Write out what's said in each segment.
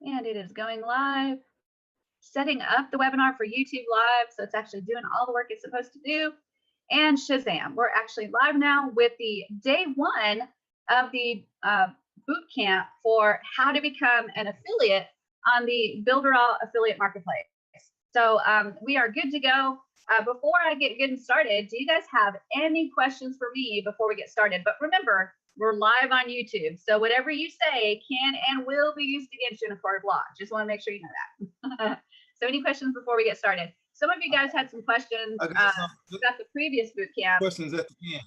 And it is going live. Setting up the webinar for YouTube Live, so it's actually doing all the work it's supposed to do. And Shazam, we're actually live now with the day one of the boot camp for how to become an affiliate on the Builderall affiliate marketplace. So we are good to go. Before I get getting started, do you guys have any questions for me before we get started? But remember, we're live on YouTube, so whatever you say can and will be used against you in a court of law. Just want to make sure you know that. So any questions before we get started? Some of you guys had some questions about the previous boot camp. Questions at the end.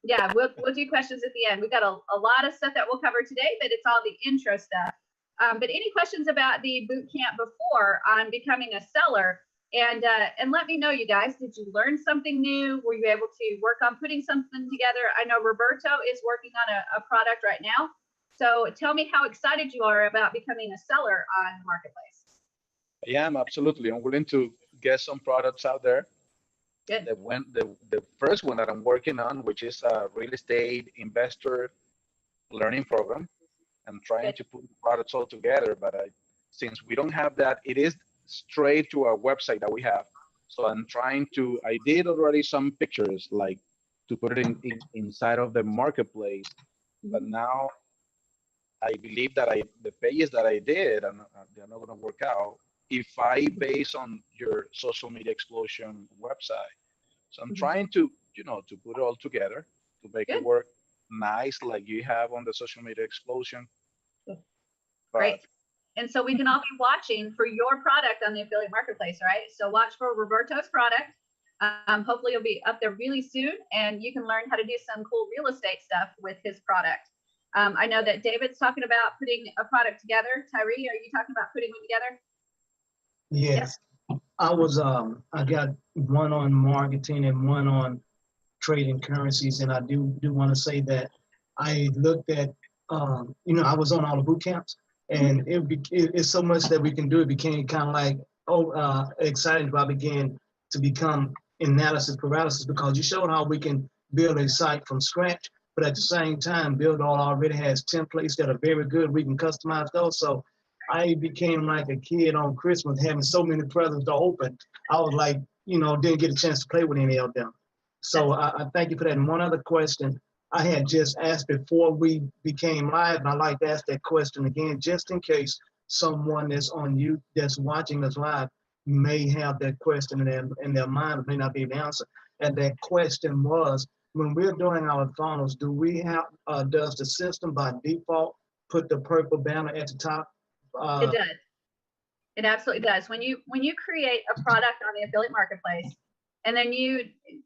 Yeah, we'll do questions at the end. We've got a lot of stuff that we'll cover today, but it's all the intro stuff. But any questions about the boot camp before on becoming a seller? And let me know, you guys, did you learn something new? Were you able to work on putting something together? I know Roberto is working on a product right now. So tell me how excited you are about becoming a seller on the marketplace. Yeah, I'm absolutely. I'm willing to get some products out there. Good. The first one that I'm working on, which is a real estate investor learning program. I'm trying to put the products all together, but since we don't have that, it is straight to our website that we have. So I'm trying to, I did already some pictures, like to put it inside of the marketplace, but now I believe that the pages that I did, and they're not going to work out if I base on your social media explosion website. So I'm trying to, to put it all together to make it work nice, like you have on the social media explosion. Great. And so we can all be watching for your product on the affiliate marketplace, right? So watch for Roberto's product. Hopefully it'll be up there really soon, and you can learn how to do some cool real estate stuff with his product. I know that David's talking about putting a product together. Tyree, are you talking about putting one together? Yes. I got one on marketing and one on trading currencies, and I do want to say that I looked at, I was on all the boot camps, and it's so much that we can do. It became kind of like excited about began to become analysis paralysis, because you showed how we can build a site from scratch, but at the same time, Builderall already has templates that are very good. We can customize those. So I became like a kid on Christmas, having so many presents to open. I was like, didn't get a chance to play with any of them. So I thank you for that. And one other question I had just asked before we became live, and I'd like to ask that question again, just in case someone that's on you that's watching us live may have that question in their mind, may not be able to answer. And that question was, when we're doing our funnels, do we have, does the system by default put the purple banner at the top? It does. It absolutely does. When you create a product on the affiliate marketplace, and then you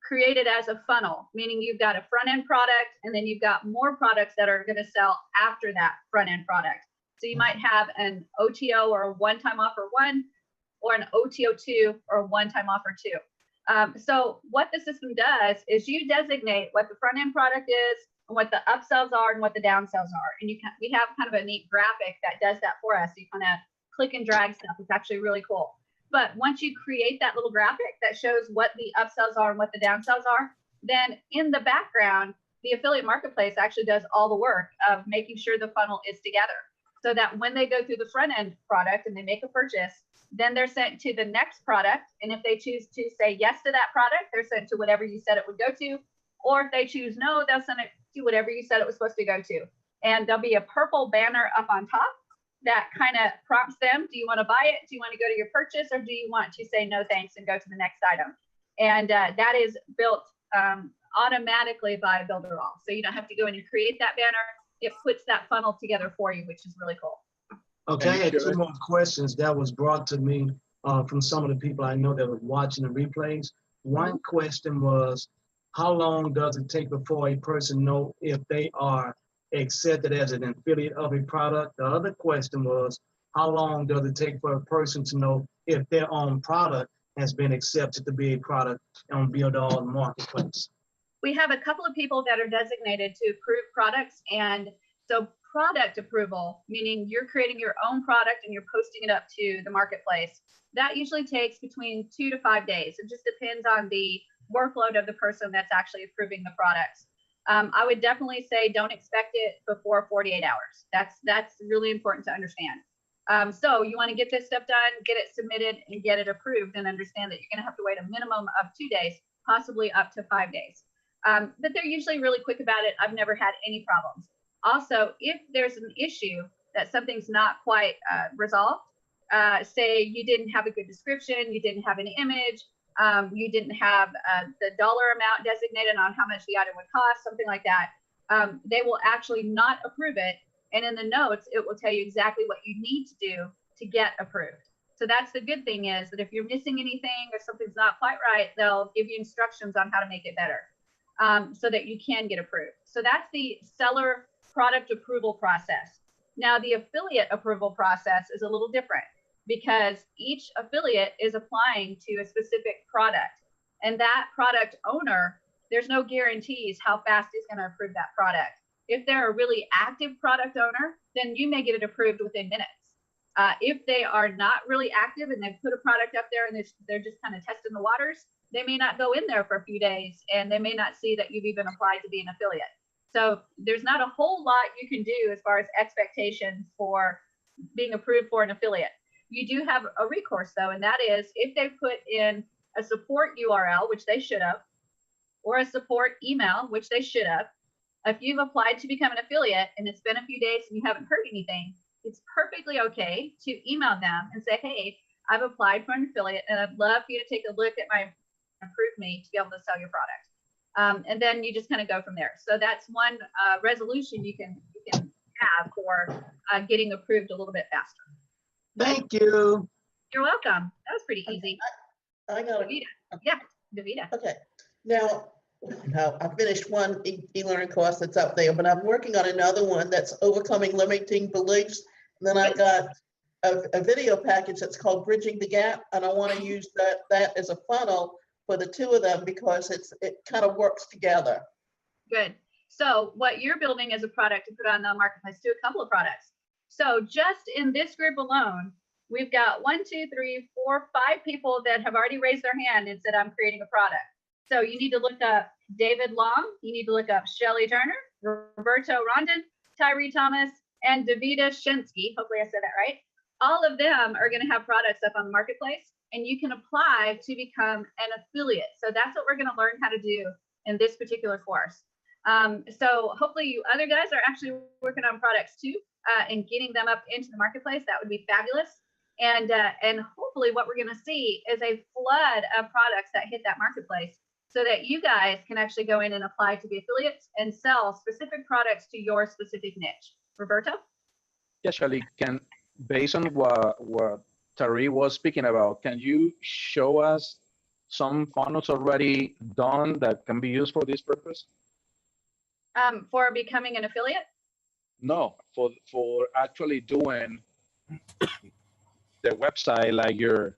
create it as a funnel, meaning you've got a front end product, and then you've got more products that are going to sell after that front end product. So you might have an OTO or a one-time offer 1, or an OTO 2, or a one-time offer 2. So what the system does is you designate what the front end product is, and what the upsells are, and what the downsells are. And we have kind of a neat graphic that does that for us. You kind of click and drag stuff. It's actually really cool. But once you create that little graphic that shows what the upsells are and what the downsells are, then in the background, the affiliate marketplace actually does all the work of making sure the funnel is together, so that when they go through the front end product and they make a purchase, then they're sent to the next product. And if they choose to say yes to that product, they're sent to whatever you said it would go to. Or if they choose no, they'll send it to whatever you said it was supposed to go to. And there'll be a purple banner up on top that kind of prompts them. Do you want to buy it? Do you want to go to your purchase? Or do you want to say no thanks and go to the next item? And that is built automatically by Builderall. So you don't have to go in and create that banner. It puts that funnel together for you, which is really cool. Okay, I had 2 more questions that was brought to me from some of the people I know that were watching the replays. One question was, how long does it take before a person know if they are accepted as an affiliate of a product? The other question was, how long does it take for a person to know if their own product has been accepted to be a product on Builderall Marketplace? We have a couple of people that are designated to approve products. And so product approval, meaning you're creating your own product and you're posting it up to the marketplace, that usually takes between 2 to 5 days. It just depends on the workload of the person that's actually approving the products. I would definitely say don't expect it before 48 hours. That's really important to understand. So you want to get this stuff done, get it submitted, and get it approved, and understand that you're going to have to wait a minimum of 2 days, possibly up to 5 days. But they're usually really quick about it. I've never had any problems. Also, if there's an issue that something's not quite resolved, say you didn't have a good description, you didn't have an image, you didn't have the dollar amount designated on how much the item would cost, something like that, they will actually not approve it. And in the notes, it will tell you exactly what you need to do to get approved. So that's the good thing, is that if you're missing anything or something's not quite right, they'll give you instructions on how to make it better, so that you can get approved. So that's the seller product approval process. Now, the affiliate approval process is a little different, because each affiliate is applying to a specific product, and that product owner, there's no guarantees how fast he's going to approve that product. If they're a really active product owner, then you may get it approved within minutes. If they are not really active and they've put a product up there and they're just kind of testing the waters, they may not go in there for a few days, and they may not see that you've even applied to be an affiliate. So there's not a whole lot you can do as far as expectations for being approved for an affiliate. You do have a recourse, though, and that is if they put in a support URL, which they should have, or a support email, which they should have. If you've applied to become an affiliate and it's been a few days and you haven't heard anything, it's perfectly okay to email them and say, hey, I've applied for an affiliate and I'd love for you to take a look at my approved me to be able to sell your product. And then you just kind of go from there. So that's one resolution you can have for getting approved a little bit faster. Thank you. You're welcome. That was pretty easy. I got it. Davida. Yeah, Davida. Okay. Now I finished one e-learning course that's up there, but I'm working on another one that's overcoming limiting beliefs. And then I got a video package that's called Bridging the Gap, and I want to use that as a funnel for the two of them, because it kind of works together. Good. So what you're building is a product to put on the marketplace, to a couple of products. So just in this group alone, we've got 1, 2, 3, 4, 5 people that have already raised their hand and said, I'm creating a product. So you need to look up David Long, you need to look up Shelly Turner, Roberto Rondon, Tyree Thomas, and Davida Shensky. Hopefully I said that right. All of them are going to have products up on the marketplace, and you can apply to become an affiliate. So that's what we're going to learn how to do in this particular course. So hopefully you other guys are actually working on products too, and getting them up into the marketplace. That would be fabulous. And hopefully what we're going to see is a flood of products that hit that marketplace, so that you guys can actually go in and apply to be affiliates and sell specific products to your specific niche. Roberto? Yeah, Shelly, based on what Tari was speaking about, can you show us some funnels already done that can be used for this purpose? For becoming an affiliate? No, for actually doing the website, like your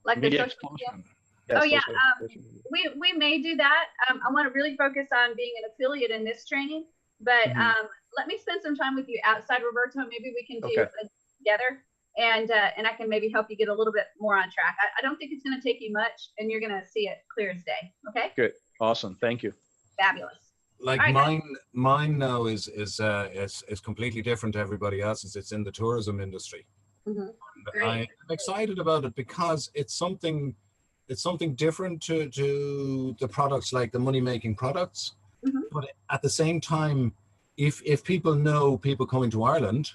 like the social media? Yes, oh yeah, we may do that. I want to really focus on being an affiliate in this training, but let me spend some time with you outside, Roberto. Maybe we can do it together, and I can maybe help you get a little bit more on track. I don't think it's going to take you much, and you're going to see it clear as day. Okay. Good. Awesome. Thank you. Fabulous. Like right, mine now is completely different to everybody else's. It's in the tourism industry. I'm excited about it because it's something different to the products, like the money-making products. But at the same time, if people know people coming to Ireland,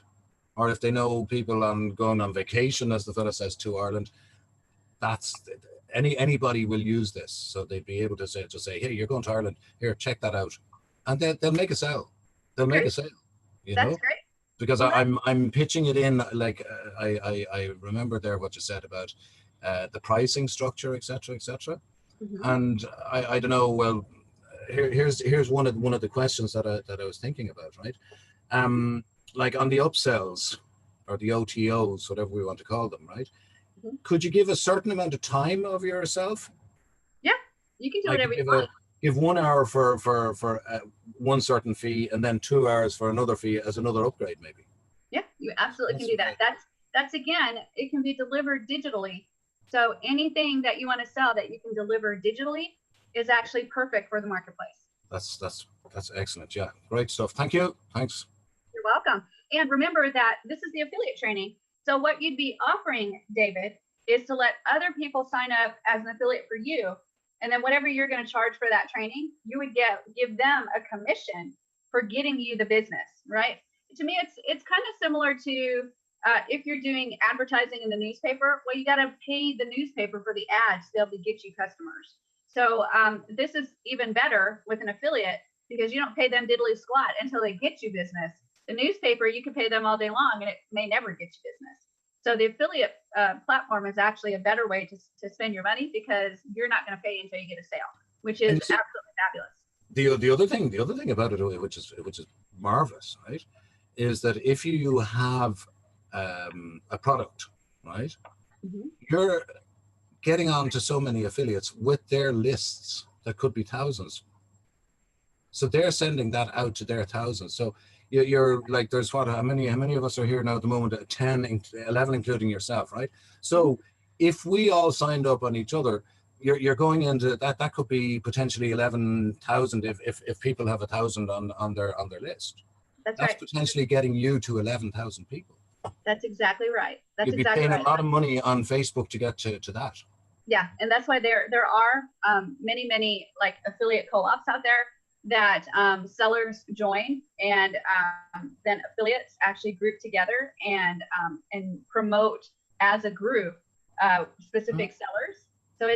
or if they know people going on vacation, as the fellow says, to Ireland, that's anybody will use this. So they'd be able to say, hey, you're going to Ireland, here, check that out, and they'll make a sale. They'll make a sale. You know? Great. Because I'm pitching it in, like I remember there what you said about the pricing structure, etc., etc. And I don't know. Well, here's one of the questions that I was thinking about, right? Like on the upsells or the OTOs, whatever we want to call them, right? Could you give a certain amount of time of yourself? Yeah, you can do whatever you want. Give 1 hour for one certain fee, and then 2 hours for another fee as another upgrade, maybe. Yeah, you absolutely can do that. That's again, it can be delivered digitally. So anything that you want to sell that you can deliver digitally is actually perfect for the marketplace. That's excellent. Yeah, great stuff. Thank you. Thanks. You're welcome. And remember that this is the affiliate training. So what you'd be offering, David, is to let other people sign up as an affiliate for you. And then whatever you're going to charge for that training, you would give them a commission for getting you the business, right? To me, it's kind of similar to if you're doing advertising in the newspaper. Well, you got to pay the newspaper for the ads to be able to get you customers. So this is even better with an affiliate because you don't pay them diddly squat until they get you business. The newspaper, you can pay them all day long and it may never get you business. So the affiliate platform is actually a better way to spend your money because you're not going to pay until you get a sale, which is absolutely fabulous. The other thing about it, which is marvelous, right, is that if you have a product, right, you're getting on to so many affiliates with their lists that could be thousands. So they're sending that out to their thousands. So you're like, there's what, how many of us are here now at the moment? 10, 11, including yourself, right? So if we all signed up on each other, you're going into that could be potentially 11,000 if people have 1,000 on their list. That's right. Potentially getting you to 11,000 people. That's exactly right. That's You'd be exactly paying right. a lot of money on Facebook to get to that. Yeah, and that's why there are many like affiliate co-ops out there that sellers join, and then affiliates actually group together and promote as a group specific sellers. So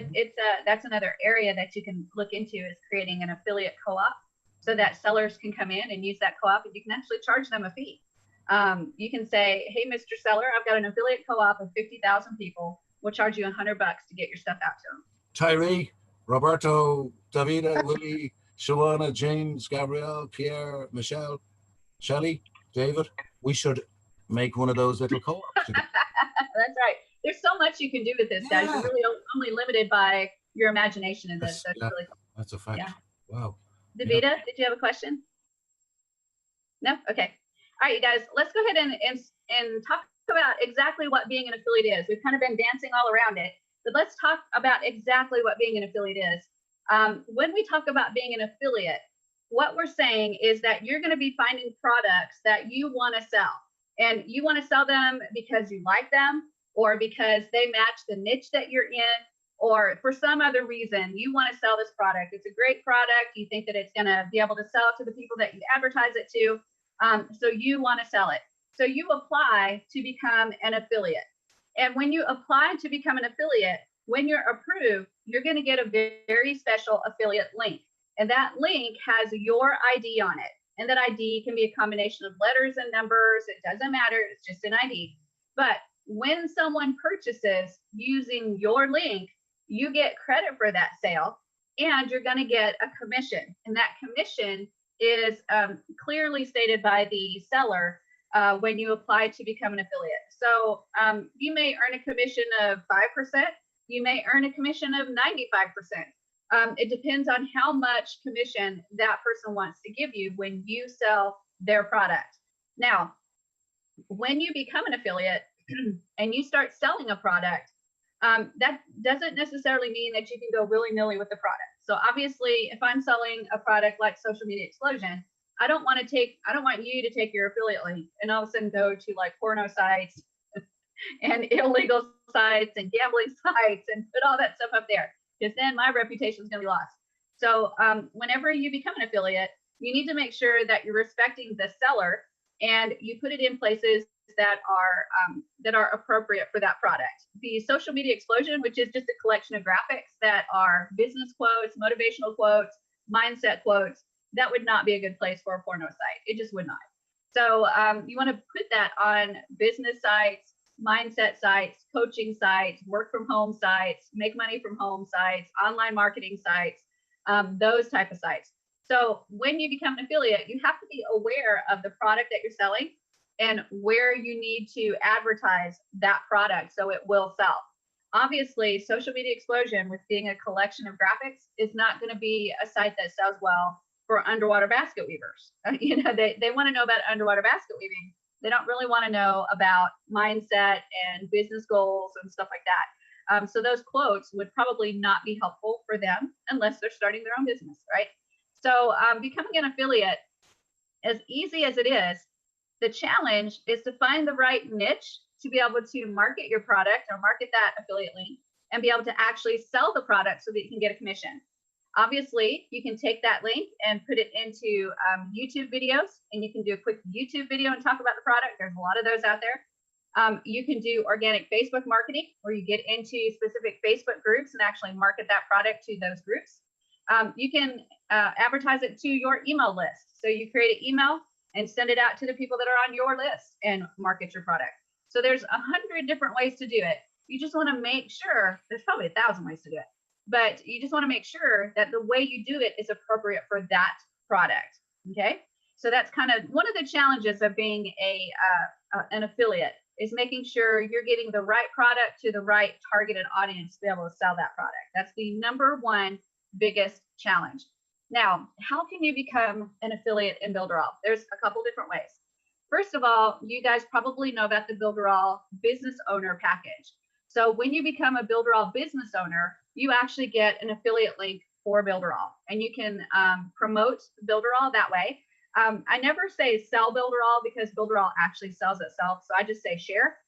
that's another area that you can look into, is creating an affiliate co-op so that sellers can come in and use that co-op, and you can actually charge them a fee. You can say, hey, Mr. Seller, I've got an affiliate co-op of 50,000 people. We'll charge you $100 to get your stuff out to them. Tyree, Roberto, Davida, Willie, Shawana, James, Gabrielle, Pierre, Michelle, Shelley, David, we should make one of those little co-ops. That's right. There's so much you can do with this, guys. You're really only limited by your imagination in this. That's really cool. That's a fact. Yeah. Wow. Davida, did you have a question? No? Okay. All right, you guys, let's go ahead and talk about exactly what being an affiliate is. We've kind of been dancing all around it, but let's talk about exactly what being an affiliate is. When we talk about being an affiliate, what we're saying is that you're going to be finding products that you want to sell, and you want to sell them because you like them, or because they match the niche that you're in, or for some other reason you want to sell this product. It's a great product. You think that it's going to be able to sell it to the people that you advertise it to. So you want to sell it. So you apply to become an affiliate. And when you apply to become an affiliate, when you're approved, you're going to get a very special affiliate link. And that link has your ID on it. And that ID can be a combination of letters and numbers. It doesn't matter. It's just an ID. But when someone purchases using your link, you get credit for that sale, and you're going to get a commission. And that commission is clearly stated by the seller when you apply to become an affiliate. So you may earn a commission of 5%. You may earn a commission of 95%. It depends on how much commission that person wants to give you when you sell their product. Now, when you become an affiliate and you start selling a product, that doesn't necessarily mean that you can go willy-nilly with the product. So obviously, if I'm selling a product like Social Media Explosion, I don't want you to take your affiliate link and all of a sudden go to like porno sites and illegal sites and gambling sites and put all that stuff up there, because then my reputation is going to be lost. So whenever you become an affiliate, you need to make sure that you're respecting the seller and you put it in places that are appropriate for that product. The Social Media Explosion, which is just a collection of graphics that are business quotes, motivational quotes, mindset quotes, that would not be a good place for a porno site. It just would not. So you want to put that on business sites, mindset sites, coaching sites, work from home sites, make money from home sites, online marketing sites, those type of sites. So when you become an affiliate, you have to be aware of the product that you're selling and where you need to advertise that product so it will sell. Obviously, Social Media Explosion, with being a collection of graphics, is not going to be a site that sells well for underwater basket weavers. They want to know about underwater basket weaving. They don't really want to know about mindset and business goals and stuff like that. So those quotes would probably not be helpful for them unless they're starting their own business, right? So becoming an affiliate, as easy as it is, The challenge is to find the right niche to be able to market your product or market that affiliate link and be able to actually sell the product so that you can get a commission. Obviously, you can take that link and put it into YouTube videos, and you can do a quick YouTube video and talk about the product. There's a lot of those out there. You can do organic Facebook marketing, where you get into specific Facebook groups and actually market that product to those groups. You can advertise it to your email list. So you create an email and send it out to the people that are on your list and market your product. So there's 100 different ways to do it. You just want to make sure, there's probably 1,000 ways to do it, but you just want to make sure that the way you do it is appropriate for that product. Okay. So that's kind of one of the challenges of being an affiliate, is making sure you're getting the right product to the right targeted audience to be able to sell that product. That's the #1 biggest challenge. Now, how can you become an affiliate in Builderall? There's a couple different ways. First of all, you guys probably know about the Builderall business owner package. So when you become a Builderall business owner, you actually get an affiliate link for Builderall, and you can promote Builderall that way. I never say sell Builderall, because Builderall actually sells itself. So I just say share.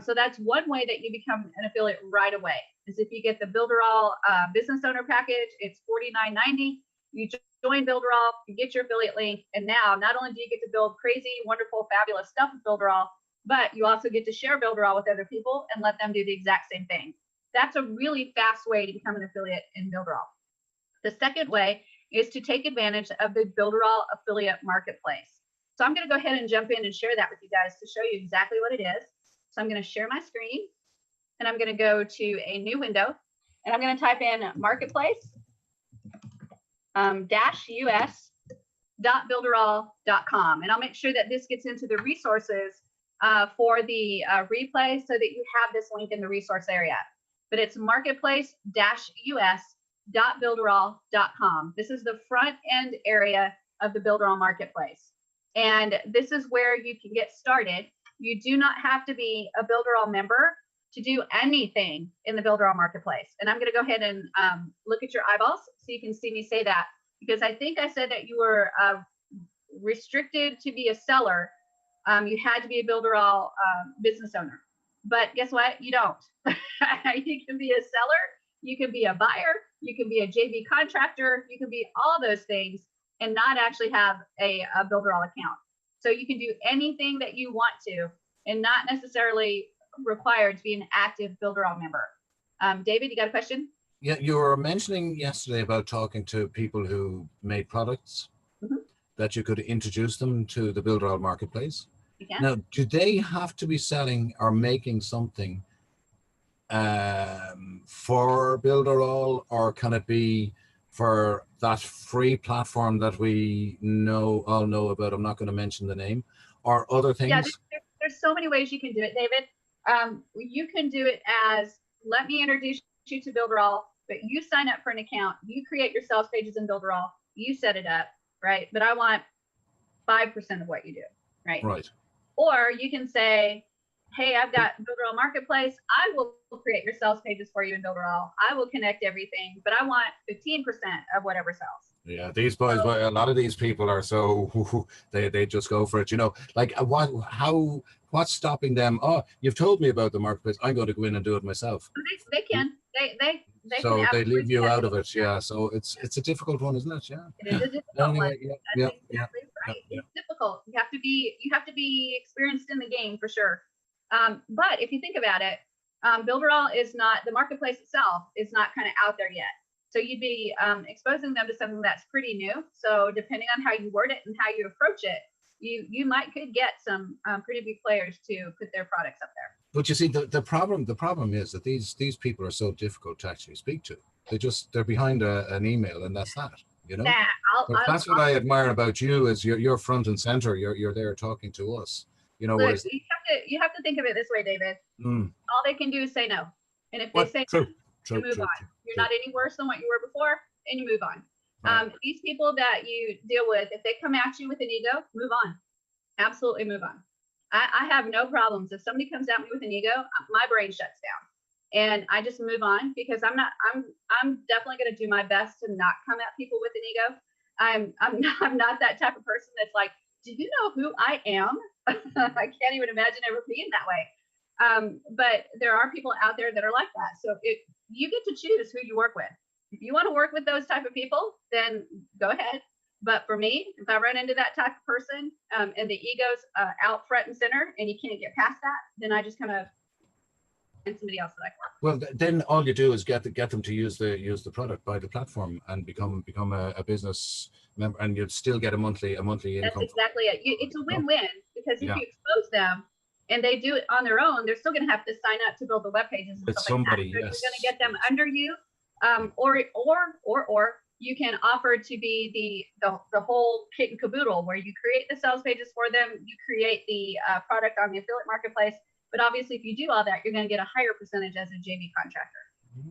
So that's one way that you become an affiliate right away, is if you get the Builderall business owner package. It's $49.90. You join Builderall, you get your affiliate link, and now not only do you get to build crazy, wonderful, fabulous stuff with Builderall, but you also get to share Builderall with other people and let them do the exact same thing. That's a really fast way to become an affiliate in Builderall. The second way is to take advantage of the Builderall affiliate marketplace. So I'm going to go ahead and jump in and share that with you guys to show you exactly what it is. So I'm going to share my screen, and I'm going to go to a new window, and I'm going to type in marketplace -us.builderall.com, and I'll make sure that this gets into the resources for the replay, so that you have this link in the resource area. But it's marketplace-us.builderall.com. This is the front end area of the Builderall marketplace, and this is where you can get started. You do not have to be a Builderall member to do anything in the Builderall marketplace. And I'm going to go ahead and look at your eyeballs so you can see me say that, because I think I said that you were restricted to be a seller. You had to be a Builderall business owner. But guess what? You don't. You can be a seller, you can be a buyer, you can be a JV contractor, you can be all those things and not actually have a Builderall account. So you can do anything that you want to, and not necessarily required to be an active Builderall member. David, you got a question? Yeah, you were mentioning yesterday about talking to people who made products, that you could introduce them to the Builderall marketplace. Now, do they have to be selling or making something for Builderall, or can it be for that free platform that we all know about? I'm not going to mention the name, or other things. Yeah, there's so many ways you can do it, David. You can do it as, let me introduce you to Builderall, but you sign up for an account, you create your sales pages in Builderall, you set it up, right? But I want 5% of what you do, right? Right. Or you can say, hey, I've got Builderall Marketplace. I will create your sales pages for you in Builderall. I will connect everything, but I want 15% of whatever sells. Yeah, these boys, a lot of these people are so, they just go for it, you know, like what's stopping them? Oh, you've told me about the marketplace, I'm going to go in and do it myself. They can. They so can they leave you out of it. Yeah, so it's a difficult one, isn't it? Yeah. It is a difficult anyway, one. That's exactly right. It's difficult. You have to be experienced in the game for sure. But if you think about it, Builderall is not, the marketplace itself is not kind of out there yet. So you'd be exposing them to something that's pretty new. So depending on how you word it and how you approach it, you could get some pretty big players to put their products up there. But you see, the problem is that these people are so difficult to actually speak to. They're behind an email, and that's that. You know, that's what I admire about you, is you're front and center. You're there talking to us. You know, look, you have to think of it this way, David. All they can do is say no, and if they say no, you move on. You're not any worse than what you were before, and you move on. Right. These people that you deal with, if they come at you with an ego, move on. Absolutely move on. I have no problems. If somebody comes at me with an ego, my brain shuts down, and I just move on, because I'm definitely going to do my best to not come at people with an ego. I'm not that type of person that's like, do you know who I am? I can't even imagine ever being that way. But there are people out there that are like that. So you get to choose who you work with. If you want to work with those type of people, then go ahead. But for me, if I run into that type of person and the ego's out front and center and you can't get past that, then I just kind of find somebody else that I can work with. Well, then all you do is get them to use the product, buy the platform, and become a business member, and you'd still get a monthly income. That's exactly it. It's a win-win, because if you expose them and they do it on their own, they're still going to have to sign up to build the web pages and With stuff somebody, like that. So yes. you're going to get them under you, or you can offer to be the whole kit and caboodle, where you create the sales pages for them, you create the product on the affiliate marketplace. But obviously, if you do all that, you're going to get a higher percentage as a JV contractor.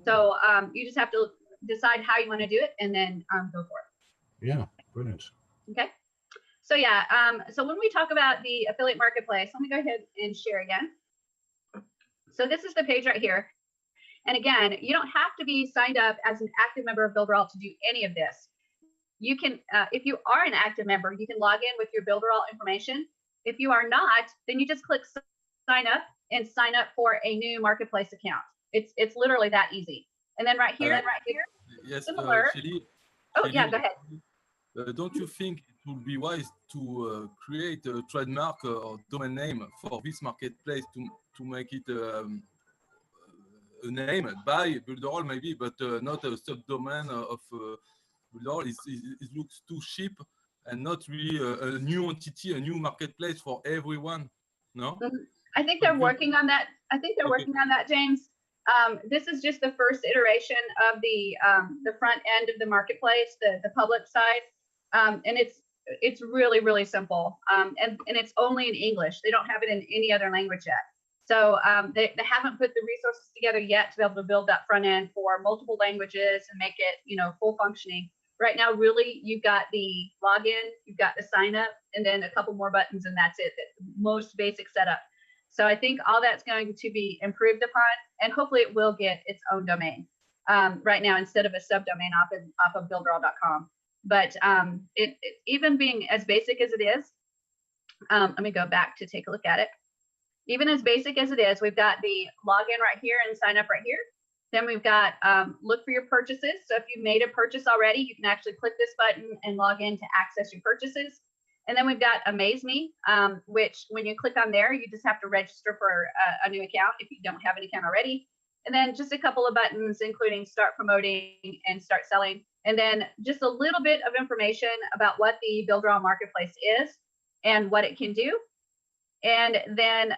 So you just have to decide how you want to do it, and then go for it. Yeah, brilliant. Okay. So yeah, so when we talk about the affiliate marketplace, let me go ahead and share again. So this is the page right here. And again, you don't have to be signed up as an active member of Builderall to do any of this. You can, if you are an active member, you can log in with your Builderall information. If you are not, then you just click sign up and sign up for a new marketplace account. It's literally that easy. And then right here, yes, similar. Shelly, Yeah, go ahead. Don't you think it would be wise to create a trademark or domain name for this marketplace to make it a name by Builderall maybe, but not a subdomain of Builderall? It looks too cheap and not really a new entity, a new marketplace for everyone. No? I think they're working on that. Working on that, James. This is just the first iteration of the front end of the marketplace, the public side, and it's really, really simple, and it's only in English. They don't have it in any other language yet. So they haven't put the resources together yet to be able to build that front end for multiple languages and make it, full functioning. Right now, really, you've got the login, you've got the sign up, and then a couple more buttons, and that's it. Most basic setup. So I think all that's going to be improved upon, and hopefully it will get its own domain right now instead of a subdomain off of builderall.com. But it even being as basic as it is, let me go back to take a look at it. Even as basic as it is, we've got the login right here and sign up right here. Then we've got look for your purchases. So if you've made a purchase already, you can actually click this button and log in to access your purchases. And then we've got Amaze Me, which when you click on there, you just have to register for a new account if you don't have an account already. And then just a couple of buttons, including start promoting and start selling. And then just a little bit of information about what the Builderall marketplace is and what it can do. And then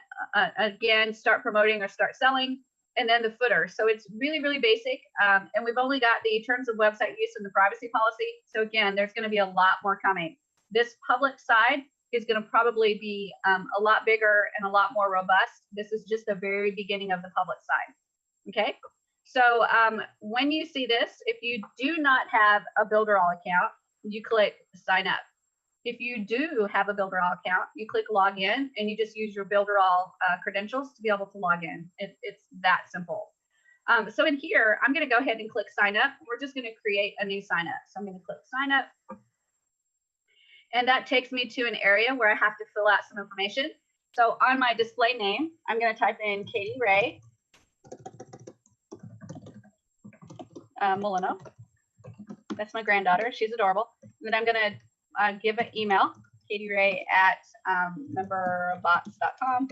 again, start promoting or start selling. And then the footer. So it's really, really basic. And we've only got the terms of website use and the privacy policy. So again, there's going to be a lot more coming. This public side is going to probably be a lot bigger and a lot more robust. This is just the very beginning of the public side. Okay. So when you see this, if you do not have a Builderall account, you click sign up. If you do have a Builderall account, you click log in and you just use your Builderall credentials to be able to log in. It's that simple. So in here, I'm going to go ahead and click sign up. We're just going to create a new sign up. So I'm going to click sign up. And that takes me to an area where I have to fill out some information. So on my display name, I'm going to type in Katie Ray Molino. That's my granddaughter. She's adorable. And then I'm going to give an email, katieray@memberbots.com,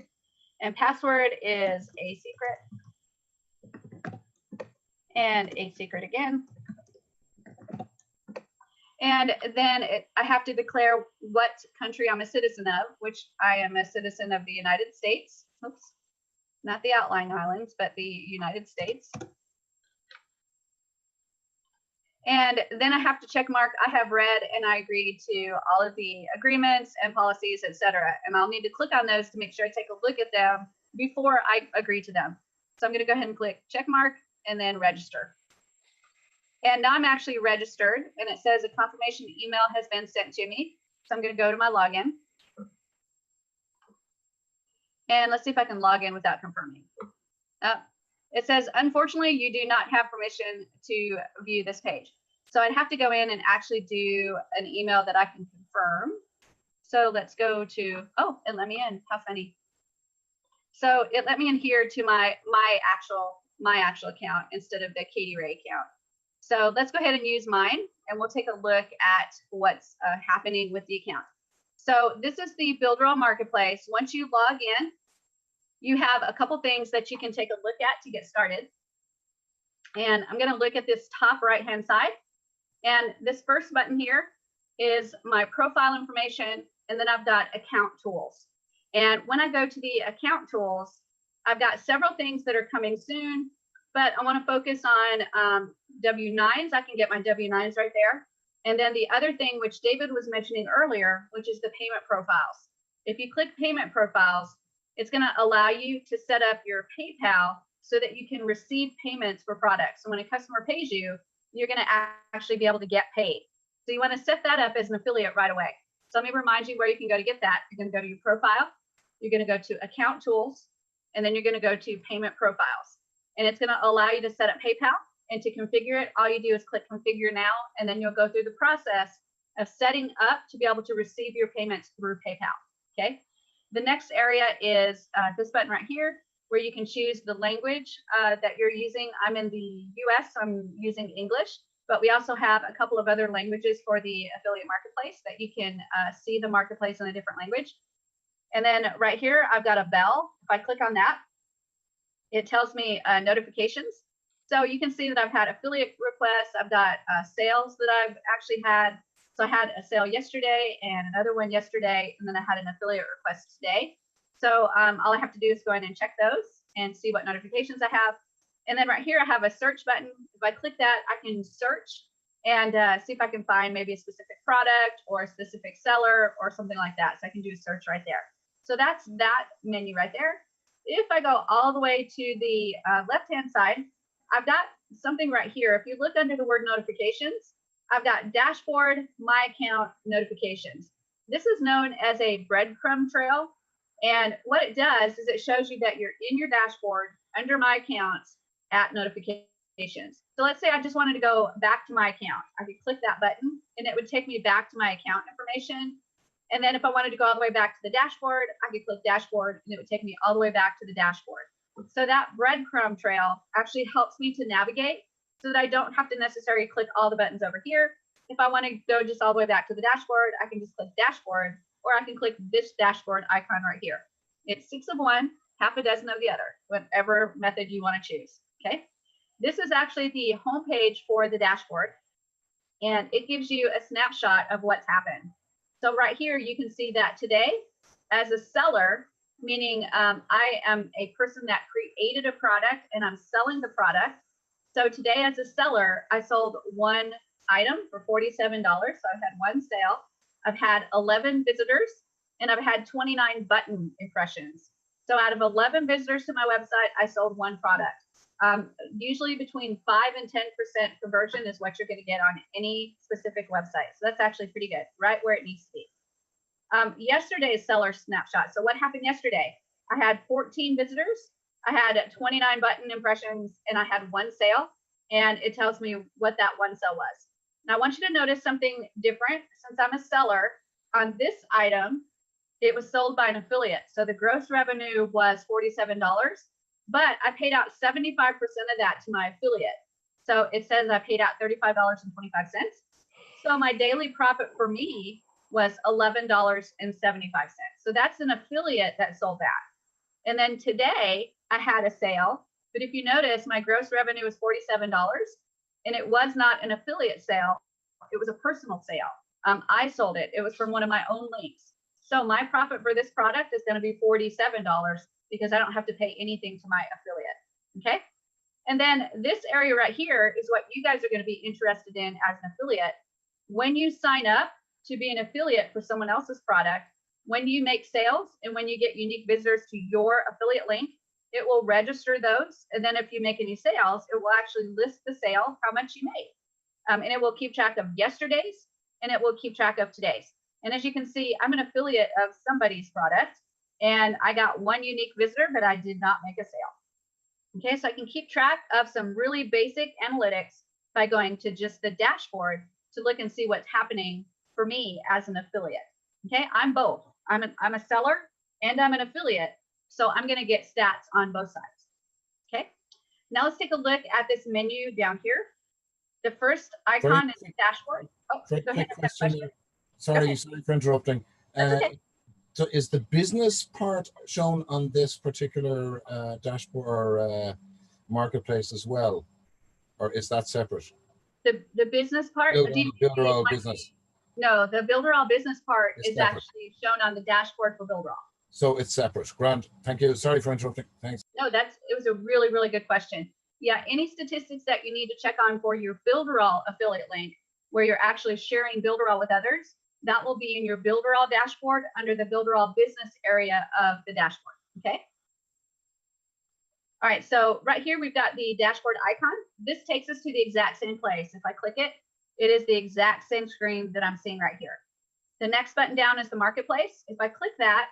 and password is a secret and a secret again. And then I have to declare what country I'm a citizen of, which I am a citizen of the United States. Oops, not the outlying islands, but the United States. And then I have to check mark, I have read and I agree to all of the agreements and policies, etc. And I'll need to click on those to make sure I take a look at them before I agree to them. So I'm going to go ahead and click check mark and then register. And now I'm actually registered and it says a confirmation email has been sent to me. So I'm going to go to my login. And let's see if I can log in without confirming. It says, unfortunately, you do not have permission to view this page. So I'd have to go in and actually do an email that I can confirm. So let's go to, oh, it let me in. How funny. So it let me in here to my actual account instead of the Katie Ray account. So let's go ahead and use mine, and we'll take a look at what's happening with the account. So this is the Builderall Marketplace. Once you log in, you have a couple things that you can take a look at to get started. And I'm going to look at this top right-hand side. And this first button here is my profile information, and then I've got account tools. And when I go to the account tools, I've got several things that are coming soon, but I want to focus on W-9s. I can get my W-9s right there. And then the other thing, which David was mentioning earlier, which is the payment profiles. If you click payment profiles, it's going to allow you to set up your PayPal so that you can receive payments for products. So when a customer pays you, you're going to actually be able to get paid. So you want to set that up as an affiliate right away. So let me remind you where you can go to get that. You're going to go to your profile. You're going to go to account tools, and then you're going to go to payment profiles. And it's going to allow you to set up PayPal. And to configure it, all you do is click configure now, and then you'll go through the process of setting up to be able to receive your payments through PayPal. Okay. The next area is this button right here, where you can choose the language that you're using. I'm in the US, so I'm using English, but we also have a couple of other languages for the affiliate marketplace that you can see the marketplace in a different language. And then right here, I've got a bell. If I click on that, it tells me notifications. So you can see that I've had affiliate requests. I've got sales that I've actually had. So I had a sale yesterday and another one yesterday, and then I had an affiliate request today. So all I have to do is go in and check those and see what notifications I have. And then right here, I have a search button. If I click that, I can search and see if I can find maybe a specific product or a specific seller or something like that. So I can do a search right there. So that's that menu right there. If I go all the way to the left-hand side, I've got something right here. If you look under the word notifications, I've got dashboard, my account, notifications. This is known as a breadcrumb trail. And what it does is it shows you that you're in your dashboard under my accounts at notifications. So let's say I just wanted to go back to my account. I could click that button and it would take me back to my account information. And then if I wanted to go all the way back to the dashboard, I could click dashboard and it would take me all the way back to the dashboard. So that breadcrumb trail actually helps me to navigate so that I don't have to necessarily click all the buttons over here. If I want to go just all the way back to the dashboard, I can just click dashboard, or I can click this dashboard icon right here. It's 6 of one, half a dozen of the other, whatever method you want to choose. Okay. This is actually the home page for the dashboard, and it gives you a snapshot of what's happened. So right here, you can see that today, as a seller, meaning I am a person that created a product and I'm selling the product. So today, as a seller, I sold one item for $47. So I've had one sale. I've had 11 visitors, and I've had 29 button impressions. So out of 11 visitors to my website, I sold one product. Usually between 5 and 10% conversion is what you're going to get on any specific website. So that's actually pretty good, right where it needs to be. Yesterday's seller snapshot. So what happened yesterday? I had 14 visitors. I had 29 button impressions, and I had one sale, and it tells me what that one sale was. Now I want you to notice something different. Since I'm a seller on this item, it was sold by an affiliate. So the gross revenue was $47, but I paid out 75% of that to my affiliate. So it says I paid out $35.25. So my daily profit for me was $11.75. So that's an affiliate that sold that. And then today I had a sale, but if you notice, my gross revenue was $47, and it was not an affiliate sale. It was a personal sale. I sold it. It was from one of my own links. So my profit for this product is going to be $47 because I don't have to pay anything to my affiliate. Okay. And then this area right here is what you guys are going to be interested in as an affiliate. When you sign up to be an affiliate for someone else's product, when you make sales and when you get unique visitors to your affiliate link, it will register those. And then if you make any sales, it will actually list the sale, how much you made. And it will keep track of yesterday's, and it will keep track of today's. And as you can see, I'm an affiliate of somebody's product, and I got one unique visitor, but I did not make a sale. Okay, so I can keep track of some really basic analytics by going to just the dashboard to look and see what's happening for me as an affiliate. Okay, I'm both. I'm a seller and I'm an affiliate. So I'm going to get stats on both sides. Okay, now let's take a look at this menu down here. The first icon is the dashboard. Oh, go ahead. Question. Sorry for interrupting. That's okay. So is the business part shown on this particular dashboard or marketplace as well? Or is that separate? The business part? Builderall business. No, the Builderall business part is separate. actually shown on the dashboard for Builderall. So it's separate. Grant, thank you. Sorry for interrupting. Thanks. No, it was a really, really good question. Yeah, any statistics that you need to check on for your Builderall affiliate link, where you're actually sharing Builderall with others, that will be in your Builderall dashboard under the Builderall business area of the dashboard, okay? All right, so right here, we've got the dashboard icon. This takes us to the exact same place. If I click it, it is the exact same screen that I'm seeing right here. The next button down is the marketplace. If I click that,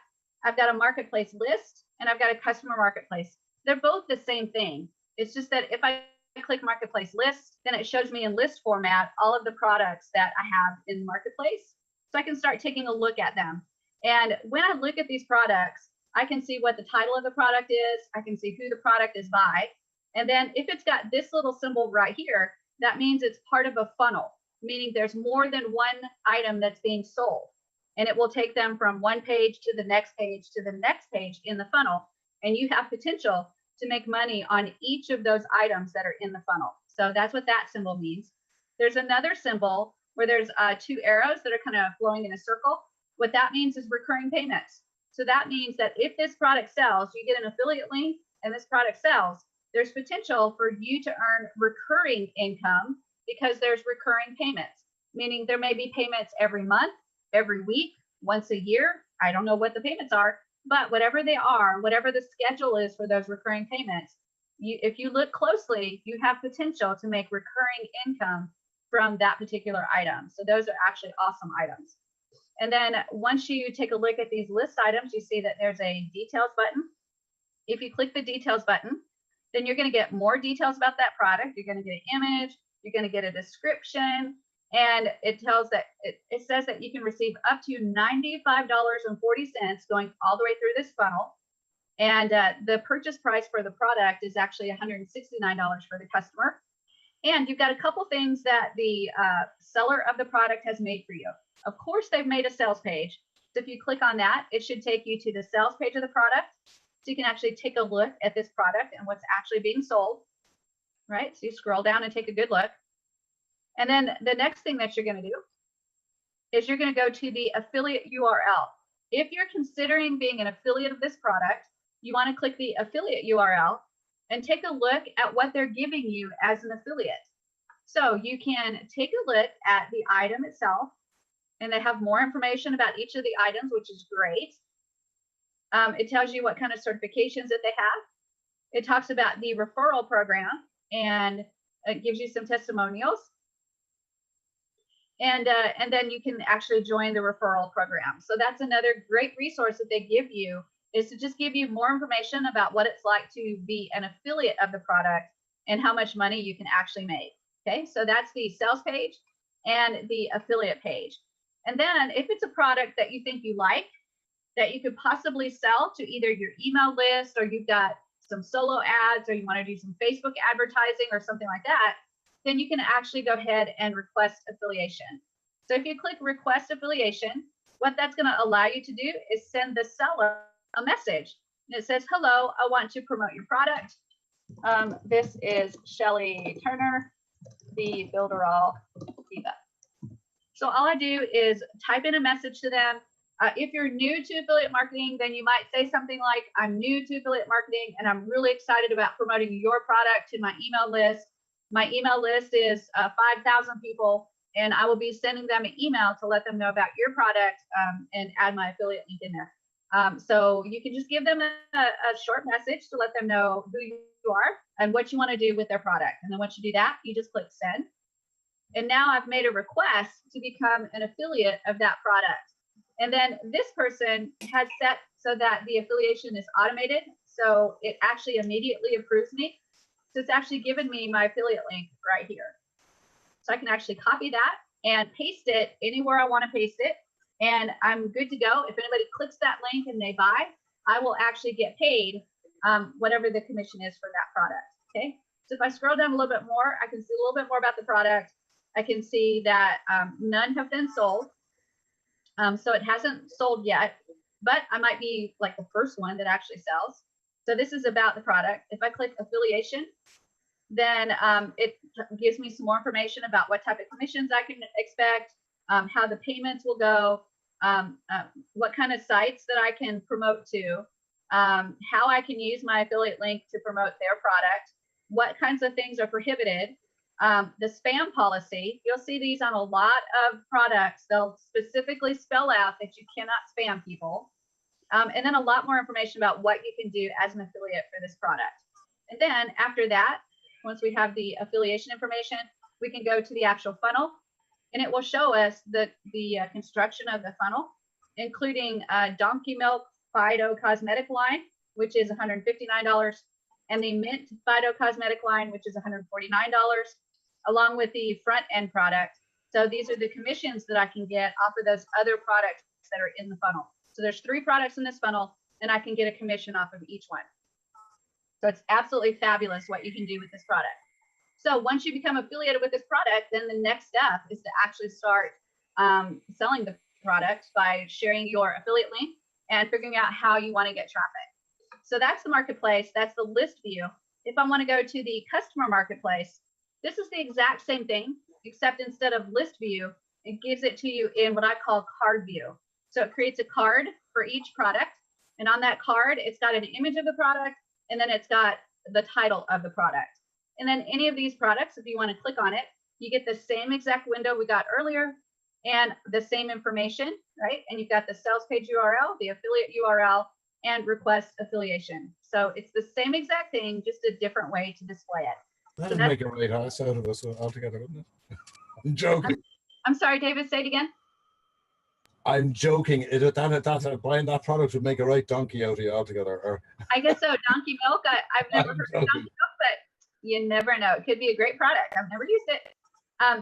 I've got a marketplace list and I've got a customer marketplace. They're both the same thing. It's just that if I click marketplace list, then it shows me in list format all of the products that I have in the marketplace. So I can start taking a look at them. And when I look at these products, I can see what the title of the product is. I can see who the product is by. And then if it's got this little symbol right here, that means it's part of a funnel, meaning there's more than one item that's being sold. And it will take them from one page to the next page to the next page in the funnel. And you have potential to make money on each of those items that are in the funnel. So that's what that symbol means. There's another symbol where there's two arrows that are kind of flowing in a circle. What that means is recurring payments. So that means that if this product sells, you get an affiliate link and this product sells, there's potential for you to earn recurring income because there's recurring payments, meaning there may be payments every month, every week, once a year. I don't know what the payments are, but whatever they are, whatever the schedule is for those recurring payments, if you look closely, you have potential to make recurring income from that particular item. So those are actually awesome items. And then once you take a look at these list items, you see that there's a details button. If you click the details button, then you're going to get more details about that product. You're going to get an image, you're going to get a description, and it says that you can receive up to $95.40 going all the way through this funnel. And the purchase price for the product is actually $169 for the customer. And you've got a couple things that the seller of the product has made for you. Of course, they've made a sales page. So if you click on that, it should take you to the sales page of the product. So you can actually take a look at this product and what's actually being sold, right? So you scroll down and take a good look. And then the next thing that you're going to do is you're going to go to the affiliate URL. If you're considering being an affiliate of this product, you want to click the affiliate URL and take a look at what they're giving you as an affiliate. So you can take a look at the item itself, and they have more information about each of the items, which is great. It tells you what kind of certifications that they have. It talks about the referral program, and it gives you some testimonials. And then you can actually join the referral program. So that's another great resource that they give you, is to just give you more information about what it's like to be an affiliate of the product and how much money you can actually make. Okay, so that's the sales page and the affiliate page. And then if it's a product that you think you like, that you could possibly sell to either your email list, or you've got some solo ads, or you want to do some Facebook advertising or something like that, then you can actually go ahead and request affiliation. So if you click request affiliation, what that's going to allow you to do is send the seller a message. And it says, hello, I want to promote your product. This is Shelly Turner, the Builderall Diva. So all I do is type in a message to them. If you're new to affiliate marketing, then you might say something like, I'm new to affiliate marketing and I'm really excited about promoting your product to my email list. My email list is 5,000 people, and I will be sending them an email to let them know about your product and add my affiliate link in there. So you can just give them a short message to let them know who you are and what you want to do with their product. And then once you do that, you just click send. And now I've made a request to become an affiliate of that product. And then this person has set so that the affiliation is automated. So it actually immediately approves me. So it's actually given me my affiliate link right here. So I can actually copy that and paste it anywhere I want to paste it. and I'm good to go. If anybody clicks that link and they buy, I will actually get paid whatever the commission is for that product. Okay, so if I scroll down a little bit more, I can see a little bit more about the product. I can see that none have been sold. So it hasn't sold yet, but I might be like the first one that actually sells. So this is about the product. If I click affiliation, then it gives me some more information about what type of commissions I can expect, how the payments will go, what kind of sites that I can promote to, how I can use my affiliate link to promote their product, what kinds of things are prohibited, the spam policy. You'll see these on a lot of products. They'll specifically spell out that you cannot spam people. And then a lot more information about what you can do as an affiliate for this product. And then after that, once we have the affiliation information, we can go to the actual funnel, and it will show us the construction of the funnel, including Donkey Milk Fido Cosmetic line, which is $159, and the Mint Fido Cosmetic line, which is $149, along with the front end product. So these are the commissions that I can get off of those other products that are in the funnel. So there's 3 products in this funnel, and I can get a commission off of each one. So it's absolutely fabulous what you can do with this product. So once you become affiliated with this product, then the next step is to actually start selling the product by sharing your affiliate link and figuring out how you want to get traffic. So that's the marketplace. That's the list view. If I want to go to the customer marketplace, this is the exact same thing, except instead of list view, it gives it to you in what I call card view. So it creates a card for each product. And on that card, it's got an image of the product, and then it's got the title of the product. And then any of these products, if you want to click on it, you get the same exact window we got earlier and the same information, right? And you've got the sales page URL, the affiliate URL, and request affiliation. So it's the same exact thing, just a different way to display it. That'd make a right ass out of us altogether, wouldn't it? I'm joking. I'm sorry, David, say it again. I'm joking. Buying that product would make a right donkey out of you altogether. Or I guess so. Donkey milk. I've never heard of donkey milk, but you never know. It could be a great product. I've never used it.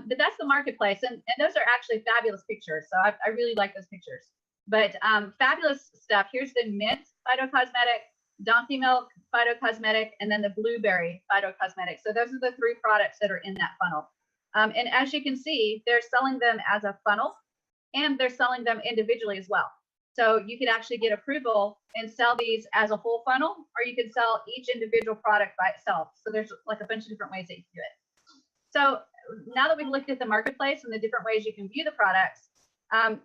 But that's the marketplace. And those are actually fabulous pictures. So I really like those pictures. But fabulous stuff. Here's the Mint Fido Cosmetic, Donkey Milk Fido Cosmetic, and then the Blueberry Fido Cosmetic. So those are the 3 products that are in that funnel. And as you can see, they're selling them as a funnel, and they're selling them individually as well. So you could actually get approval and sell these as a whole funnel, or you could sell each individual product by itself. So there's like a bunch of different ways that you can do it. So now that we've looked at the marketplace and the different ways you can view the products,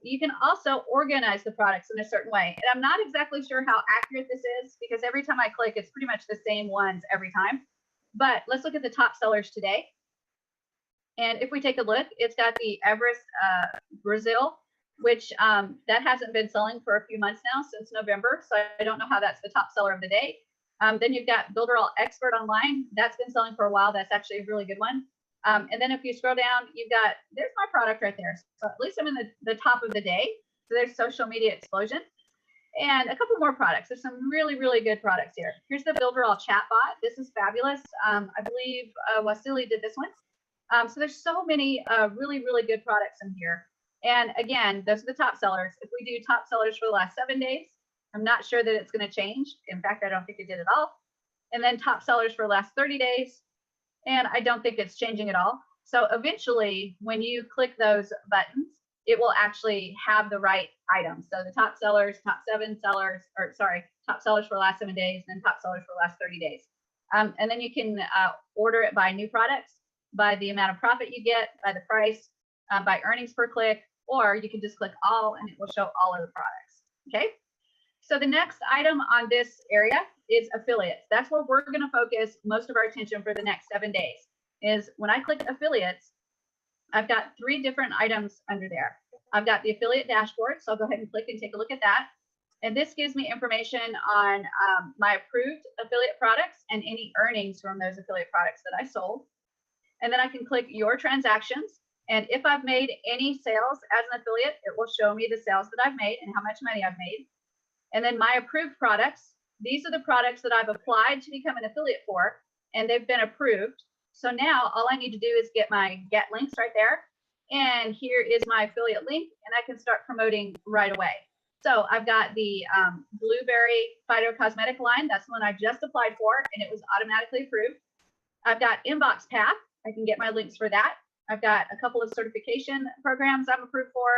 you can also organize the products in a certain way. And I'm not exactly sure how accurate this is, because every time I click, it's pretty much the same ones every time. But let's look at the top sellers today. And if we take a look, it's got the Everest Brazil, which that hasn't been selling for a few months now, since November. So I don't know how that's the top seller of the day. Then you've got Builderall Expert Online. That's been selling for a while. That's actually a really good one. And then if you scroll down, you've got, there's my product right there. So at least I'm in the top of the day. So there's Social Media Explosion. And a couple more products. There's some really, really good products here. Here's the Builderall Chatbot. This is fabulous. I believe Wasili did this one. So there's so many really, really good products in here. And again, those are the top sellers. If we do top sellers for the last 7 days, I'm not sure that it's going to change. In fact, I don't think it did at all. And then top sellers for the last 30 days. And I don't think it's changing at all. So eventually, when you click those buttons, it will actually have the right items. So the top sellers, top 7 sellers, or sorry, top sellers for the last 7 days, and top sellers for the last 30 days. And then you can order it by new products, by the amount of profit you get, by the price, by earnings per click, or you can just click all and it will show all of the products. Okay. So the next item on this area is affiliates. That's where we're going to focus most of our attention for the next 7 days. Is when I click affiliates, I've got 3 different items under there. I've got the affiliate dashboard. So I'll go ahead and click and take a look at that. And this gives me information on my approved affiliate products and any earnings from those affiliate products that I sold. And then I can click your transactions. And if I've made any sales as an affiliate, it will show me the sales that I've made and how much money I've made. And then my approved products, these are the products that I've applied to become an affiliate for, and they've been approved. So now all I need to do is get my get links right there. And here is my affiliate link, and I can start promoting right away. So I've got the Blueberry Phytocosmetic line. That's the one I just applied for, and it was automatically approved. I've got Inbox Path. I can get my links for that. I've got a couple of certification programs I'm approved for,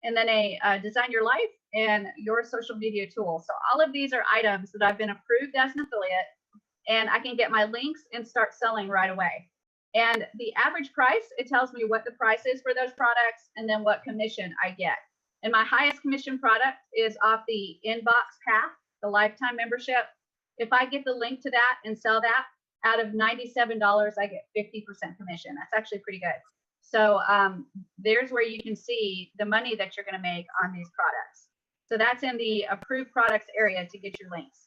and then a Design Your Life and Your Social Media Tool. So all of these are items that I've been approved as an affiliate, and I can get my links and start selling right away. And the average price, it tells me what the price is for those products and then what commission I get. And my highest commission product is off the Inbox Path, the lifetime membership. If I get the link to that and sell that, out of $97, I get 50% commission. That's actually pretty good. So there's where you can see the money that you're going to make on these products. So that's in the approved products area to get your links.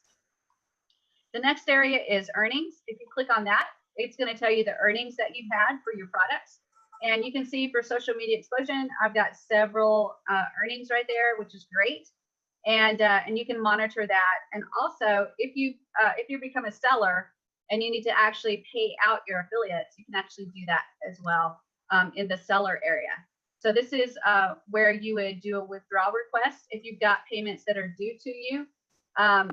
The next area is earnings. If you click on that, it's going to tell you the earnings that you've had for your products. And you can see for social media explosion, I've got several earnings right there, which is great. And you can monitor that. And also, if you become a seller and you need to actually pay out your affiliates, you can actually do that as well in the seller area. So this is where you would do a withdrawal request. If you've got payments that are due to you,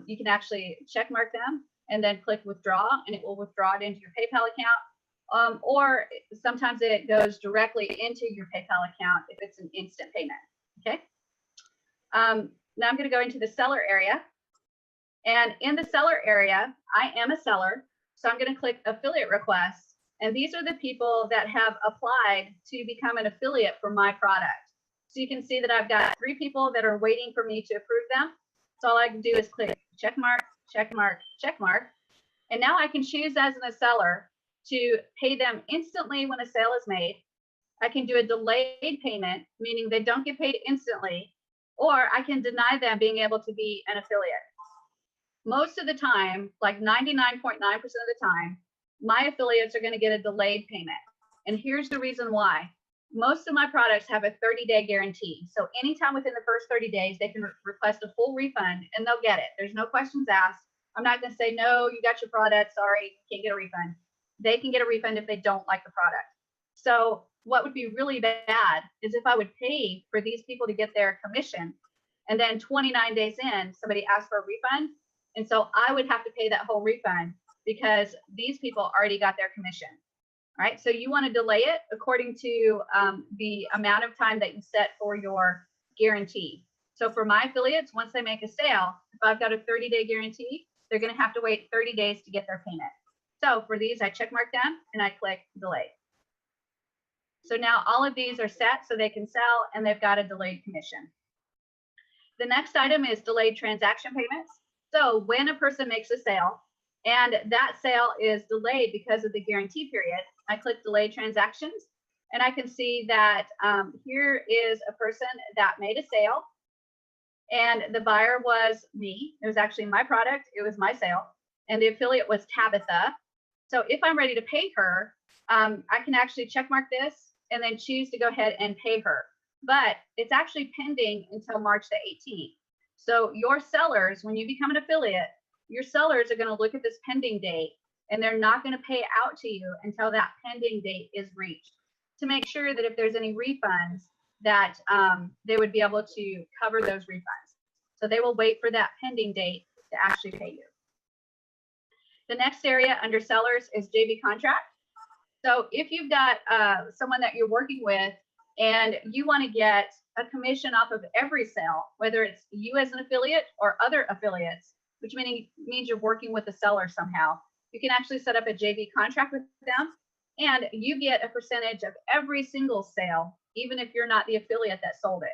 you can actually check mark them and then click withdraw, and it will withdraw it into your PayPal account. Or sometimes it goes directly into your PayPal account if it's an instant payment. Okay. Now I'm going to go into the seller area. And in the seller area, I am a seller. So I'm going to click affiliate requests. And these are the people that have applied to become an affiliate for my product. So you can see that I've got 3 people that are waiting for me to approve them. So all I can do is click check mark, check mark, check mark. And now I can choose as a seller to pay them instantly when a sale is made. I can do a delayed payment, meaning they don't get paid instantly, or I can deny them being able to be an affiliate. Most of the time, like 99.9% of the time, my affiliates are going to get a delayed payment. And here's the reason why. Most of my products have a 30-day guarantee. So anytime within the first 30 days, they can request a full refund and they'll get it. There's no questions asked. I'm not going to say, no, you got your product. Sorry, can't get a refund. They can get a refund if they don't like the product. So what would be really bad is if I would pay for these people to get their commission, and then 29 days in, somebody asks for a refund. And so I would have to pay that whole refund because these people already got their commission. All right, so you want to delay it according to the amount of time that you set for your guarantee. So for my affiliates, once they make a sale, if I've got a 30-day guarantee, they're going to have to wait 30 days to get their payment. So for these, I check mark them and I click delay. So now all of these are set so they can sell and they've got a delayed commission. The next item is delayed transaction payments. So when a person makes a sale and that sale is delayed because of the guarantee period, I click delayed transactions and I can see that here is a person that made a sale and the buyer was me. It was actually my product. It was my sale. And the affiliate was Tabitha. So if I'm ready to pay her, I can actually check mark this and then choose to go ahead and pay her. But it's actually pending until March the 18th. So your sellers, when you become an affiliate, your sellers are going to look at this pending date and they're not going to pay out to you until that pending date is reached to make sure that if there's any refunds that they would be able to cover those refunds. So they will wait for that pending date to actually pay you. The next area under sellers is JV contract. So if you've got someone that you're working with and you want to get a commission off of every sale, whether it's you as an affiliate or other affiliates, which means you're working with the seller somehow, you can actually set up a JV contract with them and you get a percentage of every single sale, even if you're not the affiliate that sold it.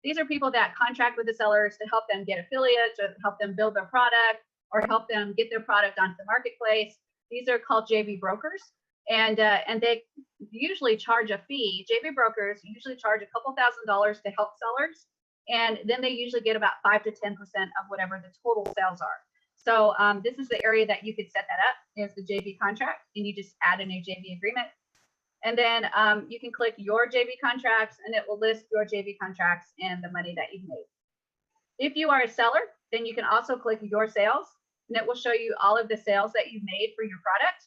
These are people that contract with the sellers to help them get affiliates or help them build their product or help them get their product onto the marketplace. These are called JV brokers. And they usually charge a fee. JV brokers usually charge a couple $1,000s to help sellers. And then they usually get about 5 to 10% of whatever the total sales are. So this is the area that you could set that up is the JV contract, and you just add a new JV agreement. And then you can click your JV contracts and it will list your JV contracts and the money that you've made. If you are a seller, then you can also click your sales and it will show you all of the sales that you've made for your product.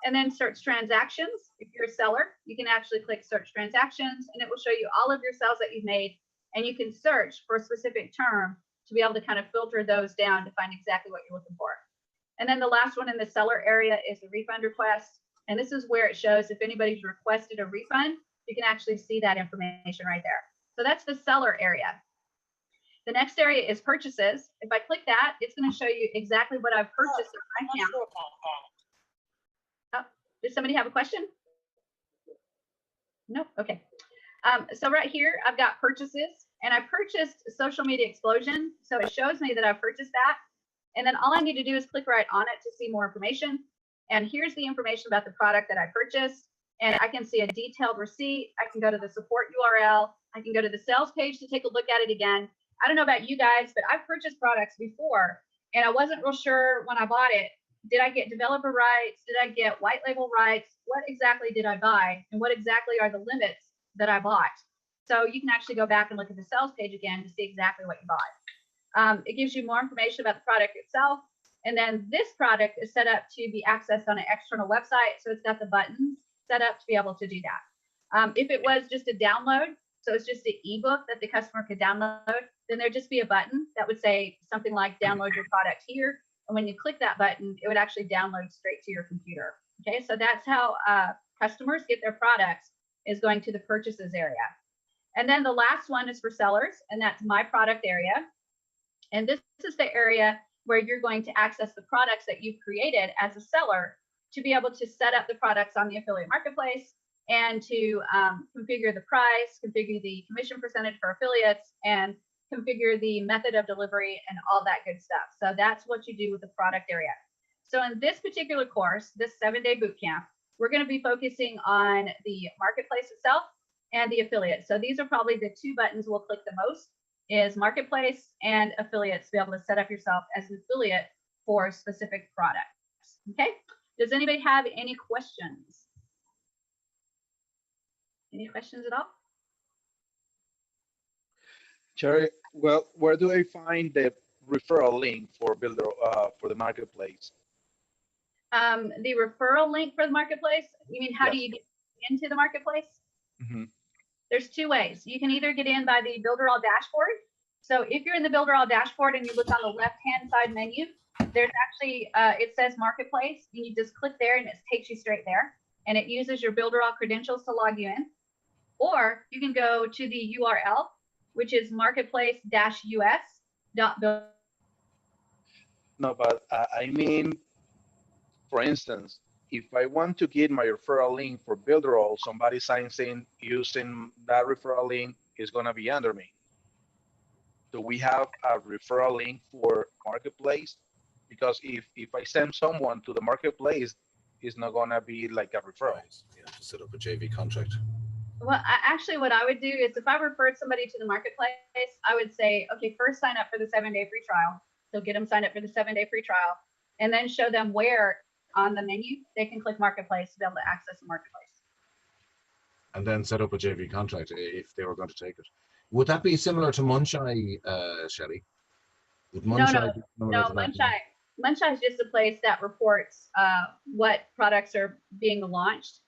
and then search transactions. If you're a seller, you can actually click search transactions, and it will show you all of your sales that you've made, and you can search for a specific term to be able to kind of filter those down to find exactly what you're looking for. And then the last one in the seller area is the refund request. And this is where it shows if anybody's requested a refund, you can actually see that information right there. So that's the seller area. The next area is purchases. If I click that, it's going to show you exactly what I've purchased in my account. Oh, did somebody have a question? No? Okay. So right here, I've got purchases, and I purchased Social Media Explosion. So it shows me that I've purchased that. And then all I need to do is click right on it to see more information. And here's the information about the product that I purchased. And I can see a detailed receipt. I can go to the support URL. I can go to the sales page to take a look at it again. I don't know about you guys, but I've purchased products before, and I wasn't real sure when I bought it. Did I get developer rights? Did I get white label rights? What exactly did I buy? And what exactly are the limits that I bought? So you can actually go back and look at the sales page again to see exactly what you bought. It gives you more information about the product itself. And then this product is set up to be accessed on an external website. So it's got the buttons set up to be able to do that. If it was just a download, so it's just an ebook that the customer could download, then there'd just be a button that would say something like download your product here. And when you click that button, it would actually download straight to your computer. Okay, so that's how customers get their products, is going to the purchases area. And then the last one is for sellers, and that's my product area. And this is the area where you're going to access the products that you've created as a seller to be able to set up the products on the affiliate marketplace and to configure the price, configure the commission percentage for affiliates, and configure the method of delivery and all that good stuff. So that's what you do with the product area. So in this particular course, this 7-day boot camp, we're going to be focusing on the marketplace itself and the affiliate. So these are probably the two buttons we'll click the most, is marketplace and affiliates, to be able to set up yourself as an affiliate for specific products. Okay, does anybody have any questions? Any questions at all? Cherry, well, where do I find the referral link for for the marketplace? The referral link for the marketplace, you mean how do you get into the marketplace? Mm-hmm. There's two ways. You can either get in by the Builderall dashboard. So if you're in the Builderall dashboard and you look on the left-hand side menu, there's actually, it says marketplace, and you just click there and it takes you straight there. And it uses your Builderall credentials to log you in. Or you can go to the URL, which is marketplace-us.build. No, but I mean, for instance, if I want to get my referral link for Builderall, somebody signs in using that referral link, is going to be under me. Do we have a referral link for marketplace? Because if I send someone to the marketplace, it's not going to be like a referral. You have to set up a JV contract. Well, actually, what I would do is if I referred somebody to the marketplace, I would say, okay, first sign up for the 7-day free trial. So get them signed up for the 7-day free trial, and then show them where on the menu they can click marketplace to be able to access the marketplace. And then set up a JV contract if they were going to take it. Would that be similar to Munchai, Shelley? Would Munchai be similar to that? Munchai is just a place that reports what products are being launched.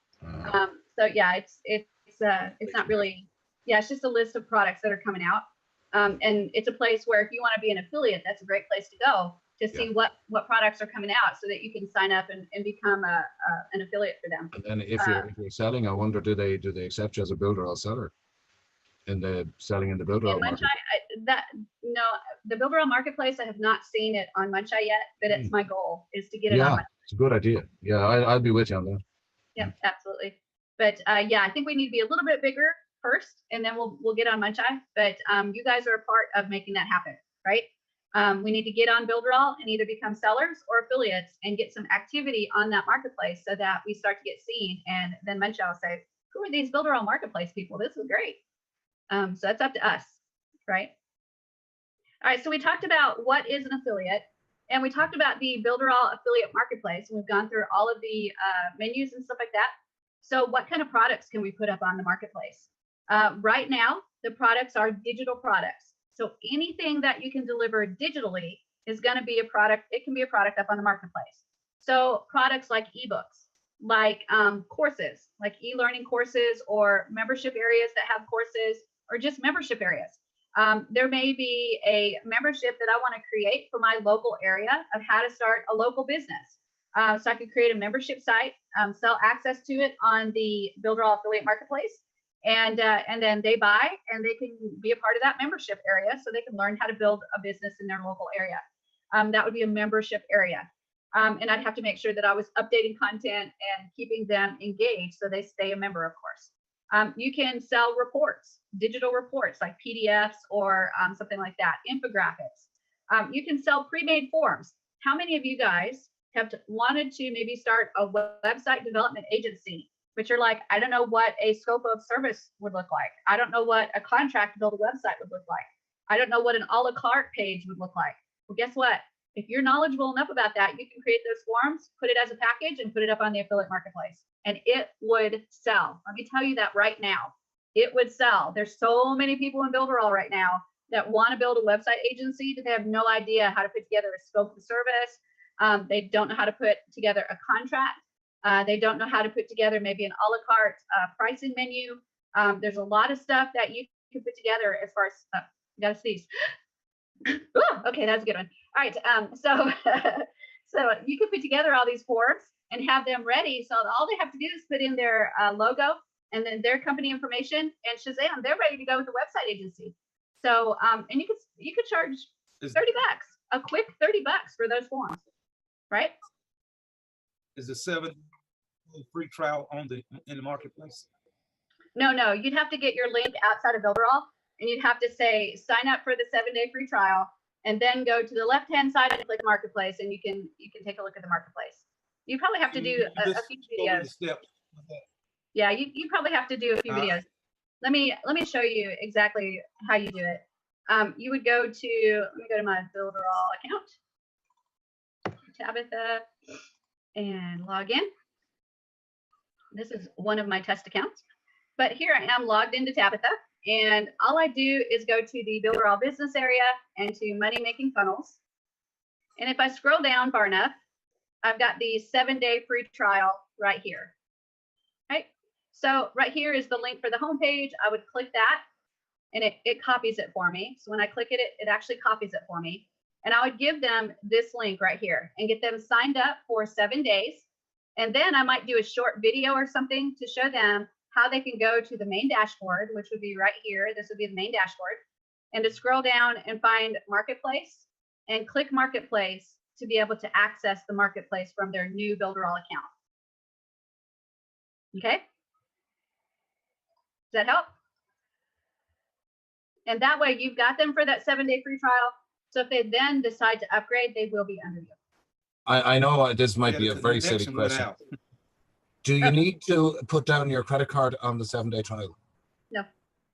So yeah, it's not really, it's just a list of products that are coming out. And it's a place where if you want to be an affiliate, that's a great place to go to see what products are coming out so that you can sign up and become an affiliate for them. And then if you're selling, I wonder, do they accept you as a Builderall seller in the selling in the Builderall market? No, the Builderall marketplace, I have not seen it on Munchai yet, but it's my goal is to get it on Munchai. It's a good idea. Yeah, I'll be with you on that. Yeah, absolutely. But yeah, I think we need to be a little bit bigger first, and then we'll get on Munchai. But you guys are a part of making that happen, right? We need to get on Builderall and either become sellers or affiliates and get some activity on that marketplace so that we start to get seen. And then Munchai will say, who are these Builderall marketplace people? This is great. So that's up to us, right? All right, so we talked about what is an affiliate, and we talked about the Builderall affiliate marketplace, and we've gone through all of the menus and stuff like that. So what kind of products can we put up on the marketplace? Right now, the products are digital products. So anything that you can deliver digitally is going to be a product. It can be a product up on the marketplace. So products like ebooks, like courses, like e-learning courses or membership areas that have courses, or just membership areas. There may be a membership that I want to create for my local area of how to start a local business. So I could create a membership site, sell access to it on the Builderall affiliate marketplace, and then they buy and they can be a part of that membership area, so they can learn how to build a business in their local area. That would be a membership area. And I'd have to make sure that I was updating content and keeping them engaged so they stay a member, of course. You can sell reports, digital reports like PDFs or something like that, infographics. You can sell pre-made forms. How many of you guys have wanted to maybe start a website development agency, but you're like, I don't know what a scope of service would look like. I don't know what a contract to build a website would look like. I don't know what an a la carte page would look like. Well, guess what? If you're knowledgeable enough about that, you can create those forms, put it as a package, and put it up on the affiliate marketplace, and it would sell. Let me tell you that right now. It would sell. There's so many people in Builderall right now that want to build a website agency, but they have no idea how to put together a scope of service. They don't know how to put together a contract. They don't know how to put together maybe an a la carte pricing menu. There's a lot of stuff that you can put together as far as, you gotta sneeze. Ooh, okay, that's a good one. All right, so you can put together all these forms and have them ready. So all they have to do is put in their logo and then their company information, and shazam, they're ready to go with the website agency. So and you could charge $30, a quick $30 for those forms, right? Is the 7 free trial in the marketplace? No, you'd have to get your link outside of Builderall, and you'd have to say sign up for the 7-day free trial, and then go to the left-hand side and click marketplace, and you can take a look at the marketplace. You probably have to do a few videos. Yeah, you probably have to do a few videos. Let me show you exactly how you do it. You would go to, let me go to my Builderall account, Tabitha, and log in. This is one of my test accounts, but here I am logged into Tabitha, and all I do is go to the Builderall business area and to money making funnels. And if I scroll down far enough, I've got the 7-day free trial right here. Right. So right here is the link for the homepage. I would click that and it copies it for me. So when I click it, it actually copies it for me. And I would give them this link right here and get them signed up for 7 days. And then I might do a short video or something to show them how they can go to the main dashboard, which would be right here. This would be the main dashboard, and to scroll down and find marketplace and click marketplace to be able to access the marketplace from their new Builderall account. Okay. Does that help? And that way you've got them for that 7-day free trial. So if they then decide to upgrade, they will be under you. I know this might be a very silly question. Do you need to put down your credit card on the 7-day trial? No.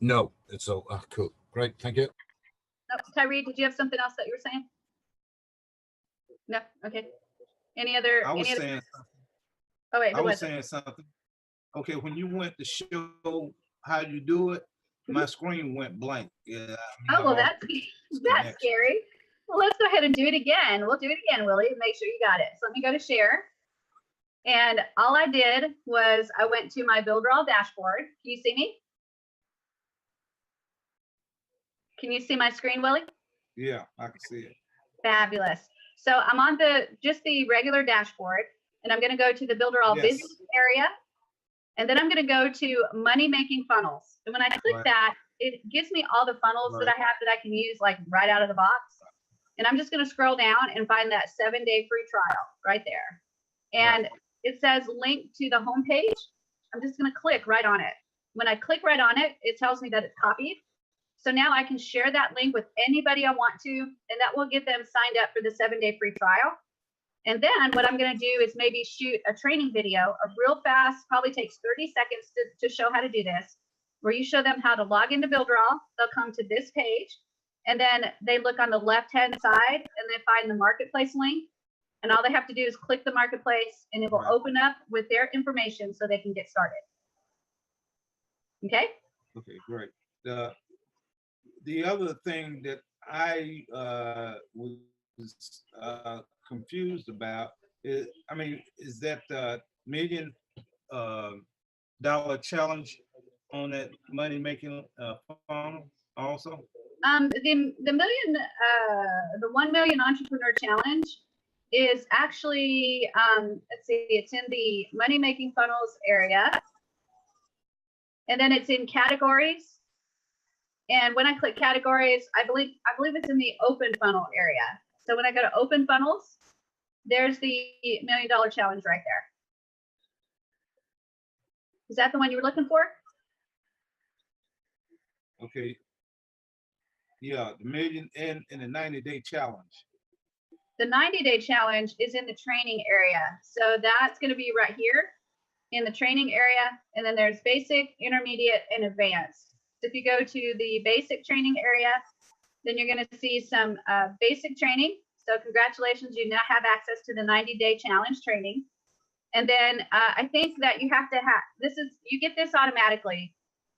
No. It's so cool. Great. Thank you. No, Tyree, did you have something else that you were saying? No. Okay. Any other? I was saying. Oh wait. I was saying something. Okay, when you went to show how you do it, my screen went blank. Yeah. Oh well, that's scary. Well, let's go ahead and do it again. We'll do it again, Willie, and make sure you got it. So let me go to share. And all I did was I went to my Builderall dashboard. Can you see me? Can you see my screen, Willie? Yeah, I can see it. Fabulous. So I'm on just the regular dashboard, and I'm going to go to the Builderall business area, and then I'm going to go to money making funnels. And when I click that, it gives me all the funnels that I have that I can use like right out of the box. And I'm just going to scroll down and find that 7-day free trial right there. And it says link to the home page. I'm just going to click right on it. When I click right on it, it tells me that it's copied. So now I can share that link with anybody I want to, and that will get them signed up for the 7-day free trial. And then what I'm going to do is maybe shoot a training video, a real fast, probably takes 30 seconds to show how to do this, where you show them how to log into Builderall. They'll come to this page, and then they look on the left-hand side and they find the marketplace link. And all they have to do is click the marketplace, and it will open up with their information so they can get started. Okay? Okay, great. The other thing that I was confused about is, is that million dollar challenge on that money making funnel also? The million, the 1 million entrepreneur challenge is actually, let's see, it's in the money making funnels area, and then it's in categories. And when I click categories, I believe it's in the open funnel area. So when I go to open funnels, there's the $1 million challenge right there. Is that the one you were looking for? Okay. Yeah, the million and the 90-day challenge. The 90-day challenge is in the training area. So that's going to be right here in the training area. And then there's basic, intermediate, and advanced. So if you go to the basic training area, then you're going to see some basic training. So congratulations, you now have access to the 90-day challenge training. And then I think that you have to have, you get this automatically.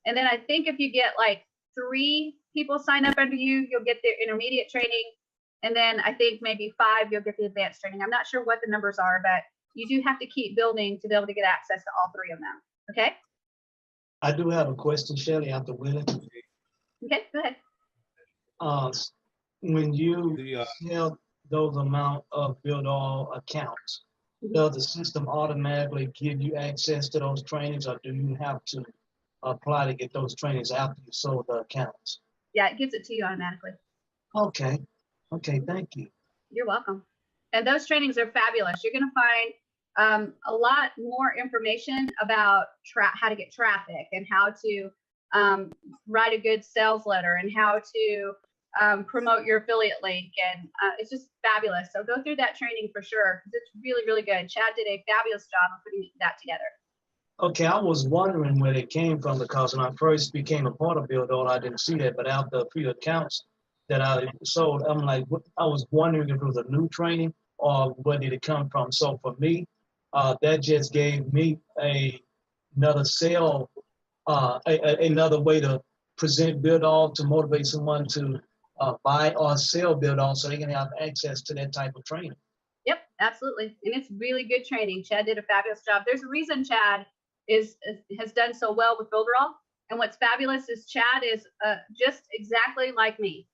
And then I think if you get like 3 people sign up under you, you'll get the intermediate training. And then I think maybe 5, you'll get the advanced training. I'm not sure what the numbers are, but you do have to keep building to be able to get access to all 3 of them. Okay? I do have a question, Shelly, after Willie. Okay, go ahead. When you sell those amount of Builderall accounts, does the system automatically give you access to those trainings, or do you have to apply to get those trainings after you sold the accounts? Yeah, it gives it to you automatically. Okay. Okay, thank you. You're welcome. And those trainings are fabulous. You're going to find a lot more information about how to get traffic and how to write a good sales letter and how to promote your affiliate link. And it's just fabulous. So go through that training for sure, because it's really, really good. Chad did a fabulous job of putting that together. Okay, I was wondering where it came from, because when I first became a part of Builderall, I didn't see that, but after a few accounts that I sold, I'm like, I was wondering if it was a new training or where did it come from. So for me, that just gave me another sale, another way to present Builderall to motivate someone to buy or sell Builderall so they can have access to that type of training. Yep, absolutely. And it's really good training. Chad did a fabulous job. There's a reason Chad has done so well with Builderall. And what's fabulous is Chad is just exactly like me,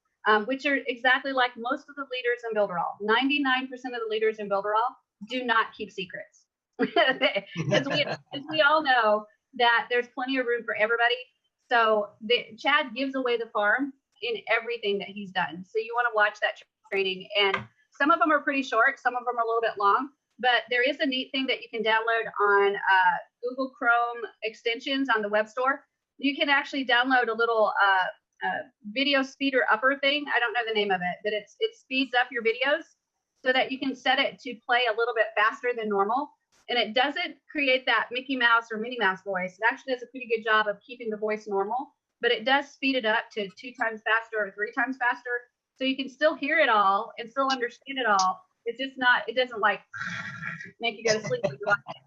which are exactly like most of the leaders in Builderall. 99% of the leaders in Builderall do not keep secrets. Because we all know that there's plenty of room for everybody. So Chad gives away the farm in everything that he's done. So you want to watch that training. And some of them are pretty short. Some of them are a little bit long. But there is a neat thing that you can download on Google Chrome extensions on the web store. You can actually download a little video speeder upper thing. I don't know the name of it, but it speeds up your videos so that you can set it to play a little bit faster than normal. And it doesn't create that Mickey Mouse or Minnie Mouse voice. It actually does a pretty good job of keeping the voice normal, but it does speed it up to 2 times faster or 3 times faster. So you can still hear it all and still understand it all. It's just not, it doesn't like make you go to sleep when you watch it.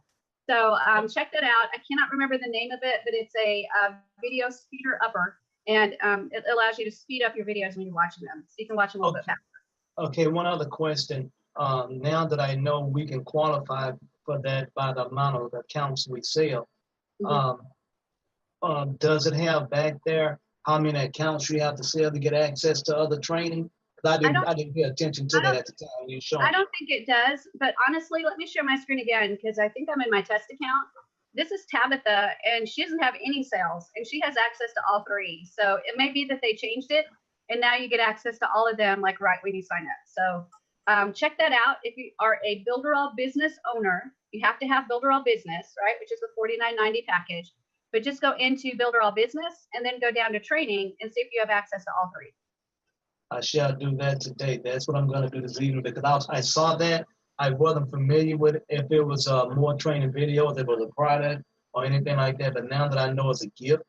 So check that out. I cannot remember the name of it, but it's a video speeder upper, and it allows you to speed up your videos when you're watching them. So you can watch them a little bit faster. Okay, one other question. Now that I know we can qualify for that by the amount of accounts we sell, does it have back there how many accounts you have to sell to get access to other training? I didn't pay attention to that at the time you showed me. I don't think it does, but honestly, let me share my screen again, because I think I'm in my test account. This is Tabitha, and she doesn't have any sales, and she has access to all 3. So it may be that they changed it, and now you get access to all of them like right when you sign up. So check that out. If you are a Builderall business owner, you have to have Builderall Business, right, which is the $49.90 package. But just go into Builderall Business and then go down to training and see if you have access to all 3. I shall do that today. That's what I'm going to do this evening, because I saw that. I wasn't familiar with it. If it was more training videos, if it was a product or anything like that. But now that I know it's a gift,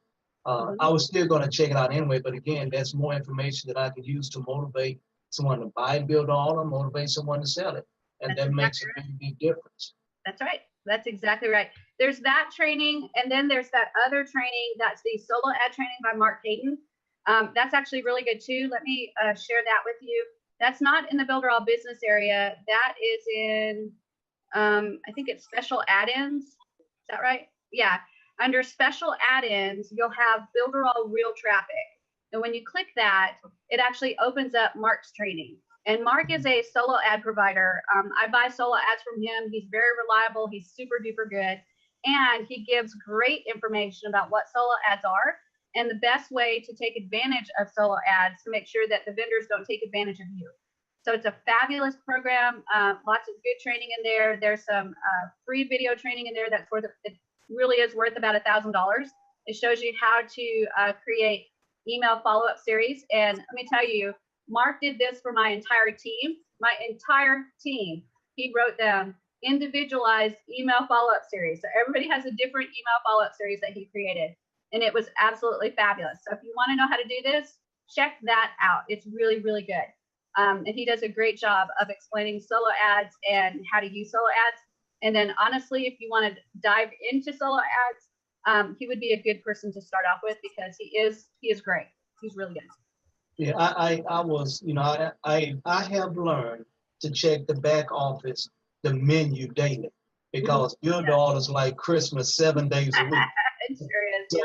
I was still going to check it out anyway. But again, that's more information that I can use to motivate someone to buy Builderall or motivate someone to sell it. And that makes a very big difference. That's right. That's exactly right. There's that training, and then there's that other training. That's the solo ad training by Mark Payton. That's actually really good too. Let me share that with you. That's not in the Builderall business area. That is in, I think it's special add-ins. Is that right? Yeah. Under special add-ins, you'll have Builderall Real Traffic. And when you click that, it actually opens up Mark's training. And Mark is a solo ad provider. I buy solo ads from him. He's very reliable. He's super duper good. And he gives great information about what solo ads are and the best way to take advantage of solo ads to make sure that the vendors don't take advantage of you. So it's a fabulous program. Lots of good training in there. There's some free video training in there that's worth, it really is worth about $1,000. It shows you how to create email follow-up series. And let me tell you, Mark did this for my entire team. My entire team, he wrote them individualized email follow-up series. So everybody has a different email follow-up series that he created. And it was absolutely fabulous. So if you want to know how to do this, check that out. It's really, really good. And he does a great job of explaining solo ads and how to use solo ads. And then honestly, if you want to dive into solo ads, he would be a good person to start off with because he is great. He's really good. Yeah, I was, you know, I have learned to check the back office, the menu daily, because Builderall is like Christmas 7 days a week. It sure is, So,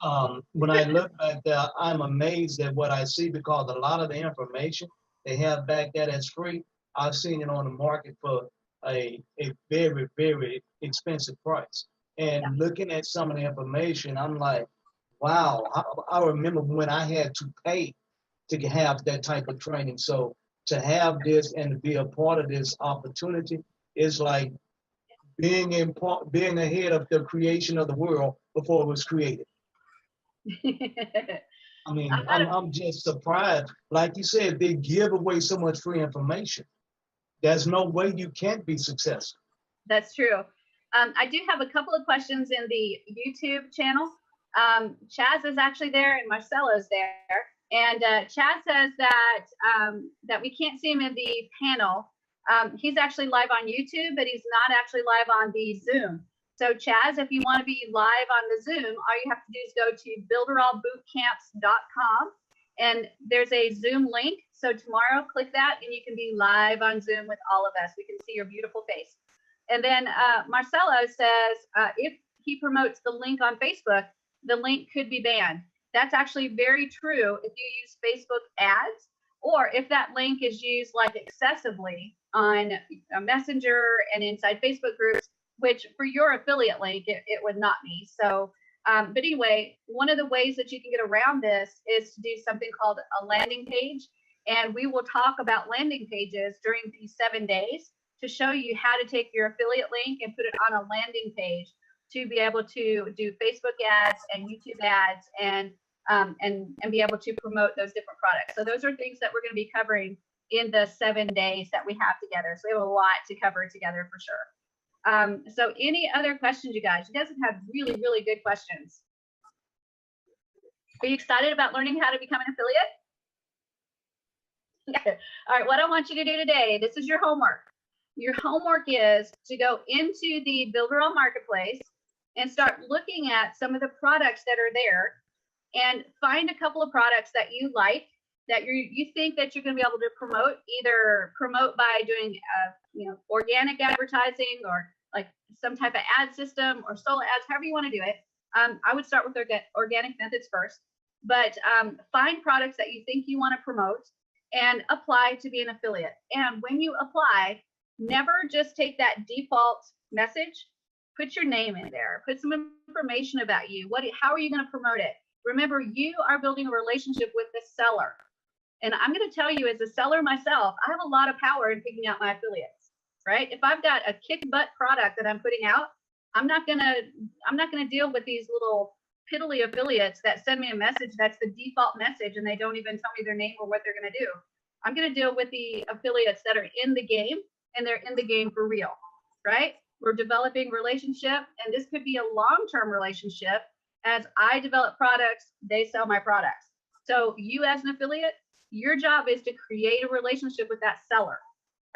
yeah. when I look back there, I'm amazed at what I see because a lot of the information they have back there that's free, I've seen it on the market for a very, very expensive price. And looking at some of the information, I'm like, wow, I remember when I had to pay to have that type of training. So to have this and to be a part of this opportunity is like being ahead of the creation of the world before it was created. I mean, I'm just surprised. Like you said, they give away so much free information. There's no way you can't be successful. That's true. I do have a couple of questions in the YouTube channel. Chaz is actually there and Marcella's there. And Chaz says that that we can't see him in the panel. He's actually live on YouTube, but he's not actually live on the Zoom. So Chaz, if you want to be live on the Zoom, all you have to do is go to builderallbootcamps.com and there's a Zoom link. So tomorrow, click that and you can be live on Zoom with all of us. We can see your beautiful face. And then Marcelo says, if he promotes the link on Facebook, the link could be banned. That's actually very true if you use Facebook ads, or if that link is used like excessively on a Messenger and inside Facebook groups, which for your affiliate link, it would not be. So, but anyway, one of the ways that you can get around this is to do something called a landing page. And we will talk about landing pages during these 7 days to show you how to take your affiliate link and put it on a landing page to be able to do Facebook ads and YouTube ads and be able to promote those different products. So those are things that we're going to be covering in the 7 days that we have together. So we have a lot to cover together for sure. So any other questions, you guys? You guys have had really, really good questions. Are you excited about learning how to become an affiliate? Yeah. All right, what I want you to do today, this is your homework. Your homework is to go into the Builderall Marketplace and start looking at some of the products that are there and find a couple of products that you like, that you think that you're going to be able to promote, either promote by doing organic advertising or like some type of ad system or solo ads, however you want to do it. I would start with organic methods first, but find products that you think you want to promote and apply to be an affiliate. And when you apply, never just take that default message, put your name in there, put some information about you. How are you going to promote it? Remember, you are building a relationship with the seller. And I'm going to tell you, as a seller myself, I have a lot of power in picking out my affiliates, right? If I've got a kick butt product that I'm putting out, I'm not going to deal with these little piddly affiliates that send me a message that's the default message and they don't even tell me their name or what they're going to do. I'm going to deal with the affiliates that are in the game, and they're in the game for real, right? We're developing relationship, and this could be a long-term relationship. As I develop products, they sell my products. So you as an affiliate, your job is to create a relationship with that seller,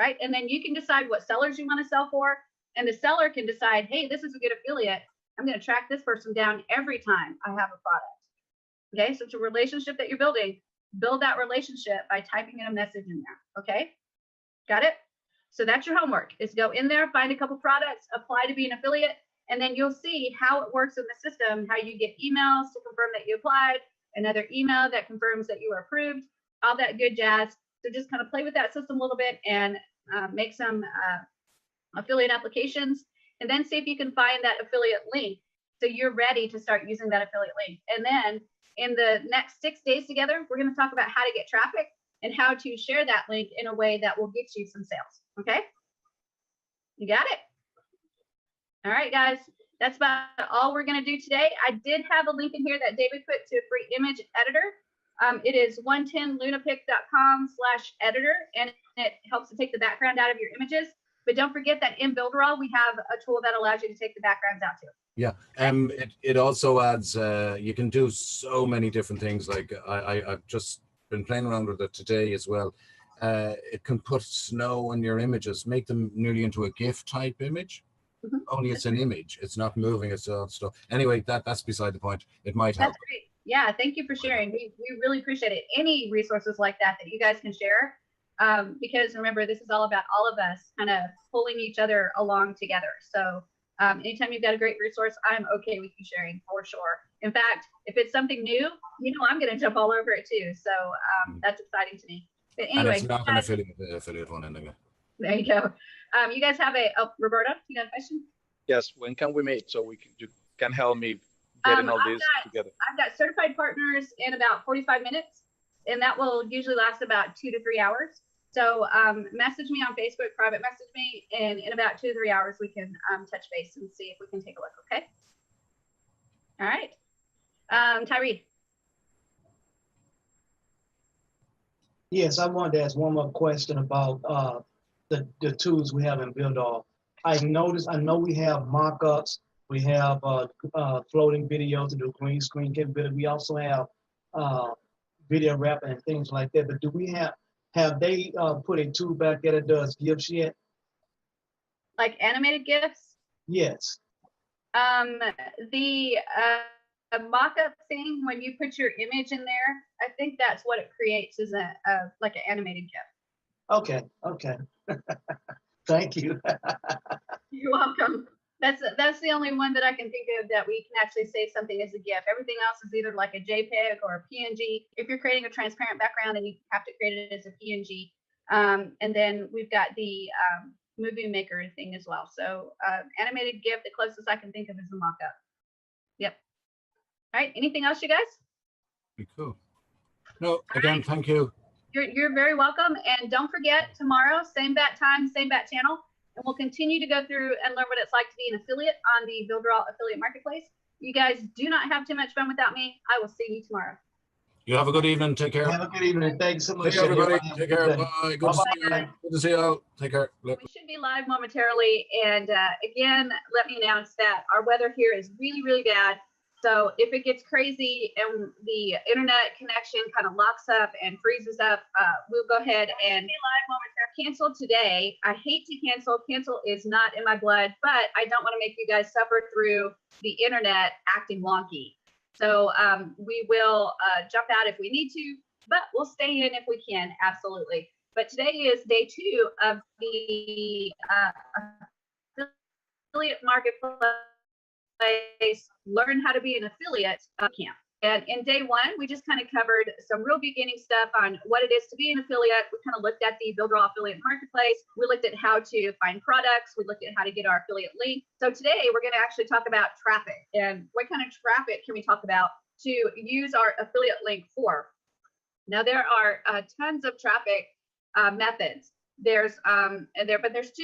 right? And then you can decide what sellers you want to sell for, and the seller can decide, hey, this is a good affiliate. I'm going to track this person down every time I have a product. Okay, so it's a relationship that you're building. Build that relationship by typing in a message in there. Okay, got it? So that's your homework, is go in there, find a couple products, apply to be an affiliate, and then you'll see how it works in the system, how you get emails to confirm that you applied, another email that confirms that you were approved, all that good jazz. So just kind of play with that system a little bit and make some affiliate applications, and then see if you can find that affiliate link so you're ready to start using that affiliate link. And then in the next 6 days together, we're going to talk about how to get traffic and how to share that link in a way that will get you some sales. Okay, you got it? All right, guys, that's about all we're going to do today. I did have a link in here that David put to a free image editor. It is 110lunapic.com/editor, and it helps to take the background out of your images. But don't forget that in Builderall, we have a tool that allows you to take the backgrounds out too. Yeah, it also adds, you can do so many different things. Like I've just been playing around with it today as well. It can put snow on your images, make them nearly into a GIF type image. Only it's an image, it's not moving, it's all stuff. Anyway, that's beside the point. It might help. That's great. Yeah, thank you for sharing. We really appreciate it. Any resources like that you guys can share, because remember, this is all about all of us kind of pulling each other along together. So anytime you've got a great resource, I'm okay with you sharing for sure. In fact, if it's something new, I'm going to jump all over it too. So that's exciting to me. But anyway, and it's not an affiliate one anyway. There you go. You guys have Roberta, you got a question? Yes, when can we meet so you can help me getting all this together? I've got certified partners in about 45 minutes, and that will usually last about 2 to 3 hours. So message me on Facebook, private message me, and in about 2 to 3 hours, we can touch base and see if we can take a look, okay? All right. Tyree. Yes, I wanted to ask one more question about the tools we have in Builderall. I know we have mock-ups, we have floating videos to do green screen capability. We also have video wrapping and things like that. But do we have they put a tool back there that does GIFs yet? Like animated GIFs? Yes. The mock-up thing, when you put your image in there, I think that's what it creates, is like an animated GIF. Okay. Thank you. You're welcome. That's the only one that I can think of that we can actually save something as a GIF. Everything else is either like a JPEG or a PNG. If you're creating a transparent background, then you have to create it as a PNG. And then we've got the movie maker thing as well. So animated GIF, the closest I can think of is a mock-up. Yep. All right. Anything else, you guys? Pretty cool. No, again, thank you. You're very welcome. And don't forget, tomorrow, same bat time, same bat channel. And we'll continue to go through and learn what it's like to be an affiliate on the Builderall Affiliate Marketplace. You guys do not have too much fun without me. I will see you tomorrow. You have a good evening. Take care. Have a good evening. Thanks so much. Take care, everybody. Take care. Bye. Good to see you all. Take care. We should be live momentarily. And again, let me announce that our weather here is really, really bad. So if it gets crazy and the internet connection kind of locks up and freezes up, we'll go ahead and cancel today. I hate to cancel. Cancel is not in my blood, but I don't want to make you guys suffer through the internet acting wonky. So we will jump out if we need to, but we'll stay in if we can, absolutely. But today is day 2 of the affiliate marketplace. Learn how to be an affiliate camp. And in day 1, we just kind of covered some real beginning stuff on what it is to be an affiliate. We kind of looked at the Builderall Affiliate Marketplace. We looked at how to find products. We looked at how to get our affiliate link. So today we're going to actually talk about traffic and what kind of traffic can we talk about to use our affiliate link for. Now there are tons of traffic methods. There's 2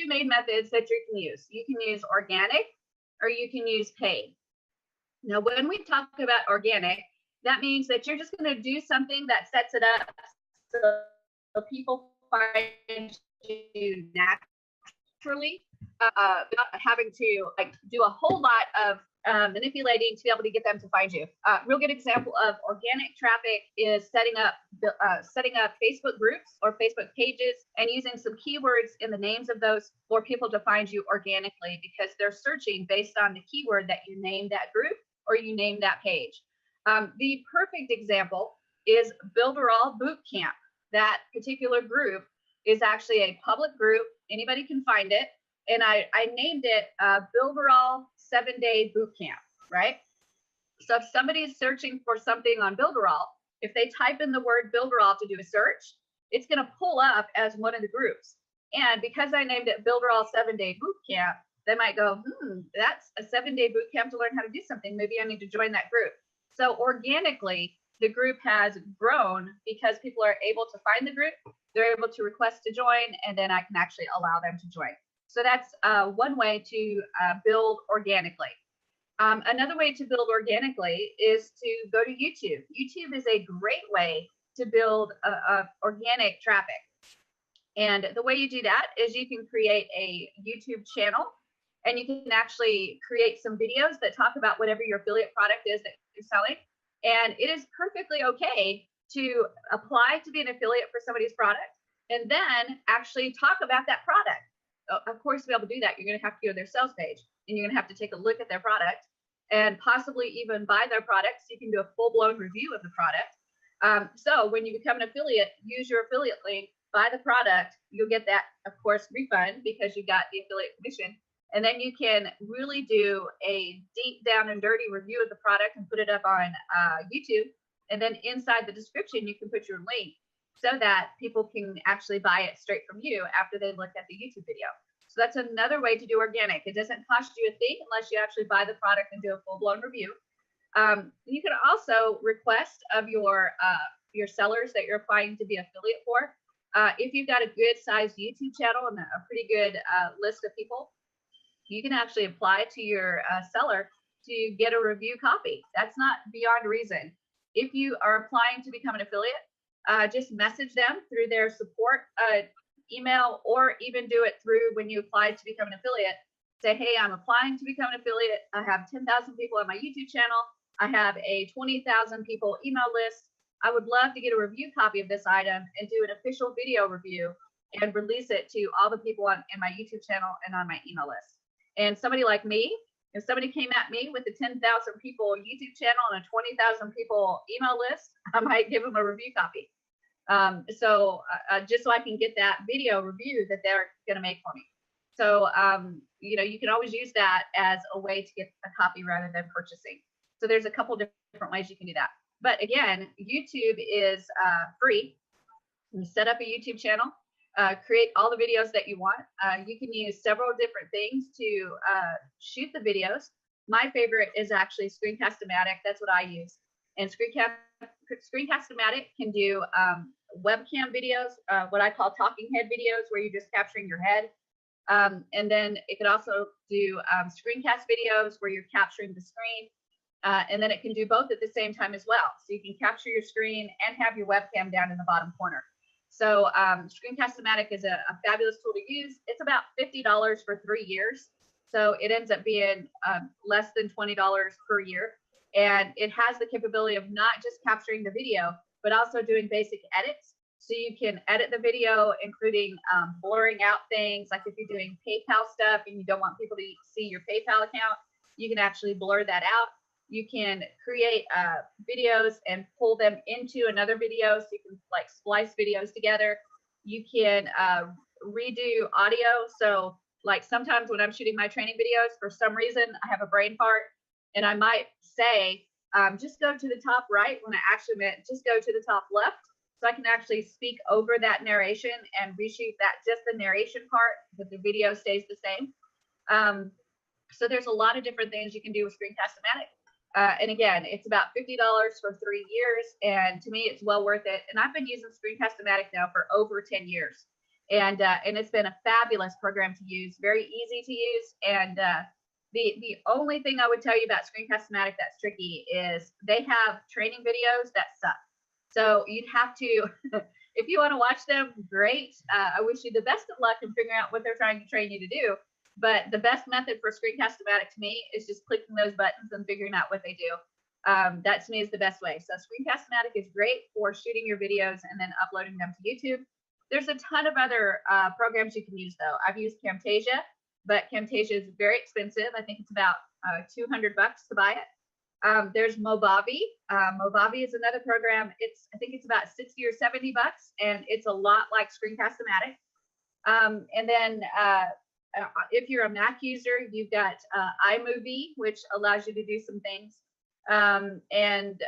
main methods that you can use. You can use organic, or you can use paid. Now, when we talk about organic, that means that you're just going to do something that sets it up so people find you naturally, not having to do a whole lot of manipulating to be able to get them to find you. Real good example of organic traffic is setting up Facebook groups or Facebook pages and using some keywords in the names of those for people to find you organically, because they're searching based on the keyword that you name that group or you name that page. The perfect example is Builderall Bootcamp. That particular group is actually a public group. Anybody can find it. And I named it Builderall 7-Day Bootcamp, right? So if somebody's searching for something on Builderall, if they type in the word Builderall to do a search, it's going to pull up as one of the groups. And because I named it Builderall 7-Day Bootcamp, they might go, that's a 7-day bootcamp to learn how to do something. Maybe I need to join that group. So organically, the group has grown because people are able to find the group, they're able to request to join, and then I can actually allow them to join. So that's one way to build organically. Another way to build organically is to go to YouTube. YouTube is a great way to build organic traffic. And the way you do that is you can create a YouTube channel, and you can actually create some videos that talk about whatever your affiliate product is that you're selling. And it is perfectly okay to apply to be an affiliate for somebody's product and then actually talk about that product. Of course, to be able to do that, you're going to have to go to their sales page, and you're going to have to take a look at their product and possibly even buy their product, so you can do a full-blown review of the product. So when you become an affiliate, use your affiliate link, buy the product, you'll get that, of course, refund because you got the affiliate commission. And then you can really do a deep down and dirty review of the product and put it up on YouTube. And then inside the description, you can put your link so that people can actually buy it straight from you after they look at the YouTube video. So that's another way to do organic. It doesn't cost you a thing unless you actually buy the product and do a full-blown review. You can also request of your sellers that you're applying to be affiliate for. If you've got a good sized YouTube channel and a pretty good list of people, you can actually apply to your seller to get a review copy. That's not beyond reason. If you are applying to become an affiliate, just message them through their support email, or even do it through when you apply to become an affiliate. Say, hey, I'm applying to become an affiliate. I have 10,000 people on my YouTube channel. I have a 20,000 people email list. I would love to get a review copy of this item and do an official video review and release it to all the people in my YouTube channel and on my email list. And somebody like me, if somebody came at me with a 10,000 people YouTube channel and a 20,000 people email list, I might give them a review copy. Just so I can get that video review that they're going to make for me. So, you can always use that as a way to get a copy rather than purchasing. So there's a couple different ways you can do that. But again, YouTube is free. You set up a YouTube channel, create all the videos that you want. You can use several different things to shoot the videos. My favorite is actually Screencast-O-Matic. That's what I use. And Screencast-O-Matic can do webcam videos, what I call talking head videos, where you're just capturing your head. And then it could also do screencast videos where you're capturing the screen. And then it can do both at the same time as well. So you can capture your screen and have your webcam down in the bottom corner. So Screencast-O-Matic is a fabulous tool to use. It's about $50 for 3 years. So it ends up being less than $20 per year. And it has the capability of not just capturing the video, but also doing basic edits. So you can edit the video, including blurring out things. Like if you're doing PayPal stuff and you don't want people to see your PayPal account, you can actually blur that out. You can create videos and pull them into another video. So you can like splice videos together. You can redo audio. So like sometimes when I'm shooting my training videos, for some reason I have a brain fart and I might say, just go to the top right when I actually meant just go to the top left. So I can actually speak over that narration and reshoot that, just the narration part, but the video stays the same. So there's a lot of different things you can do with Screencast-O-Matic. And again, it's about $50 for 3 years. And to me, it's well worth it. And I've been using Screencast-O-Matic now for over 10 years. And it's been a fabulous program to use, very easy to use. And the only thing I would tell you about Screencast-O-Matic that's tricky is they have training videos that suck. So you'd have to, if you want to watch them, great. I wish you the best of luck in figuring out what they're trying to train you to do. But the best method for Screencast-O-Matic to me is just clicking those buttons and figuring out what they do. That to me is the best way. So Screencast-O-Matic is great for shooting your videos and then uploading them to YouTube. There's a ton of other programs you can use though. I've used Camtasia, but Camtasia is very expensive. I think it's about $200 to buy it. There's Movavi. Movavi is another program. I think it's about 60 or 70 bucks, and it's a lot like Screencast-O-Matic. And then if you're a Mac user, you've got iMovie, which allows you to do some things. And then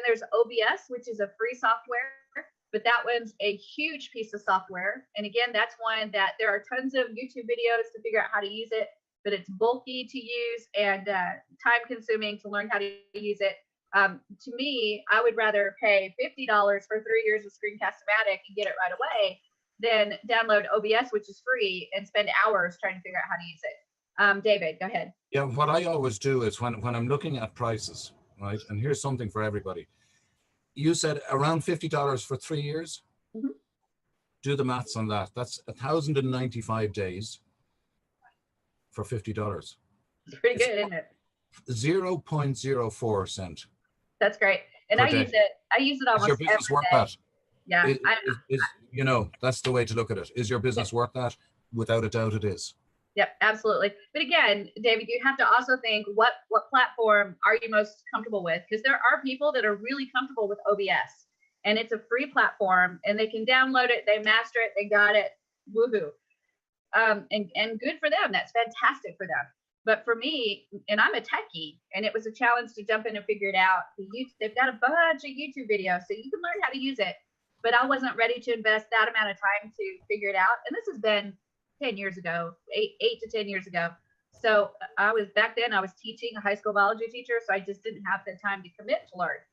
there's OBS, which is a free software, but that one's a huge piece of software. And again, that's one that there are tons of YouTube videos to figure out how to use it, but it's bulky to use and time consuming to learn how to use it. To me, I would rather pay $50 for 3 years of Screencast-O-Matic and get it right away than download OBS, which is free, and spend hours trying to figure out how to use it. David, go ahead. Yeah, what I always do is when I'm looking at prices, right? And here's something for everybody. You said around $50 for 3 years. Mm-hmm. Do the maths on that. That's 1,095 days for $50. It's pretty good, isn't it? 0.04 cent. That's great. And I use it. I use it almost Is your business every worth day. that? Yeah. You know, that's the way to look at it. Is your business worth that? Without a doubt, it is. Yep, absolutely. But again, David, you have to also think what platform are you most comfortable with? Because there are people that are really comfortable with OBS, and it's a free platform, and they can download it, they master it, they got it, woohoo. And good for them. That's fantastic for them. But for me, and I'm a techie, and it was a challenge to jump in and figure it out. They've got a bunch of YouTube videos, so you can learn how to use it. But I wasn't ready to invest that amount of time to figure it out. And this has been 10 years ago, 8 to 10 years ago. So back then I was teaching, a high school biology teacher, so I just didn't have the time to commit to learn.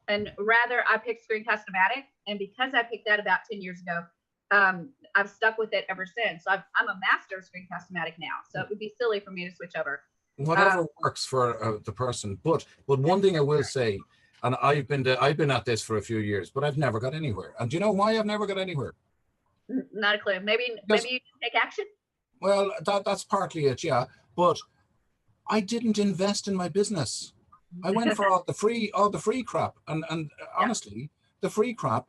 And rather I picked Screencast-O-Matic, and because I picked that about 10 years ago, I've stuck with it ever since. So I'm a master of Screencast-O-Matic now, so it would be silly for me to switch over. Whatever works for the person. But one thing I will say, and I've been at this for a few years, but I've never got anywhere. And do you know why I've never got anywhere? Not a clue. Maybe you take action. Well, that's partly it, yeah. But I didn't invest in my business. I went for all the free crap, and honestly, the free crap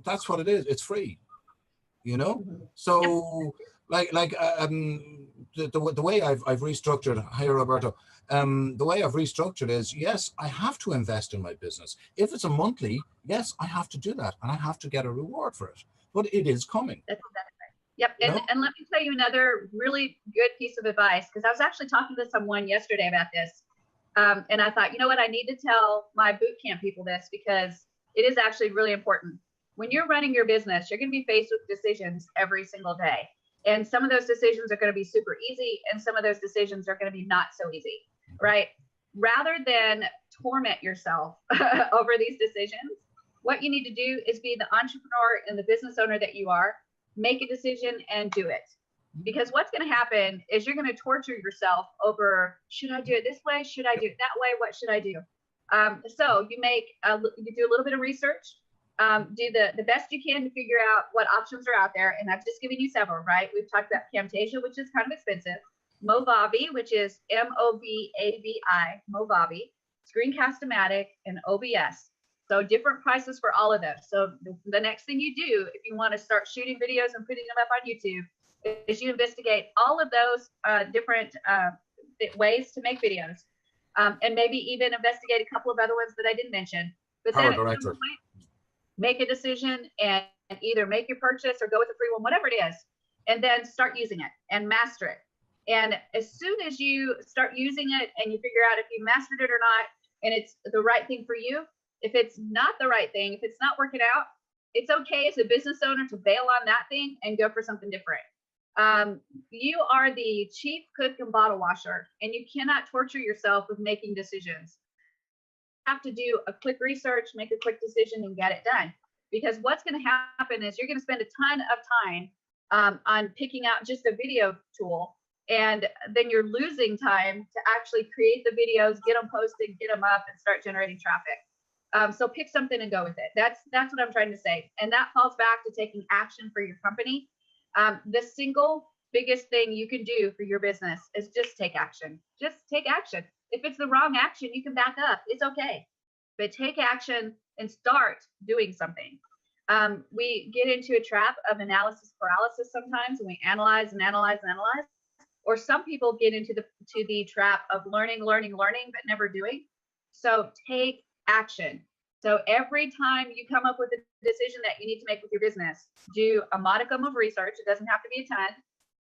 that's what it is. It's free, you know. So the way I've restructured. Hi, Roberto. The way I've restructured is, yes, I have to invest in my business. If it's a monthly, yes, I have to do that, and I have to get a reward for it. But it is coming. That's exactly right. Yep. And let me tell you another really good piece of advice, because I was actually talking to someone yesterday about this. And I thought, you know what, I need to tell my boot camp people this, because it is actually really important. When you're running your business, you're going to be faced with decisions every single day. And some of those decisions are going to be super easy, and some of those decisions are going to be not so easy, right? Rather than torment yourself over these decisions, what you need to do is be the entrepreneur and the business owner that you are, make a decision and do it. Because what's going to happen is you're going to torture yourself over, should I do it this way? Should I do it that way? What should I do? So you do a little bit of research, do the best you can to figure out what options are out there. And I've just given you several, right? We've talked about Camtasia, which is kind of expensive, Movavi, which is Movavi, Movavi, Screencast-O-Matic, and OBS. So different prices for all of those. So the next thing you do, if you want to start shooting videos and putting them up on YouTube, is you investigate all of those different ways to make videos, and maybe even investigate a couple of other ones that I didn't mention. But then at some point, make a decision and either make your purchase or go with a free one, whatever it is, and then start using it and master it. And as soon as you start using it and you figure out if you mastered it or not, and it's the right thing for you, if it's not the right thing, if it's not working out, it's okay as a business owner to bail on that thing and go for something different. You are the chief cook and bottle washer, and you cannot torture yourself with making decisions. You have to do a quick research, make a quick decision, and get it done. Because what's going to happen is you're going to spend a ton of time on picking out just a video tool, and then you're losing time to actually create the videos, get them posted, get them up, and start generating traffic. So pick something and go with it. That's what I'm trying to say. And that falls back to taking action for your company. The single biggest thing you can do for your business is just take action. Just take action. If it's the wrong action, you can back up. It's okay. But take action and start doing something. We get into a trap of analysis paralysis sometimes, and we analyze and analyze and analyze. Or some people get into the trap of learning, but never doing. So take action. So every time you come up with a decision that you need to make with your business, do a modicum of research. It doesn't have to be a ton.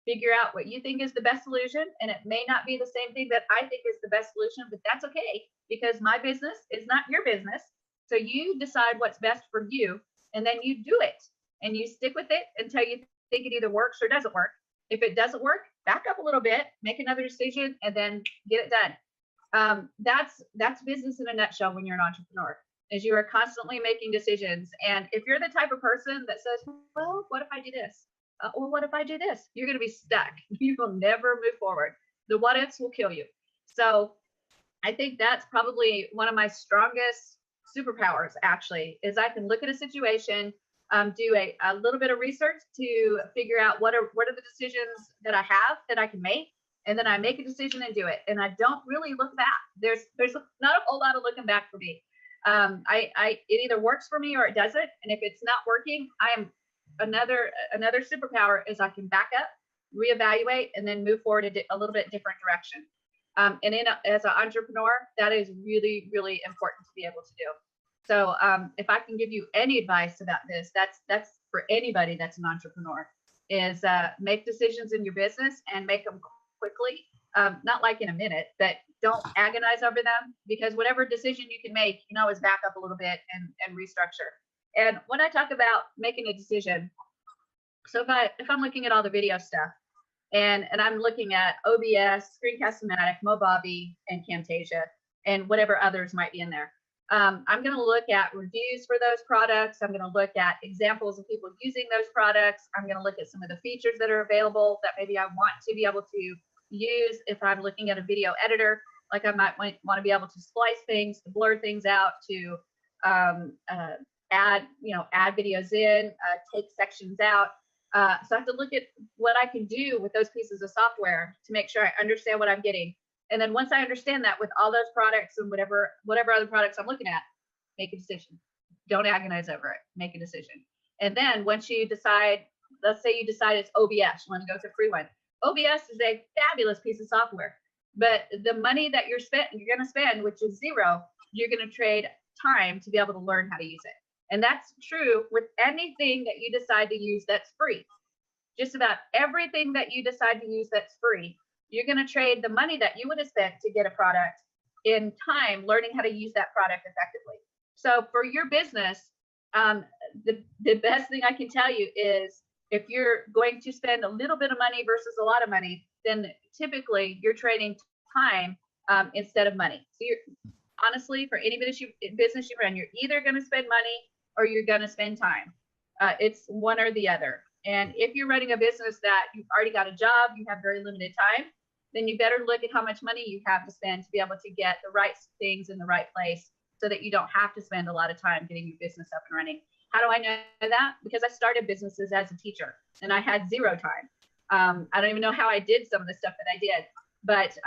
Figure out what you think is the best solution. And it may not be the same thing that I think is the best solution, but that's okay, because my business is not your business. So you decide what's best for you, and then you do it, and you stick with it until you think it either works or doesn't work. If it doesn't work, back up a little bit, make another decision, and then get it done. That's business in a nutshell when you're an entrepreneur, is you are constantly making decisions. And if you're the type of person that says, well, what if I do this? Or what if I do this? You're going to be stuck. You will never move forward. The what ifs will kill you. So I think that's probably one of my strongest superpowers, actually, is I can look at a situation, do a little bit of research to figure out what are the decisions that I have that I can make. And then I make a decision and do it. And I don't really look back. There's not a whole lot of looking back for me. It either works for me or it doesn't. And if it's not working, I am another superpower is I can back up, reevaluate, and then move forward a little bit different direction. And as an entrepreneur, that is really, really important to be able to do. So if I can give you any advice about this, that's for anybody that's an entrepreneur, is make decisions in your business and make them quickly, not like in a minute, but don't agonize over them, because whatever decision you can make, you can always back up a little bit and restructure. And when I talk about making a decision, so if I'm looking at all the video stuff, and I'm looking at OBS, Screencast-O-Matic, Movavi, and Camtasia, and whatever others might be in there, I'm going to look at reviews for those products. I'm going to look at examples of people using those products. I'm going to look at some of the features that are available that maybe I want to be able to use if I'm looking at a video editor. Like I might want to be able to splice things, to blur things out, to add videos in, take sections out. So I have to look at what I can do with those pieces of software to make sure I understand what I'm getting. And then once I understand that with all those products and whatever other products I'm looking at, make a decision. Don't agonize over it. Make a decision. And then once you decide, let's say you decide it's OBS, you want to go with a free one. OBS is a fabulous piece of software, but the money that you're going to spend, which is zero, you're going to trade time to be able to learn how to use it. And that's true with anything that you decide to use that's free. Just about everything that you decide to use that's free, you're going to trade the money that you would have spent to get a product in time learning how to use that product effectively. So for your business, the best thing I can tell you is if you're going to spend a little bit of money versus a lot of money, then typically you're trading time instead of money. So honestly, for any business you run, you're either going to spend money or you're going to spend time. It's one or the other. And if you're running a business that you've already got a job, you have very limited time, then you better look at how much money you have to spend to be able to get the right things in the right place so that you don't have to spend a lot of time getting your business up and running. How do I know that? Because I started businesses as a teacher and I had zero time. I don't even know how I did some of the stuff that I did, but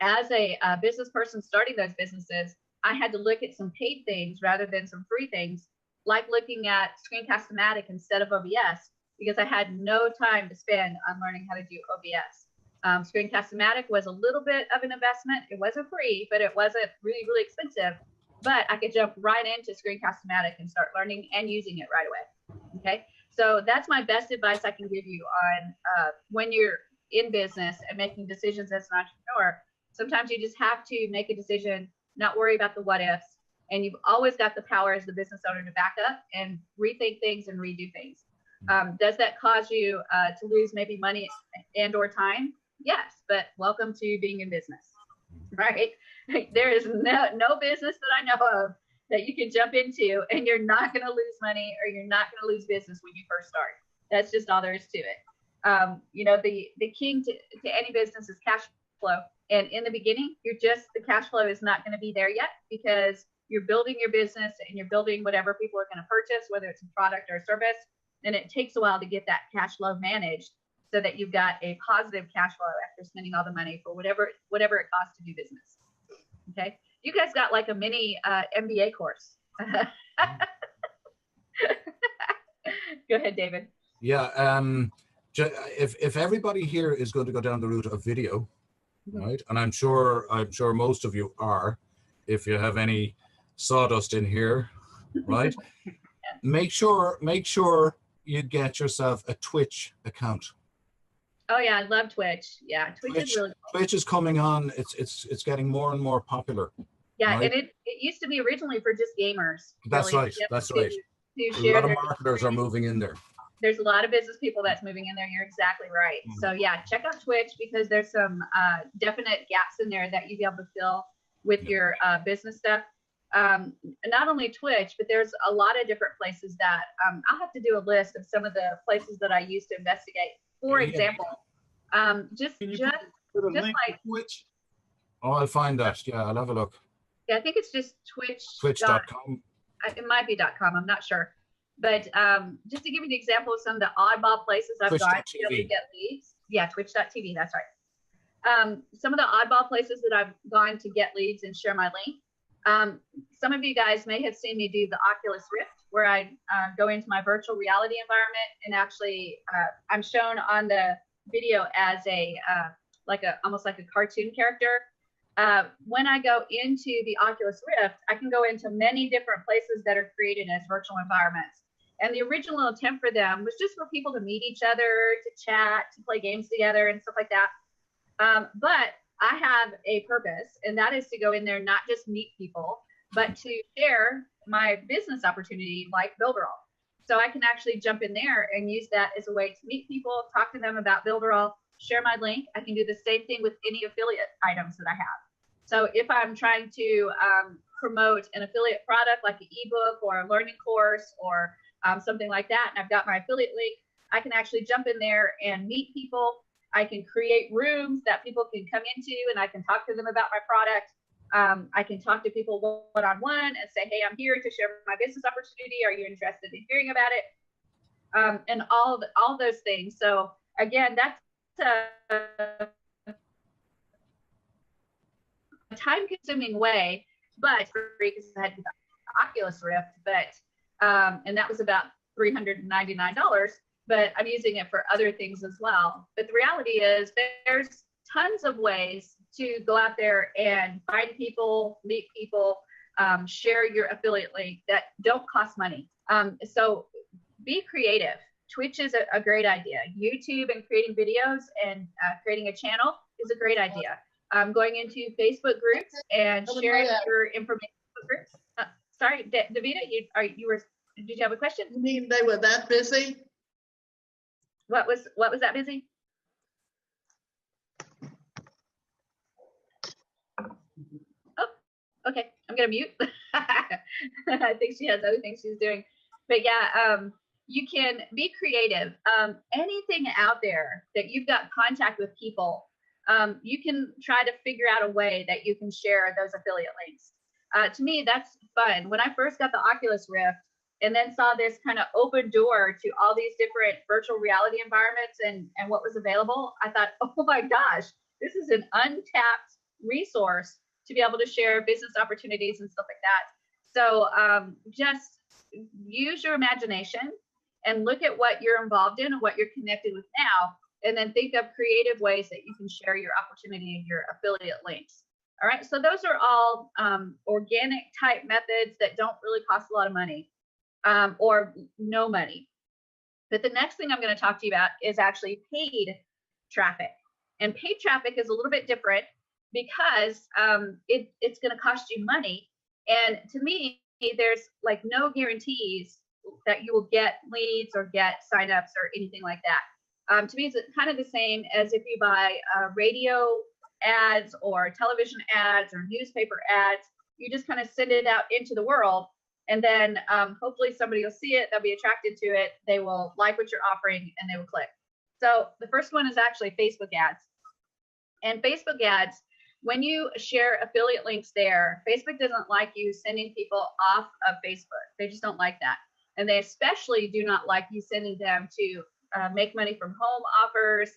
as a business person starting those businesses, I had to look at some paid things rather than some free things, like looking at Screencast-O-Matic instead of OBS, because I had no time to spend on learning how to do OBS. Screencast-O-Matic was a little bit of an investment. It wasn't free, but it wasn't really, really expensive. But I could jump right into Screencast-O-Matic and start learning and using it right away. Okay, so that's my best advice I can give you on when you're in business and making decisions as an entrepreneur. Sometimes you just have to make a decision, not worry about the what ifs, and you've always got the power as the business owner to back up and rethink things and redo things. Does that cause you to lose maybe money and or time? Yes, but welcome to being in business, right? There is no business that I know of that you can jump into and you're not going to lose money or you're not going to lose business when you first start. That's just all there is to it. The king to any business is cash flow. And in the beginning, the cash flow is not going to be there yet because you're building your business and you're building whatever people are going to purchase, whether it's a product or a service. And it takes a while to get that cash flow managed so that you've got a positive cash flow after spending all the money for whatever it costs to do business. Okay. You guys got like a mini MBA course. Go ahead, David. Yeah. If everybody here is going to go down the route of video, right, and I'm sure most of you are, if you have any sawdust in here, right? Make sure you get yourself a Twitch account. Oh yeah, I love Twitch. Yeah, Twitch is really cool. Twitch is coming on. It's getting more and more popular. Yeah, right? and it used to be originally for just gamers. That's really, right. to That's right. To A share lot of their marketers are moving in there. There's a lot of business people that's moving in there. You're exactly right. So yeah, check out Twitch because there's some definite gaps in there that you'll be able to fill with your business stuff. Not only Twitch, but there's a lot of different places that I'll have to do a list of some of the places that I used to investigate. For example, just like Twitch. Oh, I'll find that. Yeah, I'll have a look. Yeah, I think it's just Twitch.com. It might be .com. I'm not sure. But just to give you an example of some of the oddball places I've gone to be able to get leads. Yeah, Twitch.tv. That's right. Some of the oddball places that I've gone to get leads and share my link. Some of you guys may have seen me do the Oculus Rift, where I go into my virtual reality environment and actually I'm shown on the video as a almost like a cartoon character. When I go into the Oculus Rift, I can go into many different places that are created as virtual environments. And the original intent for them was just for people to meet each other, to chat, to play games together and stuff like that. But I have a purpose, and that is to go in there, not just meet people, but to share my business opportunity like Builderall. So I can actually jump in there and use that as a way to meet people, talk to them about Builderall, share my link. I can do the same thing with any affiliate items that I have. So if I'm trying to promote an affiliate product like an ebook or a learning course or something like that, and I've got my affiliate link, I can actually jump in there and meet people. I can create rooms that people can come into and I can talk to them about my product. I can talk to people one-on-one and say, hey, I'm here to share my business opportunity. Are you interested in hearing about it? And all those things. So again, that's a time-consuming way, but free because I had the Oculus Rift, and that was about $399. But I'm using it for other things as well. But the reality is there's tons of ways to go out there and find people, meet people, share your affiliate link that don't cost money. So be creative. Twitch is a great idea. YouTube and creating videos and creating a channel is a great idea. Going into Facebook groups and sharing your information with groups. Sorry, Davida, did you have a question? You mean they were that busy? What was that busy? Oh, okay. I'm gonna mute. I think she has other things she's doing. But yeah, you can be creative. Anything out there that you've got contact with people, you can try to figure out a way that you can share those affiliate links. To me, that's fun. When I first got the Oculus Rift, and then saw this kind of open door to all these different virtual reality environments and what was available, I thought, oh my gosh, this is an untapped resource to be able to share business opportunities and stuff like that. So just use your imagination and look at what you're involved in and what you're connected with now, and then think of creative ways that you can share your opportunity and your affiliate links. All right, so those are all organic type methods that don't really cost a lot of money. Or no money. But the next thing I'm going to talk to you about is actually paid traffic. And paid traffic is a little bit different because it's going to cost you money. And to me, there's like no guarantees that you will get leads or get signups or anything like that. To me, it's kind of the same as if you buy radio ads or television ads or newspaper ads. You just kind of send it out into the world. And then hopefully somebody will see it, they'll be attracted to it, they will like what you're offering, and they will click. So the first one is actually Facebook ads. And Facebook ads, when you share affiliate links there, Facebook doesn't like you sending people off of Facebook. They just don't like that. And they especially do not like you sending them to make money from home offers,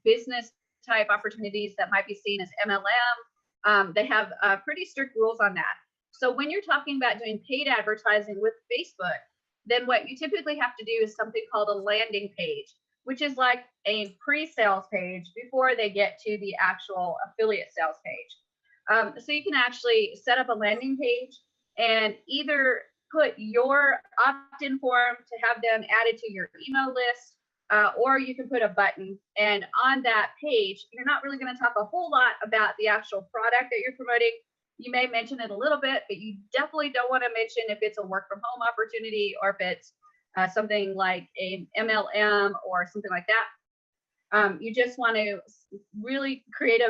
business type opportunities that might be seen as MLM. They have pretty strict rules on that. So when you're talking about doing paid advertising with Facebook, then what you typically have to do is something called a landing page, which is like a pre-sales page before they get to the actual affiliate sales page. So you can actually set up a landing page and either put your opt-in form to have them added to your email list, or you can put a button. And on that page, you're not really going to talk a whole lot about the actual product that you're promoting. You may mention it a little bit, but you definitely don't want to mention if it's a work from home opportunity or if it's something like a MLM or something like that. You just want to really create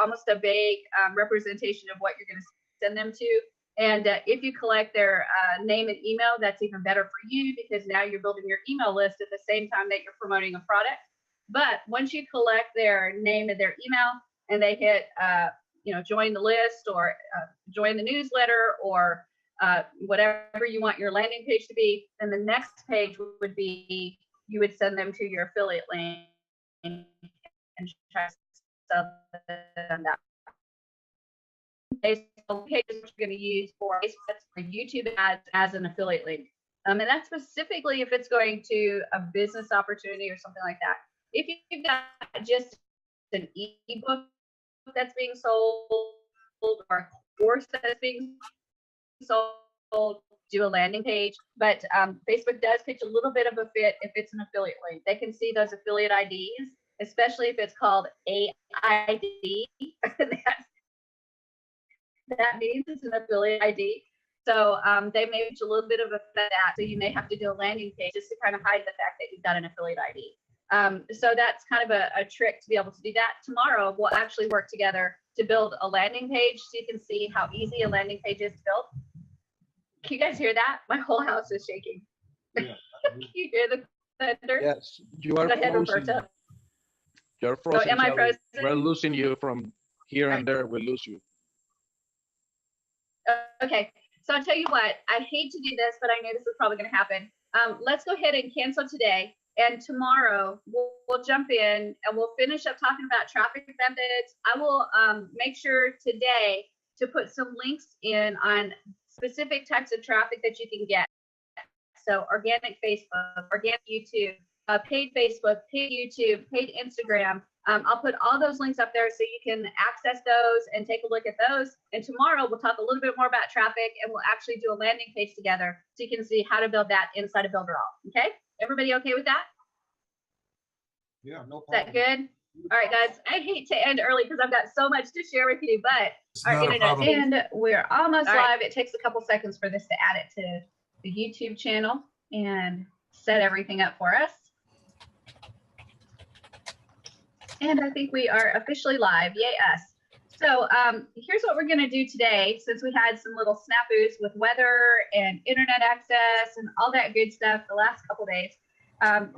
almost a vague representation of what you're going to send them to. And if you collect their name and email, that's even better for you, because now you're building your email list at the same time that you're promoting a product. But once you collect their name and their email and they hit join the list or join the newsletter or whatever you want your landing page to be, then the next page would be, you would send them to your affiliate link and try to sell them that. Facebook page is what you're going to use for Facebook or YouTube ads as an affiliate link. And that's specifically if it's going to a business opportunity or something like that. If you've got just an ebook that's being sold or a course that's being sold, do a landing page. But Facebook does pitch a little bit of a fit if it's an affiliate link. They can see those affiliate IDs, especially if it's called AID. That means it's an affiliate ID. So they may pitch a little bit of a fit that. So you may have to do a landing page just to kind of hide the fact that you've got an affiliate ID. So that's kind of a trick to be able to do that. Tomorrow, we'll actually work together to build a landing page so you can see how easy a landing page is to build. Can you guys hear that? My whole house is shaking. Yeah. Can you hear the thunder? Yes, you are Go ahead, frozen. Roberta. You're frozen. am I Kelly. frozen? We're losing you from here and there. We lose you. Okay, so I'll tell you what, I hate to do this, but I know this is probably going to happen. Let's go ahead and cancel today. And tomorrow we'll jump in and we'll finish up talking about traffic methods. I will make sure today to put some links in on specific types of traffic that you can get. So organic Facebook, organic YouTube, paid Facebook, paid YouTube, paid Instagram. I'll put all those links up there so you can access those and take a look at those. And tomorrow we'll talk a little bit more about traffic and we'll actually do a landing page together so you can see how to build that inside of Builderall. Okay? Everybody okay with that? Yeah, no Is that problem. good? All right, guys. I hate to end early because I've got so much to share with you, but It's our not a internet, problem. and we're almost All right. live. It takes a couple seconds for this to add it to the YouTube channel and set everything up for us. And I think we are officially live. Yay us. So here's what we're going to do today, since we had some little snafus with weather and internet access and all that good stuff the last couple days.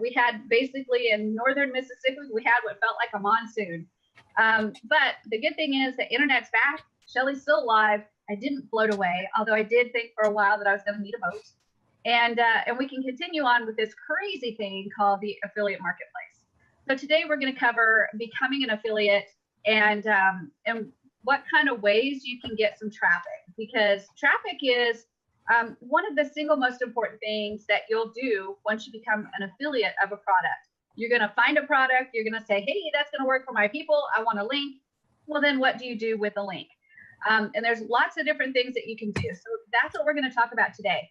We had basically in northern Mississippi, we had what felt like a monsoon. But the good thing is the internet's back. Shelly's still alive. I didn't float away, although I did think for a while that I was going to need a boat. And we can continue on with this crazy thing called the affiliate marketplace. So today we're going to cover becoming an affiliate and what kind of ways you can get some traffic, because traffic is one of the single most important things that you'll do once you become an affiliate of a product. You're going to find a product. You're going to say, hey, that's going to work for my people. I want a link. Well, then what do you do with a link? And there's lots of different things that you can do. So that's what we're going to talk about today.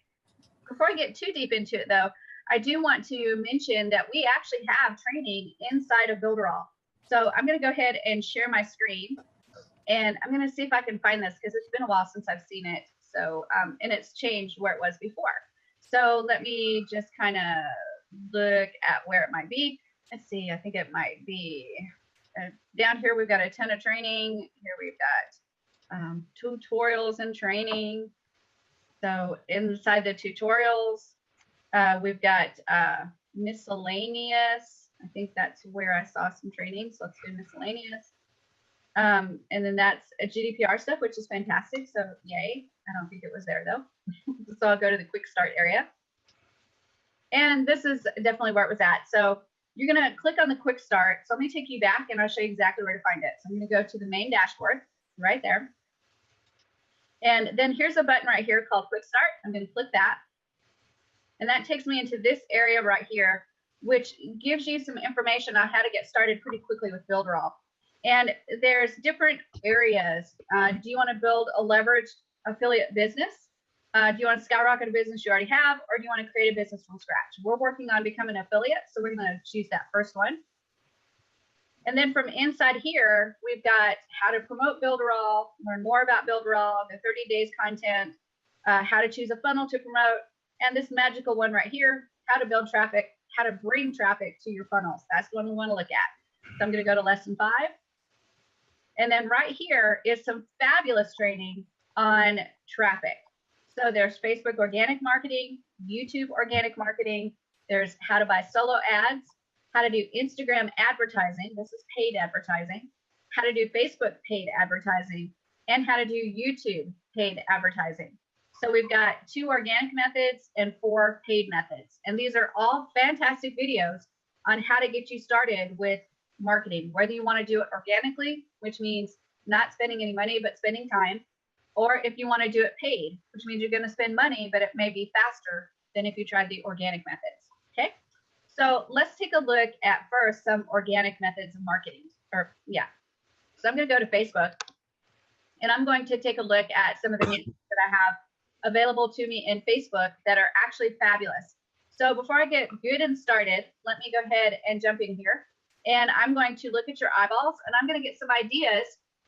Before I get too deep into it, though, I do want to mention that we actually have training inside of Builderall. So I'm going to go ahead and share my screen. And I'm going to see if I can find this because it's been a while since I've seen it. So, and it's changed where it was before. So let me just kind of look at where it might be. Let's see, I think it might be down here. We've got a ton of training. Here we've got tutorials and training. So inside the tutorials, we've got miscellaneous. I think that's where I saw some training. So let's do miscellaneous. And then that's a GDPR stuff, which is fantastic. So yay. I don't think it was there though. So I'll go to the quick start area. And this is definitely where it was at. So you're going to click on the quick start. So let me take you back and I'll show you exactly where to find it. So I'm going to go to the main dashboard right there. And then here's a button right here called quick start. I'm going to click that. And that takes me into this area right here, which gives you some information on how to get started pretty quickly with Builderall. And there's different areas. Do you want to build a leveraged affiliate business? Do you want to skyrocket a business you already have, or do you want to create a business from scratch? We're working on becoming an affiliate, so we're going to choose that first one. And then from inside here, we've got how to promote Builderall, learn more about Builderall, the 30 days content, how to choose a funnel to promote, and this magical one right here, how to build traffic, how to bring traffic to your funnels. That's the one we want to look at. So I'm going to go to lesson 5. And then right here is some fabulous training on traffic. So there's Facebook organic marketing, YouTube organic marketing. There's how to buy solo ads, how to do Instagram advertising. This is paid advertising. How to do Facebook paid advertising, and how to do YouTube paid advertising. So we've got 2 organic methods and 4 paid methods. And these are all fantastic videos on how to get you started with marketing, whether you want to do it organically, which means not spending any money, but spending time, or if you want to do it paid, which means you're going to spend money, but it may be faster than if you tried the organic methods. Okay. So let's take a look at first some organic methods of marketing, So I'm going to go to Facebook, and I'm going to take a look at some of the niches that I have available to me in Facebook that are actually fabulous. So before I get good and started, let me go ahead and jump in here. And I'm going to look at your eyeballs, and I'm going to get some ideas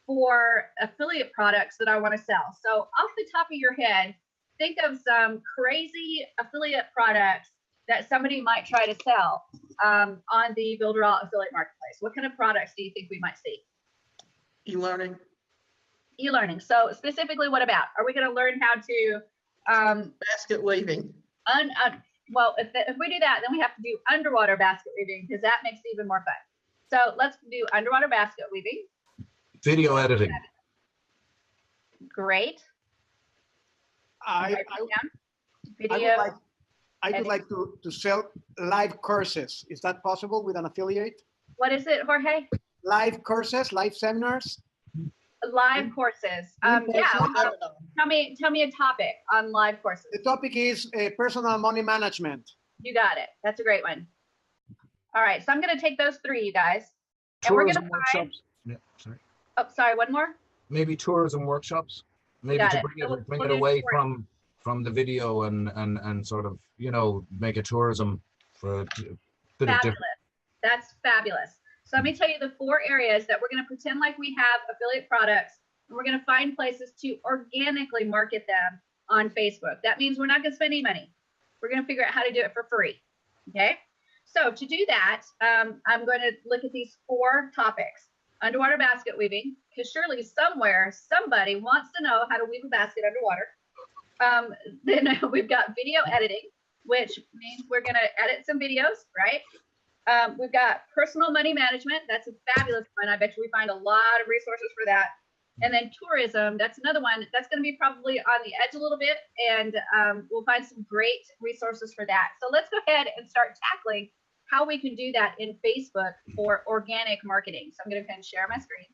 for affiliate products that I want to sell. So off the top of your head, think of some crazy affiliate products that somebody might try to sell on the Builderall affiliate marketplace. What kind of products do you think we might see? E-learning. E-learning. So specifically, what about? Are we going to learn how to Basket weaving. Well, if we do that, then we have to do underwater basket weaving, because that makes it even more fun. So let's do underwater basket weaving. Video editing. Great. I would like to sell live courses. Is that possible with an affiliate? What is it, Jorge? Live courses, live seminars. Live courses. Yeah. Tell me a topic on live courses. The topic is personal money management. You got it. That's a great one. All right. So I'm going to take those 3, you guys. And we're going to find... workshops. Yeah, sorry. Oh, sorry. One more? Maybe tourism workshops. Maybe to bring it away from the video and sort of, you know, make a tourism for a bit of different. That's fabulous. So let me tell you the 4 areas that we're going to pretend like we have affiliate products, and we're going to find places to organically market them on Facebook. That means we're not going to spend any money. We're going to figure out how to do it for free. Okay. So to do that, I'm going to look at these 4 topics. Underwater basket weaving, because surely somewhere somebody wants to know how to weave a basket underwater. Then we've got video editing, which means we're going to edit some videos, right? We've got personal money management. That's a fabulous one. I bet you we find a lot of resources for that. And then tourism, that's another one. That's going to be probably on the edge a little bit, and we'll find some great resources for that. So let's go ahead and start tackling how we can do that in Facebook for organic marketing. So I'm going to kind of share my screen.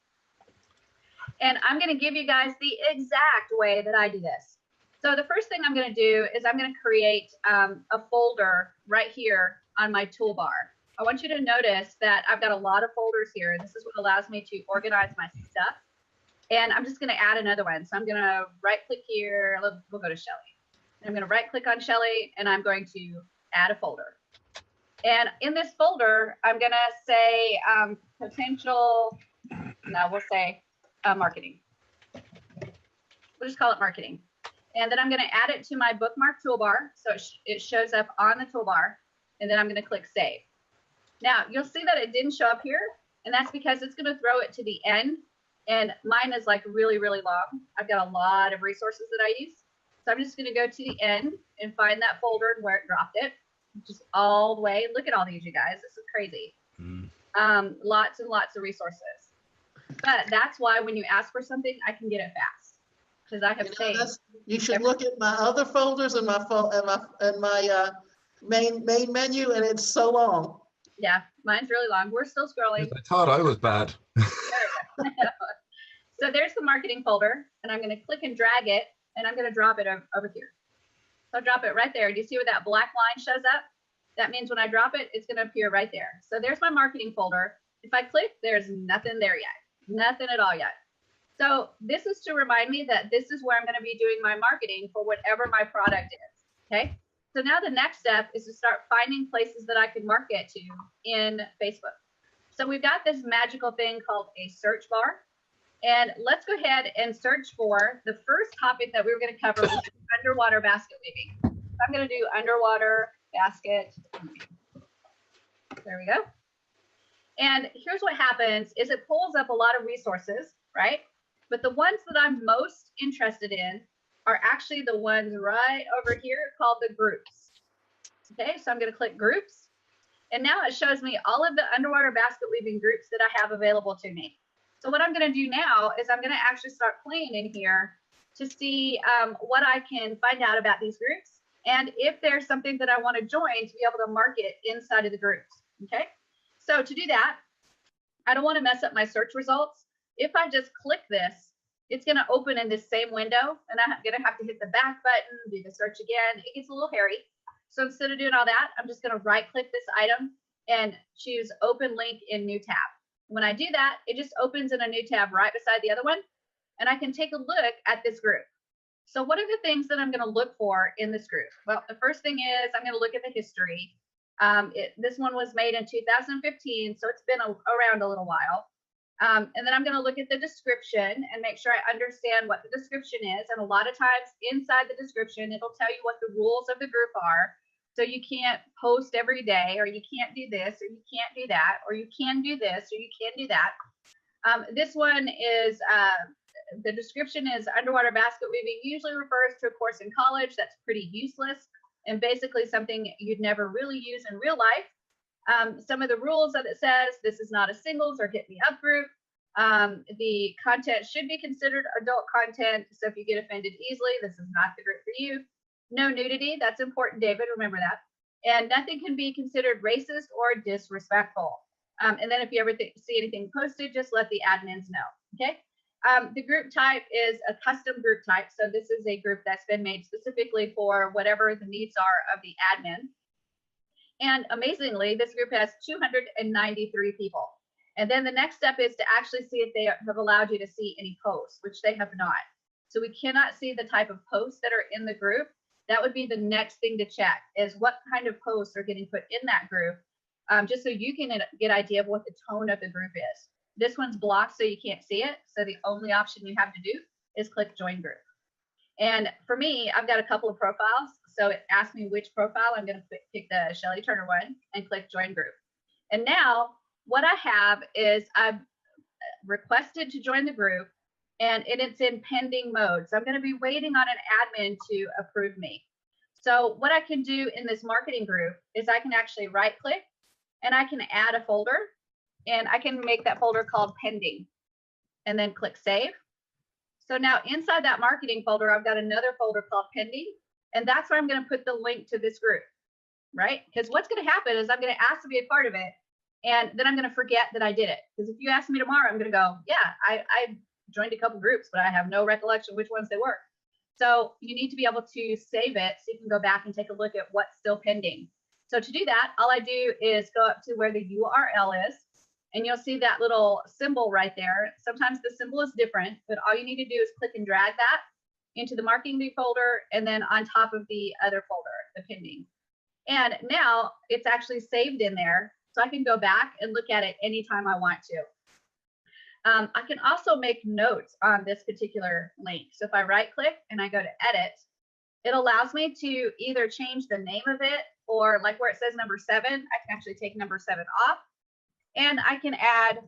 And I'm going to give you guys the exact way that I do this. So the first thing I'm going to do is I'm going to create a folder right here on my toolbar. I want you to notice that I've got a lot of folders here. This is what allows me to organize my stuff. And I'm just going to add another one. So I'm going to right click here. We'll go to Shelly. I'm going to right click on Shelly, and I'm going to add a folder. And in this folder, I'm going to say potential, no, we'll say marketing. We'll just call it marketing. And then I'm going to add it to my bookmark toolbar. So it shows up on the toolbar. And then I'm going to click save. Now, you'll see that it didn't show up here. And that's because it's going to throw it to the end. And mine is like really, really long. I've got a lot of resources that I use. So I'm just going to go to the end and find that folder and where it dropped it. Just all the way. Look at all these, you guys. This is crazy. Lots and lots of resources. But that's why when you ask for something, I can get it fast. Because I have saved. You should look at my other folders and my main menu, and it's so long. Yeah, mine's really long. We're still scrolling. I thought I was bad. So there's the marketing folder, and I'm going to click and drag it, and I'm going to drop it over here. So I'll drop it right there. Do you see where that black line shows up? That means when I drop it, it's going to appear right there. So there's my marketing folder. If I click, there's nothing there yet. Nothing at all yet. So this is to remind me that this is where I'm going to be doing my marketing for whatever my product is. Okay. So now the next step is to start finding places that I can market to in Facebook. So we've got this magical thing called a search bar. And let's go ahead and search for the first topic that we were going to cover, which is underwater basket weaving. So I'm going to do underwater basket. There we go. And here's what happens is it pulls up a lot of resources, right? But the ones that I'm most interested in are actually the ones right over here called the groups. Okay, so I'm going to click groups. And now it shows me all of the underwater basket weaving groups that I have available to me. So what I'm going to do now is I'm going to actually start playing in here to see what I can find out about these groups. And if there's something that I want to join to be able to market inside of the groups. Okay, so to do that, I don't want to mess up my search results. If I just click this, it's going to open in this same window, and I'm going to have to hit the back button, do the search again. It gets a little hairy. So instead of doing all that, I'm just going to right click this item and choose open link in new tab. When I do that, it just opens in a new tab right beside the other one, and I can take a look at this group. So what are the things that I'm going to look for in this group? Well, the first thing is I'm going to look at the history. This one was made in 2015, so it's been around a little while. And then I'm going to look at the description and make sure I understand what the description is. And a lot of times inside the description, it'll tell you what the rules of the group are. So you can't post every day, or you can't do this, or you can't do that, or you can do this, or you can do that. This one is, the description is underwater basket weaving usually refers to a course in college that's pretty useless and basically something you'd never really use in real life. Some of the rules that it says, this is not a singles or hit me up group. The content should be considered adult content. So if you get offended easily, this is not the group for you. No nudity, that's important, David, remember that. And nothing can be considered racist or disrespectful. And then if you ever see anything posted, just let the admins know, okay? The group type is a custom group type. So this is a group that's been made specifically for whatever the needs are of the admin. And amazingly, this group has 293 people. And then the next step is to actually see if they have allowed you to see any posts, which they have not. So we cannot see the type of posts that are in the group. That would be the next thing to check, is what kind of posts are getting put in that group, just so you can get an idea of what the tone of the group is. This one's blocked so you can't see it. So the only option you have to do is click join group. And for me, I've got a couple of profiles. So it asks me which profile. I'm going to pick the Shelly Turner one and click join group. And now what I have is I've requested to join the group, and it's in pending mode. So I'm going to be waiting on an admin to approve me. So what I can do in this marketing group is I can actually right click and I can add a folder, and I can make that folder called pending and then click save. So now inside that marketing folder, I've got another folder called pending, and that's where I'm going to put the link to this group, right? Because what's going to happen is I'm going to ask to be a part of it, and then I'm going to forget that I did it. Because if you ask me tomorrow, I'm going to go, yeah, I joined a couple groups, but I have no recollection which ones they were. So you need to be able to save it so you can go back and take a look at what's still pending. So to do that, all I do is go up to where the URL is, and you'll see that little symbol right there. Sometimes the symbol is different, but all you need to do is click and drag that into the marketing folder and then on top of the other folder, the pending. And now it's actually saved in there, so I can go back and look at it anytime I want to. I can also make notes on this particular link. So if I right click and I go to edit, it allows me to either change the name of it, or like where it says number 7, I can actually take number 7 off. And I can add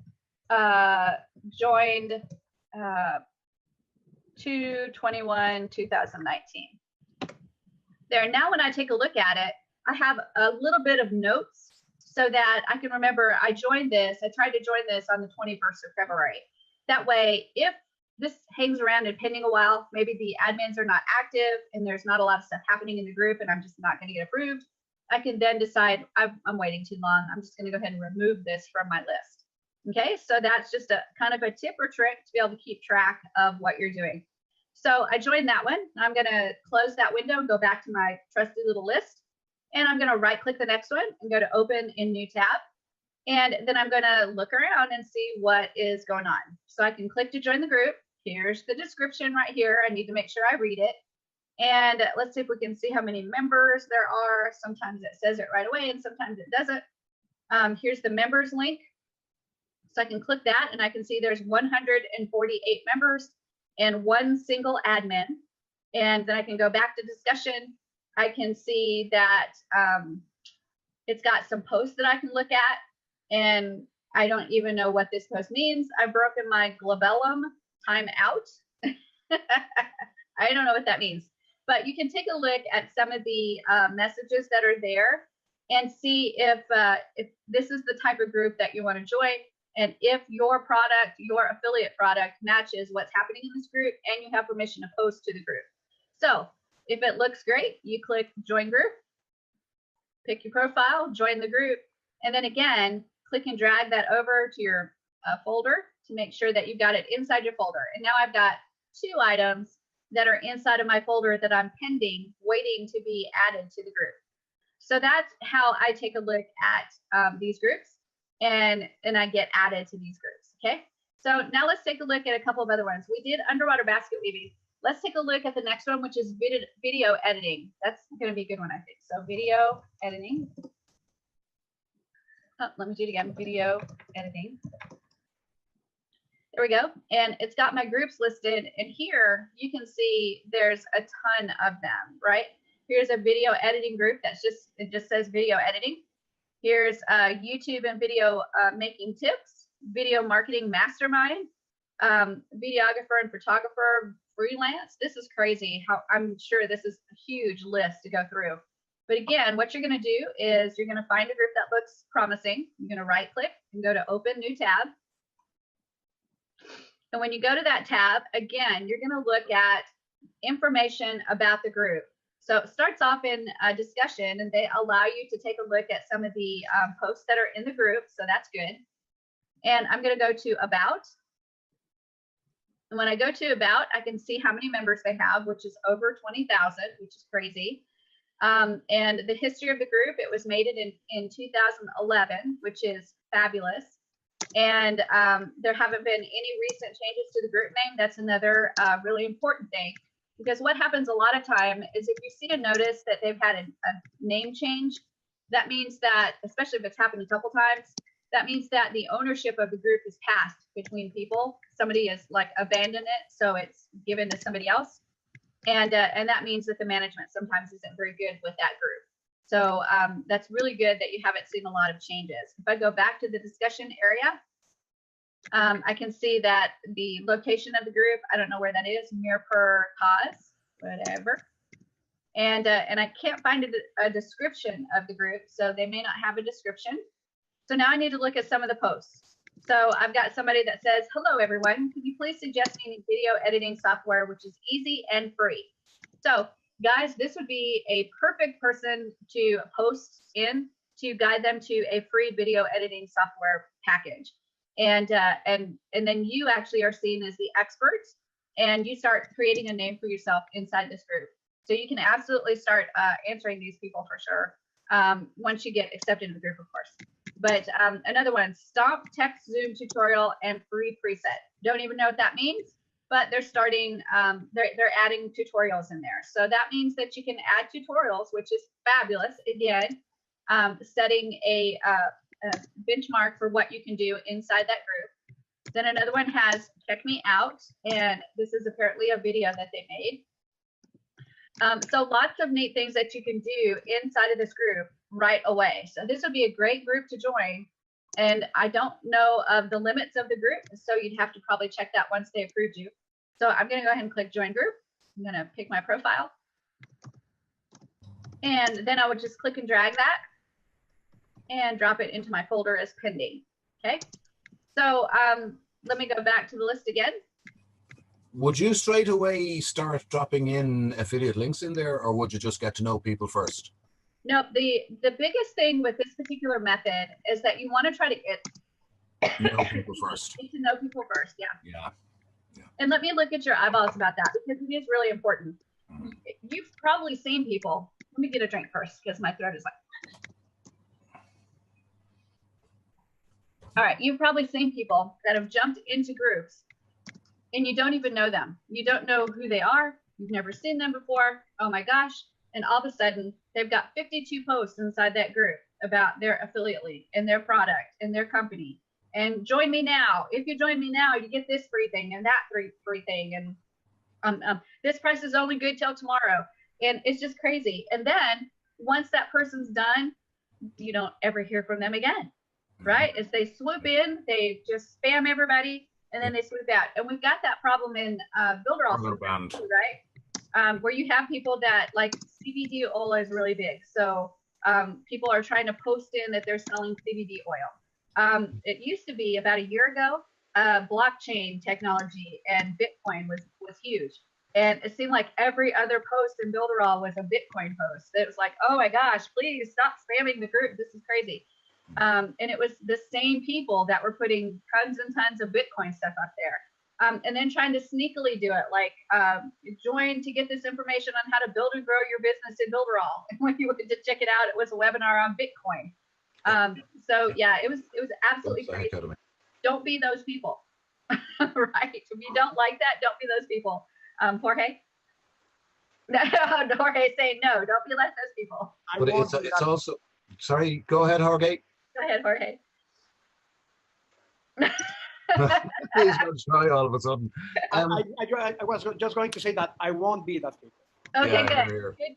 joined 2/21/2019. There, now when I take a look at it, I have a little bit of notes so that I can remember I joined this. I tried to join this on the 21st of February. That way, if this hangs around and pending a while, maybe the admins are not active and there's not a lot of stuff happening in the group and I'm just not going to get approved, I can then decide I'm waiting too long. I'm just going to go ahead and remove this from my list. Okay, so that's just a kind of a tip or trick to be able to keep track of what you're doing. So I joined that one. I'm going to close that window and go back to my trusty little list. And I'm going to right click the next one and go to open in new tab. And then I'm going to look around and see what is going on. So I can click to join the group. Here's the description right here. I need to make sure I read it. And let's see if we can see how many members there are. Sometimes it says it right away and sometimes it doesn't. Here's the members link. So I can click that and I can see there's 148 members and one single admin. And then I can go back to discussion. I can see that it's got some posts that I can look at. And I don't even know what this post means. I've broken my glabellum time out. I don't know what that means. But you can take a look at some of the messages that are there and see if this is the type of group that you want to join, and if your product, your affiliate product, matches what's happening in this group and you have permission to post to the group. So if it looks great, you click join group, pick your profile, join the group, and then again, click and drag that over to your folder to make sure that you've got it inside your folder. And now I've got 2 items that are inside of my folder that I'm pending, waiting to be added to the group. So that's how I take a look at these groups and I get added to these groups, okay? So now let's take a look at a couple of other ones. We did underwater basket weaving. Let's take a look at the next one, which is video editing. That's gonna be a good one, I think. So video editing. Oh, let me do it again, video editing. There we go. And it's got my groups listed. And here you can see there's a ton of them, right? Here's a video editing group that's it just says video editing. Here's YouTube and video making tips, video marketing mastermind, videographer and photographer freelance. This is crazy. How I'm sure this is a huge list to go through. But again, what you're going to do is you're going to find a group that looks promising. You're going to right click and go to open new tab. And when you go to that tab, again, you're going to look at information about the group. So it starts off in a discussion and they allow you to take a look at some of the posts that are in the group. So that's good. And I'm going to go to about. And when I go to about, I can see how many members they have, which is over 20,000, which is crazy. And the history of the group, it was made in 2011, which is fabulous. And there haven't been any recent changes to the group name. That's another really important thing, because what happens a lot of time is if you see a notice that they've had a name change, that means that, especially if it's happened a couple times, that means that the ownership of the group is passed between people. Somebody has like abandoned it, so it's given to somebody else. And that means that the management sometimes isn't very good with that group. So that's really good that you haven't seen a lot of changes. If I go back to the discussion area, I can see that the location of the group, I don't know where that is, Mir per cause, whatever. And I can't find a description of the group, so they may not have a description. So now I need to look at some of the posts. So I've got somebody that says, hello, everyone. Can you please suggest any video editing software which is easy and free? So guys, this would be a perfect person to post in to guide them to a free video editing software package. And then you actually are seen as the experts and you start creating a name for yourself inside this group. So you can absolutely start answering these people for sure once you get accepted in the group, of course. But another one, Stomp Text Zoom tutorial and free preset. Don't even know what that means, but they're starting, they're adding tutorials in there. So that means that you can add tutorials, which is fabulous. Again, setting a benchmark for what you can do inside that group. Then another one has Check Me Out, and this is apparently a video that they made. So lots of neat things that you can do inside of this group right away. So this would be a great group to join. And I don't know of the limits of the group, so you'd have to probably check that once they approved you. So I'm going to go ahead and click join group. I'm going to pick my profile. And then I would just click and drag that and drop it into my folder as pending. Okay. So let me go back to the list again. Would you straight away start dropping in affiliate links in there, or would you just get to know people first? No, the biggest thing with this particular method is that you want to try to know people first. Get to know people first, yeah. Yeah. And let me look at your eyeballs about that, because it is really important. You've probably seen people. Let me get a drink first because my throat is like. All right, you've probably seen people that have jumped into groups and you don't even know them. You don't know who they are. You've never seen them before. Oh my gosh. And all of a sudden, they've got 52 posts inside that group about their affiliate link and their product and their company. And join me now. If you join me now, you get this free thing and that free thing. And this price is only good till tomorrow. And it's just crazy. And then once that person's done, you don't ever hear from them again, right? As they swoop in, they just spam everybody, and then they swoop out. And we've got that problem in Builderall, right? Where you have people that, like, CBD oil is really big. So people are trying to post in that they're selling CBD oil. It used to be about a year ago, blockchain technology and Bitcoin was huge. And it seemed like every other post in Builderall was a Bitcoin post. It was like, oh my gosh, please stop spamming the group. This is crazy. And it was the same people that were putting tons and tons of Bitcoin stuff up there. And then trying to sneakily do it, like join to get this information on how to build and grow your business in Builderall. And when you went to check it out, it was a webinar on Bitcoin. So yeah, it was absolutely crazy. Don't be those people, right? If you don't like that, don't be those people. Jorge? No, Jorge saying no, don't be like those people. But it's also, sorry, go ahead, Jorge. Go ahead, Jorge. Please don't try all of a sudden. I was just going to say that I won't be that people. Okay,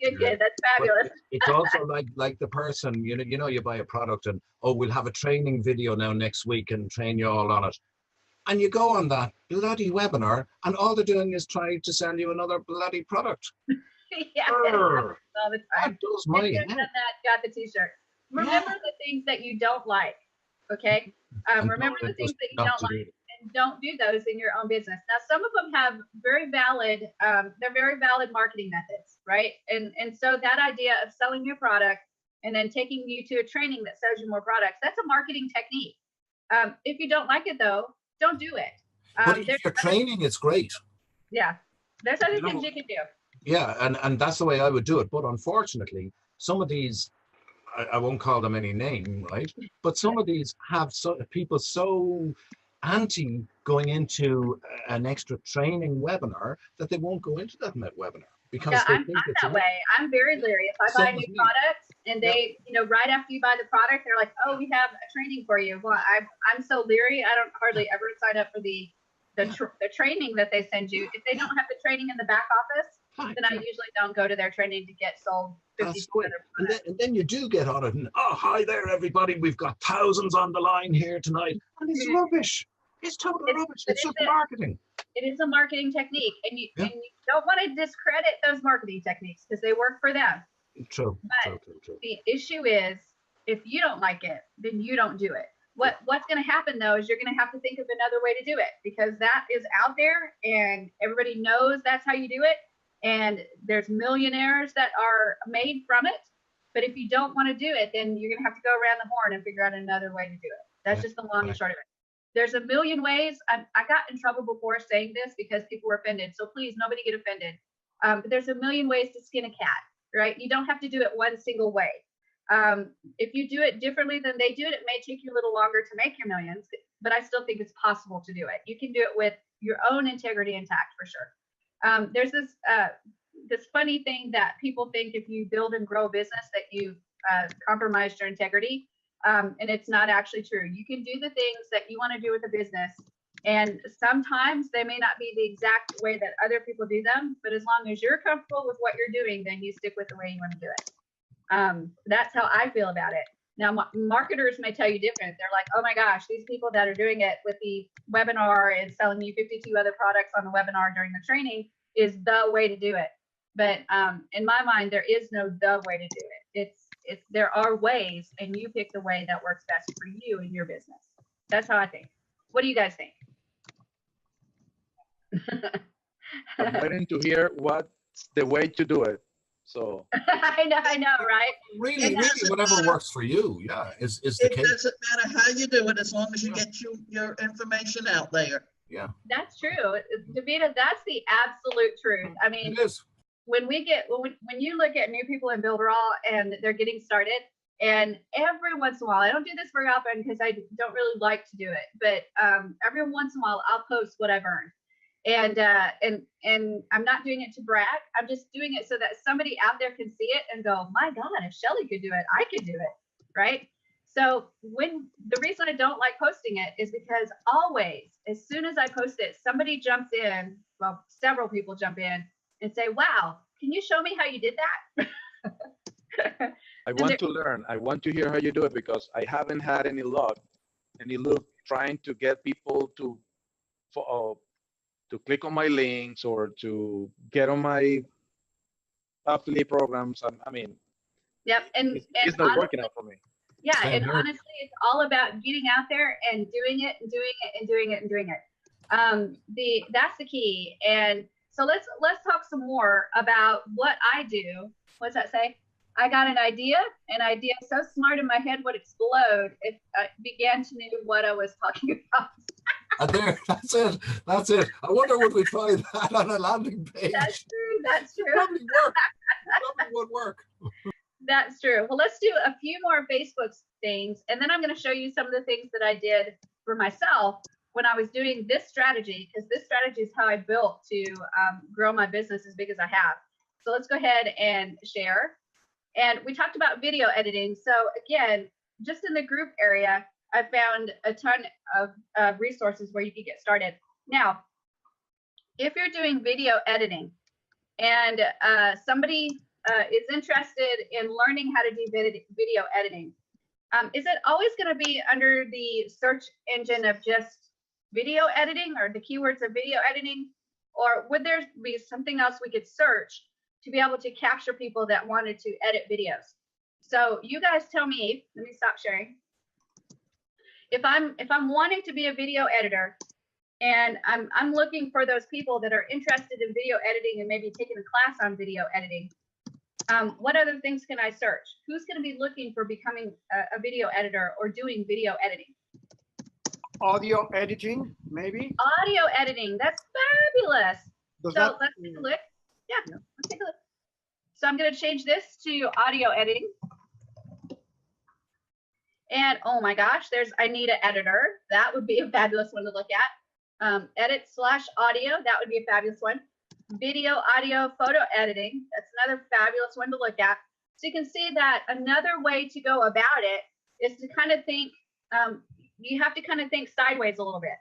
Yeah, good. That's fabulous. It's also like the person, you know, you buy a product and, oh, we'll have a training video now next week and train you all on it. And you go on that bloody webinar and all they're doing is trying to sell you another bloody product. Yeah, all the time. That does my head. Got the t-shirt. Remember the things that you don't like, okay? Remember the things that you don't like, and don't do those in your own business. Now, some of them have very valid, they're very valid marketing methods, right? And so that idea of selling your product and then taking you to a training that sells you more products, that's a marketing technique. If you don't like it though, don't do it. But if you're training, it's great. Yeah, there's other things you can do. Yeah, and that's the way I would do it. But unfortunately, some of these, I won't call them any name, right? But some of these have people so anti going into an extra training webinar that they won't go into that webinar. Because yeah, I'm that way. I'm very leery. If I buy a new product and they, you know, right after you buy the product, they're like, oh, we have a training for you. Well, I'm so leery. I don't hardly ever sign up for the training that they send you. If they don't have the training in the back office, then I usually don't go to their training to get sold 50 and then you do get on it and, oh, hi there, everybody. We've got thousands on the line here tonight. And it's rubbish. It's total rubbish. It's just marketing. It is a marketing technique, and you don't want to discredit those marketing techniques because they work for them. True. The issue is, if you don't like it, then you don't do it. What's going to happen though is you're going to have to think of another way to do it, because that is out there and everybody knows that's how you do it. And there's millionaires that are made from it. But if you don't want to do it, then you're going to have to go around the horn and figure out another way to do it. That's just the long and short of it. There's a million ways. I got in trouble before saying this because people were offended. So please, nobody get offended. But there's a million ways to skin a cat, right? You don't have to do it one single way. If you do it differently than they do it, it may take you a little longer to make your millions, but I still think it's possible to do it. You can do it with your own integrity intact for sure. There's this funny thing that people think if you build and grow a business that you've compromised your integrity. And it's not actually true. You can do the things that you want to do with a business, and sometimes they may not be the exact way that other people do them, but as long as you're comfortable with what you're doing, then you stick with the way you want to do it. That's how I feel about it. Now, marketers may tell you different. They're like, oh my gosh, these people that are doing it with the webinar and selling you 52 other products on the webinar during the training is the way to do it. But in my mind, there is no the way to do it. There are ways, and you pick the way that works best for you in your business. That's how I think. What do you guys think? I'm waiting to hear what's the way to do it. So I know, right? Really, whatever works for you, yeah, is the case. It doesn't matter how you do it, as long as you get your information out there. Yeah, that's true, Davida. That's the absolute truth. I mean, it is. When you look at new people in Builderall and they're getting started, And every once in a while, I don't do this very often because I don't really like to do it, but every once in a while I'll post what I've earned. And I'm not doing it to brag. I'm just doing it so that somebody out there can see it and go, my God, if Shelly could do it, I could do it, right? So the reason I don't like posting it is because always, as soon as I post it, somebody jumps in, well, several people jump in and say, wow, can you show me how you did that? I want to learn. I want to hear how you do it because I haven't had any luck trying to get people to click on my links or to get on my affiliate programs. I mean, yep, and it's not working out for me. Yeah, and honestly, it's all about getting out there and doing it and doing it and doing it and doing it. That's the key. And so let's talk some more about what I do. What's that say? I got an idea so smart in my head would explode if I began to know what I was talking about. There, that's it. I wonder would we try that on a landing page? That's true. Probably work. Probably would work. That's true. Well, let's do a few more Facebook things, and then I'm going to show you some of the things that I did for myself when I was doing this strategy, because this strategy is how I built to grow my business as big as I have. So let's go ahead and share. And we talked about video editing. So again, just in the group area, I found a ton of resources where you can get started. Now, if you're doing video editing and somebody is interested in learning how to do video editing, is it always going to be under the search engine of just video editing or the keywords of video editing? Or would there be something else we could search to be able to capture people that wanted to edit videos? So you guys tell me, let me stop sharing. If I'm wanting to be a video editor and I'm looking for those people that are interested in video editing and maybe taking a class on video editing, what other things can I search? Who's going to be looking for becoming a video editor or doing video editing? Audio editing, maybe? Audio editing, that's fabulous. Let's take a look. Yeah, let's take a look. So I'm going to change this to audio editing. And oh my gosh, I need an editor. That would be a fabulous one to look at. Edit/audio, that would be a fabulous one. Video, audio, photo editing, that's another fabulous one to look at. So you can see that another way to go about it is to kind of think, you have to kind of think sideways a little bit,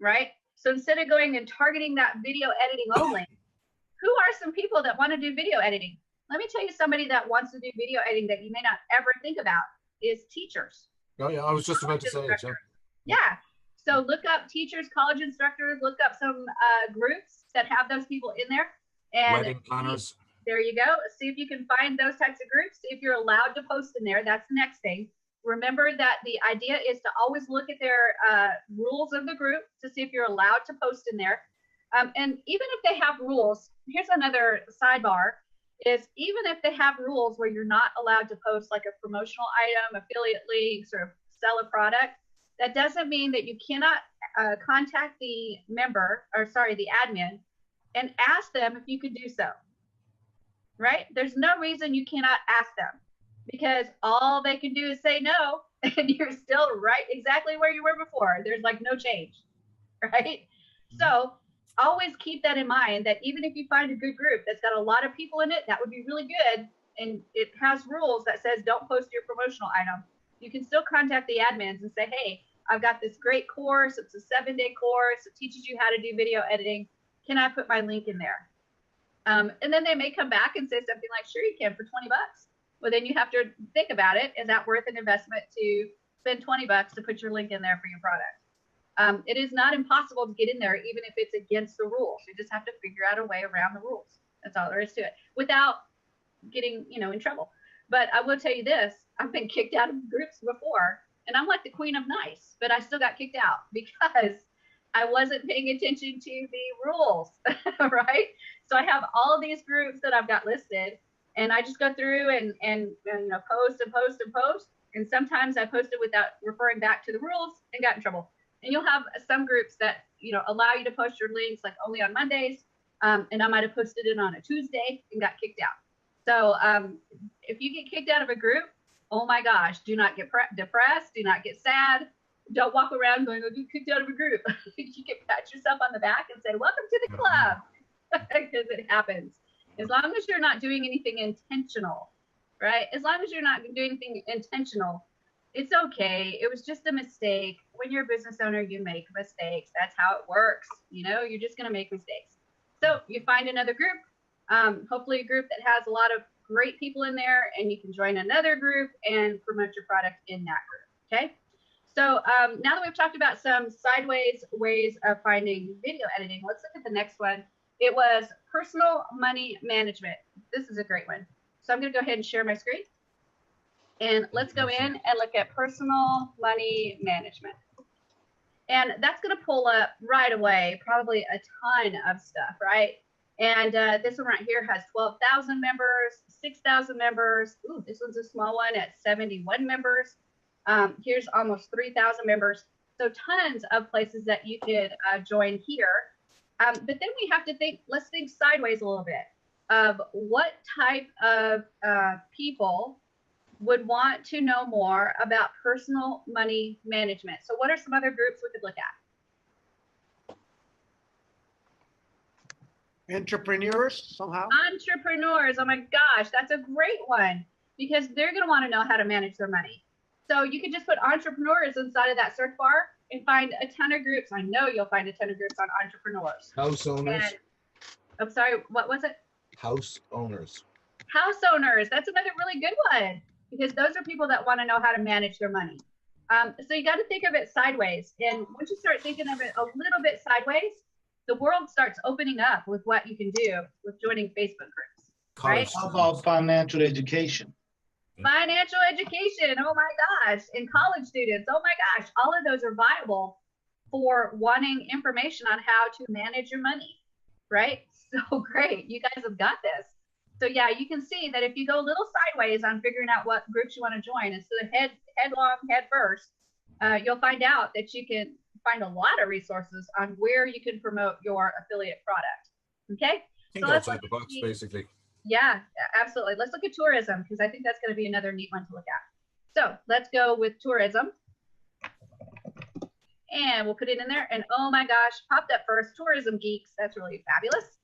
right? So instead of going and targeting that video editing only, who are some people that want to do video editing? Let me tell you somebody that wants to do video editing that you may not ever think about is teachers. Oh yeah, I was just about to say it. Yeah. So look up teachers, college instructors, look up some groups that have those people in there. And wedding planners. There you go. See if you can find those types of groups. See if you're allowed to post in there. That's the next thing. Remember that the idea is to always look at their rules of the group to see if you're allowed to post in there. And even if they have rules, here's another sidebar, is even if they have rules where you're not allowed to post like a promotional item, affiliate links, or sell a product, that doesn't mean that you cannot contact the admin and ask them if you could do so, right? There's no reason you cannot ask them, because all they can do is say no, and you're still right exactly where you were before. There's like no change, right? So always keep that in mind, that even if you find a good group that's got a lot of people in it, that would be really good, and it has rules that says don't post your promotional item, you can still contact the admins and say, hey, I've got this great course. It's a 7-day course. It teaches you how to do video editing. Can I put my link in there? And then they may come back and say something like, sure, you can for $20. Well, then you have to think about it. Is that worth an investment to spend $20 to put your link in there for your product? It is not impossible to get in there, even if it's against the rules. You just have to figure out a way around the rules. That's all there is to it, without getting, in trouble. But I will tell you this, I've been kicked out of groups before, and I'm like the queen of nice, but I still got kicked out because I wasn't paying attention to the rules, right? So I have all of these groups that I've got listed, and I just go through and post and post and post. And sometimes I posted without referring back to the rules and got in trouble. And you'll have some groups that, allow you to post your links like only on Mondays. And I might've posted it on a Tuesday and got kicked out. So if you get kicked out of a group, oh my gosh, do not get depressed, do not get sad. Don't walk around going, oh, get kicked out of a group. You can pat yourself on the back and say, welcome to the club, because it happens. As long as you're not doing anything intentional, right? As long as you're not doing anything intentional, it's okay. It was just a mistake. When you're a business owner, you make mistakes. That's how it works. You know, you're just going to make mistakes. So you find another group, hopefully a group that has a lot of great people in there, and you can join another group and promote your product in that group. Okay. So now that we've talked about some sideways ways of finding video editing, let's look at the next one. It was personal money management. This is a great one. So I'm going to go ahead and share my screen. And let's go in and look at personal money management. And that's going to pull up right away, probably a ton of stuff, right? And this one right here has 12,000 members, 6,000 members. Ooh, this one's a small one at 71 members. Here's almost 3,000 members. So tons of places that you could join here. But then we have to think, let's think sideways a little bit of what type of people would want to know more about personal money management. So what are some other groups we could look at? Entrepreneurs somehow? Entrepreneurs, oh my gosh, that's a great one, because they're gonna wanna know how to manage their money. So you could just put entrepreneurs inside of that search bar and find a ton of groups. I know you'll find a ton of groups on entrepreneurs. House owners. And, I'm sorry, what was it? House owners. House owners, that's another really good one, because those are people that want to know how to manage their money. So you got to think of it sideways. And once you start thinking of it a little bit sideways, the world starts opening up with what you can do with joining Facebook groups. Right? How about financial education? Financial education, oh my gosh, and college students, oh my gosh, all of those are viable for wanting information on how to manage your money, right? So great, you guys have got this. So yeah, you can see that if you go a little sideways on figuring out what groups you want to join, instead of head first, you'll find out that you can find a lot of resources on where you can promote your affiliate product. Okay? Think so outside the box, basically. Yeah, absolutely. Let's look at tourism, because I think that's going to be another neat one to look at. So let's go with tourism. And we'll put it in there. And oh my gosh, popped up first, Tourism Geeks. That's really fabulous.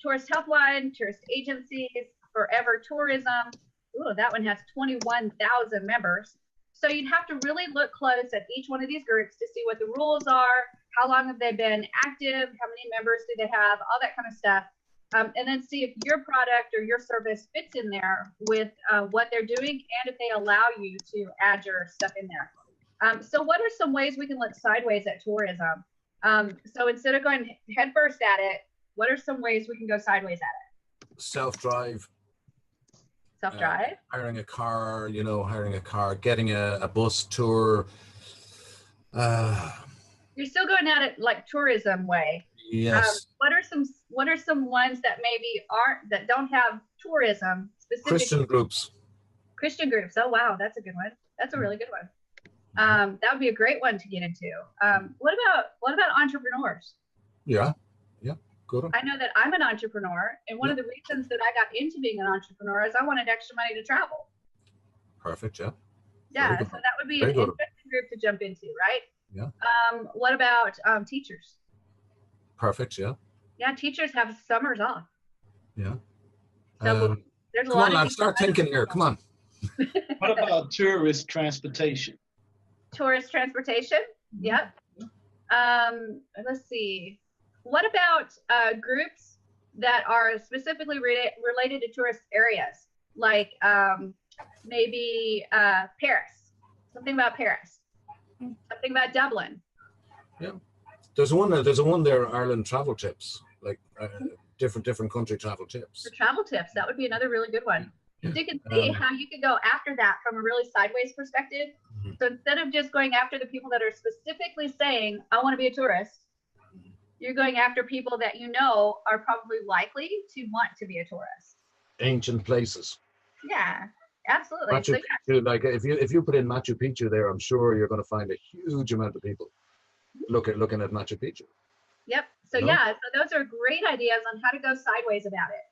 Tourist Helpline, tourist agencies, Forever Tourism. Ooh, that one has 21,000 members. So you'd have to really look close at each one of these groups to see what the rules are, how long have they been active, how many members do they have, all that kind of stuff. And then see if your product or your service fits in there with what they're doing, and if they allow you to add your stuff in there. So what are some ways we can look sideways at tourism? So instead of going head first at it, what are some ways we can go sideways at it? Self-drive. Self-drive? Hiring a car, getting a bus tour. You're still going at it like tourism way. Yes. What are some ones that maybe that don't have tourism specific? Christian groups. Christian groups. Oh wow, that's a good one. That's a really good one. That would be a great one to get into. What about entrepreneurs? Yeah, good one. I know that I'm an entrepreneur, and one of the reasons that I got into being an entrepreneur is I wanted extra money to travel. Perfect. Yeah. Yeah, so that would be an interesting group to jump into, right? Yeah. What about teachers? Perfect. Yeah. Yeah, teachers have summers off. Yeah. So there's a come lot on, of lad, start thinking here. Come on. What about tourist transportation? Tourist transportation. Yep. Let's see. What about groups that are specifically related to tourist areas, like maybe Paris? Something about Paris. Something about Dublin. Yeah. There's one there, Ireland travel tips, like different country travel tips. For travel tips, that would be another really good one. Yeah. So you can see how you could go after that from a really sideways perspective. Mm-hmm. So instead of just going after the people that are specifically saying, I want to be a tourist, you're going after people that you know are probably likely to want to be a tourist. Ancient places. Yeah, absolutely. Machu Picchu, like if you put in Machu Picchu there, I'm sure you're going to find a huge amount of people looking at Machu Picchu. Yep. So yeah, so those are great ideas on how to go sideways about it.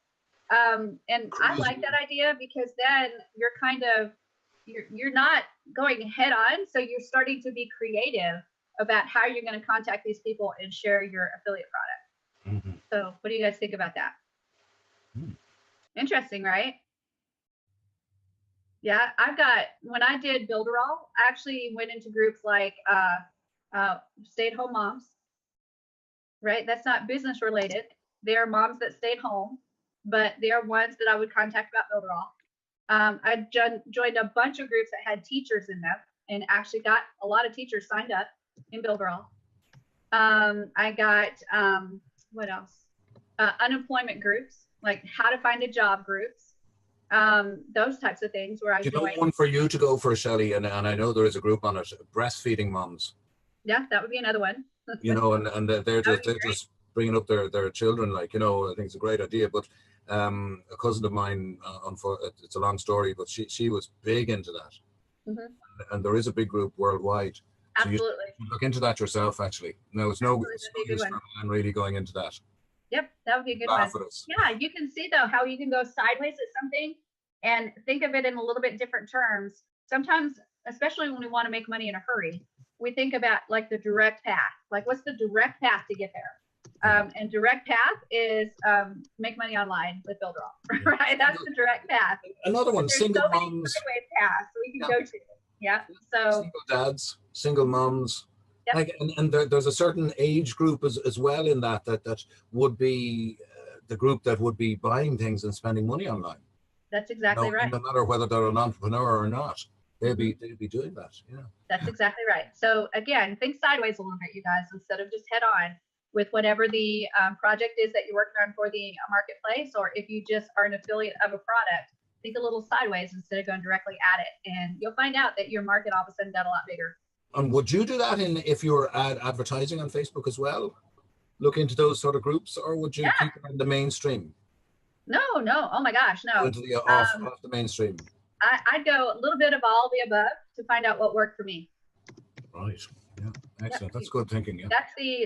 And I like that idea, because then you're kind of you're not going head on. So you're starting to be creative about how you're going to contact these people and share your affiliate product. Mhm. So what do you guys think about that? Interesting, right? Yeah, when I did Builderall, I actually went into groups like stay-at-home moms, right? That's not business related. They are moms that stayed home, but they are ones that I would contact about Builderall. I joined a bunch of groups that had teachers in them and actually got a lot of teachers signed up in Builderall. I got, what else? Unemployment groups, like how to find a job groups. Those types of things where I You know, joined. one for you to go for, Shelley, and I know there is a group on it, breastfeeding moms. Yeah, that would be another one. You know, and they're just bringing up their children, like, you know, I think it's a great idea. But a cousin of mine, it's a long story, but she was big into that. Mhm. And there is a big group worldwide. So Absolutely. you look into that yourself, actually. No, it's no use for a man really going into that. Yep, that would be a good Laugh one. at us. Yeah, you can see though how you can go sideways at something and think of it in a little bit different terms. Sometimes, especially when we want to make money in a hurry, we think about like the direct path. Like, what's the direct path to get there? And direct path is make money online with Builderall, right? That's the direct path. Another one, There's single so many moms. sideways paths we can go to. Yeah. So Single dads, single moms. Yep. Like, and there's a certain age group as well in that would be the group that would be buying things and spending money online. that's exactly right. No matter whether they're an entrepreneur or not, they'd be doing that. Yeah. That's exactly right. So again, think sideways a little bit, you guys, instead of just head on with whatever the project is that you're working on for the marketplace, or if you just are an affiliate of a product, think a little sideways instead of going directly at it, and you'll find out that your market all of a sudden got a lot bigger. And would you do that if you're advertising on Facebook as well? Look into those sort of groups, or would you keep it in the mainstream? No. Oh my gosh, no. Go into the off the mainstream. I'd go a little bit of all the above to find out what worked for me. Right. Yeah. Excellent. That's good thinking. Yeah.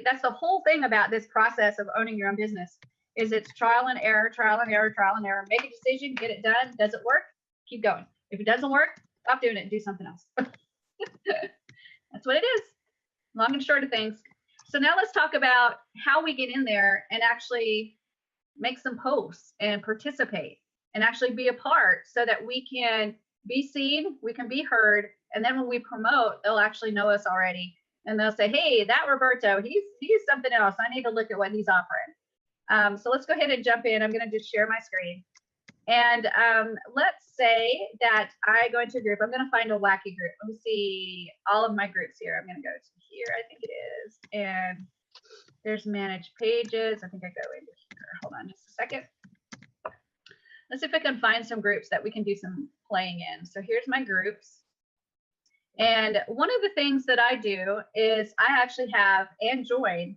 That's the whole thing about this process of owning your own business. Is it's trial and error, trial and error, trial and error. Make a decision, get it done. Does it work? Keep going. If it doesn't work, stop doing it and do something else. That's what it is. Long and short of things. So now let's talk about how we get in there and actually make some posts and participate and actually be a part so that we can be seen, we can be heard, and then when we promote, they'll actually know us already. And they'll say, hey, that Roberto, he's something else. I need to look at what he's offering. So let's go ahead and jump in. I'm going to just share my screen. And let's say that I go into a group. I'm going to find a wacky group. Let me see all of my groups here. I'm going to go to here, I think it is. And there's manage pages. I think I go into here. Hold on just a second. Let's see if I can find some groups that we can do some playing in. So here's my groups. And one of the things that I do is I actually have and join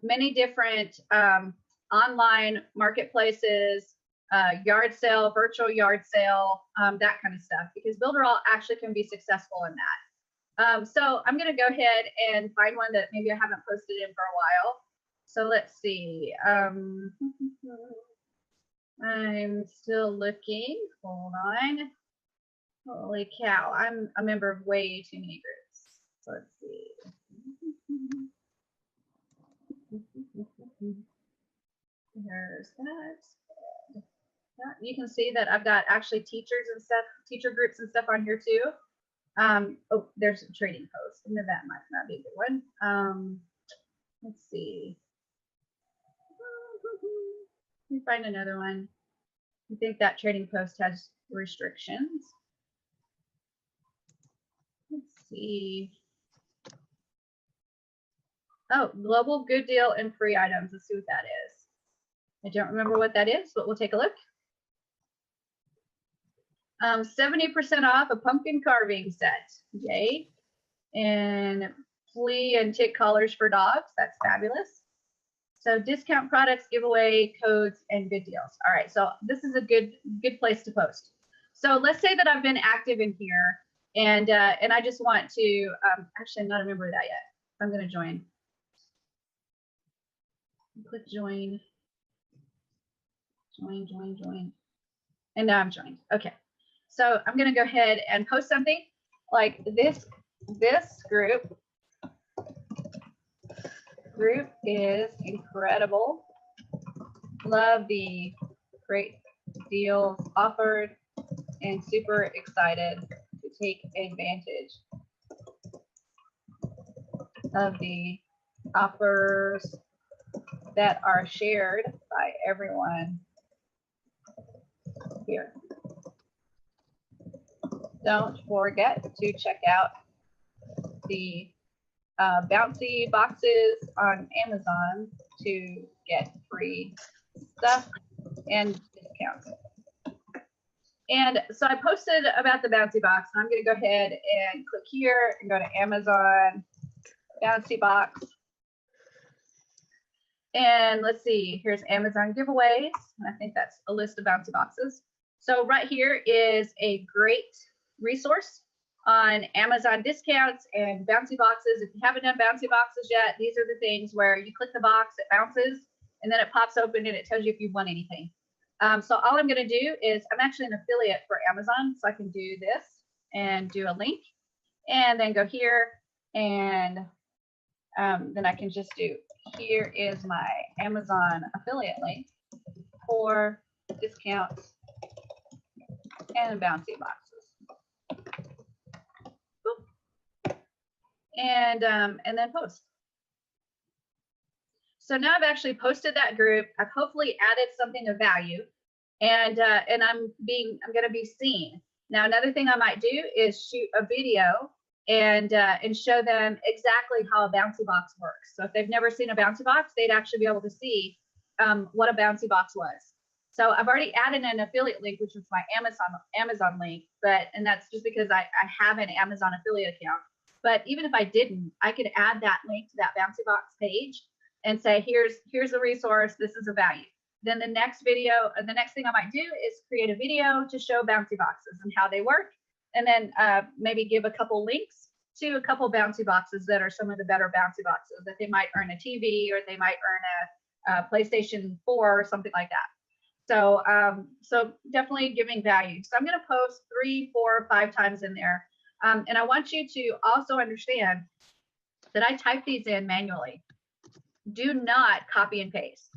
many different online marketplaces, yard sale, virtual yard sale, that kind of stuff, because Builderall actually can be successful in that. So I'm going to go ahead and find one that maybe I haven't posted in for a while. So let's see. I'm still looking. Hold on. Holy cow. I'm a member of way too many groups. So let's see. There's that. You can see that I've got actually teachers and stuff, teacher groups and stuff on here too. Oh, there's a trading post. And that might not be a good one. Let's see. Let me find another one. I think that trading post has restrictions. Let's see. Oh, global good deal and free items. Let's see what that is. I don't remember what that is, but we'll take a look. 70% off a pumpkin carving set. Yay. And flea and tick collars for dogs. That's fabulous. So discount products, giveaway codes, and good deals. All right, so this is a good place to post. So let's say that I've been active in here, and I just want to actually I'm not a member of that yet. I'm going to join. Click join. Join. And now I'm joined. Okay. So I'm going to go ahead and post something like this group is incredible. Love the great deals offered and super excited to take advantage of the offers that are shared by everyone here. Don't forget to check out the bouncy boxes on Amazon to get free stuff and discounts. And so I posted about the bouncy box, and I'm going to go ahead and click here and go to Amazon bouncy box. And let's see, here's Amazon giveaways. And I think that's a list of bouncy boxes. So right here is a great resource on Amazon discounts and bouncy boxes. If you haven't done bouncy boxes yet, these are the things where you click the box, it bounces, and then it pops open and it tells you if you've won anything. So all I'm going to do is, I'm actually an affiliate for Amazon, so I can do this and do a link, and then go here, and then I can just do, here is my Amazon affiliate link for discounts and bouncy boxes. Boop. And then post. So now I've actually posted that group. I've hopefully added something of value, and I'm going to be seen. Now, another thing I might do is shoot a video and show them exactly how a bouncy box works. So if they've never seen a bouncy box, they'd actually be able to see what a bouncy box was. So I've already added an affiliate link, which is my Amazon link, and that's just because I have an Amazon affiliate account. But even if I didn't, I could add that link to that bouncy box page and say, here's a resource, this is a value. Then the next video, the next thing I might do is create a video to show bouncy boxes and how they work, and then maybe give a couple links to a couple bouncy boxes that are some of the better bouncy boxes that they might earn a TV, or they might earn a PlayStation 4 or something like that. So so definitely giving value. So I'm going to post 3, 4, 5 times in there, and I want you to also understand that I type these in manually. Do not copy and paste,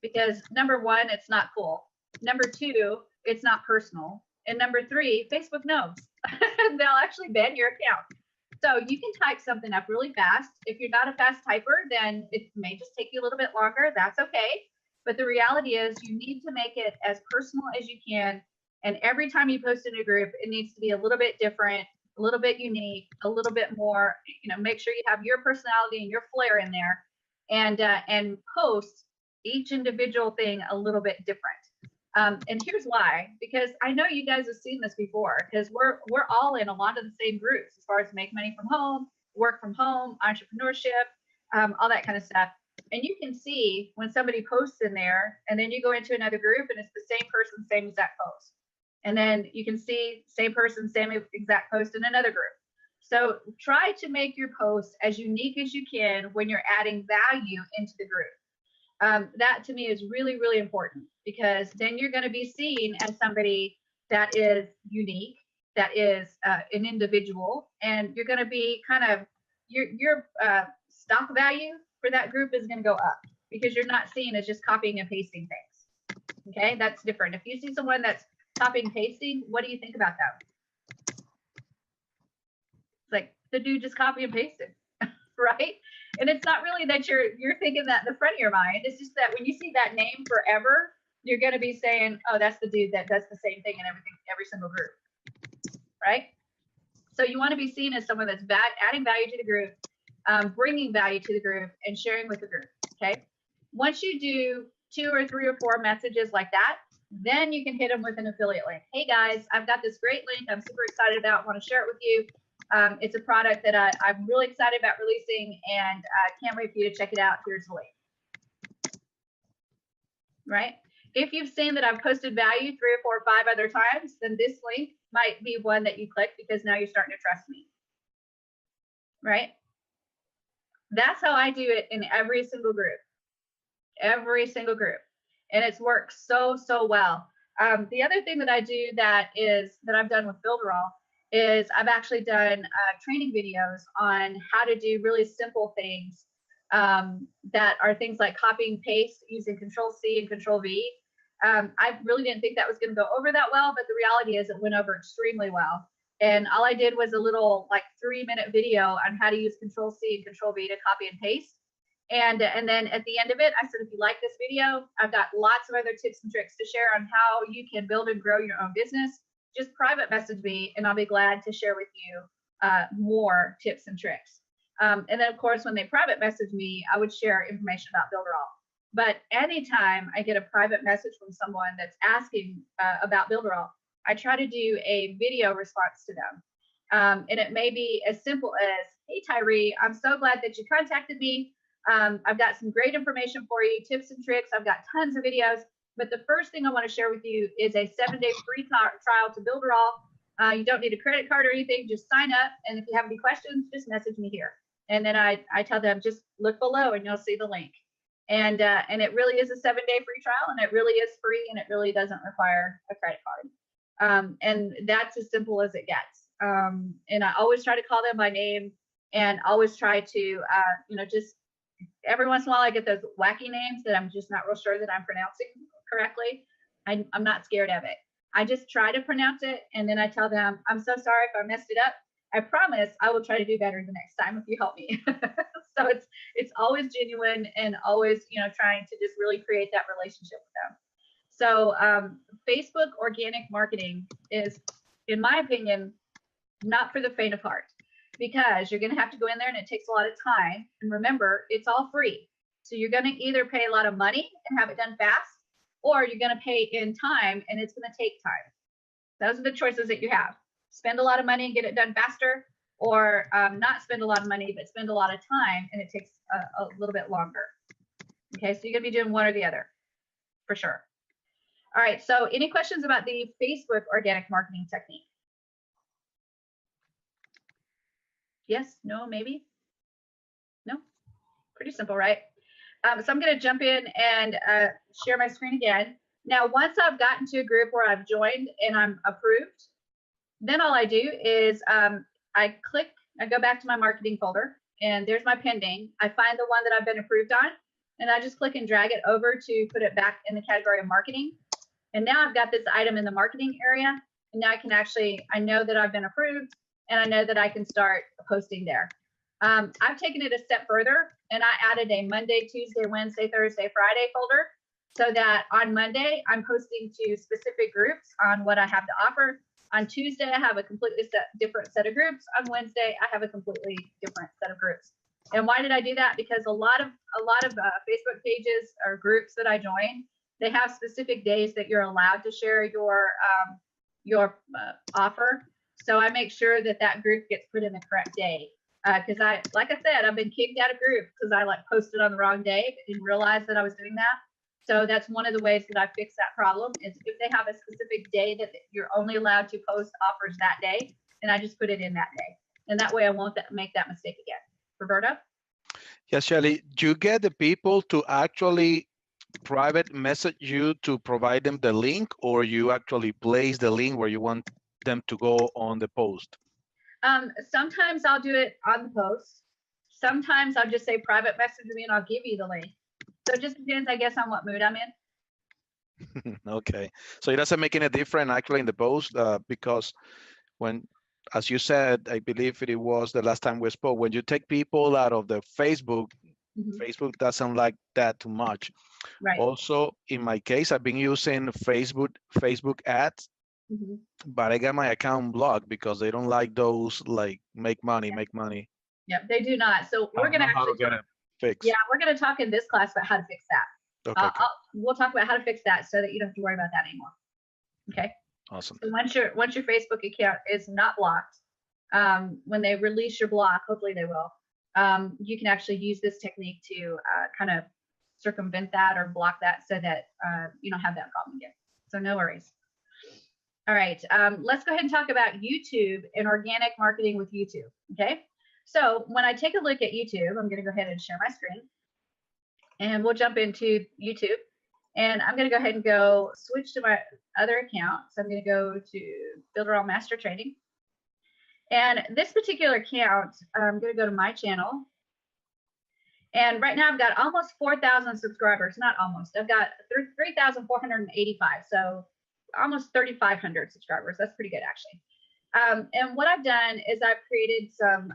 because number one, it's not cool. Number two, it's not personal. And number three, Facebook knows. They'll actually ban your account. So you can type something up really fast. If you're not a fast typer, then it may just take you a little bit longer. That's okay. But the reality is you need to make it as personal as you can. And every time you post in a group, it needs to be a little bit different, a little bit unique, a little bit more, make sure you have your personality and your flair in there, and post each individual thing a little bit different. And here's why, because I know you guys have seen this before, because we're all in a lot of the same groups as far as make money from home, work from home, entrepreneurship, all that kind of stuff. And you can see when somebody posts in there, and then you go into another group and it's the same person, same exact post. And then you can see same person, same exact post in another group. So try to make your posts as unique as you can when you're adding value into the group. That to me is really, really important, because then you're going to be seen as somebody that is unique, that is an individual, and you're going to be kind of, your stock value for that group is going to go up, because you're not seen as just copying and pasting things. Okay, that's different. If you see someone that's copying and pasting, what do you think about that? It's like, the dude just copy and pasted, right? And it's not really that you're thinking that in the front of your mind. It's just that when you see that name forever, you're going to be saying, oh, that's the dude that does the same thing in every single group, right? So you want to be seen as someone that's adding value to the group, bringing value to the group, and sharing with the group, okay? Once you do 2 or 3 or 4 messages like that, then you can hit them with an affiliate link. Hey guys, I've got this great link I'm super excited about, want to share it with you. It's a product that I'm really excited about releasing, and I can't wait for you to check it out. Here's the link. Right? If you've seen that I've posted value 3 or 4 or 5 other times, then this link might be one that you click, because now you're starting to trust me. Right? That's how I do it in every single group. Every single group. And it's worked so, so well. The other thing that I do that I've done with Builderall is I've actually done training videos on how to do really simple things that are things like copy and paste using Control-C and Control-V. I really didn't think that was going to go over that well, but the reality is it went over extremely well. And all I did was a little like 3-minute video on how to use Control-C and Control-V to copy and paste. And then at the end of it, I said, if you like this video, I've got lots of other tips and tricks to share on how you can build and grow your own business. Just private message me and I'll be glad to share with you more tips and tricks. And then of course, when they private message me, I would share information about Builderall. But anytime I get a private message from someone that's asking about Builderall, I try to do a video response to them. And it may be as simple as, hey, Tyree, I'm so glad that you contacted me. I've got some great information for you, tips and tricks. I've got tons of videos. But the first thing I want to share with you is a 7-day free trial to Builderall. You don't need a credit card or anything. Just sign up. And if you have any questions, just message me here. And then I tell them, just look below and you'll see the link. And it really is a 7-day free trial, and it really is free, and it really doesn't require a credit card. And that's as simple as it gets. And I always try to call them by name, and always try to, just every once in a while I get those wacky names that I'm just not real sure that I'm pronouncing correctly. I'm not scared of it. I just try to pronounce it, and then I tell them, I'm so sorry if I messed it up. I promise I will try to do better the next time if you help me. So it's always genuine, and always, trying to just really create that relationship with them. So Facebook organic marketing is, in my opinion, not for the faint of heart, because you're going to have to go in there and it takes a lot of time. And remember, it's all free. So you're going to either pay a lot of money and have it done fast, or you're going to pay in time and it's going to take time. Those are the choices that you have. Spend a lot of money and get it done faster, or not spend a lot of money, but spend a lot of time and it takes a little bit longer. Okay, so you're going to be doing one or the other for sure. All right, so any questions about the Facebook organic marketing technique? Yes, no, maybe? No? Pretty simple, right? So I'm going to jump in and share my screen again. Now, once I've gotten to a group where I've joined and I'm approved, then all I do is I go back to my marketing folder, and there's my pending. I find the one that I've been approved on, and I just click and drag it over to put it back in the category of marketing. And now I've got this item in the marketing area, and now I know that I've been approved, and I know that I can start posting there. I've taken it a step further, and I added a Monday, Tuesday, Wednesday, Thursday, Friday folder, so that on Monday, I'm posting to specific groups on what I have to offer. On Tuesday, I have a completely different set of groups. On Wednesday, I have a completely different set of groups. And why did I do that? Because a lot of Facebook pages or groups that I join, they have specific days that you're allowed to share your offer. So I make sure that that group gets put in the correct day. Because like I said, I've been kicked out of groups because I posted on the wrong day, but didn't realize that I was doing that. So that's one of the ways that I fix that problem, is if they have a specific day that you're only allowed to post offers that day, then I just put it in that day. And that way I won't make that mistake again. Roberta? Yes, Shelly, do you get the people to actually private message you to provide them the link, or you actually place the link where you want them to go on the post? Sometimes I'll do it on the post. Sometimes I'll just say private message me and I'll give you the link. So it just depends, I guess, on what mood I'm in. Okay, so it doesn't make any difference actually in the post, because when, as you said, I believe it was the last time we spoke, when you take people out of the Facebook, Facebook doesn't like that too much. Right. Also, in my case, I've been using Facebook ads, but I got my account blocked because they don't like those, like, make money. Yep, they do not. So we're going to actually get it fixed. Yeah, we're going to talk in this class about how to fix that. Okay, we'll talk about how to fix that so that you don't have to worry about that anymore. Okay. Awesome. So once your Facebook account is not blocked, when they release your block, hopefully they will, you can actually use this technique to kind of circumvent that or block that so that you don't have that problem again. So no worries. All right, let's go ahead and talk about YouTube and organic marketing with YouTube. Okay. So when I take a look at YouTube, I'm going to go ahead and share my screen, and we'll jump into YouTube. And I'm going to go ahead and go switch to my other account. So I'm going to go to Builderall Master Training. And this particular account, I'm going to go to my channel. And right now I've got almost 4,000 subscribers. Not almost. I've got 3,485. So almost 3,500 subscribers. That's pretty good, actually. And what I've done is I've created some,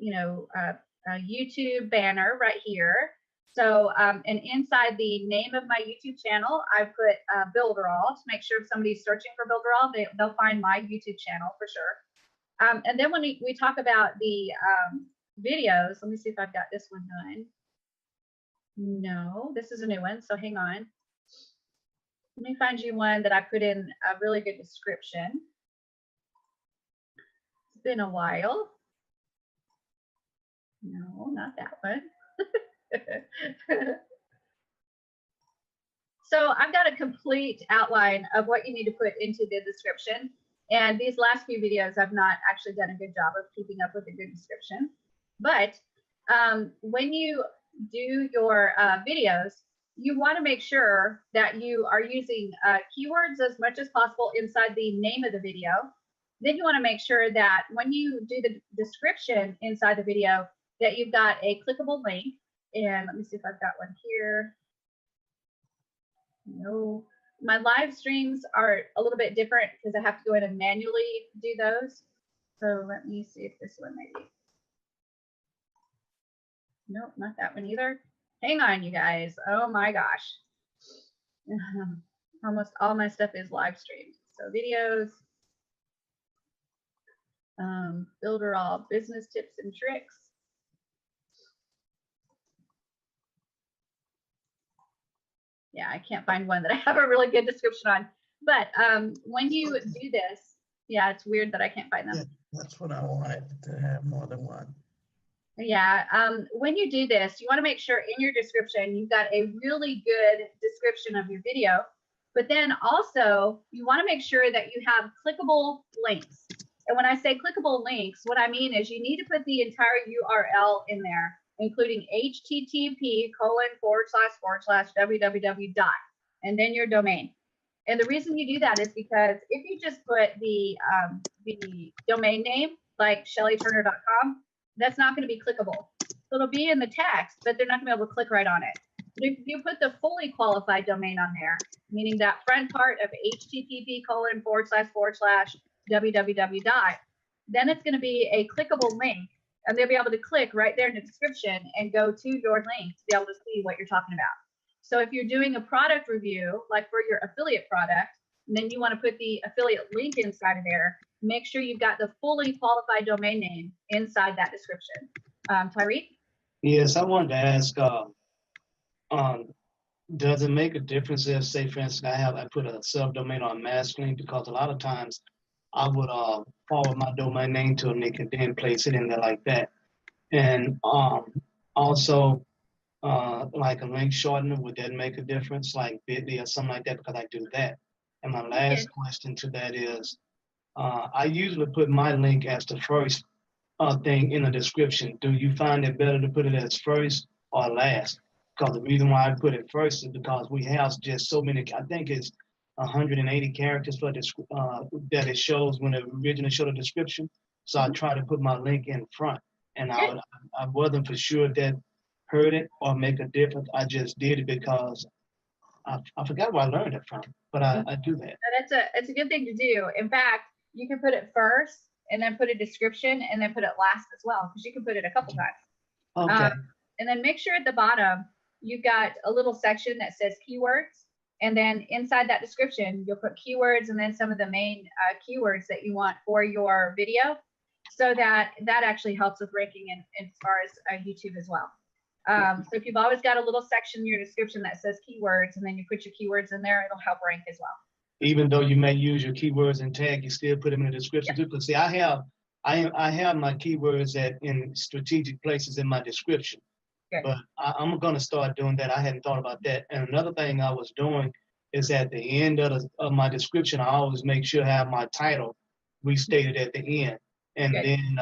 a YouTube banner right here. So, and inside the name of my YouTube channel, I put Builderall to make sure if somebody's searching for Builderall, they'll find my YouTube channel for sure. And then when we talk about the videos, let me see if I've got this one done. No, this is a new one, so hang on. Let me find you one that I put in a really good description. It's been a while. No, not that one. So I've got a complete outline of what you need to put into the description. And these last few videos, I've not actually done a good job of keeping up with a good description. But when you do your videos, you want to make sure that you are using keywords as much as possible inside the name of the video. Then you want to make sure that when you do the description inside the video, that you've got a clickable link. And let me see if I've got one here. No, my live streams are a little bit different because I have to go in and manually do those. So let me see if this one maybe. Nope, not that one either. Hang on, you guys. Oh my gosh. Almost all my stuff is live streamed. So videos, Builderall business tips and tricks. Yeah, I can't find one that I have a really good description on. But when you do this, yeah, it's weird that I can't find them. Yeah, that's what I wanted, to have more than one. Yeah, when you do this, you want to make sure in your description you've got a really good description of your video. But then also you want to make sure that you have clickable links. And when I say clickable links, what I mean is you need to put the entire URL in there, including http://www. and then your domain. And the reason you do that is because if you just put the domain name like shellyturner.com, that's not going to be clickable. So it'll be in the text, but they're not going to be able to click right on it. But if you put the fully qualified domain on there, meaning that front part of http://www. Then it's going to be a clickable link, and they'll be able to click right there in the description and go to your link to be able to see what you're talking about. So if you're doing a product review, like for your affiliate product, and then you want to put the affiliate link inside of there, make sure you've got the fully qualified domain name inside that description. Tyreek? Yes, I wanted to ask, does it make a difference if, say, for instance, I put a subdomain on masculine? Because a lot of times I would forward my domain name to them, they could then place it in there like that. And also, like a link shortener, would that make a difference, like Bitly or something like that? Because I do that. And my last question to that is, I usually put my link as the first thing in the description. Do you find it better to put it as first or last? Because the reason why I put it first is because we have just so many, I think it's 180 characters for this, that it shows when it originally showed a description. So I try to put my link in front, and I wasn't for sure that hurt it or make a difference. I just did it because I forgot where I learned it from, but I do that. It's a good thing to do. In fact, you can put it first and then put a description and then put it last as well, because you can put it a couple times. Okay. And then make sure at the bottom you've got a little section that says keywords, and then inside that description you'll put keywords and then some of the main keywords that you want for your video, so that actually helps with ranking as far as YouTube as well. So if you've always got a little section in your description that says keywords, and then you put your keywords in there, it'll help rank as well. Even though you may use your keywords and tag, you still put them in the description too. Because see, I have my keywords in strategic places in my description. Good. But I'm going to start doing that. I hadn't thought about that. And another thing I was doing is at the end of my description, I always make sure I have my title restated at the end. And then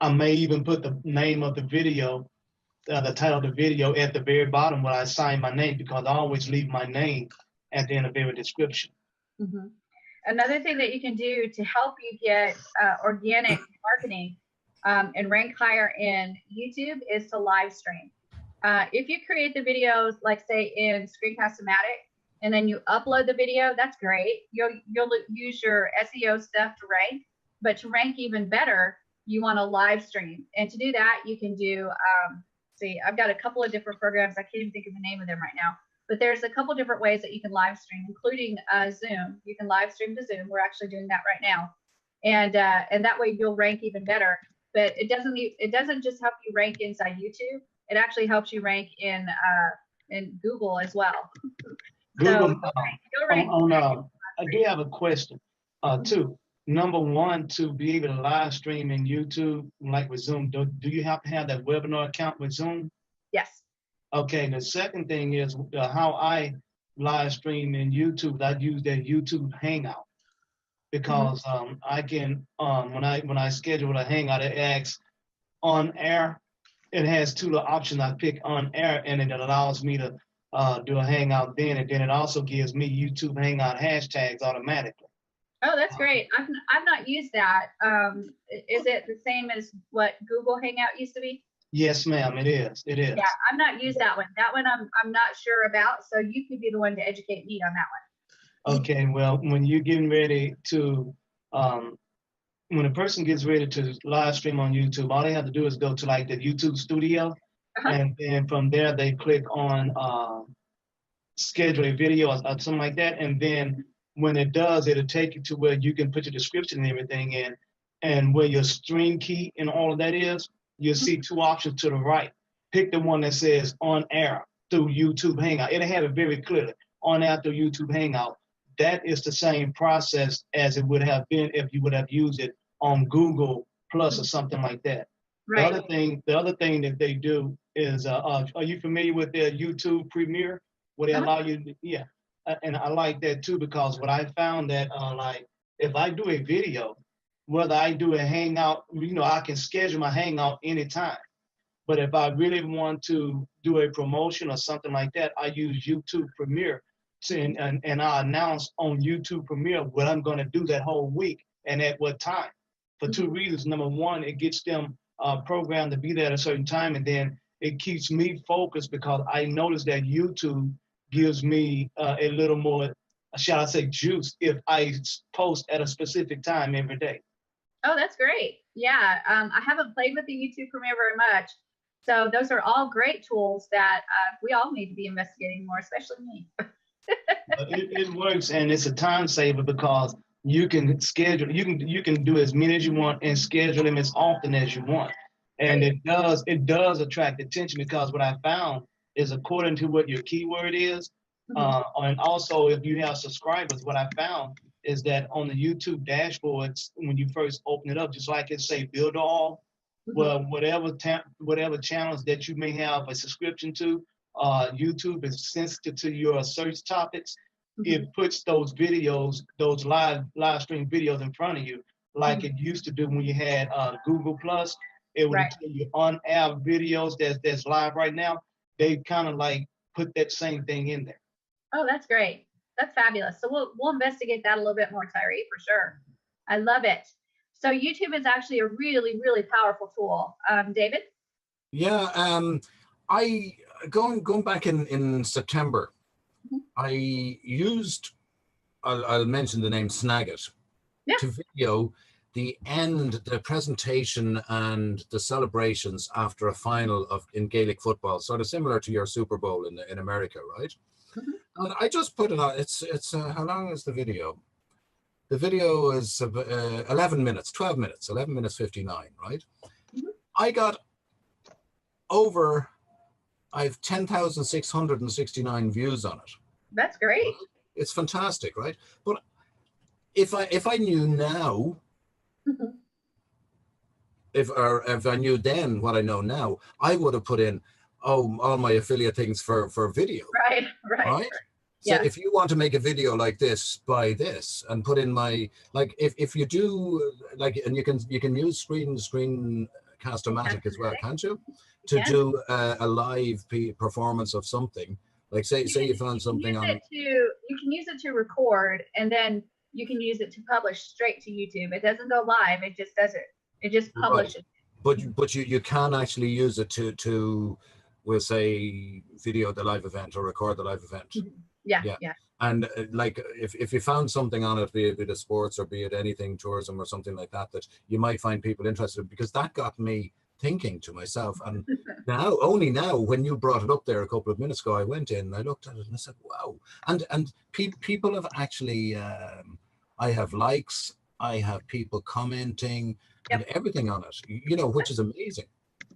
I may even put the name of the video the title of the video at the very bottom where I sign my name, because I always leave my name at the end of every description. Mm-hmm. Another thing that you can do to help you get organic marketing and rank higher in YouTube is to live stream. If you create the videos, like say in Screencast-O-Matic, and then you upload the video, that's great. You'll use your SEO stuff to rank, but to rank even better, you want to live stream. And to do that, you can do, see, I've got a couple of different programs. I can't even think of the name of them right now, but there's a couple different ways that you can live stream, including Zoom. You can live stream to Zoom. We're actually doing that right now. And that way you'll rank even better. But it doesn't just help you rank inside YouTube. It actually helps you rank in Google as well. Google, So, I do have a question too. Number one, to be able to live stream in YouTube, like with Zoom, do you have to have that webinar account with Zoom? yes. Okay, the second thing is how I live stream in YouTube. I use that YouTube Hangout because I can when I schedule a Hangout, it asks on air. It has two little options. I pick on air, and it allows me to do a Hangout then, and then it also gives me YouTube Hangout hashtags automatically. Oh, that's great. I've not used that. Is it the same as what Google Hangout used to be? Yes, ma'am, it is. It is. Yeah, I've not used that one. That one I'm not sure about. So you could be the one to educate me on that one. Okay, well, when you're getting ready to, when a person gets ready to live stream on YouTube, all they have to do is go to like the YouTube studio, and then from there they click on schedule a video or something like that, and then when it does, it'll take you to where you can put your description and everything in, and where your stream key and all of that is, you'll see two options to the right. Pick the one that says on air through YouTube Hangout. It'll have it very clearly, on air through YouTube Hangout. That is the same process as it would have been if you would have used it on Google Plus or something like that. Right. The other thing that they do is, are you familiar with their YouTube Premiere? Where they allow you to, yeah. And I like that too, because what I found that like if I do a video, whether I do a Hangout, I can schedule my Hangout anytime. But if I really want to do a promotion or something like that, I use YouTube Premiere and I announce on YouTube Premiere what I'm going to do that whole week and at what time. For two reasons. Number one, it gets them programmed to be there at a certain time, and then it keeps me focused because I notice that YouTube gives me a little more, shall I say, juice if I post at a specific time every day. Oh, that's great. Yeah, I haven't played with the YouTube Premiere very much. So those are all great tools that we all need to be investigating more, especially me. It works, and it's a time saver because you can schedule, you can do as many as you want and schedule them as often as you want. And it does attract attention, because what I found is according to what your keyword is, and also if you have subscribers, what I found is that on the YouTube dashboards, when you first open it up, just like it say Builderall, well, whatever channels that you may have a subscription to, YouTube is sensitive to your search topics. It puts those videos, those live stream videos in front of you, like it used to do when you had Google Plus. It would tell you on air videos that's live right now. They kind of like put that same thing in there. Oh, that's great. That's fabulous. So we'll investigate that a little bit more, Tyree, for sure. I love it. So YouTube is actually a really, really powerful tool. David? Yeah, I going back in September, I used, I'll mention the name Snagit, to video the presentation and the celebrations after a final in Gaelic football, sort of similar to your Super Bowl in America, right? And I just put it on. It's how long is the video? The video is 11 minutes, 12 minutes, 11 minutes 59, right? I got over, I have 10,669 views on it. That's great. It's fantastic, right? But if I knew now, if I knew then what I know now, I would have put in, all my affiliate things for video. Right? So if you want to make a video like this, buy this, and put in my, like if you do, like, and you can use Screencast-O-Matic as well, can't you? to Yeah. do a live performance of something. Like say you found something on. You can use it to record, and then you can use it to publish straight to YouTube. It doesn't go live. It just does it. It just publishes. Right. But you can actually use it to we'll say video the live event or record the live event. Yeah. And like if you found something on it, be it sports or be it anything, tourism or something like that, that you might find people interested, because that got me thinking to myself. And only now when you brought it up there a couple of minutes ago, I went in and I looked at it and I said, wow. And people have actually, I have likes, I have people commenting and everything on it, you know, which is amazing.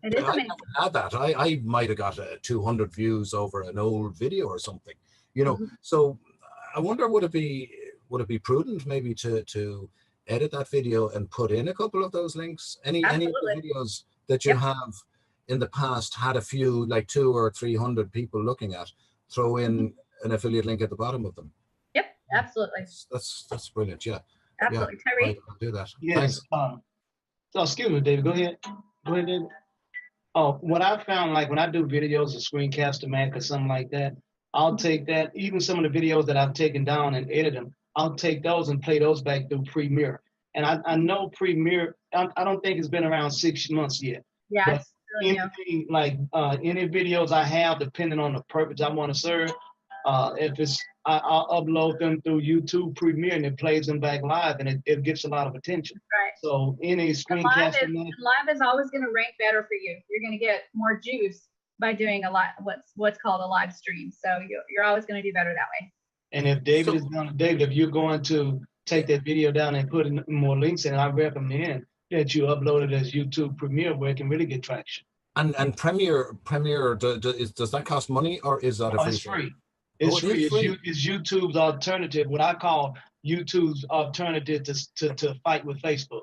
It is amazing. I had that. I might have got 200 views over an old video or something, you know. So I wonder, would it be prudent maybe to edit that video and put in a couple of those links? Any of the videos that you have in the past had a few, like 200 or 300 people looking at, throw in an affiliate link at the bottom of them. Yep, absolutely. That's brilliant. Yeah. Absolutely. Yeah, Terry? I'll do that. Yes. Thanks. So excuse me, David. Go ahead. Go ahead, David. Oh, what I found, like when I do videos of Screencast-O-Matic or something like that, I'll take that, even some of the videos that I've taken down and edited them, I'll take those and play those back through Premiere. And I know Premiere, I don't think it's been around 6 months yet. Yeah. But anything like any videos I have, depending on the purpose I want to serve, if it's, I'll upload them through YouTube Premiere and it plays them back live, and it gets a lot of attention. Right. So any screencast live is always going to rank better for you. You're going to get more juice by doing a live, what's called a live stream. So you're always going to do better that way. And if David if you're going to take that video down and put in more links in, I recommend that you upload it as YouTube Premiere, where it can really get traction. And Premiere, does that cost money, or is that a free? It's free. It's free. It's YouTube's alternative, what I call YouTube's alternative to fight with Facebook.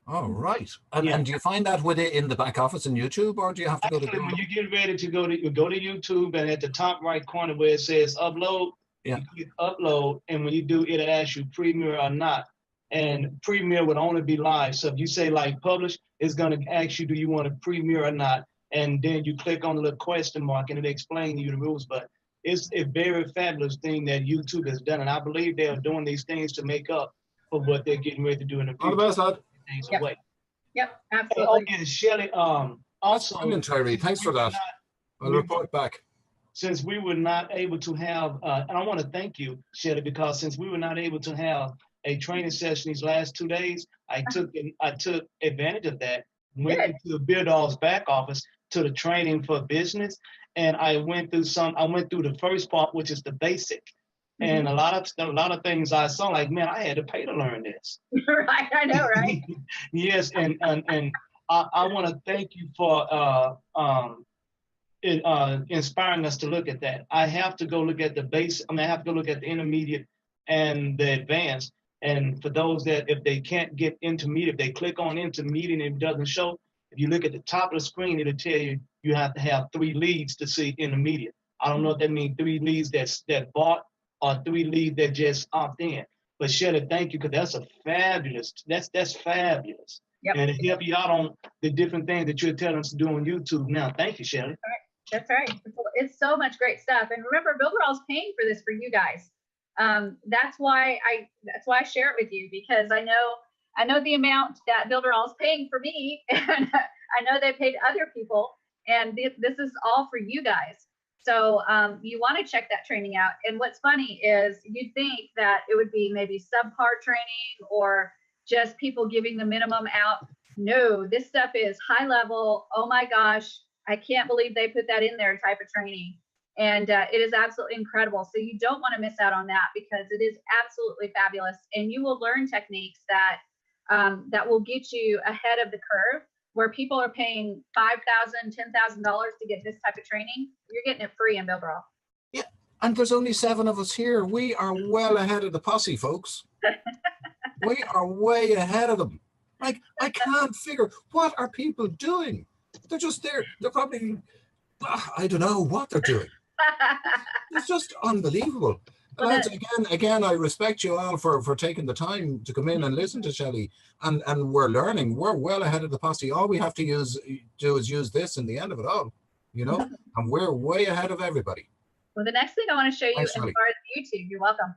Oh, right. And do you find that in the back office in YouTube, or do you have to go to? When you get ready to go to YouTube, and at the top right corner where it says upload, you click upload, and when you do, it'll ask you Premiere or not. And Premiere would only be live. So if you say like publish, it's going to ask you, do you want to Premiere or not? And then you click on the little question mark, and it explains to you the rules. But it's a very fabulous thing that YouTube has done, and I believe they are doing these things to make up for what they're getting ready to do in the future. All the best, lad. Yep, absolutely. Okay, Shelley, also, Tyree, thanks for that. I'll report back. Since we were not able to have, and I want to thank you, Shelley, because since we were not able to have a training session these last 2 days, I took advantage of that, went into the Builderall's back office to the training for business, and I went through the first part, which is the basic. And a lot of things I saw, like, man, I had to pay to learn this. Right, I know, right? Yes, and I want to thank you for inspiring us to look at that. I have to go look at the base. I have to go look at the intermediate and the advanced. And for those that, if they can't get intermediate, if they click on intermediate and it doesn't show, if you look at the top of the screen, it'll tell you you have to have 3 leads to see intermediate. I don't know if that means 3 leads that bought or 3 leads that just opt in. But Shelley, thank you, because that's that's fabulous. Yep. And it help you out on the different things that you're telling us to do on YouTube now. Thank you, Shelley. That's right. It's so much great stuff. And remember, Builderall's paying for this for you guys. That's why I share it with you, because I know the amount that Builderall's paying for me, and I know they paid other people, and this is all for you guys. So you want to check that training out. And what's funny is you'd think that it would be maybe subpar training or just people giving the minimum out. No, this stuff is high level. Oh my gosh, I can't believe they put that in there type of training. And it is absolutely incredible. So you don't want to miss out on that, because it is absolutely fabulous. And you will learn techniques that that will get you ahead of the curve, where people are paying $5,000, $10,000 to get this type of training. You're getting it free in Builderall. Yeah, and there's only 7 of us here. We are well ahead of the posse, folks. We are way ahead of them. Like, I can't figure, what are people doing? They're just there. They're probably, I don't know what they're doing. It's just unbelievable. Well, Lads, again, I respect you all for taking the time to come in and listen to Shelley, and we're learning. We're well ahead of the posse. All we have to do is use this in the end of it all, you know, and we're way ahead of everybody. Well, the next thing I want to show you Thanks, as far Shelley. as YouTube, you're welcome,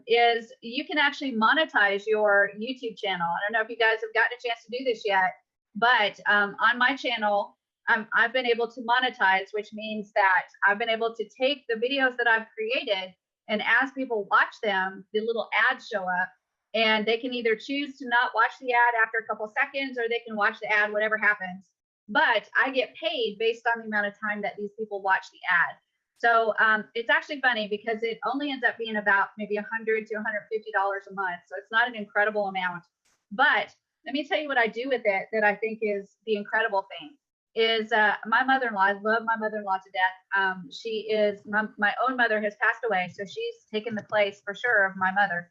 is you can actually monetize your YouTube channel. I don't know if you guys have gotten a chance to do this yet, but on my channel, I've been able to monetize, which means that I've been able to take the videos that I've created, and as people watch them, the little ads show up, and they can either choose to not watch the ad after a couple seconds, or they can watch the ad, whatever happens. But I get paid based on the amount of time that these people watch the ad. So it's actually funny because it only ends up being about maybe $100 to $150 a month. So it's not an incredible amount. But let me tell you what I do with it that I think is the incredible thing. Is my mother-in-law. I love my mother-in-law to death. She is, my own mother has passed away, so she's taken the place for sure of my mother.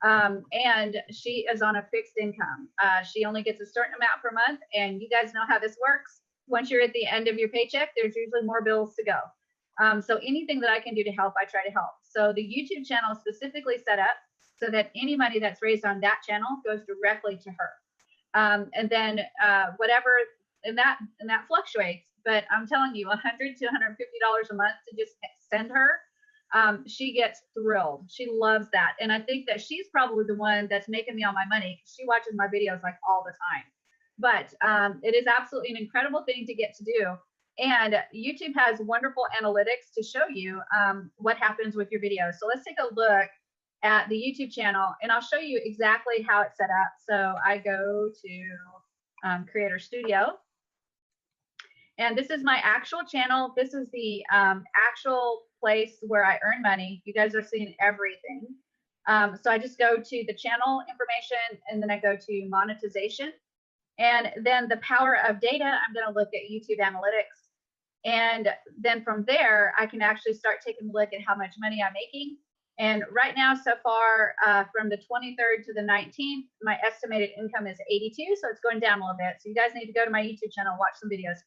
And she is on a fixed income. She only gets a certain amount per month, and you guys know how this works. Once you're at the end of your paycheck, there's usually more bills to go. So anything that I can do to help, I try to help. So the YouTube channel is specifically set up so that any money that's raised on that channel goes directly to her. And then whatever. And that fluctuates, but I'm telling you, $100 to $150 a month to just send her, she gets thrilled. She loves that, and I think that she's probably the one that's making me all my money because she watches my videos like all the time. But it is absolutely an incredible thing to get to do, and YouTube has wonderful analytics to show you what happens with your videos. So let's take a look at the YouTube channel, and I'll show you exactly how it's set up. So I go to Creator Studio. And this is my actual channel. This is the actual place where I earn money. You guys are seeing everything. So I just go to the channel information, and then I go to monetization. And then the power of data, I'm going to look at YouTube analytics. And then from there, I can actually start taking a look at how much money I'm making. And right now, so far, from the 23rd to the 19th, my estimated income is 82. So it's going down a little bit. So you guys need to go to my YouTube channel, watch some videos.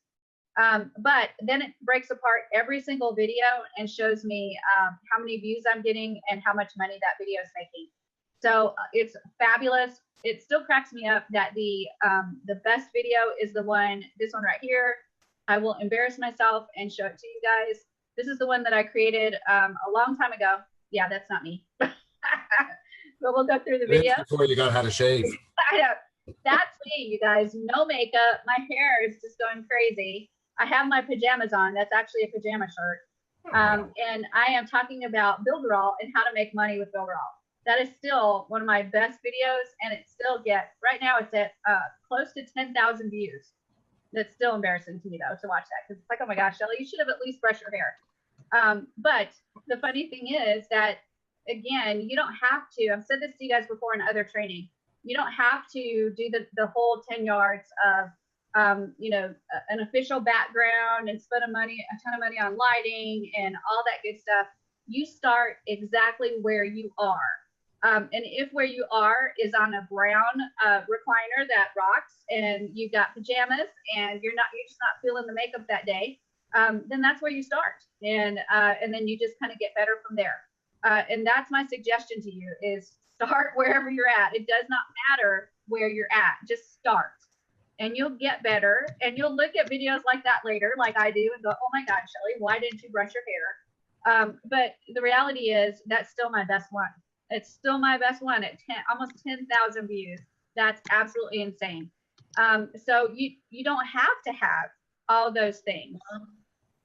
But then it breaks apart every single video and shows me how many views I'm getting and how much money that video is making. So it's fabulous. It still cracks me up that the best video is the one, this one right here. I will embarrass myself and show it to you guys. This is the one that I created a long time ago. Yeah, that's not me. But we'll go through the video. Before you got how to shave. I know. That's me, you guys. No makeup. My hair is just going crazy. I have my pajamas on. That's actually a pajama shirt. And I am talking about Builderall and how to make money with Builderall. That is still one of my best videos, and it still gets, right now it's at close to 10,000 views. That's still embarrassing to me though to watch that, because it's like, oh my gosh, Shelley, you should have at least brushed your hair. But the funny thing is that, again, you don't have to, I've said this to you guys before in other training, you don't have to do the whole 10 yards of an official background and spend a ton of money on lighting and all that good stuff. You start exactly where you are. And if where you are is on a brown recliner that rocks, and you've got pajamas and you're just not feeling the makeup that day, then that's where you start. And then you just kind of get better from there. And that's my suggestion to you, is start wherever you're at. It does not matter where you're at, just start. And you'll get better, and you'll look at videos like that later, like I do, and go, oh my God, Shelley, why didn't you brush your hair? But the reality is that's still my best one. It's still my best one at almost 10,000 views. That's absolutely insane. So you don't have to have all those things,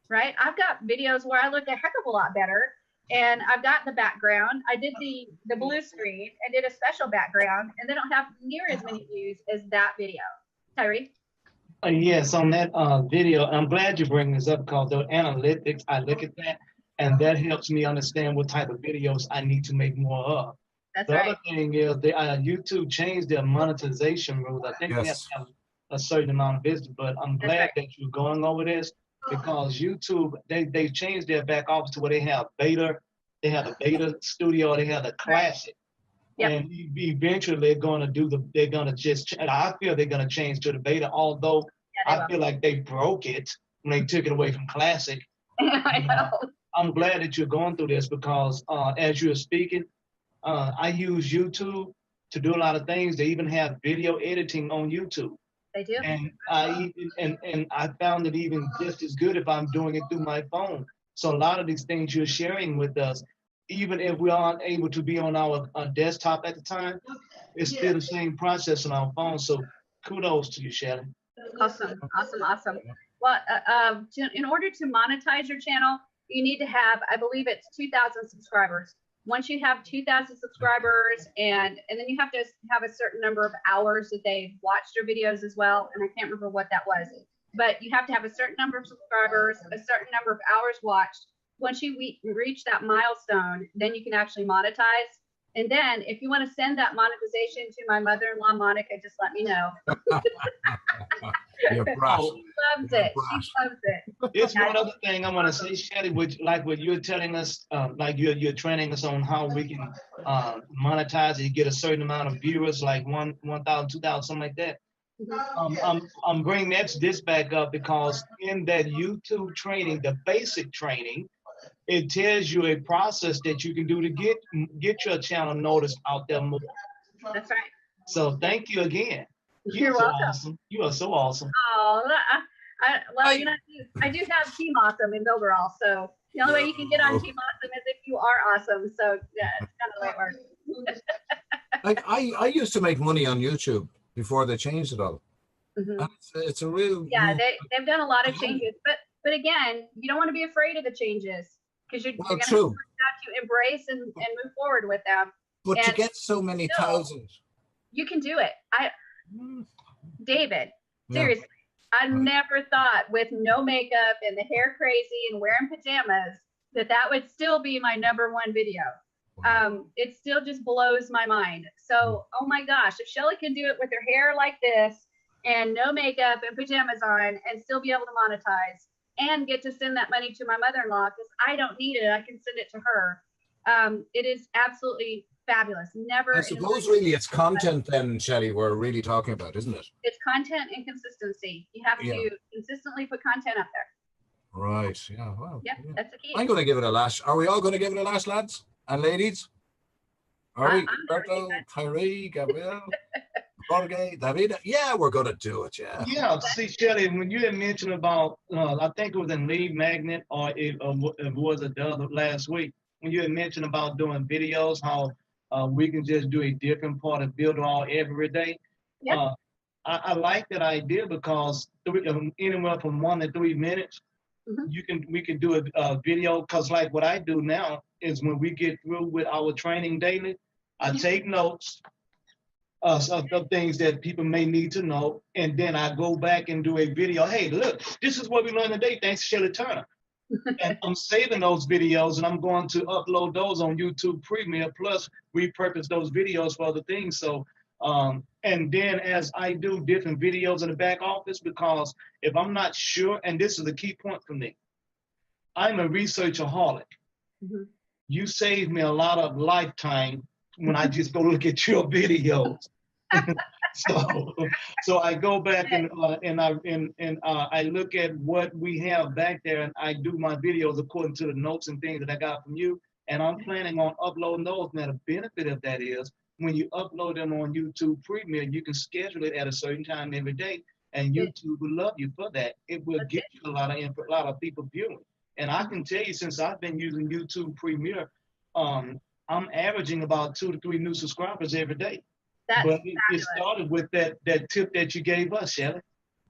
right? I've got videos where I look a heck of a lot better, and I've got the background. I did the blue screen and did a special background, and they don't have near as many views as that video. Tyree? Yes, on that video, I'm glad you bring this up, because the analytics, I look at that, and that helps me understand what type of videos I need to make more of. That's the right. other thing is YouTube changed their monetization rules. I think they have to have a certain amount of business, but I'm glad that you're going over this, because YouTube, they changed their back office to where they have beta, they have the beta studio, they have the classic. Yep. And eventually they're going to I feel they're going to change to the beta, although I feel like they broke it when they took it away from classic. I know. I'm glad that you're going through this because as you're speaking, I use YouTube to do a lot of things. They even have video editing on YouTube. They do. And I found it even just as good if I'm doing it through my phone. So a lot of these things you're sharing with us, even if we aren't able to be on our desktop at the time, it's still the same process on our phone. So kudos to you, Shelly. Awesome, awesome, awesome. Well, in order to monetize your channel, you need to have, I believe it's 2,000 subscribers. Once you have 2,000 subscribers, and then you have to have a certain number of hours that they've watched your videos as well. And I can't remember what that was, but you have to have a certain number of subscribers, a certain number of hours watched. Once you reach that milestone, then you can actually monetize. And then if you want to send that monetization to my mother-in-law, Monica, just let me know. You're She loves it. She loves it. It's one other thing I want to say, Shelly, which like what you're telling us, like you're training us on how we can monetize it, get a certain amount of viewers, like 1,000, 2,000, something like that. I'm bringing this back up because in that YouTube training, the basic training, it tells you a process that you can do to get your channel noticed out there more. That's right. So thank you again. You're so welcome. Awesome. You are so awesome. Oh, well, you know, I do have Team Awesome in Builderall, so the only way you can get on Team Awesome is if you are awesome. So yeah, it's kind of the way it works. Like I used to make money on YouTube before they changed it all. It's a real they've done a lot of changes, but again, you don't want to be afraid of the changes because you're going to have to embrace and move forward with them. But to get so many thousands, you can do it. David, seriously, I never thought with no makeup and the hair crazy and wearing pajamas that would still be my #1 video. It still just blows my mind. So, oh my gosh, if Shelly can do it with her hair like this and no makeup and pajamas on and still be able to monetize and get to send that money to my mother-in-law because I don't need it, I can send it to her. It is absolutely fabulous. Never. I suppose really it's content then, Shelly, we're really talking about, isn't it? It's content and consistency. You have to consistently put content up there. Right. Yeah. Well. Yep, that's the key. I'm going to give it a lash. Are we all going to give it a lash, lads and ladies? Are we? Roberto, Tyree, Gabriel, Jorge, David? Yeah, we're going to do it. Yeah. Yeah. See, Shelly, when you had mentioned about, I think it was in Lead Magnet or it was the other last week, when you had mentioned about doing videos, how we can just do a different part of Builderall every day. Yep. I like that idea because anywhere from 1 to 3 minutes, we can do a video. Because like what I do now is when we get through with our training daily, I take notes of things that people may need to know, and then I go back and do a video. Hey, look, this is what we learned today. Thanks to Shelly Turner. And I'm saving those videos and I'm going to upload those on YouTube Premiere, plus repurpose those videos for other things. So, and then as I do different videos in the back office, because if I'm not sure, and this is the key point for me, I'm a researchaholic. You saved me a lot of lifetime when I just go look at your videos. So I go back and I look at what we have back there, and I do my videos according to the notes and things that I got from you. And I'm planning on uploading those. Now the benefit of that is when you upload them on YouTube Premiere, you can schedule it at a certain time every day, and YouTube will love you for that. It will get you a lot of people viewing. And I can tell you, since I've been using YouTube Premiere, I'm averaging about 2 to 3 new subscribers every day. But it started with that tip that you gave us, Shelly.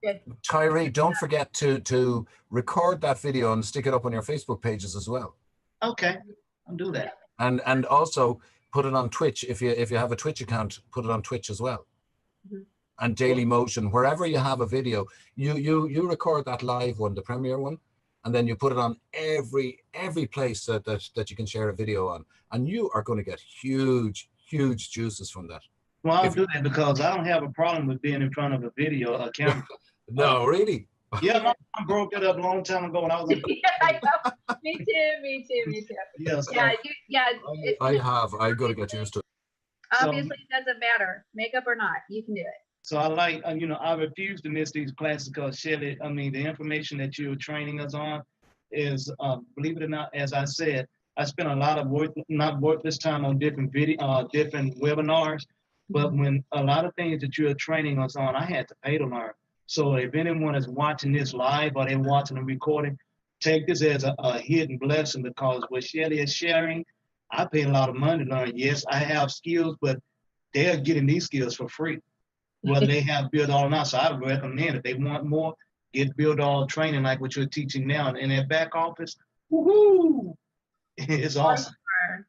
Good. Tyree, don't forget to record that video and stick it up on your Facebook pages as well. Okay, I'll do that. And also put it on Twitch. If you have a Twitch account, put it on Twitch as well. And Daily Motion, wherever you have a video, you record that live one, the premiere one, and then you put it on every place that you can share a video on, and you are going to get huge juices from that. Well, I'll do that because I don't have a problem with being in front of a camera. No, really? Yeah, I broke it up a long time ago when I was in I know. Me too. Yes. I've got to get used to it. Obviously, it doesn't matter, makeup or not, you can do it. So I like, I refuse to miss these classes because Shelly, the information that you're training us on is, believe it or not, as I said, I spent a lot of worthless time on different different webinars, but when a lot of things that you're training us on, I had to pay to learn. So if anyone is watching this live or they're watching the recording, take this as a hidden blessing, because what Shelly is sharing, I paid a lot of money to learn. Yes, I have skills, but they're getting these skills for free, whether they have Builderall or not. So I recommend if they want more, get Builderall training like what you're teaching now in that back office. Woohoo! It's awesome.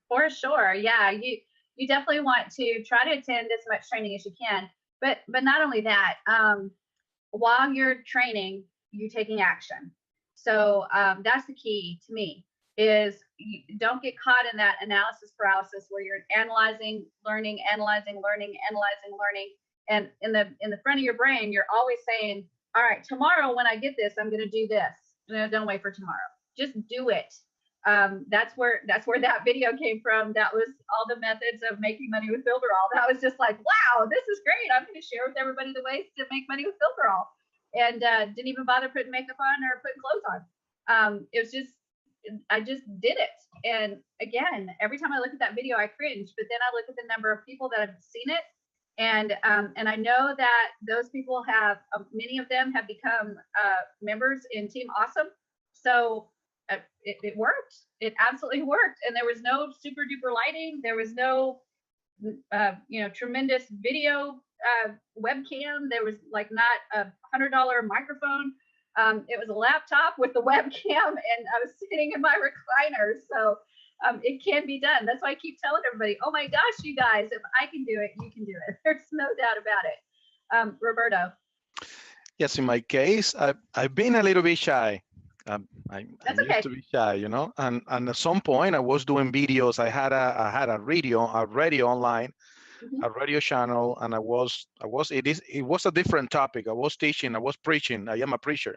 For sure. Yeah, you definitely want to try to attend as much training as you can. But not only that, while you're training, you're taking action. So that's the key to me, is you don't get caught in that analysis paralysis where you're analyzing, learning, analyzing, learning, analyzing, learning. And in the front of your brain, you're always saying, all right, tomorrow when I get this, I'm going to do this. No, don't wait for tomorrow. Just do it. That's where that video came from. That was all the methods of making money with Builderall. That was just like, wow, this is great. I'm going to share with everybody the ways to make money with Builderall. And didn't even bother putting makeup on or putting clothes on. It was just, I just did it. And again, every time I look at that video, I cringe. But then I look at the number of people that have seen it. And I know that those people have, many of them have become members in Team Awesome. So it worked. It absolutely worked. And there was no super duper lighting. There was no, tremendous video webcam. There was like not a $100 microphone. It was a laptop with the webcam, and I was sitting in my recliner. So it can be done. That's why I keep telling everybody, oh my gosh, you guys, if I can do it, you can do it. There's no doubt about it. Roberto. Yes, in my case, I've been a little bit shy. I okay. used to be shy, and at some point I was doing videos. I had a radio online, a radio channel, and it was a different topic. I was teaching, I was preaching. I am a preacher.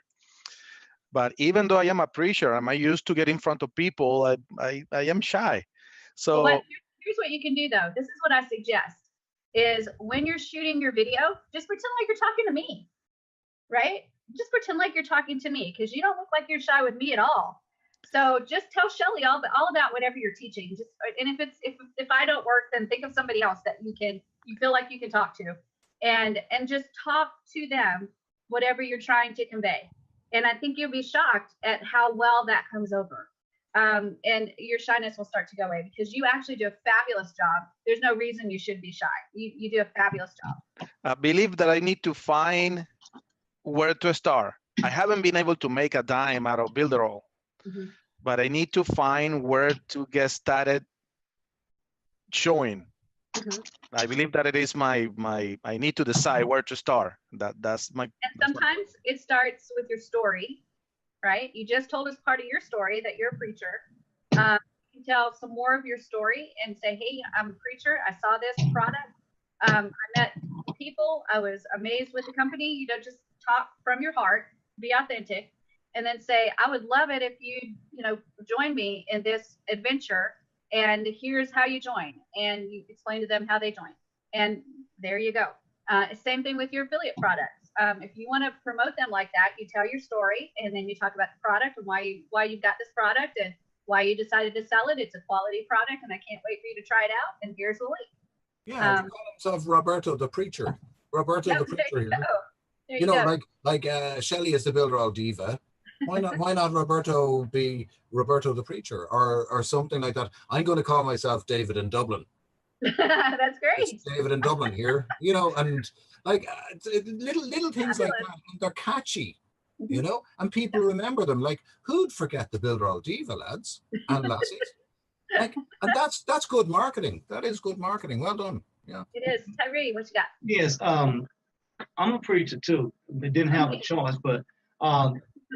But even though I am a preacher, I'm used to get in front of people, I am shy. So well, here's what you can do though. This is what I suggest, is when you're shooting your video, just pretend like you're talking to me, right? Just pretend like you're talking to me, because you don't look like you're shy with me at all. So just tell Shelly all about whatever you're teaching. And if I don't work, then think of somebody else that you feel like you can talk to, and just talk to them whatever you're trying to convey. And I think you'll be shocked at how well that comes over. And your shyness will start to go away, because you actually do a fabulous job. There's no reason you should be shy. You do a fabulous job. I believe that I need to find where to start. I haven't been able to make a dime out of Builderall, but I need to find where to get started showing. I believe that it is I need to decide where to start. That's my. And sometimes it starts with your story, right? You just told us part of your story that you're a preacher. You can tell some more of your story and say, hey, I'm a preacher. I saw this product. I met people. I was amazed with the company. Just talk from your heart, be authentic, and then say, I would love it if you join me in this adventure, and here's how you join, and you explain to them how they join, and there you go. Same thing with your affiliate products. If you want to promote them like that, you tell your story, and then you talk about the product and why you got this product and why you decided to sell it. It's a quality product, and I can't wait for you to try it out, and here's the link. Yeah, call himself Roberto the Preacher. Roberto the Preacher here. You know, like Shelly is the Builderall diva. Why not Roberto be Roberto the Preacher, or something like that? I'm going to call myself David in Dublin. That's great. It's David in Dublin here, and like little things like that. And they're catchy, and people remember them. Like, who'd forget the Builderall diva, lads and lassies? Like, and that's good marketing. That is good marketing. Well done. Yeah. It is. Tyree, what you got? Yes, I'm a preacher too. They didn't have a choice, but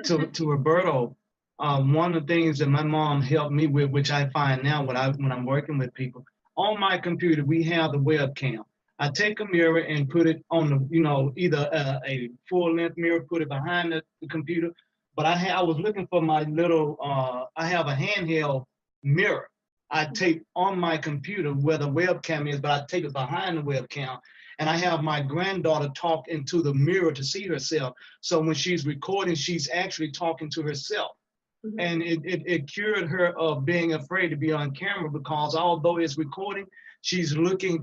to Roberto, one of the things that my mom helped me with, which I find now when I'm working with people, on my computer we have the webcam. I take a mirror and put it on the, either a full-length mirror, put it behind the computer. But I was looking for my little, I have a handheld mirror I tape on my computer where the webcam is, but I tape it behind the webcam. And I have my granddaughter talk into the mirror to see herself. So when she's recording, she's actually talking to herself. And it cured her of being afraid to be on camera, because although it's recording, she's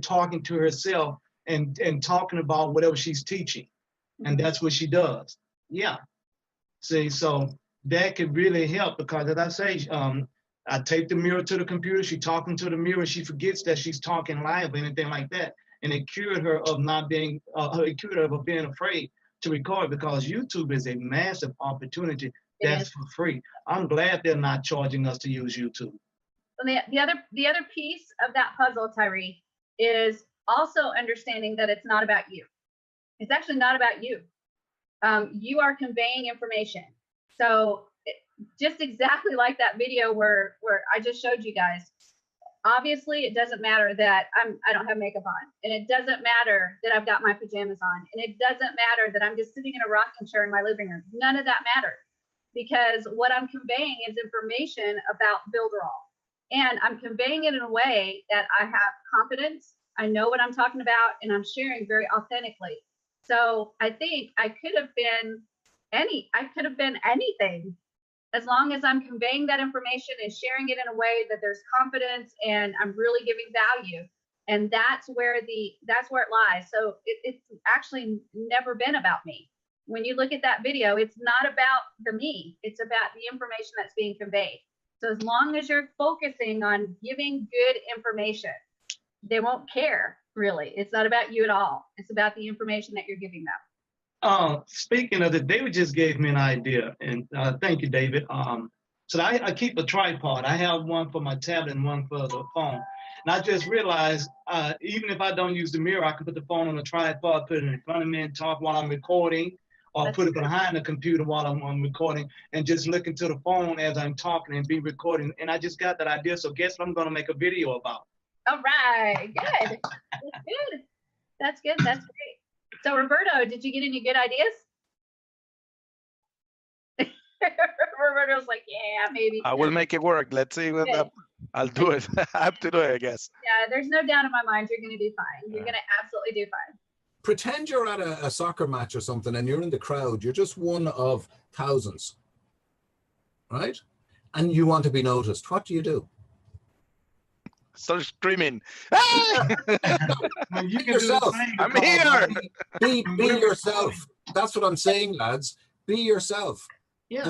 talking to herself and talking about whatever she's teaching. And that's what she does. Yeah. See, so that could really help, because as I say, I take the mirror to the computer, she's talking to the mirror, she forgets that she's talking live or anything like that. And it cured her of not being, it cured her of being afraid to record, because YouTube is a massive opportunity that's for free. I'm glad they're not charging us to use YouTube. The other piece of that puzzle, Tyree, is also understanding that it's not about you. It's actually not about you. You are conveying information. So just exactly like that video where I just showed you guys, obviously it doesn't matter that I don't have makeup on, and it doesn't matter that I've got my pajamas on, and it doesn't matter that I'm just sitting in a rocking chair in my living room. None of that matters, because what I'm conveying is information about Builderall, and I'm conveying it in a way that I have confidence, I know what I'm talking about, and I'm sharing very authentically. So I think I could have been anything, as long as I'm conveying that information and sharing it in a way that there's confidence and I'm really giving value. And that's where it lies. So it's actually never been about me. When you look at that video, it's not about the me, it's about the information that's being conveyed. So as long as you're focusing on giving good information, they won't care, really. It's not about you at all. It's about the information that you're giving them. Speaking of it, David just gave me an idea, and thank you, David. So I keep a tripod. I have one for my tablet and one for the phone. And I just realized, even if I don't use the mirror, I can put the phone on a tripod, put it in front of me and talk while I'm recording, or put it behind the computer while I'm recording, and just look into the phone as I'm talking and be recording. And I just got that idea, so guess what I'm going to make a video about? All right, good. That's good. That's good. That's great. So Roberto, did you get any good ideas? Roberto's like, yeah, maybe. I will make it work. Let's see what I'll do it. I have to do it, I guess. Yeah, there's no doubt in my mind you're going to do fine. You're going to absolutely do fine. Pretend you're at a soccer match or something and you're in the crowd. You're just one of thousands, right? And you want to be noticed. What do you do? Start screaming. Hey! You Be yourself. I'm here. Be yourself. That's what I'm saying, lads. Be yourself. Yeah.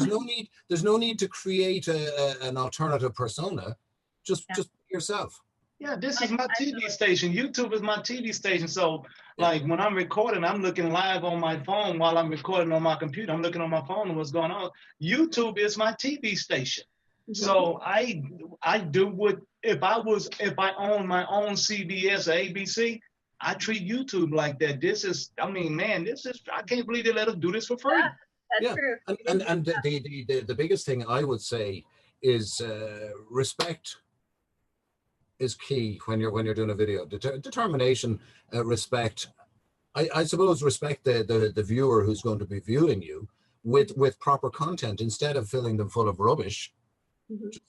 There's no need to create an alternative persona. Just be yourself. Yeah, this is my TV station. YouTube is my TV station. So, like, when I'm recording, I'm looking live on my phone while I'm recording on my computer. I'm looking on my phone and what's going on. YouTube is my TV station. So I do what, if I own my own CBS or ABC, I treat YouTube like that. This is, I mean, man, I can't believe they let us do this for free. That's true. And the biggest thing I would say is respect is key when you're doing a video. Determination, respect. I suppose respect the viewer who's going to be viewing you with proper content instead of filling them full of rubbish.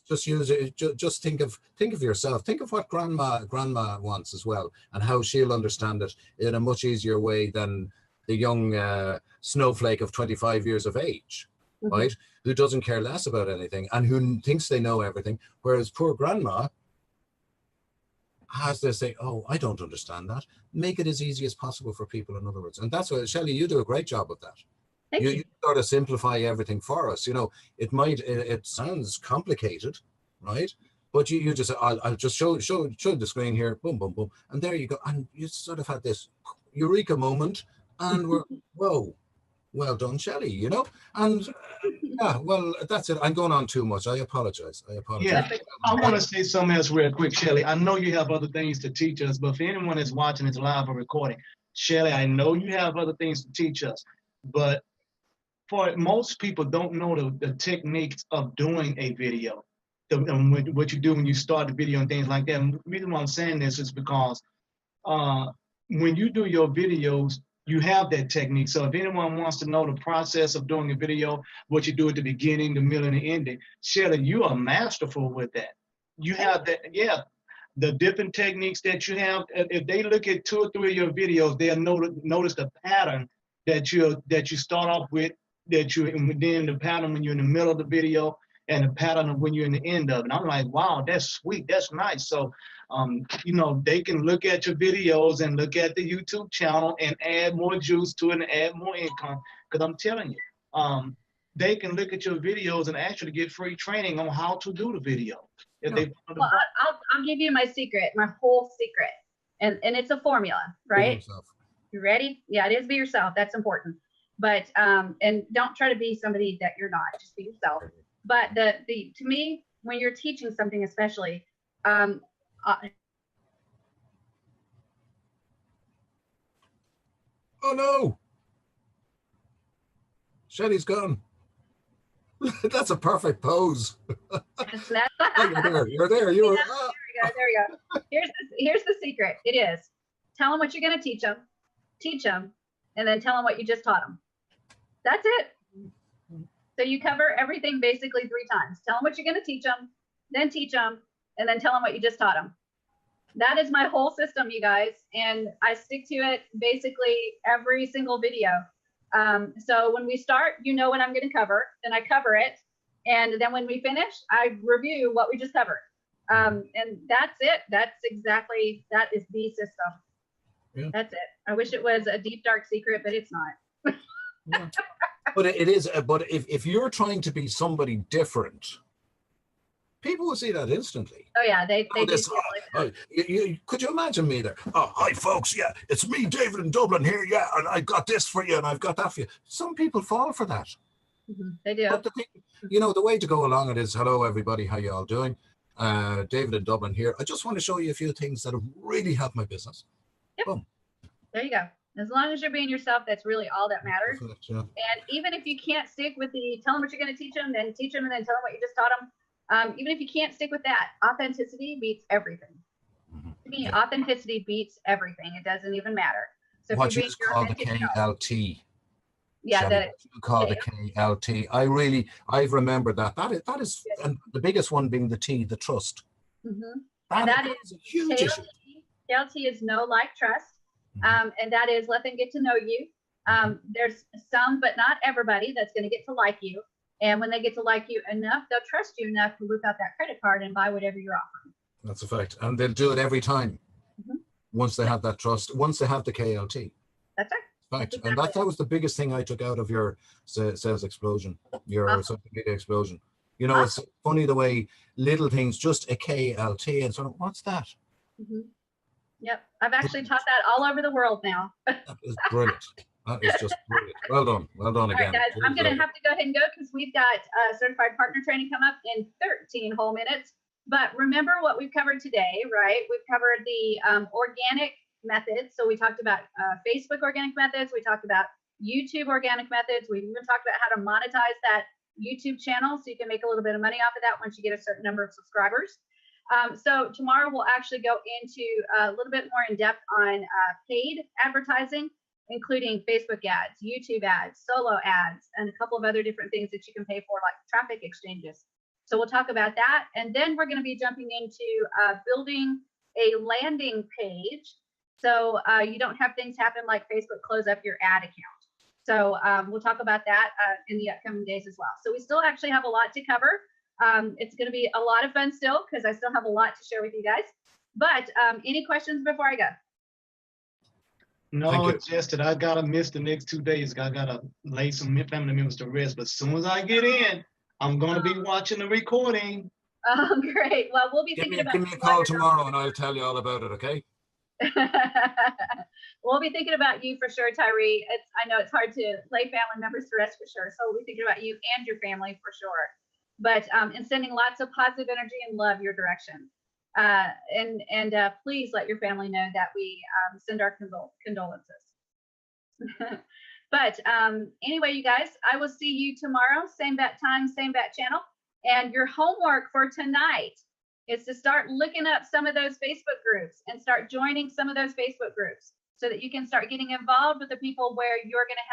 Just use it. Just think of yourself. Think of what grandma wants as well, and how she'll understand it in a much easier way than the young snowflake of 25 years of age, right? Who doesn't care less about anything and who thinks they know everything. Whereas poor grandma has to say, "Oh, I don't understand that." Make it as easy as possible for people, in other words. And that's what, Shelley, you do a great job of that. You sort of simplify everything for us. You know, it sounds complicated, right? But you just, I'll just show the screen here, boom, boom, boom, and there you go. And you sort of had this eureka moment, and we're, whoa, well done, Shelley, you know? And yeah, well, that's it. I'm going on too much. I apologize. Yeah, I want to say something else real quick, Shelley. I know you have other things to teach us, but for anyone that's watching this live or recording, Shelley, I know you have other things to teach us, but for most people don't know the techniques of doing a video, what you do when you start the video and things like that. And the reason why I'm saying this is because when you do your videos, you have that technique. So if anyone wants to know the process of doing a video, what you do at the beginning, the middle, and the ending, Shelley, you are masterful with that. You have that, yeah. The different techniques that you have, if they look at 2 or 3 of your videos, they'll notice the pattern that you start off with, and then the pattern when you're in the middle of the video, and the pattern of when you're in the end of it. I'm like, wow, that's sweet. That's nice. So, you know, they can look at your videos and look at the YouTube channel and add more juice to it and add more income. Because I'm telling you, they can look at your videos and actually get free training on how to do the video. If they well, I'll give you my secret, my whole secret. And it's a formula, right? You ready? Yeah, it is be yourself. That's important. But and don't try to be somebody that you're not. Just be yourself. But to me, when you're teaching something, especially, oh no, Shelly's gone. That's a perfect pose. Oh, you're there. You were. There we go. Here's the secret. It is tell them what you're going to teach them, and then tell them what you just taught them. That's it. So you cover everything basically 3 times. Tell them what you're going to teach them, then teach them, and then tell them what you just taught them. That is my whole system, you guys, and I stick to it basically every single video. So when we start, you know what I'm going to cover, then I cover it, and then when we finish, I review what we just covered. And that's it. That is the system. Yeah. That's it. I wish it was a deep, dark secret, but it's not. Yeah. But it is. But if you're trying to be somebody different, people will see that instantly. Oh yeah, they could you imagine me there? Oh, hi folks. Yeah, it's me, David in Dublin here. Yeah, and I got this for you, and I've got that for you. Some people fall for that. They do. But the thing, you know, the way to go along it is, hello everybody, how you all doing? David in Dublin here. I just want to show you a few things that have really helped my business. Yep. Boom. There you go. As long as you're being yourself, that's really all that matters. Yeah. And even if you can't stick with the tell them what you're going to teach them, then teach them, and then tell them what you just taught them. Even if you can't stick with that, authenticity beats everything. To me, authenticity beats everything. It doesn't even matter. So what you call the KLT. Yeah, that you call the KLT. I've remembered that. That is and the biggest one being the T, the trust. That is a huge issue. KLT is know, like, trust. And that is let them get to know you. There's some, but not everybody, that's going to get to like you. And when they get to like you enough, they'll trust you enough to whip out that credit card and buy whatever you're offering. That's a fact. And they'll do it every time. Once they have that trust, once they have the KLT. That's right. Fact. Exactly. And that was the biggest thing I took out of your sales explosion, your social media explosion. You know, it's funny the way little things, just a KLT, and sort of, what's that? Yep. I've actually taught that all over the world now. That is brilliant. That is just brilliant. Well done. Well done again. All right, guys, I'm going to have to go ahead and go because we've got certified partner training come up in 13 whole minutes. But remember what we've covered today, right? We've covered the organic methods. So we talked about Facebook organic methods. We talked about YouTube organic methods. We even talked about how to monetize that YouTube channel so you can make a little bit of money off of that once you get a certain number of subscribers. So tomorrow we'll actually go into a little bit more in depth on paid advertising, including Facebook ads, YouTube ads, solo ads, and a couple of other different things that you can pay for, like traffic exchanges. So we'll talk about that. And then we're going to be jumping into building a landing page so you don't have things happen like Facebook close up your ad account. So we'll talk about that in the upcoming days as well. So we still actually have a lot to cover. It's going to be a lot of fun still because I still have a lot to share with you guys. But any questions before I go? No, it's just that I got to miss the next 2 days. I got to lay some family members to rest. But as soon as I get in, I'm going to be watching the recording. Oh, great. Well, we'll be thinking about give me a call tomorrow and I'll tell you all about it, okay? We'll be thinking about you for sure, Tyree. I know it's hard to lay family members to rest for sure. So we'll be thinking about you and your family for sure. But and sending lots of positive energy and love your direction. And please let your family know that we send our condolences. But anyway, you guys, I will see you tomorrow, same bat time, same bat channel. And your homework for tonight is to start looking up some of those Facebook groups and start joining some of those Facebook groups so that you can start getting involved with the people where you're going to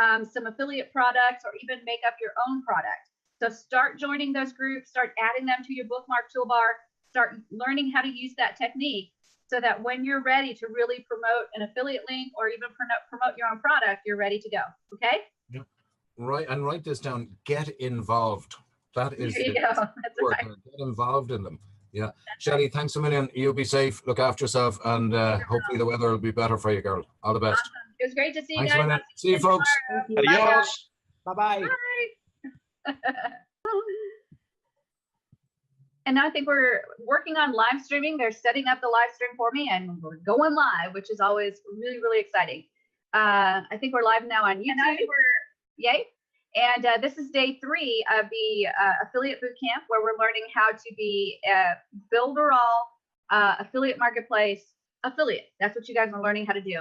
have some affiliate products or even make up your own product. So start joining those groups, start adding them to your bookmark toolbar, start learning how to use that technique so that when you're ready to really promote an affiliate link or even promote your own product, you're ready to go. Okay? Yep. Right. And write this down. Get involved. That is There you the go. That's work. right. Get involved in them. Yeah. Shelley, thanks a million. You be safe, look after yourself, and hopefully the weather will be better for you, girl. All the best. Awesome. It was great to see you Thanks a guys. million. I'll See you, folks. tomorrow. Bye, guys. Adios. Bye-bye. Bye. And now I think we're working on live streaming. They're setting up the live stream for me, and we're going live, which is always really, really exciting. I think we're live now on YouTube. Yay. And this is day 3 of the affiliate bootcamp, where we're learning how to be a Builderall affiliate marketplace affiliate. That's what you guys are learning how to do.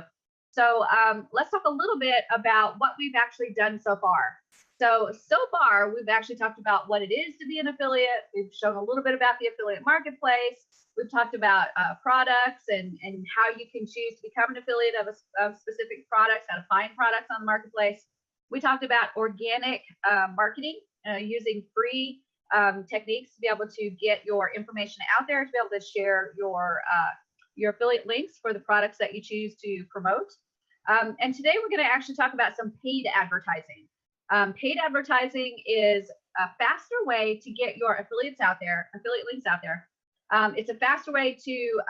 So let's talk a little bit about what we've actually done so far. So far, we've actually talked about what it is to be an affiliate. We've shown a little bit about the affiliate marketplace. We've talked about products and how you can choose to become an affiliate of specific products, how to find products on the marketplace. We talked about organic marketing, using free techniques to be able to get your information out there, to be able to share your affiliate links for the products that you choose to promote. And today we're going to actually talk about some paid advertising. Paid advertising is a faster way to get your affiliates out there, affiliate links out there. It's a faster way to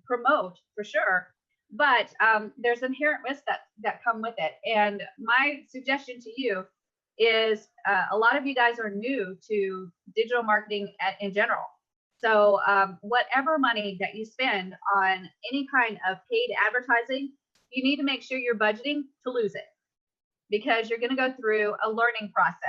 promote for sure, but there's inherent risks that come with it. And my suggestion to you is a lot of you guys are new to digital marketing in general. So whatever money that you spend on any kind of paid advertising, you need to make sure you're budgeting to lose it, because you're going to go through a learning process.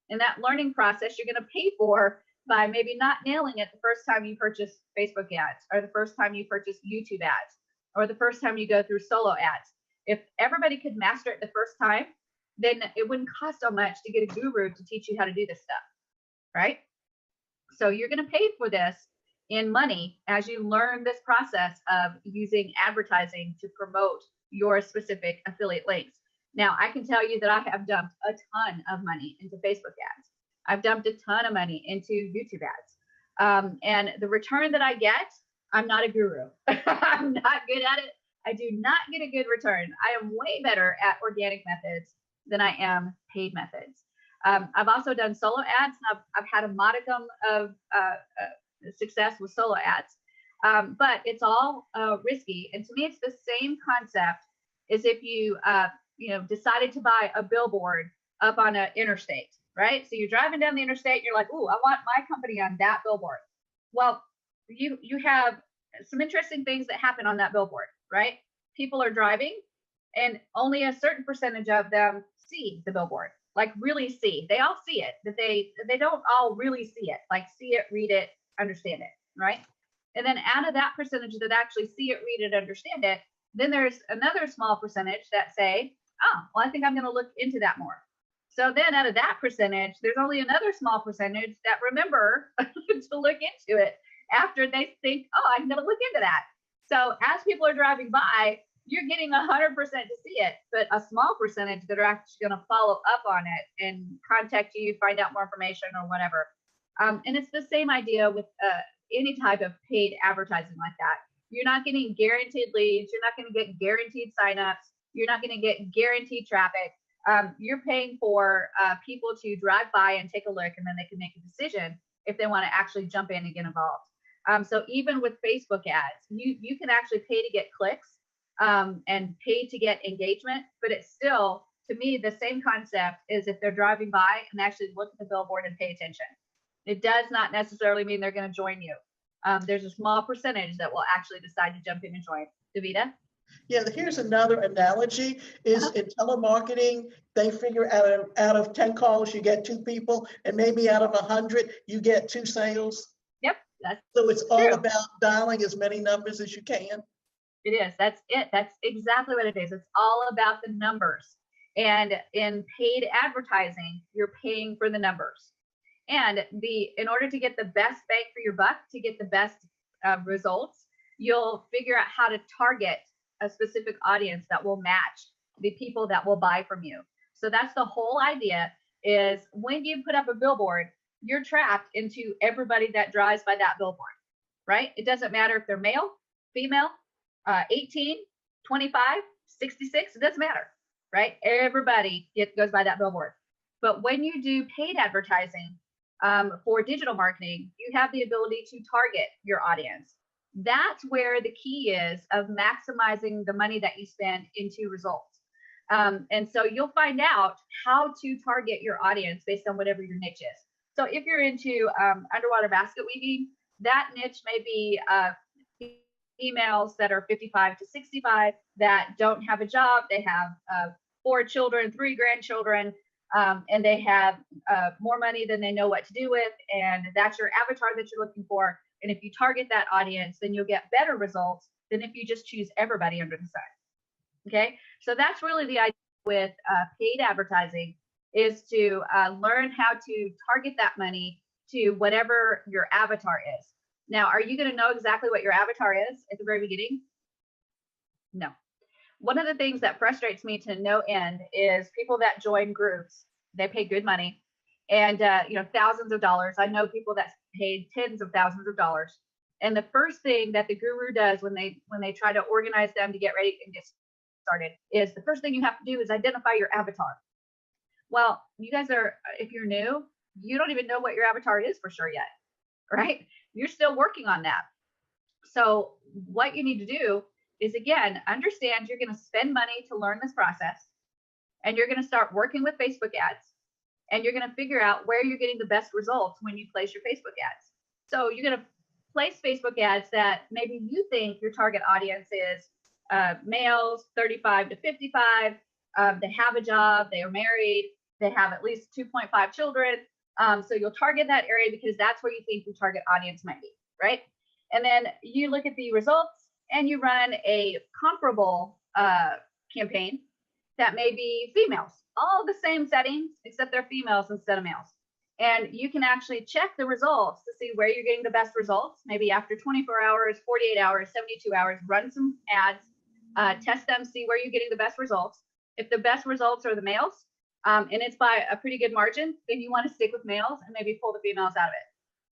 And that learning process you're going to pay for by maybe not nailing it the first time you purchase Facebook ads, or the first time you purchase YouTube ads, or the first time you go through solo ads. If everybody could master it the first time, then it wouldn't cost so much to get a guru to teach you how to do this stuff, right? So you're going to pay for this in money as you learn this process of using advertising to promote your specific affiliate links. Now, I can tell you that I have dumped a ton of money into Facebook ads. I've dumped a ton of money into YouTube ads. And the return that I get, I'm not a guru. I'm not good at it. I do not get a good return. I am way better at organic methods than I am paid methods. I've also done solo ads, and I've had a modicum of success with solo ads, but it's all risky. And to me, it's the same concept as if you decided to buy a billboard up on an interstate, right? So you're driving down the interstate, you're like, ooh, I want my company on that billboard. Well, you have some interesting things that happen on that billboard, right? People are driving, and only a certain percentage of them see the billboard, like really see. They all see it, but they don't all really see it, like see it, read it, understand it, right? And then out of that percentage that actually see it, read it, understand it, then there's another small percentage that say, oh, well, I think I'm going to look into that more. So then out of that percentage, there's only another small percentage that remember to look into it after they think, oh, I'm going to look into that. So as people are driving by, you're getting 100% to see it, but a small percentage that are actually going to follow up on it and contact you, find out more information or whatever. And it's the same idea with any type of paid advertising like that. You're not getting guaranteed leads. You're not going to get guaranteed signups. You're not going to get guaranteed traffic. You're paying for people to drive by and take a look, and then they can make a decision if they want to actually jump in and get involved. So even with Facebook ads, you can actually pay to get clicks and pay to get engagement, but it's still, to me, the same concept is if they're driving by and actually look at the billboard and pay attention. It does not necessarily mean they're going to join you. There's a small percentage that will actually decide to jump in and join. Davida? Yeah, here's another analogy is in telemarketing, they figure out of 10 calls, you get 2 people, and maybe out of 100, you get 2 sales. Yep. That's so it's all true. about dialing as many numbers as you can. It is. That's it. That's exactly what it is. It's all about the numbers. And in paid advertising, you're paying for the numbers. And in order to get the best bang for your buck, to get the best results, you'll figure out how to target a specific audience that will match the people that will buy from you. So that's the whole idea, is when you put up a billboard, you're trapped into everybody that drives by that billboard, right? It doesn't matter if they're male, female, 18, 25, 66, it doesn't matter, right? Everybody goes by that billboard. But when you do paid advertising, for digital marketing, you have the ability to target your audience. That's where the key is of maximizing the money that you spend into results. And so you'll find out how to target your audience based on whatever your niche is. So if you're into underwater basket weaving, that niche may be females that are 55 to 65 that don't have a job. They have 4 children, 3 grandchildren, and they have more money than they know what to do with. And that's your avatar that you're looking for. And if you target that audience, then you'll get better results than if you just choose everybody under the sun. Okay, so that's really the idea with paid advertising, is to learn how to target that money to whatever your avatar is. Now, are you going to know exactly what your avatar is at the very beginning? No. One of the things that frustrates me to no end is people that join groups. They pay good money, and thousands of dollars. I know people that paid tens of thousands of dollars. And the first thing that the guru does when they try to organize them to get ready and get started is the first thing you have to do is identify your avatar. Well, you guys are, if you're new, you don't even know what your avatar is for sure yet, right? You're still working on that. So what you need to do is, again, understand you're going to spend money to learn this process, and you're going to start working with Facebook ads, and you're going to figure out where you're getting the best results when you place your Facebook ads. So you're going to place Facebook ads that maybe you think your target audience is males 35 to 55, they have a job, they are married, they have at least 2.5 children. So you'll target that area because that's where you think your target audience might be, right? And then you look at the results and you run a comparable campaign that may be females, all the same settings, except they're females instead of males. And you can actually check the results to see where you're getting the best results. Maybe after 24 hours, 48 hours, 72 hours, run some ads, test them, see where you're getting the best results. If the best results are the males, and it's by a pretty good margin, then you want to stick with males and maybe pull the females out of it.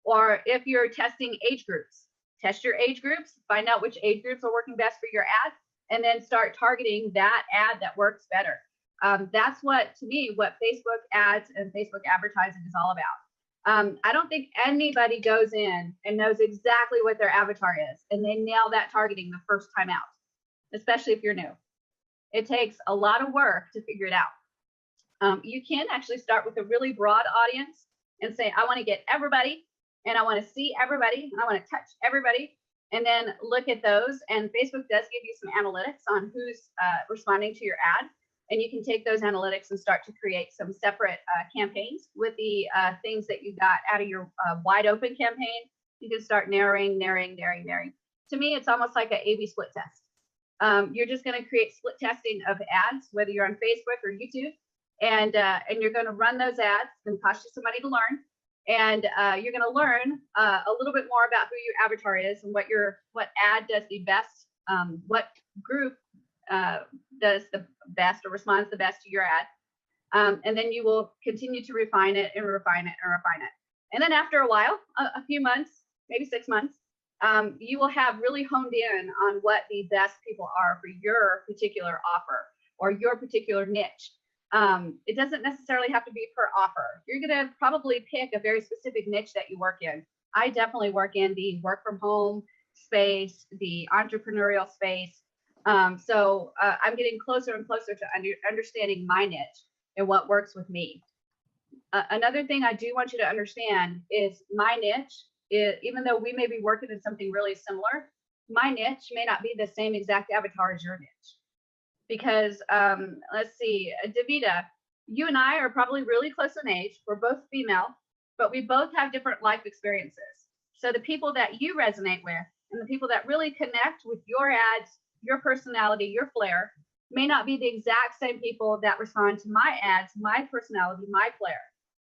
Or if you're testing age groups, test your age groups, find out which age groups are working best for your ad, and then start targeting that ad that works better. That's what, to me, what Facebook ads and Facebook advertising is all about. I don't think anybody goes in and knows exactly what their avatar is and they nail that targeting the first time out, especially if you're new. It takes a lot of work to figure it out. You can actually start with a really broad audience and say, I want to get everybody, and I want to see everybody, and I want to touch everybody, and then look at those. And Facebook does give you some analytics on who's responding to your ad. And you can take those analytics and start to create some separate campaigns with the things that you got out of your wide open campaign. You can start narrowing. To me, it's almost like an A/B split test. You're just going to create split testing of ads, whether you're on Facebook or YouTube, and you're going to run those ads. It's going to cost you some money to learn, and you're going to learn a little bit more about who your avatar is and what ad does the best, what group does the best or responds the best to your ad. And then you will continue to refine it and refine it and refine it. And then after a while, a few months, maybe 6 months, you will have really honed in on what the best people are for your particular offer or your particular niche. It doesn't necessarily have to be per offer. You're going to probably pick a very specific niche that you work in. I definitely work in the work from home space, the entrepreneurial space. So I'm getting closer and closer to understanding my niche and what works with me. Another thing I do want you to understand is my niche, even though we may be working in something really similar, my niche may not be the same exact avatar as your niche. Because let's see, Davida, you and I are probably really close in age. We're both female, but we both have different life experiences. So the people that you resonate with and the people that really connect with your ads, your personality, your flair, may not be the exact same people that respond to my ads, my personality, my flair.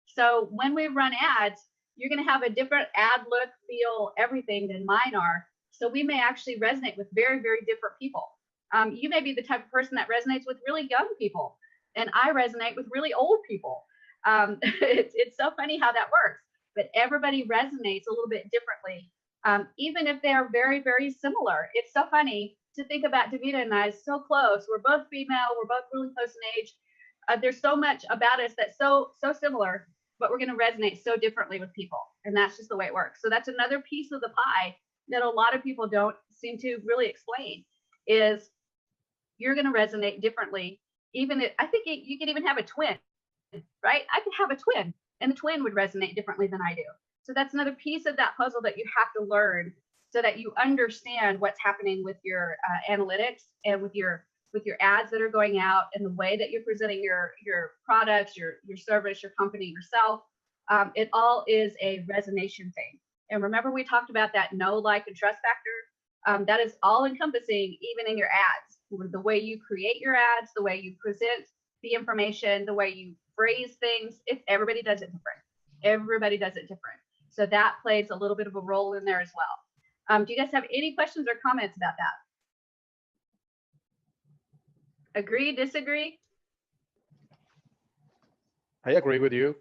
So when we run ads, you're going to have a different ad look, feel, everything than mine are. So we may actually resonate with very, very different people. You may be the type of person that resonates with really young people, and I resonate with really old people. It's so funny how that works, but everybody resonates a little bit differently, even if they are very, very similar. It's so funny to think about Davida and I so close. We're both female. We're both really close in age. There's so much about us that's so similar. but we're going to resonate so differently with people. And that's just the way it works. So that's another piece of the pie that a lot of people don't seem to really explain, is you're going to resonate differently. Even if, I think you could even have a twin, right? I could have a twin and the twin would resonate differently than I do. So that's another piece of that puzzle that you have to learn so that you understand what's happening with your analytics and with your ads that are going out and the way that you're presenting your products, your service, your company, yourself. It all is a resonation thing. And remember, we talked about that know, like, and trust factor. That is all encompassing, even in your ads. The way you create your ads, the way you present the information, the way you phrase things, everybody does it different. Everybody does it different. So that plays a little bit of a role in there as well. Do you guys have any questions or comments about that? Agree, disagree? I agree with you.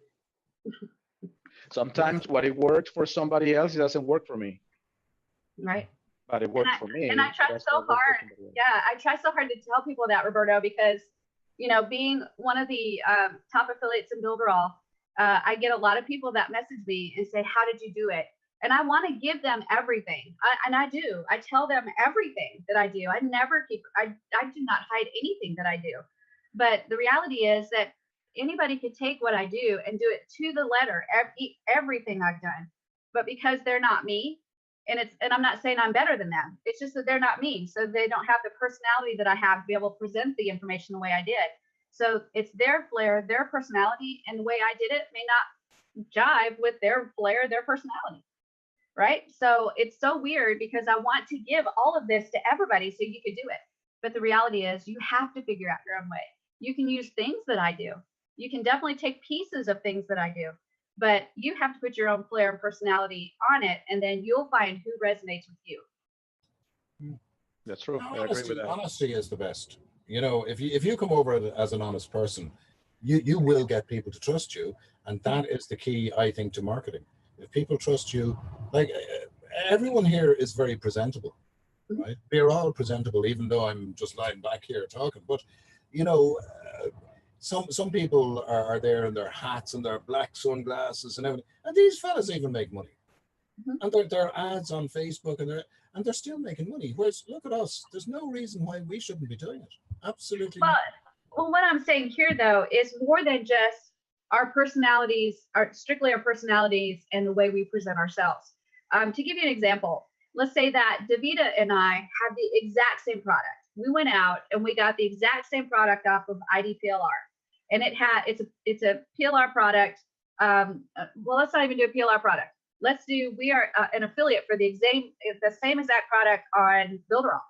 Sometimes what it works for somebody else, it doesn't work for me. Right. But it works for me. And I try so hard. Yeah, I try so hard to tell people that, Roberto, because, you know, being one of the top affiliates in Builderall, I get a lot of people that message me and say, how did you do it? And I want to give them everything. And I do. I tell them everything that I do. I never keep, I do not hide anything that I do. But the reality is that anybody could take what I do and do it to the letter, everything I've done. But because they're not me, and I'm not saying I'm better than them, it's just that they're not me. So they don't have the personality that I have to be able to present the information the way I did. So it's their flair, their personality, and the way I did it may not jive with their flair, their personality. Right? So it's so weird because I want to give all of this to everybody so you could do it. But the reality is you have to figure out your own way. You can use things that I do. You can definitely take pieces of things that I do, but you have to put your own flair and personality on it, and then you'll find who resonates with you. That's true. I Honesty, agree with that. honesty is the best. You know, if you come over as an honest person, you will get people to trust you, and that is the key, I think, to marketing. If people trust you, like everyone here is very presentable, right? We're all presentable, even though I'm just lying back here talking. But, you know, some people are there in their hats and their black sunglasses and everything. And these fellas even make money. And they're ads on Facebook and they're still making money. Whereas look at us, there's no reason why we shouldn't be doing it. Absolutely. Well, what I'm saying here though is more than just our personalities, strictly our personalities and the way we present ourselves. To give you an example, let's say that Davida and I have the exact same product. We went out and we got the exact same product off of IDPLR, and it's a PLR product. Well, let's not even do a PLR product. We are an affiliate for the same exact product on Builderall,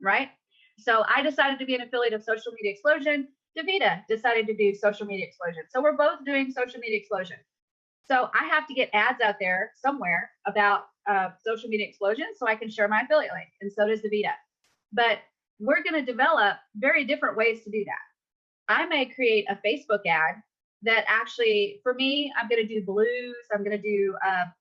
right? So I decided to be an affiliate of Social Media Explosion. Davida decided to do Social Media Explosion. So we're both doing Social Media Explosion. So I have to get ads out there somewhere about Social Media Explosion so I can share my affiliate link, and so does Davida. But we're going to develop very different ways to do that. I may create a Facebook ad that actually, for me, I'm going to do blues. I'm going to do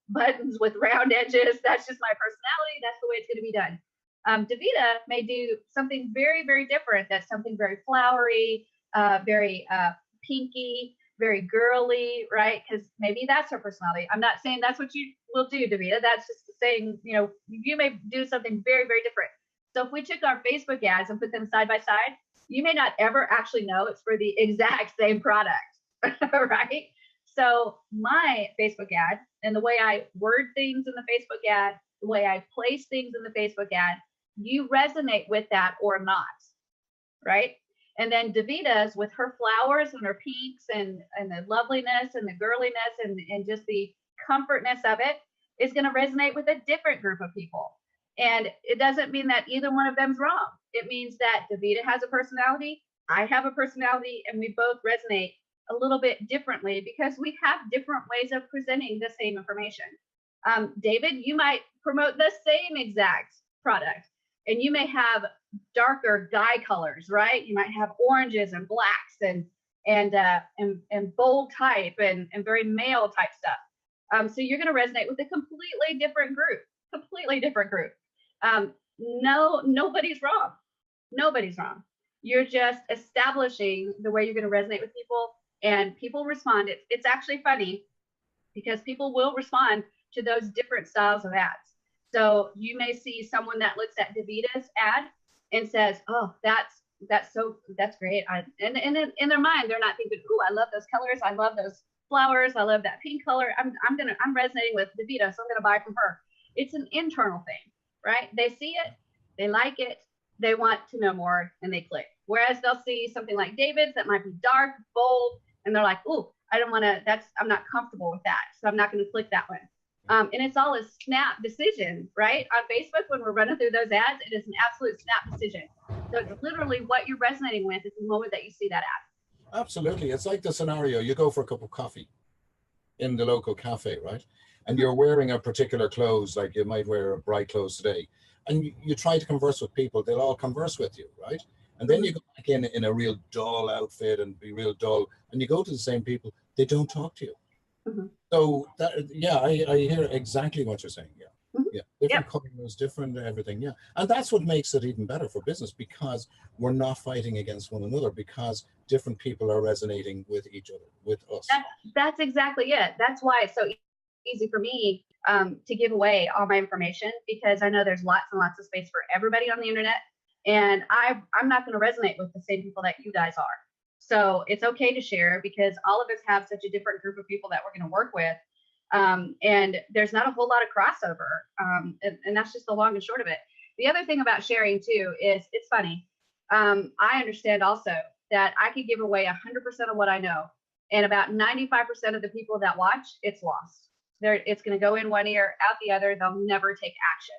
buttons with round edges. That's just my personality. That's the way it's going to be done. Davida may do something very, very different. That's something very flowery, very pinky, very girly, right? Because maybe that's her personality. I'm not saying that's what you will do, Davida. That's just saying, you know, you may do something very, very different. So if we took our Facebook ads and put them side by side, you may not ever actually know it's for the exact same product, right? So my Facebook ad and the way I word things in the Facebook ad, the way I place things in the Facebook ad, you resonate with that or not, right? And then Davida's with her flowers and her pinks and the loveliness and the girliness and just the comfortness of it is going to resonate with a different group of people. And it doesn't mean that either one of them's wrong. It means that Davida has a personality, I have a personality, and we both resonate a little bit differently because we have different ways of presenting the same information. David, you might promote the same exact product, and you may have darker dye colors, right? You might have oranges and blacks and bold type and very male type stuff. So you're going to resonate with a completely different group. Nobody's wrong. Nobody's wrong. You're just establishing the way you're going to resonate with people and people respond. It's actually funny because people will respond to those different styles of ads. So you may see someone that looks at Davita's ad and says, "Oh, that's great." And in their mind, they're not thinking, "Ooh, I love those colors. I love those flowers. I love that pink color. I'm resonating with Davita, so I'm gonna buy from her." It's an internal thing, right? They see it, they like it, they want to know more, and they click. Whereas they'll see something like David's that might be dark, bold, and they're like, "Ooh, I don't want to. I'm not comfortable with that, so I'm not going to click that one." And it's all a snap decision, right? On Facebook, when we're running through those ads, it is an absolute snap decision. So it's literally what you're resonating with at the moment that you see that ad. Absolutely. It's like the scenario, you go for a cup of coffee in the local cafe, right? And you're wearing a particular clothes, like you might wear a bright clothes today. And you try to converse with people, they'll all converse with you, right? And then you go back in a real dull outfit and be real dull, and you go to the same people, they don't talk to you. So that, yeah, I hear exactly what you're saying. Yeah, different colors, different everything. Yeah, and that's what makes it even better for business, because we're not fighting against one another, because different people are resonating with each other, with us. That's exactly it. That's why it's so easy for me to give away all my information, because I know there's lots and lots of space for everybody on the internet, and I'm not going to resonate with the same people that you guys are. So it's okay to share, because all of us have such a different group of people that we're going to work with. And there's not a whole lot of crossover. And that's just the long and short of it. The other thing about sharing too is it's funny. I understand also that I could give away 100% of what I know, and about 95% of the people that watch, it's lost. It's going to go in one ear, out the other. They'll never take action.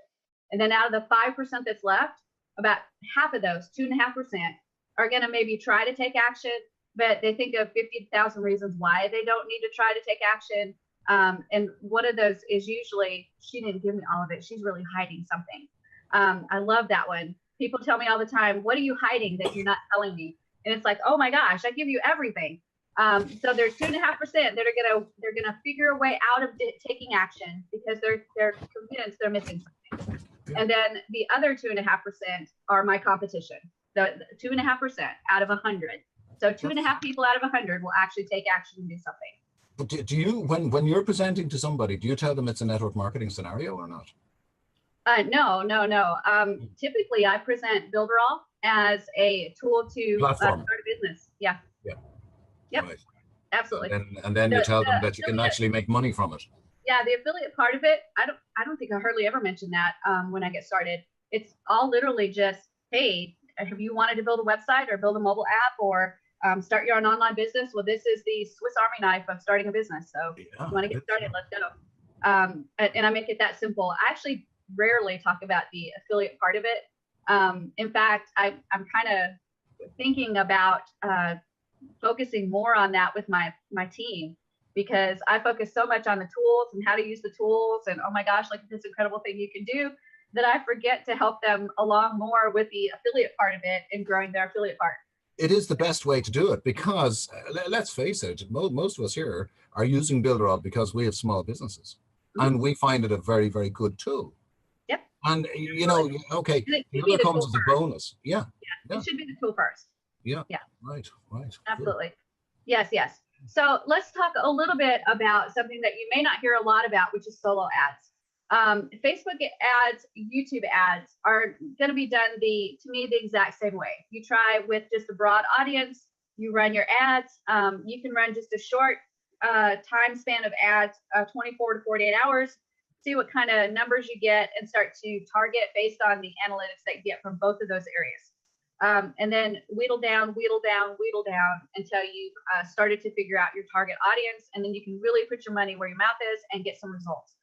And then out of the 5% that's left, about half of those, 2.5%, are going to maybe try to take action, but they think of 50,000 reasons why they don't need to try to take action. And one of those is usually, she didn't give me all of it. She's really hiding something. I love that one. People tell me all the time, "What are you hiding that you're not telling me?" And it's like, oh my gosh, I give you everything. So there's 2.5% that they're gonna figure a way out of taking action because they're convinced they're missing something. And then the other 2.5% are my competition. The 2.5% out of 100. So 2.5 people out of 100 will actually take action and do something. But do you, when you're presenting to somebody, do you tell them it's a network marketing scenario or not? No. Typically, I present Builderall as a tool to start a business. Yeah. Yep. Right. Absolutely. And then you tell them that you can actually make money from it. Yeah, the affiliate part of it, I don't think I hardly ever mention that when I get started. It's all literally just, hey, have you wanted to build a website or build a mobile app or start your own online business? Well, this is the Swiss Army knife of starting a business. So if you want to get started, let's go. And I make it that simple. I actually rarely talk about the affiliate part of it. In fact, I'm kind of thinking about focusing more on that with my team, because I focus so much on the tools and how to use the tools and, oh my gosh, like this incredible thing you can do, that I forget to help them along more with the affiliate part of it and growing their affiliate part. It is the best way to do it, because let's face it, most of us here are using Builderall because we have small businesses, and we find it a very, very good tool. Yep. And you know, okay, the other comes as a bonus. Yeah. It should be the tool first. Yeah. Right. Absolutely. Good. Yes. So let's talk a little bit about something that you may not hear a lot about, which is solo ads. Facebook ads, YouTube ads are going to be done to me the exact same way. You try with just a broad audience, you run your ads. You can run just a short time span of ads, 24 to 48 hours, see what kind of numbers you get and start to target based on the analytics that you get from both of those areas. And then wheedle down until you've started to figure out your target audience. And then you can really put your money where your mouth is and get some results.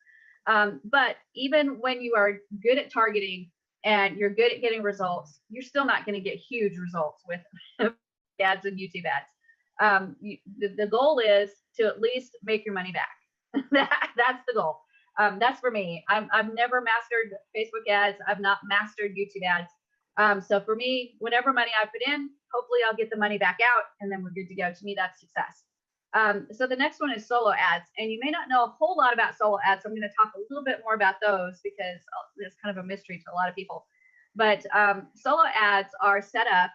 But even when you are good at targeting and you're good at getting results, you're still not going to get huge results with ads and YouTube ads. The goal is to at least make your money back. That's the goal. That's for me. I've never mastered Facebook ads. I've not mastered YouTube ads. So for me, whatever money I put in, hopefully I'll get the money back out and then we're good to go. To me, that's success. So the next one is solo ads, and you may not know a whole lot about solo ads. So I'm going to talk a little bit more about those because it's kind of a mystery to a lot of people. But solo ads are set up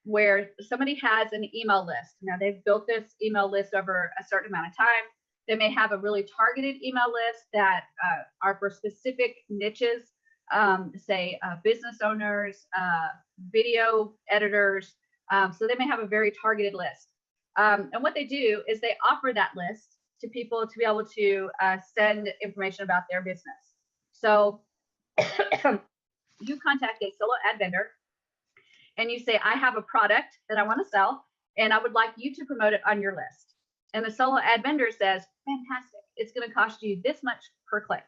where somebody has an email list. Now they've built this email list over a certain amount of time. They may have a really targeted email list that are for specific niches, say business owners, video editors. So they may have a very targeted list. And what they do is they offer that list to people to be able to send information about their business. So you contact a solo ad vendor and you say, I have a product that I want to sell and I would like you to promote it on your list. And the solo ad vendor says, fantastic, it's going to cost you this much per click.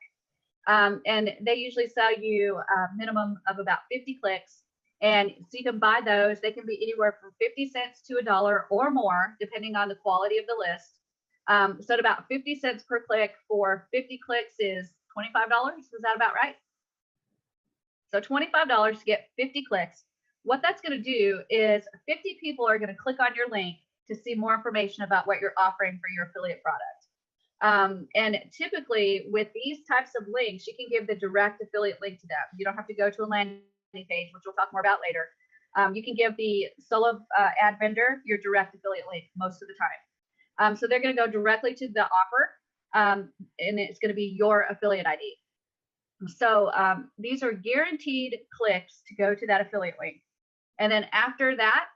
And they usually sell you a minimum of about 50 clicks. And so you can buy those. They can be anywhere from 50 cents to $1 or more, depending on the quality of the list. So at about 50 cents per click for 50 clicks is $25. Is that about right? So $25 to get 50 clicks. What that's going to do is 50 people are going to click on your link to see more information about what you're offering for your affiliate product. And typically with these types of links, you can give the direct affiliate link to them. You don't have to go to a landing page, which we'll talk more about later. You can give the solo ad vendor your direct affiliate link most of the time. So they're going to go directly to the offer, and it's going to be your affiliate ID. So these are guaranteed clicks to go to that affiliate link. And then after that,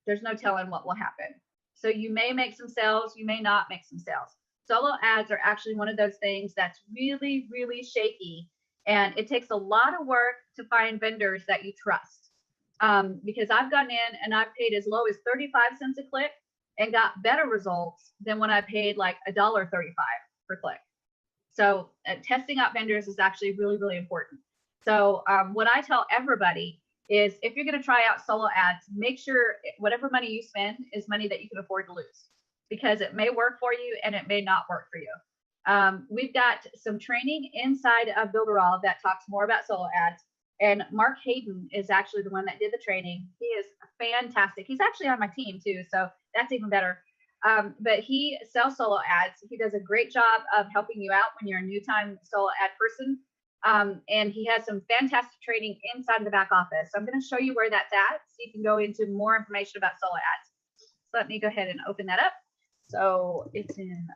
there's no telling what will happen. So you may make some sales, you may not make some sales. Solo ads are actually one of those things that's really, really shaky. And it takes a lot of work to find vendors that you trust. Because I've gone in and I've paid as low as 35 cents a click and got better results than when I paid like $1.35 per click. So testing out vendors is actually really, really important. So what I tell everybody is if you're going to try out solo ads, make sure whatever money you spend is money that you can afford to lose, because it may work for you and it may not work for you. We've got some training inside of Builderall that talks more about solo ads. And Mark Hayden is actually the one that did the training. He is fantastic. He's actually on my team too, so that's even better. But he sells solo ads. He does a great job of helping you out when you're a new time solo ad person. And he has some fantastic training inside of the back office. So I'm going to show you where that's at so you can go into more information about solo ads. So let me go ahead and open that up. So it's in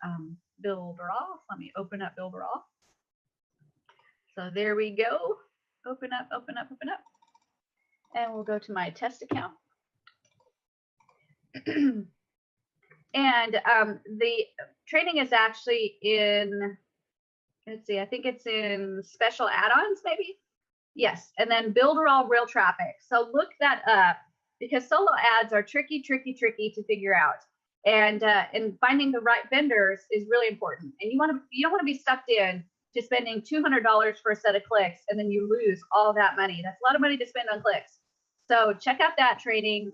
Builderall. Let me open up Builderall. So there we go. Open up, open up, open up. And we'll go to my test account. And the training is actually in, let's see, I think it's in special add-ons maybe. Yes, and then Builderall real traffic. So look that up because solo ads are tricky to figure out. And finding the right vendors is really important. And you don't want to be sucked in to spending $200 for a set of clicks and then you lose all that money. That's a lot of money to spend on clicks. So check out that training.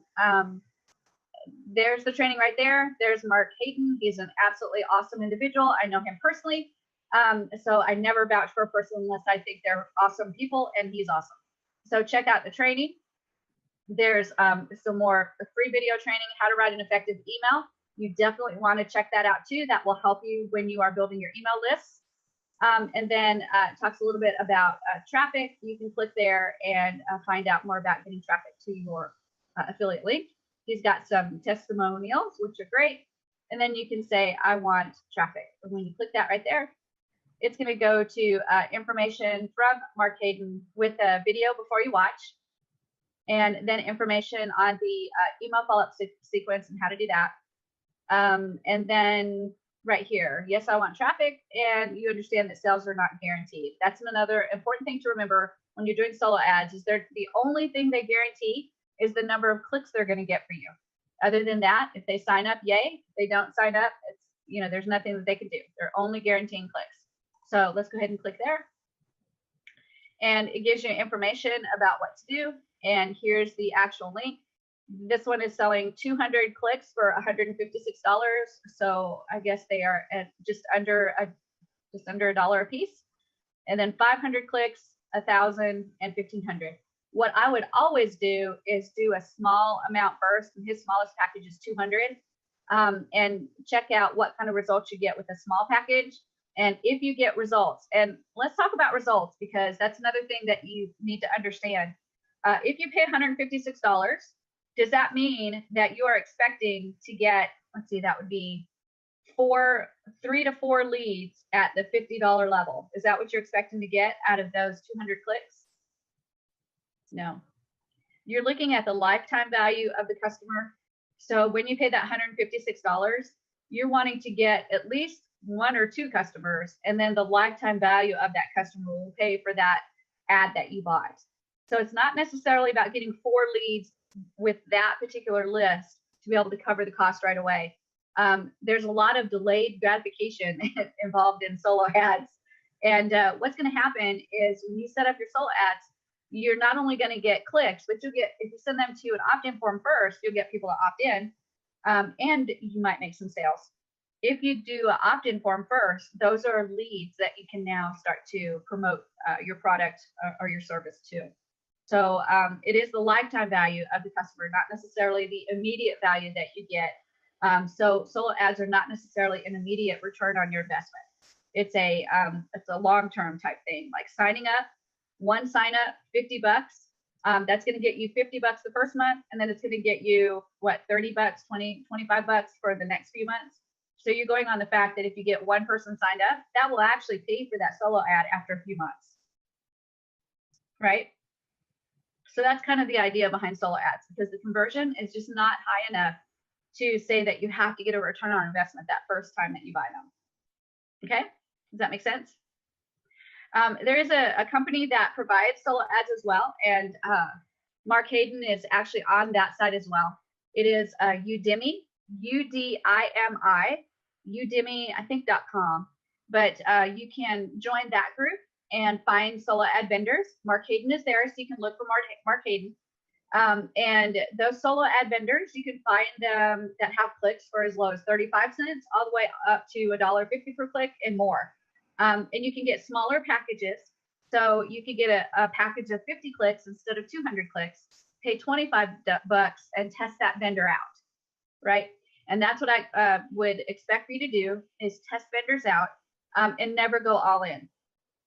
There's the training right there. There's Mark Hayden. He's an absolutely awesome individual. I know him personally. So I never vouch for a person unless I think they're awesome people, and he's awesome. So check out the training. There's some more free video training, how to write an effective email. You definitely want to check that out too. That will help you when you are building your email lists. And then it talks a little bit about traffic. You can click there and find out more about getting traffic to your affiliate link. He's got some testimonials, which are great. And then you can say, I want traffic. And when you click that right there, it's going to go to information from Mark Hayden with a video before you watch. And then information on the email follow-up sequence and how to do that. And then right here, yes, I want traffic. And you understand that sales are not guaranteed. That's another important thing to remember when you're doing solo ads is they're the only thing they guarantee is the number of clicks they're going to get for you. Other than that, if they sign up, yay. If they don't sign up, it's, there's nothing that they can do. They're only guaranteeing clicks. So let's go ahead and click there. And it gives you information about what to do. And here's the actual link. This one is selling 200 clicks for $156. So I guess they are at just under $1 a piece. And then 500 clicks, 1,000 and 1,500. What I would always do is do a small amount first. And his smallest package is 200. And check out what kind of results you get with a small package. And if you get results, and let's talk about results because that's another thing that you need to understand. If you pay $156 does that mean that you are expecting to get, let's see, that would be 3 to 4 leads at the $50 level? Is that what you're expecting to get out of those 200 clicks? No. You're looking at the lifetime value of the customer. So when you pay that $156, you're wanting to get at least 1 or 2 customers, and then the lifetime value of that customer will pay for that ad that you bought. So it's not necessarily about getting 4 leads with that particular list to be able to cover the cost right away. There's a lot of delayed gratification involved in solo ads. And what's going to happen is when you set up your solo ads, you're not only going to get clicks, but you'll get, if you send them to an opt-in form first, you'll get people to opt in, and you might make some sales. If you do an opt-in form first, those are leads that you can now start to promote your product or your service to. So it is the lifetime value of the customer, not necessarily the immediate value that you get. So solo ads are not necessarily an immediate return on your investment. It's a long-term type thing, like signing up. One sign up, $50. That's going to get you $50 the first month, and then it's going to get you what, $30, $20, $25 for the next few months. So you're going on the fact that if you get one person signed up, that will actually pay for that solo ad after a few months, right? So that's kind of the idea behind solo ads, because the conversion is just not high enough to say that you have to get a return on investment that first time that you buy them. Okay, does that make sense? There is a company that provides solo ads as well, and Mark Hayden is actually on that side as well. It is Udemy, UDIMI, Udemy, I think .com. But you can join that group and find solo ad vendors. Mark Hayden is there, so you can look for Mark Hayden. And those solo ad vendors, you can find that have clicks for as low as 35 cents all the way up to $1.50 per click and more. And you can get smaller packages. So you could get a package of 50 clicks instead of 200 clicks, pay $25 and test that vendor out, right? And that's what I would expect for you to do, is test vendors out and never go all in.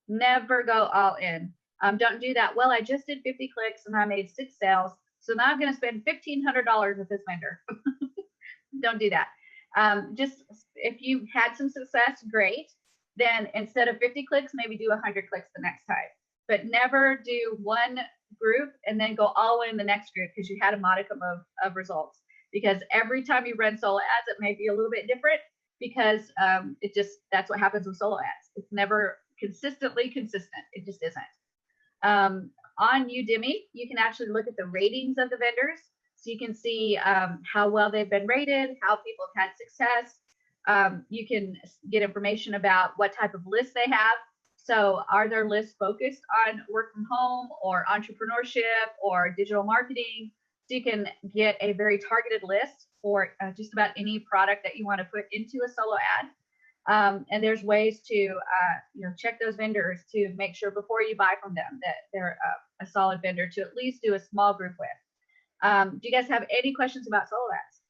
Never go all in. Don't do that. Well, I just did 50 clicks and I made 6 sales, so now I'm going to spend $1,500 with this vendor. Don't do that. Just if you had some success, great. Then instead of 50 clicks, maybe do 100 clicks the next time. But never do one group and then go all in the next group because you had a modicum of results. Because every time you run solo ads, it may be a little bit different, because that's what happens with solo ads. It's never consistently consistent. It just isn't. On Udemy, you can actually look at the ratings of the vendors. So you can see how well they've been rated, how people have had success. You can get information about what type of lists they have. So are their lists focused on work from home or entrepreneurship or digital marketing? So you can get a very targeted list for just about any product that you want to put into a solo ad. And there's ways to check those vendors to make sure before you buy from them that they're a solid vendor to at least do a small group with. Do you guys have any questions about solo ads?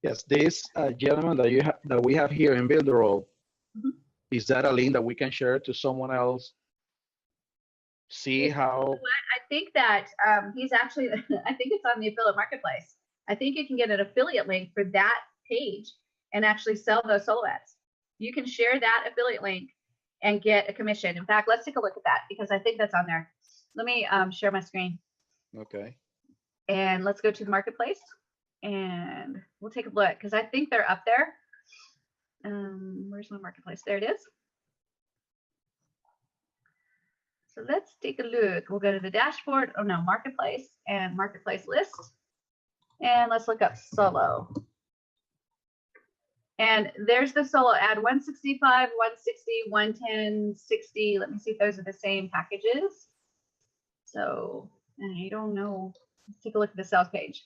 Yes, this gentleman that we have here in Builderall, is that a link that we can share to someone else? See how? I think that he's actually, I think it's on the affiliate marketplace. I think you can get an affiliate link for that page and actually sell those solo ads. You can share that affiliate link and get a commission. In fact, let's take a look at that because I think that's on there. Let me share my screen. Okay. And let's go to the marketplace and we'll take a look because I think they're up there. Where's my marketplace? There it is. So let's take a look. We'll go to the dashboard. Oh no, marketplace and marketplace list. And let's look up solo. And there's the solo ad 165, 160, 110, 60. Let me see if those are the same packages. So I don't know. Let's take a look at the sales page.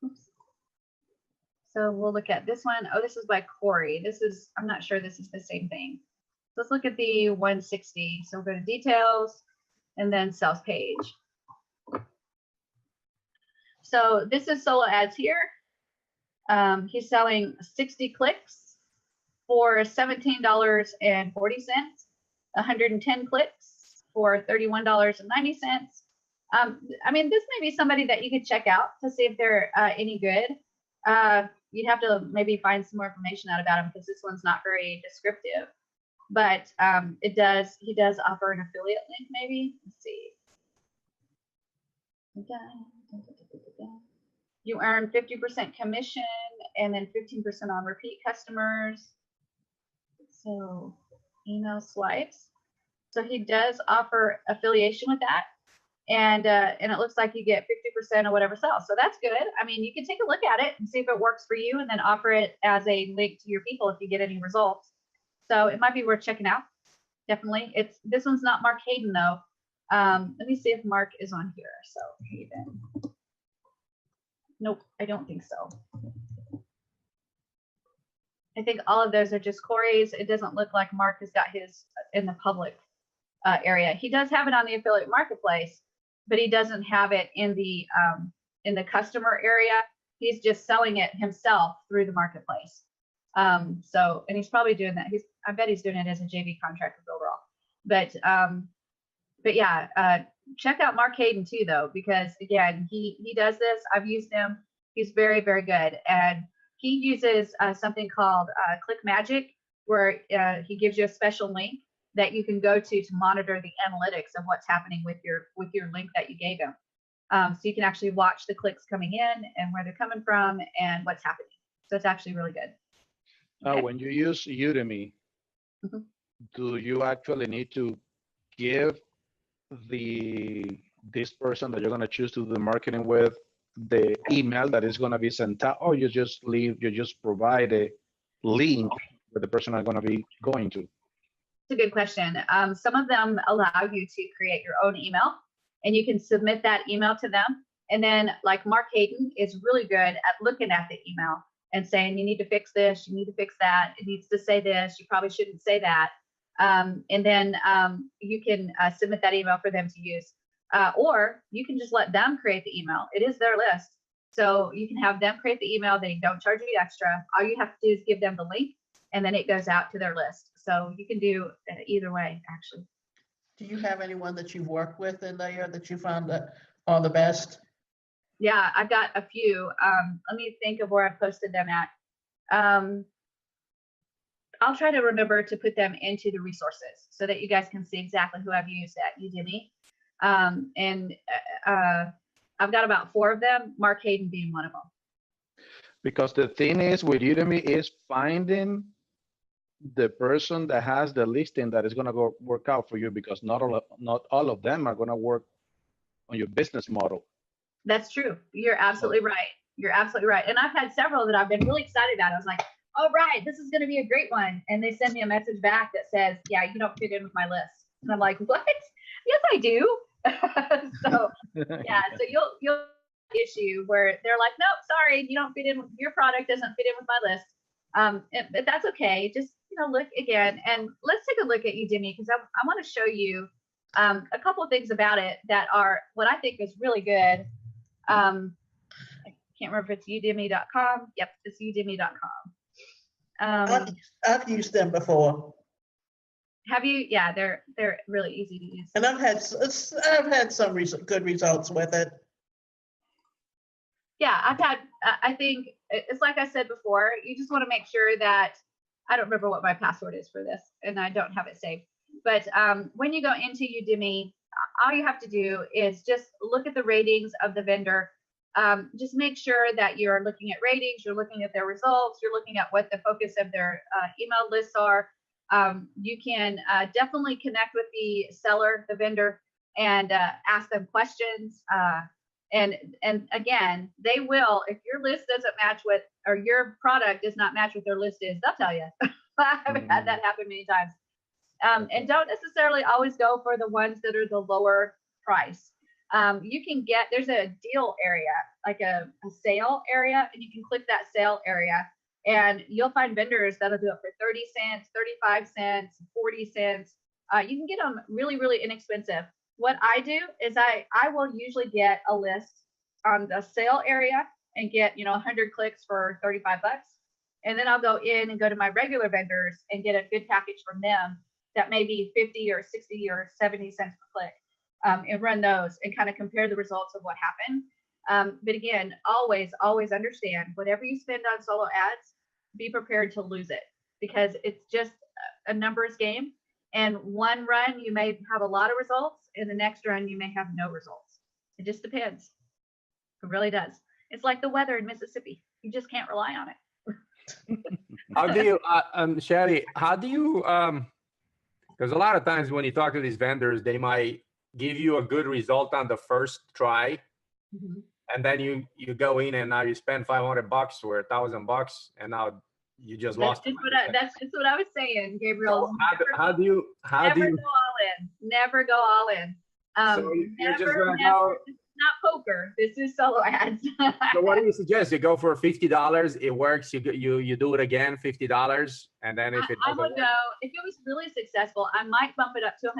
Oops. So we'll look at this one. Oh, this is by Corey. This is, I'm not sure this is the same thing. Let's look at the 160. So we'll go to details and then sales page. So this is solo ads here. He's selling 60 clicks for $17.40, 110 clicks for $31.90, I mean, this may be somebody that you could check out to see if they're any good. You'd have to maybe find some more information out about them because this one's not very descriptive. But he does offer an affiliate link, maybe. Let's see. You earn 50% commission and then 15% on repeat customers. So email swipes. So he does offer affiliation with that. And it looks like you get 50% or whatever sells. So that's good. I mean, you can take a look at it and see if it works for you and then offer it as a link to your people if you get any results. So it might be worth checking out. Definitely. This one's not Mark Hayden though. Let me see if Mark is on here. So Hayden. Nope, I don't think so. I think all of those are just Corey's. It doesn't look like Mark has got his in the public area. He does have it on the affiliate marketplace, but he doesn't have it in the customer area. He's just selling it himself through the marketplace. So, and he's probably doing that. I bet he's doing it as a JV contract with Builderall. But yeah, check out Mark Hayden too, though, because again, he does this. I've used him. He's very, very good. And he uses something called Click Magic, where he gives you a special link that you can go to monitor the analytics of what's happening with your link that you gave him. So you can actually watch the clicks coming in and where they're coming from and what's happening. So it's actually really good. Okay. When you use Udemy, do you actually need to give this person that you're going to choose to do the marketing with the email that is going to be sent out, or you just provide a link where the person are going to be going to? It's a good question. Some of them allow you to create your own email and you can submit that email to them. And then like Mark Hayden is really good at looking at the email and saying, you need to fix this, you need to fix that, it needs to say this, you probably shouldn't say that. And then you can submit that email for them to use. Or you can just let them create the email. It is their list. So you can have them create the email. They don't charge you extra. All you have to do is give them the link and then it goes out to their list. So you can do either way, actually. Do you have anyone that you've worked with in there that you found that are the best? Yeah, I've got a few. Let me think of where I posted them at. I'll try to remember to put them into the resources so that you guys can see exactly who I've used at Udemy. And I've got about 4 of them, Mark Hayden being one of them. Because the thing is with Udemy is finding the person that has the listing that is going to go work out for you, because not all of them are going to work on your business model. That's true. You're absolutely right. You're absolutely right. And I've had several that I've been really excited about. I was like, oh, right, this is going to be a great one. And they send me a message back that says, yeah, you don't fit in with my list. And I'm like, what? Yes, I do. So yeah, so you'll issue where they're like, nope, sorry, you don't fit in. Your product doesn't fit in with my list. But that's okay. Just look again, and let's take a look at Udemy, because I want to show you a couple of things about it that are what I think is really good. I can't remember if it's udemy.com. Yep, it's udemy.com. I've used them before. Have you? Yeah, they're really easy to use. And I've had some good results with it. Yeah, I think it's like I said before, you just want to make sure that, I don't remember what my password is for this, and I don't have it saved. But when you go into Udemy, all you have to do is just look at the ratings of the vendor. Just make sure that you're looking at ratings, you're looking at their results, you're looking at what the focus of their email lists are. You can definitely connect with the seller, the vendor, and ask them questions. And again, they will, if your list doesn't match with, or your product does not match what their list is, they'll tell you. I've had that happen many times. And don't necessarily always go for the ones that are the lower price. You can get, there's a deal area, like a sale area, and you can click that sale area and you'll find vendors that'll do it for 30 cents, 35 cents, 40 cents. You can get them really, really inexpensive. What I do is I will usually get a list on the sale area and get 100 clicks for 35 bucks. And then I'll go in and go to my regular vendors and get a good package from them that may be 50 or 60 or 70 cents per click. and run those and kind of compare the results of what happened. But again, always understand whatever you spend on solo ads, be prepared to lose it, because it's just a numbers game. And one run, you may have a lot of results, and the next run, you may have no results. It just depends. It really does. It's like the weather in Mississippi. You just can't rely on it. How do you, Shelly, how do you, because a lot of times when you talk to these vendors, they might give you a good result on the first try. Mm-hmm. And then you go in and now you spend $500 or $1,000, and now you just lost. That's just what I was saying, Gabriel. So how do you go all in? Never go all in. So you're just gonna go. It's not poker. This is solo ads. So what do you suggest? You go for $50. It works. You do it again, $50, and then if it I doesn't would work, go. If it was really successful, I might bump it up to $100.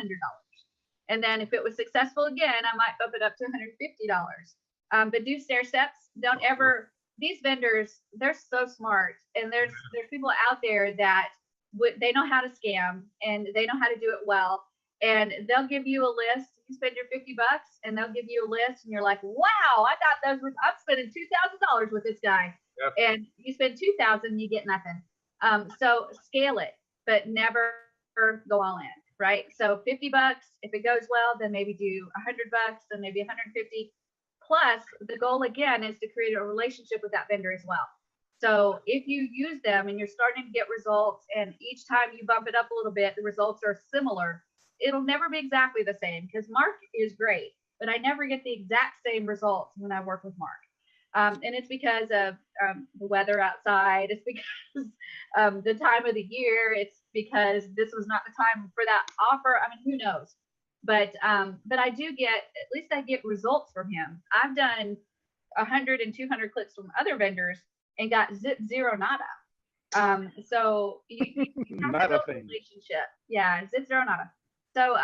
And then if it was successful again, I might bump it up to $150. But do stair steps. Don't ever. These vendors, they're so smart, and there's people out there that they know how to scam, and they know how to do it well, and they'll give you a list. You spend your $50, and they'll give you a list, and you're like, wow, I thought I'm spending $2,000 with this guy. Yep. And you spend $2,000, you get nothing. So scale it, but never go all in, right? So $50, if it goes well, then maybe do $100, then maybe $150. Plus, the goal again is to create a relationship with that vendor as well. So if you use them and you're starting to get results, and each time you bump it up a little bit, the results are similar, it'll never be exactly the same, because Mark is great, but I never get the exact same results when I work with Mark. And it's because of the weather outside. It's because the time of the year. It's because this was not the time for that offer. I mean, who knows? But I do get, at least I get results from him. I've done 100 and 200 clicks from other vendors and got zero nada. So you have to build a relationship. Yeah, zero nada. So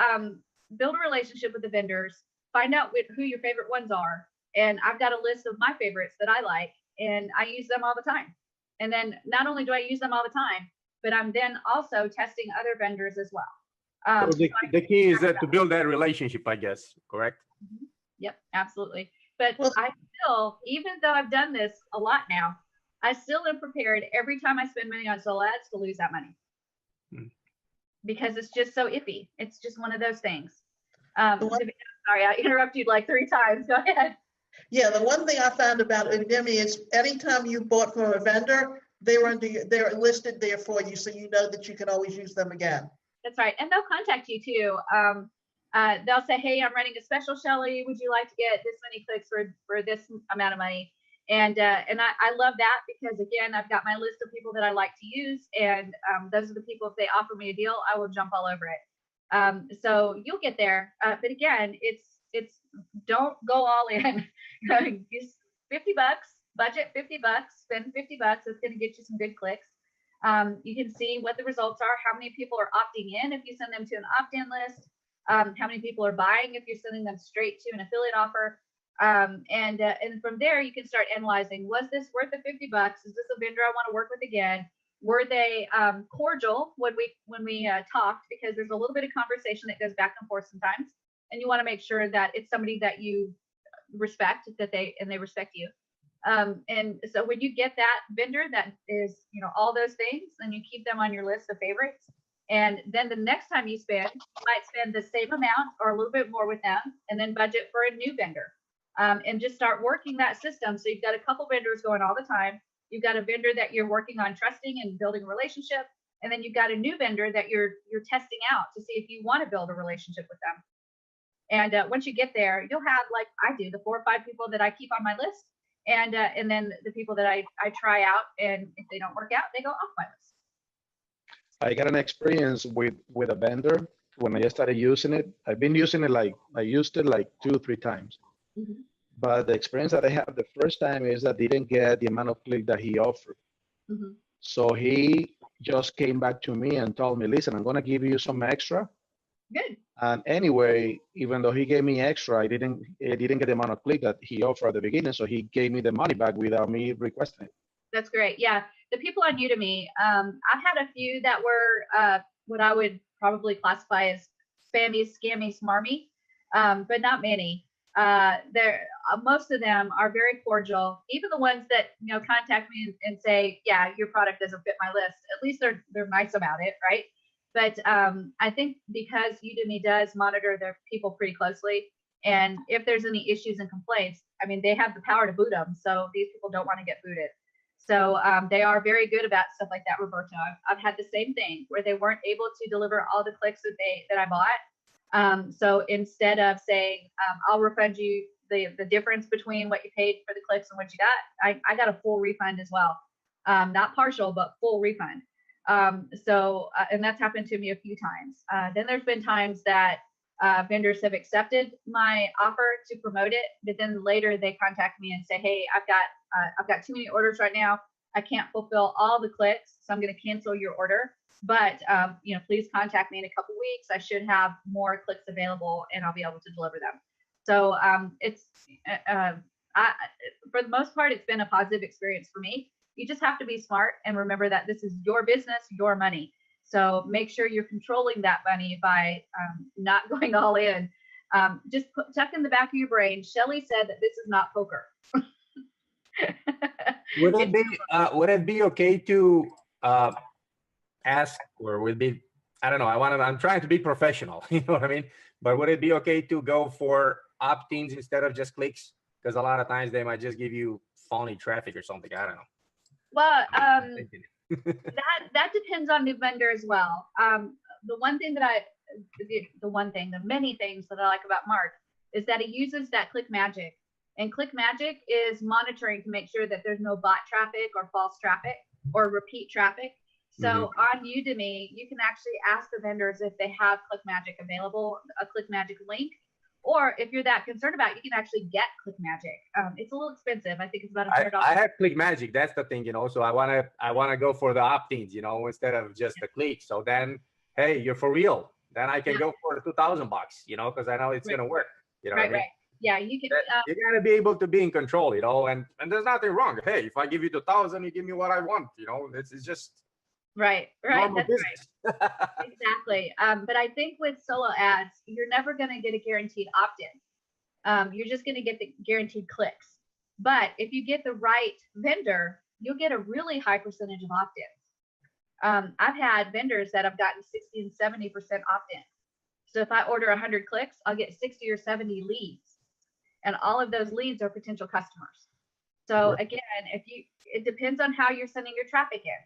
build a relationship with the vendors. Find out who your favorite ones are. And I've got a list of my favorites that I like, and I use them all the time. And then not only do I use them all the time, but I'm then also testing other vendors as well. So the key is to build that relationship, I guess, correct? Mm-hmm. Yep, absolutely. But I still, even though I've done this a lot now, I still am prepared every time I spend money on solo ads to lose that money. Because it's just so iffy. It's just one of those things. Sorry, I interrupted you like 3 times. Go ahead. Yeah, the one thing I found about Udemy is anytime you bought from a vendor, they're listed there for you, so you know that you can always use them again. That's right. And they'll contact you too. They'll say, hey, I'm running a special, Shelly. Would you like to get this many clicks for this amount of money? And I love that, because again, I've got my list of people that I like to use, and those are the people, if they offer me a deal, I will jump all over it. So you'll get there. But again, it's don't go all in. Use $50, budget $50, spend $50. It's going to get you some good clicks. You can see what the results are, how many people are opting in if you send them to an opt-in list, how many people are buying if you're sending them straight to an affiliate offer. And from there, you can start analyzing, was this worth the $50? Is this a vendor I want to work with again? Were they cordial when we talked? Because there's a little bit of conversation that goes back and forth sometimes, and you want to make sure that it's somebody that you respect, that they respect you. And so when you get that vendor that is, all those things, then you keep them on your list of favorites. And then the next time you might spend the same amount or a little bit more with them, and then budget for a new vendor. And just start working that system. So you've got a couple vendors going all the time. You've got a vendor that you're working on trusting and building a relationship. And then you've got a new vendor that you're testing out to see if you want to build a relationship with them. And once you get there, you'll have, like I do, the 4 or 5 people that I keep on my list. And then the people that I try out, and if they don't work out, they go off my list. I got an experience with a vendor when I started using it. I've been using it I used it like 2 or 3 times. Mm-hmm. But the experience that I had the first time is that I didn't get the amount of click that he offered. Mm-hmm. So he just came back to me and told me, listen, I'm going to give you some extra. Good. And anyway, even though he gave me extra, I didn't get the amount of click that he offered at the beginning. So he gave me the money back without me requesting it. That's great. Yeah. The people on Udemy, I've had a few that were what I would probably classify as spammy, scammy, smarmy. but not many. Most of them are very cordial. Even the ones that contact me and say, "Yeah, your product doesn't fit my list." At least they're nice about it, right? But I think because Udemy does monitor their people pretty closely, and if there's any issues and complaints, I mean, they have the power to boot them. So these people don't want to get booted. So they are very good about stuff like that, Roberto. I've had the same thing where they weren't able to deliver all the clicks that I bought. So instead of saying, I'll refund you the difference between what you paid for the clicks and what you got, I got a full refund as well. Not partial, but full refund. And that's happened to me a few times. Then there's been times that vendors have accepted my offer to promote it, but then later they contact me and say, "Hey, I've got too many orders right now. I can't fulfill all the clicks, so I'm going to cancel your order. But please contact me in a couple weeks. I should have more clicks available, and I'll be able to deliver them." So for the most part, it's been a positive experience for me. You just have to be smart and remember that this is your business, your money. So make sure you're controlling that money by not going all in. Just tuck in the back of your brain. Shelly said that this is not poker. Would it be okay to ask, or would be, I don't know, I'm trying to be professional, you know what I mean? But would it be okay to go for opt-ins instead of just clicks? Because a lot of times they might just give you phony traffic or something. I don't know. Well, that depends on the vendor as well. The many things that I like about Mark is that he uses that Click Magic, and Click Magic is monitoring to make sure that there's no bot traffic or false traffic or repeat traffic. So on Udemy, you can actually ask the vendors if they have Click Magic available, a Click Magic link. Or if you're that concerned about it, you can actually get Click Magic. It's a little expensive. I think it's about $100. I have Click Magic. That's the thing, So I wanna go for the opt-ins, instead of just the click. So then, hey, you're for real. Then I can go for the $2,000, because I know it's gonna work. You know what I mean? Right. Yeah, you can. You gotta be able to be in control, and there's nothing wrong. Hey, if I give you 2,000, you give me what I want. It's just right. Normal That's business. Right. Exactly. But I think with solo ads, you're never going to get a guaranteed opt-in. You're just going to get the guaranteed clicks. But if you get the right vendor, you'll get a really high percentage of opt-ins. I've had vendors that have gotten 60 and 70% opt-in. So if I order 100 clicks, I'll get 60 or 70 leads. And all of those leads are potential customers. So again, it depends on how you're sending your traffic in.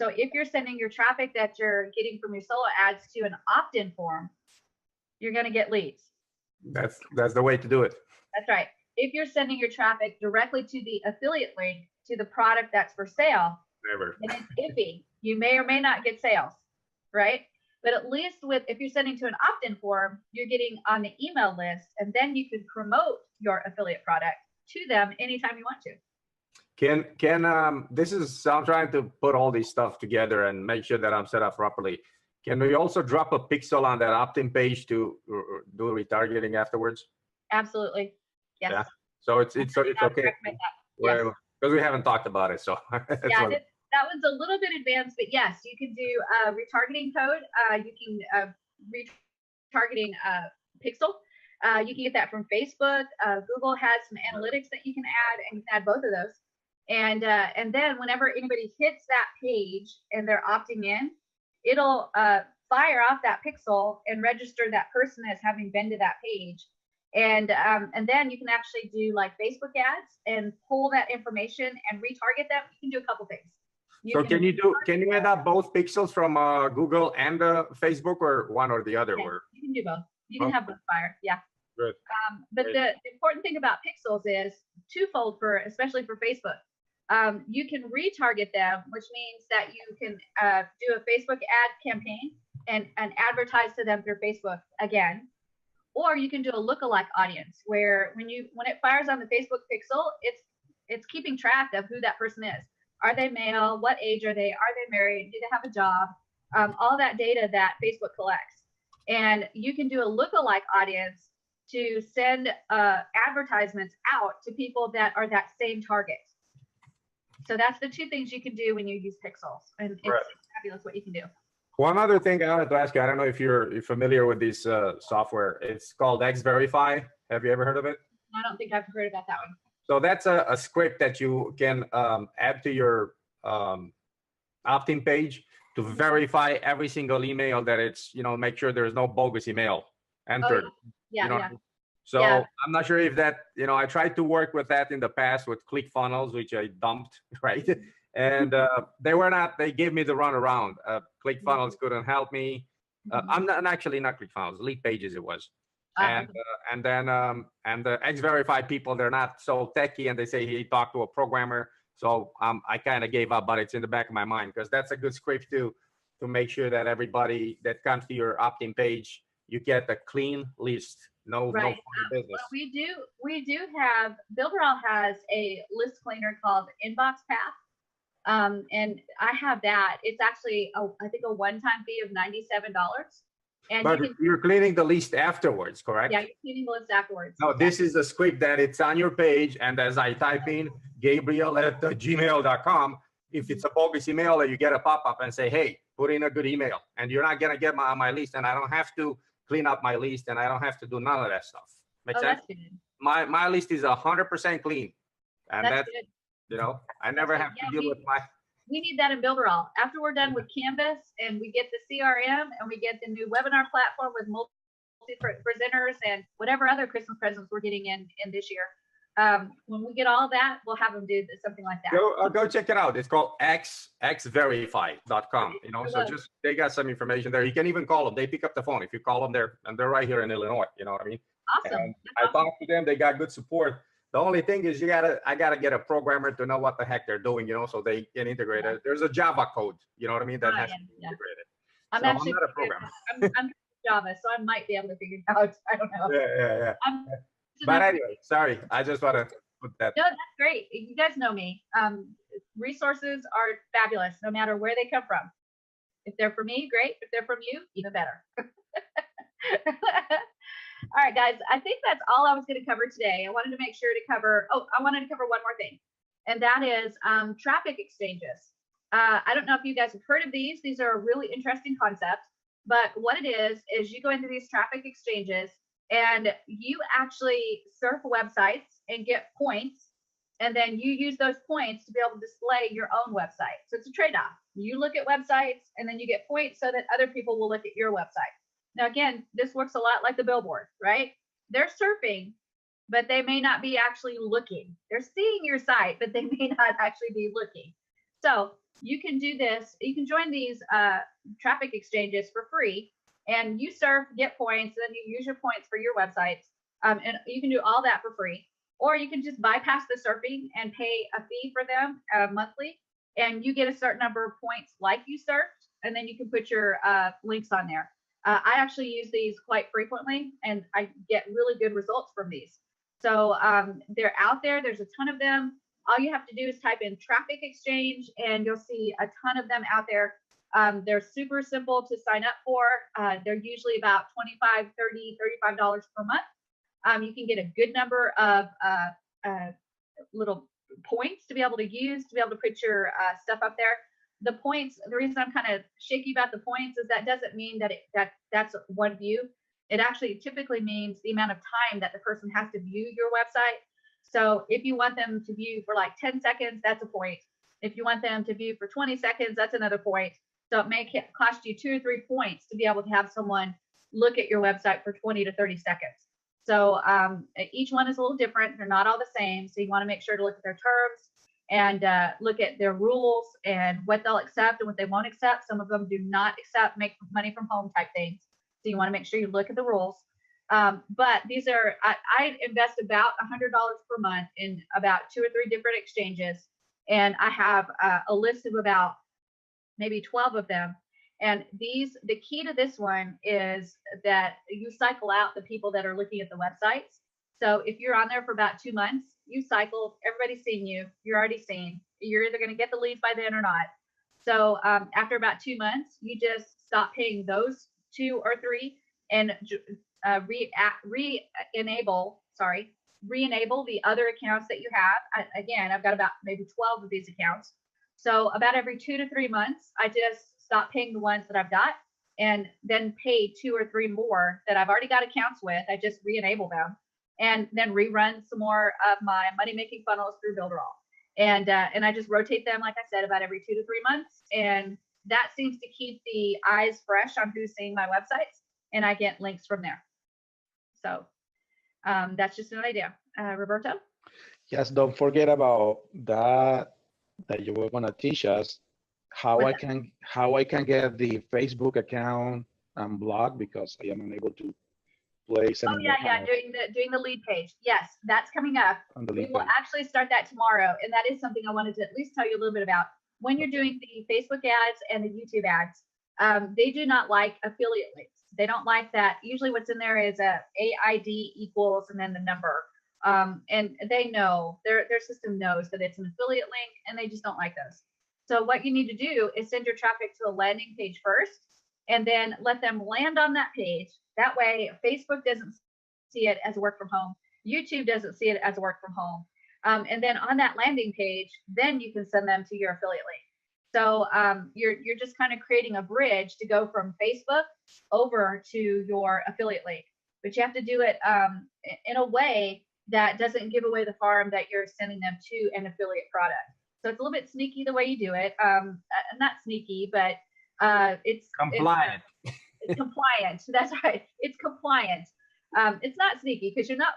So if you're sending your traffic that you're getting from your solo ads to an opt-in form, you're going to get leads. That's the way to do it. That's right. If you're sending your traffic directly to the affiliate link to the product that's for sale, never. And it's iffy. You may or may not get sales, right? But at least if you're sending to an opt-in form, you're getting on the email list, and then you can promote your affiliate product to them anytime you want to. I'm trying to put all this stuff together and make sure that I'm set up properly. Can we also drop a pixel on that opt-in page to do retargeting afterwards? Absolutely. Yes. Yeah. So it's okay. Yes. Because we haven't talked about it. So that one's a little bit advanced, but yes, you can do a retargeting code. You can retargeting pixel. You can get that from Facebook. Google has some analytics that you can add, and you can add both of those. And then whenever anybody hits that page and they're opting in, it'll fire off that pixel and register that person as having been to that page. And then you can actually do like Facebook ads and pull that information and retarget them. You can do a couple things. Can you add up both pixels from Google and Facebook, or one or the other? Okay. You can do both. You can have both fire. Yeah. Good. But the important thing about pixels is twofold, especially for Facebook. You can retarget them, which means that you can do a Facebook ad campaign and advertise to them through Facebook again. Or you can do a lookalike audience where when it fires on the Facebook pixel, it's keeping track of who that person is. Are they male? What age are they? Are they married? Do they have a job? All that data that Facebook collects. And you can do a lookalike audience to send advertisements out to people that are that same target. So that's the two things you can do when you use pixels. And it's fabulous what you can do. One other thing I wanted to ask you, I don't know if you're familiar with this software. It's called X-Verify. Have you ever heard of it? I don't think I've heard about that one. So that's a script that you can add to your opt-in page to verify every single email that it's, make sure there's no bogus email entered. Yeah, you know yeah. what I mean? So Yeah. I'm not sure if that, I tried to work with that in the past with ClickFunnels, which I dumped, right? And they gave me the runaround. ClickFunnels couldn't help me. I'm not ClickFunnels, Lead Pages it was. And the X-Verify people, they're not so techy, and they say he talked to a programmer. So I kind of gave up, but it's in the back of my mind because that's a good script to make sure that everybody that comes to your opt-in page, you get a clean list. No funny business. Well, we do have, Builderall has a list cleaner called Inbox Path. And I have that. It's actually, I think a one-time fee of $97. And but you're cleaning the list afterwards, correct? Yeah, you're cleaning the list afterwards. No, this is a script that it's on your page, and as I type in Gabriel@gmail.com, if it's a bogus email, you get a pop-up and say, hey, put in a good email, and you're not gonna get my list, and I don't have to clean up my list, and I don't have to do none of that stuff. Make sense? That's good. My list is 100% clean, and that's good. I never have to deal with my. We need that in Builderall. After we're done with Canvas and we get the CRM and we get the new webinar platform with multi-presenters and whatever other Christmas presents we're getting in this year. When we get all that, we'll have them do something like that. Go check it out. It's called xverify.com. So just they got some information there. You can even call them. They pick up the phone if you call them there, and they're right here in Illinois. You know what I mean? Awesome. I talked to them. They got good support. The only thing is I gotta get a programmer to know what the heck they're doing, so they can integrate it. There's a Java code, you know what I mean, that has to be integrated. I'm not a programmer. I'm Java, so I might be able to figure it out. I don't know. Yeah. But anyway, sorry, I just want to put that. No, that's great. You guys know me. Resources are fabulous, no matter where they come from. If they're for me, great. If they're from you, even better. All right, guys, I think that's all I was going to cover today. I wanted to make sure to cover, I wanted to cover one more thing, and that is traffic exchanges. I don't know if you guys have heard of these. These are a really interesting concept, but what it is you go into these traffic exchanges and you actually surf websites and get points, and then you use those points to be able to display your own website. So it's a trade-off. You look at websites and then you get points so that other people will look at your website. Now, again, this works a lot like the billboard, right? They're surfing, but they may not be actually looking. They're seeing your site, but they may not actually be looking. So you can do this. You can join these traffic exchanges for free, and you surf, get points, and then you use your points for your websites. And you can do all that for free. Or you can just bypass the surfing and pay a fee for them monthly, and you get a certain number of points like you surfed, and then you can put your links on there. I actually use these quite frequently, and I get really good results from these. So they're out there. There's a ton of them. All you have to do is type in traffic exchange, and you'll see a ton of them out there. They're super simple to sign up for. They're usually about $25, $30, $35 per month. You can get a good number of little points to be able to use to be able to put your stuff up there. The points, the reason I'm kind of shaky about the points is that doesn't mean that that's one view. It actually typically means the amount of time that the person has to view your website. So if you want them to view for like 10 seconds, that's a point. If you want them to view for 20 seconds, that's another point. So it may cost you 2 or 3 points to be able to have someone look at your website for 20 to 30 seconds. So each one is a little different. They're not all the same. So you want to make sure to look at their terms and look at their rules and what they'll accept and what they won't accept. Some of them do not accept make money from home type things. So you want to make sure you look at the rules. But these are, I invest about $100 per month in about 2 or 3 different exchanges. And I have a list of about maybe 12 of them. And the key to this one is that you cycle out the people that are looking at the websites. So if you're on there for about 2 months, you cycle, everybody's seen you, you're already seen. You're either going to get the leads by then or not. So after about 2 months, you just stop paying those 2 or 3 and re-enable the other accounts that you have. Again, I've got about maybe 12 of these accounts. So about every 2 to 3 months, I just stop paying the ones that I've got and then pay 2 or 3 more that I've already got accounts with. I just re-enable them and then rerun some more of my money-making funnels through Builderall. And I just rotate them, like I said, about every 2 to 3 months. And that seems to keep the eyes fresh on who's seeing my websites, and I get links from there. So that's just an idea. Roberto? Yes, don't forget about that you were gonna teach us how I can get the Facebook account unblocked because I am unable to place. Oh yeah, doing the lead page. Yes, that's coming up. We will actually start that tomorrow, and that is something I wanted to at least tell you a little bit about. When you're doing the Facebook ads and the YouTube ads, they do not like affiliate links. They don't like that. Usually what's in there is a AID equals and then the number. And they know, their system knows that it's an affiliate link, and they just don't like those. So what you need to do is send your traffic to a landing page first, and then let them land on that page. That way Facebook doesn't see it as work from home. YouTube doesn't see it as work from home. And then on that landing page, then you can send them to your affiliate link. So you're just kind of creating a bridge to go from Facebook over to your affiliate link, but you have to do it in a way that doesn't give away the farm that you're sending them to an affiliate product. So it's a little bit sneaky the way you do it. Not sneaky, but it's compliant. It's compliant. That's right. It's compliant. It's not sneaky because you're not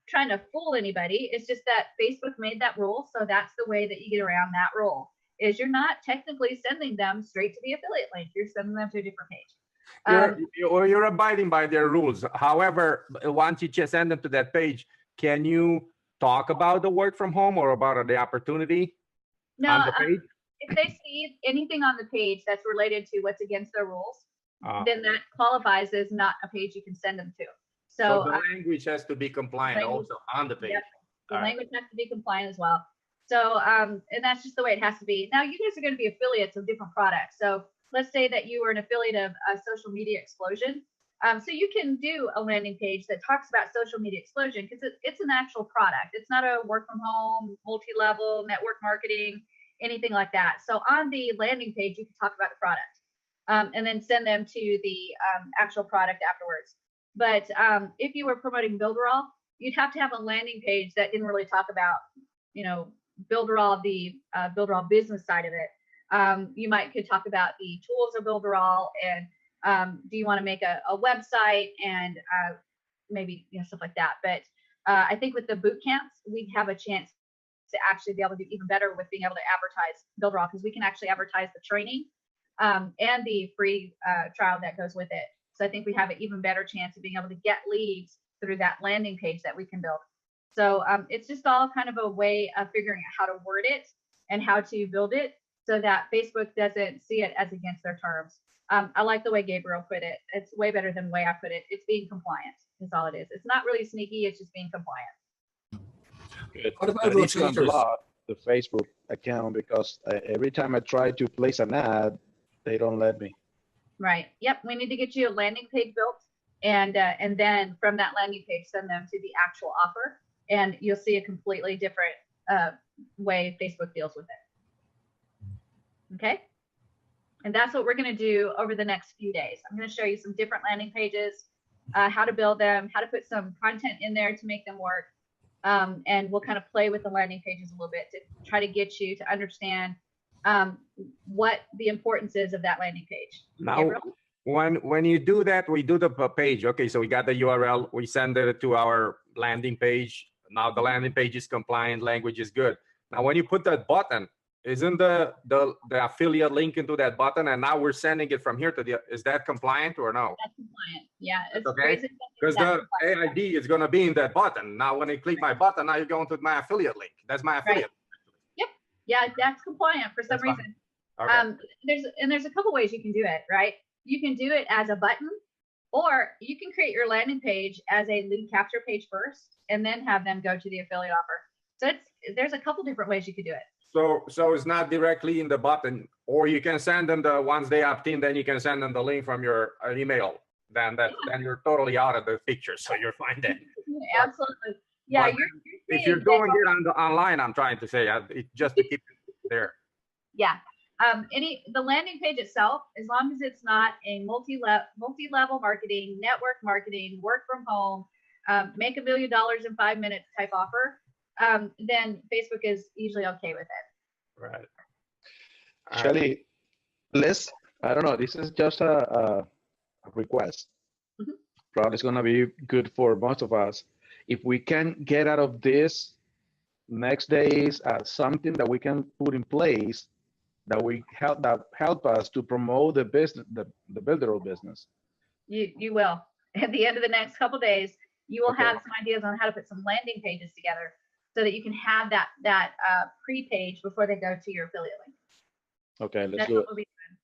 trying to fool anybody. It's just that Facebook made that rule. So that's the way that you get around that rule, is you're not technically sending them straight to the affiliate link. You're sending them to a different page. You're abiding by their rules. However, once you just send them to that page, can you talk about the work from home or about the opportunity on the page? If they see anything on the page that's related to what's against their rules, then that qualifies as not a page you can send them to. So the language has to be compliant also on the page. Yep, the language has to be compliant as well. So, and that's just the way it has to be. Now, you guys are going to be affiliates of different products. So let's say that you were an affiliate of Social Media Explosion. So you can do a landing page that talks about Social Media Explosion because it's an actual product. It's not a work from home, multi-level, network marketing, anything like that. So on the landing page, you can talk about the product and then send them to the actual product afterwards. But if you were promoting Builderall, you'd have to have a landing page that didn't really talk about, Builderall, the Builderall business side of it. You could talk about the tools of Builderall, and do you want to make a website, and maybe stuff like that. But I think with the boot camps, we'd have a chance to actually be able to do even better with being able to advertise Builderall, because we can actually advertise the training and the free trial that goes with it. So I think we have an even better chance of being able to get leads through that landing page that we can build. So it's just all kind of a way of figuring out how to word it and how to build it so that Facebook doesn't see it as against their terms. I like the way Gabriel put it. It's way better than the way I put it. It's being compliant. That's all it is. It's not really sneaky. It's just being compliant. Good. What about I need to rotators? unblock the Facebook account because every time I try to place an ad, they don't let me. Right. Yep. We need to get you a landing page built, and then from that landing page, send them to the actual offer, and you'll see a completely different way Facebook deals with it. Okay. And that's what we're going to do over the next few days. I'm going to show you some different landing pages, how to build them, how to put some content in there to make them work. And we'll kind of play with the landing pages a little bit to try to get you to understand what the importance is of that landing page. Now, Gabriel? when you do that, we do the page. Okay, so we got the URL, we send it to our landing page. Now the landing page is compliant, language is good. Now, when you put that button, isn't the affiliate link into that button, and now we're sending it from here to the, is that compliant or no? That's compliant. Yeah, it's okay, because the AID is going to be in that button. Now, when I click my button, now you're going to my affiliate link. That's my affiliate. Right. Yep. Yeah, that's compliant for some reason. Okay. There's a couple ways you can do it, right? You can do it as a button, or you can create your landing page as a lead capture page first, and then have them go to the affiliate offer. So there's a couple different ways you could do it. So it's not directly in the button, or you can send them the once they opt in, then you can send them the link from your email. Then you're totally out of the picture, so you're fine then. Absolutely, yeah. If you're doing it on the online, I'm trying to say, just to keep it there. Yeah, The landing page itself, as long as it's not a multi-level marketing, network marketing, work from home, make $1 million in 5 minutes type offer, then Facebook is usually okay with it. Right. Shelly, I don't know, this is just a request. Mhm. Probably it's gonna be good for most of us. If we can get out of this next days something that we can put in place that help us to promote the business, the Builderall business. You will. At the end of the next couple of days, you will Okay. have some ideas on how to put some landing pages together so that you can have that pre-page before they go to your affiliate link. Okay, let's That's do what it. we'll be doing.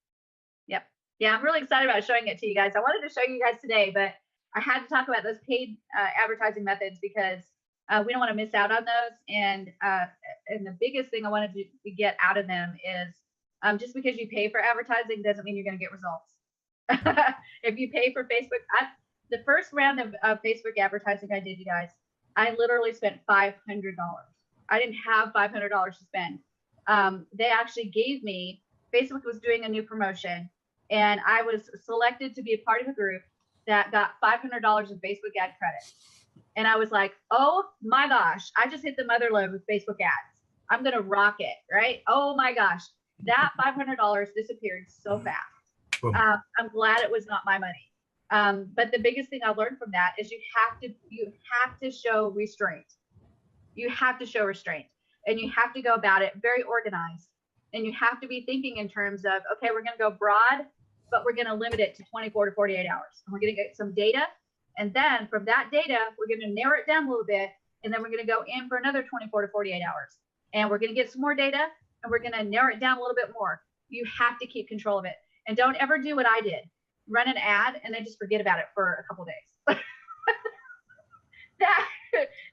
Yep. Yeah, I'm really excited about showing it to you guys. I wanted to show you guys today, but I had to talk about those paid advertising methods because we don't want to miss out on those. And the biggest thing I wanted to get out of them is just because you pay for advertising doesn't mean you're going to get results. If you pay for Facebook, the first round of Facebook advertising I did, you guys, I literally spent $500. I didn't have $500 to spend. They actually gave me, Facebook was doing a new promotion, and I was selected to be a part of a group that got $500 of Facebook ad credit. And I was like, oh my gosh, I just hit the mother lode with Facebook ads. I'm going to rock it, right? Oh my gosh, that $500 disappeared so fast. I'm glad it was not my money. But the biggest thing I learned from that is you have to show restraint. You have to show restraint, and you have to go about it very organized. And you have to be thinking in terms of, okay, we're going to go broad, but we're going to limit it to 24 to 48 hours. And we're going to get some data. And then from that data, we're going to narrow it down a little bit. And then we're going to go in for another 24 to 48 hours. And we're going to get some more data, and we're going to narrow it down a little bit more. You have to keep control of it. And don't ever do what I did. Run an ad and then just forget about it for a couple of days.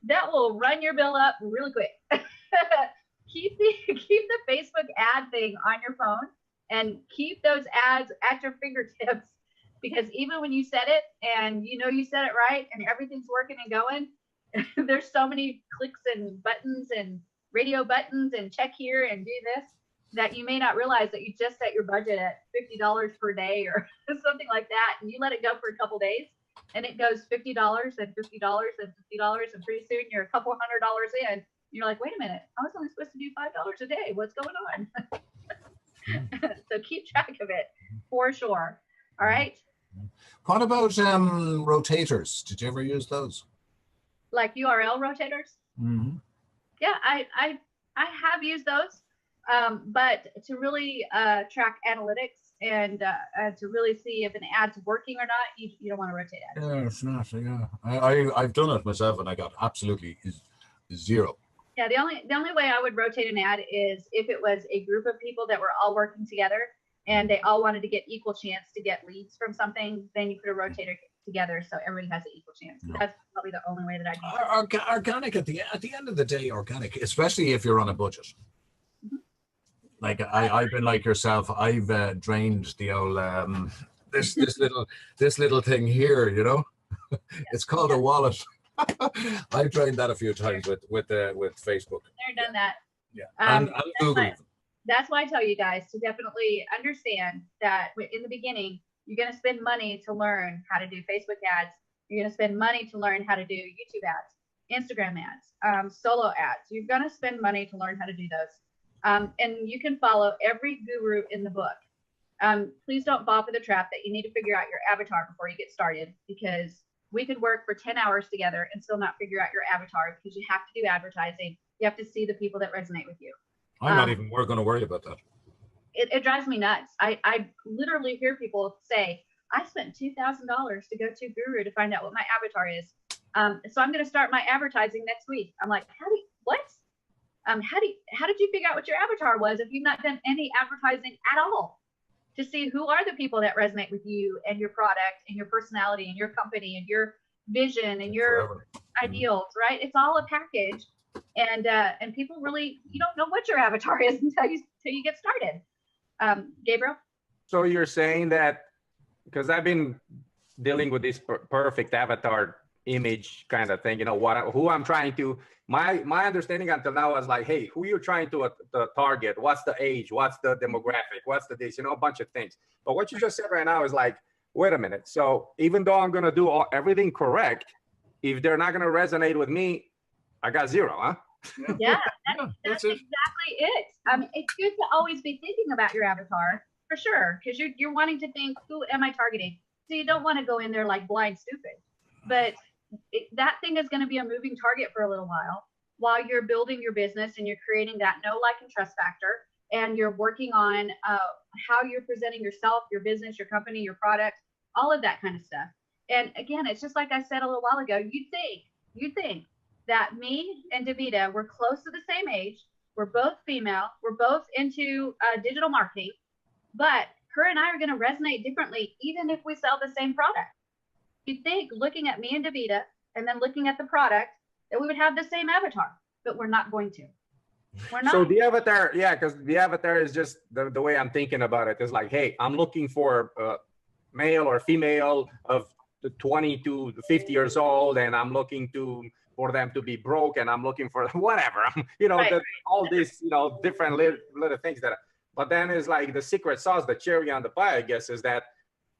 that will run your bill up really quick. keep the Facebook ad thing on your phone and keep those ads at your fingertips, because even when you set it and you know you set it right and everything's working and going, there's so many clicks and buttons and radio buttons and check here and do this that you may not realize that you just set your budget at $50 per day or something like that, and you let it go for a couple days, and it goes $50 and $50 and $50, and pretty soon you're a couple $100 in. You're like, wait a minute, I was only supposed to do $5 a day. What's going on? So keep track of it for sure. All right. What about rotators? Did you ever use those? Like URL rotators? Mm-hmm. Yeah, I have used those. But to really track analytics and to really see if an ad's working or not, you don't want to rotate ads. Yeah, it's not. Yeah, I've done it myself, and I got absolutely zero. Yeah, the only way I would rotate an ad is if it was a group of people that were all working together and they all wanted to get equal chance to get leads from something. Then you put a rotator together so everybody has an equal chance. No. That's probably the only way that I do it. Organic at the end of the day, organic, especially if you're on a budget. Like I've been like yourself. I've drained the old this little thing here. You know, it's called a wallet. I've drained that a few times with Facebook. Never done that. Yeah, and Google. That's why I tell you guys to definitely understand that in the beginning, you're going to spend money to learn how to do Facebook ads. You're going to spend money to learn how to do YouTube ads, Instagram ads, solo ads. You're going to spend money to learn how to do those. And you can follow every guru in the book. Please don't fall for the trap that you need to figure out your avatar before you get started, because we could work for 10 hours together and still not figure out your avatar, because you have to do advertising. You have to see the people that resonate with you. I'm not even going to worry about that. It drives me nuts. I literally hear people say, I spent $2,000 to go to Guru to find out what my avatar is. So I'm going to start my advertising next week. I'm like, what? How did you figure out what your avatar was if you've not done any advertising at all to see who are the people that resonate with you and your product and your personality and your company and your vision and your ideals, right? It's all a package. And people really, you don't know what your avatar is until you get started. Gabriel? So you're saying that, because I've been dealing with this perfect avatar image kind of thing, you know, who I'm trying to, my understanding until now was like, hey, who you're trying to target, what's the age, what's the demographic, what's the this, you know, a bunch of things. But what you just said right now is like, wait a minute. So even though I'm going to do everything correct, if they're not going to resonate with me, I got zero, huh? Yeah, that's exactly it. It's good to always be thinking about your avatar for sure, because you're wanting to think, who am I targeting? So you don't want to go in there like blind stupid, but that thing is going to be a moving target for a little while you're building your business and you're creating that know, like, and trust factor, and you're working on how you're presenting yourself, your business, your company, your product, all of that kind of stuff. And again, it's just like I said a little while ago, you think that me and Davida, we're close to the same age, we're both female, we're both into digital marketing, but her and I are going to resonate differently even if we sell the same product. You think, looking at me and Davida and then looking at the product, that we would have the same avatar, but we're not going to. We're not. So the avatar, yeah, because the avatar is just the way I'm thinking about it is like, hey, I'm looking for male or female of 20 to 50 years old, and I'm looking for them to be broke, and I'm looking for whatever, you know, right. All these, you know, different little things that, but then it's like the secret sauce, the cherry on the pie, I guess, is that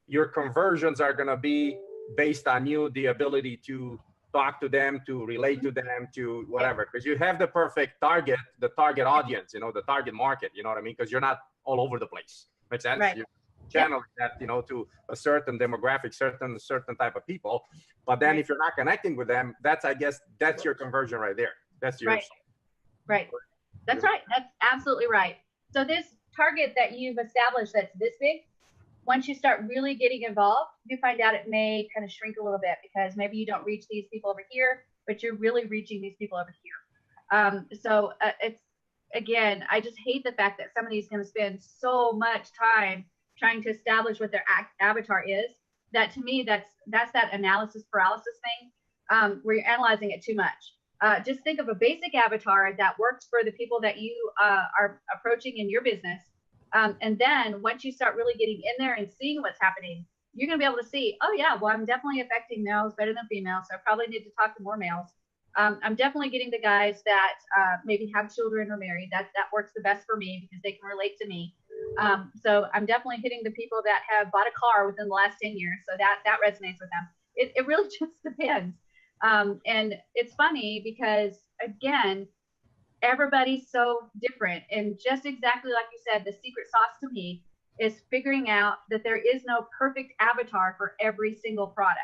your conversions are going to be based on you, the ability to talk to them, to relate to them, to whatever, because you have the perfect target, the target audience, you know, the target market, you know what I mean? Because you're not all over the place. Makes sense? Right. You channel that, you know, to a certain demographic, certain type of people. But then if you're not connecting with them, that's, I guess, that's your conversion right there. That's your right. That's right. That's absolutely right. So this target that you've established that's this big, once you start really getting involved, you find out it may kind of shrink a little bit, because maybe you don't reach these people over here, but you're really reaching these people over here. It's, again, I just hate the fact that somebody's going to spend so much time trying to establish what their avatar is. That, to me, that's that analysis paralysis thing, where you're analyzing it too much. Just think of a basic avatar that works for the people that you are approaching in your business. And then once you start really getting in there and seeing what's happening, you're going to be able to see, oh yeah, well, I'm definitely affecting males better than females, so I probably need to talk to more males. I'm definitely getting the guys that maybe have children or married. That works the best for me because they can relate to me. So I'm definitely hitting the people that have bought a car within the last 10 years. So that resonates with them. It really just depends. And it's funny because, again, everybody's so different. And just exactly like you said, the secret sauce to me is figuring out that there is no perfect avatar for every single product.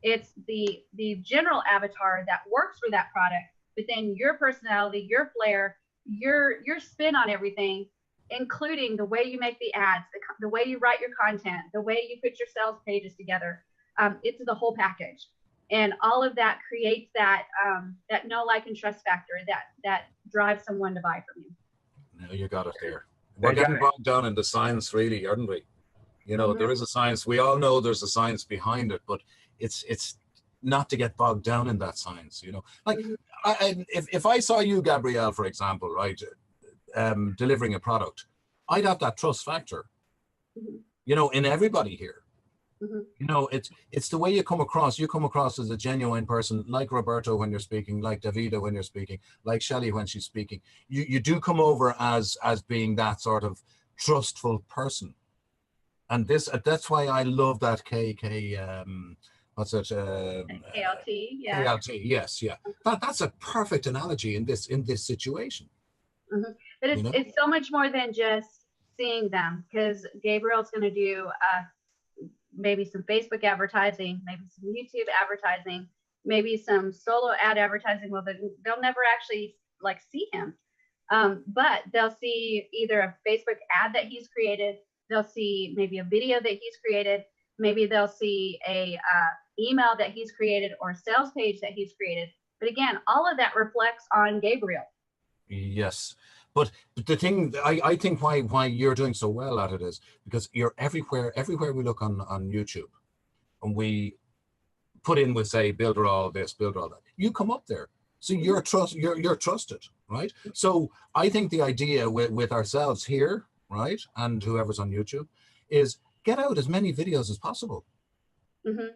It's the general avatar that works for that product, but then your personality, your flair, your spin on everything, including the way you make the ads, the way you write your content, the way you put your sales pages together. It's the whole package. And all of that creates that know, like, and trust factor that drives someone to buy from you. No, you got it there. We're getting bogged down in the science, really, aren't we? You know, there is a science. We all know there's a science behind it, but it's not to get bogged down in that science. You know, like if I saw you, Gabrielle, for example, right, delivering a product, I'd have that trust factor. You know, in everybody here. You know, it's the way you come across. You come across as a genuine person, like Roberto when you're speaking, like Davida when you're speaking, like Shelley when she's speaking. You do come over as being that sort of trustful person, and that's why I love that what's it? KLT, yeah. KLT, yes, yeah. That's a perfect analogy in this situation. But it's so much more than just seeing them, because Gabriel's going to do maybe some Facebook advertising, maybe some YouTube advertising, maybe some solo ad advertising. Well, they'll never actually like see him, but they'll see either a Facebook ad that he's created, they'll see maybe a video that he's created, maybe they'll see a email that he's created or a sales page that he's created. But again, all of that reflects on Gabriel. Yes. But the thing, I think why you're doing so well at it is because you're everywhere we look on YouTube, and we put in, we say, Builderall this, Builderall that. You come up there. So you're trusted, right? So I think the idea with ourselves here, right, and whoever's on YouTube, is get out as many videos as possible.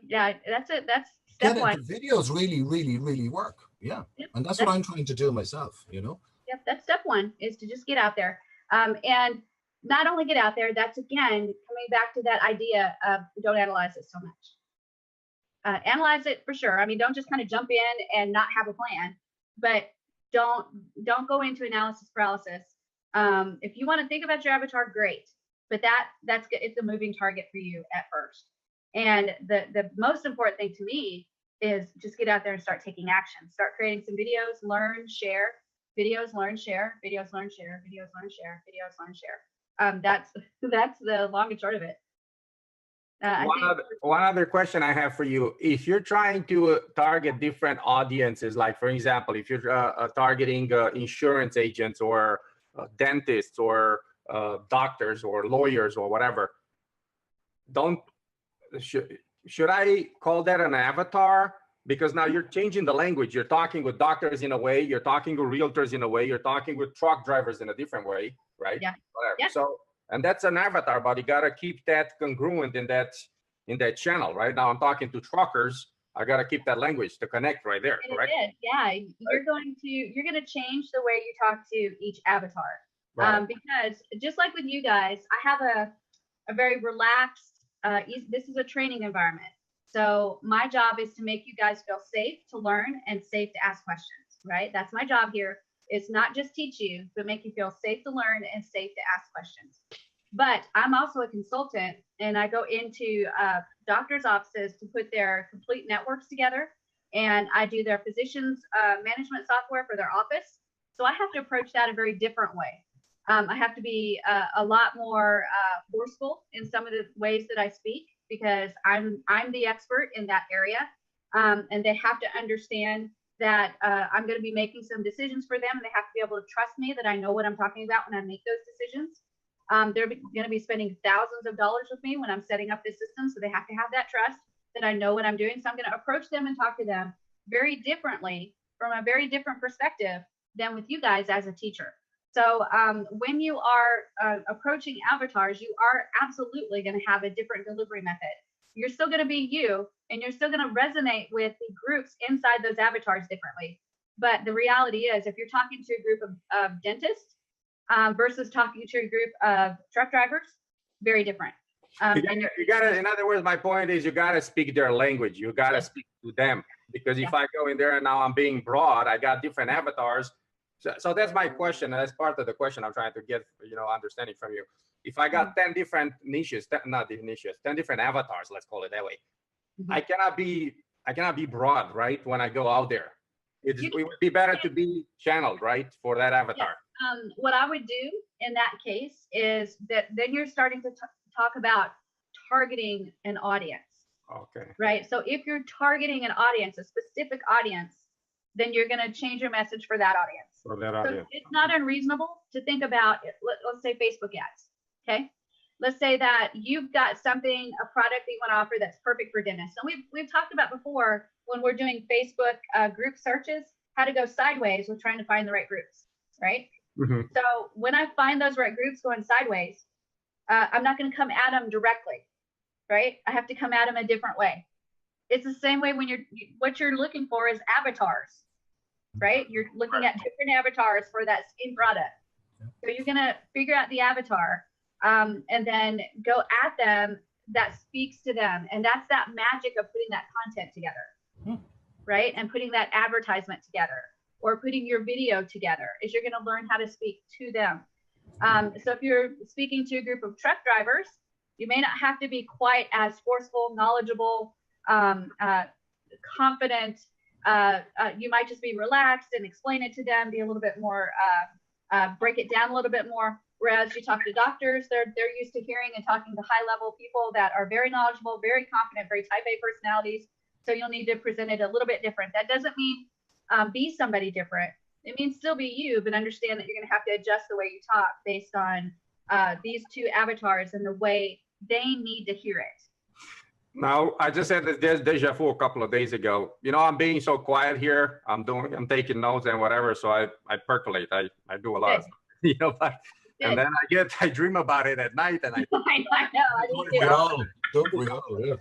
Yeah, that's it. That's Step Get one. it. The videos really work. Yeah. Yep, And that's what I'm trying to do myself, you know? Yep, that's step one, is to just get out there. And not only get out there, that's again, coming back to that idea of don't analyze it so much. Analyze it for sure. I mean, don't just kind of jump in and not have a plan, but don't go into analysis paralysis. If you want to think about your avatar, great, but that's good. It's a moving target for you at first. And the most important thing to me is just get out there and start taking action. Start creating some videos, learn, share, videos, learn, share, videos, learn, share, videos, learn, share, videos, learn, share. That's the long and short of it. One other question I have for you. If you're trying to target different audiences, like for example, if you're targeting insurance agents or dentists or doctors or lawyers or whatever, should I call that an avatar? Because now you're changing the language. You're talking with doctors in a way, you're talking with realtors in a way, you're talking with truck drivers in a different way, right? Yeah. Whatever. Yeah. So, and that's an avatar, but you gotta keep that congruent in that channel, right? Now I'm talking to truckers. I gotta keep that language to connect right there, And correct? it is, yeah. You're gonna change the way you talk to each avatar. Right. Because just like with you guys, I have a very relaxed, this is a training environment. So my job is to make you guys feel safe to learn and safe to ask questions, right? That's my job here. It's not just teach you, but make you feel safe to learn and safe to ask questions. But I'm also a consultant, and I go into doctors' offices to put their complete networks together, and I do their physicians management software for their office. So I have to approach that a very different way. I have to be a lot more forceful in some of the ways that I speak, because I'm the expert in that area, and they have to understand that I'm going to be making some decisions for them, and they have to be able to trust me that I know what I'm talking about when I make those decisions. They're going to be spending thousands of dollars with me when I'm setting up this system, so they have to have that trust that I know what I'm doing. So I'm going to approach them and talk to them very differently, from a very different perspective than with you guys as a teacher. So when you are approaching avatars, you are absolutely going to have a different delivery method. You're still going to be you, and you're still going to resonate with the groups inside those avatars differently. But the reality is, if you're talking to a group of dentists versus talking to a group of truck drivers, very different. You gotta, in other words, my point is you gotta speak their language. You gotta speak to them, because if I go in there and now I'm being broad, I got different avatars. So that's my question. And that's part of the question I'm trying to get, understanding from you. If I got 10 different niches, 10 different avatars, let's call it that way. I cannot be broad, right? When I go out there, it would be better to be channeled, right? For that avatar. What I would do in that case is that then you're starting to talk about targeting an audience. Okay. Right. So if you're targeting an audience, a specific audience, then you're going to change your message for that audience. For that audience. So it's not unreasonable to think about, let's say Facebook ads. Okay. Let's say that you've got something, a product that you want to offer that's perfect for dentists. And we've talked about before, when we're doing Facebook group searches, how to go sideways with trying to find the right groups. Right. So when I find those right groups going sideways, I'm not going to come at them directly, right? I have to come at them a different way. It's the same way when what you're looking for is avatars, right? You're looking at different avatars for that same product. So you're going to figure out the avatar and then go at them that speaks to them. And that's that magic of putting that content together, right? And putting that advertisement together, or putting your video together, is you're going to learn how to speak to them. So if you're speaking to a group of truck drivers, you may not have to be quite as forceful, knowledgeable, confident. You might just be relaxed and explain it to them, be a little bit more, break it down a little bit more. Whereas you talk to doctors, they're used to hearing and talking to high level people that are very knowledgeable, very confident, very type A personalities. So you'll need to present it a little bit different. That doesn't mean be somebody different. It means still be you, but understand that you're going to have to adjust the way you talk based on these two avatars and the way they need to hear it. Now, I just had this deja vu a couple of days ago. I'm being so quiet here. I'm taking notes and whatever. So I percolate. I do a lot of stuff, but, and then I dream about it at night, and I I know. Don't we all? Yeah.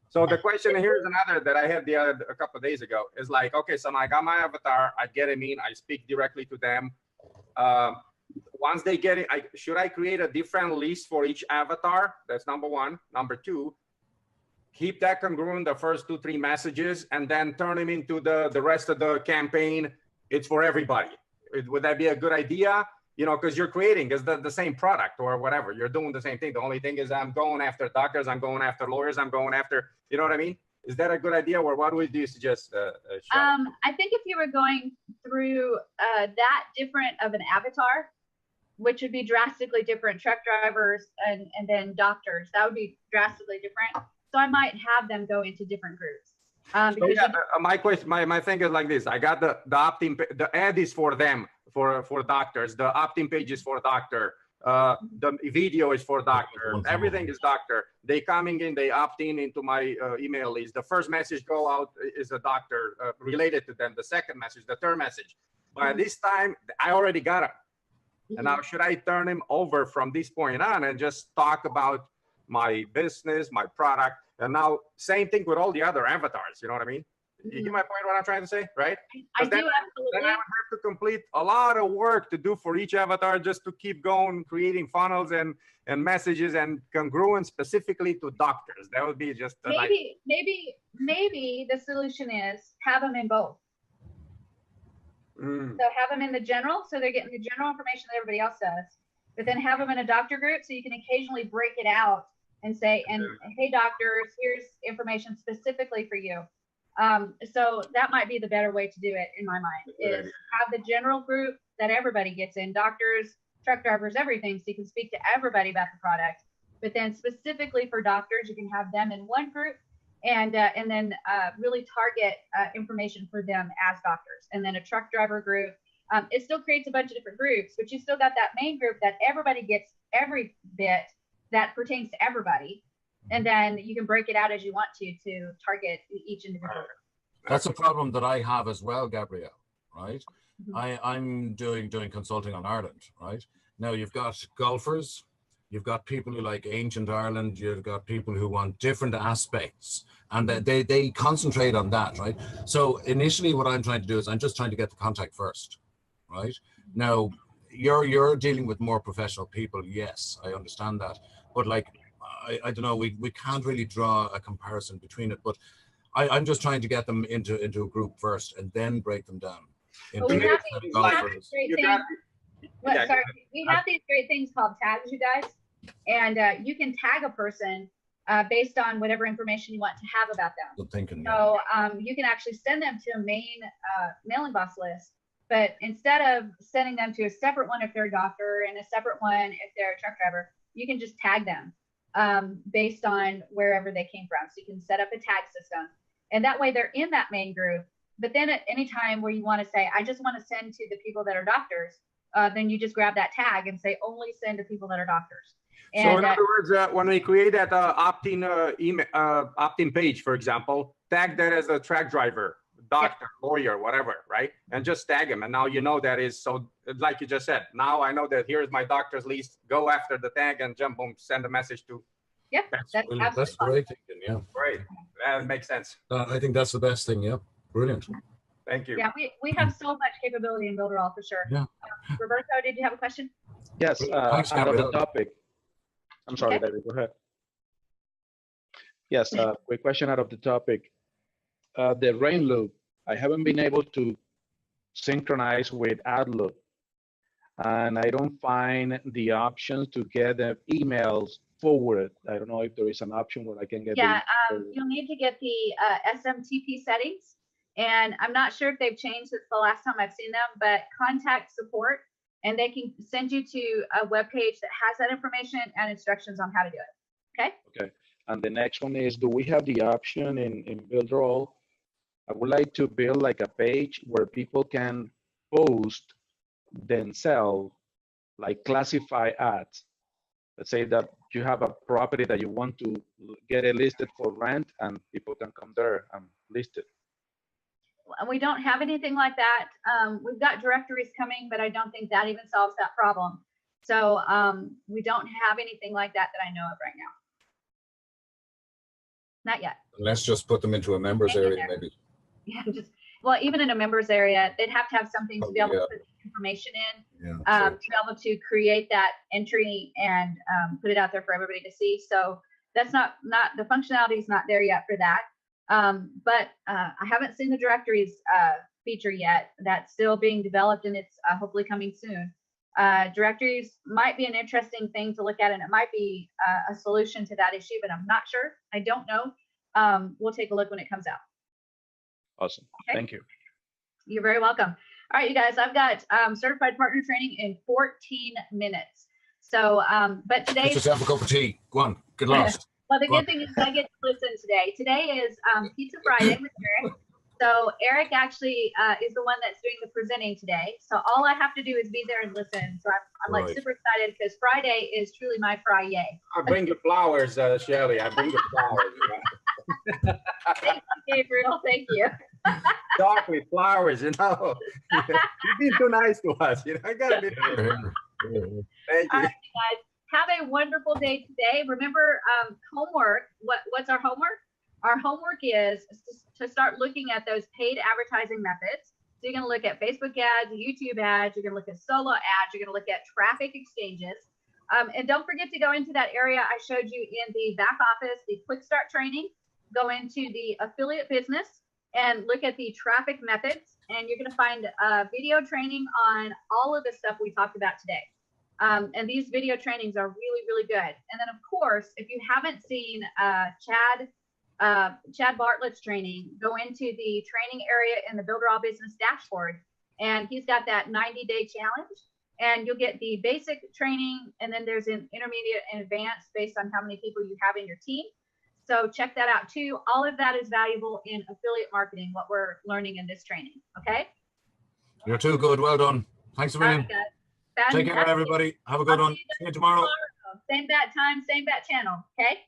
So the question here is another that I had a couple of days ago is like, okay, so I got my avatar, I get them in, I speak directly to them. Once they get it, should I create a different list for each avatar? That's number one. Number two, keep that congruent, the first 2-3 messages, and then turn them into the rest of the campaign. It's for everybody. Would that be a good idea? You know, because you're creating is the same product or whatever. You're doing the same thing. The only thing is I'm going after doctors, I'm going after lawyers, I'm going after, you know what I mean? Is that a good idea, or what would you suggest? I think if you were going through that different of an avatar, which would be drastically different, truck drivers and then doctors, that would be drastically different. So I might have them go into different groups. So yeah, my question, my thing is like this. I got the Optin, the ad is for them, for doctors. The Optin Page is for doctor. The video is for doctor. Everything is doctor. They coming in, they opt in into my email list. The first message go out is a doctor related to them. The second message, the third message. By this time, I already got them. And now should I turn them over from this point on and just talk about my business, my product? And now same thing with all the other avatars. You know what I mean? You get my point, what I'm trying to say, right? I do, absolutely. Then I would have to complete a lot of work to do for each avatar just to keep going, creating funnels and messages and congruent specifically to doctors. That would be just maybe the solution is have them in both. So have them in the general, so they're getting the general information that everybody else does, but then have them in a doctor group so you can occasionally break it out and say, and hey doctors, here's information specifically for you. So that might be the better way to do it in my mind, is have the general group that everybody gets in, doctors, truck drivers, everything, so you can speak to everybody about the product. But then specifically for doctors, you can have them in one group and then really target information for them as doctors. And then a truck driver group, it still creates a bunch of different groups, but you still got that main group that everybody gets every bit that pertains to everybody. And then you can break it out as you want to target each individual. That's a problem that I have as well, Gabrielle, right? I'm doing consulting on Ireland, right? Now you've got golfers, you've got people who like ancient Ireland, you've got people who want different aspects, and they concentrate on that, right? So initially what I'm trying to do is I'm just trying to get the contact first, right? Now you're dealing with more professional people, yes, I understand that, but like, I don't know, we can't really draw a comparison between it, but I'm just trying to get them into a group first and then break them down. We have these great things called tags, you guys, and you can tag a person based on whatever information you want to have about them. So you can actually send them to a main mailing box list, but instead of sending them to a separate one if they're a doctor and a separate one if they're a truck driver, you can just tag them based on wherever they came from. So you can set up a tag system, and that way they're in that main group. But then at any time where you want to say, I just want to send to the people that are doctors, then you just grab that tag and say, only send to people that are doctors. And, so in other words, when we create that Optin page, for example, tag that as a truck driver, doctor, lawyer, whatever, right? And just tag them. And now you know that is, so like you just said, now I know that here's my doctor's list, go after the tag and jump boom, send a message to. Yeah, that's great thinking, yeah. Great, that makes sense. I think that's the best thing, yeah. Brilliant. Thank you. Yeah, we have so much capability in Builderall for sure. Yeah. Roberto, did you have a question? Yes, Thanks, out of the topic. I'm sorry, Okay. David, go ahead. Yes, quick question out of the topic. The rain loop, I haven't been able to synchronize with Outlook, and I don't find the options to get the emails forwarded. I don't know if there is an option where I can get. Yeah, you'll need to get the SMTP settings, and I'm not sure if they've changed since the last time I've seen them, but contact support, and they can send you to a web page that has that information and instructions on how to do it. Okay. Okay. And the next one is, do we have the option in Builderall? I would like to build like a page where people can post themselves, like classify ads. Let's say that you have a property that you want to get it listed for rent, and people can come there and list it. We don't have anything like that. We've got directories coming, but I don't think that even solves that problem. So we don't have anything like that I know of right Not yet. Let's just put them into a members area, maybe. Yeah, just, well, even in a members area, they'd have to have something to be able to put information in, to be able to create that entry and put it out there for everybody to see. So that's not the functionality is not there yet for that. But I haven't seen the directories feature yet. That's still being developed, and it's hopefully coming soon. Directories might be an interesting thing to look at, and it might be a solution to that issue, but I'm not sure. I don't know. We'll take a look when it comes out. Awesome. Okay. Thank you. You're very welcome. All right, you guys, I've got certified partner training in 14 minutes. So, but today. Get yourself a cup of tea. Go on. Good luck. Well, the good thing is I get to listen today. Today is Pizza Friday with Eric. So Eric actually is the one that's doing the presenting today. So all I have to do is be there and listen. So I'm like super excited because Friday is truly my Friday. I bring you flowers, Shelly. I bring you flowers. Thank you, Gabriel. Thank you. Chocolate flowers, you know. You've been too nice to us. You know, I gotta be. Thank you. All right, guys. Have a wonderful day today. Remember, homework. What's our homework? Our homework is to start looking at those paid advertising methods. So you're going to look at Facebook ads, YouTube ads. You're going to look at solo ads. You're going to look at traffic exchanges. And don't forget to go into that area I showed you in the back office, the quick start training. Go into the affiliate business and look at the traffic methods. And you're going to find video training on all of the stuff we talked about today. And these video trainings are really, really good. And then, of course, if you haven't seen Chad Bartlett's training, go into the training area in the Builderall Business Dashboard. And he's got that 90-day challenge. And you'll get the basic training. And then there's an intermediate and advanced based on how many people you have in your team. So check that out, too. All of that is valuable in affiliate marketing, what we're learning in this training. Okay? You're too good. Well done. Thanks a million. Take care, everybody. Have a good one. See you tomorrow. Same bat time, same bat channel. Okay.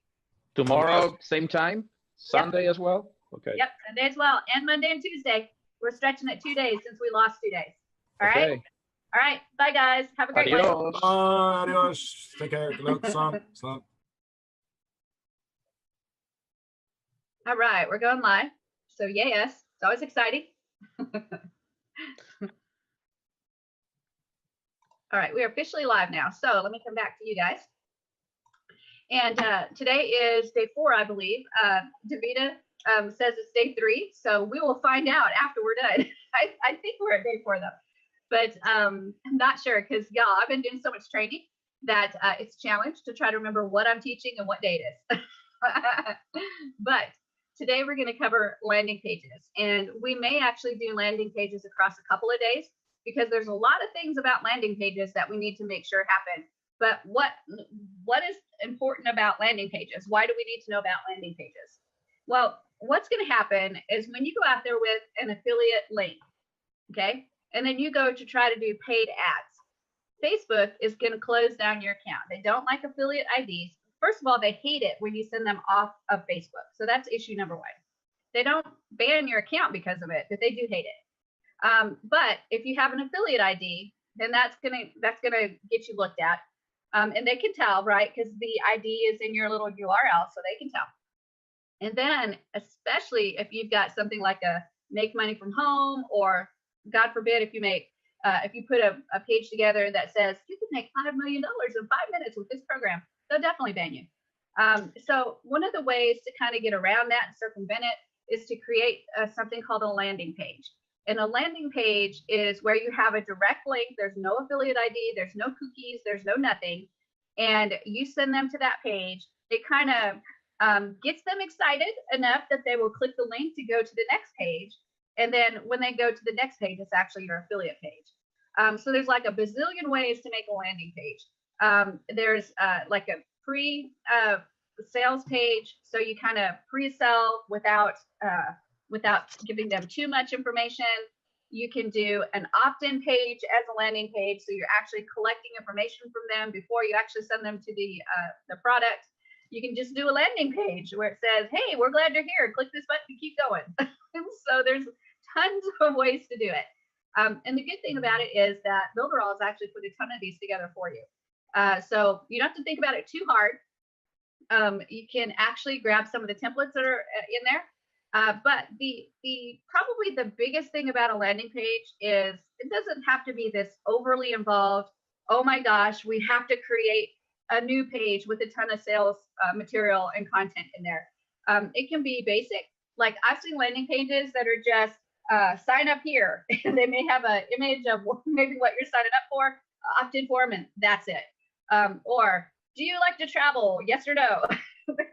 Tomorrow, same time. Sunday as well. Okay. Yep, Sunday as well, and Monday and Tuesday. We're stretching it 2 days since we lost 2 days. All right. All right. Bye, guys. Have a great one. Adios. Take care. Good luck. Slam. All right, we're going live. So yes, it's always exciting. All right, we are officially live now. So let me come back to you guys. And today is day 4, I believe. Davita says it's day 3. So we will find out after we're done. I think we're at day 4 though. But I'm not sure because y'all, I've been doing so much training that it's a challenge to try to remember what I'm teaching and what day it is. But today we're going to cover landing pages. And we may actually do landing pages across a couple of days, because there's a lot of things about landing pages that we need to make sure happen. But what is important about landing pages? Why do we need to know about landing pages? Well, what's going to happen is when you go out there with an affiliate link, okay, and then you go to try to do paid ads, Facebook is going to close down your account. They don't like affiliate IDs. First of all, they hate it when you send them off of Facebook. So that's issue number 1. They don't ban your account because of it, but they do hate it. But if you have an affiliate ID, then that's gonna get you looked at, and they can tell, right? Because the ID is in your little URL, so they can tell. And then, especially if you've got something like a make money from home, or God forbid, if you put a page together that says you can make $5 million in 5 minutes with this program, they'll definitely ban you. So one of the ways to kind of get around that and circumvent it is to create something called a landing page. And a landing page is where you have a direct link. There's no affiliate ID, there's no cookies, there's no nothing. And you send them to that page. It kind of gets them excited enough that they will click the link to go to the next page. And then when they go to the next page, it's actually your affiliate page. So there's like a bazillion ways to make a landing page. There's like a pre-sales page. So you kind of pre-sell without giving them too much information. You can do an opt-in page as a landing page. So you're actually collecting information from them before you actually send them to the product. You can just do a landing page where it says, hey, we're glad you're here. Click this button and keep going. So there's tons of ways to do it. And the good thing about it is that Builderall has actually put a ton of these together for you. So you don't have to think about it too hard. You can actually grab some of the templates that are in there. But probably the biggest thing about a landing page is it doesn't have to be this overly involved, oh my gosh, we have to create a new page with a ton of sales material and content in there. It can be basic. Like I've seen landing pages that are just sign up here. And they may have an image of maybe what you're signing up for, opt-in form, and that's it. Or do you like to travel? Yes or no?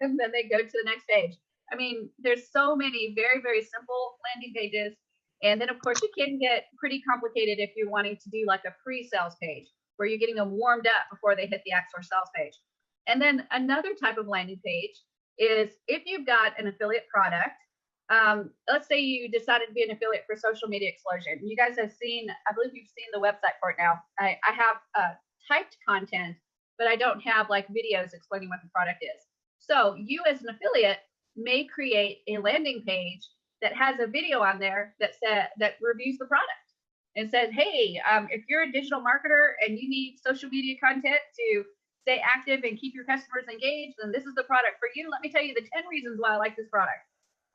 And then they go to the next page. I mean, there's so many very, very simple landing pages. And then of course it can get pretty complicated if you're wanting to do like a pre-sales page where you're getting them warmed up before they hit the actual sales page. And then another type of landing page is if you've got an affiliate product, let's say you decided to be an affiliate for Social Media Explosion. You guys have seen, I believe you've seen the website for it now. I have typed content, but I don't have like videos explaining what the product is. So you as an affiliate may create a landing page that has a video on there that reviews the product and says, hey, if you're a digital marketer and you need social media content to stay active and keep your customers engaged, then this is the product for you. Let me tell you the 10 reasons why I like this product.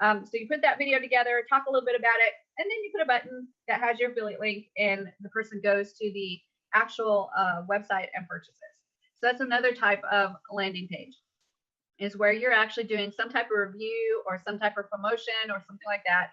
So you put that video together, talk a little bit about it, and then you put a button that has your affiliate link and the person goes to the actual website and purchases. So that's another type of landing page, is where you're actually doing some type of review or some type of promotion or something like that,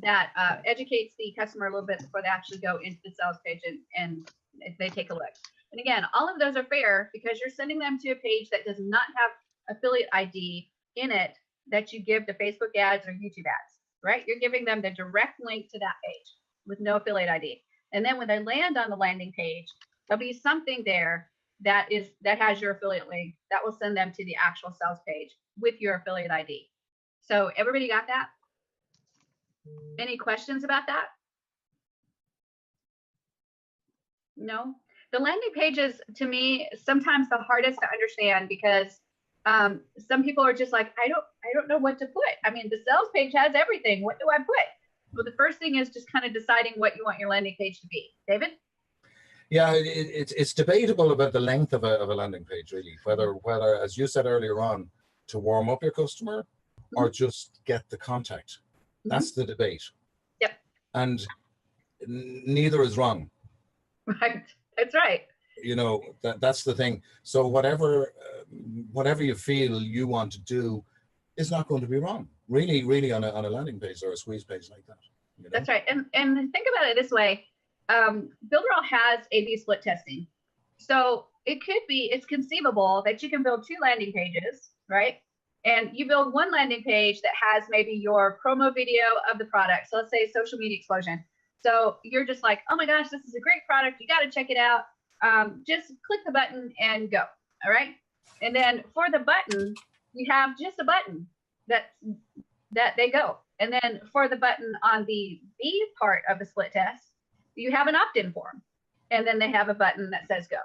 that educates the customer a little bit before they actually go into the sales page and they take a look. And again, all of those are fair because you're sending them to a page that does not have affiliate ID in it that you give to Facebook ads or YouTube ads, right? You're giving them the direct link to that page with no affiliate ID. And then when they land on the landing page, there'll be something there that has your affiliate link that will send them to the actual sales page with your affiliate ID. So everybody got that? Any questions about that? No? The landing pages, to me, sometimes the hardest to understand because some people are just like, I don't know what to put. I mean, the sales page has everything. What do I put? Well, the first thing is just kind of deciding what you want your landing page to be. David? Yeah, it's debatable about the length of a landing page, really, whether, as you said earlier on, to warm up your customer or just get the contact. That's the debate. Yep. And neither is wrong. Right. That's right. You know, that's the thing. So whatever you feel you want to do is not going to be wrong. Really on a landing page or a squeeze page like that. You know? That's right. And think about it this way. Builderall has A/B split testing. So it's conceivable that you can build 2 landing pages, right? And you build one landing page that has maybe your promo video of the product. So let's say Social Media Explosion. So you're just like, oh my gosh, this is a great product. You got to check it out. Just click the button and go. All right. And then for the button, you have just a button that they go. And then for the button on the B part of the split test, you have an opt-in form. And then they have a button that says go.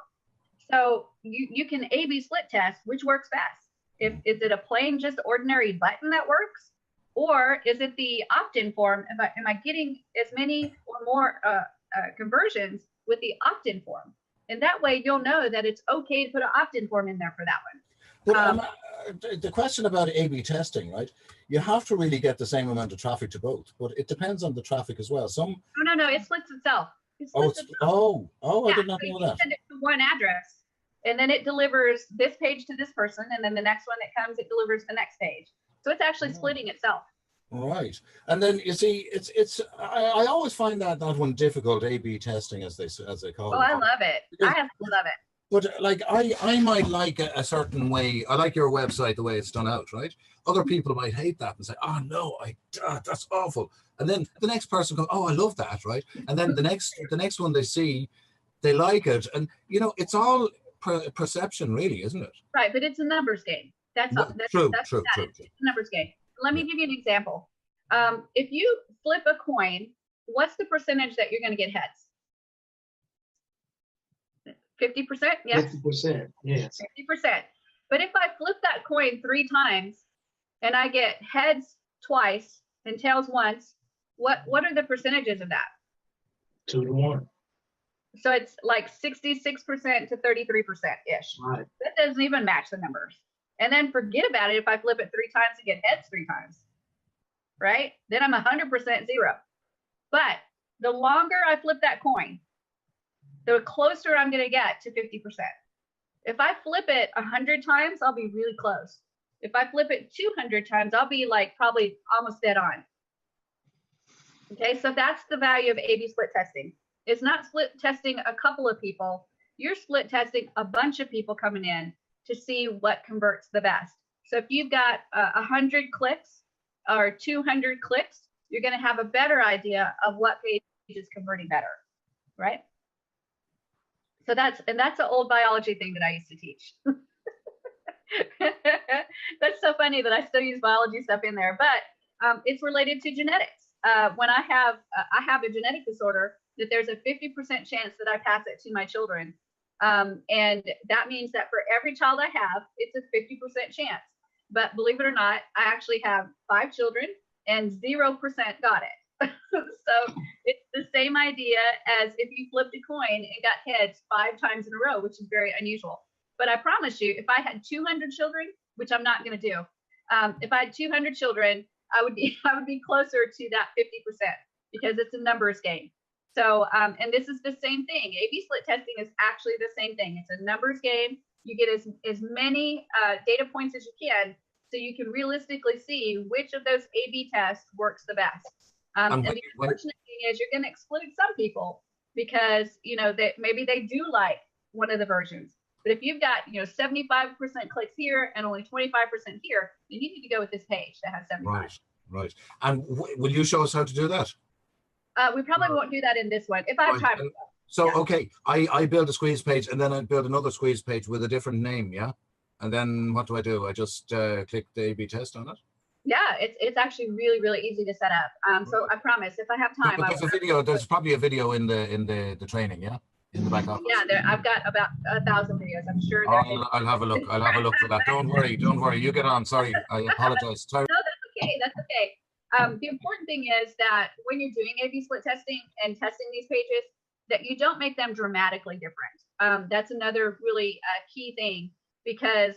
So you can A/B split test which works best. Is it a plain, just ordinary button that works? Or is it the opt-in form? Am I getting as many or more conversions with the opt-in form? And that way you'll know that it's okay to put an opt-in form in there for that one. But the question about A/B testing, right? You have to really get the same amount of traffic to both, but it depends on the traffic as well. No, it splits itself. I did not know that. You send it to one address, and then it delivers this page to this person, and then the next one that comes, it delivers the next page. So it's actually splitting itself. Right. And then you see, I always find that one difficult, A/B testing as they call it. Oh, I love it. I absolutely love it. But like I might like a certain way. I like your website the way it's done out, right? Other people might hate that and say, "Oh no, that's awful." And then the next person goes, "Oh, I love that," right? And then the next one they see, they like it, and you know, it's all perception, really, isn't it? Right, but it's a numbers game. That's all. True. It's a numbers game. Let me give you an example. If you flip a coin, what's the percentage that you're going to get heads? 50%? Yes. 50%. Yes. 50%. But if I flip that coin 3 times and I get heads twice and tails once, what are the percentages of that? 2 to 1. So it's like 66% to 33% ish. Right. That doesn't even match the numbers. and then forget about it if I flip it 3 times and get heads 3 times, right? Then I'm 100% zero. But the longer I flip that coin, the closer I'm going to get to 50%. If I flip it 100 times, I'll be really close. If I flip it 200 times, I'll be like probably almost dead on. Okay, so that's the value of A/B split testing. It's not split testing a couple of people. You're split testing a bunch of people coming in to see what converts the best. So if you've got 100 clicks or 200 clicks, you're going to have a better idea of what page is converting better, right? So that's an old biology thing that I used to teach. That's so funny that I still use biology stuff in there, but it's related to genetics. When I have a genetic disorder, that there's a 50% chance that I pass it to my children. And that means that for every child I have, it's a 50% chance. But believe it or not, I actually have 5 children and 0% got it. So it's the same idea as if you flipped a coin and got heads 5 times in a row, which is very unusual. But I promise you, if I had 200 children, which I'm not going to do, if I had 200 children, I would be closer to that 50% because it's a numbers game. So, and this is the same thing. A/B split testing is actually the same thing. It's a numbers game. You get as many data points as you can, so you can realistically see which of those A/B tests works the best. And the unfortunate thing is you're going to exclude some people because, you know, that maybe they do like one of the versions. But if you've got, you know, 75% clicks here and only 25% here, then you need to go with this page that has 75. Right, right. And will you show us how to do that? We probably won't do that in this one if I have time. So, yeah. Okay, I build a squeeze page and then I build another squeeze page with a different name, yeah? And then what do? I just click the A/B test on it? Yeah, it's actually really, really easy to set up. So I promise if I have time, But there's a video, there's probably a video in the training, yeah? In the back office. Yeah, I've got about 1,000 videos. I'm sure. I'll have a look. I'll have a look for that. Don't worry. You get on. Sorry, I apologize. No, that's okay. That's okay. The important thing is that when you're doing A/B split testing and testing these pages, that you don't make them dramatically different. That's another really key thing, because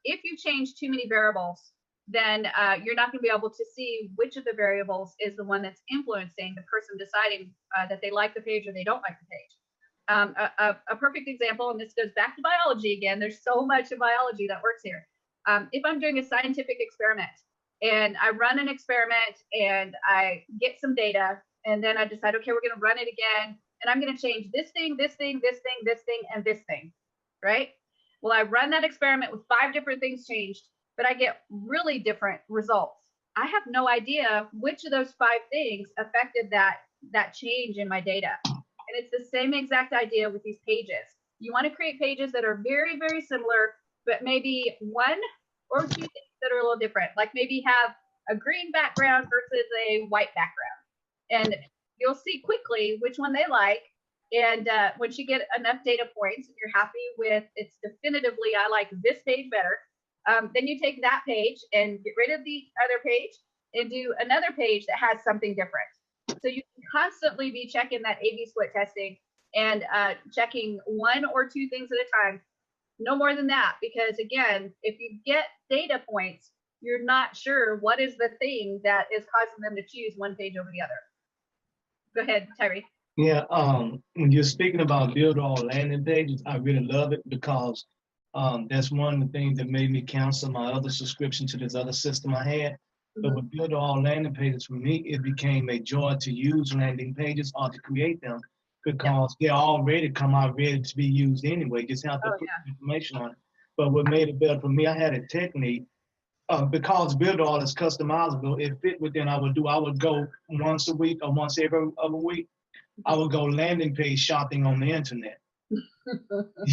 if you change too many variables, then you're not going to be able to see which of the variables is the one that's influencing the person deciding that they like the page or they don't like the page. A perfect example, and this goes back to biology again, there's so much of biology that works here. If I'm doing a scientific experiment and I run an experiment and I get some data and then I decide, okay, we're going to run it again and I'm going to change this thing, this thing, this thing, this thing, and this thing, right? Well, I run that experiment with 5 different things changed, but I get really different results. I have no idea which of those 5 things affected that change in my data. And it's the same exact idea with these pages. You want to create pages that are very, very similar, but maybe 1 or 2 things that are a little different. Like maybe have a green background versus a white background. And you'll see quickly which one they like. And once you get enough data points and you're happy with it's definitively, I like this page better, then you take that page and get rid of the other page and do another page that has something different. So you can constantly be checking that A/B split testing and checking 1 or 2 things at a time, no more than that. Because again, if you get data points, you're not sure what is the thing that is causing them to choose one page over the other. Go ahead, Tyree. Yeah, when you're speaking about Builderall landing pages, I really love it because that's one of the things that made me cancel my other subscription to this other system I had. But with Builderall landing pages, for me, it became a joy to use landing pages or to create them because they already come out ready to be used anyway. Just have to put information on it. But what made it better for me, I had a technique because Builderall is customizable. It fit within I would go once a week or once every other week. I would go landing page shopping on the internet.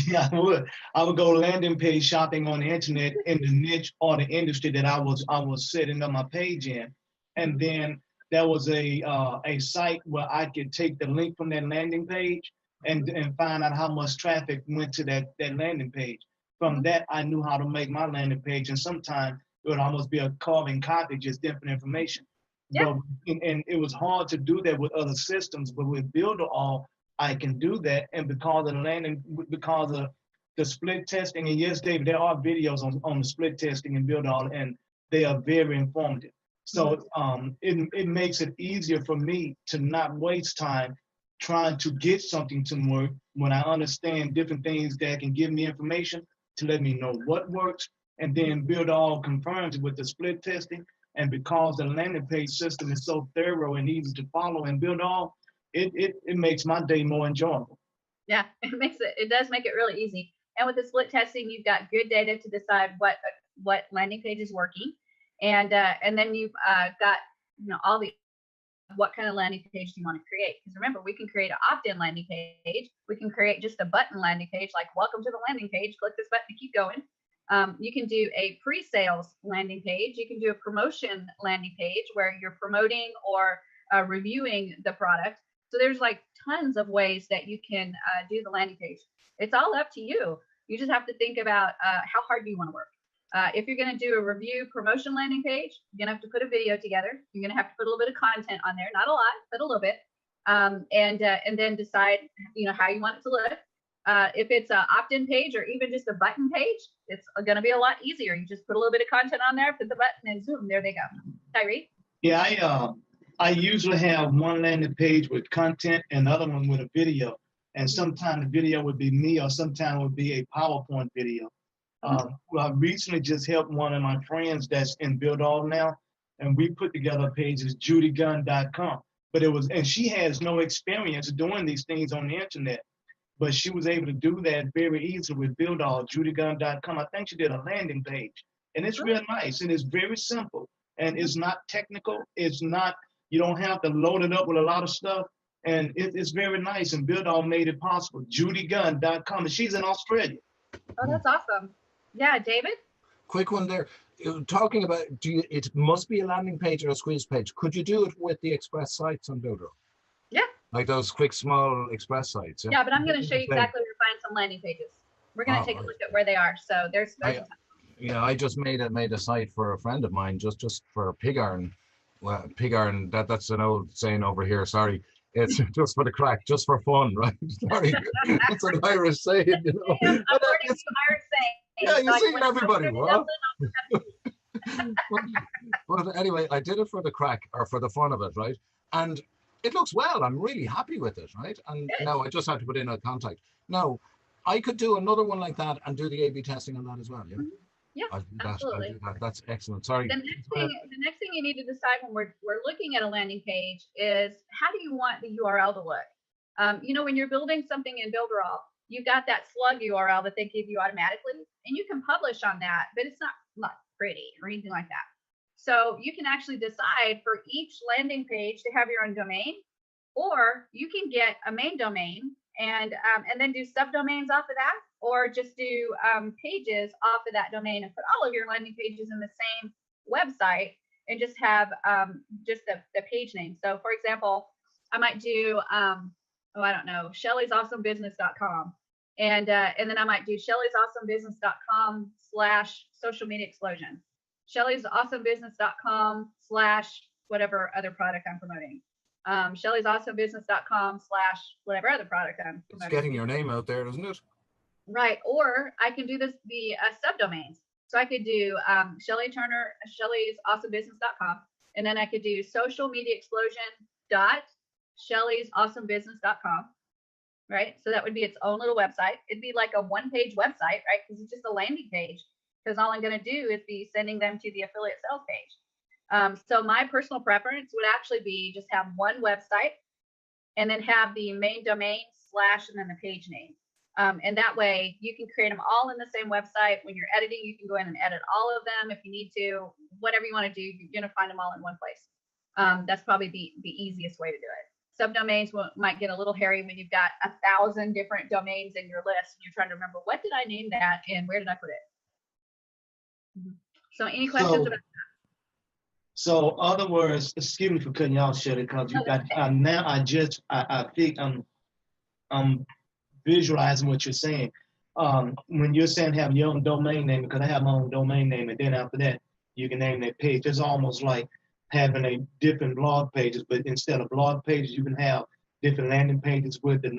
Yeah, I would. I would go landing page shopping on the internet in the niche or the industry that I was setting up my page in, and then there was a site where I could take the link from that landing page and find out how much traffic went to that landing page. From that, I knew how to make my landing page, and sometimes it would almost be a carbon copy, just different information. Yeah. But, and it was hard to do that with other systems, but with Builderall, I can do that, and because of the split testing, and yes, David, there are videos on the split testing in Builderall, and they are very informative. So it makes it easier for me to not waste time trying to get something to work when I understand different things that can give me information to let me know what works, and then Builderall confirms it with the split testing. And because the landing page system is so thorough and easy to follow in Builderall, it makes my day more enjoyable. Yeah, it does make it really easy. And with the split testing, you've got good data to decide what landing page is working, and then you've got all the what kind of landing page do you want to create? Because remember, we can create an opt-in landing page. We can create just a button landing page, like welcome to the landing page. Click this button to keep going. You can do a pre-sales landing page. You can do a promotion landing page where you're promoting or reviewing the product. So there's like tons of ways that you can do the landing page. It's all up to you. You just have to think about how hard do you want to work. If you're going to do a review promotion landing page, you're going to have to put a video together. You're going to have to put a little bit of content on there, not a lot, but a little bit, and then decide how you want it to look. If it's an opt-in page or even just a button page, it's going to be a lot easier. You just put a little bit of content on there, put the button, and zoom, there they go. Tyree? Yeah, I usually have one landing page with content and the other one with a video. And sometimes the video would be me, or sometimes it would be a PowerPoint video. I recently just helped one of my friends that's in Builderall now, and we put together a page, it's judygunn.com. And she has no experience doing these things on the internet, but she was able to do that very easily with Builderall, judygunn.com. I think she did a landing page, and it's real nice, and it's very simple, and it's not technical. It's not, you don't have to load it up with a lot of stuff, and it's very nice, and Builderall made it possible, judygunn.com, and she's in Australia. Oh, that's awesome. Yeah, David? Quick one there. Talking about, it must be a landing page or a squeeze page. Could you do it with the express sites on Builderall? Yeah. Like those quick, small express sites? Yeah, but I'm going to show you exactly where to find some landing pages. We're going to take a look at where they are. So there's I just made a site for a friend of mine just for pig iron. Well, pig iron, that's an old saying over here, sorry. It's just for the crack, just for fun, right? Sorry, it's an Irish saying, Yeah, I'm learning some Irish saying. Yeah, you see everybody, well. But anyway, I did it for the crack, or for the fun of it, right? And it looks well. I'm really happy with it, right? And now I just have to put in a contact. Now, I could do another one like that and do the A/B testing on that as well, yeah? Yeah, absolutely. I'll do that. That's excellent. Sorry. The next thing you need to decide when we're looking at a landing page is, how do you want the URL to look? When you're building something in Builderall, you've got that slug URL that they give you automatically, and you can publish on that, but it's not pretty or anything like that. So you can actually decide for each landing page to have your own domain, or you can get a main domain and then do subdomains off of that, or just do pages off of that domain and put all of your landing pages in the same website and just have just the page name. So for example, I might do I don't know, shellysawesomebusiness.com. And then I might do shellysawesomebusiness.com / social media explosion. shellysawesomebusiness.com / whatever other product I'm promoting. shellysawesomebusiness.com / whatever other product I'm promoting. It's getting your name out there, isn't it? Right. Or I can do the subdomains. So I could do Shelly Turner, shellysawesomebusiness.com. And then I could do social media explosion shellysawesomebusiness.com, right? So that would be its own little website. It'd be like a one-page website, right? Because it's just a landing page. Because all I'm going to do is be sending them to the affiliate sales page. So my personal preference would actually be just have one website and then have the main domain / and then the page name. And that way you can create them all in the same website. When you're editing, you can go in and edit all of them if you need to. Whatever you want to do, you're going to find them all in one place. That's probably the easiest way to do it. Subdomains might get a little hairy when you've got 1,000 different domains in your list and you're trying to remember, what did I name that and where did I put it? So any questions about that? So other words, excuse me for cutting you off, Shelly, because you got now I think I'm visualizing what you're saying. When you're saying have your own domain name, because I have my own domain name, and then after that you can name that page. It's almost like having a different blog pages, but instead of blog pages, you can have different landing pages with the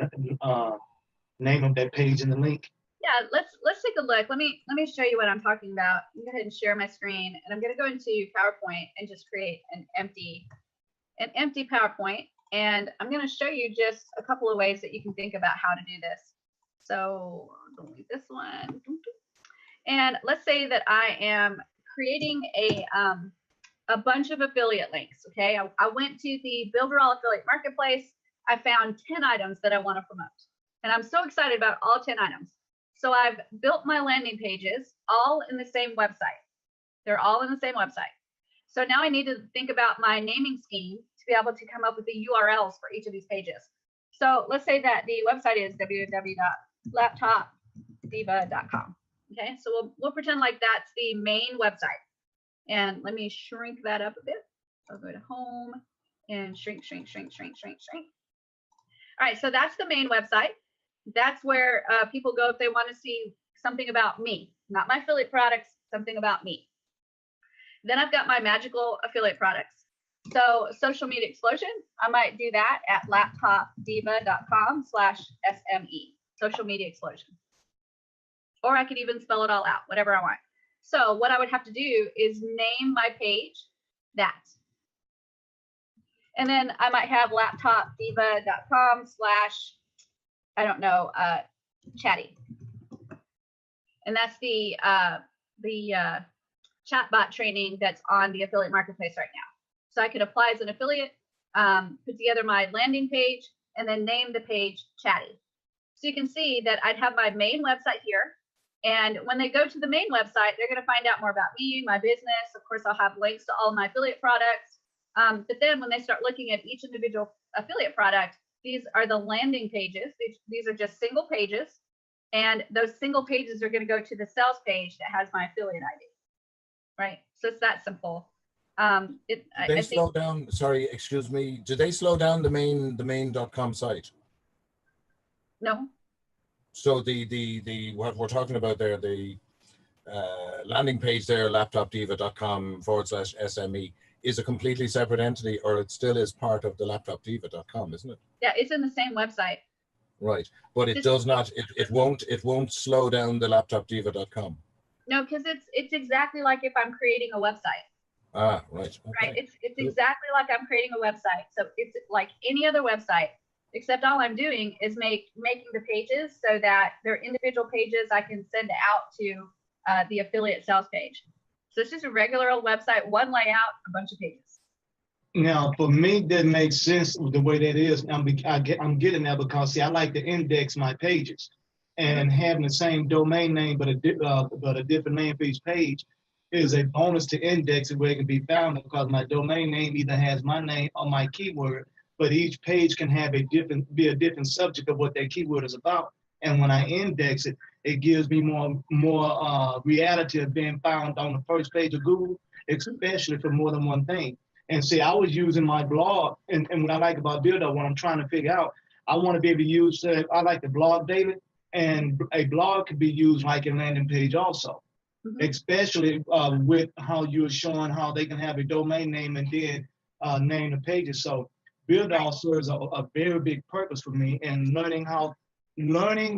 name of that page and the link. Yeah, let's take a look. Let me show you what I'm talking about. I'm gonna go ahead and share my screen, and I'm gonna go into PowerPoint and just create an empty PowerPoint. And I'm gonna show you just a couple of ways that you can think about how to do this. So delete this one. And let's say that I am creating a bunch of affiliate links. Okay, I went to the Builderall affiliate marketplace. I found 10 items that I want to promote, and I'm so excited about all 10 items. So I've built my landing pages all in the same website. They're all in the same website. So now I need to think about my naming scheme to be able to come up with the URLs for each of these pages. So let's say that the website is www.laptopdiva.com. Okay, so we'll pretend like that's the main website. And let me shrink that up a bit. I'll go to home and shrink. All right, so that's the main website. That's where people go if they want to see something about me, not my affiliate products, something about me. Then I've got my magical affiliate products. So social media explosion, I might do that at laptopdiva.com/SME, social media explosion. Or I could even spell it all out, whatever I want. So what I would have to do is name my page that. And then I might have laptopdiva.com/ I don't know, chatty. And that's the chatbot training that's on the affiliate marketplace right now. So I could apply as an affiliate, put together my landing page, and then name the page chatty. So you can see that I'd have my main website here. And when they go to the main website, they're going to find out more about me, my business. Of course, I'll have links to all my affiliate products. But then when they start looking at each individual affiliate product, these are the landing pages. These are just single pages. And those single pages are going to go to the sales page that has my affiliate ID. Right? So it's that simple. They slow down, sorry, excuse me. Do they slow down the main.com site? No. So the what we're talking about there, the landing page there, laptopdiva.com/SME, is a completely separate entity, or it still is part of the laptopdiva.com, isn't it? Yeah, it's in the same website. Right, but it does not. It won't slow down the laptopdiva.com. No, because it's exactly like if I'm creating a website. Ah, right. Okay. Right. It's exactly like I'm creating a website. So it's like any other website, except all I'm doing is making the pages so that they're individual pages I can send out to the affiliate sales page. So it's just a regular old website, one layout, a bunch of pages. Now, for me, that makes sense the way that is. I'm getting that because, see, I like to index my pages, and having the same domain name but a different name for each page is a bonus to index it where it can be found, because my domain name either has my name or my keyword, but each page can have be a different subject of what that keyword is about. And when I index it, it gives me more reality of being found on the first page of Google, especially for more than one thing. And see, I was using my blog, and what I like about Builderall, when I'm trying to figure out, I want to be able to use, I like to blog daily, and a blog could be used like a landing page also, especially with how you're showing how they can have a domain name and then name the pages. So Builderall serves a very big purpose for me, and learning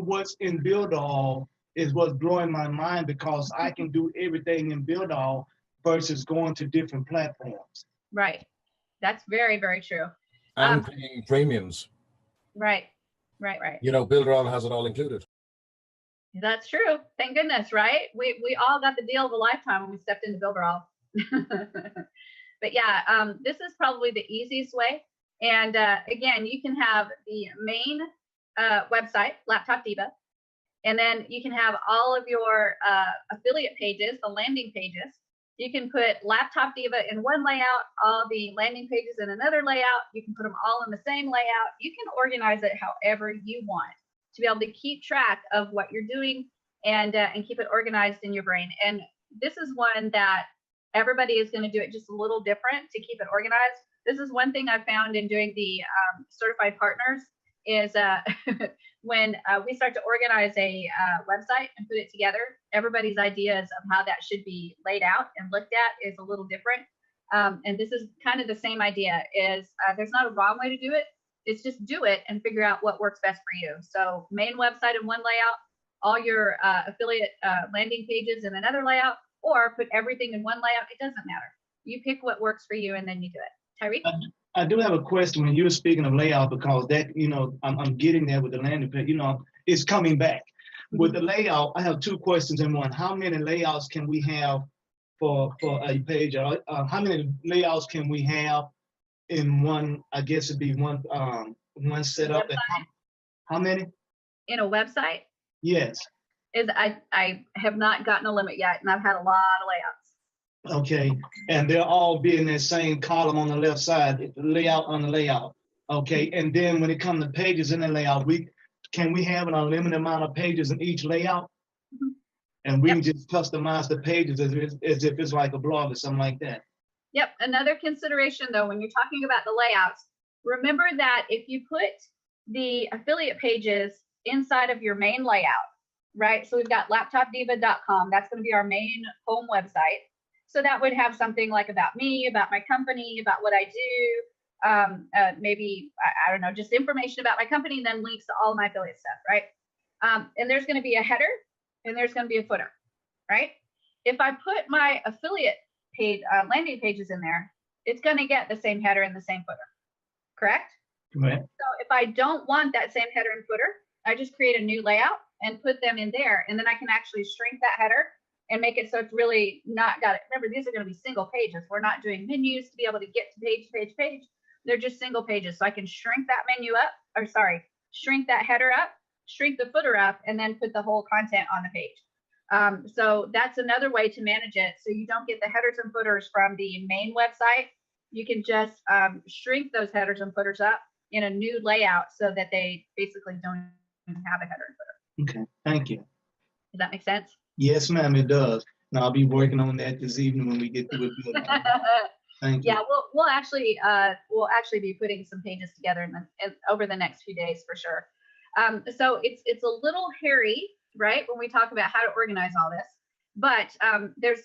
what's in Builderall is what's blowing my mind, because I can do everything in Builderall versus going to different platforms. Right. That's very, very true. And paying premiums. Right. You know, Builderall has it all included. That's true. Thank goodness, right? We all got the deal of a lifetime when we stepped into Builderall. But yeah, this is probably the easiest way. And again, you can have the main website, Laptop Diva, and then you can have all of your affiliate pages, the landing pages. You can put Laptop Diva in one layout, all the landing pages in another layout. You can put them all in the same layout. You can organize it however you want to be able to keep track of what you're doing and keep it organized in your brain. And this is one that everybody is going to do it just a little different to keep it organized. This is one thing I found in doing the certified partners is when we start to organize a website and put it together, everybody's ideas of how that should be laid out and looked at is a little different. And this is kind of the same idea, is there's not a wrong way to do it. It's just do it and figure out what works best for you. So main website in one layout, all your affiliate landing pages in another layout, or put everything in one layout. It doesn't matter. You pick what works for you and then you do it. Tyreek? I do have a question when you were speaking of layout, because that, you know, I'm getting there with the landing page, you know, it's coming back. With the layout, I have two questions in one. How many layouts can we have for a page? How many layouts can we have in one, I guess it'd be one setup? How many? In a website? Yes. I have not gotten a limit yet, and I've had a lot of layouts. Okay, and they'll all be in that same column on the left side, layout on the layout. Okay, and then when it comes to pages in the layout, can we have an unlimited amount of pages in each layout? And we can just customize the pages as if it's like a blog or something like that. Yep. Another consideration, though, when you're talking about the layouts, remember that if you put the affiliate pages inside of your main layout, right? So we've got laptopdiva.com. That's going to be our main home website. So that would have something like about me, about my company, about what I do, maybe, I don't know, just information about my company, and then links to all my affiliate stuff, right? And there's going to be a header and there's going to be a footer, right? If I put my affiliate page, landing pages in there, it's going to get the same header and the same footer, correct? Correct. So if I don't want that same header and footer, I just create a new layout and put them in there. And then I can actually shrink that header and make it so it's really not got it. Remember, these are going to be single pages. We're not doing menus to be able to get to page. They're just single pages. So I can shrink that menu up, or sorry, shrink that header up, shrink the footer up, and then put the whole content on the page. So that's another way to manage it. So you don't get the headers and footers from the main website. You can just shrink those headers and footers up in a new layout so that they basically don't have a header and footer. Okay, thank you. Does that make sense? Yes, ma'am, it does. And I'll be working on that this evening when we get through it. Thank you. Yeah, we'll actually be putting some pages together over the next few days for sure. So it's a little hairy, right, when we talk about how to organize all this, but there's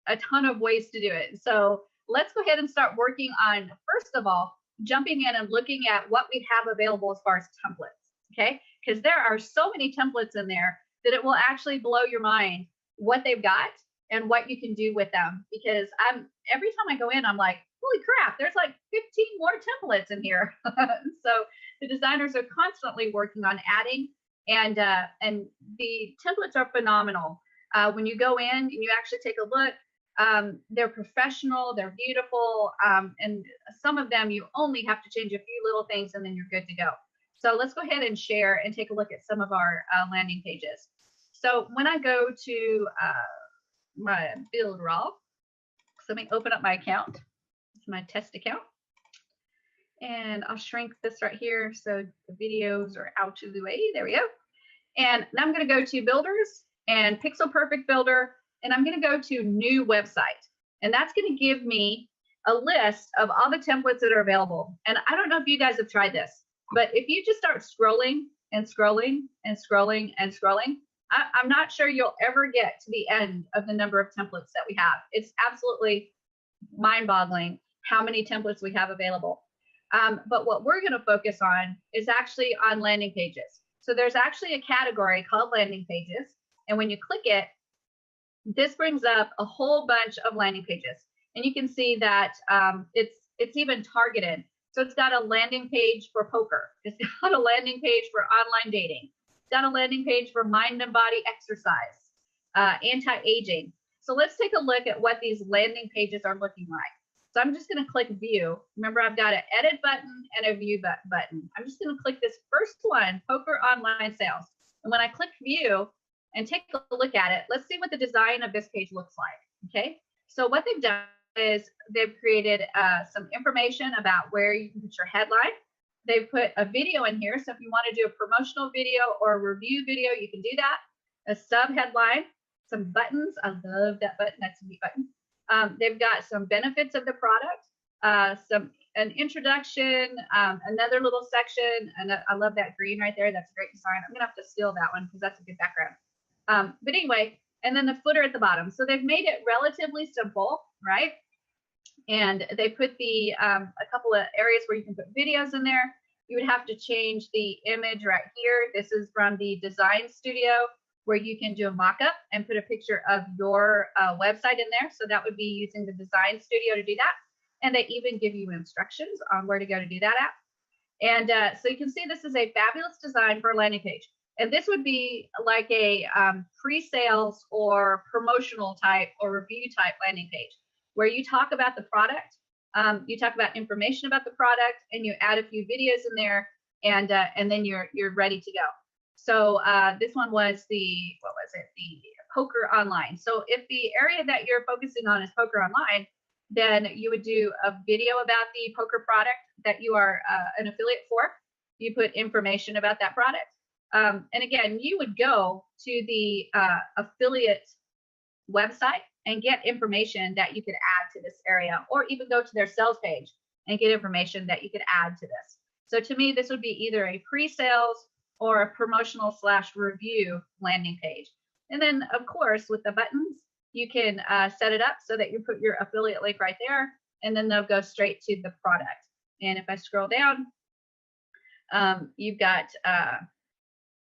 a ton of ways to do it. So let's go ahead and start working on, first of all, jumping in and looking at what we have available as far as templates, okay? Because there are so many templates in there that it will actually blow your mind what they've got and what you can do with them. Because every time I go in, I'm like, holy crap, there's like 15 more templates in here. So the designers are constantly working on adding, and the templates are phenomenal. When you go in and you actually take a look, they're professional, they're beautiful, and some of them you only have to change a few little things and then you're good to go. So let's go ahead and share and take a look at some of our landing pages. So when I go to my Builderall, so let me open up my account. It's my test account. And I'll shrink this right here so the videos are out of the way. There we go. And now I'm going to go to Builders and Pixel Perfect Builder, and I'm going to go to New Website. And that's going to give me a list of all the templates that are available. And I don't know if you guys have tried this, but if you just start scrolling and scrolling and scrolling and scrolling, I'm not sure you'll ever get to the end of the number of templates that we have. It's absolutely mind-boggling how many templates we have available. But what we're going to focus on is actually on landing pages. So there's actually a category called landing pages. And when you click it, this brings up a whole bunch of landing pages. And you can see that it's even targeted. So it's got a landing page for poker. It's got a landing page for online dating. It's got a landing page for mind and body exercise, anti-aging. So let's take a look at what these landing pages are looking like. So I'm just going to click view. Remember, I've got an edit button and a view button. I'm just going to click this first one, poker online sales. And when I click view and take a look at it, let's see what the design of this page looks like. Okay. So what they've done is they've created some information about where you can put your headline. They've put a video in here. So if you want to do a promotional video or a review video, you can do that. A sub headline, some buttons. I love that button. That's a neat button. They've got some benefits of the product, an introduction, another little section, and I love that green right there. That's a great design. I'm gonna have to steal that one because that's a good background. But anyway, and then the footer at the bottom. So they've made it relatively simple, right? And they put a couple of areas where you can put videos in there. You would have to change the image right here. This is from the design studio. where you can do a mock-up and put a picture of your website in there. So that would be using the design studio to do that. And they even give you instructions on where to go to do that at. And so you can see this is a fabulous design for a landing page. And this would be like a pre-sales or promotional type or review type landing page where you talk about the product, you talk about information about the product, and you add a few videos in there, and then you're ready to go. So this one was the poker online. So if the area that you're focusing on is poker online, then you would do a video about the poker product that you are an affiliate for. You put information about that product. And again, you would go to the affiliate website and get information that you could add to this area, or even go to their sales page and get information that you could add to this. So to me, this would be either a pre-sales or a promotional / review landing page. And then of course, with the buttons, you can set it up so that you put your affiliate link right there, and then they'll go straight to the product. And if I scroll down, you've got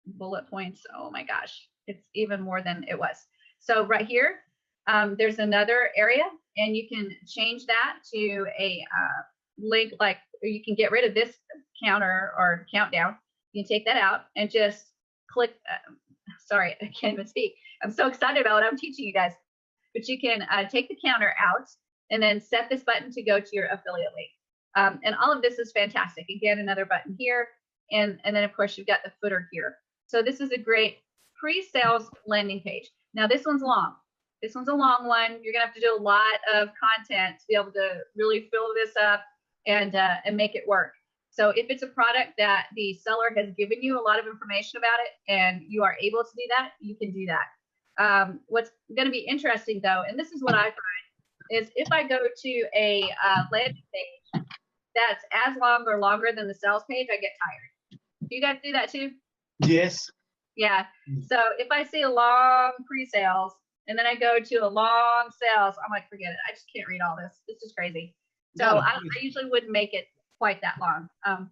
bullet points. Oh my gosh, it's even more than it was. So right here, there's another area, and you can change that to a link, like, or you can get rid of this counter or countdown. You can take that out and just click. Sorry, I can't even speak. I'm so excited about what I'm teaching you guys. But you can take the counter out and then set this button to go to your affiliate link. And all of this is fantastic. Again, another button here. And then of course you've got the footer here. So this is a great pre-sales landing page. Now this one's long. This one's a long one. You're gonna have to do a lot of content to be able to really fill this up and make it work. So if it's a product that the seller has given you a lot of information about it and you are able to do that, you can do that. What's going to be interesting though, and this is what I find, is if I go to a landing page that's as long or longer than the sales page, I get tired. Do you guys do that too? Yes. Yeah. So if I see a long pre-sales and then I go to a long sales, I'm like, forget it. I just can't read all this. This is crazy. So I usually wouldn't make it quite that long.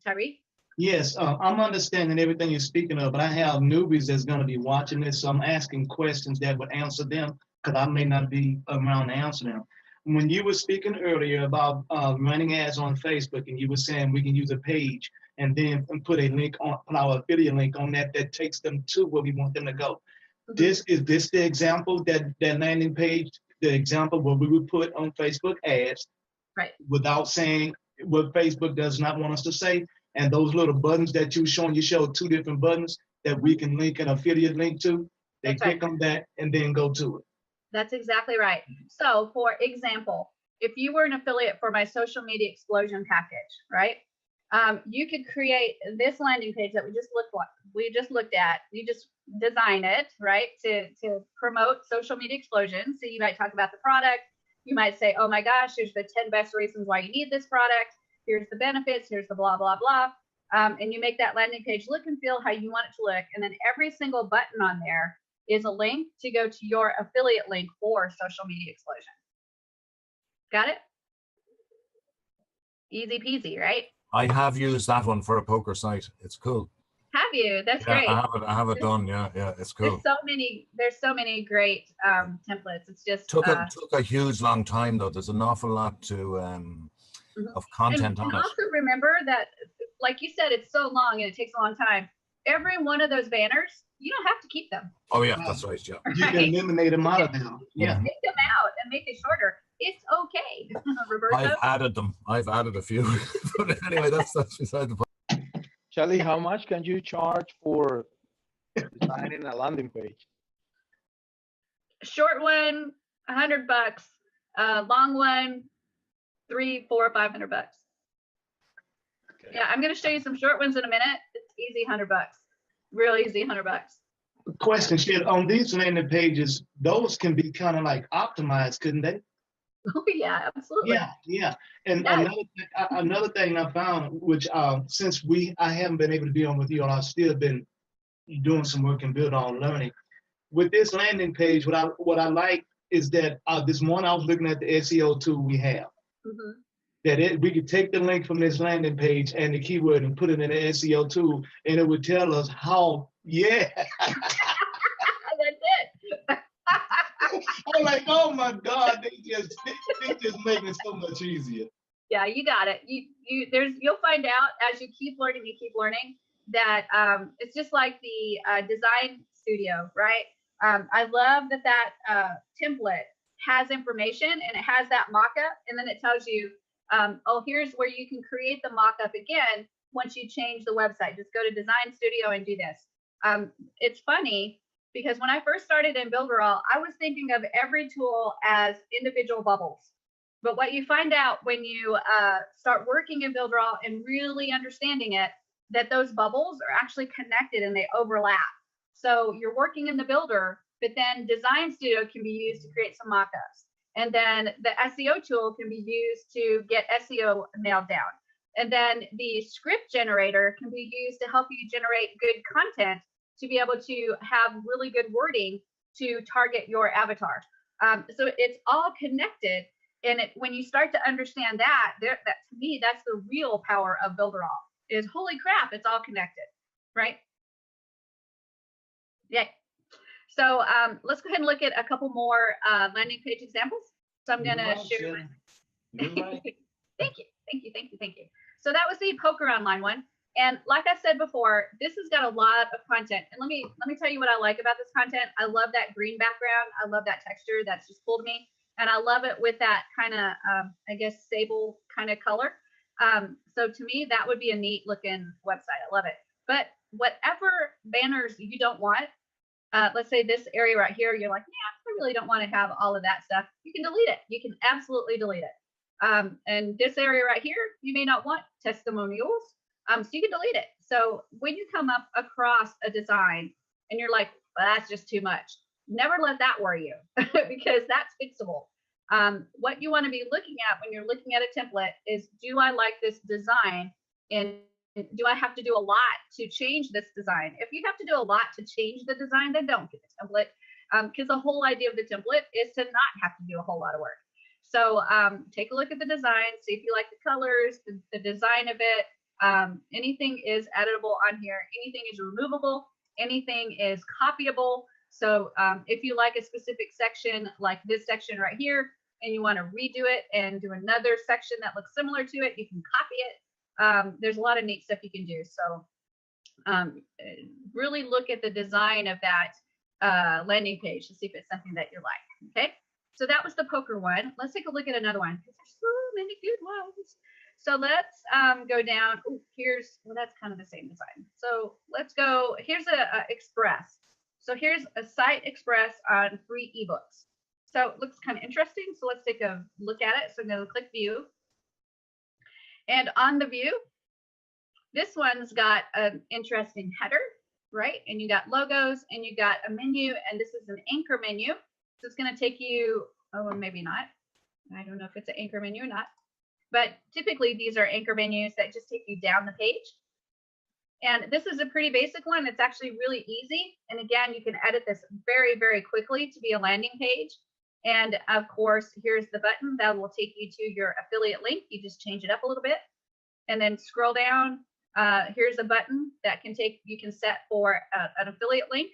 Tyree? Yes, I'm understanding everything you're speaking of, but I have newbies that's going to be watching this, so I'm asking questions that would answer them, because I may not be around to answer them. When you were speaking earlier about running ads on Facebook, and you were saying we can use a page and then put a link on our affiliate link on that takes them to where we want them to go. Mm-hmm. Is this the example, that landing page, the example where we would put on Facebook ads, right, without saying what Facebook does not want us to say? And those little buttons that you showed 2 different buttons that we can link an affiliate link to. They click on that and then go to it. That's exactly right. So for example, if you were an affiliate for my social media explosion package, right? You could create this landing page that we just looked at. You just design it, right, to promote social media explosion. So you might talk about the product. You might say, oh my gosh, here's the 10 best reasons why you need this product. Here's the benefits, here's the blah, blah, blah. And you make that landing page look and feel how you want it to look. And then every single button on there is a link to go to your affiliate link for social media explosion. Got it? Easy peasy, right? I have used that one for a poker site. It's cool. Have you? That's great. I have it done. Yeah, it's cool. There's so many great templates. It's just took a huge long time though. There's an awful lot to of content on it. Also remember that, like you said, it's so long and it takes a long time. Every one of those banners, you don't have to keep them. Oh yeah, that's right. Yeah. You can eliminate them out of them. Yeah. Take them out and make it shorter. It's okay. I've added them. I've added a few. But anyway, that's beside the point. Shelly, how much can you charge for designing a landing page? Short one, $100. Long one, $300, $400, $500. Okay. Yeah, I'm going to show you some short ones in a minute. It's easy, $100. Real easy, $100. Question, Shit, on these landing pages, those can be kind of like optimized, couldn't they? Oh yeah, absolutely. Yeah. And another thing I found, which since I haven't been able to be on with you, and I've still been doing some work in Builderall Learning. With this landing page, what I like is that this morning I was looking at the SEO tool we have. Mm-hmm. That we could take the link from this landing page and the keyword and put it in the SEO tool, and it would tell us how. Yeah. There was like, oh my God, they just make it so much easier. Yeah, you got it. You'll find out as you keep learning that it's just like the design studio, right? I love that template has information and it has that mock-up, and then it tells you, oh, here's where you can create the mock-up again once you change the website. Just go to Design Studio and do this. It's funny because when I first started in Builderall, I was thinking of every tool as individual bubbles. But what you find out when you start working in Builderall and really understanding it, that those bubbles are actually connected and they overlap. So you're working in the builder, but then Design Studio can be used to create some mockups. And then the SEO tool can be used to get SEO nailed down. And then the script generator can be used to help you generate good content to be able to have really good wording to target your avatar. So it's all connected. And when you start to understand that to me, that's the real power of Builderall, is holy crap, it's all connected, right? Yeah. So let's go ahead and look at a couple more landing page examples. So I'm gonna share. Right. Thank you. So that was the poker online one. And like I said before, this has got a lot of content. And let me tell you what I like about this content. I love that green background. I love that texture. That's just pulled me. And I love it with that kind of, I guess, sable kind of color. So to me, that would be a neat looking website. I love it. But whatever banners you don't want, let's say this area right here, you're like, yeah, I really don't want to have all of that stuff. You can delete it. You can absolutely delete it. And this area right here, you may not want testimonials. So you can delete it. So when you come up across a design and you're like, well, that's just too much, never let that worry you because that's fixable. What you want to be looking at when you're looking at a template is, do I like this design? And do I have to do a lot to change this design? If you have to do a lot to change the design, then don't get the template, because the whole idea of the template is to not have to do a whole lot of work. So take a look at the design, see if you like the colors, the design of it. Anything is editable on here. Anything is removable. Anything is copyable. So if you like a specific section, like this section right here, and you want to redo it and do another section that looks similar to it, you can copy it. There's a lot of neat stuff you can do. So really look at the design of that landing page to see if it's something that you like. Okay, so that was the poker one. Let's take a look at another one, because there's so many good ones. So let's go down. Oh, well, that's kind of the same design. So let's go, here's a Express. So here's a site Express on free ebooks. So it looks kind of interesting. So let's take a look at it. So I'm going to click view. And on the view, this one's got an interesting header, right? And you got logos and you got a menu, and this is an anchor menu. So it's going to take you, oh, maybe not. I don't know if it's an anchor menu or not. But typically these are anchor menus that just take you down the page. And this is a pretty basic one. It's actually really easy. And again, you can edit this very, very quickly to be a landing page. And of course, here's the button that will take you to your affiliate link. You just change it up a little bit and then scroll down. Here's a button that you can set for an affiliate link.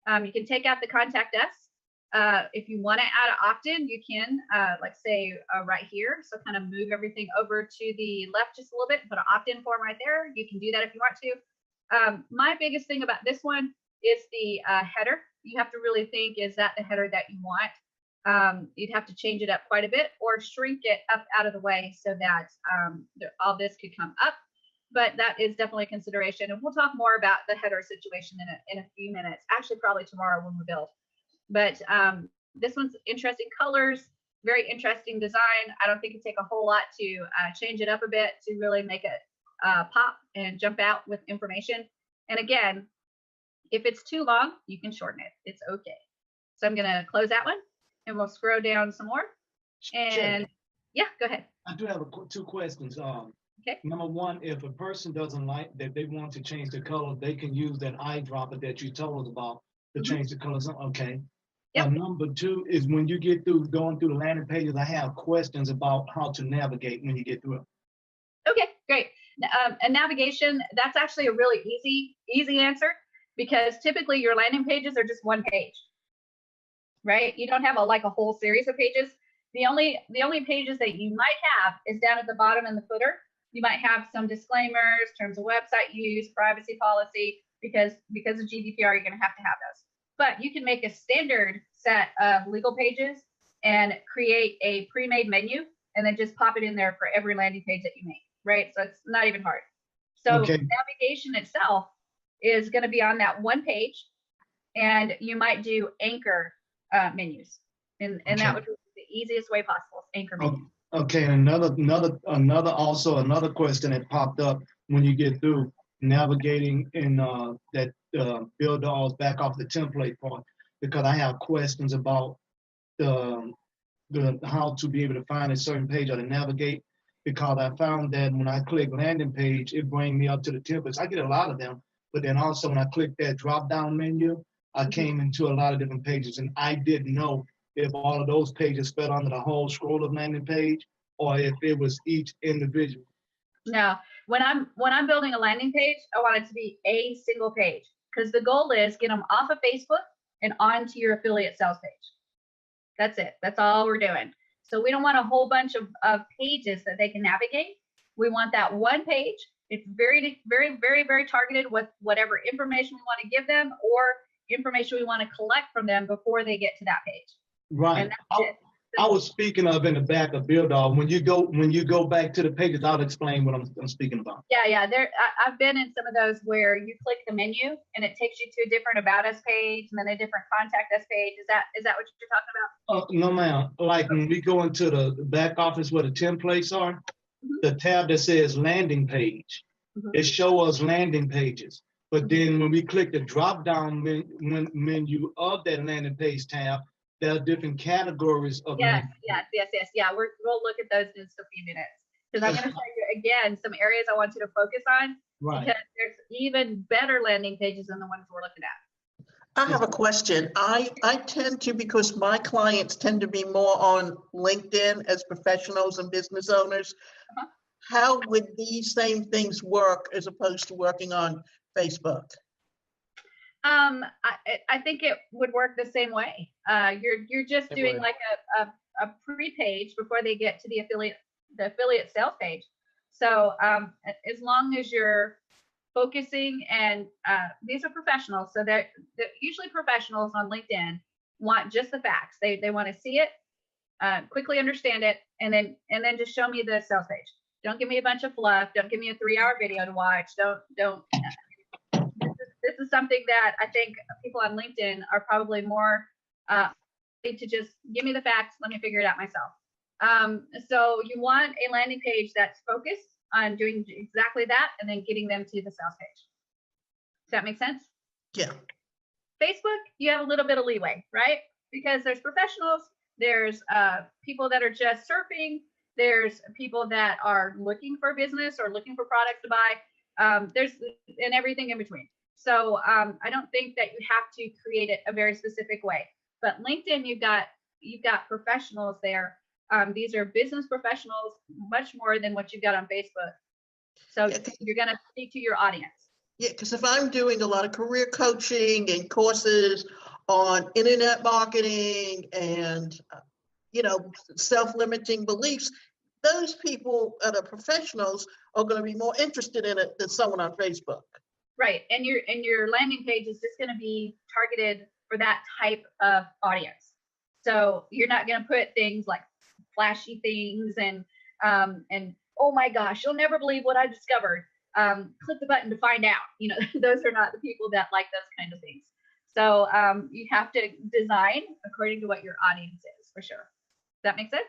You can take out the contact us. If you want to add an opt-in, you can, like say right here. So kind of move everything over to the left just a little bit, put an opt-in form right there. You can do that if you want to. My biggest thing about this one is the header. You have to really think, is that the header that you want? You'd have to change it up quite a bit or shrink it up out of the way so that all this could come up. But that is definitely a consideration. And we'll talk more about the header situation in a few minutes, actually probably tomorrow when we build. But this one's interesting colors, very interesting design. I don't think it'd take a whole lot to change it up a bit to really make it pop and jump out with information. And again, if it's too long, you can shorten it. It's okay. So I'm gonna close that one and we'll scroll down some more. And yeah, go ahead. I do have two questions. Okay. Number one, if a person doesn't like that, they want to change the color, they can use that eyedropper that you told us about to change the colors. Okay. Yep. Number two is when you get through going through the landing pages, I have questions about how to navigate when you get through it. Okay, great. And navigation, that's actually a really easy answer, because typically your landing pages are just one page. right? You don't have like a whole series of pages. The only pages that you might have is down at the bottom in the footer. You might have some disclaimers, terms of website use, privacy policy, because of GDPR, you're going to have those. But you can make a standard set of legal pages and create a pre-made menu and then just pop it in there for every landing page that you make, right? So it's not even hard. So Okay. navigation itself is going to be on that one page, and you might do anchor menus, and that would be the easiest way possible, anchor menus. Okay, another question that popped up when you get through navigating in that Builderall's back off the template part, because I have questions about the how to be able to find a certain page or to navigate, because I found that when I click landing page, it brings me up to the templates. I get a lot of them, but then also when I click that drop down menu, I came into a lot of different pages, and I didn't know if all of those pages fell under the whole scroll of landing page or if it was each individual. No, when I'm building a landing page, I want it to be a single page, because the goal is get them off of Facebook and onto your affiliate sales page. That's it. That's all we're doing. So we don't want a whole bunch of pages that they can navigate. We want that one page. It's very, very, very, very targeted with whatever information we want to give them or information we want to collect from them before they get to that page. Right. And that's it. I was speaking of in the back of Builderall. When you go back to the pages, I'll explain what I'm speaking about. Yeah. I've been in some of those where you click the menu and it takes you to a different About Us page and then a different Contact Us page. Is that what you're talking about? No, ma'am. Like when we go into the back office where the templates are, the tab that says landing page, it shows us landing pages. But then when we click the drop down menu of that landing page tab, there are different categories of Yes. Yeah, we'll look at those in just a few minutes, because I'm going to show you again some areas I want you to focus on, right, because there's even better landing pages than the ones we're looking at. I have a question. I tend to, because my clients tend to be more on LinkedIn as professionals and business owners. How would these same things work as opposed to working on Facebook? I think it would work the same way. You're just doing like a pre-page before they get to the affiliate sales page. So as long as you're focusing, and these are professionals, so they're usually professionals on LinkedIn want just the facts. They want to see it, quickly understand it, and then just show me the sales page. Don't give me a bunch of fluff. Don't give me a 3-hour video to watch. Don't. This is something that I think people on LinkedIn are probably more to just give me the facts. Let me figure it out myself. So you want a landing page that's focused on doing exactly that and then getting them to the sales page. Does that make sense? Yeah. Facebook, you have a little bit of leeway, right? Because there's professionals, there's people that are just surfing, there's people that are looking for business or looking for products to buy. There's and everything in between. So I don't think that you have to create it a very specific way. But LinkedIn, you've got professionals there. These are business professionals, much more than what you've got on Facebook. So you're going to speak to your audience. Yeah, because if I'm doing a lot of career coaching and courses on internet marketing and, self-limiting beliefs, those people that are professionals are going to be more interested in it than someone on Facebook. Right, and your landing page is just going to be targeted for that type of audience. So you're not going to put things like flashy things and oh my gosh, you'll never believe what I discovered. Click the button to find out. Those are not the people that like those kind of things. So you have to design according to what your audience is, for sure. Does that make sense?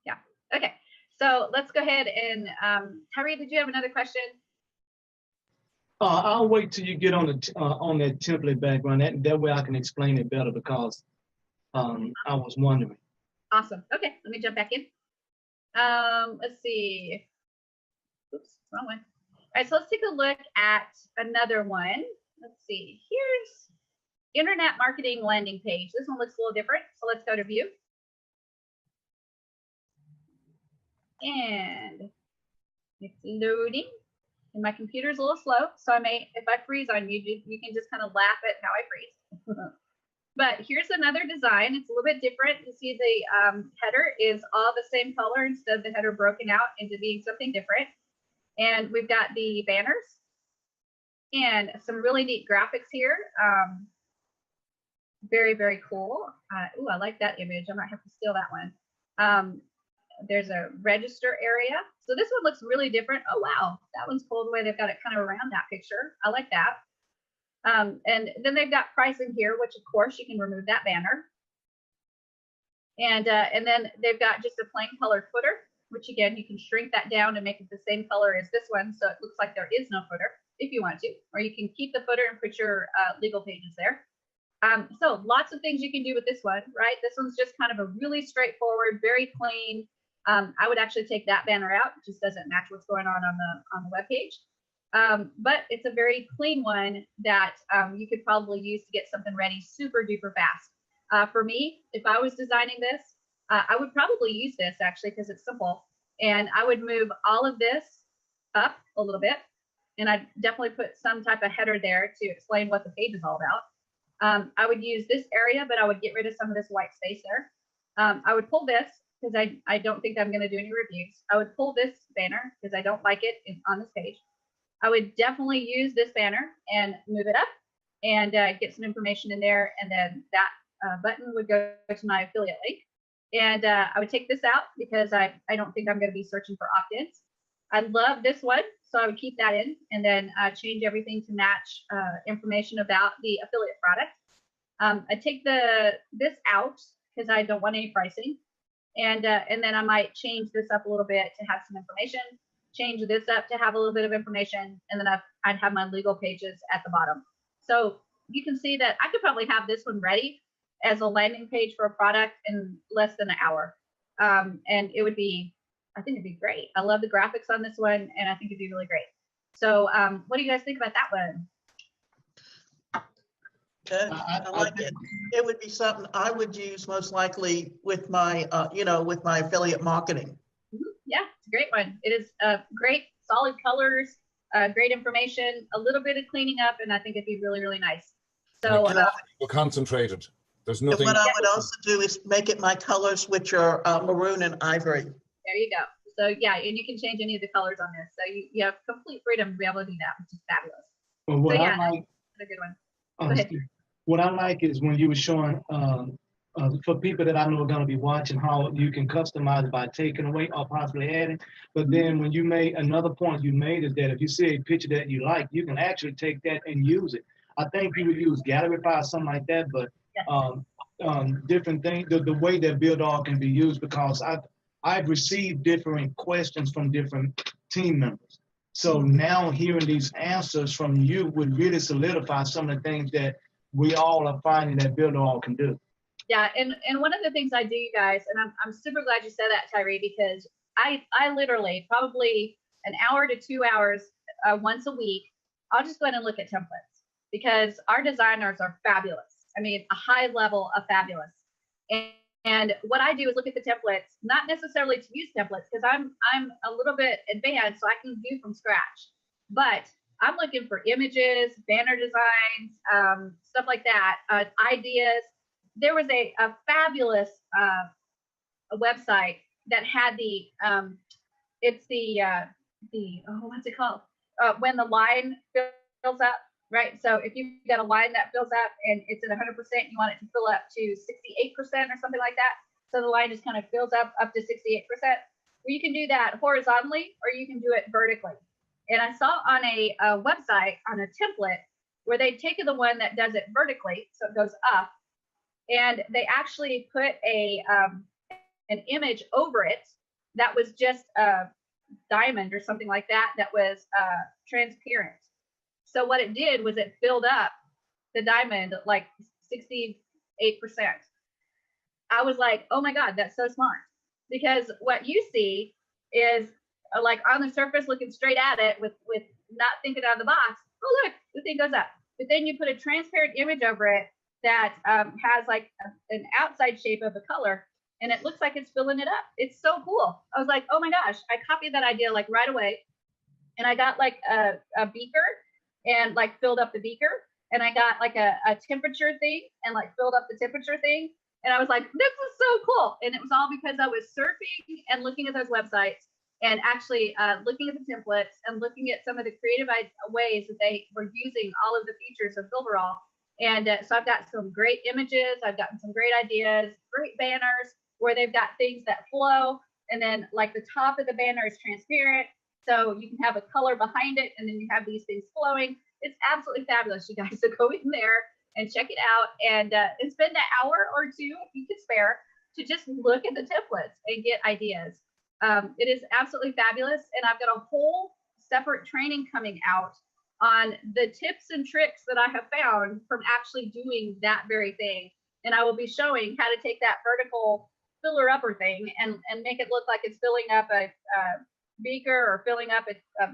Yeah. Okay. So let's go ahead and Tyree, did you have another question? I'll wait till you get on that template background. That way I can explain it better, because I was wondering. Awesome. Okay, let me jump back in. Let's see. Oops, wrong one. All right, so let's take a look at another one. Let's see. Here's internet marketing landing page. This one looks a little different. So let's go to view. And it's loading. And my computer's a little slow, so if I freeze on you, you can just kind of laugh at how I freeze. But here's another design. It's a little bit different. You see the header is all the same color instead of the header broken out into being something different. And we've got the banners and some really neat graphics here. Very, very cool. Ooh, I like that image. I might have to steal that one. There's a register area. So this one looks really different. Oh, wow. That one's cool the way they've got it kind of around that picture. I like that. And then they've got pricing here, which of course you can remove that banner. And then they've got just a plain colored footer, which again, you can shrink that down and make it the same color as this one. So it looks like there is no footer if you want to, or you can keep the footer and put your legal pages there. So lots of things you can do with this one, right? This one's just kind of a really straightforward, very clean. I would actually take that banner out. It just doesn't match what's going on the web page. But it's a very clean one that you could probably use to get something ready super duper fast. For me, if I was designing this, I would probably use this actually because it's simple. And I would move all of this up a little bit. And I'd definitely put some type of header there to explain what the page is all about. I would use this area, but I would get rid of some of this white space there. I would pull this because I don't think I'm going to do any reviews. I would pull this banner because I don't like it on this page. I would definitely use this banner and move it up and get some information in there. And then that button would go to my affiliate link. And I would take this out because I don't think I'm going to be searching for opt-ins. I love this one, so I would keep that in and then change everything to match information about the affiliate product. I take this out because I don't want any pricing. And then I might change this up a little bit to have some information, change this up to have a little bit of information, and then I'd have my legal pages at the bottom. So you can see that I could probably have this one ready as a landing page for a product in less than an hour. And it would be, I think it'd be great. I love the graphics on this one, and I think it'd be really great. So what do you guys think about that one? I like it. It would be something I would use most likely with my, with my affiliate marketing. Yeah, it's a great one. It is great, solid colors, great information, a little bit of cleaning up, and I think it'd be really, really nice. So concentrated. There's nothing. And what I would also do is make it my colors, which are maroon and ivory. There you go. So yeah, and you can change any of the colors on this. So you have complete freedom to be able to do that, which is fabulous. Well, what so yeah, I like, that's a good one. Go ahead. What I like is when you were showing for people that I know are going to be watching how you can customize by taking away or possibly adding. But then when you made another point you made is that if you see a picture that you like, you can actually take that and use it. I think you would use Galleryfy or something like that, but different things, the way that Builderall can be used, because I've received different questions from different team members. So now hearing these answers from you would really solidify some of the things that we all are finding that Builderall can do. Yeah, and one of the things I do, you guys, and I'm super glad you said that, Tyree, because I literally probably an hour to 2 hours once a week, I'll just go ahead and look at templates because our designers are fabulous. I mean, a high level of fabulous. And what I do is look at the templates, not necessarily to use templates because I'm a little bit advanced, so I can do from scratch. But I'm looking for images, banner designs, stuff like that, ideas. There was a fabulous a website that had it's the what's it called? When the line fills up, right? So if you've got a line that fills up and it's at 100%, you want it to fill up to 68% or something like that. So the line just kind of fills up to 68%. Well, you can do that horizontally or you can do it vertically. And I saw on a website on a template where they'd taken the one that does it vertically, so it goes up, and they actually put an image over it that was just a diamond or something like that was transparent. So what it did was it filled up the diamond like 68%. I was like, oh my God, that's so smart. Because what you see is like on the surface looking straight at it with not thinking out of the box. Oh, look, the thing goes up. But then you put a transparent image over it that has like an outside shape of a color, and it looks like it's filling it up. It's so cool. I was like, oh my gosh, I copied that idea like right away. And I got like a beaker and like filled up the beaker. and I got like a temperature thing and like filled up the temperature thing. And I was like, this is so cool. And it was all because I was surfing and looking at those websites and actually looking at the templates and looking at some of the creative ways that they were using all of the features of Builderall. And so I've got some great images. I've gotten some great ideas, great banners where they've got things that flow. And then like the top of the banner is transparent. So you can have a color behind it and then you have these things flowing. It's absolutely fabulous, you guys. So go in there and check it out and spend an hour or two, if you can spare, to just look at the templates and get ideas. It is absolutely fabulous. And I've got a whole separate training coming out on the tips and tricks that I have found from actually doing that very thing. And I will be showing how to take that vertical filler upper thing and make it look like it's filling up a beaker or filling up a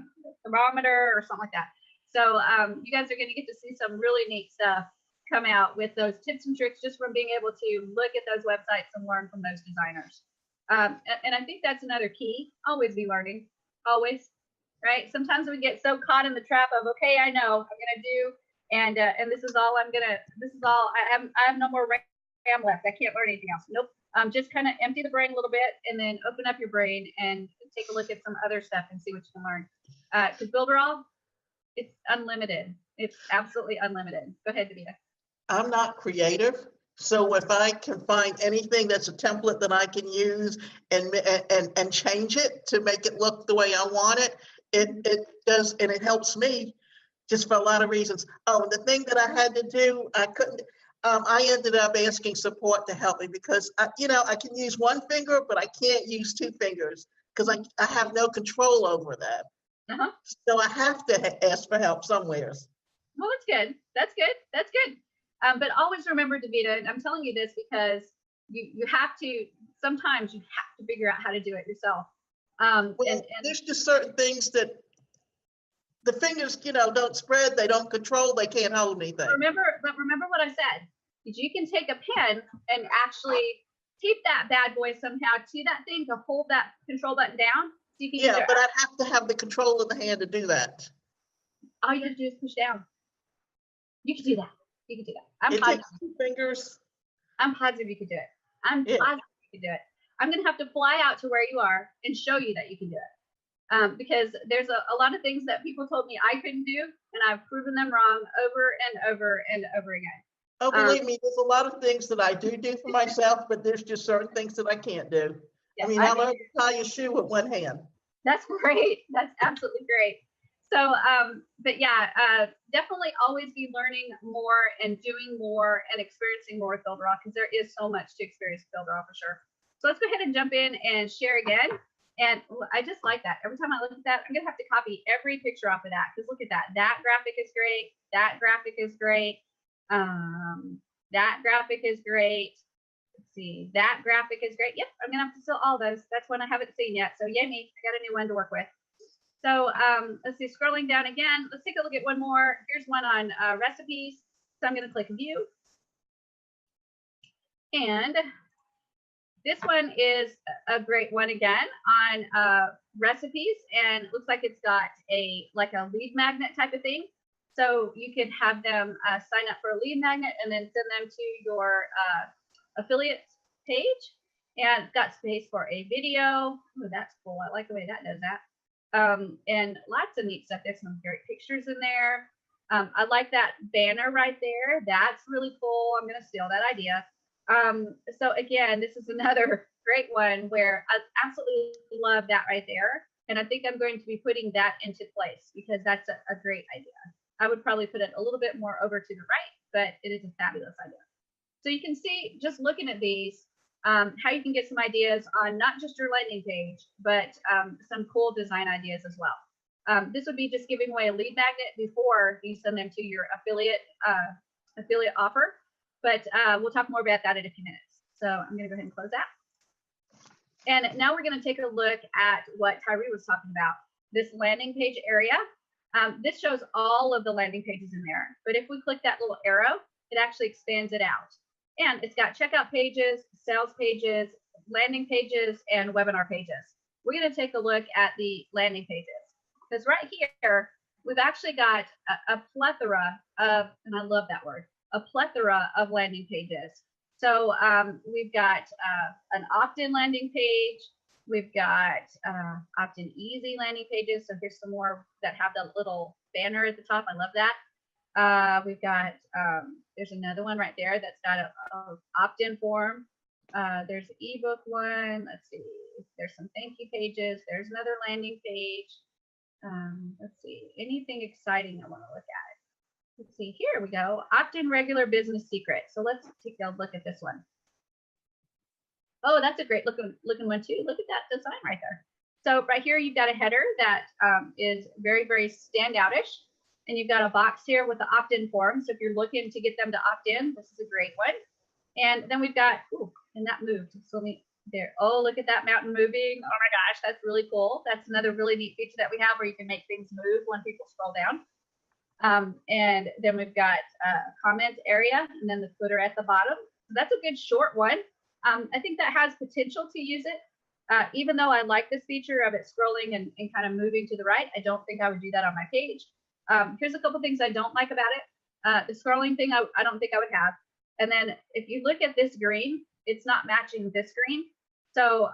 thermometer or something like that. So you guys are going to get to see some really neat stuff come out with those tips and tricks just from being able to look at those websites and learn from those designers. And I think that's another key. Always be learning, always, right? Sometimes we get so caught in the trap of, okay, I know I'm going to do, and this is all I'm going to, this is all, I have no more RAM left. I can't learn anything else. Nope. Just kind of empty the brain a little bit and then open up your brain and take a look at some other stuff and see what you can learn. Because Builderall, it's unlimited. It's absolutely unlimited. Go ahead, Davida. I'm not creative. So if I can find anything that's a template that I can use and change it to make it look the way I want it, it does, and it helps me just for a lot of reasons. Oh, the thing that I had to do, I couldn't, I ended up asking support to help me because, I can use one finger, but I can't use two fingers because I have no control over that. Uh-huh. So I have to ask for help somewhere. Well, that's good. That's good. That's good. But always remember, Davida, and I'm telling you this because you have to, sometimes you have to figure out how to do it yourself. Well, and there's just certain things that the fingers, don't spread, they don't control, they can't hold anything. remember what I said. You can take a pen and actually tape that bad boy somehow to that thing to hold that control button down. So you can But I'd have to have the control of the hand to do that. All you have to do is push down. You can do that. You can do that. I'm It positive. takes two fingers. I'm positive you could do it. I'm positive you could do it. I'm going to have to fly out to where you are and show you that you can do it. Because there's a lot of things that people told me I couldn't do, and I've proven them wrong over and over and over again. Oh, believe me, there's a lot of things that I do for myself, but there's just certain things that I can't do. Yeah, I learned to tie a shoe with one hand. That's great. That's absolutely great. So, but yeah, definitely always be learning more and doing more and experiencing more with Builderall because there is so much to experience with Builderall for sure. So let's go ahead and jump in and share again. And I just like that. Every time I look at that, I'm going to have to copy every picture off of that because look at that. That graphic is great. That graphic is great. That graphic is great. Let's see. That graphic is great. Yep, I'm going to have to steal all those. That's one I haven't seen yet. So yay me. I got a new one to work with. So let's see, scrolling down again, let's take a look at one more. Here's one on recipes. So I'm going to click view. And this one is a great one again on recipes. And it looks like it's got a lead magnet type of thing. So you can have them sign up for a lead magnet and then send them to your affiliate page. And it's got space for a video. Oh, that's cool. I like the way that does that. And lots of neat stuff. There's some great pictures in there. I like that banner right there. That's really cool. I'm going to steal that idea. So again, this is another great one where I absolutely love that right there. And I think I'm going to be putting that into place because that's a great idea. I would probably put it a little bit more over to the right, but it is a fabulous idea. So you can see just looking at these, how you can get some ideas on not just your landing page, but some cool design ideas as well. This would be just giving away a lead magnet before you send them to your affiliate offer, but we'll talk more about that in a few minutes. So I'm going to go ahead and close that. And now we're going to take a look at what Tyree was talking about, this landing page area. This shows all of the landing pages in there, but if we click that little arrow, it actually expands it out. And it's got checkout pages, sales pages, landing pages, and webinar pages. We're going to take a look at the landing pages because right here, we've actually got a plethora of, and I love that word, a plethora of landing pages. So we've got an opt-in landing page. We've got opt-in easy landing pages. So here's some more that have that little banner at the top. I love that. We've got, there's another one right there that's got a opt-in form. There's an ebook one. Let's see. There's some thank you pages. There's another landing page. Let's see. Anything exciting I want to look at? Let's see. Here we go. Opt-in regular business secret. So let's take a look at this one. Oh, that's a great looking one too. Look at that design right there. So right here, you've got a header that is very, very standoutish. And you've got a box here with the opt-in form. So if you're looking to get them to opt in, this is a great one. And then we've got, ooh, and that moved. So let me, there. Oh, look at that mountain moving. Oh my gosh, that's really cool. That's another really neat feature that we have where you can make things move when people scroll down. And then we've got a comment area and then the footer at the bottom. So that's a good short one. I think that has potential to use it. Even though I like this feature of it scrolling and kind of moving to the right, I don't think I would do that on my page. Here's a couple things I don't like about it. The scrolling thing, I don't think I would have. And then if you look at this green, it's not matching this green. So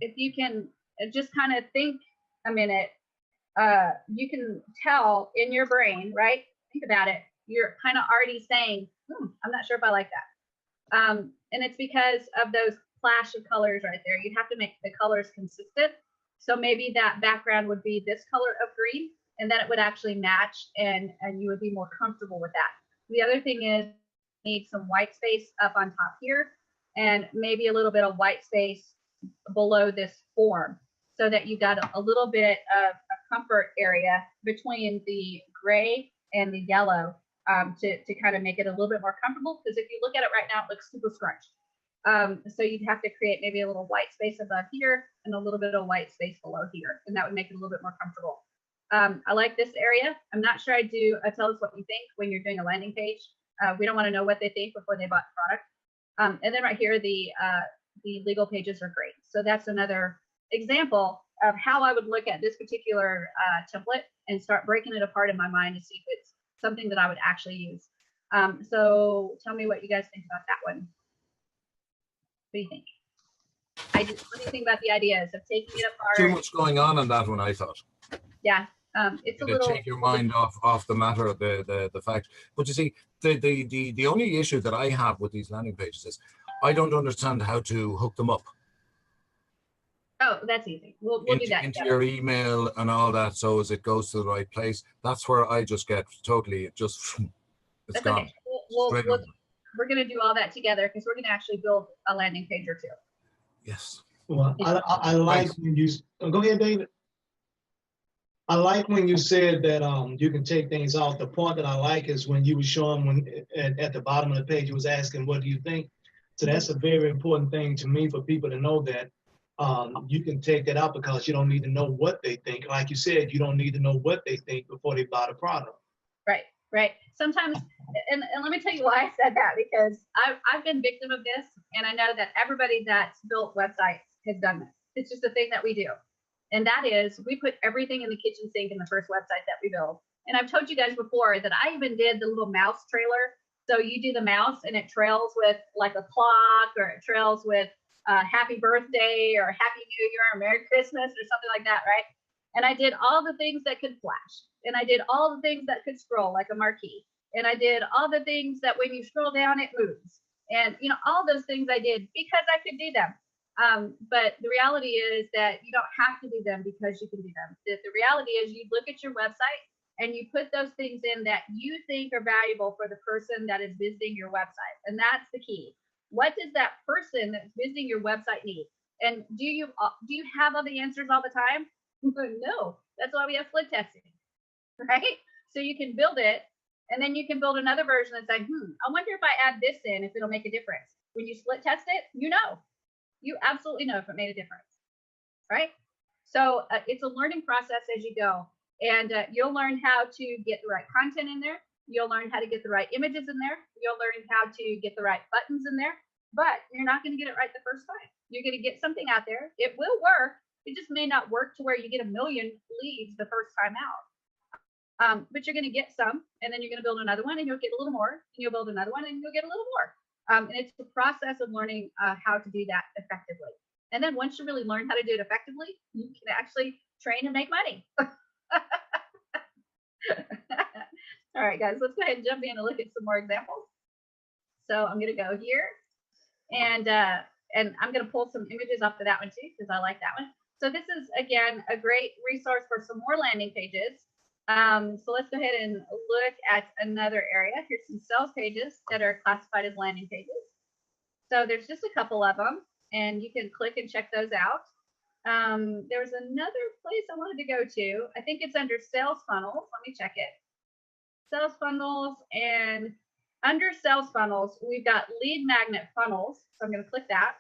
if you can just kind of think a minute, you can tell in your brain, right? Think about it. You're kind of already saying, I'm not sure if I like that. And it's because of those flash of colors right there. You'd have to make the colors consistent. So maybe that background would be this color of green, and then it would actually match and you would be more comfortable with that. The other thing is you need some white space up on top here and maybe a little bit of white space below this form so that you've got a little bit of a comfort area between the gray and the yellow to kind of make it a little bit more comfortable. Because if you look at it right now, it looks super scrunched. So you'd have to create maybe a little white space above here and a little bit of white space below here. And that would make it a little bit more comfortable. I like this area. I'm not sure I do tell us what you think when you're doing a landing page. We don't want to know what they think before they bought the product. And then right here, the legal pages are great. So that's another example of how I would look at this particular template and start breaking it apart in my mind to see if it's something that I would actually use. So tell me what you guys think about that one. What do you think? What do you think about the ideas of taking it apart? Too much going on in that one, I thought. Yeah, it's a little. Take your mind off the matter of the fact. But you see, the only issue that I have with these landing pages is I don't understand how to hook them up. Oh, that's easy. We'll do that into together. your email and all that, so as it goes to the right place. That's where I just get totally it's That's gone. Okay. We're going to do all that together because we're going to actually build a landing page or two. Yes. Well, I like when you go ahead, David. I like when you said that you can take things off. The part that I like is when you were showing when at the bottom of the page, you was asking, what do you think? So that's a very important thing to me for people to know that you can take that out because you don't need to know what they think. Like you said, you don't need to know what they think before they buy the product. Right. Sometimes, and let me tell you why I said that, because I've been victim of this, and I know that everybody that's built websites has done this. It's just a thing that we do. And that is, we put everything in the kitchen sink in the first website that we build. And I've told you guys before that I even did the little mouse trailer. So you do the mouse and it trails with like a clock, or it trails with happy birthday or happy new year or Merry Christmas or something like that, right? And I did all the things that could flash. And I did all the things that could scroll like a marquee. And I did all the things that when you scroll down, it moves. And, you know, all those things I did because I could do them. But the reality is that you don't have to do them because you can do them. The reality is you look at your website and you put those things in that you think are valuable for the person that is visiting your website. And that's the key. What does that person that's visiting your website need? And do you have all the answers all the time? No, that's why we have split testing, right? So you can build it and then you can build another version and say, I wonder if I add this in, if it'll make a difference. When you split test it, you absolutely know if it made a difference, right? So it's a learning process as you go, and you'll learn how to get the right content in there. You'll learn how to get the right images in there. You'll learn how to get the right buttons in there, but you're not going to get it right the first time. You're going to get something out there. It will work. It just may not work to where you get 1 million leads the first time out. But you're going to get some, and then you're going to build another one, and you'll get a little more, and you'll build another one, and you'll get a little more. And it's the process of learning how to do that effectively. And then once you really learn how to do it effectively, you can actually train and make money. All right, guys, let's go ahead and jump in and look at some more examples. So I'm going to go here, and I'm going to pull some images off of that one too, because I like that one. So this is, again, a great resource for some more landing pages. So let's go ahead and look at another area. Here's some sales pages that are classified as landing pages. So there's just a couple of them, and you can click and check those out. There was another place I wanted to go to. I think it's under sales funnels. Let me check it. Sales funnels, and under sales funnels, we've got lead magnet funnels. So I'm going to click that.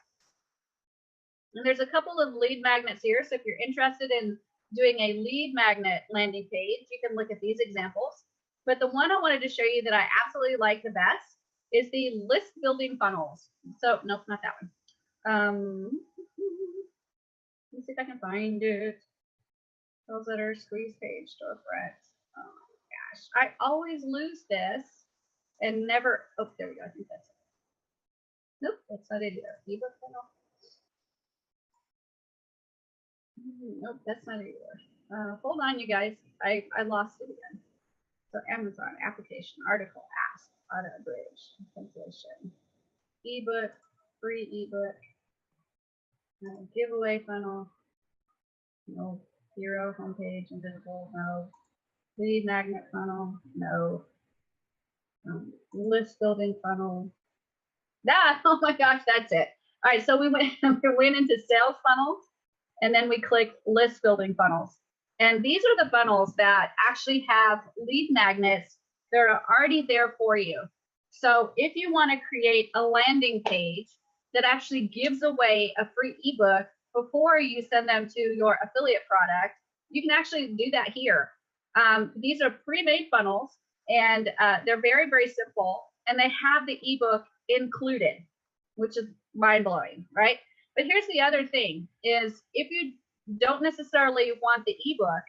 And there's a couple of lead magnets here. So if you're interested in doing a lead magnet landing page, you can look at these examples. But the one I wanted to show you that I absolutely like the best is the list building funnels. So nope, not that one. Let me see if I can find it. Sales letter, squeeze page, storefront. Oh my gosh, I always lose this and never. Oh, there we go. I think that's it. Nope, that's not it either. Ebook funnel. Nope, that's not it either. Hold on, you guys. I lost it again. So Amazon application, article, ask, auto bridge, translation, ebook, free ebook, giveaway funnel, no, hero, homepage, invisible, no, lead magnet funnel, no, list building funnel. Oh my gosh, that's it. All right, so we went into sales funnels, and then we click list building funnels. And these are the funnels that actually have lead magnets that are already there for you. So if you want to create a landing page that actually gives away a free ebook before you send them to your affiliate product, you can actually do that here. These are pre-made funnels, and they're very, very simple, and they have the ebook included, which is mind-blowing, right? But here's the other thing is, if you don't necessarily want the ebook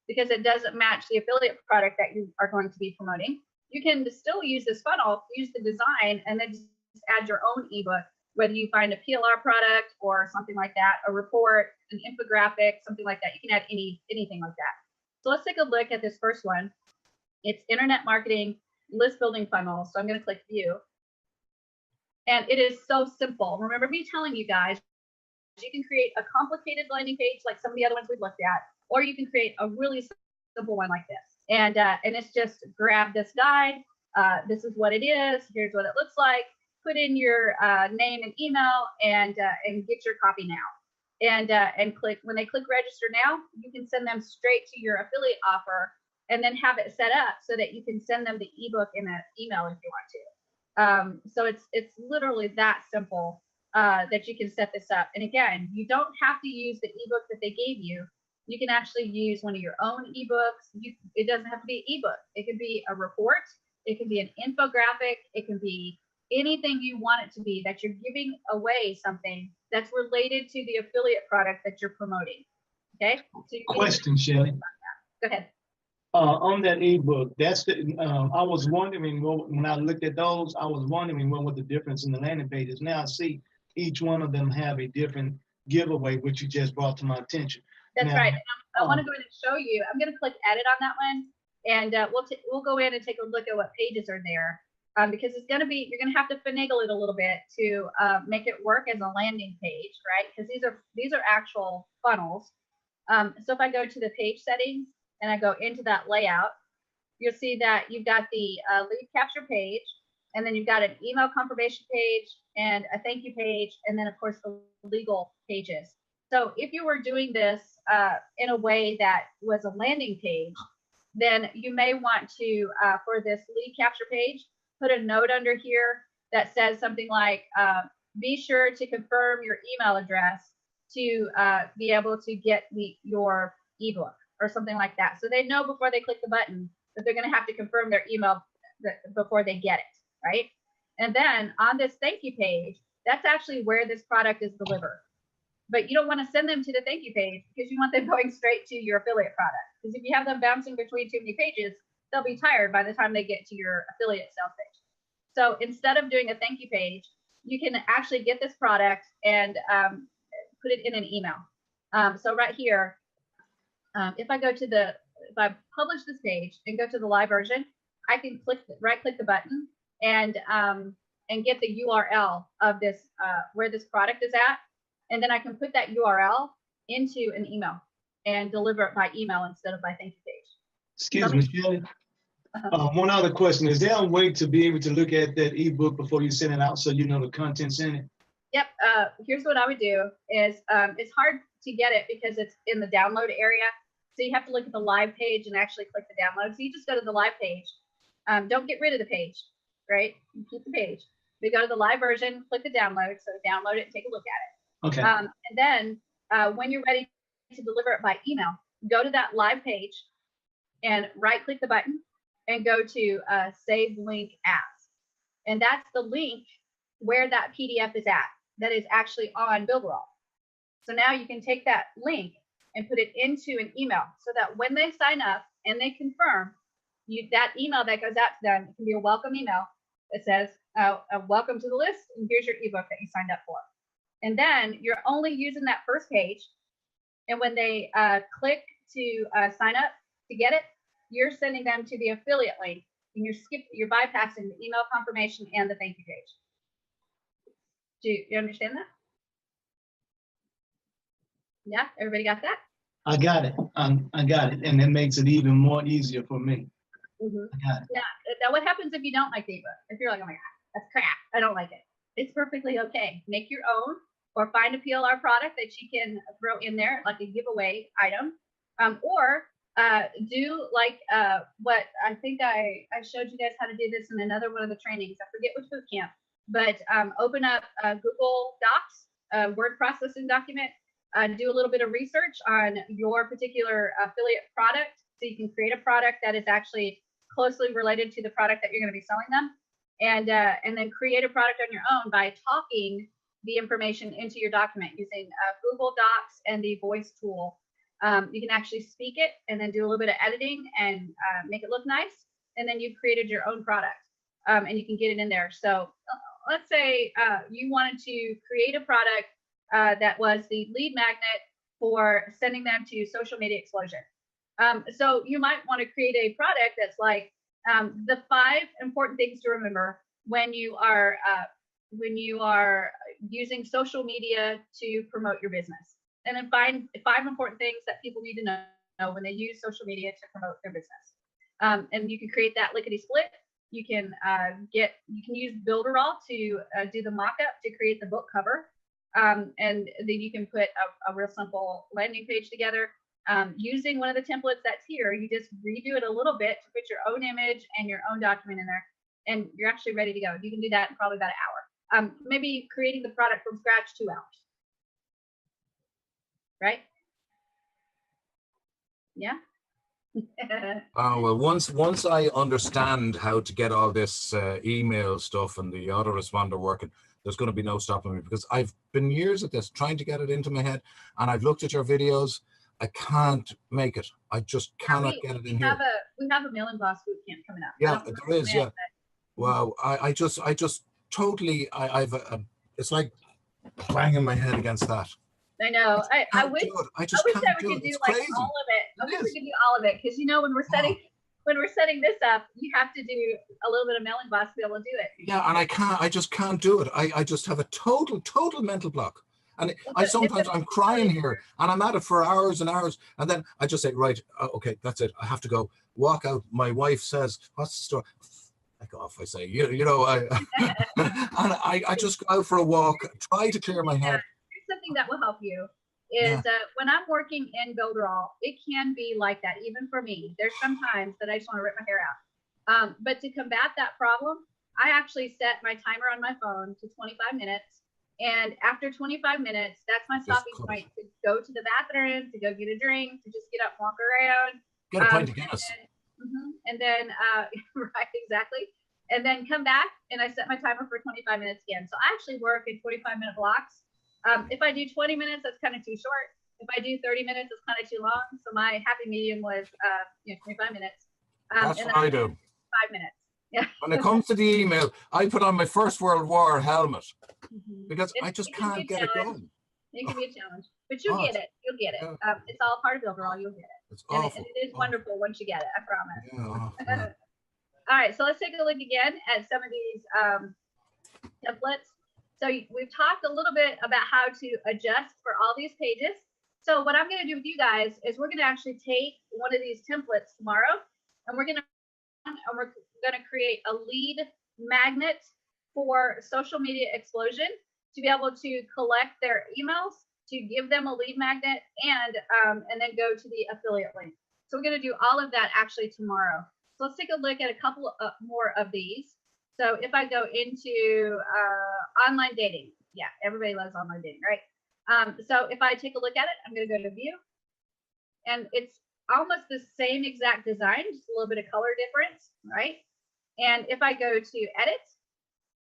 because it doesn't match the affiliate product that you are going to be promoting, you can still use this funnel, use the design, and then just add your own ebook, whether you find a PLR product or something like that, a report, an infographic, something like that. You can add anything like that. So let's take a look at this first one. It's internet marketing list building funnel. So I'm going to click view. And it is so simple. Remember me telling you guys, you can create a complicated landing page like some of the other ones we've looked at, or you can create a really simple one like this. And it's just grab this guide. This is what it is. Here's what it looks like. Put in your name and email, and get your copy now. And click, when they click register now, you can send them straight to your affiliate offer, and then have it set up so that you can send them the ebook in an email if you want to. So it's literally that simple. That you can set this up. And again, you don't have to use the ebook that they gave you. You can actually use one of your own ebooks. It doesn't have to be an ebook. It can be a report. It can be an infographic. It can be anything you want it to be, that you're giving away something that's related to the affiliate product that you're promoting. Okay. So question, Shelly. Go ahead. On that ebook, that's the. I was wondering when I looked at those, I was wondering what was the difference in the landing pages. Now I see each one of them have a different giveaway, which you just brought to my attention. That's right. And I want to go in and show you. I'm going to click edit on that one, and we'll go in and take a look at what pages are there, because it's going to be, you're going to have to finagle it a little bit to make it work as a landing page, right? Because these are actual funnels. So if I go to the page settings and I go into that layout, you'll see that you've got the lead capture page, and then you've got an email confirmation page and a thank you page, and then of course the legal pages. So if you were doing this in a way that was a landing page, then you may want to, for this lead capture page, put a note under here that says something like, be sure to confirm your email address to be able to get your ebook, or something like that. So they know before they click the button that they're going to have to confirm their email before they get it, right? And then on this thank you page, that's actually where this product is delivered. but you don't want to send them to the thank you page because you want them going straight to your affiliate product. Because if you have them bouncing between too many pages, they'll be tired by the time they get to your affiliate sales page. So instead of doing a thank you page, you can actually get this product and put it in an email. So right here, if I go to if I publish this page and go to the live version, I can right click the button and get the URL of this, where this product is at. And then I can put that URL into an email and deliver it by email instead of by thank you page. Excuse me, Shelley. One other question. Is there a way to be able to look at that ebook before you send it out so you know the contents in it? Yep. Here's what I would do is it's hard to get it because it's in the download area. So you have to look at the live page and actually click the download. So you just go to the live page. Don't get rid of the page, right? You keep the page. We go to the live version, click the download. So download it and take a look at it. Okay. And then when you're ready to deliver it by email, go to that live page and right click the button and go to save link as. And that's the link where that PDF is at that is actually on Builderall. So now you can take that link and put it into an email so that when they sign up and they confirm, that email that goes out to them can be a welcome email that says, welcome to the list, and here's your ebook that you signed up for. And then you're only using that first page. And when they click to sign up to get it, you're sending them to the affiliate link, and you're bypassing the email confirmation and the thank you page. Do you understand that? Yeah, everybody got that? I got it. I got it. And that makes it even more easier for me. I got it. Yeah. Now, what happens if you don't like the ebook? If you're like, oh my God, that's crap, I don't like it. It's perfectly okay. Make your own, or find a PLR product that you can throw in there, like a giveaway item, or do like what I think I showed you guys how to do this in another one of the trainings. I forget which boot camp, but open up Google Docs, word processing document, do a little bit of research on your particular affiliate product, so you can create a product that is actually closely related to the product that you're going to be selling them, and then create a product on your own by talking the information into your document using Google Docs and the voice tool. You can actually speak it and then do a little bit of editing and make it look nice. And then you've created your own product, and you can get it in there. So let's say you wanted to create a product that was the lead magnet for sending them to Social Media Explosion. So you might want to create a product that's like the 5 important things to remember when you are using social media to promote your business, and then find 5 important things that people need to know when they use social media to promote their business. And you can create that lickety split. You can use Builderall to do the mock-up to create the book cover, and then you can put a real simple landing page together. Using one of the templates that's here, you just redo it a little bit to put your own image and your own document in there, and you're actually ready to go. You can do that in probably about an hour. Maybe creating the product from scratch, 2 hours. Right? Yeah. Oh, well, once I understand how to get all this email stuff and the autoresponder working, there's going to be no stopping me, because I've been years at this trying to get it into my head, and I've looked at your videos. I can't make it. I just cannot get it in here. We have a mailing blast boot camp coming up. Yeah, there is. Yeah. Wow. I just totally. It's like banging my head against that. I know. I wish I wish that we could do like all of it. I wish we could do all of it, because when we're setting this up, you have to do a little bit of mailing blast to be able to do it. Yeah, and I just can't do it. I just have a total mental block. And I'm crying here, and I'm at it for hours and hours, and then I just say, right, okay, that's it. I have to go. Walk out. My wife says, "What's the story?" Back off, I say. And I just go out for a walk, try to clear my head. Here's something that will help you is when I'm working in Builderall, it can be like that even for me. There's sometimes that I just want to rip my hair out. But to combat that problem, I actually set my timer on my phone to 25 minutes. And after 25 minutes, that's my stopping point to go to the bathroom, to go get a drink, to just get up, walk around. Get a pint of Guinness. And then, right, exactly. And then come back, and I set my timer for 25 minutes again. So I actually work in 25-minute blocks. If I do 20 minutes, that's kind of too short. If I do 30 minutes, it's kind of too long. So my happy medium was, 25 minutes. That's and what then I do. 5 minutes. Yeah. When it comes to the email, I put on my First World War helmet because I just It can be can't a get it challenge. going. It can be a challenge, but you'll get it. You'll get it. Yeah. It's all part of Builderall. You'll get it. It's And awful. it is wonderful once you get it, I promise. Yeah, yeah. All right, so let's take a look again at some of these templates. So we've talked a little bit about how to adjust for all these pages. So what I'm going to do with you guys is we're going to actually take one of these templates tomorrow, and we're going to create a lead magnet for Social Media Explosion to be able to collect their emails, to give them a lead magnet, and then go to the affiliate link. So we're going to do all of that actually tomorrow. So let's take a look at a couple more of these. So if I go into online dating, yeah, everybody loves online dating, right? So if I take a look at it, I'm going to go to view, and it's almost the same exact design, just a little bit of color difference, right? And if I go to edit,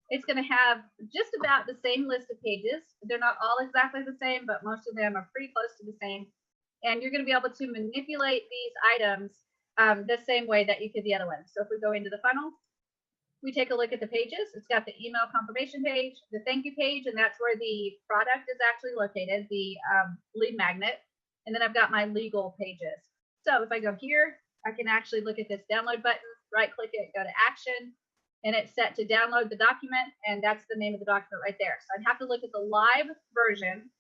it's going to have just about the same list of pages. They're not all exactly the same, but most of them are pretty close to the same. And you're going to be able to manipulate these items the same way that you could the other one. So if we go into the funnel, we take a look at the pages. It's got the email confirmation page, the thank you page, and that's where the product is actually located, the lead magnet. And then I've got my legal pages. So if I go here, I can actually look at this download button, right click it, go to action, and it's set to download the document. And that's the name of the document right there. So I'd have to look at the live version,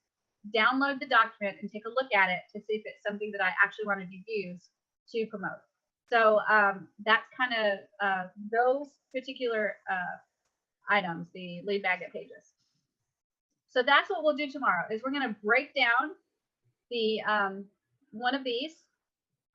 download the document, and take a look at it to see if it's something that I actually wanted to use to promote. So that's kind of those particular items, the lead magnet pages. So that's what we'll do tomorrow is we're going to break down the one of these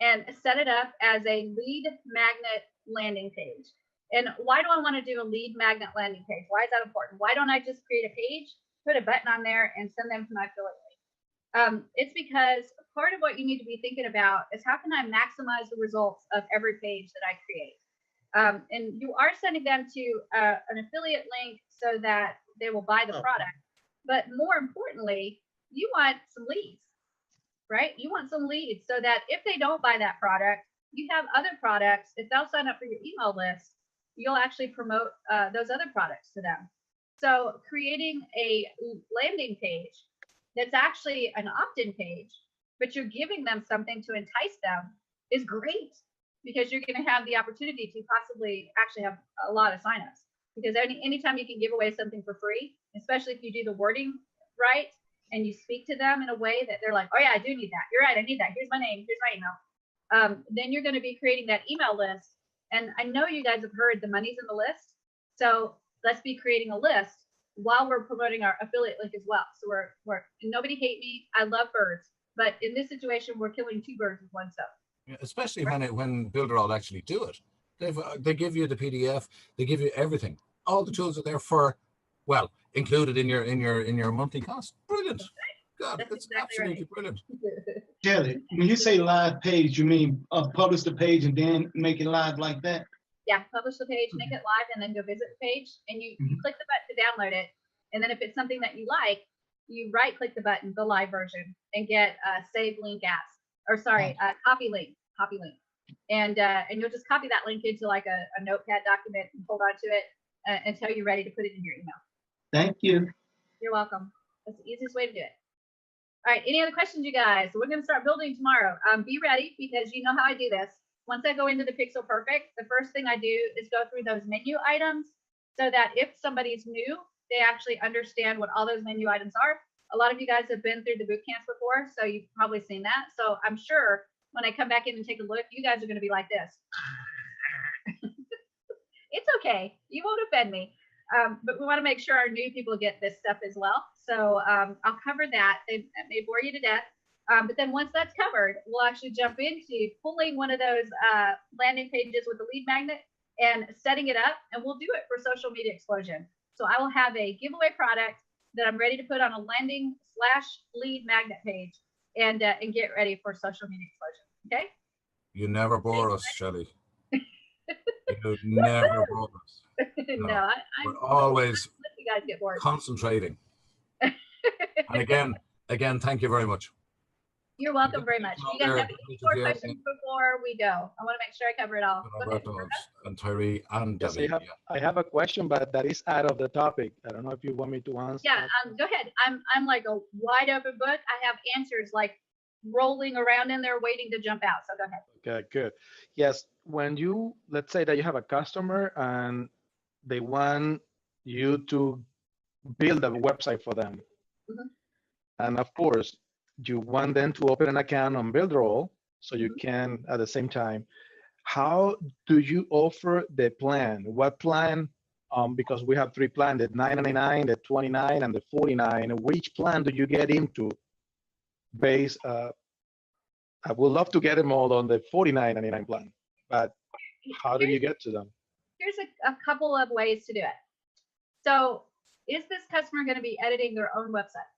and set it up as a lead magnet landing page. And why do I want to do a lead magnet landing page? Why is that important? Why don't I just create a page, put a button on there, and send them to my affiliate? It's because part of what you need to be thinking about is how can I maximize the results of every page that I create? And you are sending them to an affiliate link so that they will buy the product. But more importantly, you want some leads, right? You want some leads so that if they don't buy that product, you have other products. If they'll sign up for your email list, you'll actually promote those other products to them. So creating a landing page that's actually an opt-in page, but you're giving them something to entice them is great, because you're going to have the opportunity to possibly actually have a lot of signups. Because anytime you can give away something for free, especially if you do the wording right and you speak to them in a way that they're like, oh yeah, I do need that. You're right, I need that. Here's my name, here's my email. Then you're going to be creating that email list. And I know you guys have heard the money's in the list. So let's be creating a list while we're promoting our affiliate link as well. So we're nobody hate me. I love birds, but in this situation, we're killing two birds with one stone. Yeah, especially when Builderall actually do it. They give you the PDF, they give you everything. All the tools are there for, well, included in your monthly cost. Brilliant. God, that's exactly absolutely right. Brilliant. Kelly, when you say live page, you mean publish the page and then make it live like that? Yeah, publish the page, make it live, and then go visit the page, and you click the button to download it. And then if it's something that you like, you right click the button, the live version, and get save link as, or sorry, copy link. And you'll just copy that link into like a notepad document and hold on to it until you're ready to put it in your email. Thank you. You're welcome. That's the easiest way to do it. All right, any other questions, you guys? So we're going to start building tomorrow. Be ready, because you know how I do this. Once I go into the Pixel Perfect, the first thing I do is go through those menu items so that if somebody's new, they actually understand what all those menu items are. A lot of you guys have been through the boot camps before, so you've probably seen that. So I'm sure when I come back in and take a look, you guys are going to be like this. It's okay. You won't offend me. But we want to make sure our new people get this stuff as well. So I'll cover that. It may bore you to death. But then once that's covered, we'll actually jump into pulling one of those landing pages with the lead magnet and setting it up. And we'll do it for Social Media Explosion. So I will have a giveaway product that I'm ready to put on a landing/lead magnet page and get ready for Social Media Explosion. Okay? You never bore us, Shelley. You never bore us. No, we're always you guys get bored. concentrating. And again, thank you very much. You're welcome very much. You guys have any more questions before we go? I want to make sure I cover it all. And Tyree and Yes, David. I have a question, but that is out of the topic. I don't know if you want me to answer. Yeah, go ahead. I'm like a wide open book. I have answers like rolling around in there waiting to jump out. So go ahead. Okay, good. Yes, when you, let's say that you have a customer and they want you to build a website for them. Mhm. And of course, you want them to open an account on Builderall so you can at the same time. How do you offer the plan? What plan? Because we have 3 plans, the $9.99, the $29, and the $49. Which plan do you get into? I would love to get them all on the $49.99 plan, but how do you get to them? Here's a couple of ways to do it. So is this customer going to be editing their own website?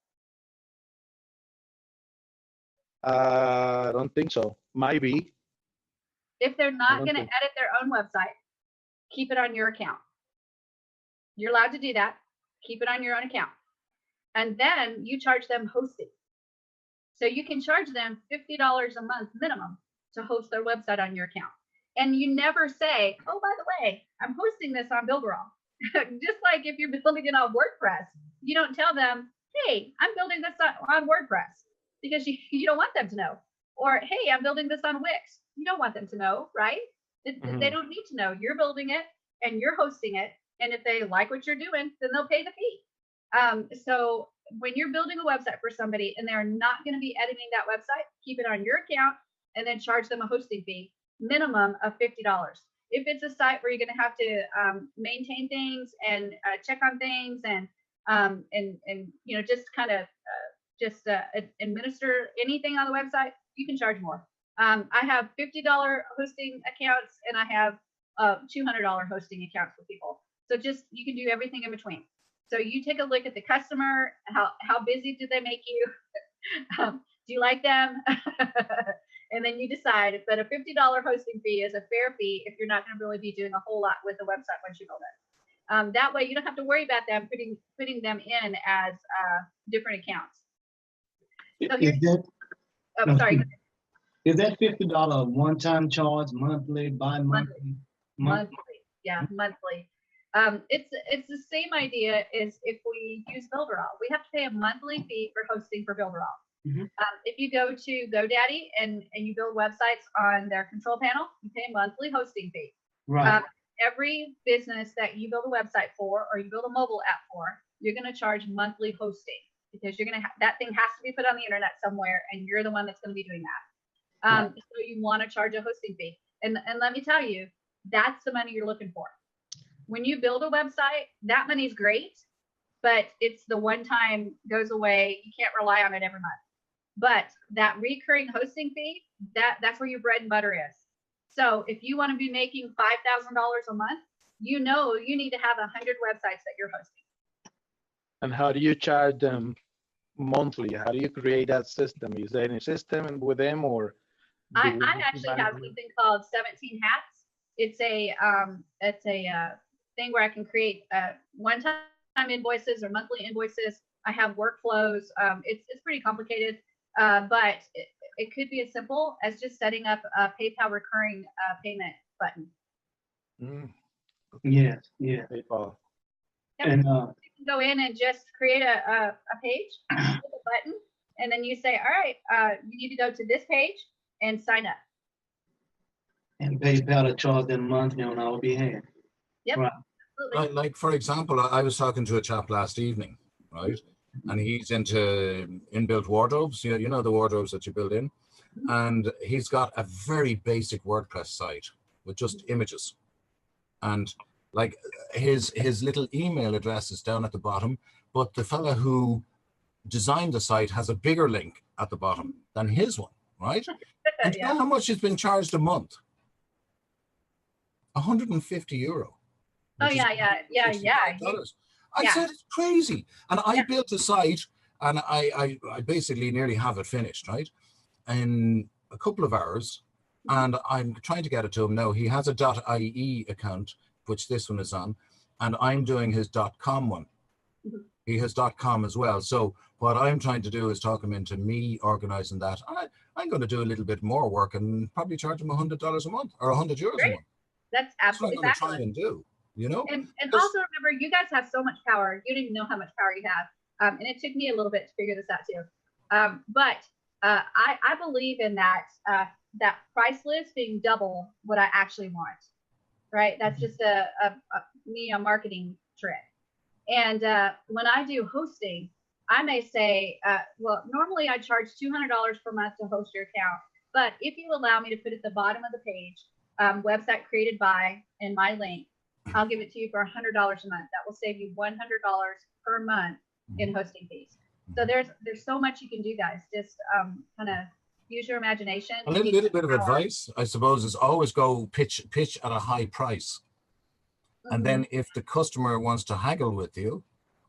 I don't think so. Might be. If they're not going to edit their own website, keep it on your account. You're allowed to do that. Keep it on your own account. And then you charge them hosting. So you can charge them $50 a month minimum to host their website on your account. And you never say, oh, by the way, I'm hosting this on Builderall. Just like if you're building it on WordPress, you don't tell them, hey, I'm building this on WordPress, because you don't want them to know. Or, hey, I'm building this on Wix. You don't want them to know, right? They don't need to know. You're building it and you're hosting it. And if they like what you're doing, then they'll pay the fee. So when you're building a website for somebody and they're not going to be editing that website, keep it on your account and then charge them a hosting fee, minimum of $50. If it's a site where you're going to have to maintain things and check on things and you know, just kind of administer anything on the website, you can charge more. I have $50 hosting accounts and I have $200 hosting accounts for people. So just, you can do everything in between. So you take a look at the customer, how busy do they make you? Do you like them? And then you decide. But a $50 hosting fee is a fair fee if you're not going to really be doing a whole lot with the website once you build it. That way you don't have to worry about them putting them in as different accounts. So sorry. Is that $50 one-time charge, monthly, bi-monthly? Monthly. Yeah, monthly. It's the same idea as if we use Builderall. We have to pay a monthly fee for hosting for Builderall. Mm-hmm. If you go to GoDaddy and you build websites on their control panel, you pay a monthly hosting fee. Right. Every business that you build a website for or you build a mobile app for, you're going to charge monthly hosting because you're going to that thing has to be put on the internet somewhere, and you're the one that's going to be doing that. So you want to charge a hosting fee, and let me tell you, that's the money you're looking for. When you build a website, that money's great, but it's the one time goes away. You can't rely on it every month. But that recurring hosting fee, that's where your bread and butter is. So if you want to be making $5,000 a month, you know you need to have 100 websites that you're hosting. And how do you charge them monthly? How do you create that system? Is there any system with them, or? I actually have something called 17 Hats. It's a thing where I can create one-time invoices or monthly invoices. I have workflows. It's pretty complicated, but it could be as simple as just setting up a PayPal recurring payment button. Yes, yeah. PayPal. Yep. And you can go in and just create a page with a button, and then you say, all right, you need to go to this page and sign up. And PayPal to charge them monthly on our behalf. Yep. Right. Absolutely. Like for example, I was talking to a chap last evening, right? And he's into inbuilt wardrobes, you know the wardrobes that you build in. And he's got a very basic WordPress site with just images. And like his little email address is down at the bottom, but the fella who designed the site has a bigger link at the bottom than his one, right? And you know how much he's been charged a month? 150 euro. Oh yeah. I said it's crazy. And I built a site and I basically nearly have it finished, right? In a couple of hours. And I'm trying to get it to him now. He has a .ie account, which this one is on, and I'm doing his .com one. He has .com as well. So what I'm trying to do is talk him into me organizing that. I'm going to do a little bit more work and probably charge him $100 a month or €100 a month. That's absolutely That's what I'm going to fabulous. try and do, you know? And also remember, you guys have so much power. You don't even know how much power you have. And it took me a little bit to figure this out too. But I believe in that price list being double what I actually want, right? That's just a marketing trick. And when I do hosting, I may say, well, normally I charge $200 per month to host your account. But if you allow me to put at the bottom of the page, website created by, and my link, I'll give it to you for $100 a month. That will save you $100 per month in hosting fees. So there's so much you can do, guys. Just kind of use your imagination. A little bit of advice, I suppose, is always go pitch at a high price. And then if the customer wants to haggle with you,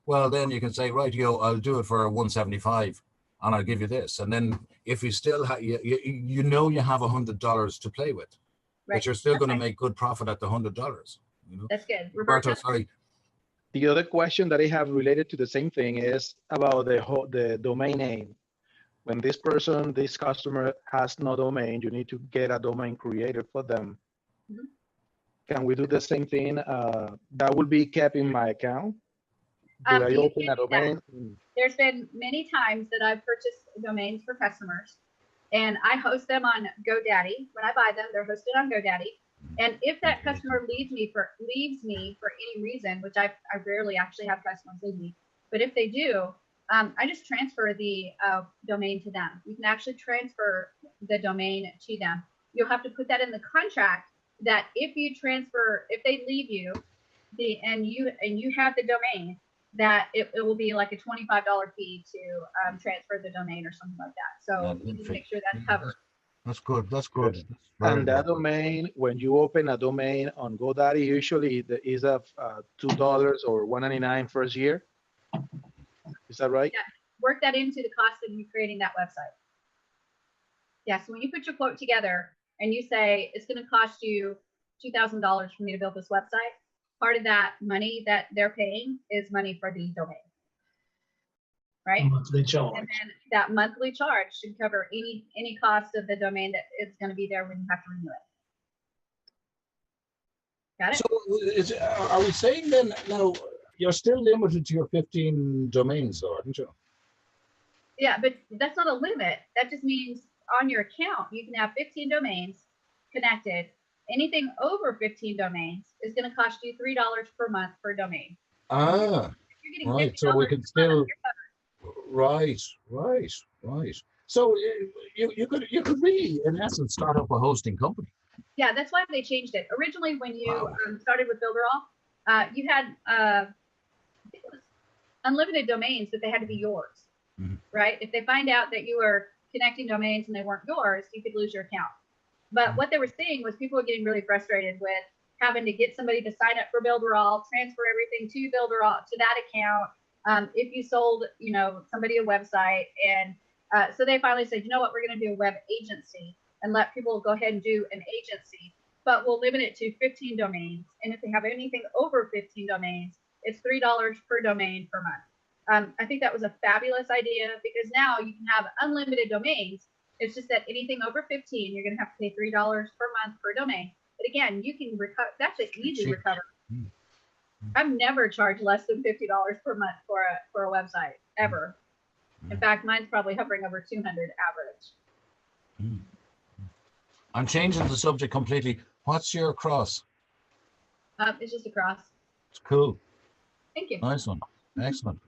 well, then you can say, right, I'll do it for $175 and I'll give you this. And then if you still have, you know, you have $100 to play with, but you're still going to make good profit at the $100. You know? That's good. Roberto, sorry. The other question that I have related to the same thing is about the domain name. When this customer has no domain, you need to get a domain created for them. Can we do the same thing? That will be kept in my account. Do I open a domain? There's been many times that I've purchased domains for customers, and I host them on GoDaddy. When I buy them, they're hosted on GoDaddy. And if that customer leaves me for any reason, which I rarely actually have customers leave me, but if they do, I just transfer the domain to them. You can actually transfer the domain to them. You'll have to put that in the contract that if they leave you, and you have the domain, that it will be like a $25 fee to transfer the domain or something like that. So you need to make sure that's covered. That's good. That's good. And that domain, when you open a domain on GoDaddy, usually is of $2 or $1.99 first year. Is that right? Yeah. Work that into the cost of you creating that website. Yeah. So when you put your quote together and you say it's going to cost you $2,000 for me to build this website, part of that money that they're paying is money for the domain. Right? Monthly charge. And then that monthly charge should cover any cost of the domain that is going to be there when you have to renew it. Got it? So are we saying then now you're still limited to your 15 domains, though, aren't you? Yeah, but that's not a limit. That just means on your account you can have 15 domains connected. Anything over 15 domains is going to cost you $3 per month per domain. Ah, right. So we can still. Right. So you could really, in essence, start up a hosting company. Yeah, that's why they changed it. Originally, when you started with Builderall, you had unlimited domains, but they had to be yours, right? If they find out that you were connecting domains and they weren't yours, you could lose your account. But what they were seeing was people were getting really frustrated with having to get somebody to sign up for Builderall, transfer everything to Builderall, to that account. If you sold, somebody a website, and so they finally said, you know what, we're going to do a web agency and let people go ahead and do an agency, but we'll limit it to 15 domains. And if they have anything over 15 domains, it's $3 per domain per month. I think that was a fabulous idea because now you can have unlimited domains. It's just that anything over 15, you're going to have to pay $3 per month per domain. But again, you can recover. That's an easy recovery. I've never charged less than $50 per month for a website ever. In fact, mine's probably hovering over 200 average. I'm changing the subject completely. What's your cross? It's just a cross. It's cool. Thank you. Nice one. Excellent.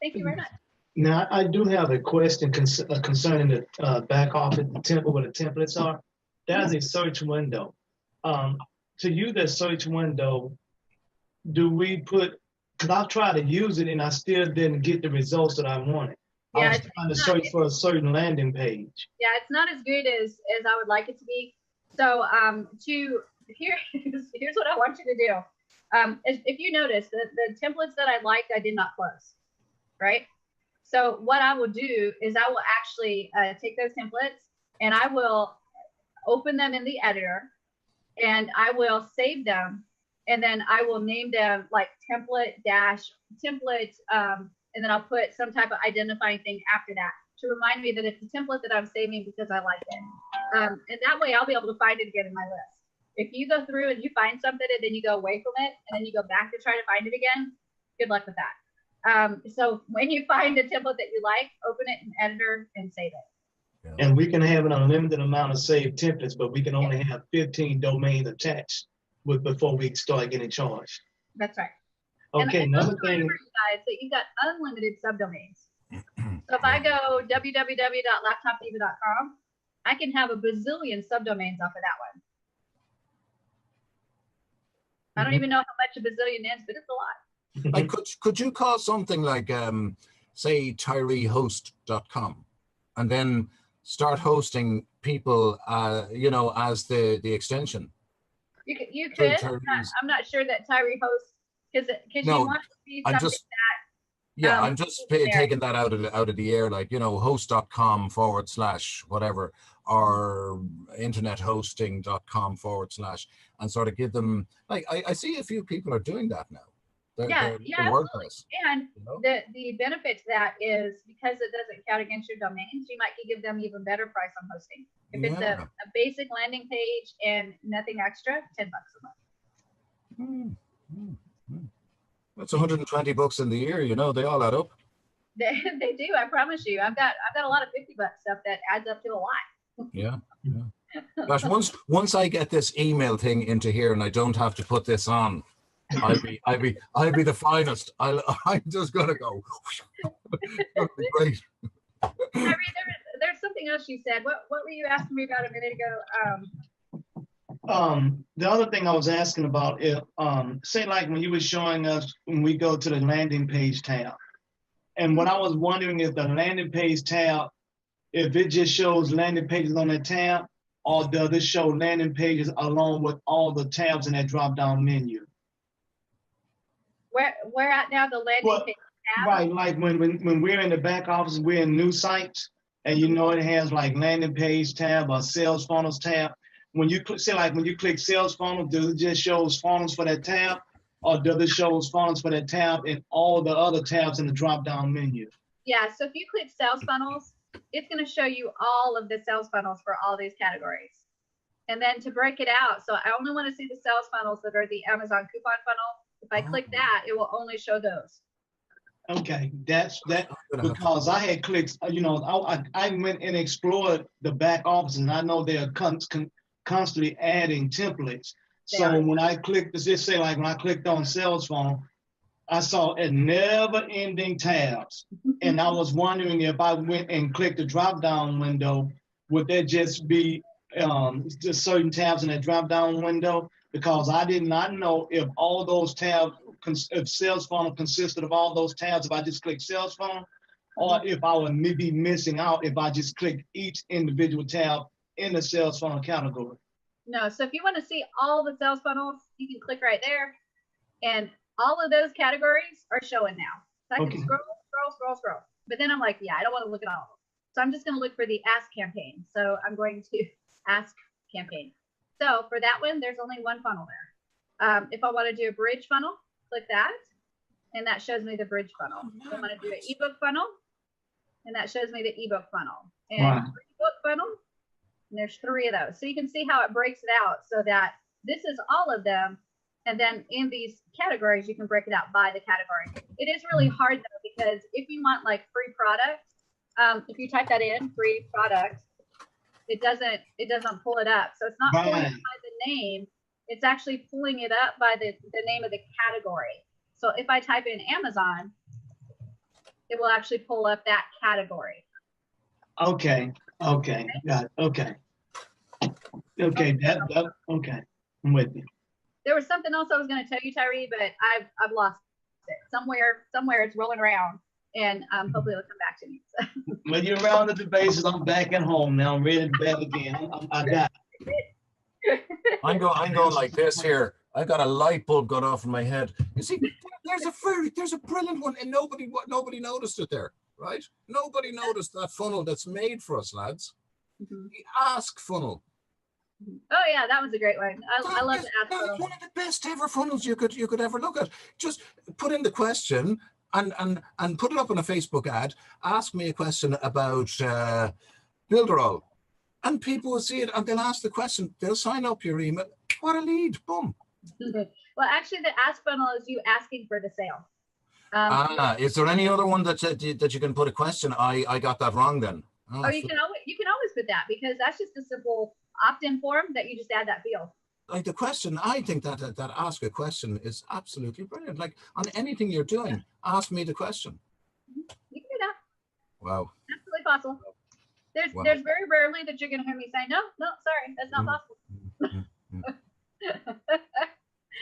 Thank you very much. Now, I do have a question concerning the back office, the template, where the templates are. There's a search window. To use that search window, do we put, because I tried to use it and I still didn't get the results that I wanted. Yeah, I was trying to search for a certain landing page. Yeah, it's not as good as I would like it to be. So here's what I want you to do. If you notice, the templates that I liked, I did not close, right? So what I will do is I will actually take those templates and I will open them in the editor and I will save them. And then I will name them like template and then I'll put some type of identifying thing after that to remind me that it's a template that I'm saving because I like it. And that way I'll be able to find it again in my list. If you go through and you find something and then you go away from it and then you go back to try to find it again, good luck with that. So when you find a template that you like, open it in editor and save it. And we can have an unlimited amount of saved templates, but we can only have 15 domains attached before we start getting charged. That's right. Okay, and another thing. Remember, you guys, that you've got unlimited subdomains. So if I go www.laptopdiva.com, I can have a bazillion subdomains off of that one. I don't even know how much a bazillion is, but it's a lot. Like, could you call something like, say, tyreehost.com, and then start hosting people, you know, as the extension? You could. I'm not sure that Tyree hosts because no, you want to see something that. I'm just taking that out of the air, like, you know, host.com / whatever, or internethosting.com / and sort of give them, like, I see a few people are doing that now. Yeah, absolutely. And you know? the benefit to that is because it doesn't count against your domains, you might give them even better price on hosting. If it's a basic landing page and nothing extra, $10 a month. That's 120 bucks in the year, you know, they all add up. They do, I promise you. I've got a lot of $50 stuff that adds up to a lot. Yeah. Gosh, once I get this email thing into here and I don't have to put this on, I'll be the finest. I'm just gonna go. Great. Harry, there's something else you said. What were you asking me about a minute ago? The other thing I was asking about is, say like when you were showing us when we go to the landing page tab, and what I was wondering is the landing page tab, if it just shows landing pages on that tab, or does it show landing pages along with all the tabs in that drop-down menu? Where at now, the landing page tab? Right, like when we're in the back office, we're in new sites, and you know it has like landing page tab or sales funnels tab. When you click, say like when you click sales funnel, does it just shows funnels for that tab, or does it shows funnels for that tab and all the other tabs in the drop-down menu? Yeah, so if you click sales funnels, it's going to show you all of the sales funnels for all these categories. And then to break it out, so I only want to see the sales funnels that are the Amazon coupon funnel. If I click that, it will only show those. Okay, that's because I had clicked, you know, I went and explored the back office, and I know they're constantly adding templates. So when I clicked, just say like when I clicked on sales funnel, I saw a never-ending tabs, and I was wondering if I went and clicked the drop-down window, would that just be just certain tabs in that drop-down window? Because I did not know if all those tabs, if sales funnel consisted of all those tabs, if I just click sales funnel, or if I would be missing out if I just click each individual tab in the sales funnel category. No, so if you want to see all the sales funnels, you can click right there, and all of those categories are showing now. So I can scroll. But then I'm like, yeah, I don't want to look at all of them. So I'm just going to look for the ask campaign. So I'm going to ask campaign. So for that one, there's only one funnel there. If I want to do a bridge funnel, click that, and that shows me the bridge funnel. If I want to do an ebook funnel, and that shows me the ebook funnel. And ebook funnel, and there's 3 of those. So you can see how it breaks it out so that this is all of them. And then in these categories, you can break it out by the category. It is really hard though, because if you want like free products, if you type that in, free products, it doesn't pull it up. So it's not pulling it by the name. It's actually pulling it up by the name of the category. So if I type in Amazon, it will actually pull up that category. Okay. Got it. Okay. Okay. I'm with you. There was something else I was going to tell you, Tyree, but I've lost it. Somewhere it's rolling around, and hopefully it'll come back to me. So. When you're around the bases, I'm back at home now. I'm ready to bet again. I got it. I'm going like this here. I got a light bulb going off in my head. You see, there's a brilliant one, and nobody noticed it there, right? Nobody noticed that funnel that's made for us, lads. The ask funnel. Oh yeah, that was a great one. I love the ask funnel. One of the best ever funnels you could ever look at. Just put in the question, and put it up in a Facebook ad. Ask me a question about Builderall, and people will see it and they'll ask the question. They'll sign up your email. What a lead! Boom. Well, actually, the ask funnel is you asking for the sale. Is there any other one that you can put a question? I got that wrong then. Oh, or you can always put that, because that's just a simple opt-in form that you just add that field. Like the question, I think that ask a question is absolutely brilliant. Like on anything you're doing, ask me the question. You can do that. Wow. Absolutely possible. There's very rarely that you're going to hear me say, no, sorry, that's not possible.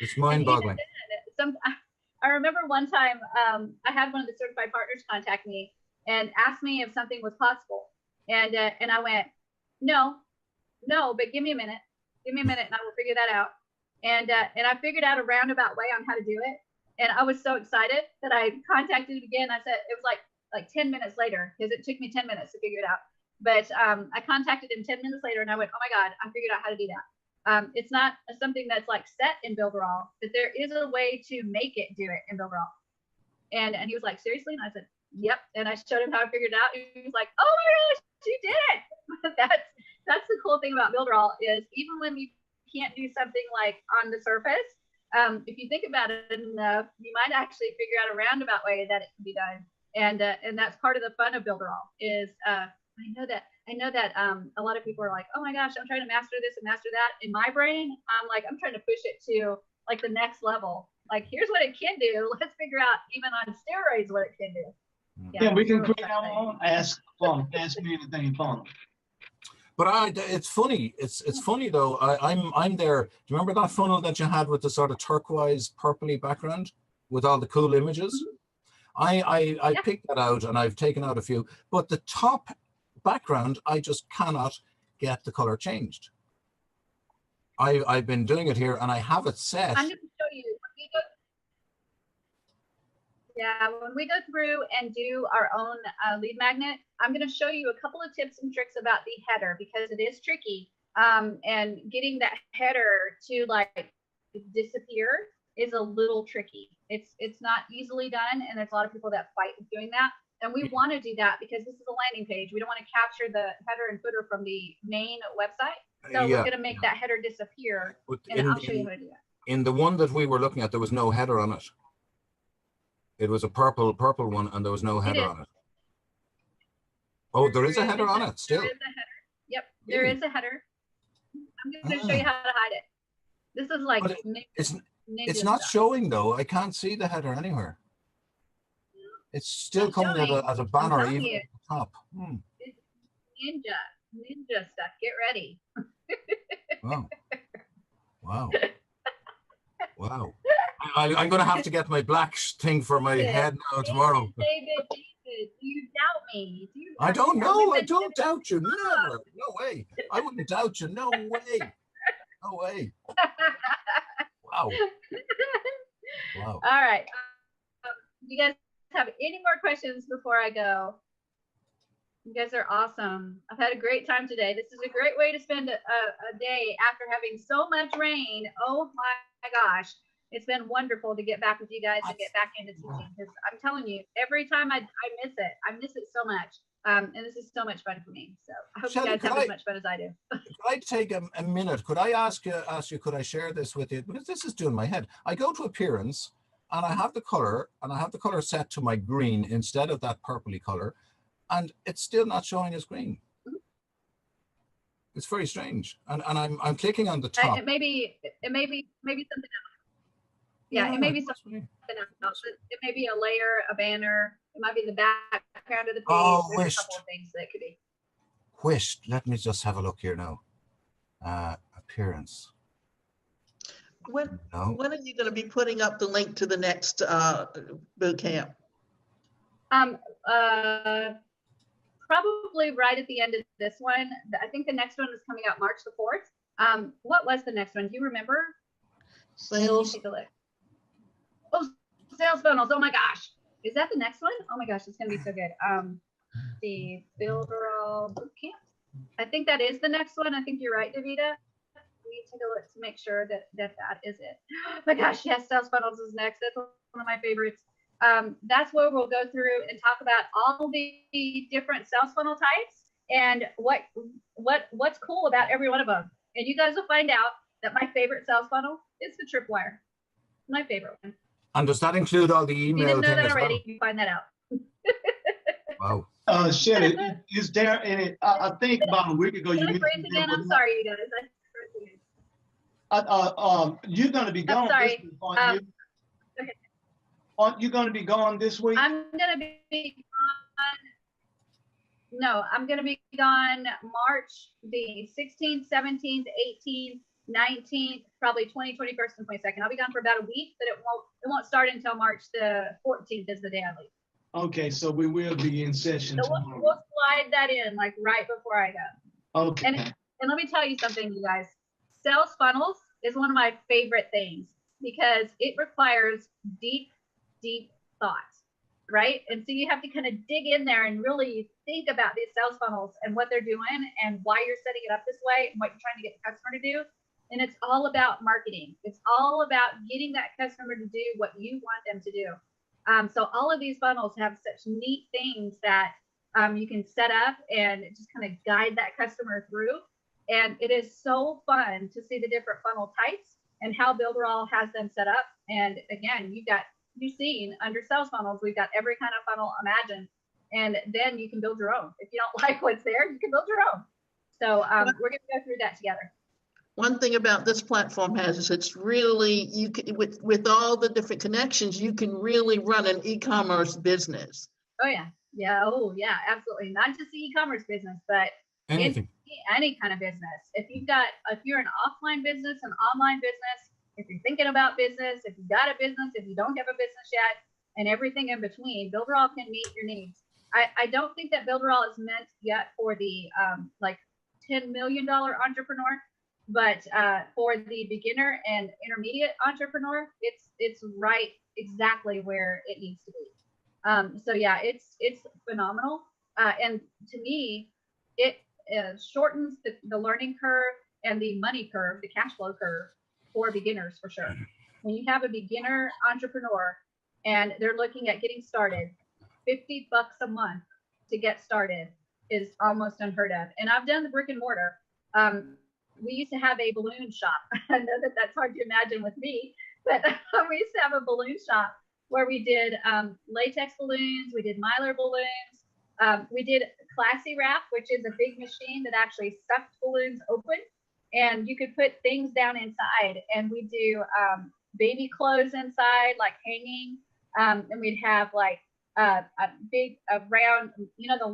It's mind-boggling. I remember one time I had one of the certified partners contact me and ask me if something was possible. And I went, no, but give me a minute. Give me a minute and I will figure that out. And I figured out a roundabout way on how to do it. And I was so excited that I contacted it again. I said, it was like 10 minutes later, because it took me 10 minutes to figure it out. But I contacted him 10 minutes later and I went, oh my God, I figured out how to do that. It's not something that's like set in Builderall, but there is a way to make it do it in Builderall. And he was like, seriously? And I said, yep. And I showed him how I figured it out. He was like, oh my gosh, you did it. That's the cool thing about Builderall is even when you can't do something like on the surface, if you think about it enough, you might actually figure out a roundabout way that it can be done. And that's part of the fun of Builderall is I know that a lot of people are like, oh my gosh, I'm trying to master this and master that. In my brain, I'm trying to push it to like the next level. Like, here's what it can do. Let's figure out even on steroids what it can do. Yeah, we can create our own ask me anything funnel. But it's funny. It's funny though. I'm there. Do you remember that funnel that you had with the sort of turquoise, purpley background with all the cool images? I picked that out and I've taken out a few. But the top background, I just cannot get the color changed. I've been doing it here and I have it set. I'm going to show you. When we go through and do our own lead magnet, I'm going to show you a couple of tips and tricks about the header because it is tricky. And getting that header to like disappear is a little tricky. It's not easily done, and there's a lot of people that fight with doing that. And we want to do that because this is a landing page. We don't want to capture the header and footer from the main website. So we're going to make that header disappear, and I'll show you how to do that. In the one that we were looking at, there was no header on it. It was a purple one, and there was no header on it. Oh, there is a header on it still. There is a header. Yep, there is a header. I'm going to show you how to hide it. This is like it's not showing though. I can't see the header anywhere. It's still coming as a banner even at the top. It's ninja stuff. Get ready. Wow. Wow. Wow. I'm going to have to get my black thing for my head now tomorrow. David, do you doubt me? I don't know. I don't doubt you. Never. No way. I wouldn't doubt you. No way. No way. Wow. Wow. All right. You guys have any more questions before I go? You guys are awesome. I've had a great time today. This is a great way to spend a day after having so much rain. Oh my gosh. It's been wonderful to get back with you guys and get back into teaching because I'm telling you, every time I miss it. I miss it so much. And this is so much fun for me. So I hope Shelly, you guys have as much fun as I do. Could I take a minute? Could I ask you, could I share this with you? Because this is doing my head. I go to appearance and I have the color set to my green instead of that purpley color. And it's still not showing as green. It's very strange. And I'm clicking on the top. It may be something else. Yeah, it may be something else. It may be a layer, a banner. It might be the background of the page. Oh, There's a couple of things that could be. Wished. Let me just have a look here now. Appearance. When are you going to be putting up the link to the next boot camp? Probably right at the end of this one. I think the next one is coming out March the 4th. What was the next one? Do you remember? Sales. Take a look. Oh, sales funnels. Oh my gosh. Is that the next one? Oh my gosh, it's going to be so good. The Builderall Bootcamp. I think that is the next one. I think you're right, Davida. We take a look to make sure that is it. Oh my gosh, yes, sales funnels is next. That's one of my favorites. that's where we'll go through and talk about all the different sales funnel types and what's cool about every one of them. And you guys will find out that my favorite sales funnel is the tripwire. My favorite one. And does that include all the If you email didn't know thing that as already, well? you find that out. Wow. Shelly, is there any, I think about a week ago, you Can I mentioned. phrase again? I'm sorry, you guys. You're gonna be gone sorry. this week, aren't you? Okay. Aren't you gonna be gone this week? I'm gonna be gone. No, I'm gonna be gone March the 16th, 17th, 18th, 19th, probably 20th, 21st, and 22nd. I'll be gone for about a week, but it won't start until March the 14th is the day I leave. Okay, so we will be in session So tomorrow. we'll slide that in like right before I go. Okay. And let me tell you something, you guys. Sales funnels is one of my favorite things because it requires deep, deep thought, right? And so you have to kind of dig in there and really think about these sales funnels and what they're doing and why you're setting it up this way and what you're trying to get the customer to do. And it's all about marketing. It's all about getting that customer to do what you want them to do. So all of these funnels have such neat things that you can set up and just kind of guide that customer through. And it is so fun to see the different funnel types and how Builderall has them set up. And again, you've seen under sales funnels, we've got every kind of funnel imagined. And then you can build your own. If you don't like what's there, you can build your own. So we're going to go through that together. One thing about this platform is it's really, you can, with all the different connections, you can really run an e-commerce business. Oh yeah. Yeah. Oh yeah, absolutely. Not just the e-commerce business, but Anything. any kind of business. If you're an offline business, an online business, if you're thinking about business, if you've got a business, if you don't have a business yet, and everything in between, Builderall can meet your needs. I don't think that Builderall is meant yet for the like $10 million entrepreneur. But for the beginner and intermediate entrepreneur, it's right exactly where it needs to be. So yeah, it's phenomenal. And to me, it shortens the learning curve and the money curve, the cash flow curve for beginners for sure. When you have a beginner entrepreneur and they're looking at getting started, $50 a month to get started is almost unheard of. And I've done the brick and mortar. We used to have a balloon shop. I know that that's hard to imagine with me, but we used to have a balloon shop where we did latex balloons, we did mylar balloons, we did Classy Wrap, which is a big machine that actually sucked balloons open, and you could put things down inside. And we do baby clothes inside, like hanging, and we'd have like a big, round, you know, the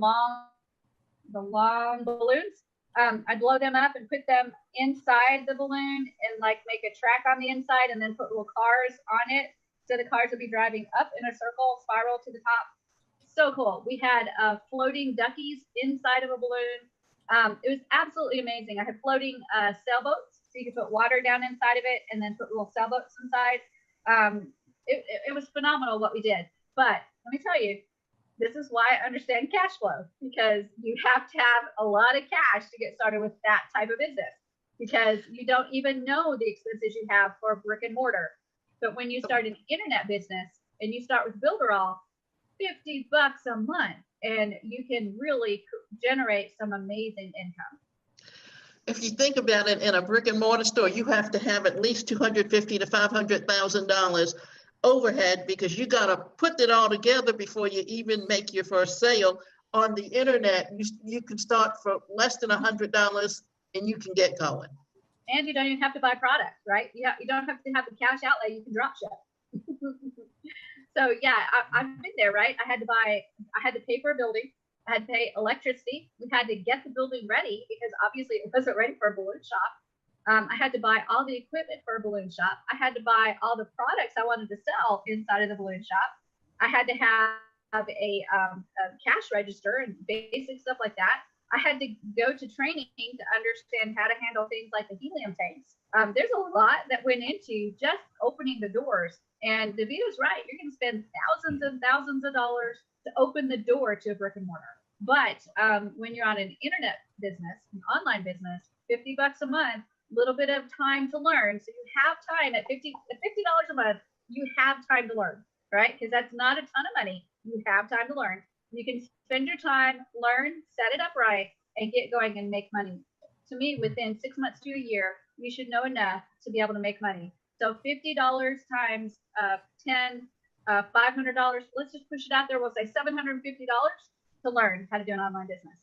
long balloons. I'd blow them up and put them inside the balloon and like make a track on the inside and then put little cars on it. So the cars would be driving up in a circle, spiral to the top. So cool. We had floating duckies inside of a balloon. It was absolutely amazing. I had floating sailboats, so you could put water down inside of it and then put little sailboats inside. It was phenomenal what we did. But let me tell you, this is why I understand cash flow, because you have to have a lot of cash to get started with that type of business, because you don't even know the expenses you have for brick and mortar. But when you start an internet business and you start with Builderall, $50 a month, and you can really generate some amazing income. If you think about it, in a brick and mortar store, you have to have at least $250,000 to $500,000 overhead, because you got to put it all together before you even make your first sale. On the internet, you can start for less than $100 and you can get going. And you don't even have to buy products, right? You don't have to have the cash outlay. You can drop ship. So yeah, I've been there, right? I had to pay for a building. I had to pay electricity. We had to get the building ready because obviously it wasn't ready for a balloon shop. I had to buy all the equipment for a balloon shop. I had to buy all the products I wanted to sell inside of the balloon shop. I had to have a cash register and basic stuff like that. I had to go to training to understand how to handle things like the helium tanks. There's a lot that went into just opening the doors. And Davido's right. You're going to spend thousands and thousands of dollars to open the door to a brick and mortar. But when you're on an internet business, an online business, $50 a month, little bit of time to learn. So you have time at $50 a month, you have time to learn. right? Because that's not a ton of money. You have time to learn. You can spend your time, learn, set it up right, and get going and make money. To me, within 6 months to a year, you should know enough to be able to make money. So $50 times 10, $500, let's just push it out there. We'll say $750 to learn how to do an online business.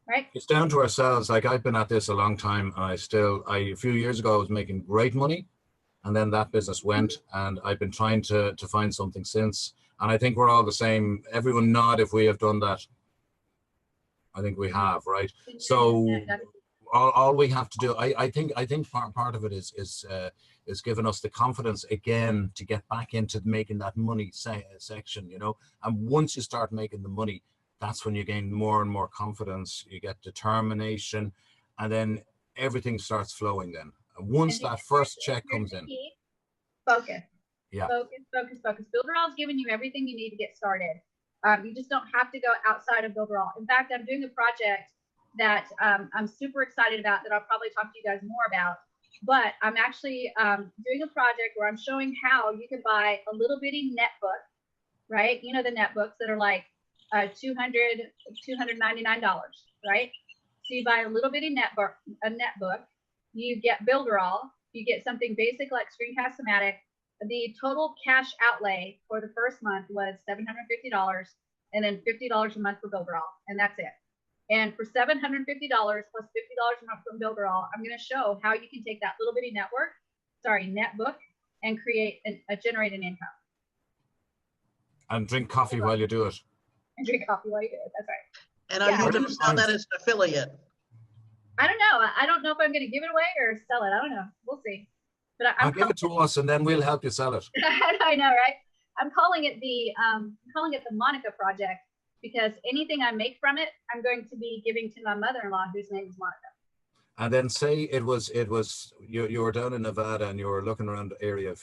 Right? It's down to ourselves. Like, I've been at this a long time. A few years ago, I was making great money, and then that business went, and I've been trying to find something since. And I think we're all the same. Everyone nod if we have done that. I think we have, right? So all we have to do, I think part of it is giving us the confidence again to get back into making that money section, you know. And once you start making the money, that's when you gain more and more confidence. You get determination, and then everything starts flowing. Then once that first check comes in, focus. Yeah. Focus. Builderall is giving you everything you need to get started. You just don't have to go outside of Builderall. In fact, I'm doing a project that I'm super excited about that I'll probably talk to you guys more about. But I'm actually doing a project where I'm showing how you can buy a little bitty netbook, right? You know, the netbooks that are like $299, right? So you buy a little bitty netbook, you get Builderall, you get something basic like Screencast-O-Matic. The total cash outlay for the first month was $750, and then $50 a month for Builderall, and that's it. And for $750 plus $50 a month from Builderall, I'm going to show how you can take that little bitty netbook, and create generate an income. And drink coffee while you do it. And drink coffee while you do it. That's right. And are you going to sell that as an affiliate? I don't know. I don't know if I'm going to give it away or sell it. I don't know. We'll see. But I'll give it to us, and then we'll help you sell it. I know, right? I'm calling it the Monica Project, because anything I make from it, I'm going to be giving to my mother-in-law, whose name is Monica. And then say it was you were down in Nevada and you were looking around Area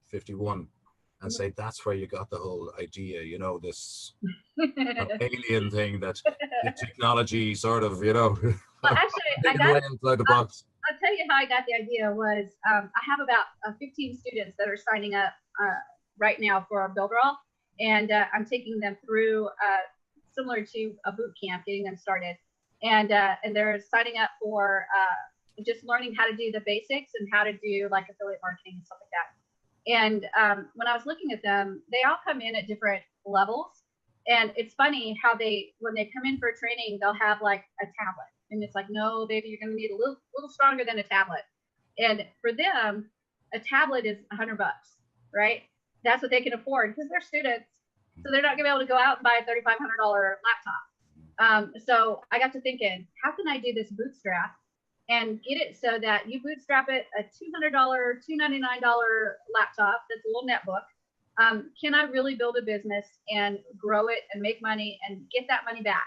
51, and say that's where you got the whole idea, you know, this alien thing, that the technology sort of, you know. Well, actually, I got inside the box. I'll tell you how I got the idea was I have about 15 students that are signing up right now for Builderall, and I'm taking them through similar to a boot camp, getting them started, and they're signing up for just learning how to do the basics and how to do like affiliate marketing and stuff like that. And when I was looking at them, they all come in at different levels, and it's funny how when they come in for training, they'll have like a tablet. And it's like, no, baby, you're going to need a little stronger than a tablet. And for them, a tablet is $100, right? That's what they can afford because they're students. So they're not going to be able to go out and buy a $3,500 laptop. So I got to thinking, how can I do this bootstrap and get it so that you bootstrap it a $200, $299 laptop that's a little netbook. Can I really build a business and grow it and make money and get that money back?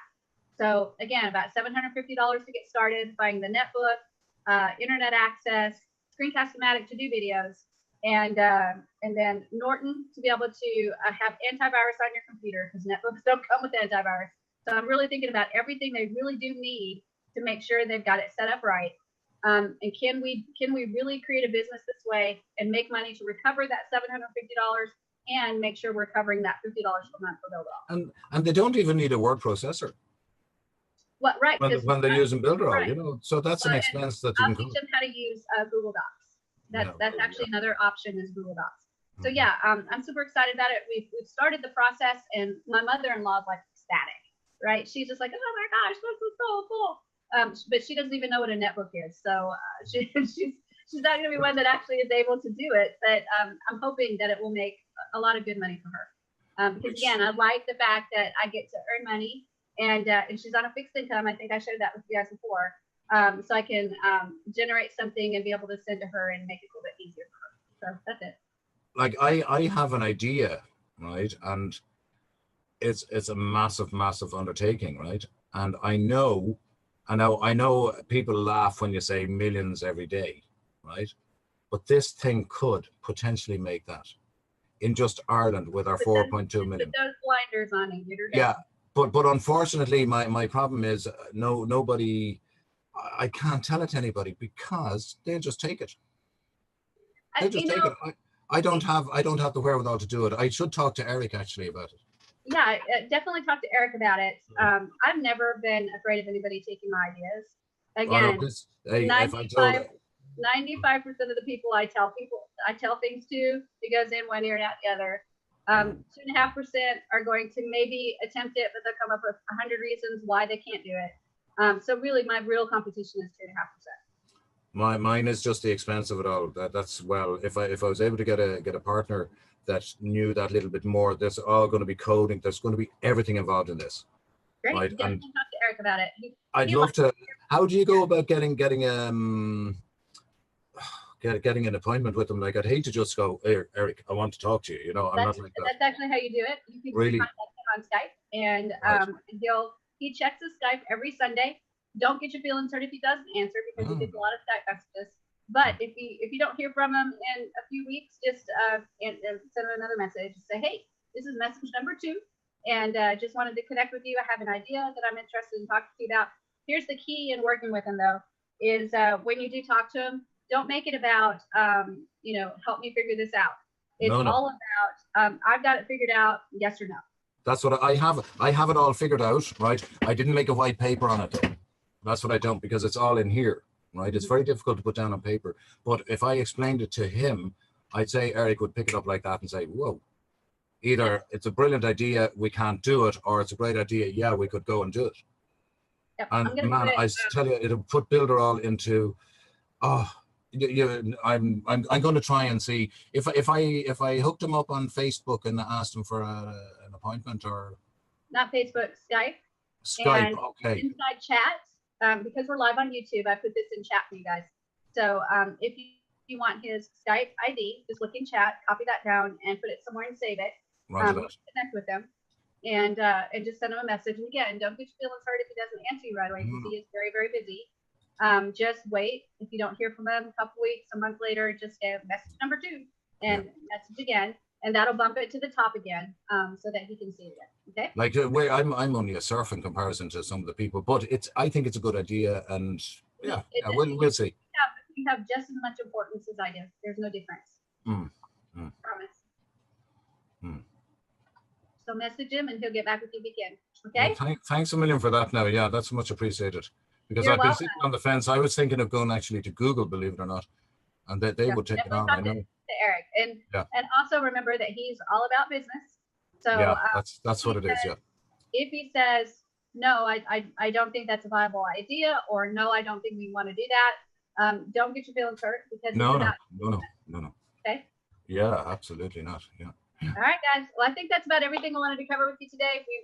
So again, about $750 to get started, buying the netbook, internet access, Screencast-O-Matic to do videos, and then Norton to be able to have antivirus on your computer, because netbooks don't come with antivirus. So I'm really thinking about everything they really do need to make sure they've got it set up right. And can we really create a business this way and make money to recover that $750 and make sure we're covering that $50 per month for Builderall? And they don't even need a word processor. What, right? When they're using Builderall, right. you know, so that's an expense that I'll you can teach them how to use Google Docs. That's actually another option is Google Docs. So yeah, I'm super excited about it. We've started the process, and my mother-in-law is like ecstatic, right? She's just like, oh my gosh, this is so cool. But she doesn't even know what a netbook is, so she's not going to be one that actually is able to do it. But I'm hoping that it will make a lot of good money for her. Because again, I like the fact that I get to earn money. And she's on a fixed income. I think I shared that with you guys before. So I can generate something and be able to send to her and make it a little bit easier for her. So that's it. Like I have an idea, right? And it's a massive, massive undertaking, right? And I know people laugh when you say millions every day, right? But this thing could potentially make that in just Ireland with our 4.2 million. Put those blinders on and get her down. Yeah. But unfortunately, my problem is nobody. I can't tell it to anybody because they'll just take it. They'll just take it. I don't have the wherewithal to do it. I should talk to Eric actually about it. Yeah, definitely talk to Eric about it. I've never been afraid of anybody taking my ideas. Again, 95% of the people I tell things to, it goes in one ear and out the other. 2.5% are going to maybe attempt it, but they'll come up with 100 reasons why they can't do it. So really, my real competition is 2.5%. Mine is just the expense of it all. That's well, if I was able to get a partner that knew that little bit more, there's all going to be coding. There's going to be everything involved in this. Great. Right? Yeah, talk to Eric about it. I'd love to. How do you go about getting an appointment with them? Like, I'd hate to just go, hey, Eric, I want to talk to you. You know, I'm not like that. That's actually how you do it. You can really contact him on Skype, and he checks his Skype every Sunday. Don't get your feelings hurt if he doesn't answer, because he gets a lot of Skype messages. But if you don't hear from him in a few weeks, just send him another message. Say, hey, this is message number 2, and just wanted to connect with you. I have an idea that I'm interested in talking to you about. Here's the key in working with him, though, is when you do talk to him, don't make it about help me figure this out. It's all about I've got it figured out, yes or no. That's what I have. I have it all figured out, right? I didn't make a white paper on it though. That's what I don't, because it's all in here, right? It's very difficult to put down on paper. But if I explained it to him, I'd say Eric would pick it up like that and say, whoa, either it's a brilliant idea, we can't do it, or it's a great idea, yeah, we could go and do it. Yep, and man, I tell you, it'll put Builderall into, I'm going to try and see if I hooked him up on Facebook and asked him for an appointment, or not Facebook, Skype. Skype, and okay. Inside chat, because we're live on YouTube, I put this in chat for you guys. So if you want his Skype ID, just look in chat, copy that down, and put it somewhere and save it. Connect with him, and just send him a message. And again, don't get your feelings hurt if he doesn't answer you right away, because he is very, very busy. Just wait. If you don't hear from him a couple weeks, a month later, just get message number 2 and message again, and that'll bump it to the top again, so that he can see it again. Okay. Like I'm only a surf in comparison to some of the people, but I think it's a good idea, and we'll see. You have just as much importance as I do. There's no difference. Promise. So message him, and he'll get back with you again. Okay. Well, thanks a million for that. Now, yeah, that's much appreciated. Because I've been sitting on the fence. I was thinking of going actually to Google, believe it or not, and that they would take it on. I know. To Eric, and also remember that he's all about business. So yeah, that's what it is. Yeah. If he says no, I don't think that's a viable idea, or no, I don't think we want to do that, don't get your feelings hurt, because no. Okay. Yeah, absolutely not. Yeah. All right, guys. Well, I think that's about everything I wanted to cover with you today. We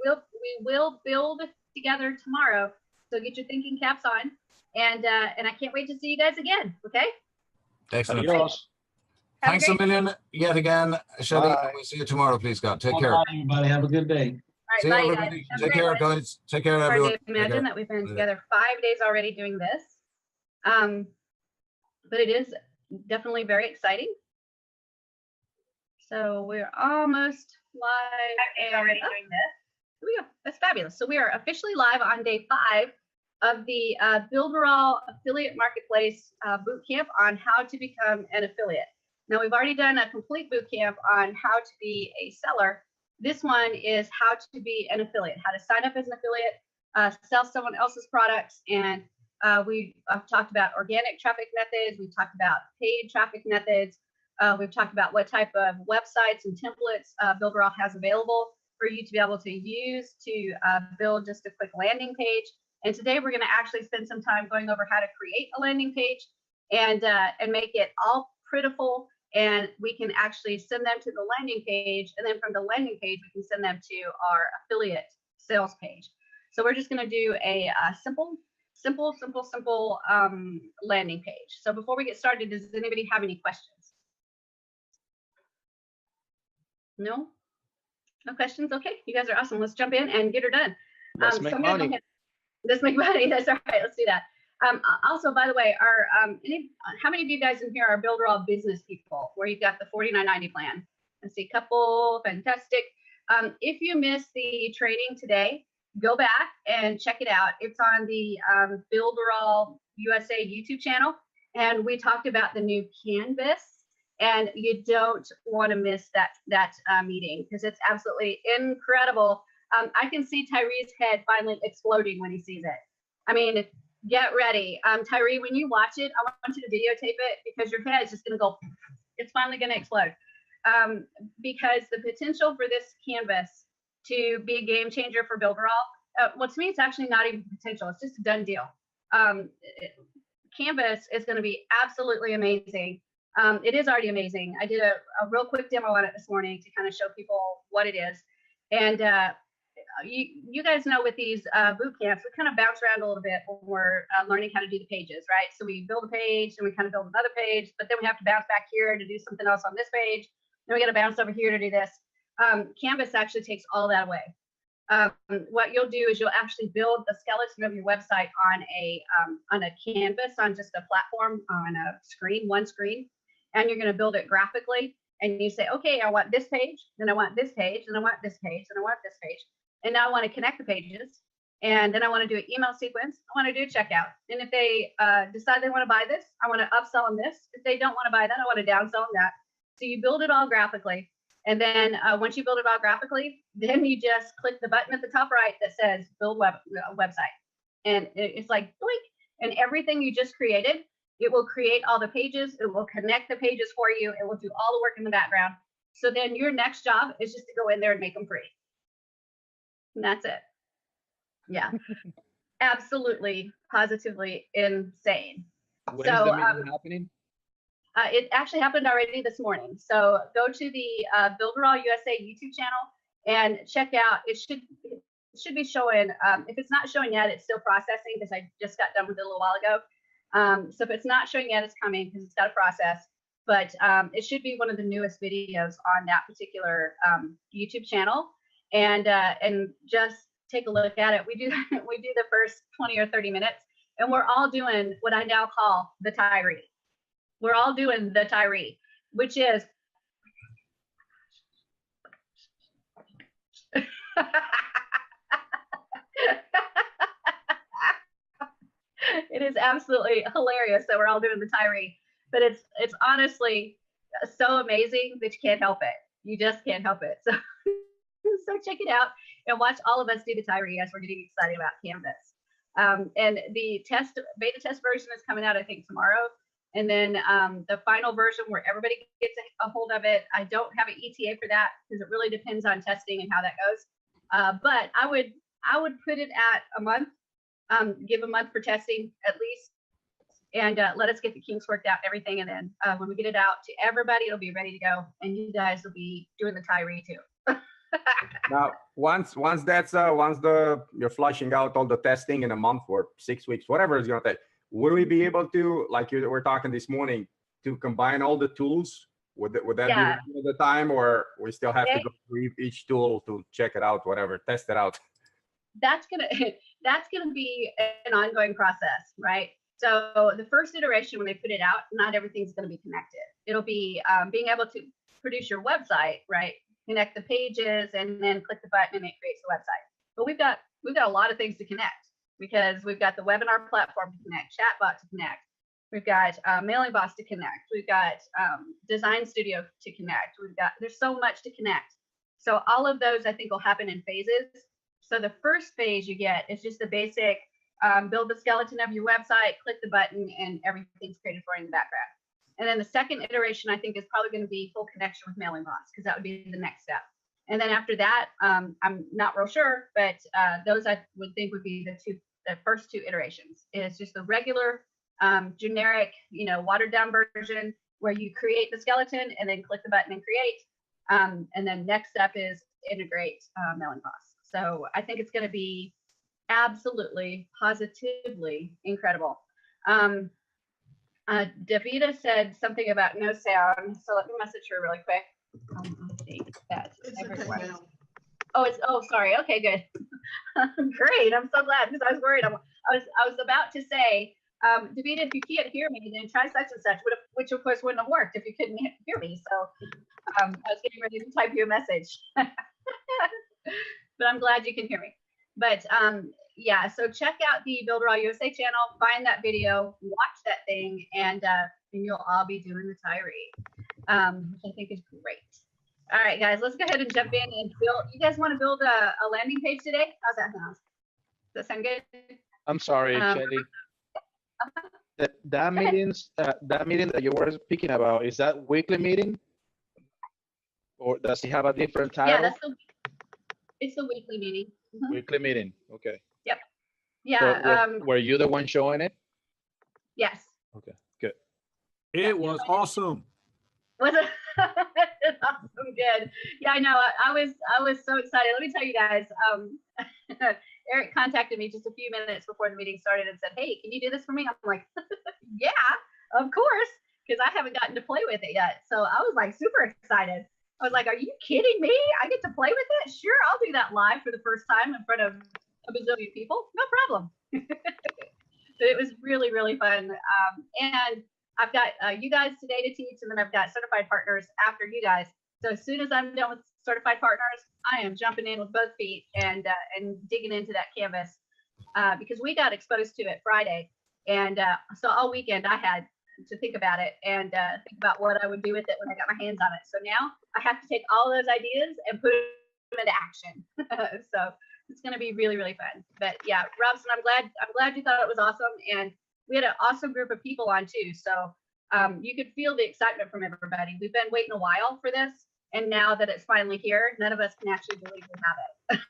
will build together tomorrow. So get your thinking caps on, and I can't wait to see you guys again. Okay. Excellent. Thanks a million yet again, Shelley. We'll see you tomorrow, please, God. Take care. Bye, everybody. Have a good day. All right, see bye, you, everybody. Take care, guys. Take care, everyone. everyone. Imagine that we've been together 5 days already doing this, but it is definitely very exciting. So we're almost live already doing this. Here we go. That's fabulous. So we are officially live on day 5 of the Builderall Affiliate Marketplace Bootcamp on how to become an affiliate. Now, we've already done a complete bootcamp on how to be a seller. This one is how to be an affiliate, how to sign up as an affiliate, sell someone else's products. And we've talked about organic traffic methods. We've talked about paid traffic methods. We've talked about what type of websites and templates Builderall has available for you to be able to use to build just a quick landing page. And today we're going to actually spend some time going over how to create a landing page and make it all prettiful. And we can actually send them to the landing page. And then from the landing page, we can send them to our affiliate sales page. So we're just going to do a simple landing page. So before we get started, does anybody have any questions? No? No questions? Okay, you guys are awesome. Let's jump in and get her done. Let's make money. Let's make money. That's all right. Let's do that. Also, by the way, how many of you guys in here are Builderall business people, where you've got the $49.90 plan? I see a couple. Fantastic. If you missed the training today, go back and check it out. It's on the Builderall USA YouTube channel, and we talked about the new canvas and you don't want to miss that meeting because it's absolutely incredible. I can see Tyree's head finally exploding when he sees it. I mean, get ready. Tyree, when you watch it, I want you to videotape it because your head is just going to go, it's finally going to explode. Because the potential for this canvas to be a game changer for Builderall, well, to me, it's actually not even potential. It's just a done deal. Canvas is going to be absolutely amazing. It is already amazing. I did a real quick demo on it this morning to kind of show people what it is. And you guys know with these boot camps, we kind of bounce around a little bit when we're learning how to do the pages, right? So we build a page and we kind of build another page, but then we have to bounce back here to do something else on this page. Then we got to bounce over here to do this. Canvas actually takes all that away. What you'll do is you'll actually build the skeleton of your website on a canvas, on just a platform, on a screen, one screen, and you're going to build it graphically. And you say, okay, I want this page, then I want this page, and I want this page, and I want this page. And now I want to connect the pages. And then I want to do an email sequence. I want to do a checkout. And if they decide they want to buy this, I want to upsell them this. If they don't want to buy that, I want to downsell them that. So you build it all graphically. And then once you build it all graphically, then you just click the button at the top right that says build website. And it's like, boink, and everything you just created, it will create all the pages. It will connect the pages for you. It will do all the work in the background. So then your next job is just to go in there and make them free. And that's it. Yeah, absolutely, positively insane. When is the meeting happening? It actually happened already this morning. So go to the Builderall USA YouTube channel and check out. It should be showing. If it's not showing yet, it's still processing because I just got done with it a little while ago. So if it's not showing yet, it's coming because it's got to process. But it should be one of the newest videos on that particular YouTube channel. And just take a look at it. We do the first 20 or 30 minutes, and we're all doing what I now call the Tyree. We're all doing the Tyree, which is it is absolutely hilarious that we're all doing the Tyree, but it's honestly so amazing that you can't help it. You just can't help it. So check it out and watch all of us do the Tyree as we're getting excited about Canvas. And the beta test version is coming out, I think, tomorrow. And then the final version where everybody gets a hold of it. I don't have an ETA for that because it really depends on testing and how that goes. But I would put it at a month, give a month for testing at least, and let us get the kinks worked out and everything. And then when we get it out to everybody, it'll be ready to go. And you guys will be doing the Tyree too. Now, once you're flushing out all the testing in a month or 6 weeks, whatever it's going to take, would we be able to, like you were talking this morning, to combine all the tools? Would that be the time, or we still have to go through each tool to check it out, whatever, test it out? That's gonna be an ongoing process, right? So the first iteration when they put it out, not everything's going to be connected. It'll be being able to produce your website, right? Connect the pages and then click the button and it creates the website. But we've got a lot of things to connect because we've got the webinar platform to connect, chatbot to connect. We've got Mailing Boss to connect. We've got Design Studio to connect. There's so much to connect. So all of those I think will happen in phases. So the first phase you get is just the basic build the skeleton of your website, click the button, and everything's created for you in the background. And then the second iteration, I think, is probably going to be full connection with Mailing Boss because that would be the next step. And then after that, I'm not real sure, but those I would think would be the first two iterations. It's just the regular, generic, watered down version where you create the skeleton and then click the button and create. And then next step is integrate Mailing Boss. So I think it's going to be absolutely, positively incredible. Davida said something about no sound, so let me message her really quick. I think that everyone. Sorry. Okay, good. Great. I'm so glad because I was worried. I was about to say, Davida, if you can't hear me, then try such and such, which of course wouldn't have worked if you couldn't hear me. So I was getting ready to type you a message, but I'm glad you can hear me. But yeah, so check out the Builderall USA channel, find that video, watch that thing, and you'll all be doing the Tyree. which I think is great. All right, guys, let's go ahead and jump in and build. You guys want to build a landing page today? How's that sound? Does that sound good? I'm sorry, Shelly. That meeting that you were speaking about, is that weekly meeting? Or does it have a different title? Yeah, it's the weekly meeting. Weekly meeting, okay. Yep. Yeah. So were you the one showing it? Yes. Okay, good. It was awesome. Was it? It's awesome, good. Yeah, I know. I was so excited. Let me tell you guys. Eric contacted me just a few minutes before the meeting started and said, "Hey, can you do this for me?" I'm like, "Yeah, of course," because I haven't gotten to play with it yet. So I was like super excited. I was like, "Are you kidding me? I get to play with it? Sure, I'll do that live for the first time in front of a bazillion people. No problem." But it was really, really fun. And I've got you guys today to teach, and then I've got certified partners after you guys. So as soon as I'm done with certified partners, I am jumping in with both feet and digging into that canvas because we got exposed to it Friday. And so all weekend I had to think about it and think about what I would do with it when I got my hands on it. So now I have to take all those ideas and put them into action. So it's going to be really, really fun. But yeah, Robson, I'm glad you thought it was awesome. And we had an awesome group of people on too. So you could feel the excitement from everybody. We've been waiting a while for this. And now that it's finally here, none of us can actually believe we have it.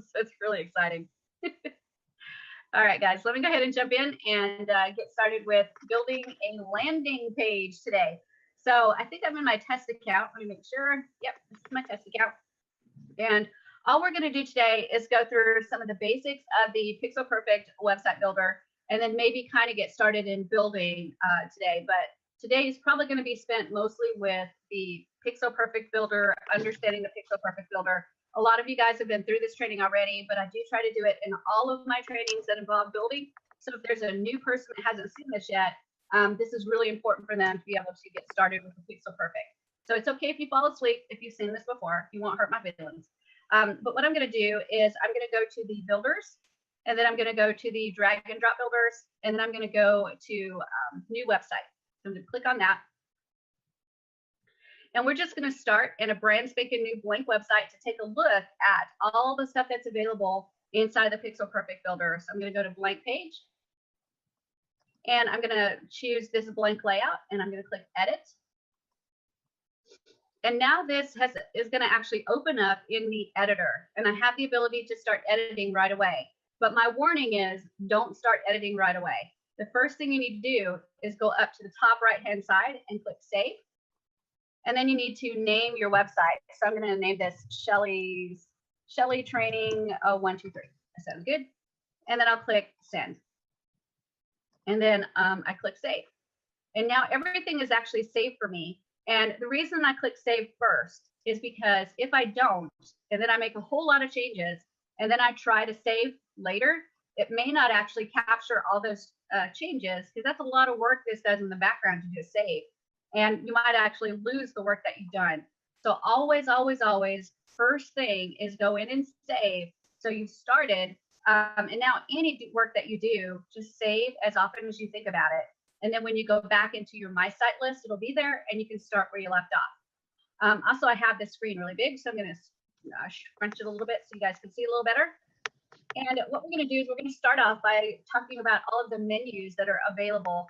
So it's really exciting. All right, guys, let me go ahead and jump in and get started with building a landing page today. So I think I'm in my test account. Let me make sure. Yep, this is my test account. And all we're going to do today is go through some of the basics of the Pixel Perfect website builder, and then maybe kind of get started in building today. But today is probably going to be spent mostly with the Pixel Perfect builder, understanding the Pixel Perfect builder. A lot of you guys have been through this training already, but I do try to do it in all of my trainings that involve building. So if there's a new person that hasn't seen this yet, this is really important for them to be able to get started with the Pixel Perfect. So it's okay if you fall asleep if you've seen this before. You won't hurt my feelings. But what I'm going to do is I'm going to go to the builders, and then I'm going to go to the drag and drop builders, and then I'm going to go to new website. So I'm going to click on that. And we're just going to start in a brand spanking new blank website to take a look at all the stuff that's available inside the Pixel Perfect builder. So I'm going to go to blank page, and I'm going to choose this blank layout, and I'm going to click edit. And now this is going to actually open up in the editor, and I have the ability to start editing right away. But my warning is don't start editing right away. The first thing you need to do is go up to the top right-hand side and click save. And then you need to name your website. So I'm going to name this Shelly Training 123. That sounds good. And then I'll click send. And then I click save. And now everything is actually saved for me. And the reason I click save first is because if I don't, and then I make a whole lot of changes, and then I try to save later, it may not actually capture all those changes, because that's a lot of work this does in the background to just save. And you might actually lose the work that you've done. So always, always, always, first thing is go in and save. So you've started, and now any work that you do, just save as often as you think about it. And then when you go back into your My Site list, it'll be there, and you can start where you left off. Also, I have this screen really big, so I'm going to crunch it a little bit so you guys can see a little better. And what we're going to do is we're going to start off by talking about all of the menus that are available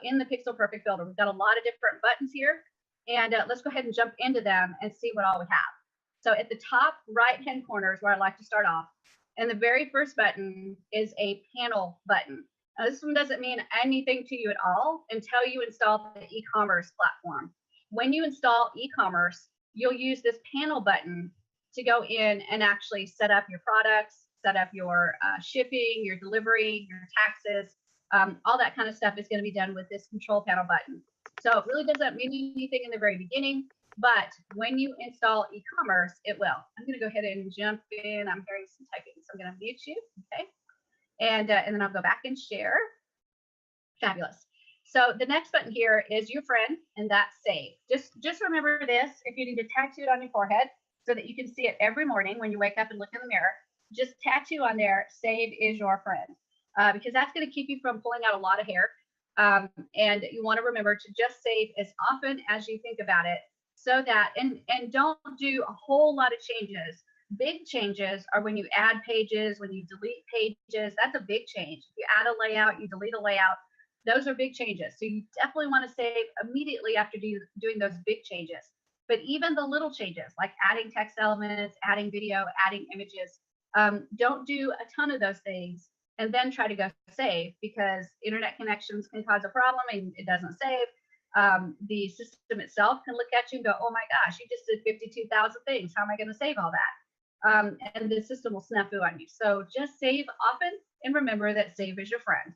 in the Pixel Perfect builder. We've got a lot of different buttons here, and let's go ahead and jump into them and see what all we have. So at the top right-hand corner is where I like to start off. And the very first button is a panel button. Now, this one doesn't mean anything to you at all until you install the e-commerce platform. When you install e-commerce, you'll use this panel button to go in and actually set up your products, set up your shipping, your delivery, your taxes. All that kind of stuff is going to be done with this control panel button. So it really doesn't mean anything in the very beginning, but when you install e-commerce, it will. I'm going to go ahead and jump in. I'm hearing some typing, so I'm going to mute you. Okay. And then I'll go back and share. Fabulous. So the next button here is your friend, and that's save. Just remember this, if you need to tattoo it on your forehead so that you can see it every morning when you wake up and look in the mirror, just tattoo on there, save is your friend, because that's going to keep you from pulling out a lot of hair And you want to remember to just save as often as you think about it, so that, and don't do a whole lot of changes. Big changes are when you add pages, when you delete pages. That's a big change. If you add a layout, you delete a layout, those are big changes. So you definitely want to save immediately after doing those big changes. But even the little changes, like adding text elements, adding video, adding images, don't do a ton of those things and then try to go save, because internet connections can cause a problem and it doesn't save. The system itself can look at you and go, oh my gosh, you just did 52,000 things. How am I going to save all that? And the system will snafu on you. So just save often, and remember that save is your friend.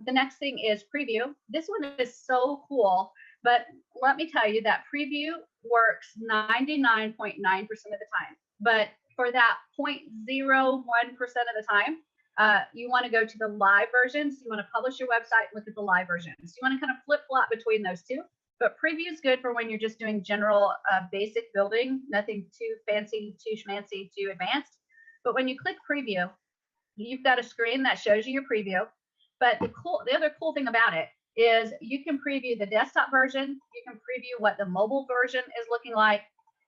The next thing is preview. This one is so cool, but let me tell you that preview works 99.9% of the time. But for that 0.01% of the time, you want to go to the live version. So you want to publish your website, look at the live version. So you want to kind of flip-flop between those two. But preview is good for when you're just doing general basic building, nothing too fancy, too schmancy, too advanced. But when you click preview, you've got a screen that shows you your preview. But the other cool thing about it is you can preview the desktop version. You can preview what the mobile version is looking like.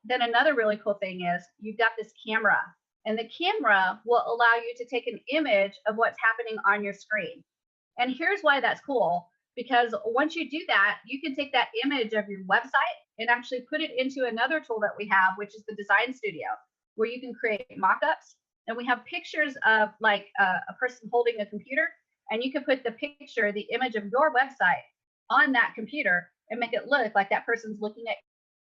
Then another really cool thing is you've got this camera, and the camera will allow you to take an image of what's happening on your screen. And here's why that's cool, because once you do that, you can take that image of your website and actually put it into another tool that we have, which is the Design Studio, where you can create mock-ups. And we have pictures of like a person holding a computer, and you can put the picture, the image of your website on that computer and make it look like that person's looking at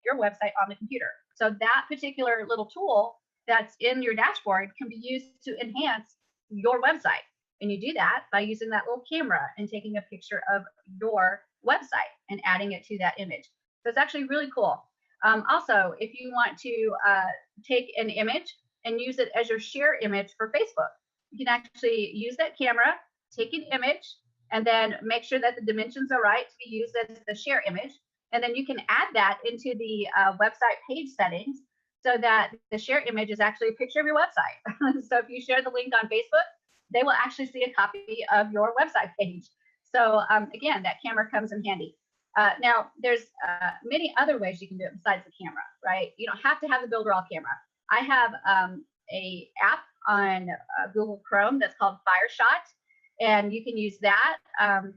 your website on the computer. So that particular little tool that's in your dashboard can be used to enhance your website. And you do that by using that little camera and taking a picture of your website and adding it to that image. So it's actually really cool. Also, if you want to take an image and use it as your share image for Facebook, you can actually use that camera, take an image, and then make sure that the dimensions are right to be used as the share image. And then you can add that into the website page settings so that the share image is actually a picture of your website. So if you share the link on Facebook, they will actually see a copy of your website page. So again, that camera comes in handy. Now, there's many other ways you can do it besides the camera, right? You don't have to have the Builderall camera. I have a app on Google Chrome that's called FireShot, and you can use that.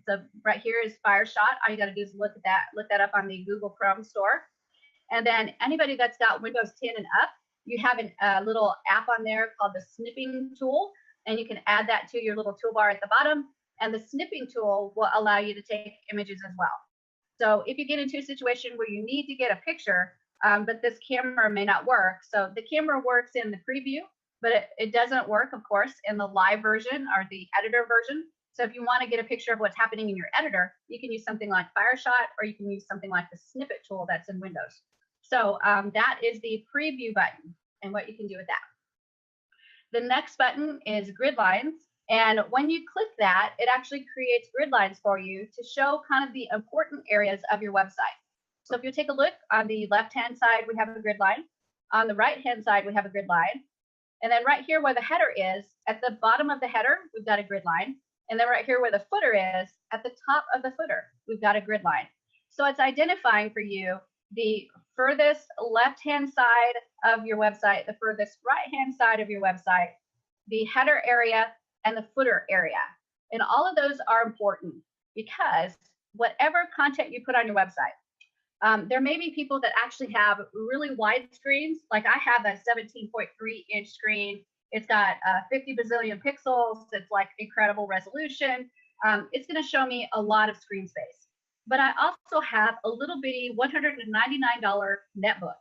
So right here is FireShot. All you got to do is look that up on the Google Chrome store. And then anybody that's got Windows 10 and up, you have a little app on there called the snipping tool, and you can add that to your little toolbar at the bottom. And the snipping tool will allow you to take images as well. So if you get into a situation where you need to get a picture, but this camera may not work. So the camera works in the preview, but it doesn't work, of course, in the live version or the editor version. So if you want to get a picture of what's happening in your editor, you can use something like FireShot, or you can use something like the snippet tool that's in Windows. So that is the preview button and what you can do with that. The next button is grid lines. And when you click that, it actually creates grid lines for you to show kind of the important areas of your website. So if you take a look on the left-hand side, we have a grid line. On the right-hand side, we have a grid line. And then right here where the header is, at the bottom of the header, we've got a grid line. And then right here where the footer is, at the top of the footer, we've got a grid line. So it's identifying for you the furthest left-hand side of your website, the furthest right-hand side of your website, the header area, and the footer area. And all of those are important because whatever content you put on your website, there may be people that actually have really wide screens. Like I have a 17.3-inch screen. It's got 50 bazillion pixels. It's like incredible resolution. It's going to show me a lot of screen space. But I also have a little bitty $199 netbook.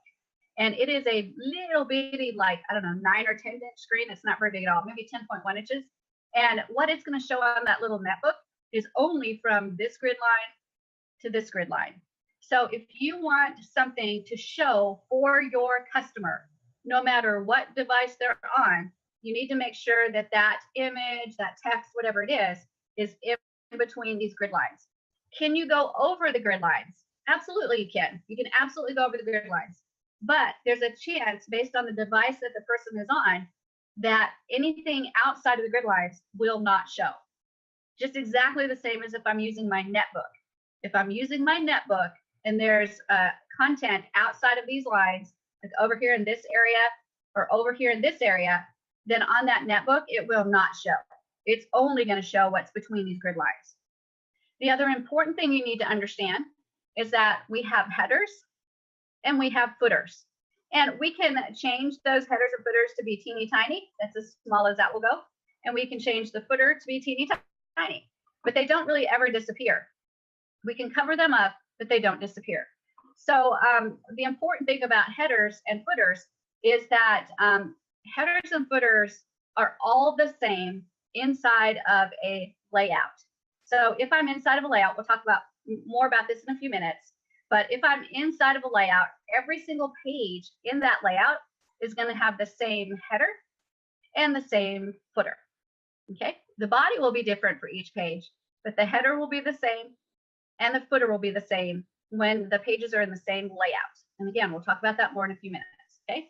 And it is a little bitty, like, I don't know, 9 or 10-inch screen. It's not very big at all, maybe 10.1 inches. And what it's going to show on that little netbook is only from this grid line to this grid line. So if you want something to show for your customer, no matter what device they're on, you need to make sure that that image, that text, whatever it is in between these grid lines. Can you go over the grid lines? Absolutely you can. You can absolutely go over the grid lines. But there's a chance based on the device that the person is on that anything outside of the grid lines will not show. just exactly the same as if I'm using my netbook. If I'm using my netbook and there's content outside of these lines, like over here in this area or over here in this area, then on that netbook, it will not show. It's only going to show what's between these grid lines. The other important thing you need to understand is that we have headers and we have footers. And we can change those headers and footers to be teeny tiny. That's as small as that will go. And we can change the footer to be teeny tiny, but they don't really ever disappear. We can cover them up, but they don't disappear. So the important thing about headers and footers is that headers and footers are all the same inside of a layout. So if I'm inside of a layout, we'll talk about more about this in a few minutes, but if I'm inside of a layout, every single page in that layout is going to have the same header and the same footer. Okay, the body will be different for each page, but the header will be the same and the footer will be the same when the pages are in the same layout. And again, we'll talk about that more in a few minutes. Okay,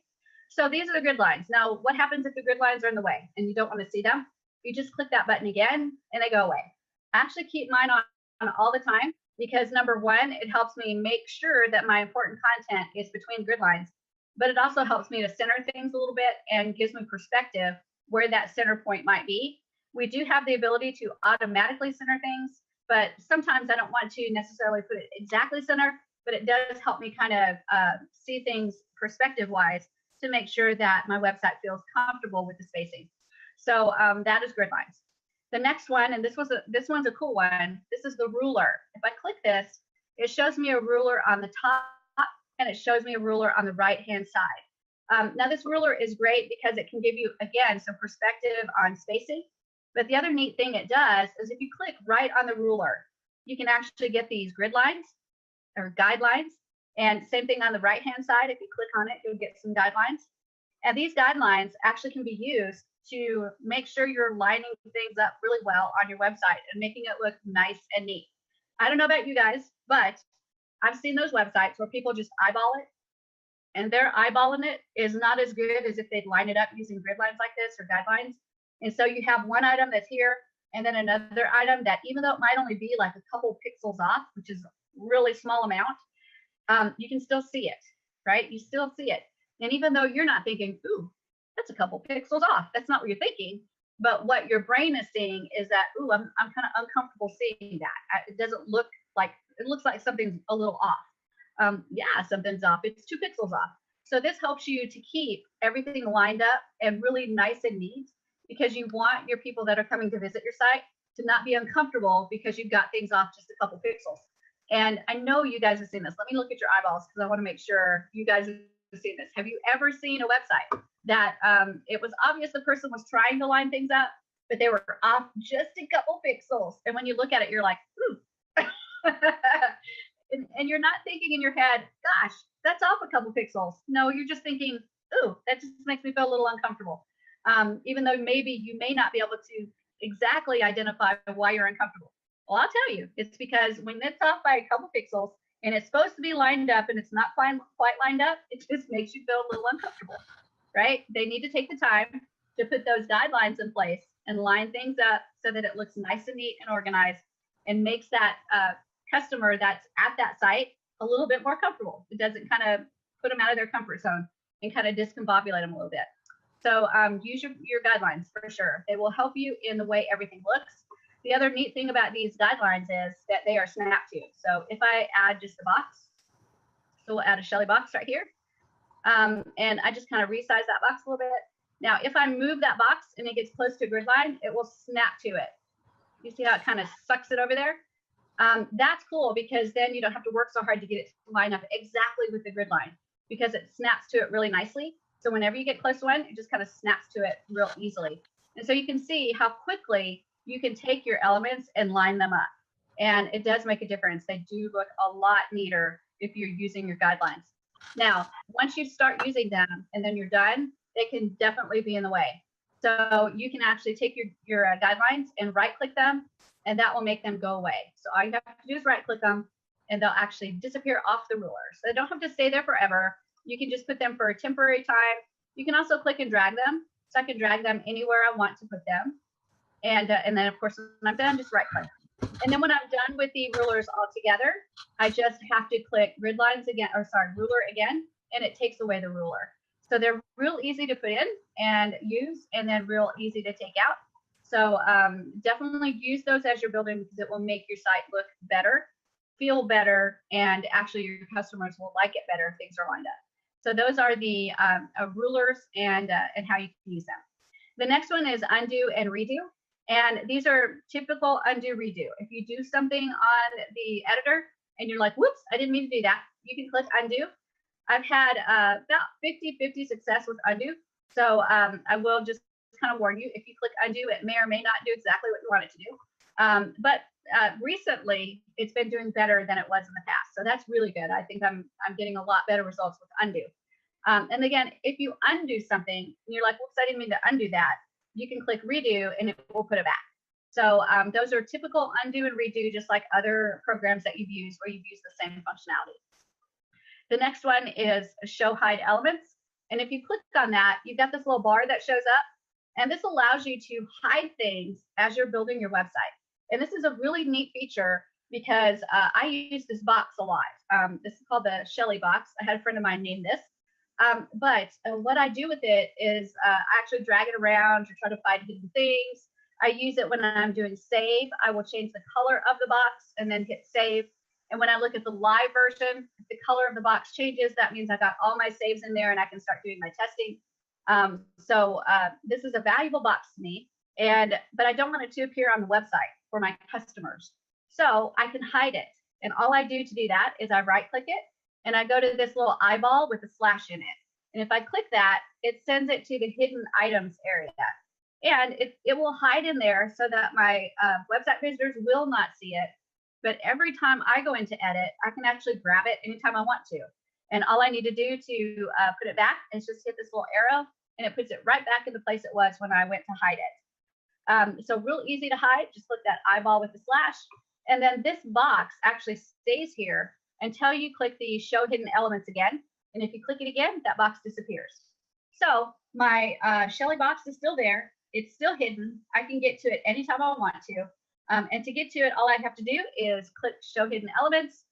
so these are the grid lines. Now, what happens if the grid lines are in the way and you don't want to see them? You just click that button again and they go away. I actually keep mine on all the time because number one, it helps me make sure that my important content is between grid lines, but it also helps me to center things a little bit and gives me perspective where that center point might be. We do have the ability to automatically center things, but sometimes I don't want to necessarily put it exactly center, but it does help me kind of see things perspective wise to make sure that my website feels comfortable with the spacing. So that is grid lines. The next one, and this one's a cool one. This is the ruler. If I click this, it shows me a ruler on the top and it shows me a ruler on the right-hand side. Now this ruler is great because it can give you, again, some perspective on spacing. But the other neat thing it does is if you click right on the ruler, you can actually get these grid lines or guidelines. And same thing on the right-hand side, if you click on it, you'll get some guidelines. And these guidelines actually can be used to make sure you're lining things up really well on your website and making it look nice and neat. I don't know about you guys, but I've seen those websites where people just eyeball it, and their eyeballing it is not as good as if they'd line it up using grid lines like this or guidelines. And so you have one item that's here and then another item that, even though it might only be like a couple pixels off, which is a really small amount, you can still see it, right? You still see it. And even though you're not thinking, ooh, that's a couple pixels off, that's not what you're thinking. But what your brain is seeing is that, ooh, I'm kind of uncomfortable seeing that. It doesn't look like, it looks like something's a little off. Yeah, something's off. It's 2 pixels off. So this helps you to keep everything lined up and really nice and neat, because you want your people that are coming to visit your site to not be uncomfortable because you've got things off just a couple pixels. And I know you guys have seen this. Let me look at your eyeballs because I want to make sure you guys have seen this. Have you ever seen a website that it was obvious the person was trying to line things up, but they were off just a couple pixels? And when you look at it, you're like, ooh. and you're not thinking in your head, gosh, that's off a couple pixels. No, you're just thinking, ooh, that just makes me feel a little uncomfortable. Even though maybe you may not be able to exactly identify why you're uncomfortable. Well, I'll tell you, it's because when it's off by a couple pixels and it's supposed to be lined up and it's not quite lined up, it just makes you feel a little uncomfortable, right? They need to take the time to put those guidelines in place and line things up so that it looks nice and neat and organized and makes that customer that's at that site a little bit more comfortable. It doesn't kind of put them out of their comfort zone and kind of discombobulate them a little bit. So use your guidelines for sure. They will help you in the way everything looks. The other neat thing about these guidelines is that they are snap to. So if I add just a box, so we'll add a Shelly box right here. And I just kind of resize that box a little bit. Now, if I move that box and it gets close to a grid line, it will snap to it. You see how it kind of sucks it over there? That's cool because then you don't have to work so hard to get it to line up exactly with the grid line because it snaps to it really nicely. So whenever you get close to one, it just kind of snaps to it real easily. And so you can see how quickly you can take your elements and line them up. And it does make a difference. They do look a lot neater if you're using your guidelines. Now, once you start using them and then you're done, they can definitely be in the way. So you can actually take your guidelines and right-click them, and that will make them go away. So all you have to do is right-click them, and they'll actually disappear off the ruler. So they don't have to stay there forever. You can just put them for a temporary time. You can also click and drag them. So I can drag them anywhere I want to put them. And then of course, when I'm done, just right click. And then when I'm done with the rulers all together, I just have to click grid lines again, or sorry, ruler again, and it takes away the ruler. So they're real easy to put in and use, and then real easy to take out. So definitely use those as you're building, because it will make your site look better, feel better, and actually your customers will like it better if things are lined up. So those are the rulers and how you can use them. The next one is undo and redo. And these are typical undo redo. If you do something on the editor and you're like, whoops, I didn't mean to do that, you can click undo. I've had about 50-50 success with undo. So I will just kind of warn you, if you click undo, it may or may not do exactly what you want it to do. But recently, it's been doing better than it was in the past. So that's really good. I think I'm getting a lot better results with undo. And again, if you undo something and you're like, whoops, I didn't mean to undo that, you can click redo and it will put it back. So those are typical undo and redo, just like other programs that you've used where you've used the same functionality. The next one is show hide elements. And if you click on that, you've got this little bar that shows up. And this allows you to hide things as you're building your website. And this is a really neat feature because I use this box a lot. This is called the Shelly box. I had a friend of mine name this. But what I do with it is I actually drag it around to try to find hidden things. I use it when I'm doing save. I will change the color of the box and then hit save. And when I look at the live version, if the color of the box changes, that means I got all my saves in there and I can start doing my testing. So this is a valuable box to me, but I don't want it to appear on the website for my customers. So I can hide it. And all I do to do that is I right click it and I go to this little eyeball with a slash in it. And if I click that, it sends it to the hidden items area. And it will hide in there so that my website visitors will not see it. But every time I go into edit, I can actually grab it anytime I want to. And all I need to do to put it back is just hit this little arrow and it puts it right back in the place it was when I went to hide it. So real easy to hide, just click that eyeball with the slash. And then this box actually stays here until you click the show hidden elements again. And if you click it again, that box disappears. So my Shelly box is still there. It's still hidden. I can get to it anytime I want to. And to get to it, all I have to do is click show hidden elements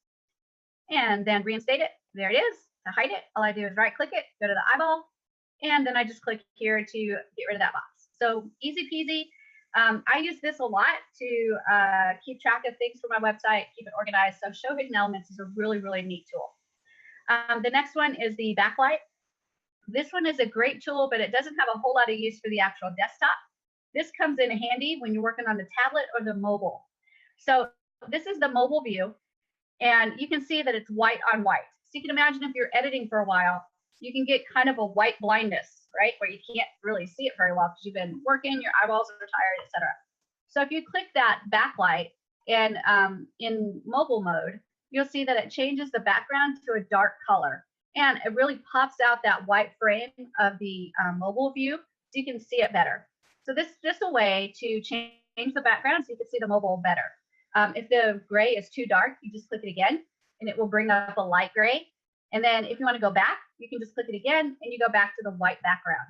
and then reinstate it. There it is. To hide it, all I do is right click it, go to the eyeball, and then I just click here to get rid of that box. So easy peasy. I use this a lot to keep track of things for my website, keep it organized. So show hidden elements is a really, really neat tool. The next one is the backlight. This one is a great tool, but it doesn't have a whole lot of use for the actual desktop. This comes in handy when you're working on the tablet or the mobile. So this is the mobile view, and you can see that it's white on white. So you can imagine if you're editing for a while, you can get kind of a white blindness, right? Where you can't really see it very well because you've been working, your eyeballs are tired, etc. So if you click that backlight and in mobile mode, you'll see that it changes the background to a dark color. And it really pops out that white frame of the mobile view so you can see it better. So this is just a way to change the background so you can see the mobile better. If the gray is too dark, you just click it again and it will bring up a light gray. And then if you want to go back, you can just click it again and you go back to the white background.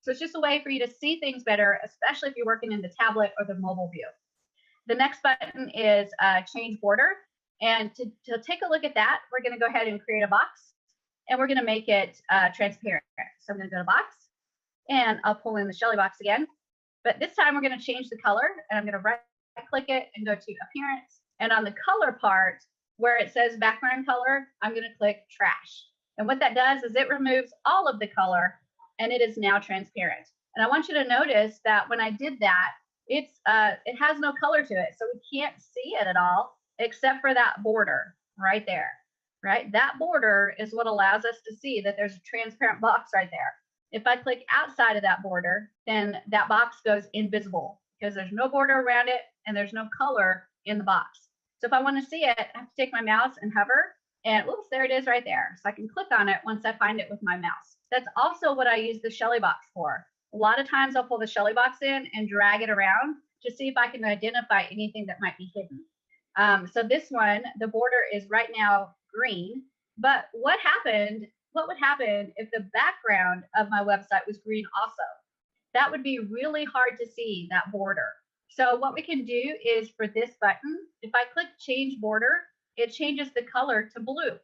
So it's just a way for you to see things better, especially if you're working in the tablet or the mobile view. The next button is change border. And to take a look at that, we're going to go ahead and create a box and we're going to make it transparent. So I'm going to go to box and I'll pull in the Shelly box again. But this time we're going to change the color and I'm going to right click it and go to appearance. And on the color part, where it says background color, I'm going to click trash. And what that does is it removes all of the color and it is now transparent. And I want you to notice that when I did that, it has no color to it. So we can't see it at all except for that border right there, right? That border is what allows us to see that there's a transparent box right there. If I click outside of that border, then that box goes invisible because there's no border around it and there's no color in the box. So if I want to see it, I have to take my mouse and hover and oops, there it is right there. So I can click on it once I find it with my mouse. That's also what I use the Shelly box for. A lot of times I'll pull the Shelly box in and drag it around to see if I can identify anything that might be hidden. So this one, the border is right now green, but what would happen if the background of my website was green also? That would be really hard to see, that border. So what we can do is for this button, if I click change border, it changes the color to blue.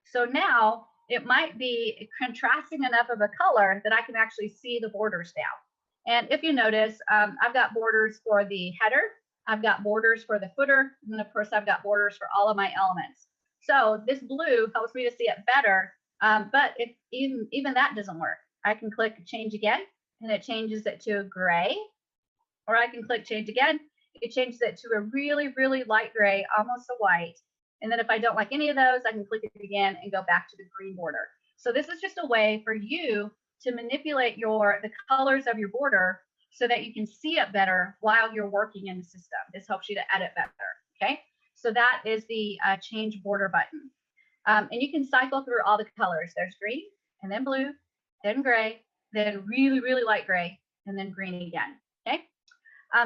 So now it might be contrasting enough of a color that I can actually see the borders now. And if you notice, I've got borders for the header, I've got borders for the footer, and then of course I've got borders for all of my elements. So this blue helps me to see it better, but if even that doesn't work, I can click change again, and it changes it to a gray, or I can click change again, it changes it to a really, really light gray, almost a white. And then if I don't like any of those, I can click it again and go back to the green border. So this is just a way for you to manipulate the colors of your border so that you can see it better while you're working in the system. This helps you to edit better, okay? So that is the change border button. And you can cycle through all the colors. There's green, and then blue, then gray, then really, really light gray, and then green again, okay?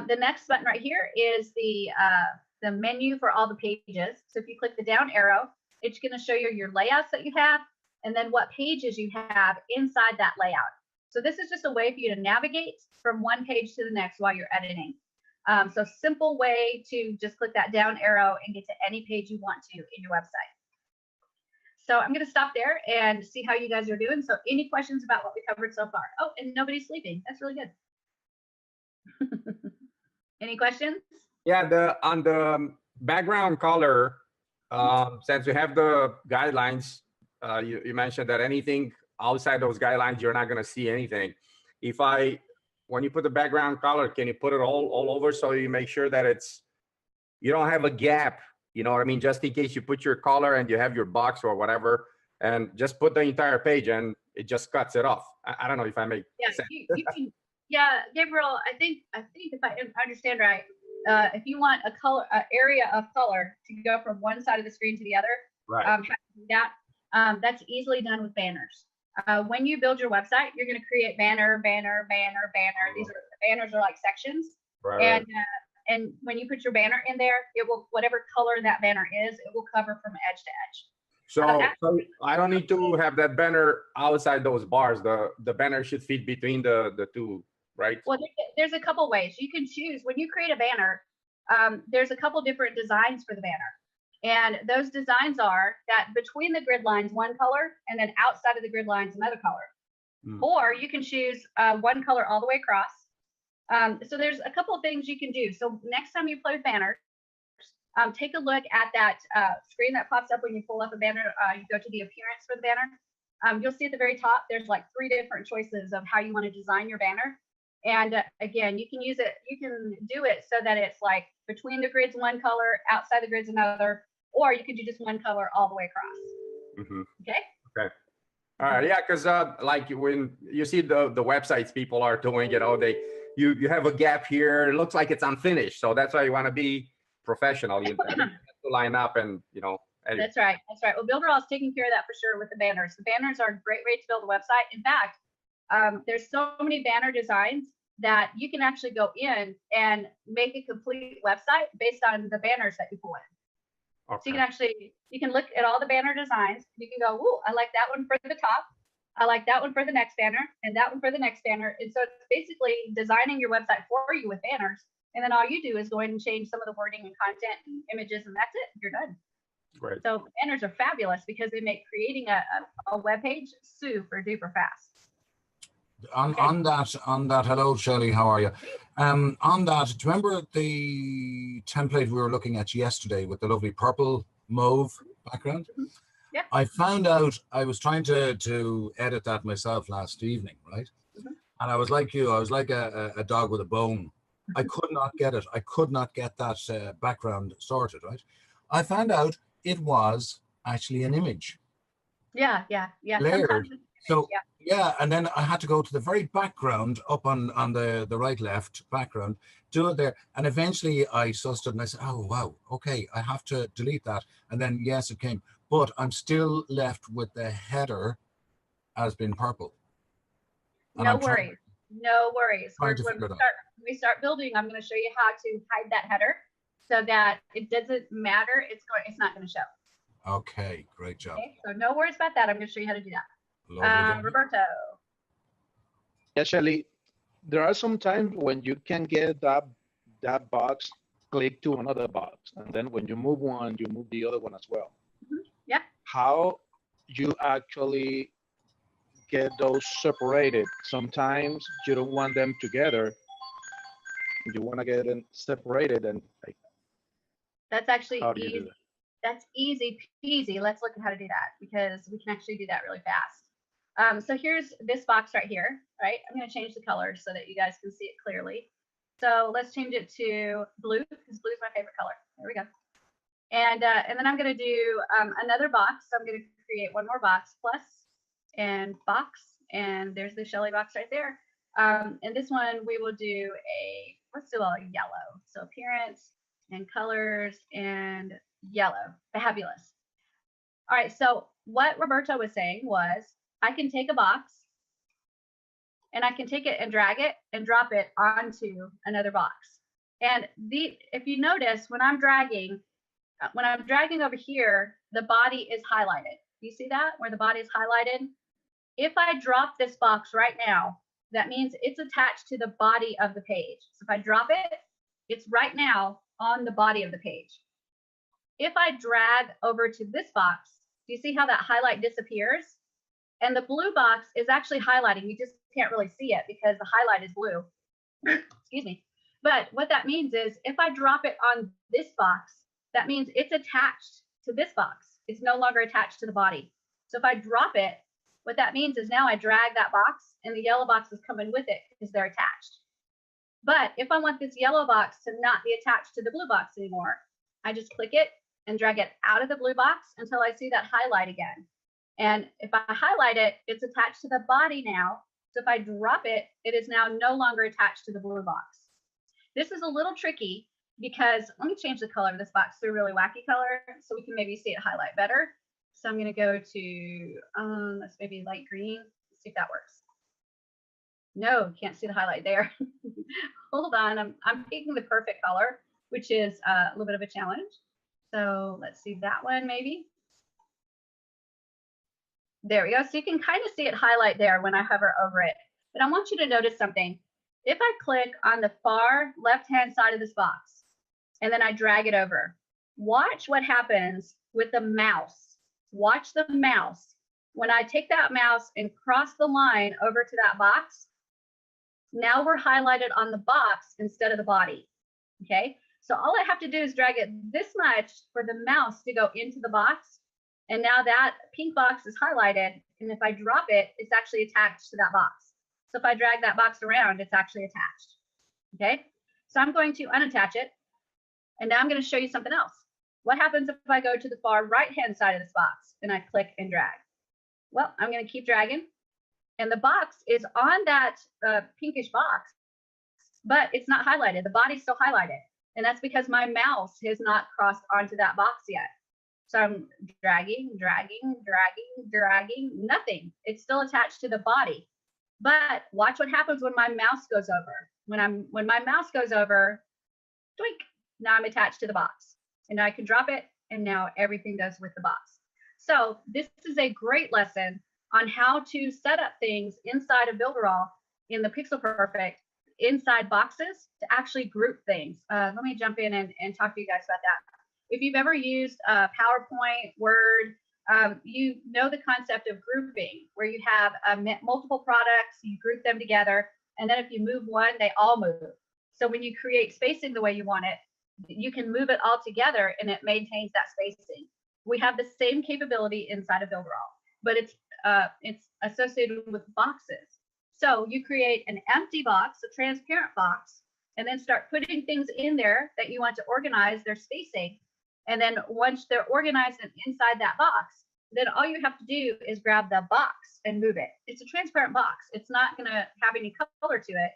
The next button right here is the menu for all the pages. So if you click the down arrow, it's going to show you your layouts that you have, and then what pages you have inside that layout. So this is just a way for you to navigate from one page to the next while you're editing. So simple way to just click that down arrow and get to any page you want to in your website. So I'm going to stop there and see how you guys are doing. So any questions about what we covered so far? Oh, and nobody's sleeping. That's really good. Any questions? Yeah, on the background color, since we have the guidelines, you mentioned that anything outside those guidelines, you're not going to see anything. When you put the background color, can you put it all over so you make sure that you don't have a gap, you know what I mean? Just in case you put your color and you have your box or whatever, and just put the entire page and it just cuts it off. I don't know if I make sense. You can, yeah, Gabriel, I think if I understand right, if you want a area of color to go from one side of the screen to the other, right? How to do that? That's easily done with banners. When you build your website, you're going to create banner. These banners are like sections, right, and when you put your banner in there, it will, whatever color that banner is, it will cover from edge to edge. So I don't need to have that banner outside those bars. The banner should fit between the two, right? Well, there's a couple ways you can choose when you create a banner. There's a couple different designs for the banner. And those designs are that between the grid lines, one color, and then outside of the grid lines, another color. Or you can choose one color all the way across. So there's a couple of things you can do. So next time you play with banners, take a look at that screen that pops up when you pull up a banner. You go to the appearance for the banner. You'll see at the very top, there's like 3 different choices of how you want to design your banner. And again, you can use it, you can do it so that it's like between the grids, one color, outside the grids, another, or you could do just one color all the way across. Okay. All right. Yeah. Cause like when you see the websites people are doing, you have a gap here. It looks like it's unfinished. So that's why you want to be professional. You have to line up and, anyway. That's right. That's right. Well, Builderall is taking care of that for sure with the banners. The banners are a great way to build a website. In fact, there's so many banner designs that you can actually go in and make a complete website based on the banners that you pull in. Okay. So you can look at all the banner designs. You can go, ooh, I like that one for the top. I like that one for the next banner, and that one for the next banner. And so it's basically designing your website for you with banners. And then all you do is go in and change some of the wording and content and images, and that's it. You're done. Great. So banners are fabulous because they make creating a web page super duper fast. On that, hello Shelley, how are you? On that, do you remember the template we were looking at yesterday with the lovely purple mauve background? Yeah. I found out I was trying to edit that myself last evening, right? And I was like you, I was like a dog with a bone. I could not get it. I could not get that background sorted, right? I found out it was actually an image. Yeah. Layered. So yeah, and then I had to go to the very background up on the right left background, do it there, and eventually I sussed it and I said, oh wow, okay, I have to delete that, and then yes, it came, but I'm still left with the header as being purple. And no worries. When we start building, I'm going to show you how to hide that header so that it doesn't matter. It's not going to show. Okay, great job. Okay, so no worries about that. I'm going to show you how to do that. Roberto. Yeah, Shelley, there are some times when you can get that that box click to another box. And then when you move one, you move the other one as well. Yeah. How you actually get those separated? Sometimes you don't want them together. You want to get them separated, and like, That's actually how do you do easy. that? That's easy peasy. Let's look at how to do that because we can actually do that really fast. So here's this box right here, right? I'm going to change the color so that you guys can see it clearly. So let's change it to blue because blue is my favorite color. There we go. And then I'm going to do another box. So I'm going to create one more box, plus and box, and there's the Shelly box right there. And this one we will do let's do a yellow. So appearance and colors and yellow. Fabulous. All right, so what Roberto was saying was I can take a box and I can take it and drag it and drop it onto another box. And if you notice, when I'm dragging over here, the body is highlighted. You see that where the body is highlighted? If I drop this box right now, that means it's attached to the body of the page. So if I drop it, it's right now on the body of the page. If I drag over to this box, do you see how that highlight disappears? And the blue box is actually highlighting. You just can't really see it because the highlight is blue. Excuse me. But what that means is if I drop it on this box, that means it's attached to this box. It's no longer attached to the body. So if I drop it, what that means is now I drag that box and the yellow box is coming with it because they're attached. But if I want this yellow box to not be attached to the blue box anymore, I just click it and drag it out of the blue box until I see that highlight again. And if I highlight it, it's attached to the body now. So if I drop it, it is now no longer attached to the blue box. This is a little tricky because let me change the color of this box to a really wacky color so we can maybe see it highlight better. So I'm going to go to, let's maybe light green. Let's see if that works. No, can't see the highlight there. Hold on, I'm picking the perfect color, which is a little bit of a challenge. So let's see that one maybe. There we go. So you can kind of see it highlight there when I hover over it. But I want you to notice something. If I click on the far left-hand side of this box, and then I drag it over, watch what happens with the mouse. Watch the mouse. When I take that mouse and cross the line over to that box, now we're highlighted on the box instead of the body, okay? So all I have to do is drag it this much for the mouse to go into the box, and now that pink box is highlighted, and if I drop it, it's actually attached to that box. So if I drag that box around, it's actually attached, okay? So I'm going to unattach it, and now I'm going to show you something else. What happens if I go to the far right-hand side of this box and I click and drag? Well, I'm going to keep dragging, and the box is on that pinkish box, but it's not highlighted. The body's still highlighted, and that's because my mouse has not crossed onto that box yet. So I'm dragging, dragging, dragging, dragging, nothing. It's still attached to the body. But watch what happens when my mouse goes over. When my mouse goes over, doink, now I'm attached to the box. And I can drop it, and now everything goes with the box. So this is a great lesson on how to set up things inside of Builderall in the Pixel Perfect inside boxes to actually group things. Let me jump in and talk to you guys about that. If you've ever used PowerPoint, Word, you know the concept of grouping, where you have multiple products, you group them together, and then if you move one, they all move. So when you create spacing the way you want it, you can move it all together and it maintains that spacing. We have the same capability inside of Builderall, but it's associated with boxes. So you create an empty box, a transparent box, and then start putting things in there that you want to organize their spacing. And then once they're organized and inside that box, then all you have to do is grab the box and move it. It's a transparent box. It's not going to have any color to it.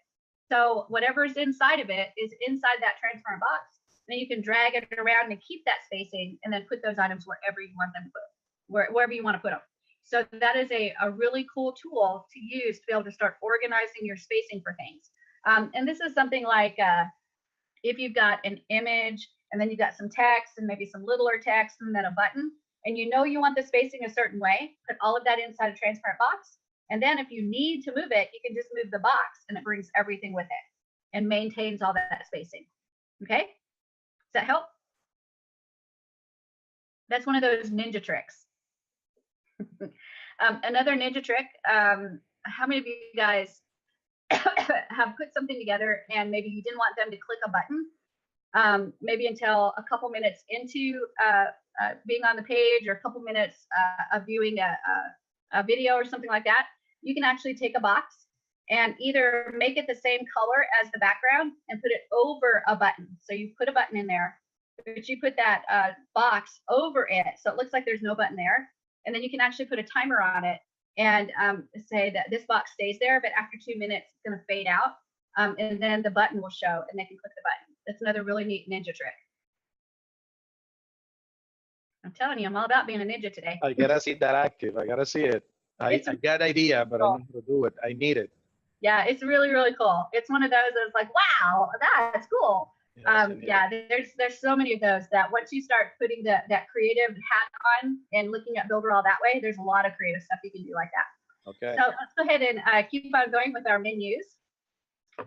So whatever's inside of it is inside that transparent box. Then you can drag it around and keep that spacing and then put those items wherever you want them to put, wherever you want to put them. So that is a really cool tool to use to be able to start organizing your spacing for things. And this is something like if you've got an image and then you've got some text and maybe some littler text and then a button, and you know you want the spacing a certain way, put all of that inside a transparent box. And then if you need to move it, you can just move the box and it brings everything with it and maintains all that spacing. Okay, does that help? That's one of those ninja tricks. Another ninja trick, how many of you guys have put something together and maybe you didn't want them to click a button, maybe until a couple minutes into being on the page, or a couple minutes of viewing a video or something like that? You can actually take a box and either make it the same color as the background and put it over a button. So you put a button in there, but you put that box over it, so it looks like there's no button there. And then you can actually put a timer on it and say that this box stays there, but after 2 minutes, it's going to fade out. And then the button will show and they can click the button. That's another really neat ninja trick. I'm telling you, I'm all about being a ninja today. I gotta see that active. I gotta see it. I got idea, but I don't know how to do it. I need it. Yeah, it's really, really cool. It's one of those that's like, wow, that's cool. Yeah, there's so many of those that once you start putting that creative hat on and looking at Builderall that way, there's a lot of creative stuff you can do like that. Okay. So let's go ahead and keep on going with our menus.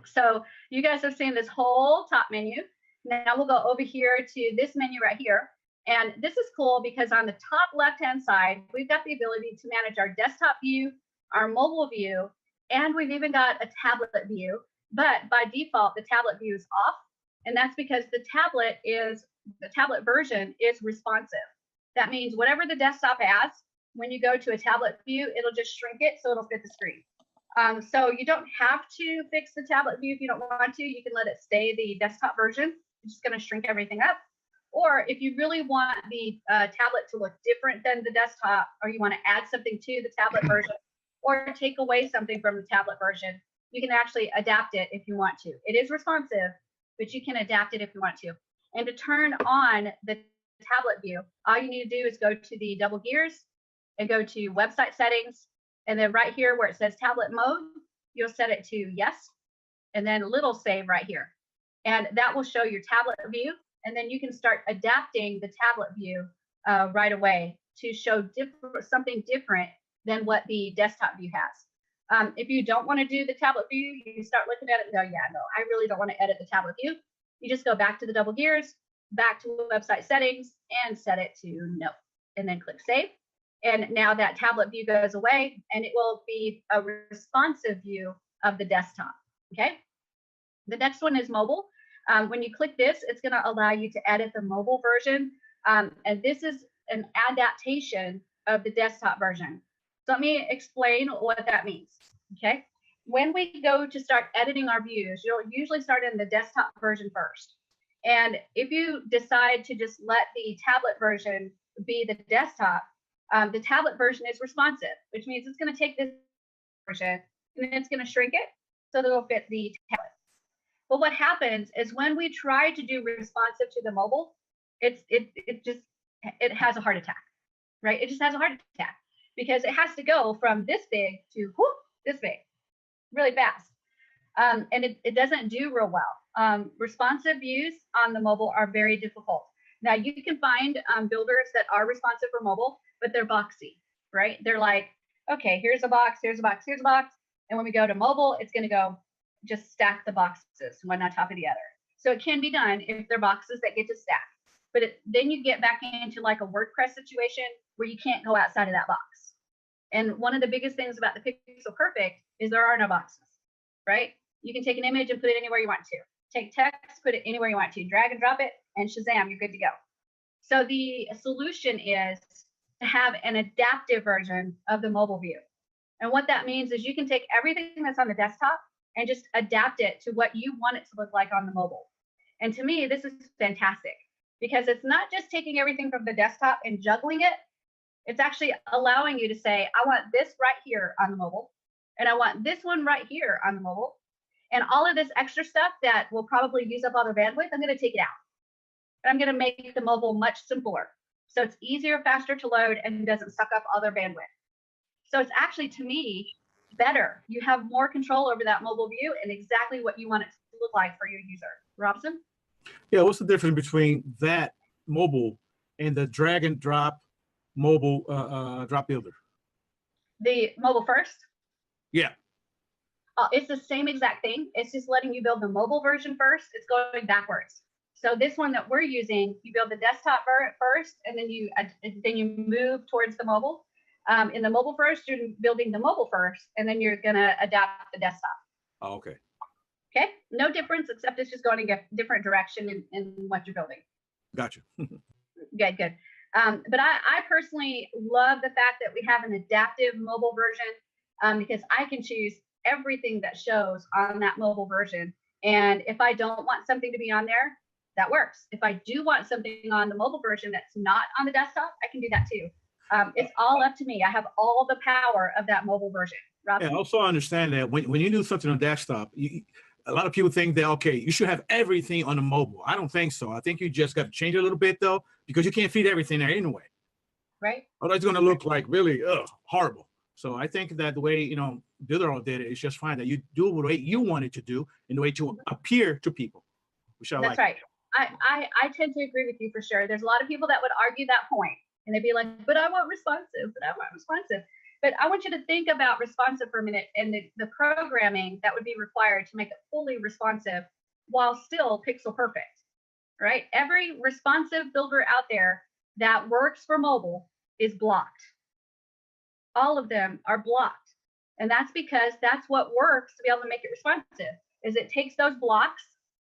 So you guys have seen this whole top menu. Now we'll go over here to this menu right here. And this is cool because on the top left-hand side, we've got the ability to manage our desktop view, our mobile view, and we've even got a tablet view. But by default, the tablet view is off. And that's because the tablet version is responsive. That means whatever the desktop has, when you go to a tablet view, it'll just shrink it so it'll fit the screen. So you don't have to fix the tablet view if you don't want to. You can let it stay the desktop version. It's just going to shrink everything up. Or if you really want the tablet to look different than the desktop, or you want to add something to the tablet version, or take away something from the tablet version, you can actually adapt it if you want to. It is responsive, but you can adapt it if you want to. And to turn on the tablet view, all you need to do is go to the double gears and go to website settings. And then right here where it says tablet mode, you'll set it to yes, and then little save right here. And that will show your tablet view. And then you can start adapting the tablet view right away to show something different than what the desktop view has. If you don't want to do the tablet view, you start looking at it and go, yeah, no, I really don't want to edit the tablet view. You just go back to the double gears, back to website settings, and set it to no, and then click save. And now that tablet view goes away, and it will be a responsive view of the desktop. Okay. The next one is mobile. When you click this, it's going to allow you to edit the mobile version. And this is an adaptation of the desktop version. So let me explain what that means. Okay. When we go to start editing our views, you'll usually start in the desktop version first. And if you decide to just let the tablet version be the desktop, the tablet version is responsive, which means it's going to take this version and then it's going to shrink it so that it'll fit the tablet. But what happens is when we try to do responsive to the mobile, it has a heart attack, right? It just has a heart attack because it has to go from this big to whoop, this big, really fast. And it doesn't do real well. Responsive views on the mobile are very difficult. Now you can find builders that are responsive for mobile, but they're boxy, right? They're like, okay, here's a box, here's a box, here's a box. And when we go to mobile, it's going to go just stack the boxes one on top of the other. So it can be done if they're boxes that get to stack. But then you get back into like a WordPress situation where you can't go outside of that box. And one of the biggest things about the Pixel Perfect is there are no boxes, right? You can take an image and put it anywhere you want to. Take text, put it anywhere you want to. Drag and drop it, and shazam, you're good to go. So the solution is to have an adaptive version of the mobile view. And what that means is you can take everything that's on the desktop and just adapt it to what you want it to look like on the mobile. And to me, this is fantastic because it's not just taking everything from the desktop and juggling it. It's actually allowing you to say, I want this right here on the mobile, and I want this one right here on the mobile. And all of this extra stuff that will probably use up all their bandwidth, I'm going to take it out. And I'm going to make the mobile much simpler. So it's easier, faster to load, and doesn't suck up all their bandwidth. So it's actually, to me, better. You have more control over that mobile view and exactly what you want it to look like for your user. Robson? Yeah, what's the difference between that mobile and the drag and drop mobile drop builder? The mobile first? Yeah. It's the same exact thing. It's just letting you build the mobile version first. It's going backwards. So this one that we're using, you build the desktop first, and then you move towards the mobile. In the mobile first, you're building the mobile first, and then you're gonna adapt the desktop. Oh, okay. Okay, no difference, except it's just going in a different direction in what you're building. Gotcha. Good. But I personally love the fact that we have an adaptive mobile version, because I can choose everything that shows on that mobile version. And if I don't want something to be on there, that works. If I do want something on the mobile version that's not on the desktop, I can do that too. It's all up to me. I have all the power of that mobile version. Rob? Yeah, also understand that when you do something on desktop, a lot of people think that, okay, you should have everything on the mobile. I don't think so. I think you just got to change it a little bit though, because you can't feed everything there anyway. Right. Otherwise it's going to look like really horrible. So I think that the way, Builderall did it is just fine, that you do it the way you want it to do and the way to appear to people, which I like. That's right. I tend to agree with you for sure. There's a lot of people that would argue that point, and they'd be like, but I want responsive, But I want you to think about responsive for a minute, and the programming that would be required to make it fully responsive while still pixel perfect, right? Every responsive builder out there that works for mobile is blocked. All of them are blocked. And that's because that's what works to be able to make it responsive, is it takes those blocks,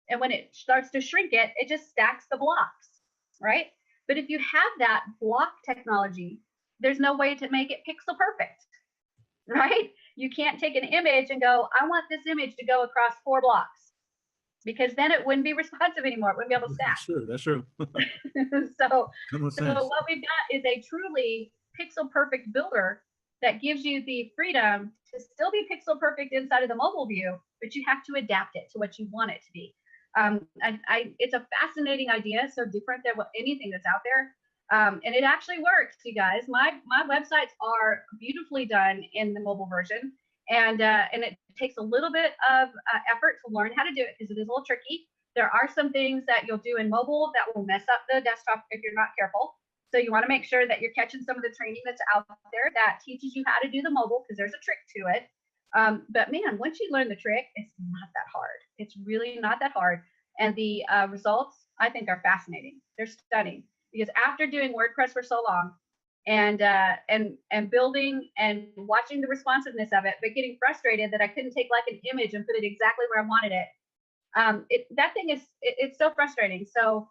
and when it starts to shrink it, it just stacks the blocks, right? But if you have that block technology, there's no way to make it pixel perfect, right? You can't take an image and go, I want this image to go across 4 blocks, because then it wouldn't be responsive anymore. It wouldn't be able to stack. That's true. So what we've got is a truly pixel perfect builder that gives you the freedom to still be pixel perfect inside of the mobile view, but you have to adapt it to what you want it to be. It's a fascinating idea, so different than anything that's out there. And it actually works, you guys. My websites are beautifully done in the mobile version, and it takes a little bit of effort to learn how to do it, because it is a little tricky. There are some things that you'll do in mobile that will mess up the desktop if you're not careful. So you want to make sure that you're catching some of the training that's out there that teaches you how to do the mobile, because there's a trick to it. But man, once you learn the trick, it's not that hard. It's really not that hard. And the results, I think, are fascinating. They're stunning, because after doing WordPress for so long and building and watching the responsiveness of it, but getting frustrated that I couldn't take like an image and put it exactly where I wanted it. That thing it's so frustrating. So,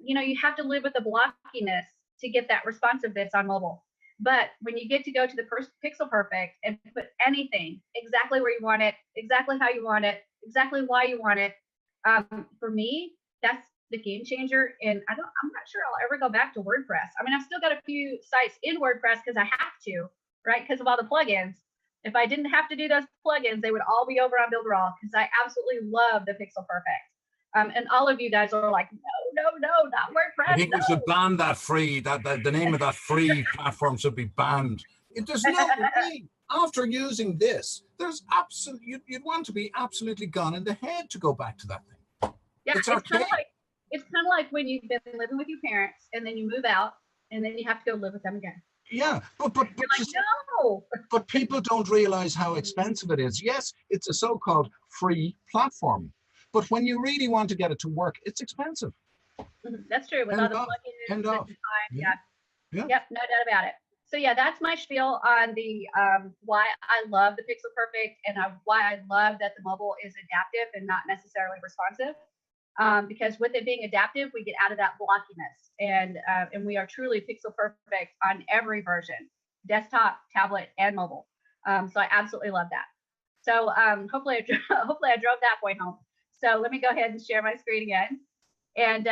you have to live with the blockiness to get that responsiveness on mobile. But when you get to go to the pixel perfect and put anything exactly where you want it, exactly how you want it, exactly why you want it, for me, that's the game changer. And I'm not sure I'll ever go back to WordPress. I mean, I've still got a few sites in WordPress because I have to, right? Because of all the plugins. If I didn't have to do those plugins, they would all be over on Builderall, because I absolutely love the pixel perfect. And all of you guys are like, no, not WordPress. I think we should ban that free, the name of that free platform should be banned. There's no way. After using this, there's you'd want to be absolutely gone in the head to go back to that thing. Yeah, it's kind of like when you've been living with your parents and then you move out and then you have to go live with them again. Yeah, but You're like, no. But people don't realize how expensive it is. Yes, it's a so-called free platform, but when you really want to get it to work, it's expensive. That's true. With all the plugins and time, yeah. Yep, no doubt about it. So yeah, that's my spiel on the why I love the pixel perfect and why I love that the mobile is adaptive and not necessarily responsive. Because with it being adaptive, we get out of that blockiness, and we are truly pixel perfect on every version, desktop, tablet, and mobile. So I absolutely love that. So hopefully I drove that point home. So let me go ahead and share my screen again. And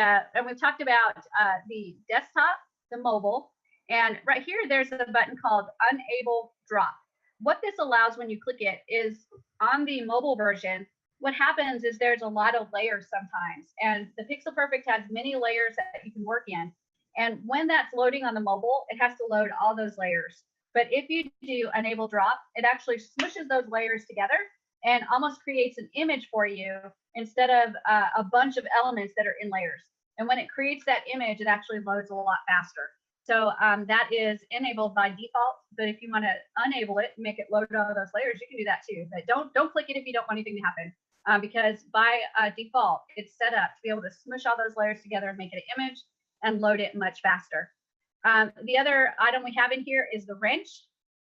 we've talked about the desktop, the mobile, and right here, there's a button called Enable Drop. What this allows when you click it is on the mobile version, what happens is there's a lot of layers sometimes, and the Pixel Perfect has many layers that you can work in. And when that's loading on the mobile, it has to load all those layers. But if you do Enable Drop, it actually smushes those layers together and almost creates an image for you instead of a bunch of elements that are in layers. And when it creates that image, it actually loads a lot faster. So that is enabled by default. But if you want to enable it and make it load all those layers, you can do that too. But don't click it if you don't want anything to happen. because by default, it's set up to be able to smush all those layers together and make it an image and load it much faster. The other item we have in here is the wrench,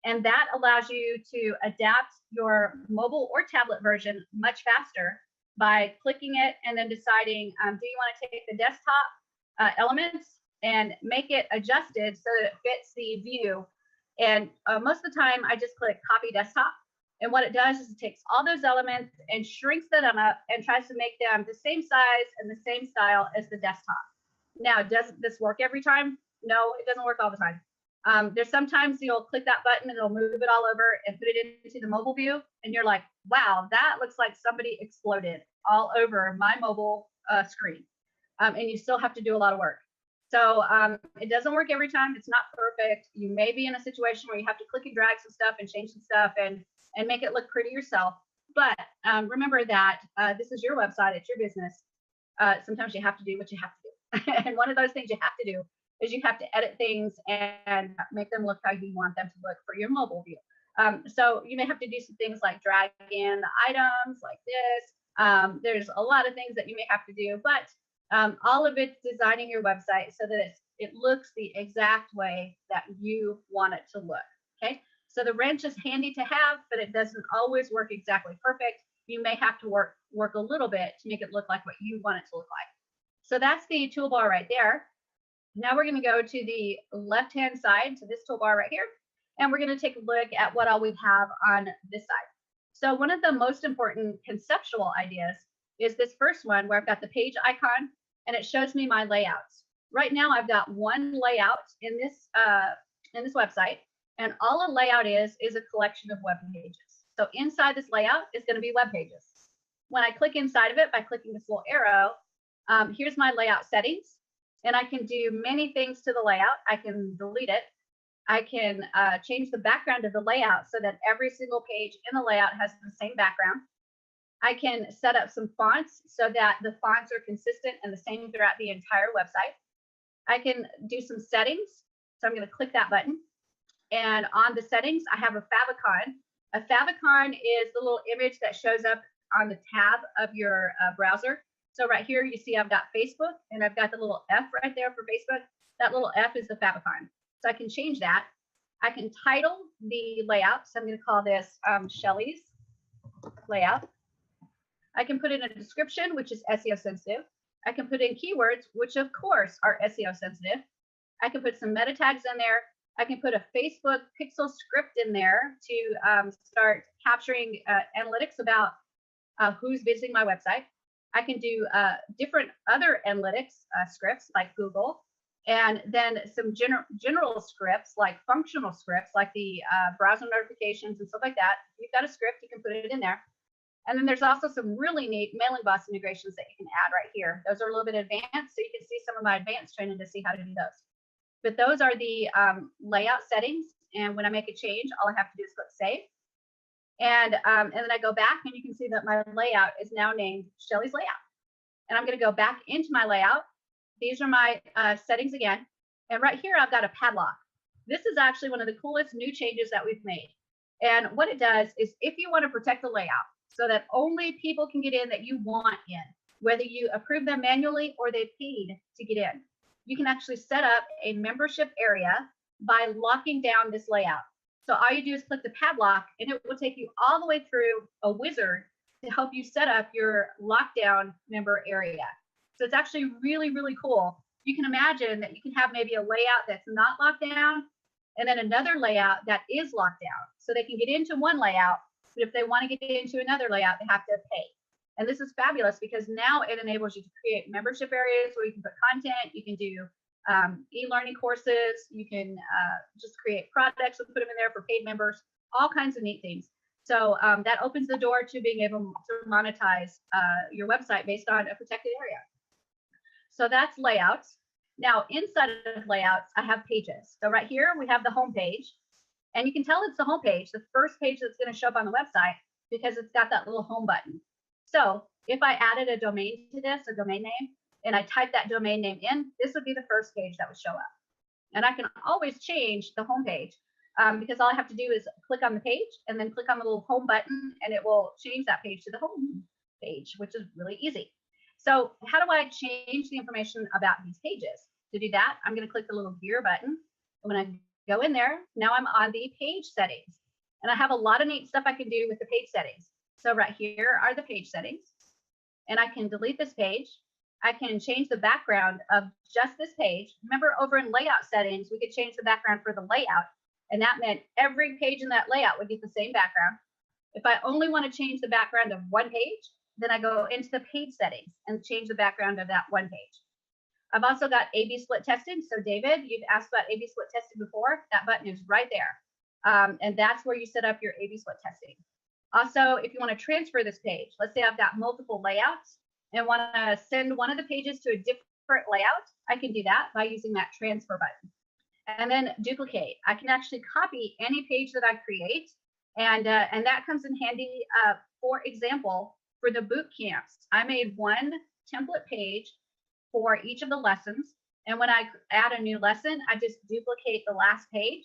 and that allows you to adapt your mobile or tablet version much faster by clicking it and then deciding, do you want to take the desktop elements and make it adjusted so that it fits the view. And most of the time I just click copy desktop. And what it does is it takes all those elements and shrinks them up and tries to make them the same size and the same style as the desktop. Now, does this work every time? No, it doesn't work all the time. There's sometimes you'll click that button and it'll move it all over and put it into the mobile view. And you're like, wow, that looks like somebody exploded all over my mobile screen. And you still have to do a lot of work. So it doesn't work every time. It's not perfect. You may be in a situation where you have to click and drag some stuff and change some stuff and make it look pretty yourself. But remember that this is your website, it's your business. Sometimes you have to do what you have to do. And one of those things you have to do is you have to edit things and make them look how you want them to look for your mobile view. So you may have to do some things like drag in the items like this. There's a lot of things that you may have to do, but all of it's designing your website so that it looks the exact way that you want it to look, okay? So the wrench is handy to have, but it doesn't always work exactly perfect. You may have to work a little bit to make it look like what you want it to look like. So that's the toolbar right there. Now we're going to go to the left-hand side, to this toolbar right here, and we're going to take a look at what all we have on this side. So one of the most important conceptual ideas is this first one where I've got the page icon and it shows me my layouts. Right now I've got one layout in this website, and all a layout is a collection of web pages. So inside this layout is going to be web pages. When I click inside of it by clicking this little arrow, here's my layout settings. And I can do many things to the layout. I can delete it. I can change the background of the layout so that every single page in the layout has the same background. I can set up some fonts so that the fonts are consistent and the same throughout the entire website. I can do some settings. So I'm going to click that button. And on the settings, I have a favicon. A favicon is the little image that shows up on the tab of your browser. So right here, you see I've got Facebook, and I've got the little F right there for Facebook. That little F is the favicon. So I can change that. I can title the layout. So I'm going to call this Shelly's layout. I can put in a description, which is SEO sensitive. I can put in keywords, which of course are SEO sensitive. I can put some meta tags in there. I can put a Facebook pixel script in there to start capturing analytics about who's visiting my website. I can do different other analytics scripts like Google, and then some general scripts like functional scripts like the browser notifications and stuff like that. If you've got a script, you can put it in there. And then there's also some really neat mailing box integrations that you can add right here. Those are a little bit advanced, so you can see some of my advanced training to see how to do those. But those are the layout settings. And when I make a change, all I have to do is click save. And then I go back and you can see that my layout is now named Shelly's Layout. And I'm going to go back into my layout. These are my settings again. And right here, I've got a padlock. This is actually one of the coolest new changes that we've made. And what it does is if you want to protect the layout so that only people can get in that you want in, whether you approve them manually or they paid to get in, you can actually set up a membership area by locking down this layout. So all you do is click the padlock and it will take you all the way through a wizard to help you set up your lockdown member area. So it's actually really, really cool. You can imagine that you can have maybe a layout that's not locked down and then another layout that is locked down. So they can get into one layout, but if they want to get into another layout, they have to pay. And this is fabulous because now it enables you to create membership areas where you can put content, you can do e-learning courses, you can just create products and put them in there for paid members, all kinds of neat things. So that opens the door to being able to monetize your website based on a protected area. So that's layouts. Now inside of layouts, I have pages. So right here, we have the home page. And you can tell it's the home page, the first page that's going to show up on the website because it's got that little home button. So if I added a domain to this, a domain name, and I type that domain name in, this would be the first page that would show up. And I can always change the home page because all I have to do is click on the page and then click on the little home button and it will change that page to the home page, which is really easy. So how do I change the information about these pages? To do that, I'm going to click the little gear button. And when I go in there, now I'm on the page settings. And I have a lot of neat stuff I can do with the page settings. So right here are the page settings. And I can delete this page. I can change the background of just this page. Remember, over in layout settings, we could change the background for the layout. And that meant every page in that layout would get the same background. If I only want to change the background of one page, then I go into the page settings and change the background of that one page. I've also got A/B split testing. So David, you've asked about A/B split testing before. That button is right there. And that's where you set up your A/B split testing. Also, if you want to transfer this page, let's say I've got multiple layouts and want to send one of the pages to a different layout, I can do that by using that transfer button. And then duplicate. I can actually copy any page that I create. And that comes in handy, for example, for the boot camps. I made one template page for each of the lessons. And when I add a new lesson, I just duplicate the last page,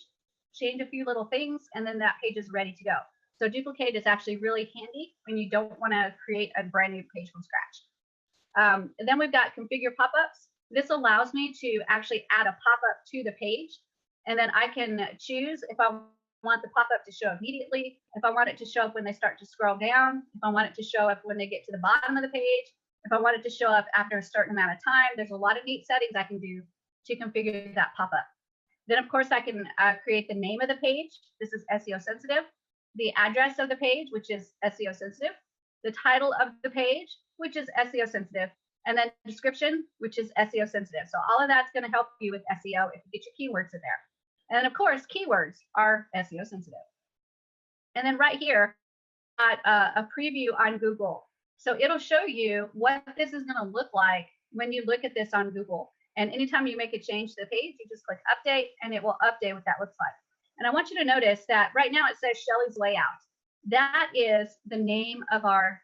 change a few little things, and then that page is ready to go. So duplicate is actually really handy when you don't want to create a brand new page from scratch. And then we've got configure pop-ups. This allows me to actually add a pop-up to the page. And then I can choose if I want the pop-up to show immediately, if I want it to show up when they start to scroll down, if I want it to show up when they get to the bottom of the page, if I want it to show up after a certain amount of time. There's a lot of neat settings I can do to configure that pop-up. Then, of course, I can create the name of the page. This is SEO sensitive. The address of the page, which is SEO sensitive. The title of the page, which is SEO sensitive. And then description, which is SEO sensitive. So all of that's going to help you with SEO if you get your keywords in there. And of course, keywords are SEO sensitive. And then right here, got a preview on Google. So it'll show you what this is going to look like when you look at this on Google. And anytime you make a change to the page, you just click update and it will update what that looks like. And I want you to notice that right now it says Shelly's layout. That is the name of our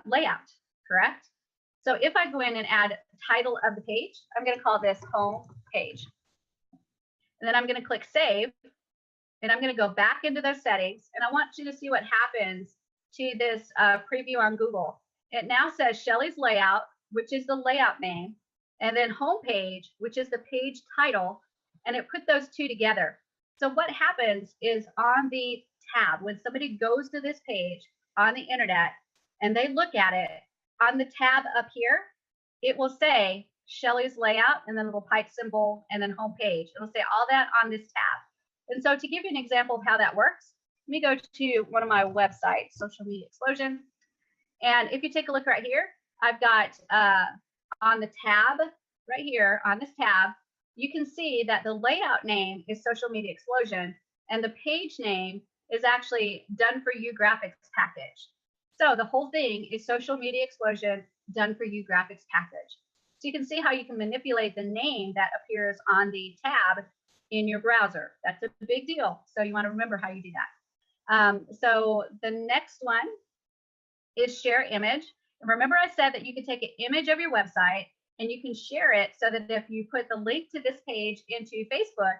layout, correct? So if I go in and add title of the page, I'm going to call this home page. And then I'm going to click save. And I'm going to go back into those settings. And I want you to see what happens to this preview on Google. It now says Shelly's layout, which is the layout name, and then home page, which is the page title. And it put those two together. So what happens is on the tab, when somebody goes to this page on the internet and they look at it, on the tab up here, it will say Shelly's layout and then a little pipe symbol and then home page. It'll say all that on this tab. And so to give you an example of how that works, let me go to one of my websites, Social Media Explosion. And if you take a look right here, I've got on the tab right here on this tab, you can see that the layout name is Social Media Explosion and the page name is actually Done For You Graphics Package. So the whole thing is Social Media Explosion Done For You Graphics Package. So you can see how you can manipulate the name that appears on the tab in your browser. That's a big deal. So you want to remember how you do that. So the next one is share image. And remember I said that you can take an image of your website and you can share it so that if you put the link to this page into Facebook,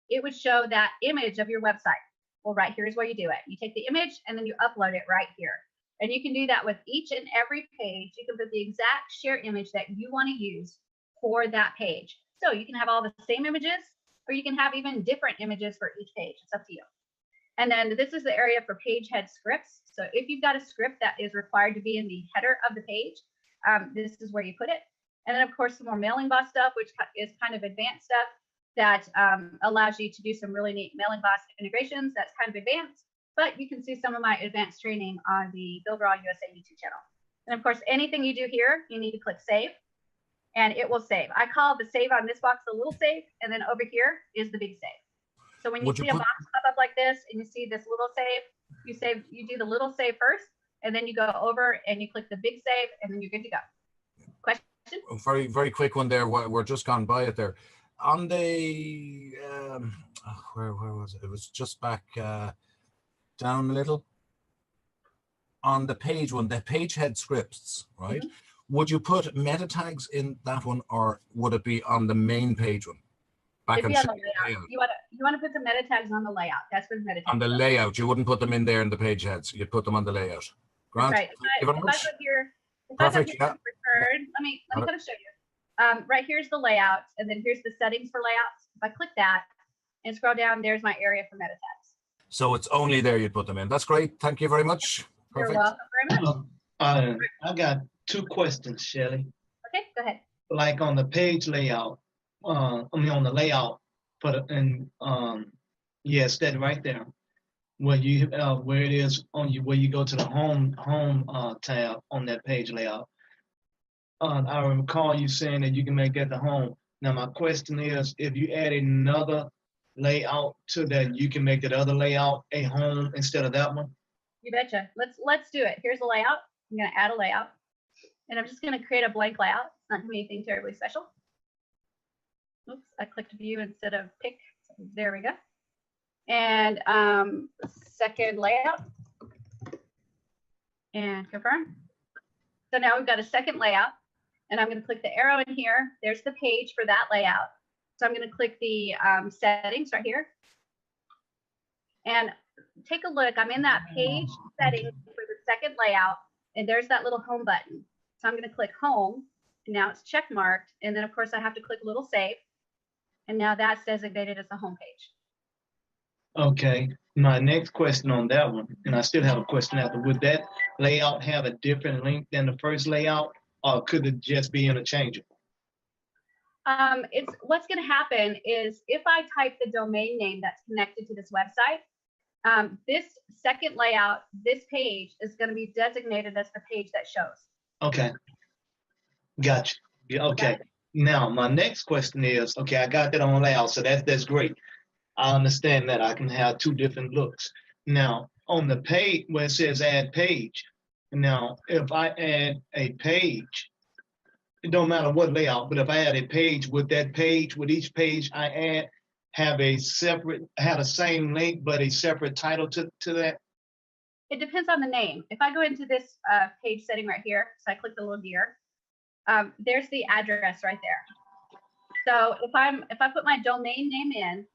it would show that image of your website. Well, right here's where you do it. You take the image and then you upload it right here. And you can do that with each and every page. You can put the exact share image that you want to use for that page. So you can have all the same images, or you can have even different images for each page. It's up to you. And then this is the area for page head scripts. So if you've got a script that is required to be in the header of the page, this is where you put it. And then of course, some more mailing boss stuff, which is kind of advanced stuff that allows you to do some really neat mailing boss integrations. That's kind of advanced, but you can see some of my advanced training on the Builderall USA YouTube channel. And of course, anything you do here, you need to click save and it will save. I call the save on this box the little save, and then over here is the big save. So when you see a box pop up like this and you see this little save, you do the little save first, and then you go over and you click the big save, and then you're good to go. Question? Very, very quick one there. We're just gone by it there. On the, where was it? It was just back down a little. On the page one, the page head scripts, right? Mm-hmm. Would you put meta tags in that one, or would it be on the main page one? It'd be on the layout. You want to put the meta tags on the layout. That's what meta tags on the layout. You wouldn't put them in there in the page heads. You'd put them on the layout. Grant, right. If I go here If I go Perfect. here Yeah. to return, let me kind of show you. Right here's the layout, and then here's the settings for layouts. If I click that and scroll down, there's my area for meta tags. So it's only there you'd put them in. That's great. Thank you very much. You're Perfect. welcome very much. I got 2 questions, Shelley. Okay, go ahead. Like on the page layout, I mean on the layout, yes, that right there, where you where it is on you, where you go to the home tab on that page layout. I recall you saying that you can make that the home. Now my question is, if you add another layout to that, you can make that other layout a home instead of that one. You betcha. Let's do it. Here's a layout. I'm going to add a layout, and I'm just going to create a blank layout. It's not going to be anything terribly special. Oops, I clicked view instead of pick. So there we go. And second layout, and confirm. So now we've got a second layout, and I'm going to click the arrow in here. There's the page for that layout. So I'm going to click the settings right here, and take a look. I'm in that page settings for the second layout, and there's that little home button. So I'm going to click home, and now it's check marked. And then of course I have to click a little save, and now that's designated as the home page. Okay, my next question on that one, and I still have a question after, would that layout have a different link than the first layout, or could it just be interchangeable? It's what's going to happen is if I type the domain name that's connected to this website, this second layout, this page is going to be designated as the page that shows. Okay, gotcha. Yeah, okay. Now my next question is, okay, I got that on layout, so that's great. I understand that I can have 2 different looks. Now on the page where it says add page, now if I add a page, it don't matter what layout, but if I add a page, would each page I add have the same link but a separate title to that? It depends on the name. If I go into this page setting right here, so I click the little gear, there's the address right there. So if I put my domain name in,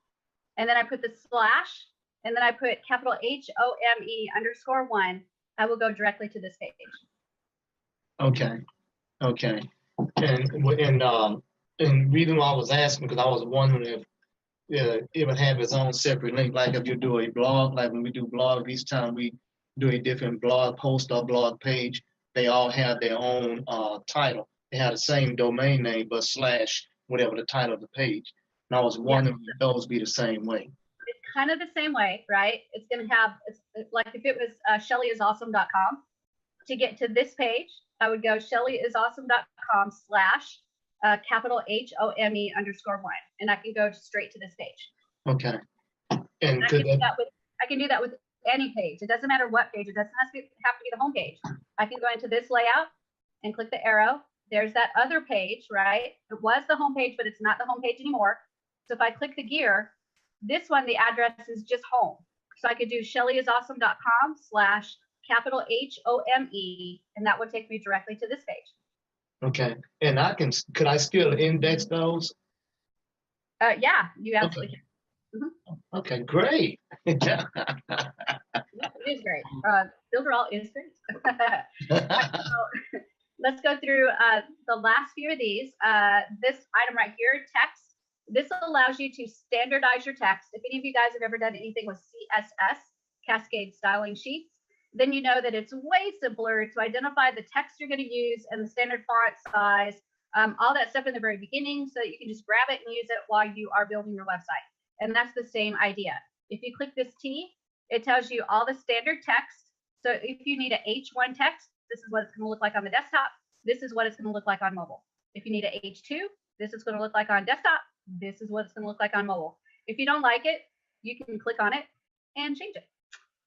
and then I put the slash, and then I put capital HOME_1, I will go directly to this page. Okay. And the reason why I was asking, because I was wondering if it would have its own separate link, like if you do a blog, like when we do blog, each time we do a different blog post or blog page, they all have their own title. They have the same domain name, but slash whatever the title of the page. And I was wondering if those be the same way. It's kind of the same way, right? It's going to have, it's like if it was ShellyIsAwesome.com, to get to this page, I would go ShellyIsAwesome.com / capital HOME_1, and I can go straight to this page. Okay. And I can do that with any page. It doesn't matter what page. It doesn't have to be the home page. I can go into this layout and click the arrow. There's that other page, right? It was the home page, but it's not the home page anymore. So if I click the gear, this one, the address is just home. So I could do ShellyIsAwesome.com / capital HOME, and that would take me directly to this page. Okay. And could I still index those? Yeah, you absolutely can. Mm-hmm. Okay, great. Yeah, it is great. Builderall is great. So, let's go through the last few of these. This item right here, text. This allows you to standardize your text. If any of you guys have ever done anything with CSS, Cascade Styling Sheets, then you know that it's way simpler to identify the text you're going to use and the standard font size, all that stuff in the very beginning, so that you can just grab it and use it while you are building your website. And that's the same idea. If you click this T, it tells you all the standard text. So if you need an H1 text, this is what it's going to look like on the desktop. This is what it's going to look like on mobile. If you need an H2, this is going to look like on desktop. This is what it's going to look like on mobile. If you don't like it, you can click on it and change it.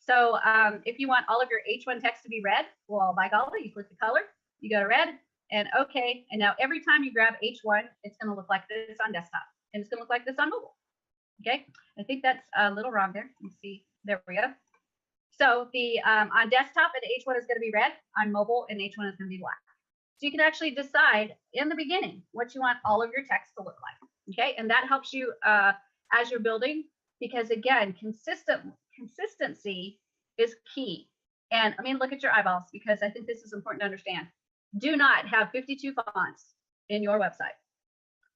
So if you want all of your H1 text to be red, well, by golly, you click the color, you go to red, and okay. And now every time you grab H1, it's going to look like this on desktop, and it's going to look like this on mobile. Okay, I think that's a little wrong there. Let me see. There we go. So the on desktop, an H1 is going to be red. On mobile, an H1 is going to be black. So you can actually decide in the beginning what you want all of your text to look like. Okay, and that helps you as you're building, because again, consistency is key. And I mean, look at your eyeballs, because I think this is important to understand. do not have 52 fonts in your website.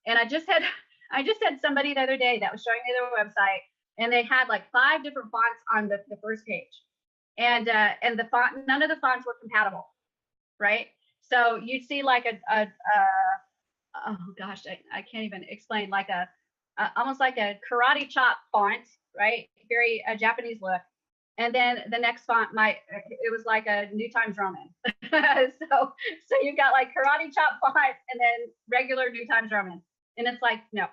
And I just had somebody the other day that was showing me their website, and they had like 5 different fonts on the first page, and the font, none of the fonts were compatible, right? So you'd see like oh gosh, I can't even explain, like almost like a karate chop font, right? Very Japanese look. And then the next font it was like a New Times Roman. so you've got like karate chop font and then regular New Times Roman. And it's like, no.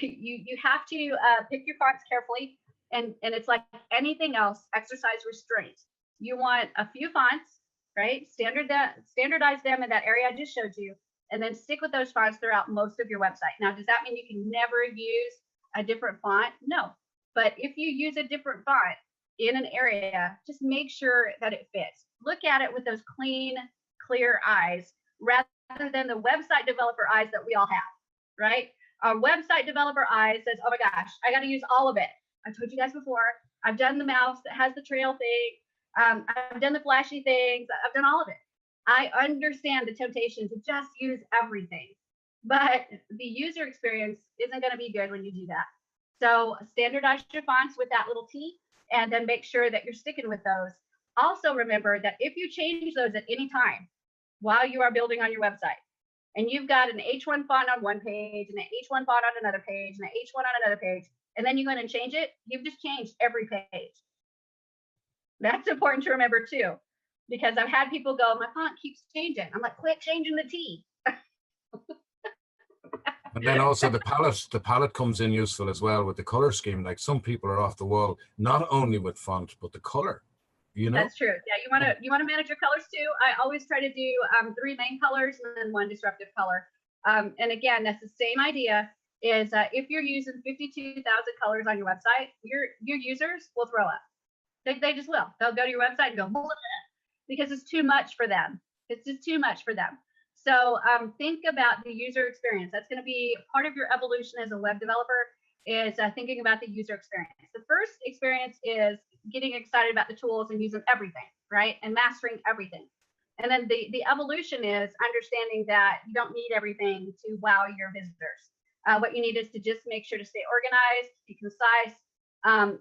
You have to pick your fonts carefully. And it's like anything else, exercise restraint. You want a few fonts, right? Standardize them in that area I just showed you, and then stick with those fonts throughout most of your website. Now, does that mean you can never use a different font? No. But if you use a different font in an area, just make sure that it fits. Look at it with those clean, clear eyes, rather than the website developer eyes that we all have, right? Our website developer eyes says, oh my gosh, I got to use all of it. I told you guys before, I've done the mouse that has the trail thing. I've done the flashy things. I've done all of it. I understand the temptation to just use everything, but the user experience isn't going to be good when you do that. So standardize your fonts with that little T, and then make sure that you're sticking with those. Also remember that if you change those at any time while you are building on your website, and you've got an H1 font on one page and an H1 font on another page and an H1 on another page, and then you go in and change it, you've just changed every page. That's important to remember too, because I've had people go, my font keeps changing. I'm like, quit changing the T. And then also the palette comes in useful as well with the color scheme. Like some people are off the wall, not only with font, but the color, you know? That's true. Yeah, you want to manage your colors too. I always try to do 3 main colors and then 1 disruptive color. And again, that's the same idea, is if you're using 52,000 colors on your website, your users will throw up. They just will. They'll go to your website and go, bleh, because it's too much for them. It's just too much for them. So think about the user experience. That's going to be part of your evolution as a web developer, is thinking about the user experience. The first experience is getting excited about the tools and using everything, right? And mastering everything. And then the evolution is understanding that you don't need everything to wow your visitors. What you need is to just make sure to stay organized, be concise,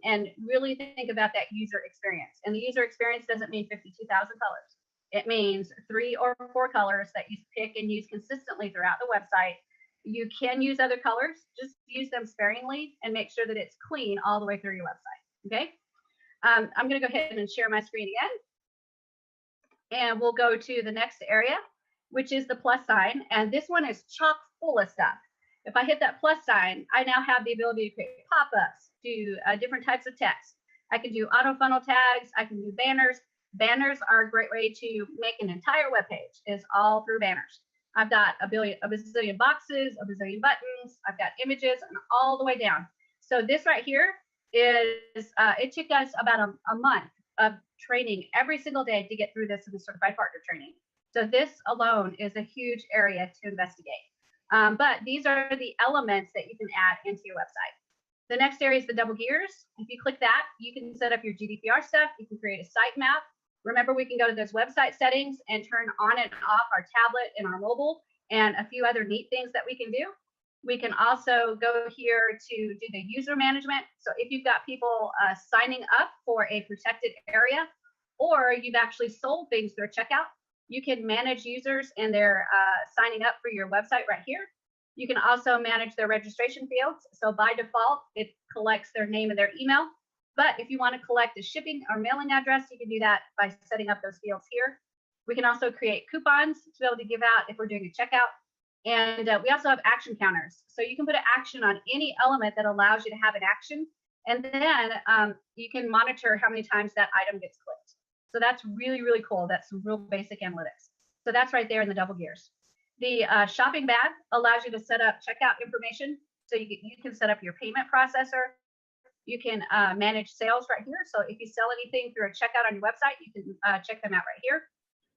and really think about that user experience. And the user experience doesn't mean 52,000 colors. It means 3 or 4 colors that you pick and use consistently throughout the website. You can use other colors, just use them sparingly and make sure that it's clean all the way through your website, okay? I'm gonna go ahead and share my screen again. And we'll go to the next area, which is the plus sign. And this one is chock full of stuff. If I hit that plus sign, I now have the ability to create pop-ups, do different types of text. I can do auto funnel tags, I can do banners. Banners are a great way to make an entire web page, is all through banners. I've got a bazillion boxes, a bazillion buttons, I've got images, and all the way down. So this right here is, it took us about a month of training every single day to get through this in the certified partner training. So this alone is a huge area to investigate. But these are the elements that you can add into your website. The next area is the double gears. If you click that, you can set up your GDPR stuff. You can create a site map. Remember, we can go to those website settings and turn on and off our tablet and our mobile and a few other neat things that we can do. We can also go here to do the user management. So if you've got people signing up for a protected area, or you've actually sold things through a checkout, you can manage users and their signing up for your website right here. You can also manage their registration fields. So by default, it collects their name and their email. But if you want to collect a shipping or mailing address, you can do that by setting up those fields here. We can also create coupons to be able to give out if we're doing a checkout. And we also have action counters. So you can put an action on any element that allows you to have an action. And then you can monitor how many times that item gets clicked. So that's really, really cool. That's some real basic analytics. So that's right there in the double gears. The shopping bag allows you to set up checkout information. So you can set up your payment processor. You can manage sales right here. So if you sell anything through a checkout on your website, you can check them out right here.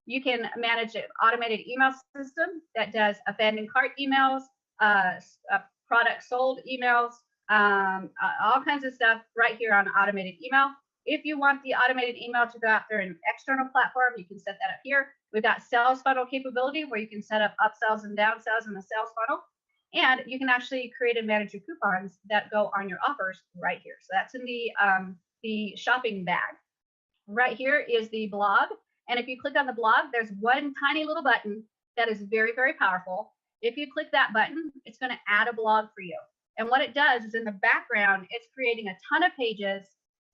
You can manage an automated email system that does abandoned cart emails, product sold emails, all kinds of stuff right here on automated email. If you want the automated email to go out there in an external platform, you can set that up here. We've got sales funnel capability where you can set up upsells and downsells in the sales funnel. And you can actually create and manage your coupons that go on your offers right here. So that's in the shopping bag. Right here is the blog. And if you click on the blog, there's one tiny little button that is very, very powerful. If you click that button, it's going to add a blog for you. And what it does is in the background, it's creating a ton of pages,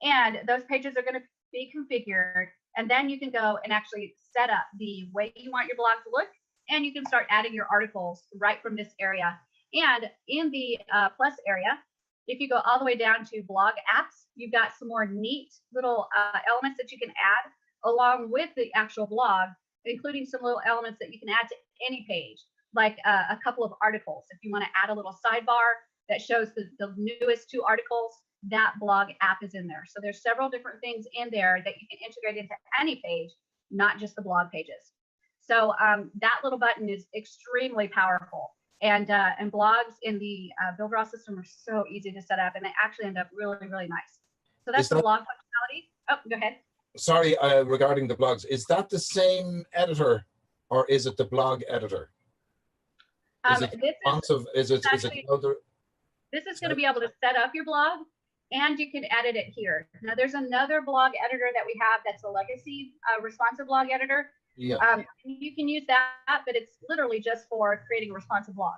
and those pages are going to be configured. And then you can go and actually set up the way you want your blog to look, and you can start adding your articles right from this area. And in the plus area, if you go all the way down to blog apps, you've got some more neat little elements that you can add along with the actual blog, including some little elements that you can add to any page, like a couple of articles. If you want to add a little sidebar that shows the newest 2 articles, that blog app is in there. So there's several different things in there that you can integrate into any page, not just the blog pages. So that little button is extremely powerful. And blogs in the Builderall system are so easy to set up, and they actually end up really, really nice. So that's the blog functionality. Oh, go ahead. Sorry, regarding the blogs, is that the same editor, or is it the blog editor? Is it responsive? Is it other? This is going to be able to set up your blog, and you can edit it here. Now, there's another blog editor that we have that's a legacy responsive blog editor. Yeah. You can use that, but it's literally just for creating a responsive blog.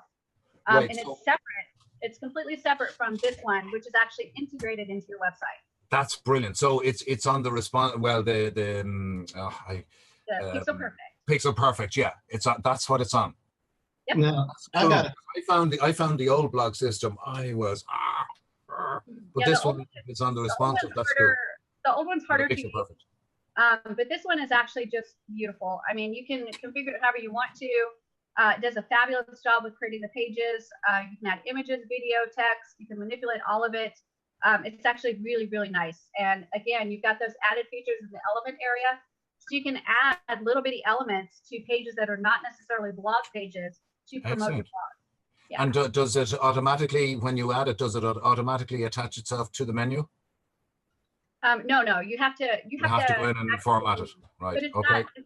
Right, and it's separate. It's completely separate from this one, which is actually integrated into your website. That's brilliant. So it's on the response. Well, the Pixel Perfect. Pixel Perfect. Yeah, it's on. That's what it's on. Yep. Now, I found the old blog system. I was but this one is on the responsive. That's cool. The old one's harder to use. Perfect. But this one is actually just beautiful. I mean, you can configure it however you want to. It does a fabulous job with creating the pages. You can add images, video, text. You can manipulate all of it. It's actually really, really nice. And again, you've got those added features in the element area. So you can add little bitty elements to pages that are not necessarily blog pages to promote your blog. Yeah. And does it automatically, when you add it, does it automatically attach itself to the menu? No, you have to go in and format it, right? But it's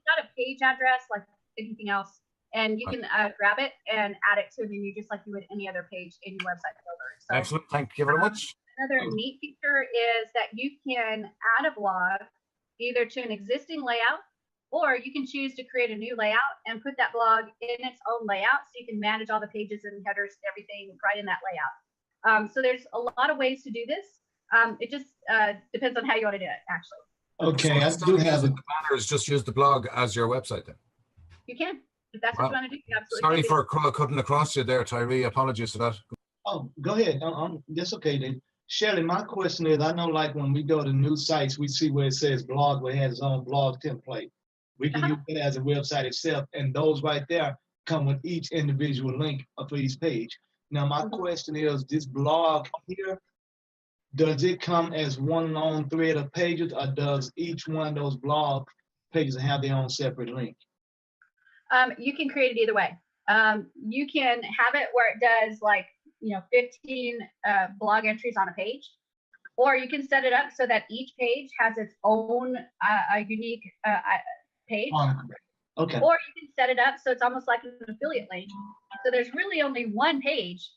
not a page address like anything else, and you can grab it and add it to a menu just like you would any other page in your website builder. So, excellent, thank you very much. Another neat feature is that you can add a blog either to an existing layout, or you can choose to create a new layout and put that blog in its own layout, so you can manage all the pages and headers and everything right in that layout. So there's a lot of ways to do this. It just depends on how you want to do it, actually. Okay, I do have the banners. Just use the blog as your website then. You can, if that's what you want to do. You absolutely Sorry can. for cutting across you there, Tyree. Apologies for that. Oh, go ahead. That's okay then. Shelley, my question is, I know like when we go to new sites, we see where it says blog, where it has its own blog template. We can use it as a website itself, and those right there come with each individual link for each page. Now, my question is, this blog here, does it come as one long thread of pages, or does each one of those blog pages have their own separate link? You can create it either way. You can have it where it does 15 blog entries on a page, or you can set it up so that each page has its own unique page. Okay. Or you can set it up so it's almost like an affiliate link. So there's really only one page,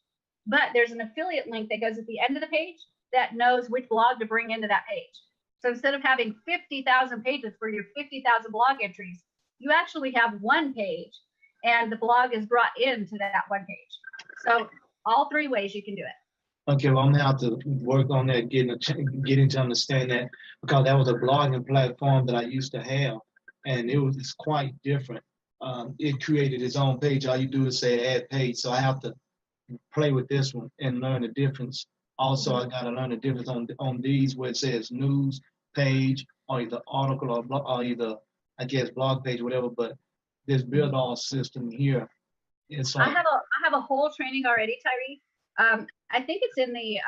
but there's an affiliate link that goes at the end of the page that knows which blog to bring into that page. So instead of having 50,000 pages for your 50,000 blog entries, you actually have one page, and the blog is brought into that one page. So all 3 ways you can do it. Okay, well, I'm gonna have to work on that, getting to understand that, because that was a blogging platform that I used to have, and it's quite different. It created its own page. All you do is say add page. So I have to play with this one and learn the difference. Also, I got to learn the difference on these where it says news page, or either article, or either, I guess, blog page, whatever. But this Builderall system here, it's I have a whole training already, Tyree. I think it's in the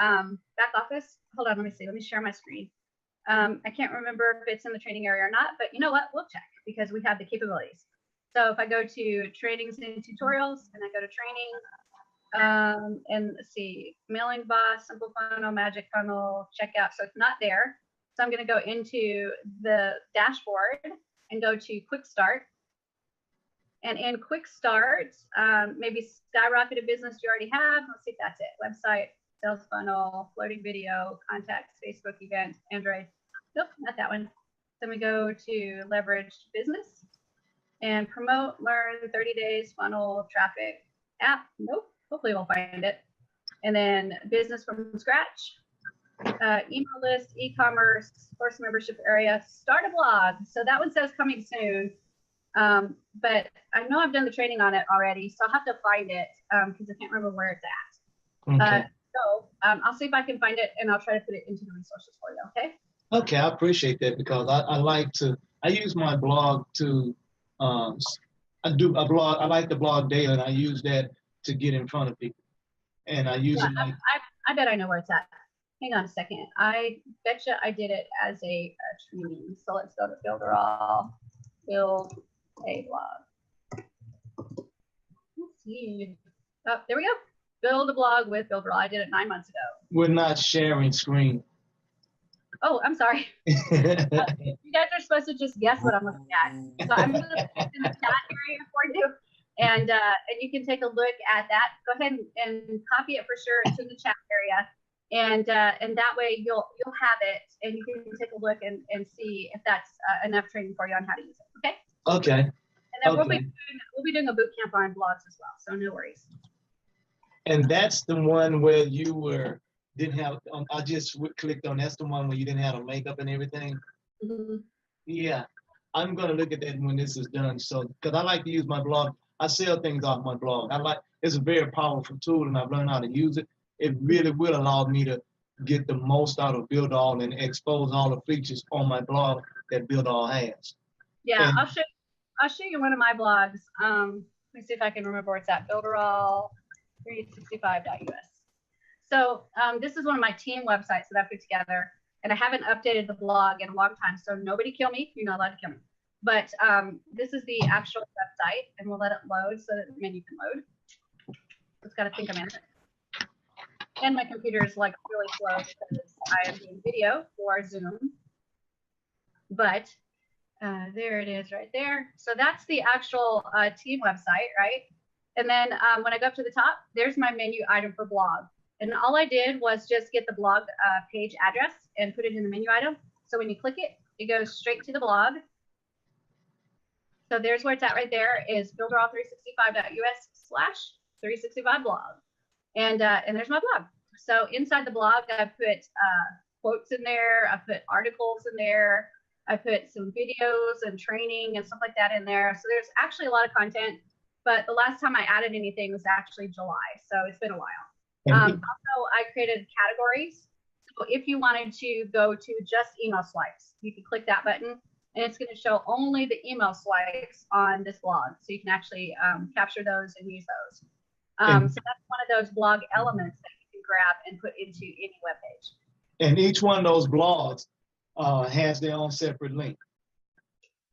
back office. Hold on, let me see. Let me share my screen. I can't remember if it's in the training area or not, but you know what? We'll check, because we have the capabilities. So if I go to trainings and tutorials, and I go to training, and let's see, mailing boss, simple funnel, magic funnel, checkout. So it's not there. So I'm going to go into the dashboard and go to Quick Start. And in Quick Start, maybe skyrocket a business you already have. Let's see if that's it. Website, sales funnel, floating video, contacts, Facebook event, Android. Nope, not that one. Then we go to leverage business and promote, learn, 30 days, funnel, traffic, app. Nope, hopefully we'll find it. And then business from scratch, email list, e-commerce, course membership area, start a blog. So that one says coming soon. But I know I've done the training on it already, so I'll have to find it because I can't remember where it's at. Okay. So I'll see if I can find it and I'll try to put it into the resources for you, okay? Okay, I appreciate that because I use my blog to, I like the blog daily and I use that to get in front of people. And I use it like. I bet I know where it's at. Hang on a second. I bet you I did it as a training. So let's go to Builderall, build a blog. Let's see. Oh, there we go. Build a blog with Builderall. I did it 9 months ago. We're not sharing screen. Oh, I'm sorry. You guys are supposed to just guess what I'm looking at. So I'm going to put it in the chat area for you, and you can take a look at that. Go ahead and copy it for sure. It's in the chat area, and that way you'll have it, and you can take a look and see if that's enough training for you on how to use it. Okay. Okay. And then okay. we'll be doing a boot camp on blogs as well. So no worries. And that's the one where you didn't have, I just clicked on, that's the one where you didn't have the makeup and everything. Mm-hmm. Yeah, I'm gonna look at that when this is done. So, because I like to use my blog, I sell things off my blog. It's a very powerful tool and I've learned how to use it. It really will allow me to get the most out of Builderall and expose all the features on my blog that Builderall has. Yeah, and, I'll show you one of my blogs. Let me see if I can remember where it's at. Builderall 365.us. So this is one of my team websites that I put together, and I haven't updated the blog in a long time. So nobody kill me. You're not allowed to kill me. But this is the actual website, and we'll let it load so that the menu can load. It's got to think a minute. And my computer is like really slow because I am doing video for Zoom. But there it is right there. So that's the actual team website, right? And then when I go up to the top, there's my menu item for blog. And all I did was just get the blog page address and put it in the menu item. So when you click it, it goes straight to the blog. So there's where it's at right there is builderall365.us/365blog. And there's my blog. So inside the blog, I put quotes in there. I put articles in there. I put some videos and training and stuff like that in there. So there's actually a lot of content. But the last time I added anything was actually July. So it's been a while. Also, I created categories. So if you wanted to go to just email swipes, you can click that button and it's going to show only the email swipes on this blog. So you can actually capture those and use those. So that's one of those blog elements that you can grab and put into any web page. And each one of those blogs has their own separate link.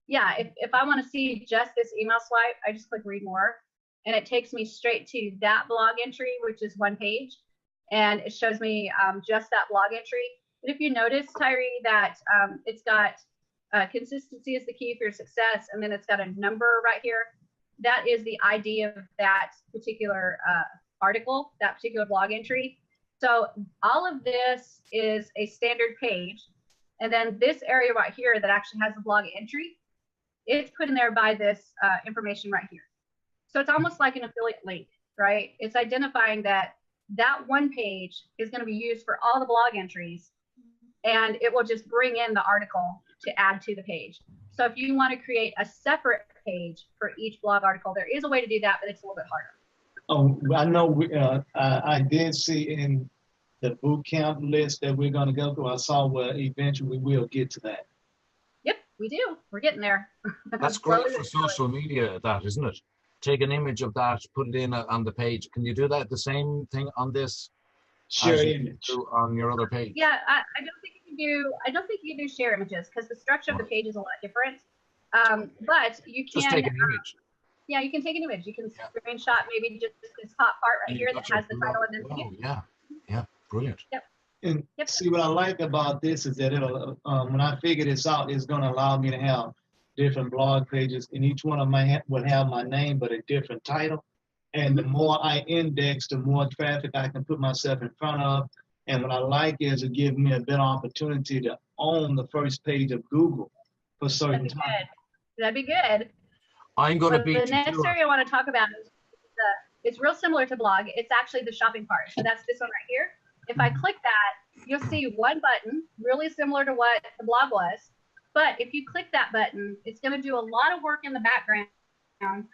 Yeah, if I want to see just this email swipe, I just click read more. And it takes me straight to that blog entry, which is one page. And it shows me just that blog entry. But if you notice, Tyree, that it's got consistency is the key for your success. And then it's got a number right here. That is the ID of that particular article, that particular blog entry. So all of this is a standard page. And then this area right here that actually has the blog entry, it's put in there by this information right here. So it's almost like an affiliate link, right? It's identifying that that one page is going to be used for all the blog entries, and it will just bring in the article to add to the page. So if you want to create a separate page for each blog article, there is a way to do that, but it's a little bit harder. Oh, I know. I did see in the boot camp list that we're going to go through. I saw where eventually we'll get to that. Yep, we do. We're getting there. That's great for social media, that, isn't it? Take an image of that, put it in on the page. Can you do that the same thing on this? Share image on your other page. Yeah, I don't think you can do. I don't think you can do share images because the structure of the page is a lot different. But you can just take an image. Yeah, you can take an image. You can screenshot maybe just this top part right here that has the title and then yeah, brilliant. Yep. And Yep. see, what I like about this is that it'll, when I figure this out, it's going to allow me to have different blog pages, and each one of my will have my name, but a different title. And the more I index, the more traffic I can put myself in front of. And what I like is it gives me a better opportunity to own the first page of Google for certain That'd be time. good. That'd be good. I'm going to Well, beat the you next to it. area I want to talk about is it's real similar to blog. It's actually the shopping part. So that's this one right here. If I click that, you'll see one button, really similar to what the blog was. But if you click that button, it's going to do a lot of work in the background,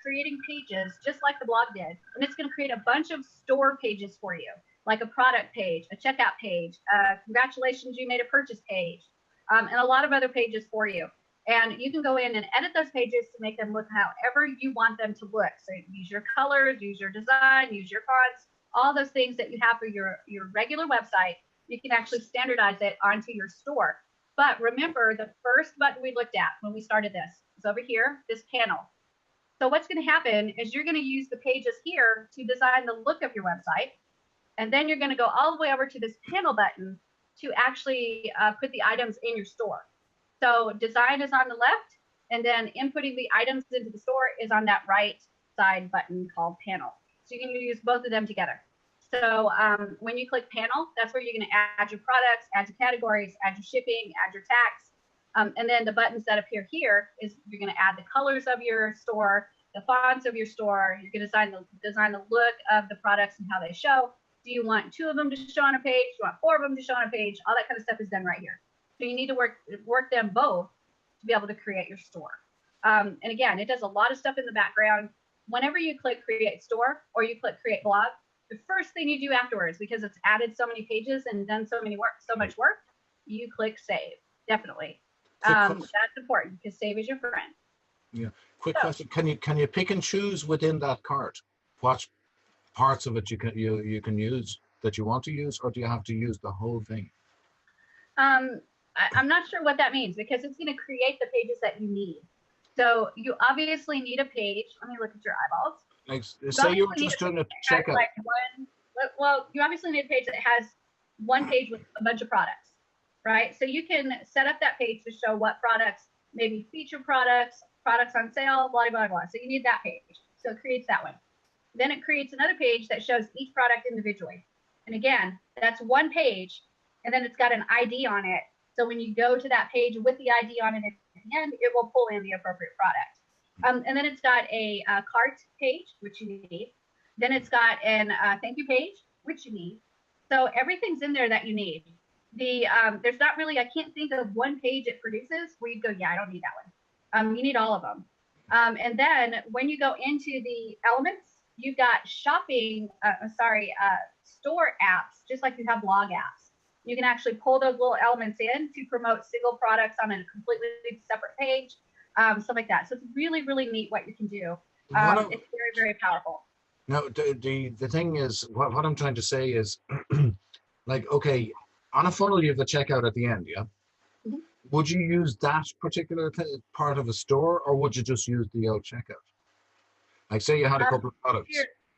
creating pages just like the blog did. And it's going to create a bunch of store pages for you, like a product page, a checkout page, congratulations, you made a purchase page, and a lot of other pages for you. And you can go in and edit those pages to make them look however you want them to look. So use your colors, use your design, use your fonts, all those things that you have for your regular website. You can actually standardize it onto your store. But remember, the first button we looked at when we started this is over here, this panel. So what's going to happen is you're going to use the pages here to design the look of your website. And then you're going to go all the way over to this panel button to actually put the items in your store. So design is on the left, and then inputting the items into the store is on that right side button called panel. So you can use both of them together. So when you click panel, that's where you're going to add your products, add your categories, add your shipping, add your tax. And then the buttons that appear here is you're going to add the colors of your store, the fonts of your store. You're going to design the look of the products and how they show. Do you want 2 of them to show on a page? Do you want 4 of them to show on a page? All that kind of stuff is done right here. So you need to work them both to be able to create your store. And again, it does a lot of stuff in the background. Whenever you click create store or you click create blog, the first thing you do afterwards, because it's added so many pages and done so much work, you click save. Definitely. That's important because save is your friend. Yeah. Quick question: Can you pick and choose within that cart what parts of it you can use that you want to use, or do you have to use the whole thing? I'm not sure what that means because it's going to create the pages that you need. So you obviously need a page. Let me look at your eyeballs. Like, say you were just doing a checkout. Well, you obviously need a page that has one page with a bunch of products, right? So you can set up that page to show what products, maybe feature products, products on sale, blah, blah, blah. So you need that page. So it creates that one. Then it creates another page that shows each product individually. And again, that's one page, and then it's got an ID on it. So when you go to that page with the ID on it at the end, it will pull in the appropriate product. And then it's got a cart page, which you need. Then it's got an thank you page, which you need. So everything's in there that you need. There's not really, I can't think of one page it produces where you go, yeah, I don't need that one. You need all of them. And then when you go into the elements, you've got shopping, store apps, just like you have blog apps. You can actually pull those little elements in to promote single products on a completely separate page, stuff like that. So it's really, really neat what you can do. It's very, very powerful. No, the thing is, what I'm trying to say is, like, okay, on a funnel you have the checkout at the end, yeah? Mm-hmm. Would you use that particular part of a store, or would you just use the old checkout? Like, say you had a couple of products.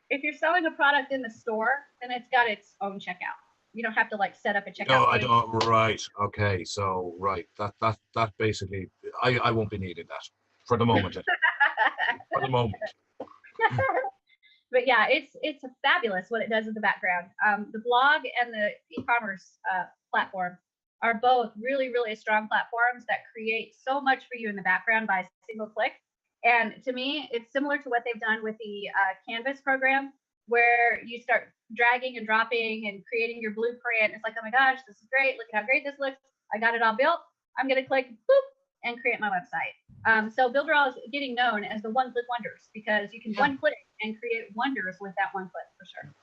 If you're selling a product in the store, then it's got its own checkout. You don't have to like set up a checkout page. I don't. Right. Okay. So that basically, I won't be needing that for the moment. For the moment. But yeah, it's fabulous what it does in the background. The blog and the e-commerce platform are both really, really strong platforms that create so much for you in the background by a single click. And to me, it's similar to what they've done with the Canvas program, where you start dragging and dropping and creating your blueprint. It's like, oh my gosh, this is great. Look at how great this looks. I got it all built. I'm going to click boop and create my website. So Builderall is getting known as the one-click wonders because you can one click and create wonders with that one click for sure.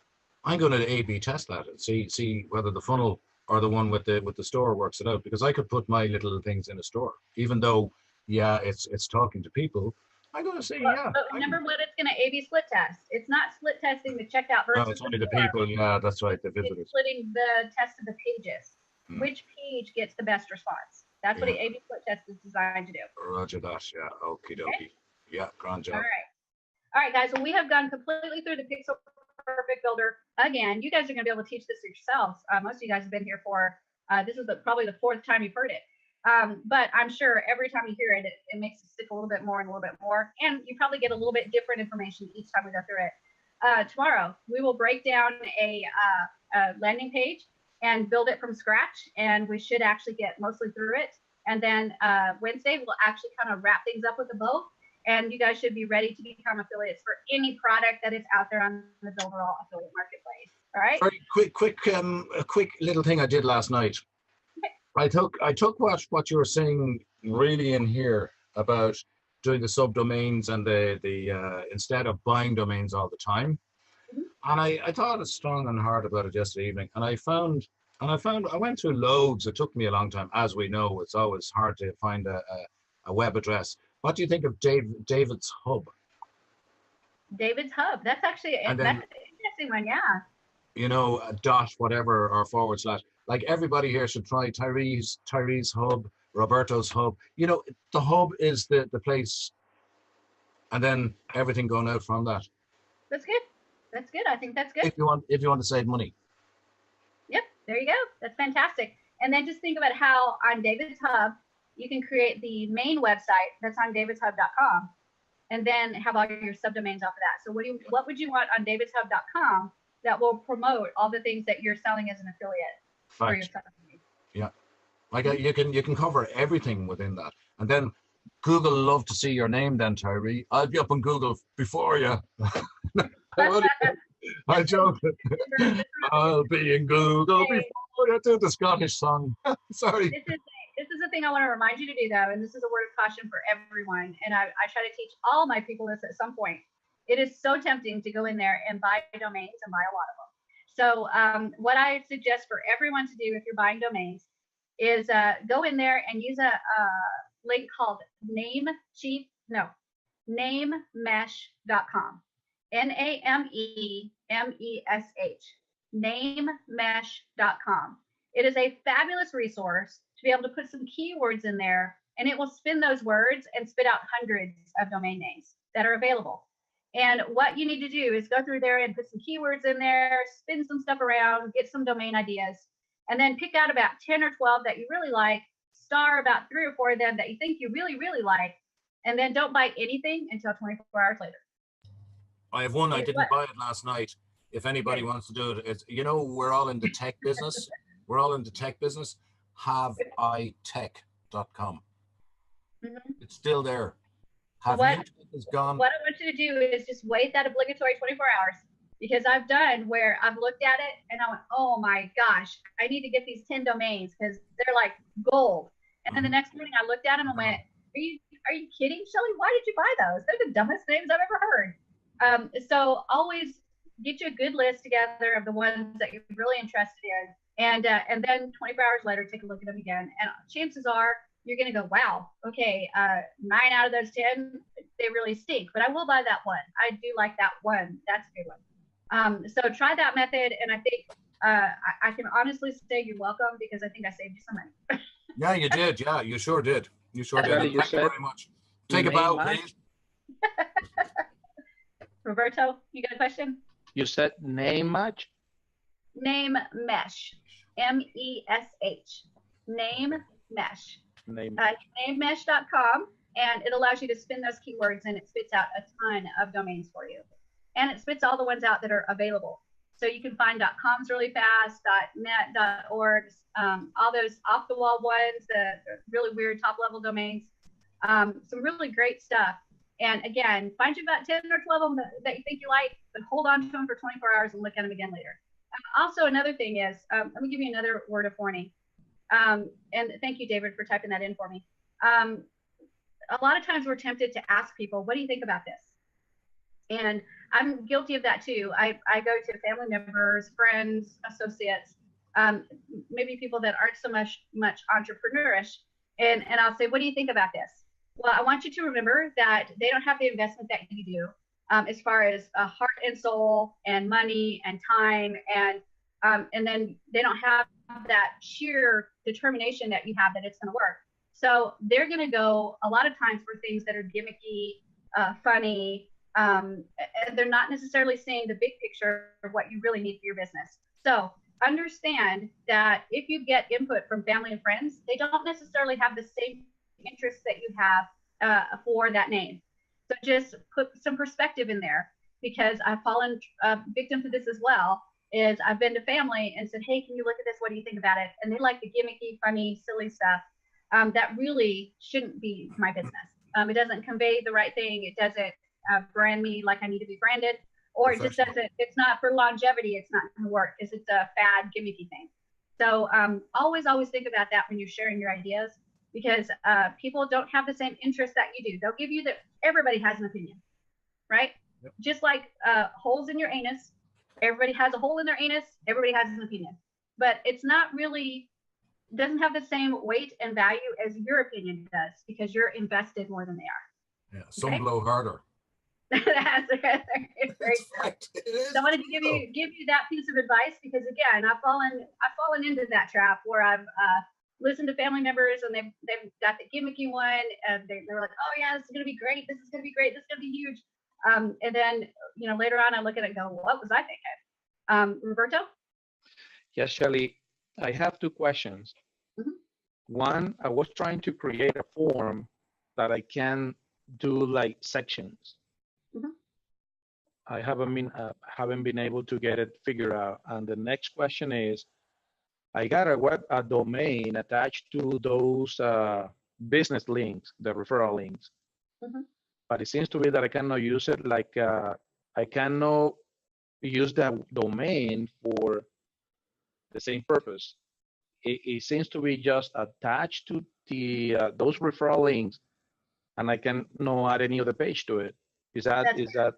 I'm going to A/B test that and see whether the funnel or the one with the store works it out, because I could put my little things in a store, even though, yeah, it's talking to people. I'm going to say, yeah. But remember what it's going to A/B split test. It's not split testing the checkout versus no, it's only the people. Yeah, that's right. The visitors. It's splitting the test of the pages. Which page gets the best response? That's what the A/B split test is designed to do. Roger that. Yeah. Okie dokie. Okay. Yeah. Grand job. All right, guys. Well, we have gone completely through the pixel perfect builder. Again, you guys are going to be able to teach this yourselves. Most of you guys have been here for, this is probably the 4th time you've heard it. But I'm sure every time you hear it, it makes it stick a little bit more and a little bit more. And you probably get a little bit different information each time we go through it. Tomorrow, we will break down a landing page and build it from scratch. And we should actually get mostly through it. And then Wednesday, we'll actually kind of wrap things up with a bow. And you guys should be ready to become affiliates for any product that is out there on the Builderall affiliate marketplace. All right. Very a quick little thing I did last night. Okay. I took what you were saying really in here about doing the subdomains and the instead of buying domains all the time. And I thought it strong and hard about it yesterday evening. And I went through loads. It took me a long time. As we know, it's always hard to find a web address. What do you think of David's Hub? David's Hub. That's actually that's an interesting one. Yeah. You know, a dot whatever or forward slash. Like everybody here should try Tyree's Hub, Roberto's Hub. You know, the hub is the place, and then everything going out from that. That's good. That's good. I think that's good. If you want to save money. Yep. There you go. That's fantastic. And then just think about how on David's Hub, you can create the main website that's on davidshub.com and then have all your subdomains off of that. So what would you want on davidshub.com that will promote all the things that you're selling as an affiliate for your subdomain? Yeah. Like you can cover everything within that. And then Google love to see your name then, Tyree. I'll be up on Google before you. I joke. I'll be in Google before you do the Scottish song. Sorry. This is the thing I want to remind you to do, though, and this is a word of caution for everyone. And I try to teach all my people this at some point. It is so tempting to go in there and buy domains and buy a lot of them. So what I suggest for everyone to do if you're buying domains is go in there and use a link called namemesh.com. NAMEMESH. Namemesh.com. It is a fabulous resource to be able to put some keywords in there, and it will spin those words and spit out hundreds of domain names that are available. And what you need to do is go through there and put some keywords in there, spin some stuff around, get some domain ideas, and then pick out about 10 or 12 that you really like, star about 3 or 4 of them that you think you really, really like, and then don't buy anything until 24 hours later. I have one. I didn't buy it last night. If anybody wants to do it, it's, you know, we're all in the tech business. We're all in the tech business. HaveITech.com. It's still there. What is gone. What I want you to do is just wait that obligatory 24 hours, because I've done where I've looked at it and I went, oh my gosh, I need to get these 10 domains because they're like gold. And then the next morning I looked at them and went, are you kidding, Shelly? Why did you buy those? They're the dumbest names I've ever heard. So always get you a good list together of the ones that you're really interested in. And then 24 hours later, take a look at them again. And chances are you're going to go, wow, okay, 9 out of those 10, they really stink. But I will buy that one. I do like that one. That's a good one. So try that method. And I think I can honestly say you're welcome, because I think I saved you some money. Yeah, you did. Yeah, you sure did. You sure did. Thank you very much. Take a bow, please. Roberto, you got a question? You said name match? Name mesh. MESH. Name mesh. Namemesh.com, and it allows you to spin those keywords, and it spits out a ton of domains for you. And it spits all the ones out that are available. So you can find .coms really fast, .net, .orgs, all those off-the-wall ones, the really weird top-level domains, some really great stuff. And again, find you about 10 or 12 of them that you think you like, but hold on to them for 24 hours and look at them again later. Also, another thing is, let me give you another word of warning. And thank you, David, for typing that in for me. A lot of times we're tempted to ask people, what do you think about this? And I'm guilty of that too. I go to family members, friends, associates, maybe people that aren't so much entrepreneurish, and I'll say, what do you think about this? Well, I want you to remember that they don't have the investment that you do, as far as heart and soul and money and time, and then they don't have that sheer determination that you have that it's going to work. So they're going to go a lot of times for things that are gimmicky, funny, and they're not necessarily seeing the big picture of what you really need for your business. So understand that if you get input from family and friends, they don't necessarily have the same interests that you have for that name. So just put some perspective in there, because I've fallen victim to this as well. Is I've been to family and said, hey, can you look at this? What do you think about it? And they like the gimmicky, funny, silly stuff that really shouldn't be my business. It doesn't convey the right thing. It doesn't brand me like I need to be branded, or it just doesn't, it's not for longevity. It's not going to work because it's a fad, gimmicky thing. So always think about that when you're sharing your ideas, because people don't have the same interest that you do. They'll give you that everybody has an opinion, right? Yep. Just like holes in your anus. Everybody has a hole in their anus. Everybody has an opinion, but it's not really, doesn't have the same weight and value as your opinion does, because you're invested more than they are. Yeah, some blow harder. That's very right. So I wanted to give you that piece of advice, because again, I've fallen into that trap where I've listened to family members and they've got the gimmicky one, and they're like, oh yeah, this is gonna be great. This is gonna be great. This is gonna be huge. And then, you know, later on I look at it and go, what was I thinking? Roberto? Yes, Shelly, I have two questions. Mm-hmm. One, I was trying to create a form that I can do like sections. Mm-hmm. I haven't been able to get it figured out. And the next question is, I got a domain attached to those business links, the referral links. Mm-hmm. But it seems to be that I cannot use it. Like I cannot use that domain for the same purpose. It seems to be just attached to the those referral links, and I can not add any other page to it. Is that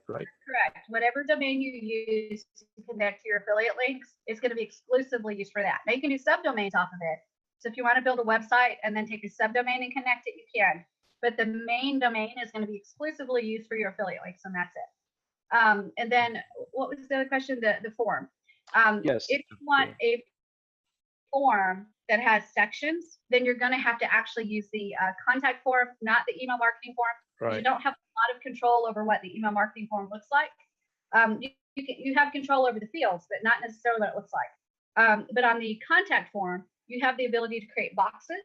right? Correct. Whatever domain you use to connect to your affiliate links is going to be exclusively used for that. Now you can do subdomains off of it. So if you want to build a website and then take a subdomain and connect it, you can. But the main domain is going to be exclusively used for your affiliate links, and that's it. And then what was the other question? The form. Yes. If you want a form that has sections, then you're going to have to actually use the contact form, not the email marketing form. Right. You don't have a lot of control over what the email marketing form looks like. You have control over the fields, but not necessarily what it looks like. But on the contact form, you have the ability to create boxes.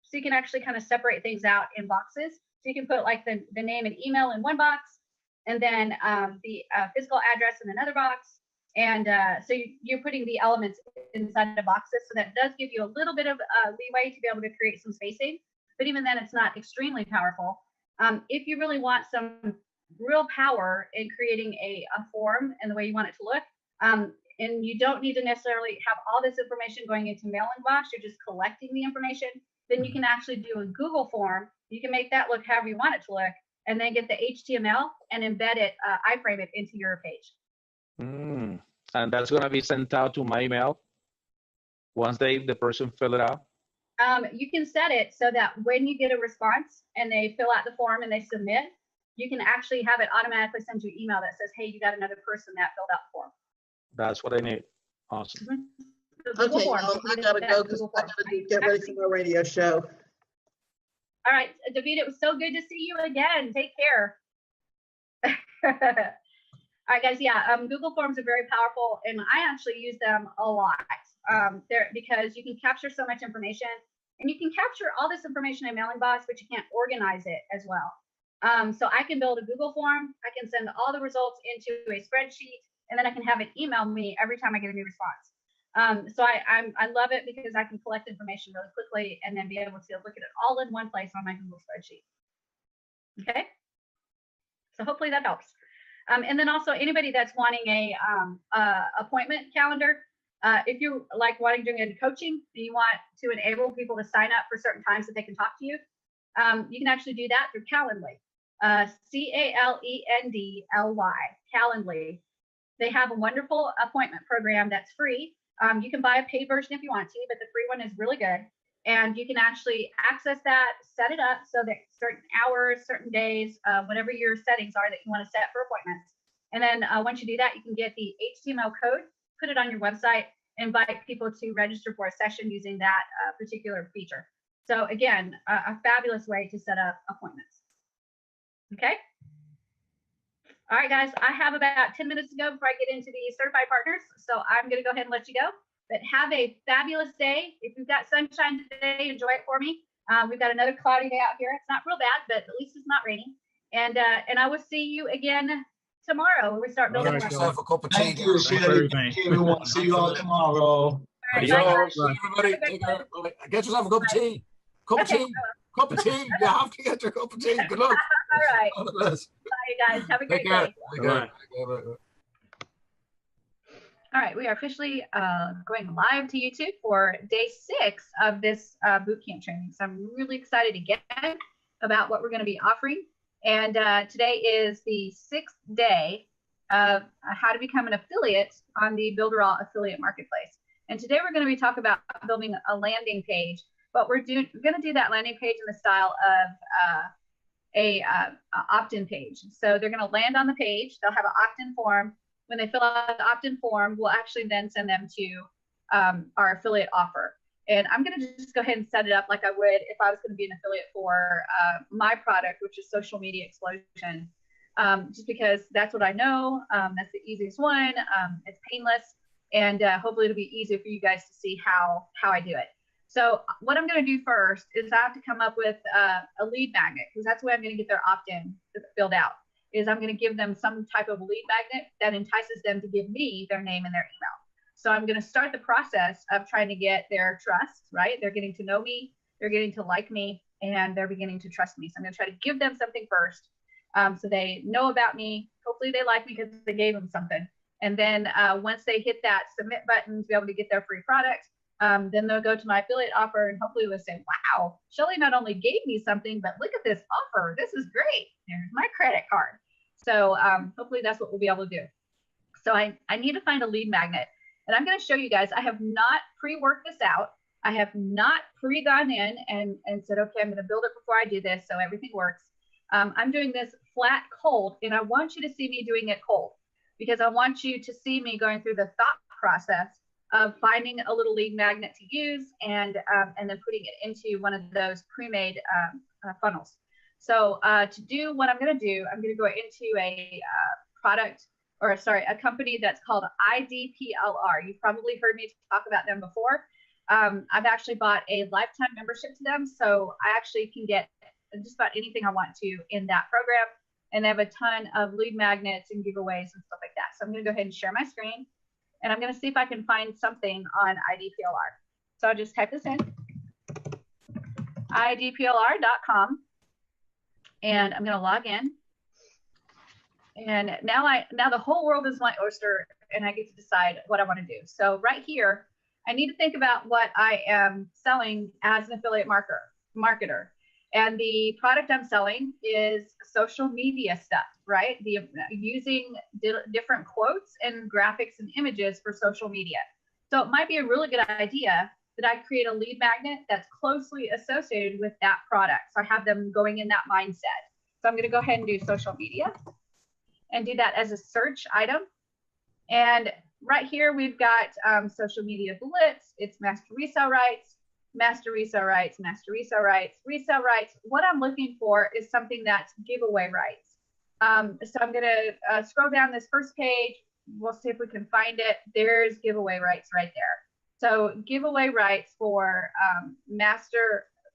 So you can actually kind of separate things out in boxes. So you can put like the name and email in one box, and then the physical address in another box. And so you're putting the elements inside the boxes. So that does give you a little bit of leeway to be able to create some spacing. But even then, it's not extremely powerful. If you really want some real power in creating a form and the way you want it to look, and you don't need to necessarily have all this information going into mail inbox, you're just collecting the information, then you can actually do a Google form. You can make that look however you want it to look, and then get the HTML and embed it, iframe it into your page. And that's going to be sent out to my email once the person fill it out? You can set it so that when you get a response and they fill out the form and they submit, you can actually have it automatically send you an email that says, hey, you got another person that filled out the form. That's what I need. Awesome. Mm-hmm. Okay, I gotta go because I gotta get ready for my radio show. All right, David, it was so good to see you again. Take care. All right, guys. Yeah, Google Forms are very powerful, and I actually use them a lot. Because you can capture so much information, and you can capture all this information in mailing box, but you can't organize it as well. So I can build a Google form. I can send all the results into a spreadsheet, and then I can have it email me every time I get a new response. So I love it because I can collect information really quickly and then be able to look at it all in one place on my Google spreadsheet. Okay. So hopefully that helps. And then also anybody that's wanting a appointment calendar, if you like wanting to do coaching and you want to enable people to sign up for certain times that they can talk to you, you can actually do that through Calendly. Calendly, Calendly. They have a wonderful appointment program that's free. You can buy a paid version if you want to, but the free one is really good. And you can actually access that, set it up so that certain hours, certain days, whatever your settings are that you want to set for appointments. And then once you do that, you can get the HTML code, put it on your website, invite people to register for a session using that particular feature. So again, a fabulous way to set up appointments. Okay. All right, guys, I have about 10 minutes to go before I get into the certified partners. So I'm going to go ahead and let you go. But have a fabulous day. If you've got sunshine today, enjoy it for me. We've got another cloudy day out here. It's not real bad, but at least it's not raining. And I will see you again tomorrow when we start building. Get yourself a cup of tea. Thank you, Shelly. Thank you, everyone. See you all tomorrow. All right, bye, guys. Everybody, take care. Get yourself a cup of tea. Cup of tea. Cup of tea. You have to get your cup of tea. Good luck. All right. All the best. Bye, guys. Have a great Take care. day. Take care. All right, we are officially going live to YouTube for day 6 of this bootcamp training. So I'm really excited again about what we're going to be offering. And today is the 6th day of how to become an affiliate on the Builderall affiliate marketplace. And today we're going to be talking about building a landing page, but we're going to do that landing page in the style of a opt-in page. So they're going to land on the page. They'll have an opt-in form. When they fill out the opt-in form, we'll actually then send them to our affiliate offer. And I'm going to just go ahead and set it up like I would if I was going to be an affiliate for my product, which is Social Media Explosion, just because that's what I know. That's the easiest one. It's painless, and hopefully it'll be easy for you guys to see how I do it. So what I'm going to do first is I have to come up with a lead magnet, because that's the way I'm going to get their opt-in filled out. Is I'm going to give them some type of lead magnet that entices them to give me their name and their email. So I'm going to start the process of trying to get their trust, right? They're getting to know me, they're getting to like me, and they're beginning to trust me. So I'm going to try to give them something first, so they know about me. Hopefully they like me because they gave them something. And then once they hit that submit button to be able to get their free product, then they'll go to my affiliate offer, and hopefully they'll say, wow, Shelly not only gave me something, but look at this offer. This is great. Here's my credit card. So hopefully that's what we'll be able to do. So I need to find a lead magnet. And I'm going to show you guys, I have not pre-worked this out. I have not pre-gone in and said, okay, I'm going to build it before I do this so everything works. I'm doing this flat cold, and I want you to see me doing it cold, because I want you to see me going through the thought process of finding a little lead magnet to use and then putting it into one of those pre-made funnels. So to do what I'm going to do, I'm going to go into a a company that's called IDPLR. You've probably heard me talk about them before. I've actually bought a lifetime membership to them, so I actually can get just about anything I want to in that program. And they have a ton of lead magnets and giveaways and stuff like that. So I'm going to go ahead and share my screen, and I'm going to see if I can find something on IDPLR. So I'll just type this in, idplr.com, and I'm going to log in. And now the whole world is my oyster, and I get to decide what I want to do. So right here, I need to think about what I am selling as an affiliate marketer. And the product I'm selling is social media stuff, right? Using different quotes and graphics and images for social media. So it might be a really good idea that I create a lead magnet that's closely associated with that product. So I have them going in that mindset. So I'm going to go ahead and do social media and do that as a search item. And right here, we've got social media blitz. It's master resale rights, master resale rights, master resale rights, resale rights. What I'm looking for is something that's giveaway rights. So I'm going to scroll down this first page. We'll see if we can find it. There's giveaway rights right there. So giveaway rights for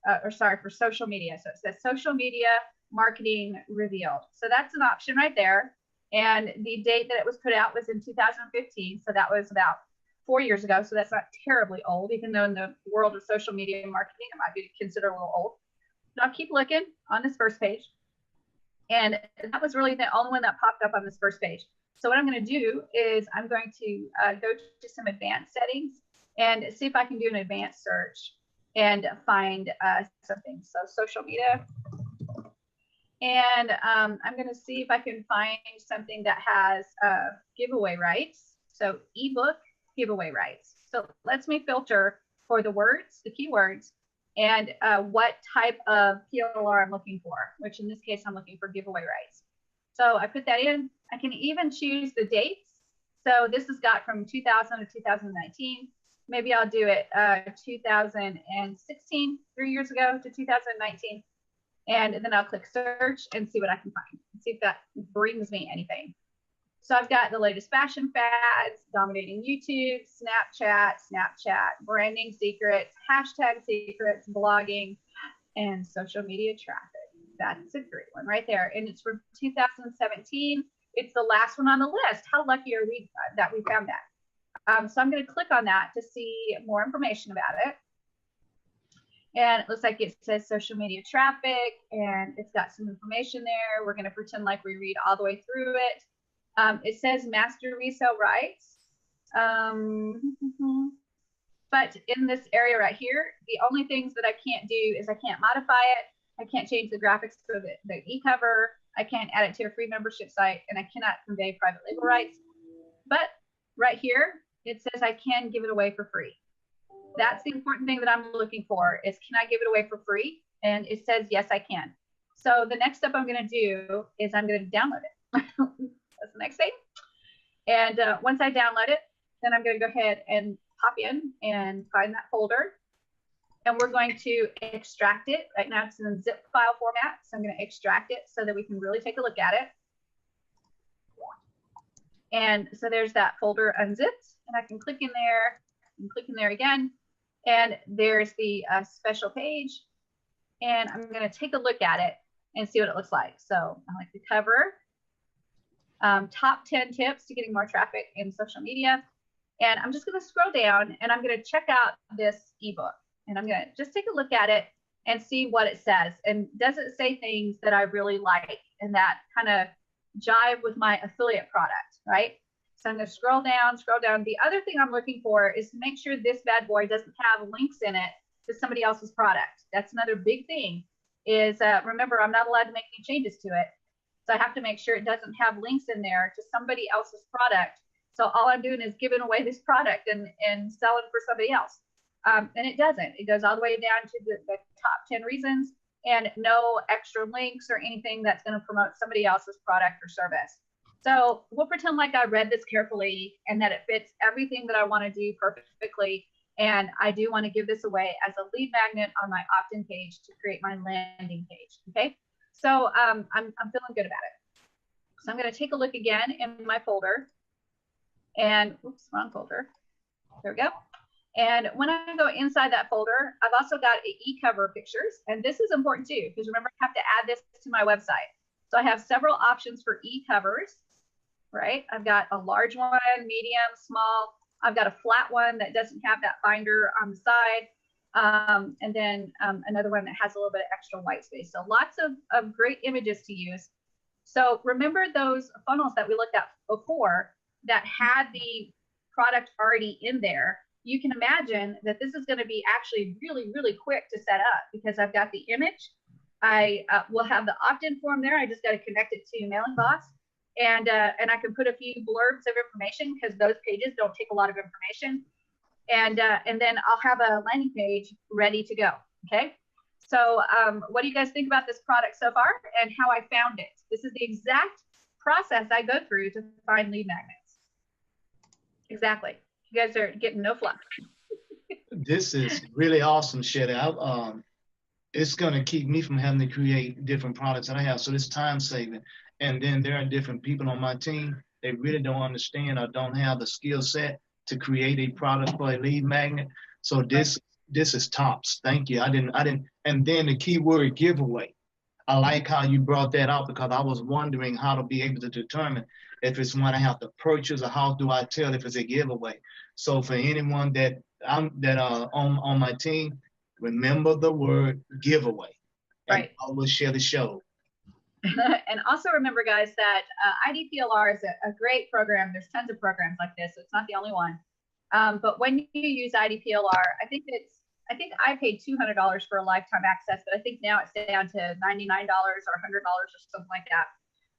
for social media. So it says social media marketing revealed. So that's an option right there. And the date that it was put out was in 2015. So that was about 4 years ago. So that's not terribly old, even though in the world of social media marketing, it might be considered a little old. So I'll keep looking on this first page. And that was really the only one that popped up on this first page. So what I'm going to do is I'm going to go to some advanced settings and see if I can do an advanced search and find something. So social media. And I'm going to see if I can find something that has giveaway rights. So ebook giveaway rights. So it lets me filter for the words, the keywords, and what type of PLR I'm looking for, which in this case, I'm looking for giveaway rights. So I put that in. I can even choose the dates. So this is got from 2000 to 2019. Maybe I'll do it 2016, 3 years ago to 2019. And then I'll click search and see what I can find, see if that brings me anything. So I've got the latest fashion fads, dominating YouTube, Snapchat, branding secrets, hashtag secrets, blogging, and social media traffic. That's a great one right there. And it's from 2017. It's the last one on the list. How lucky are we that we found that? So I'm going to click on that to see more information about it. And it looks like it says social media traffic, and it's got some information there. We're going to pretend like we read all the way through it. It says master resale rights. But in this area right here, the only things that I can't do is I can't modify it. I can't change the graphics for the e-cover. I can't add it to a free membership site, and I cannot convey private label rights. But right here, it says I can give it away for free. That's the important thing that I'm looking for is, can I give it away for free? And it says, yes, I can. So the next step I'm going to do is I'm going to download it. That's the next thing. And once I download it, then I'm going to go ahead and hop in and find that folder. And we're going to extract it. Right now it's in zip file format. So I'm going to extract it so that we can really take a look at it. And so there's that folder unzipped, and I can click in there and click in there again. And there's the special page. And I'm going to take a look at it and see what it looks like. So I like the cover. Top 10 tips to getting more traffic in social media. And I'm just going to scroll down, and I'm going to check out this ebook, and I'm going to just take a look at it and see what it says. And does it say things that I really like and that kind of jive with my affiliate product, right? So I'm going to scroll down. The other thing I'm looking for is to make sure this bad boy doesn't have links in it to somebody else's product. That's another big thing is, remember, I'm not allowed to make any changes to it. So I have to make sure it doesn't have links in there to somebody else's product. So all I'm doing is giving away this product and selling for somebody else. And it doesn't. It goes all the way down to the top 10 reasons and no extra links or anything that's going to promote somebody else's product or service. So we'll pretend like I read this carefully and that it fits everything that I want to do perfectly. And I do want to give this away as a lead magnet on my Optin page to create my landing page. Okay. So I'm feeling good about it. So I'm going to take a look again in my folder. And oops, wrong folder. There we go. And when I go inside that folder, I've also got e-cover pictures. And this is important too, because remember, I have to add this to my website. So I have several options for e-covers, right? I've got a large one, medium, small. I've got a flat one that doesn't have that binder on the side. And then another one that has a little bit of extra white space. So lots of great images to use. So remember those funnels that we looked at before that had the product already in there. You can imagine that this is going to be actually really, really quick to set up because I've got the image. I will have the opt-in form there. I just got to connect it to MailingBoss. And I can put a few blurbs of information because those pages don't take a lot of information. And then I'll have a landing page ready to go. Okay. So what do you guys think about this product so far and how I found it? This is the exact process I go through to find lead magnets. Exactly. You guys are getting no fluff. This is really awesome, Shetty. It's going to keep me from having to create different products that I have. So it's time saving. And then there are different people on my team. They really don't understand or don't have the skill set to create a product for a lead magnet. So this is tops. Thank you. I didn't. And then the keyword giveaway. I like how you brought that up because I was wondering how to be able to determine if it's one I have to purchase or how do I tell if it's a giveaway. So for anyone that on my team, remember the word giveaway. And right. I will share the show. And also remember, guys, that IDPLR is a great program. There's tons of programs like this. So it's not the only one. But when you use IDPLR, I think I paid $200 for a lifetime access, but I think now it's down to $99 or $100 or something like that.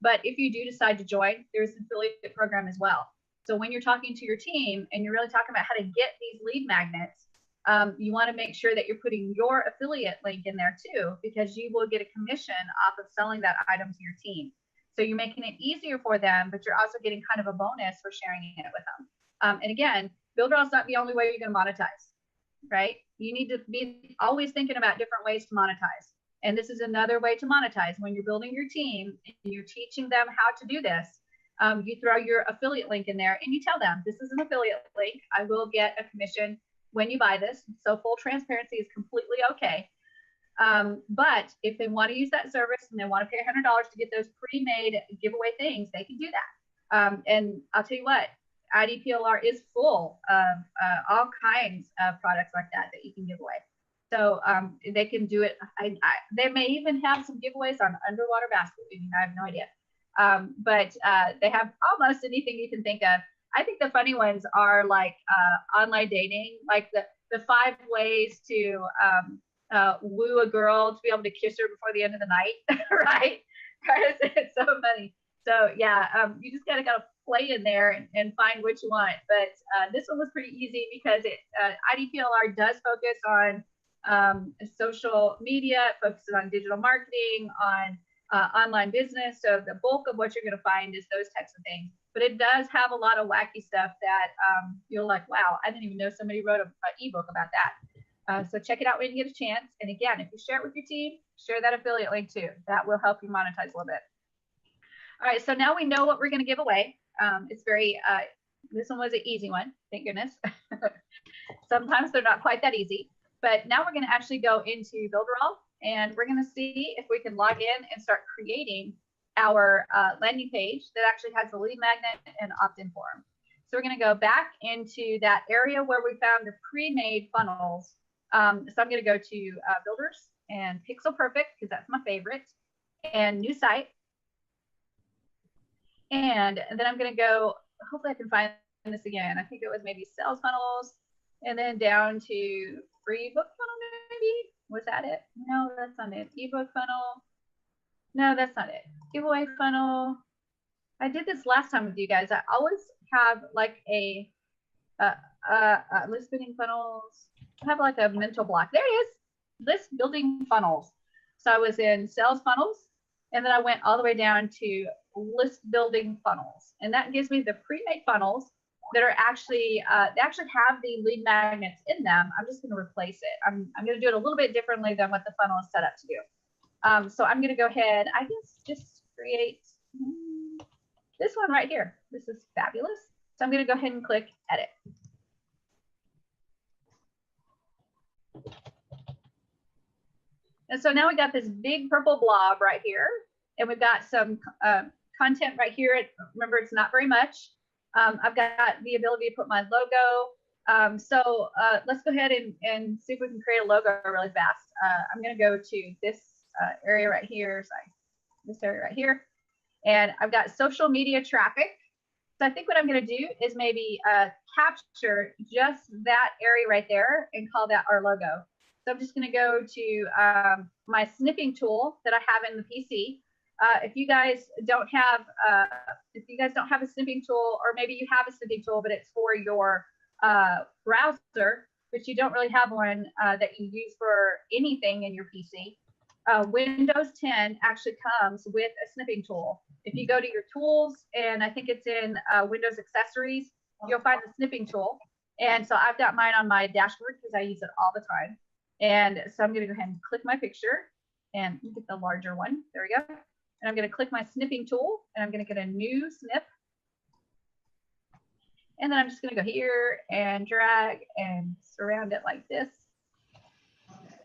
But if you do decide to join, there's an affiliate program as well. So when you're talking to your team and you're really talking about how to get these lead magnets, you want to make sure that you're putting your affiliate link in there too, because you will get a commission off of selling that item to your team. So you're making it easier for them, but you're also getting kind of a bonus for sharing it with them. And again, Builderall is not the only way you're going to monetize, right? You need to be always thinking about different ways to monetize. And this is another way to monetize. When you're building your team and you're teaching them how to do this, you throw your affiliate link in there and you tell them, this is an affiliate link. I will get a commission when you buy this. So full transparency is completely okay. But if they want to use that service and they want to pay $100 to get those pre-made giveaway things, they can do that. And I'll tell you what, IDPLR is full of all kinds of products like that you can give away. So they can do it. They may even have some giveaways on underwater basket weaving. I have no idea. But they have almost anything you can think of. I think the funny ones are like online dating, like the 5 ways to woo a girl to be able to kiss her before the end of the night, right? Because it's so funny. So yeah, you just gotta kind of play in there and find what you want. But this one was pretty easy because IDPLR does focus on social media, it focuses on digital marketing, on online business. So the bulk of what you're going to find is those types of things. But it does have a lot of wacky stuff that you're like, wow, I didn't even know somebody wrote an ebook about that. So check it out when you get a chance. And again, if you share it with your team, share that affiliate link too. That will help you monetize a little bit. All right, so now we know what we're going to give away. It's very, this one was an easy one, thank goodness. Sometimes they're not quite that easy. But now we're going to actually go into Builderall and we're going to see if we can log in and start creating our landing page that actually has the lead magnet and opt-in form. So we're going to go back into that area where we found the pre-made funnels. So I'm going to go to Builders and Pixel Perfect because that's my favorite, and New Site. And then I'm going to go, hopefully I can find this again. I think it was maybe Sales Funnels and then down to free book funnel maybe. Was that it? No, that's not it. Ebook funnel. No, that's not it. Giveaway funnel. I did this last time with you guys. I always have like a list building funnels. I have like a mental block. There it is. List building funnels. So I was in sales funnels and then I went all the way down to list building funnels. And that gives me the pre-made funnels that are actually, they actually have the lead magnets in them. I'm just going to replace it. I'm going to do it a little bit differently than what the funnel is set up to do. So I'm going to go ahead, I guess just create this one right here. This is fabulous. So I'm going to go ahead and click edit. And so now we got this big purple blob right here. And we've got some content right here. Remember, it's not very much. I've got the ability to put my logo. So let's go ahead and see if we can create a logo really fast. I'm going to go to this area right here. Sorry, this area right here. And I've got social media traffic. So I think what I'm going to do is maybe capture just that area right there and call that our logo. So I'm just going to go to my snipping tool that I have in the PC. If you guys don't have a snipping tool, or maybe you have a snipping tool, but it's for your browser, but you don't really have one that you use for anything in your PC, Windows 10 actually comes with a snipping tool. If you go to your tools, and I think it's in Windows accessories, you'll find the snipping tool. And so I've got mine on my dashboard because I use it all the time. And so I'm going to go ahead and click my picture and get the larger one. There we go. And I'm going to click my snipping tool and I'm going to get a new snip. And then I'm just going to go here and drag and surround it like this.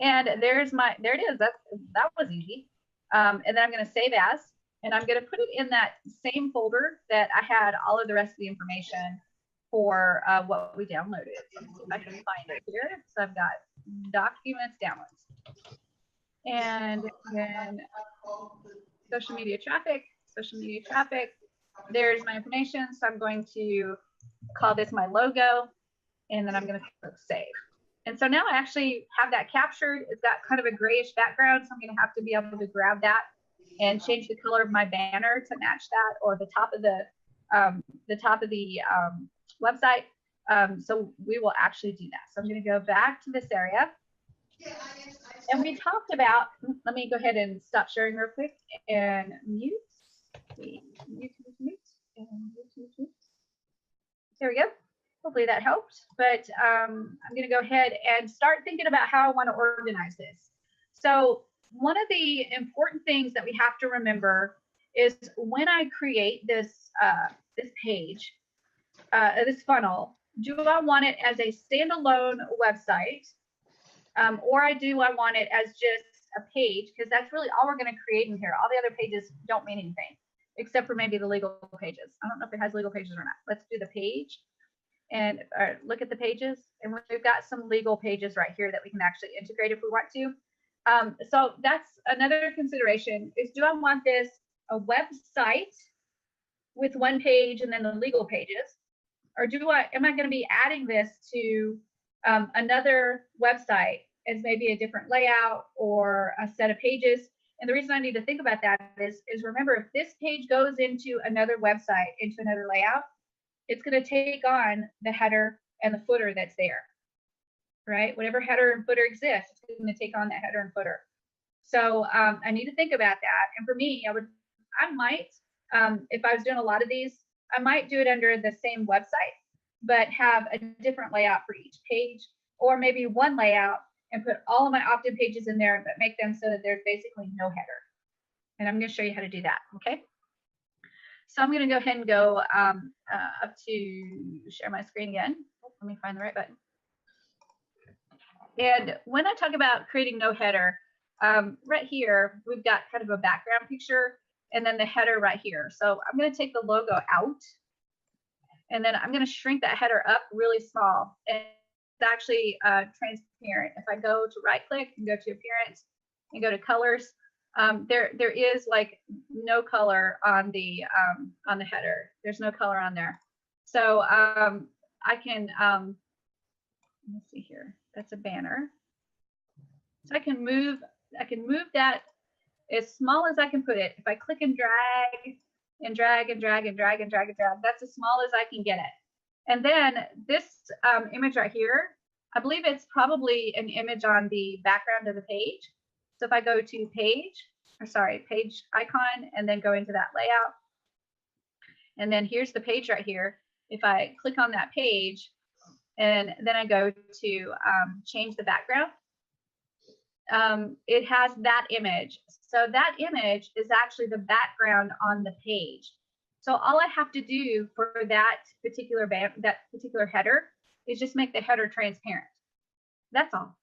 And there's my, there it is. That was easy. And then I'm going to save as, and I'm going to put it in that same folder that I had all of the rest of the information for what we downloaded. Let's see if I can find it here. So I've got documents downloads. And then social media traffic. There's my information. So I'm going to call this my logo, and then I'm going to click save. And so now I actually have that captured. It's got kind of a grayish background, so I'm going to have to be able to grab that and change the color of my banner to match that, or the top of the website. So we will actually do that. So I'm going to go back to this area. And we talked about, let me go ahead and stop sharing real quick and mute. There we go. Hopefully that helped. But I'm going to go ahead and start thinking about how I want to organize this. So one of the important things that we have to remember is when I create this this page, this funnel, do I want it as a standalone website, or do I want it as just a page? Because that's really all we're going to create in here. All the other pages don't mean anything, except for maybe the legal pages. I don't know if it has legal pages or not. Let's do the page and look at the pages. And we've got some legal pages right here that we can actually integrate if we want to. So that's another consideration is, do I want this a website with one page and then the legal pages? Or am I going to be adding this to another website as maybe a different layout or a set of pages? And the reason I need to think about that is remember, if this page goes into another website, into another layout, it's going to take on the header and the footer that's there, right? Whatever header and footer exists, it's going to take on that header and footer. So I need to think about that. And for me, I might, if I was doing a lot of these, I might do it under the same website, but have a different layout for each page, or maybe one layout and put all of my opt-in pages in there, but make them so that there's basically no header. And I'm going to show you how to do that. Okay. So I'm going to go ahead and go up to share my screen again. Let me find the right button. And when I talk about creating no header, right here, we've got kind of a background picture and then the header right here. So I'm going to take the logo out and then I'm going to shrink that header up really small. And it's actually transparent. If I go to right click and go to appearance and go to colors, there is like no color on the header. There's no color on there. So I can, let's see here, that's a banner. So I can move that as small as I can put it. If I click and drag and drag and drag and drag and drag and drag, that's as small as I can get it. And then this image right here, I believe it's probably an image on the background of the page. So if I go to page icon and then go into that layout, and then here's the page right here. If I click on that page and then I go to change the background, it has that image. So that image is actually the background on the page. So all I have to do for that particular header is just make the header transparent. That's all.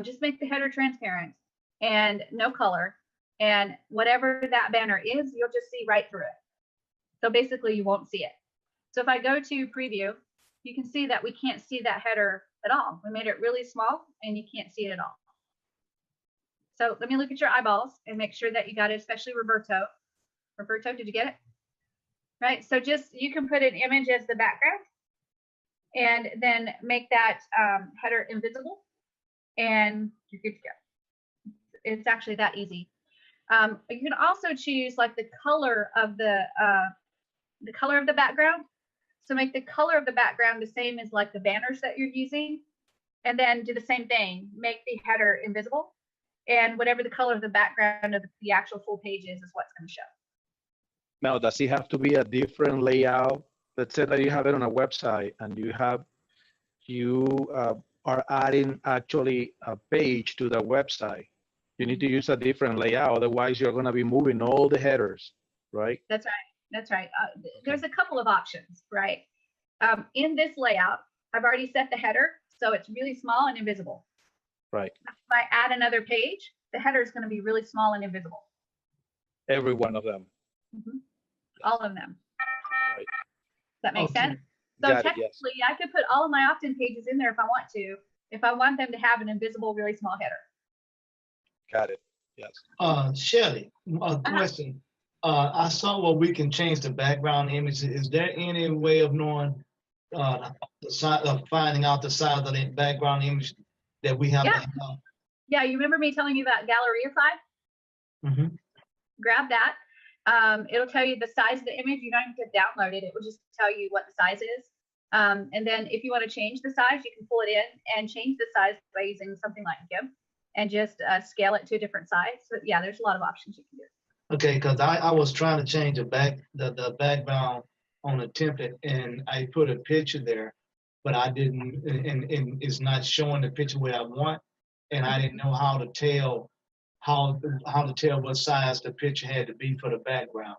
Just make the header transparent and no color. And whatever that banner is, you'll just see right through it. So basically you won't see it. So if I go to preview, you can see that we can't see that header at all. We made it really small and you can't see it at all. So let me look at your eyeballs and make sure that you got it, especially Roberto. Roberto, did you get it? Right, so you can put an image as the background and then make that header invisible and you're good to go. It's actually that easy. You can also choose like the color of the background. So make the color of the background the same as like the banners that you're using, and then do the same thing. Make the header invisible, and whatever the color of the background of the actual full page is what's going to show. Now, does it have to be a different layout? Let's say that you have it on a website and you are adding actually a page to the website. You need to use a different layout, otherwise you're going to be moving all the headers, right? That's right. That's right. There's a couple of options, right? In this layout, I've already set the header, so it's really small and invisible. Right. If I add another page, the header is going to be really small and invisible. Every one of them. Mm-hmm. All of them. Right. Does that make sense? So technically, I could put all of my opt-in pages in there if I want to, if I want them to have an invisible, really small header. Got it. Yes. Shelly, a question. I saw where we can change the background image. Is there any way of knowing the side of finding out the size of the background image that we have? Yeah. Yeah. You remember me telling you about Galleryify? Mm-hmm. Grab that. It'll tell you the size of the image. You don't have to download it. It will just tell you what the size is. And then if you want to change the size, you can pull it in and change the size by using something like GIMP and just scale it to a different size. So yeah, there's a lot of options you can do. Okay, because I was trying to change the background on the template and I put a picture there, but I didn't, and it's not showing the picture where I want, and I didn't know how to tell how to tell what size the picture had to be for the background.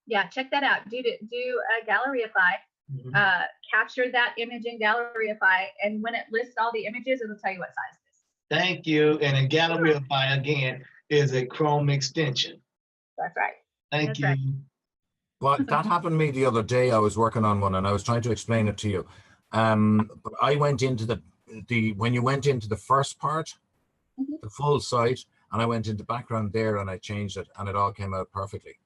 Yeah, check that out. Do a Galleryify. Mhm. Capture that image in Galleryify, and when it lists all the images, it'll tell you what size it is. Thank you. And a Galleryify again is a Chrome extension. That's right. Thank That's you. right. Well, that happened to me the other day. I was working on one and I was trying to explain it to you. But I went into when you went into the first part, the full site, and I went into background there and I changed it and it all came out perfectly.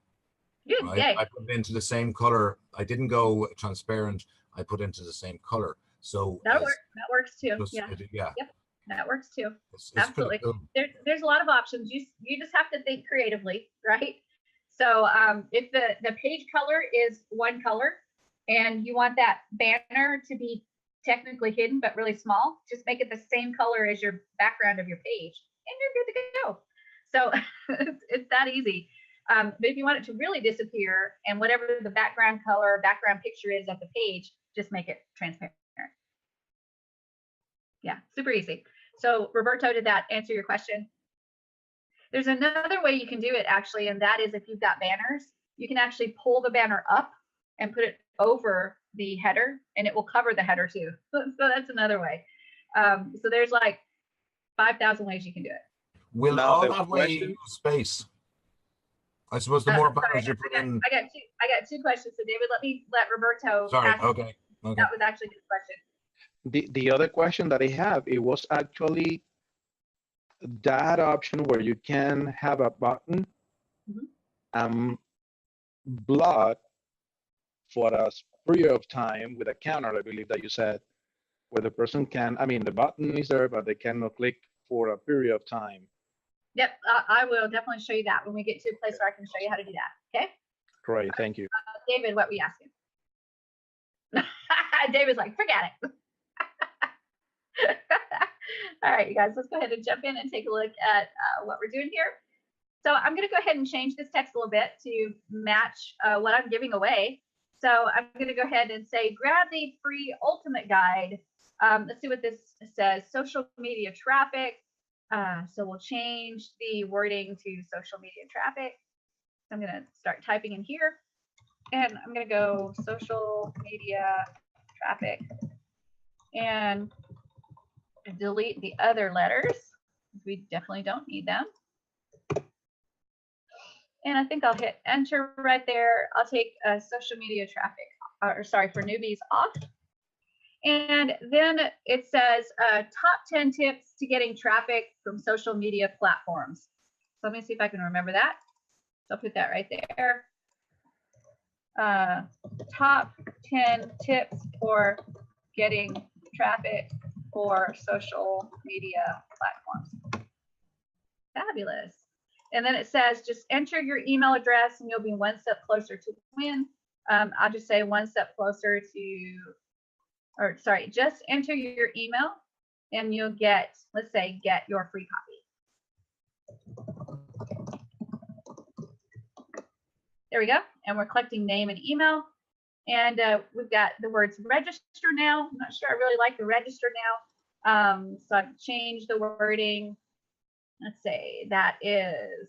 Good. Right? Yay. I put it into the same color. I didn't go transparent. I put into the same color. So That'll work. That works too. yeah. Yep. That works too. It's Absolutely. pretty cool. There's a lot of options. You just have to think creatively, right? So if the page color is one color and you want that banner to be technically hidden but really small, just make it the same color as your background of your page and you're good to go. So it's that easy. But if you want it to really disappear and whatever the background color, background picture is of the page, just make it transparent. Yeah, super easy. So Roberto, did that answer your question? There's another way you can do it actually, and that is if you've got banners, you can actually pull the banner up and put it over the header and it will cover the header too. So that's another way. So there's like 5,000 ways you can do it. Will Now all the that way question- use space? I suppose the more banners you put in. I got two questions. So David, let Roberto. Sorry. ask. Okay. That was actually his question. The other question that I have, it was actually that option where you can have a button block for a period of time with a counter, I believe that you said, where the person can, I mean, the button is there, but they cannot click for a period of time. Yep, I will definitely show you that when we get to a place where I can show you how to do that. Okay. Great, thank you. David, what were you asking? David's like, forget it. All right, you guys, let's go ahead and jump in and take a look at what we're doing here. So I'm going to go ahead and change this text a little bit to match what I'm giving away. So I'm going to go ahead and say, grab the free ultimate guide. Let's see what this says. Social media traffic. So we'll change the wording to social media traffic. I'm going to start typing in here. And I'm going to go social media traffic and delete the other letters. We definitely don't need them. And I think I'll hit enter right there. I'll take social media traffic, or sorry, for newbies off. And then it says top 10 tips to getting traffic from social media platforms. So let me see if I can remember that. So I'll put that right there. Top 10 tips for getting traffic for social media platforms. Fabulous. And then it says just enter your email address and you'll be one step closer to win. I'll just say one step closer to, or sorry, just enter your email and you'll get, let's say, get your free copy. There we go. And we're collecting name and email. And we've got the words register now. I'm not sure I really like the register now. So I've changed the wording. Let's say that is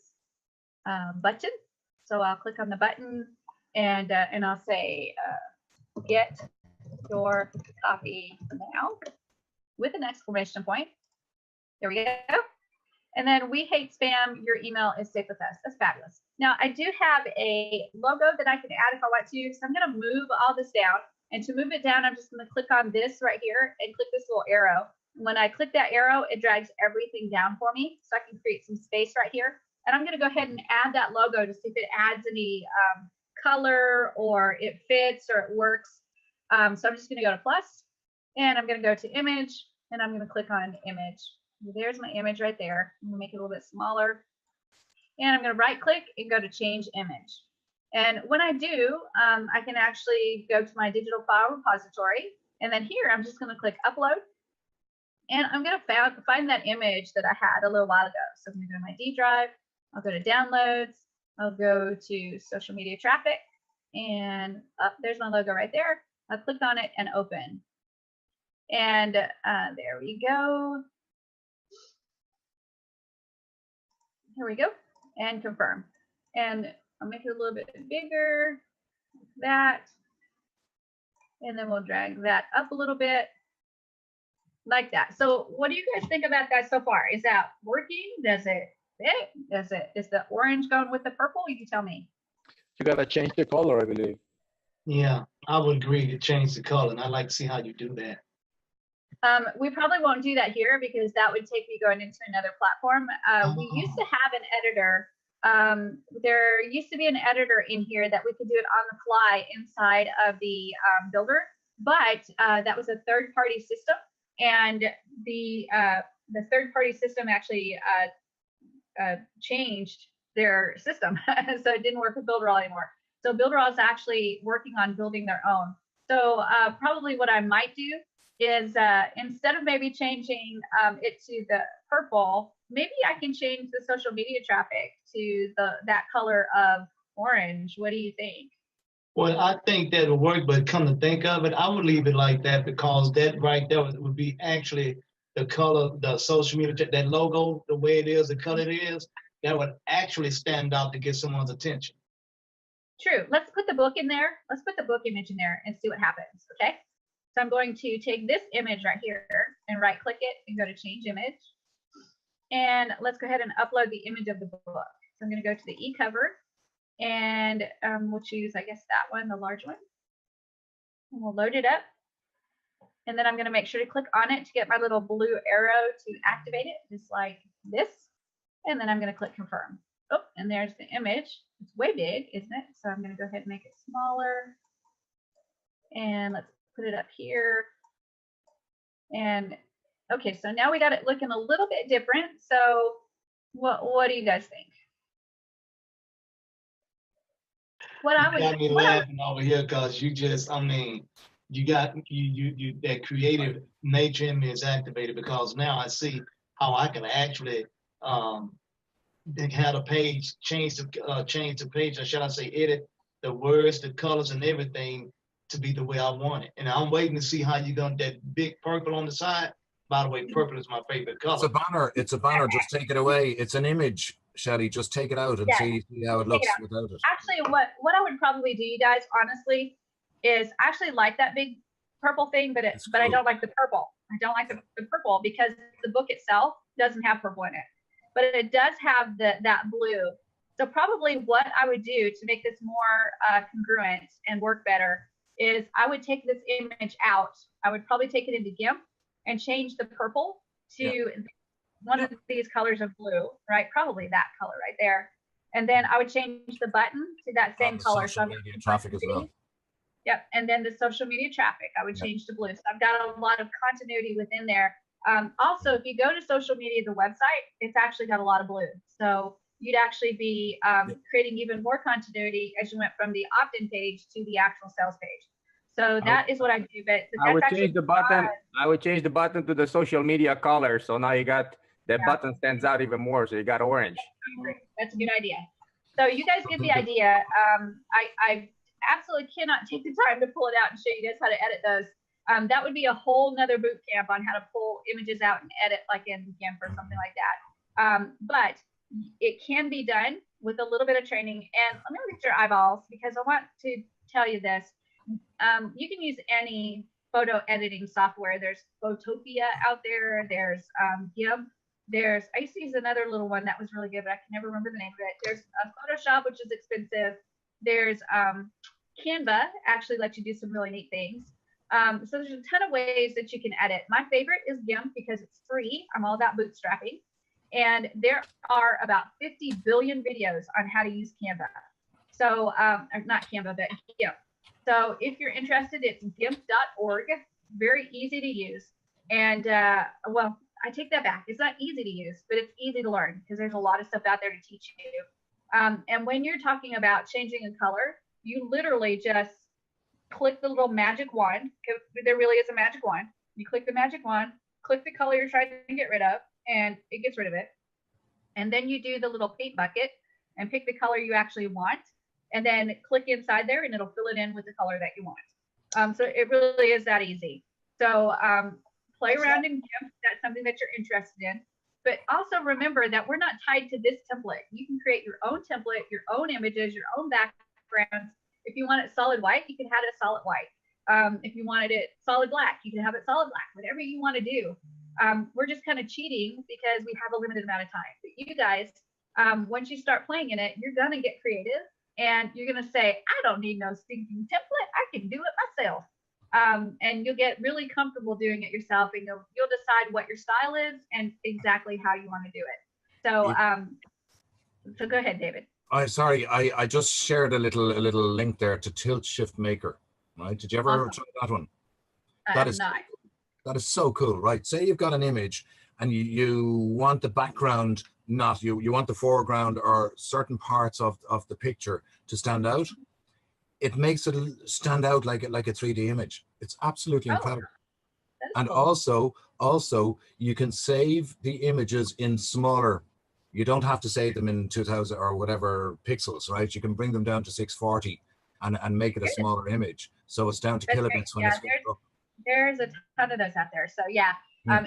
button. So I'll click on the button and I'll say get your copy now with an exclamation point. There we go. And then we hate spam. Your email is safe with us. That's fabulous. Now I do have a logo that I can add if I want to. So I'm going to move all this down. And to move it down, I'm just going to click on this right here and click this little arrow. When I click that arrow, it drags everything down for me. So I can create some space right here. And I'm going to go ahead and add that logo to see if it adds any color or it fits or it works. So I'm just going to go to plus and I'm going to go to image and I'm going to click on image. There's my image right there. I'm going to make it a little bit smaller. And I'm going to right click and go to change image. And when I do, I can actually go to my digital file repository. And then here, I'm just going to click upload. And I'm going to find that image that I had a little while ago. So I'm going to go to my D drive. I'll go to downloads. I'll go to social media traffic. And there's my logo right there. I'll click on it and open. And there we go. Here we go, and confirm. And I'll make it a little bit bigger, that, and then we'll drag that up a little bit, like that. So what do you guys think about that so far? Is that working? Does it fit? Is the orange going with the purple? You tell me. You gotta change the color, I believe. Yeah, I would agree to change the color, and I'd like to see how you do that. We probably won't do that here because that would take me going into another platform. We used to have an editor. There used to be an editor in here that we could do it on the fly inside of the builder, but that was a third-party system, and the third-party system actually changed their system, so it didn't work with Builderall anymore. So Builderall is actually working on building their own. So probably what I might do is instead of maybe changing it to the purple, maybe I can change the social media traffic to that color of orange. What do you think? Well, I think that would work, but come to think of it, I would leave it like that because that right there would be actually the color, the social media, that logo, the way it is, the color it is, that would actually stand out to get someone's attention. True. Let's put the book in there. Let's put the book image in there and see what happens. Okay. So I'm going to take this image right here and right click it and go to change image. And let's go ahead and upload the image of the book. So I'm going to go to the e-cover and we'll choose, I guess, that one, the large one. And we'll load it up. And then I'm going to make sure to click on it to get my little blue arrow to activate it, just like this. And then I'm going to click confirm. Oh, and there's the image. It's way big, isn't it? So I'm going to go ahead and make it smaller. And let's put it up here. And okay, so now we got it looking a little bit different. So what do you guys think? What I would got me laughing over here because you just, I mean, you got you that creative nature in me is activated because now I see how I can actually have a page change the page, or should I say edit the words, the colors, and everything to be the way I want it. And I'm waiting to see how you're gonna that big purple on the side. By the way, purple is my favorite color. It's a banner. It's a banner. Just take it away. It's an image, Shelly. Just take it out and see how it looks without it. Actually, what I would probably do, you guys, honestly, is I actually like that big purple thing, but I don't like the purple. I don't like the purple because the book itself doesn't have purple in it, but it does have that blue. So probably what I would do to make this more congruent and work better is I would take this image out. I would probably take it into GIMP and change the purple to one of these colors of blue, right? Probably that color right there. And then I would change the button to that same color. So media traffic as well. Yep. And then the social media traffic, I would change to blue. So I've got a lot of continuity within there. Also, if you go to social media, the website, it's actually got a lot of blue. So you'd actually be creating even more continuity as you went from the opt-in page to the actual sales page. So that is what I do. But I would change the button. I would change the button to the social media color. So now you got that button stands out even more. So you got orange. That's a good idea. So you guys get the idea. I absolutely cannot take the time to pull it out and show you guys how to edit those. That would be a whole nother boot camp on how to pull images out and edit like in GIMP or something like that. But it can be done with a little bit of training. And let me look at your eyeballs because I want to tell you this. You can use any photo editing software. There's Photopia out there. There's GIMP. I used to use another little one that was really good, but I can never remember the name of it. There's Photoshop, which is expensive. There's Canva, actually lets you do some really neat things. So there's a ton of ways that you can edit. My favorite is GIMP because it's free. I'm all about bootstrapping. And there are about 50 billion videos on how to use Canva. So, not Canva, but GIMP. So if you're interested, it's gimp.org. Very easy to use. And well, I take that back. It's not easy to use, but it's easy to learn because there's a lot of stuff out there to teach you. And when you're talking about changing a color, you literally just click the little magic wand. There really is a magic wand. You click the magic wand, click the color you're trying to get rid of, and it gets rid of it. And then you do the little paint bucket and pick the color you actually want. And then click inside there and it'll fill it in with the color that you want. So it really is that easy. So play around in GIMP. That's something that you're interested in. But also remember that we're not tied to this template. You can create your own template, your own images, your own backgrounds. If you want it solid white, you can have it solid white. If you wanted it solid black, you can have it solid black, whatever you want to do. We're just kind of cheating because we have a limited amount of time. But you guys, once you start playing in it, you're going to get creative and you're going to say, I don't need no stinking template. I can do it myself. And you'll get really comfortable doing it yourself, and you'll decide what your style is and exactly how you want to do it. So, so go ahead, David. I just shared a little link there to Tilt Shift Maker. Right? Did you ever try that one? That is not. That is so cool, right? Say you've got an image and you want the background, not you want the foreground or certain parts of the picture to stand out. It makes it stand out like a 3D image. It's absolutely incredible. And cool. also you can save the images in smaller. You don't have to save them in 2000 or whatever pixels, right? You can bring them down to 640 and make it a smaller image. So it's down to kilobits when it's up. There's a ton of those out there. So yeah,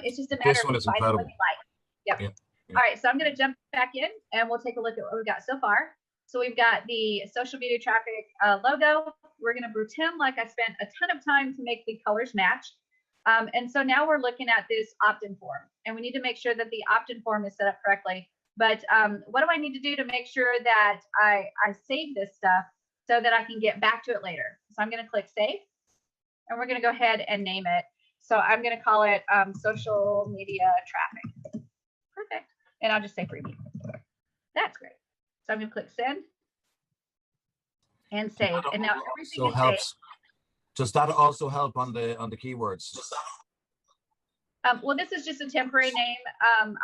it's just a matter of finding what you like. Yep. Yeah. All right, so I'm going to jump back in and we'll take a look at what we've got so far. So we've got the social media traffic logo. We're going to pretend like I spent a ton of time to make the colors match. And so now we're looking at this opt-in form, and we need to make sure that the opt-in form is set up correctly. But what do I need to do to make sure that I save this stuff so that I can get back to it later? So I'm going to click save, and we're going to go ahead and name it. So I'm going to call it social media traffic. Perfect. And I'll just say freebie. That's great. So I'm going to click send and save. And now everything is saved. Does that also help on the keywords? Well, this is just a temporary name.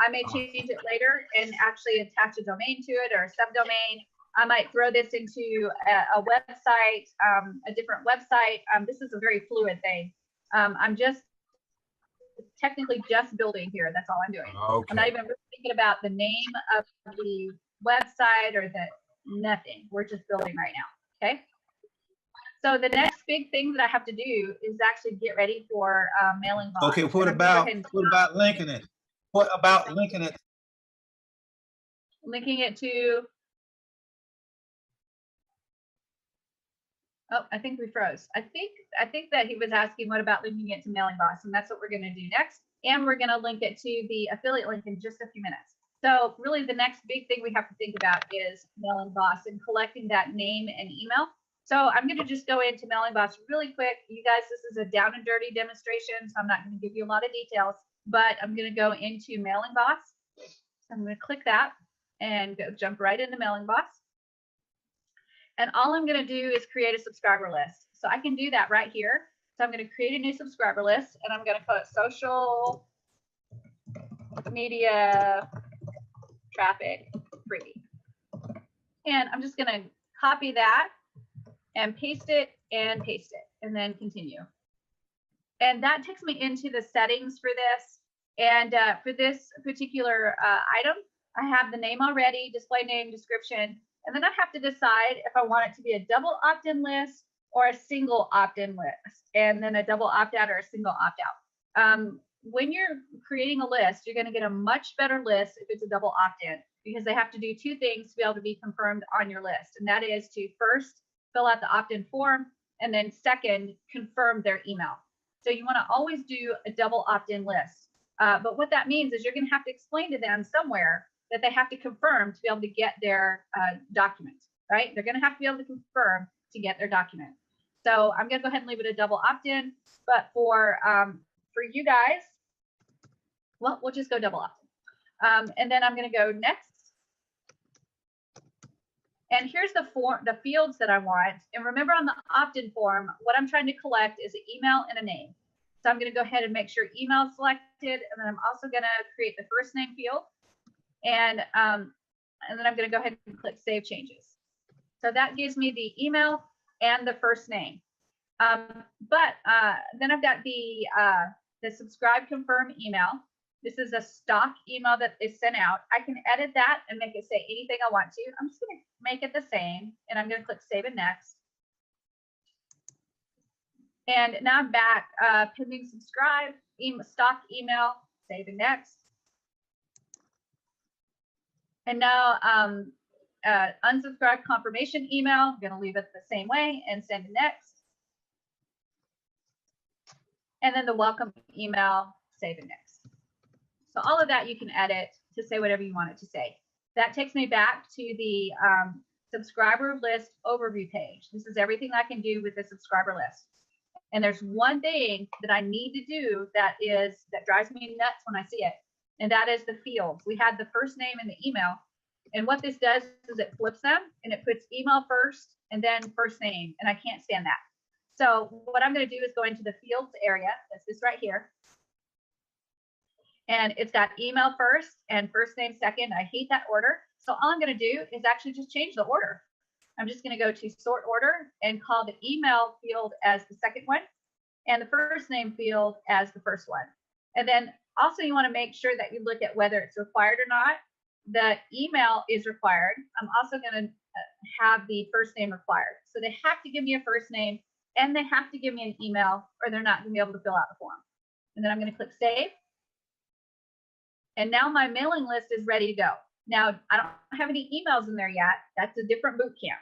I may change it later and actually attach a domain to it or a subdomain. I might throw this into a website, a different website. This is a very fluid thing. I'm just technically just building here. That's all I'm doing. Okay. I'm not even really thinking about the name of the website or nothing. We're just building right now. Okay. So the next big thing that I have to do is actually get ready for mailing bots. Okay, what about linking it? What about linking it? Linking it to, oh, I think we froze. I think that he was asking what about linking it to mailing bots, and that's what we're going to do next. And we're going to link it to the affiliate link in just a few minutes. So really the next big thing we have to think about is mailing bots and collecting that name and email. So I'm going to just go into mailing bots really quick. You guys, this is a down and dirty demonstration, so I'm not going to give you a lot of details, but I'm going to go into mailing bots. So I'm going to click that and jump right into mailing bots. And all I'm going to do is create a subscriber list. So I can do that right here. So I'm going to create a new subscriber list, and I'm going to put social media traffic freebie. And I'm just going to copy that and paste it, and then continue. And that takes me into the settings for this. And for this particular item, I have the name already, display name, description, and then I have to decide if I want it to be a double opt-in list or a single opt-in list, and then a double opt-out or a single opt-out. When you're creating a list, you're going to get a much better list if it's a double opt-in, because they have to do two things to be able to be confirmed on your list. And that is to first fill out the opt-in form, and then second, confirm their email. So you want to always do a double opt-in list. But what that means is you're going to have to explain to them somewhere that they have to confirm to be able to get their document, right? They're going to have to be able to confirm to get their document. So I'm going to go ahead and leave it a double opt-in. But for you guys, well, we'll just go double opt-in. And then I'm going to go next. And here's the fields that I want. And remember, on the opt-in form, what I'm trying to collect is an email and a name. So I'm going to go ahead and make sure email is selected. And then I'm also going to create the first name field. And then I'm going to go ahead and click Save Changes. So that gives me the email and the first name. But then I've got the subscribe confirm email. This is a stock email that is sent out. I can edit that and make it say anything I want to. I'm just going to make it the same, and I'm going to click Save and Next. And now I'm back. Pending subscribe, stock email, Save and Next. And now unsubscribe confirmation email, I'm going to leave it the same way and send next. And then the welcome email, save and next. So all of that you can edit to say whatever you want it to say. That takes me back to the subscriber list overview page. This is everything I can do with the subscriber list. And there's one thing that I need to do that drives me nuts when I see it, and that is the fields. We had the first name and the email, and what this does is it flips them and it puts email first and then first name, and I can't stand that. So what I'm going to do is go into the fields area. That's this right here. And it's got email first and first name second. I hate that order. So all I'm going to do is actually just change the order. I'm just going to go to sort order and call the email field as the second one and the first name field as the first one. And then also you want to make sure that you look at whether it's required or not. The email is required. I'm also going to have the first name required. So they have to give me a first name and they have to give me an email or they're not going to be able to fill out the form. And then I'm going to click save. And now my mailing list is ready to go. Now, I don't have any emails in there yet. That's a different boot camp.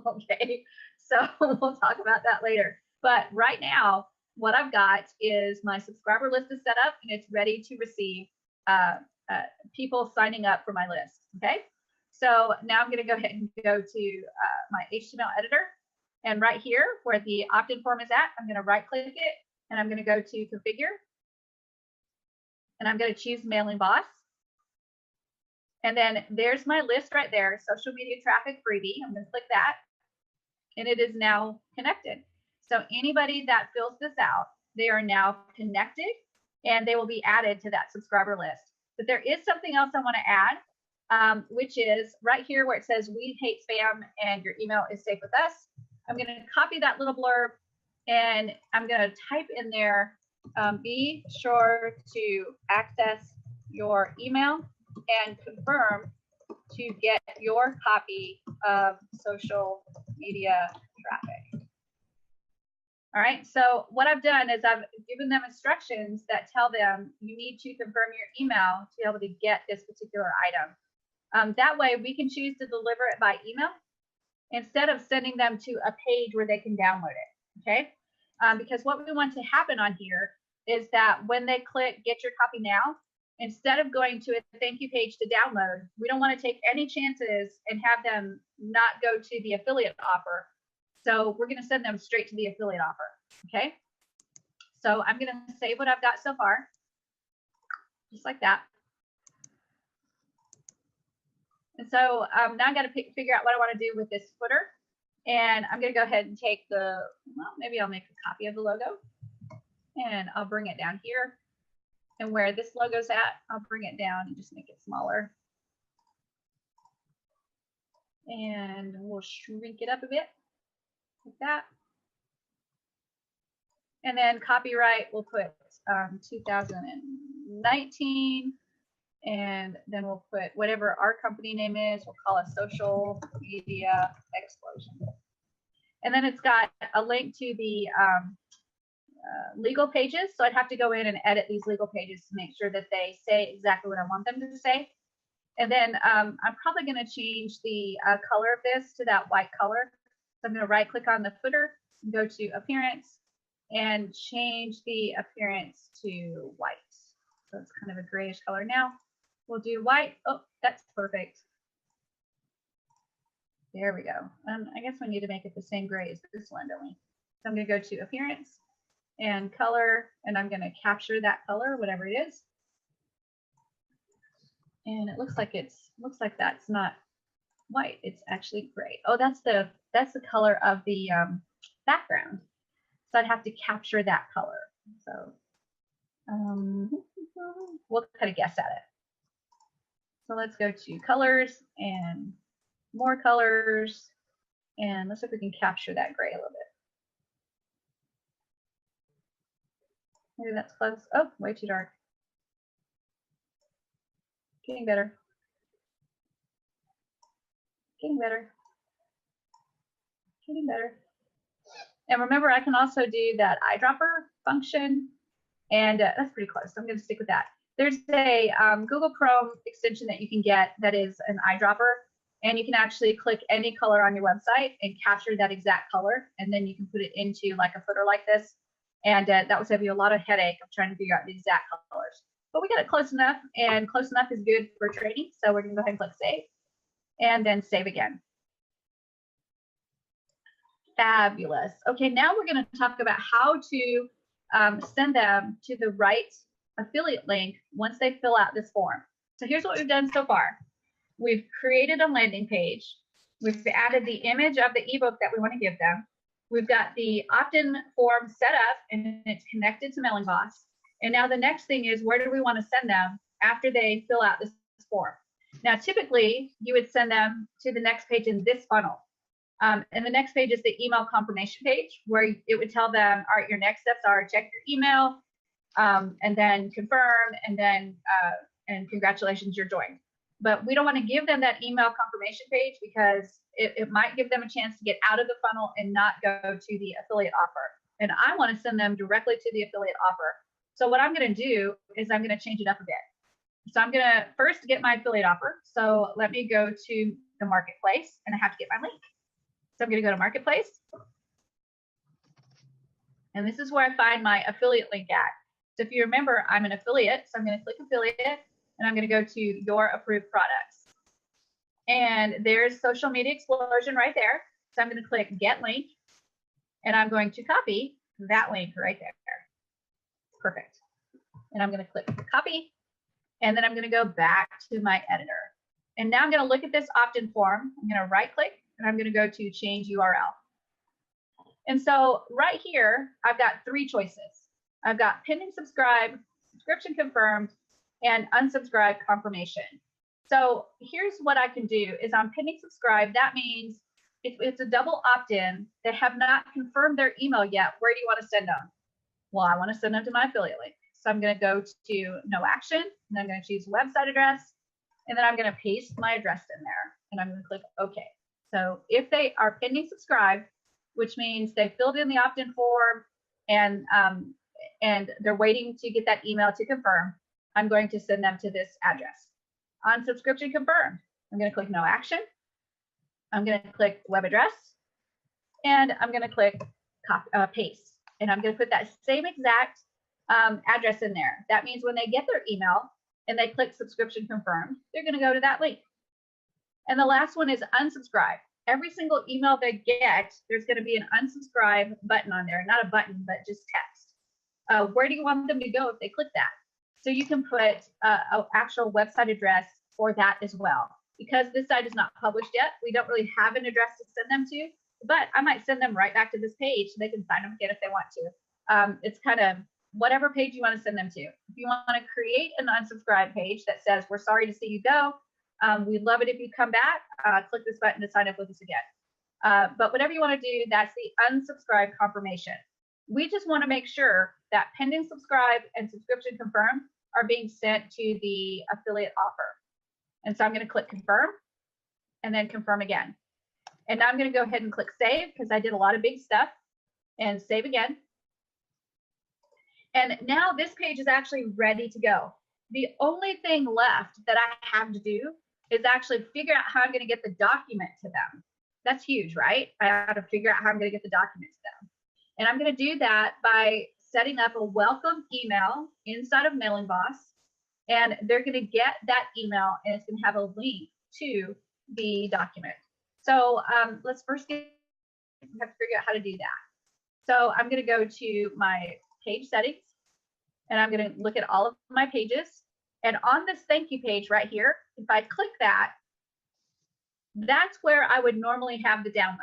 Okay, so we'll talk about that later. But right now, what I've got is my subscriber list is set up and it's ready to receive people signing up for my list. Okay, so now I'm going to go ahead and go to my HTML editor. And right here where the opt-in form is at, I'm going to right click it and I'm going to go to configure. And I'm going to choose mailing boss. And then there's my list right there, social media traffic freebie. I'm going to click that. And it is now connected. So anybody that fills this out, they are now connected and they will be added to that subscriber list. But there is something else I want to add, which is right here where it says we hate spam and your email is safe with us. I'm going to copy that little blurb and I'm going to type in there, be sure to access your email and confirm to get your copy of social media traffic. All right, so what I've done is I've given them instructions that tell them you need to confirm your email to be able to get this particular item. That way we can choose to deliver it by email instead of sending them to a page where they can download it, okay? Because what we want to happen on here is that when they click get your copy now, instead of going to a thank you page to download, we don't want to take any chances and have them not go to the affiliate offer. So we're going to send them straight to the affiliate offer. Okay. So I'm going to save what I've got so far, just like that. And so now I got to figure out what I want to do with this footer. And I'm going to go ahead and take the, well, maybe I'll make a copy of the logo and I'll bring it down here. And where this logo's at, I'll bring it down and just make it smaller. And we'll shrink it up a bit like that. And then copyright, we'll put 2019. And then we'll put whatever our company name is. We'll call it Social Media Explosion. And then it's got a link to the legal pages. So I'd have to go in and edit these legal pages to make sure that they say exactly what I want them to say. And then I'm probably going to change the color of this to that white color. So I'm going to right click on the footer and go to appearance and change the appearance to white. So it's kind of a grayish color now. We'll do white. Oh, that's perfect. There we go. I guess we need to make it the same gray as this one, don't we? So I'm going to go to appearance and color, and I'm going to capture that color, whatever it is. And it looks like that's not white. It's actually gray. Oh, that's the color of the background. So I'd have to capture that color. So we'll kind of guess at it. So let's go to colors and more colors, and let's see if we can capture that gray a little bit. Maybe that's close. Oh, way too dark. Getting better. Getting better. Getting better. And remember, I can also do that eyedropper function, and that's pretty close. So I'm going to stick with that. There's a Google Chrome extension that you can get that is an eyedropper, and you can actually click any color on your website and capture that exact color, and then you can put it into like a footer like this, and that will save you a lot of headache of trying to figure out the exact colors. But we got it close enough, and close enough is good for training, so we're gonna go ahead and click save, and then save again. Fabulous. Okay, now we're gonna talk about how to send them to the right affiliate link once they fill out this form. So here's what we've done so far. We've created a landing page. We've added the image of the ebook that we want to give them. We've got the opt-in form set up and it's connected to Mailing Boss. And now the next thing is, where do we want to send them after they fill out this form? Now, typically you would send them to the next page in this funnel. And the next page is the email confirmation page, where it would tell them, all right, your next steps are check your email, and then confirm, and then and congratulations, you're joined. But we don't want to give them that email confirmation page because it might give them a chance to get out of the funnel and not go to the affiliate offer. And I want to send them directly to the affiliate offer. So what I'm going to do is I'm going to change it up a bit. So I'm going to first get my affiliate offer. So let me go to the marketplace, and I have to get my link. So I'm going to go to marketplace. And this is where I find my affiliate link at. So if you remember, I'm an affiliate, so I'm going to click affiliate, and I'm going to go to your approved products. And there's Social Media Explosion right there. So I'm going to click get link, and I'm going to copy that link right there. Perfect. And I'm going to click copy, and then I'm going to go back to my editor. And now I'm going to look at this opt-in form. I'm going to right click, and I'm going to go to change URL. And so right here, I've got three choices. I've got pending subscribe, subscription confirmed, and unsubscribe confirmation. So here's what I can do is on pending subscribe, that means if it's a double opt-in, they have not confirmed their email yet, where do you want to send them? Well, I want to send them to my affiliate link. So I'm going to go to no action, and I'm going to choose website address, and then I'm going to paste my address in there, and I'm going to click OK. So if they are pending subscribe, which means they filled in the opt-in form and they're waiting to get that email to confirm, I'm going to send them to this address. On subscription confirmed, I'm going to click no action. I'm going to click web address, and I'm going to click paste. And I'm going to put that same exact address in there. That means when they get their email and they click subscription confirmed, they're going to go to that link. And the last one is unsubscribe. Every single email they get, there's going to be an unsubscribe button on there. Not a button, but just text. Where do you want them to go if they click that? So you can put an actual website address for that as well. Because this site is not published yet, we don't really have an address to send them to, but I might send them right back to this page so they can sign up again if they want to. It's kind of whatever page you want to send them to. If you want to create an unsubscribe page that says, we're sorry to see you go, we'd love it if you come back, click this button to sign up with us again. But whatever you want to do, that's the unsubscribe confirmation. We just want to make sure that pending subscribe and subscription confirm are being sent to the affiliate offer. And so I'm going to click confirm and then confirm again. And now I'm going to go ahead and click save because I did a lot of big stuff, and save again. And now this page is actually ready to go. The only thing left that I have to do is actually figure out how I'm going to get the document to them. That's huge, right? I have to figure out how I'm going to get the document to them. And I'm going to do that by setting up a welcome email inside of Mailing Boss. And they're going to get that email, and it's going to have a link to the document. So let's first have to figure out how to do that. So I'm going to go to my page settings, and I'm going to look at all of my pages. And on this thank you page right here, if I click that, that's where I would normally have the download,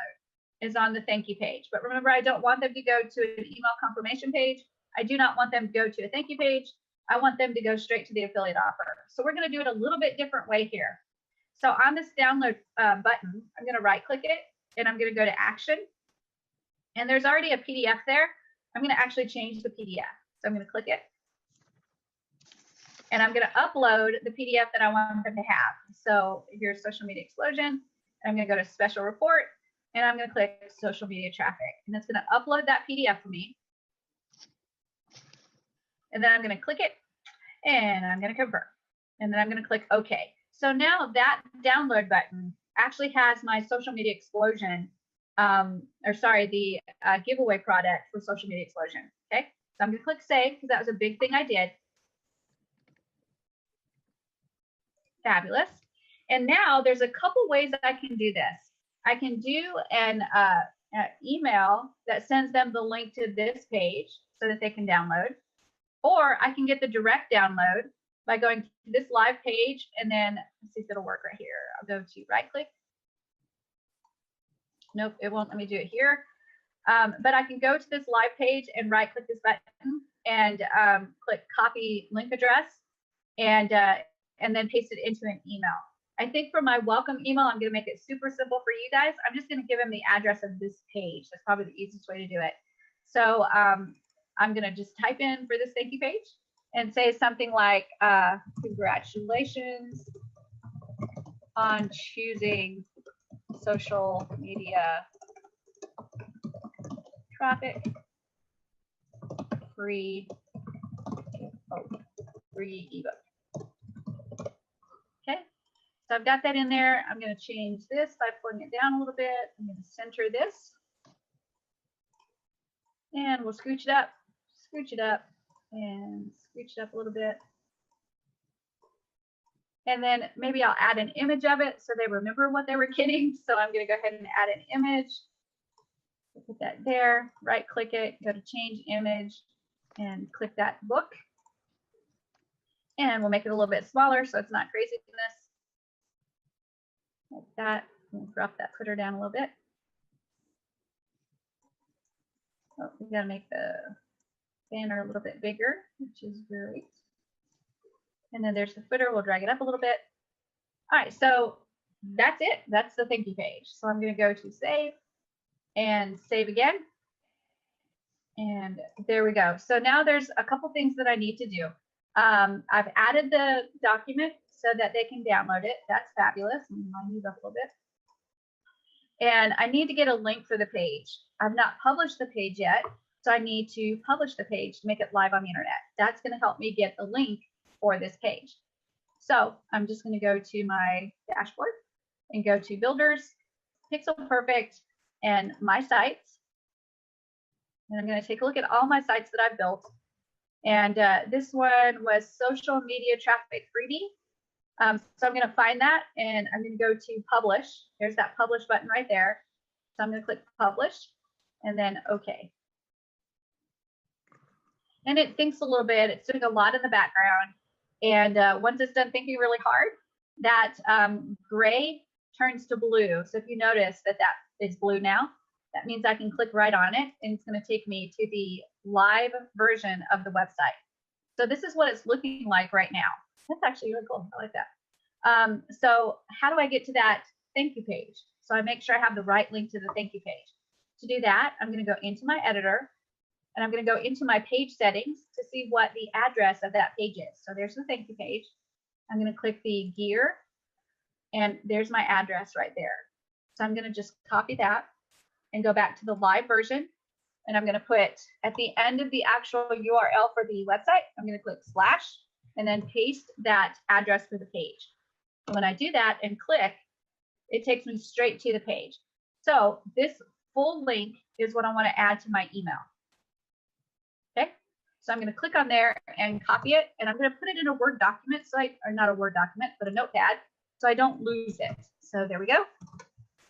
is on the thank you page. But remember, I don't want them to go to an email confirmation page. I do not want them to go to a thank you page. I want them to go straight to the affiliate offer. So we're going to do it a little bit different way here. So on this download button, I'm going to right click it, and I'm going to go to action. And there's already a PDF there. I'm going to actually change the PDF. So I'm going to click it. And I'm going to upload the PDF that I want them to have. So here's Social Media Explosion. I'm going to go to Special Report, and I'm going to click Social Media Traffic. And it's going to upload that PDF for me. And then I'm going to click it. And I'm going to confirm. And then I'm going to click OK. So now that download button actually has my social media explosion, the giveaway product for social media explosion. Okay, so I'm going to click save because that was a big thing I did. Fabulous. And now there's a couple ways that I can do this. I can do an email that sends them the link to this page so that they can download, or I can get the direct download by going to this live page, and then let's see if it'll work right here. I'll go to right click. Nope, it won't let me do it here. But I can go to this live page and right click this button and click copy link address and then paste it into an email. I think for my welcome email, I'm going to make it super simple for you guys. I'm just going to give them the address of this page. That's probably the easiest way to do it. So I'm going to just type in for this thank you page and say something like, congratulations on choosing social media traffic free ebook. Okay, so I've got that in there. I'm going to change this by pulling it down a little bit. I'm going to center this, and we'll scooch it up, and scooch it up a little bit. And then maybe I'll add an image of it so they remember what they were getting. So I'm going to go ahead and add an image. Put that there, right click it, go to change image, and click that book. And we'll make it a little bit smaller so it's not craziness. Like that. We'll drop that footer down a little bit. Oh, we got to make the banner a little bit bigger, which is great. And then there's the footer. We'll drag it up a little bit. All right, so that's it. That's the thank you page. So I'm going to go to save and save again. And there we go. So now there's a couple things that I need to do. I've added the document so that they can download it. That's fabulous. I'm going to line these up a little bit. And I need to get a link for the page. I've not published the page yet, so I need to publish the page to make it live on the internet. That's going to help me get the link for this page. So I'm just going to go to my dashboard and go to Builders, Pixel Perfect, and My Sites. And I'm going to take a look at all my sites that I've built. And this one was social media traffic freebie. So I'm going to find that, and I'm going to go to Publish. There's that Publish button right there. So I'm going to click Publish, and then OK. And it thinks a little bit. It's doing a lot in the background. And once it's done thinking really hard, that gray turns to blue. So if you notice that that is blue now, that means I can click right on it, and it's going to take me to the live version of the website. So this is what it's looking like right now. That's actually really cool. I like that. So how do I get to that thank you page? So I make sure I have the right link to the thank you page. To do that, I'm going to go into my editor, and I'm going to go into my page settings to see what the address of that page is. So there's the thank you page. I'm going to click the gear, and there's my address right there. So I'm going to just copy that and go back to the live version. And I'm going to put at the end of the actual URL for the website, I'm going to click / and then paste that address for the page. And when I do that and click, it takes me straight to the page. So this full link is what I want to add to my email. Okay, so I'm going to click on there and copy it, and I'm going to put it in a Word document, or not a Word document, but a notepad, so I don't lose it. So there we go.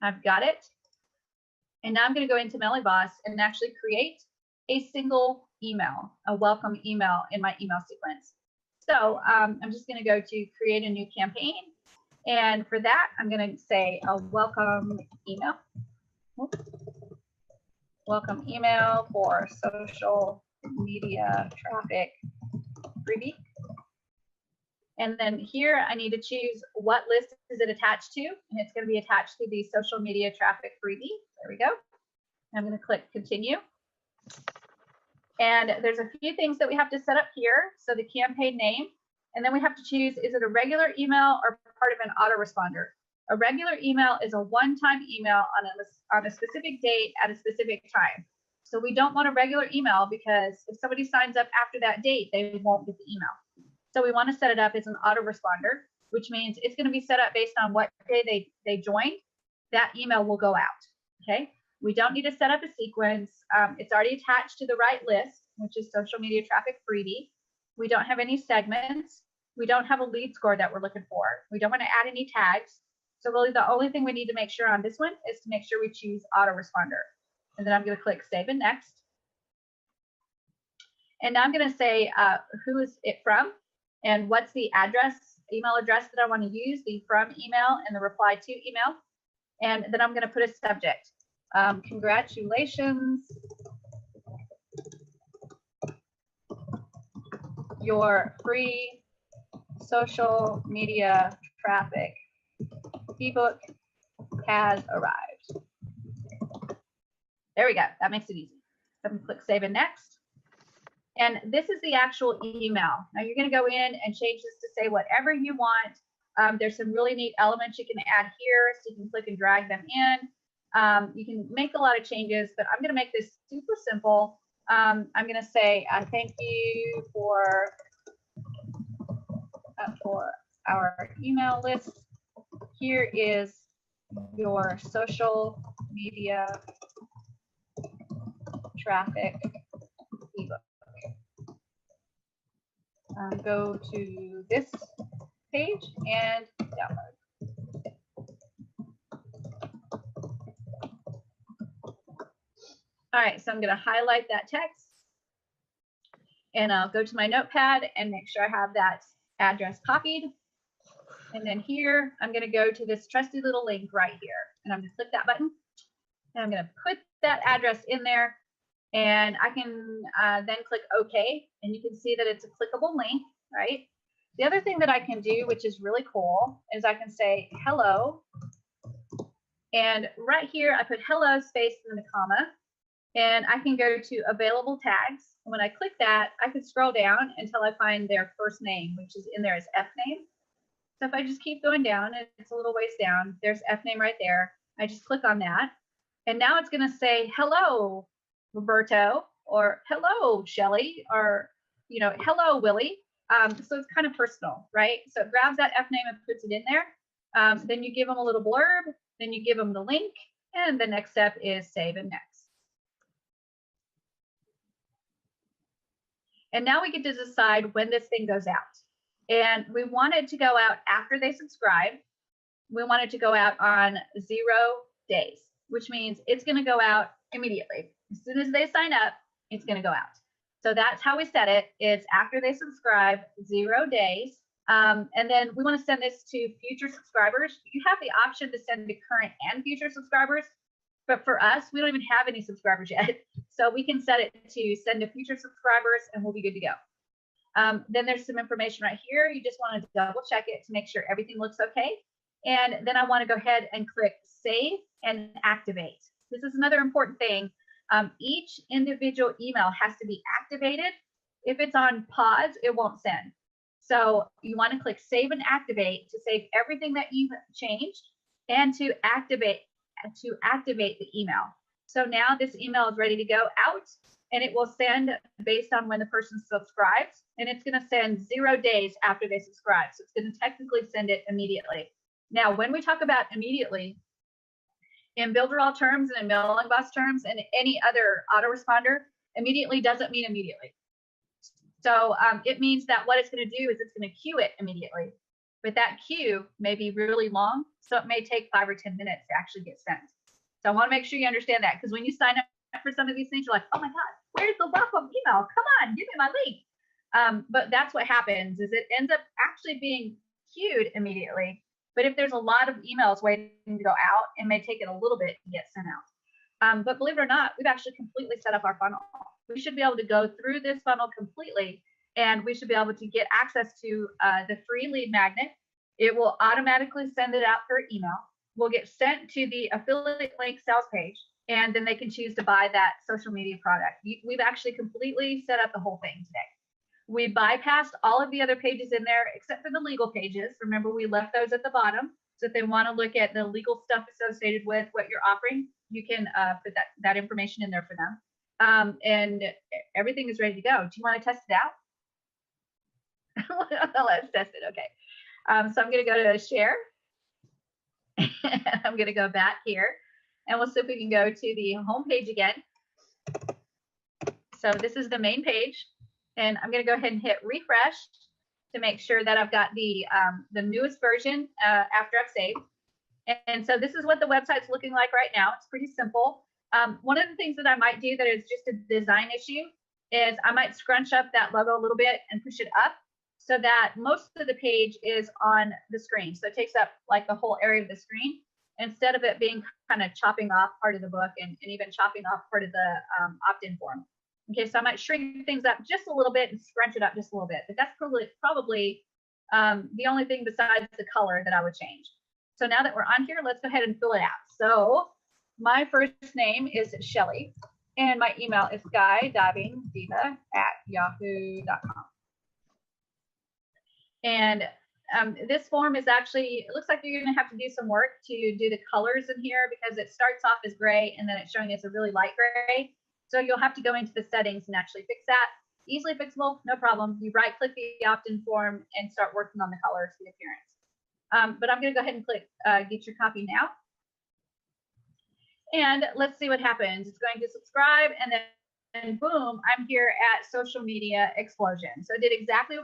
I've got it. And now I'm going to go into MailyBoss and actually create a single email, a welcome email in my email sequence. So I'm just going to go to create a new campaign. And for that, I'm going to say a welcome email. Welcome email for social media traffic freebie. And then here I need to choose what list is it attached to, and it's going to be attached to the social media traffic freebie. There we go. I'm going to click continue. And there's a few things that we have to set up here. So the campaign name, and then we have to choose, is it a regular email or part of an autoresponder? A regular email is a one-time email on a specific date at a specific time. So we don't want a regular email because if somebody signs up after that date, they won't get the email. So we want to set it up as an autoresponder, which means it's going to be set up based on what day they joined. That email will go out. Okay. We don't need to set up a sequence. It's already attached to the right list, which is social media traffic freebie. We don't have any segments. We don't have a lead score that we're looking for. We don't want to add any tags. So really the only thing we need to make sure on this one is to make sure we choose autoresponder. And then I'm going to click save and next. And now I'm going to say who is it from and what's the email address that I want to use, the from email and the reply to email. And then I'm going to put a subject. Congratulations. Your free social media traffic ebook has arrived. There we go. That makes it easy. So I'm going to click save and next. And this is the actual email. Now you're going to go in and change this to say whatever you want. There's some really neat elements you can add here, so you can click and drag them in. You can make a lot of changes, but I'm going to make this super simple. I'm going to say thank you for our email list. Here is your social media traffic ebook. Go to this page and download. All right, so I'm going to highlight that text and I'll go to my notepad and make sure I have that address copied. And then here, I'm going to go to this trusty little link right here. And I'm going to click that button and I'm going to put that address in there. And I can then click OK, and you can see that it's a clickable link, right? The other thing that I can do, which is really cool, is I can say hello. And right here, I put hello space and then a comma. And I can go to available tags. And when I click that, I can scroll down until I find their first name, which is in there as F name. So if I just keep going down, it's a little ways down, there's F name right there. I just click on that. And now it's going to say hello, Roberto, or hello, Shelly, or, you know, hello, Willie. So it's kind of personal, right? So it grabs that F name and puts it in there. Then you give them a little blurb, then you give them the link, and the next step is save and next. And now we get to decide when this thing goes out. And we want it to go out after they subscribe. We want it to go out on 0 days, which means it's going to go out immediately. As soon as they sign up, it's going to go out. So that's how we set it. It's after they subscribe, 0 days. And then we want to send this to future subscribers. You have the option to send to current and future subscribers. But for us, we don't even have any subscribers yet. So we can set it to send to future subscribers and we'll be good to go. Then there's some information right here. You just want to double check it to make sure everything looks okay. And then I want to go ahead and click save and activate. This is another important thing. Each individual email has to be activated. If it's on pause, it won't send. So you want to click save and activate to save everything that you've changed and to activate the email. So now this email is ready to go out and it will send based on when the person subscribes, and it's going to send 0 days after they subscribe. So it's going to technically send it immediately. Now, when we talk about immediately, in Builderall terms and in Mailing Boss terms and any other autoresponder, immediately doesn't mean immediately. So it means that what it's going to do is it's going to queue it immediately. But that queue may be really long, so it may take 5 or 10 minutes to actually get sent. So I want to make sure you understand that, because when you sign up for some of these things, you're like, oh my God, where's the welcome email? Come on, give me my link. But that's what happens, is it ends up actually being queued immediately. But if there's a lot of emails waiting to go out, it may take it a little bit to get sent out. But believe it or not, we've actually completely set up our funnel. We should be able to go through this funnel completely, and we should be able to get access to the free lead magnet. It will automatically send it out per email. We'll get sent to the affiliate link sales page, and then they can choose to buy that social media product. We've actually completely set up the whole thing today. We bypassed all of the other pages in there except for the legal pages. Remember, we left those at the bottom. So if they want to look at the legal stuff associated with what you're offering, you can put that information in there for them. And everything is ready to go. Do you want to test it out? Let's test it. Okay. So I'm going to go to share. I'm going to go back here and we'll see if we can go to the home page again. So this is the main page, and I'm going to go ahead and hit refresh to make sure that I've got the newest version after I've saved. And so this is what the website's looking like right now. It's pretty simple. One of the things that I might do that is just a design issue is I might scrunch up that logo a little bit and push it up so that most of the page is on the screen. So it takes up like the whole area of the screen instead of it being kind of chopping off part of the book and even chopping off part of the opt-in form. Okay, so I might shrink things up just a little bit and scrunch it up just a little bit, but that's probably the only thing besides the color that I would change. So now that we're on here, let's go ahead and fill it out. So my first name is Shelly, and my email is skydivingdiva@yahoo.com. And this form is actually, it looks like you're going to have to do some work to do the colors in here because it starts off as gray and then it's showing us a really light gray. So you'll have to go into the settings and actually fix that. Easily fixable, no problem. You right click the opt-in form and start working on the colors, the appearance. But I'm going to go ahead and click get your copy now. And let's see what happens. It's going to subscribe, and then boom, I'm here at social media explosion. So it did exactly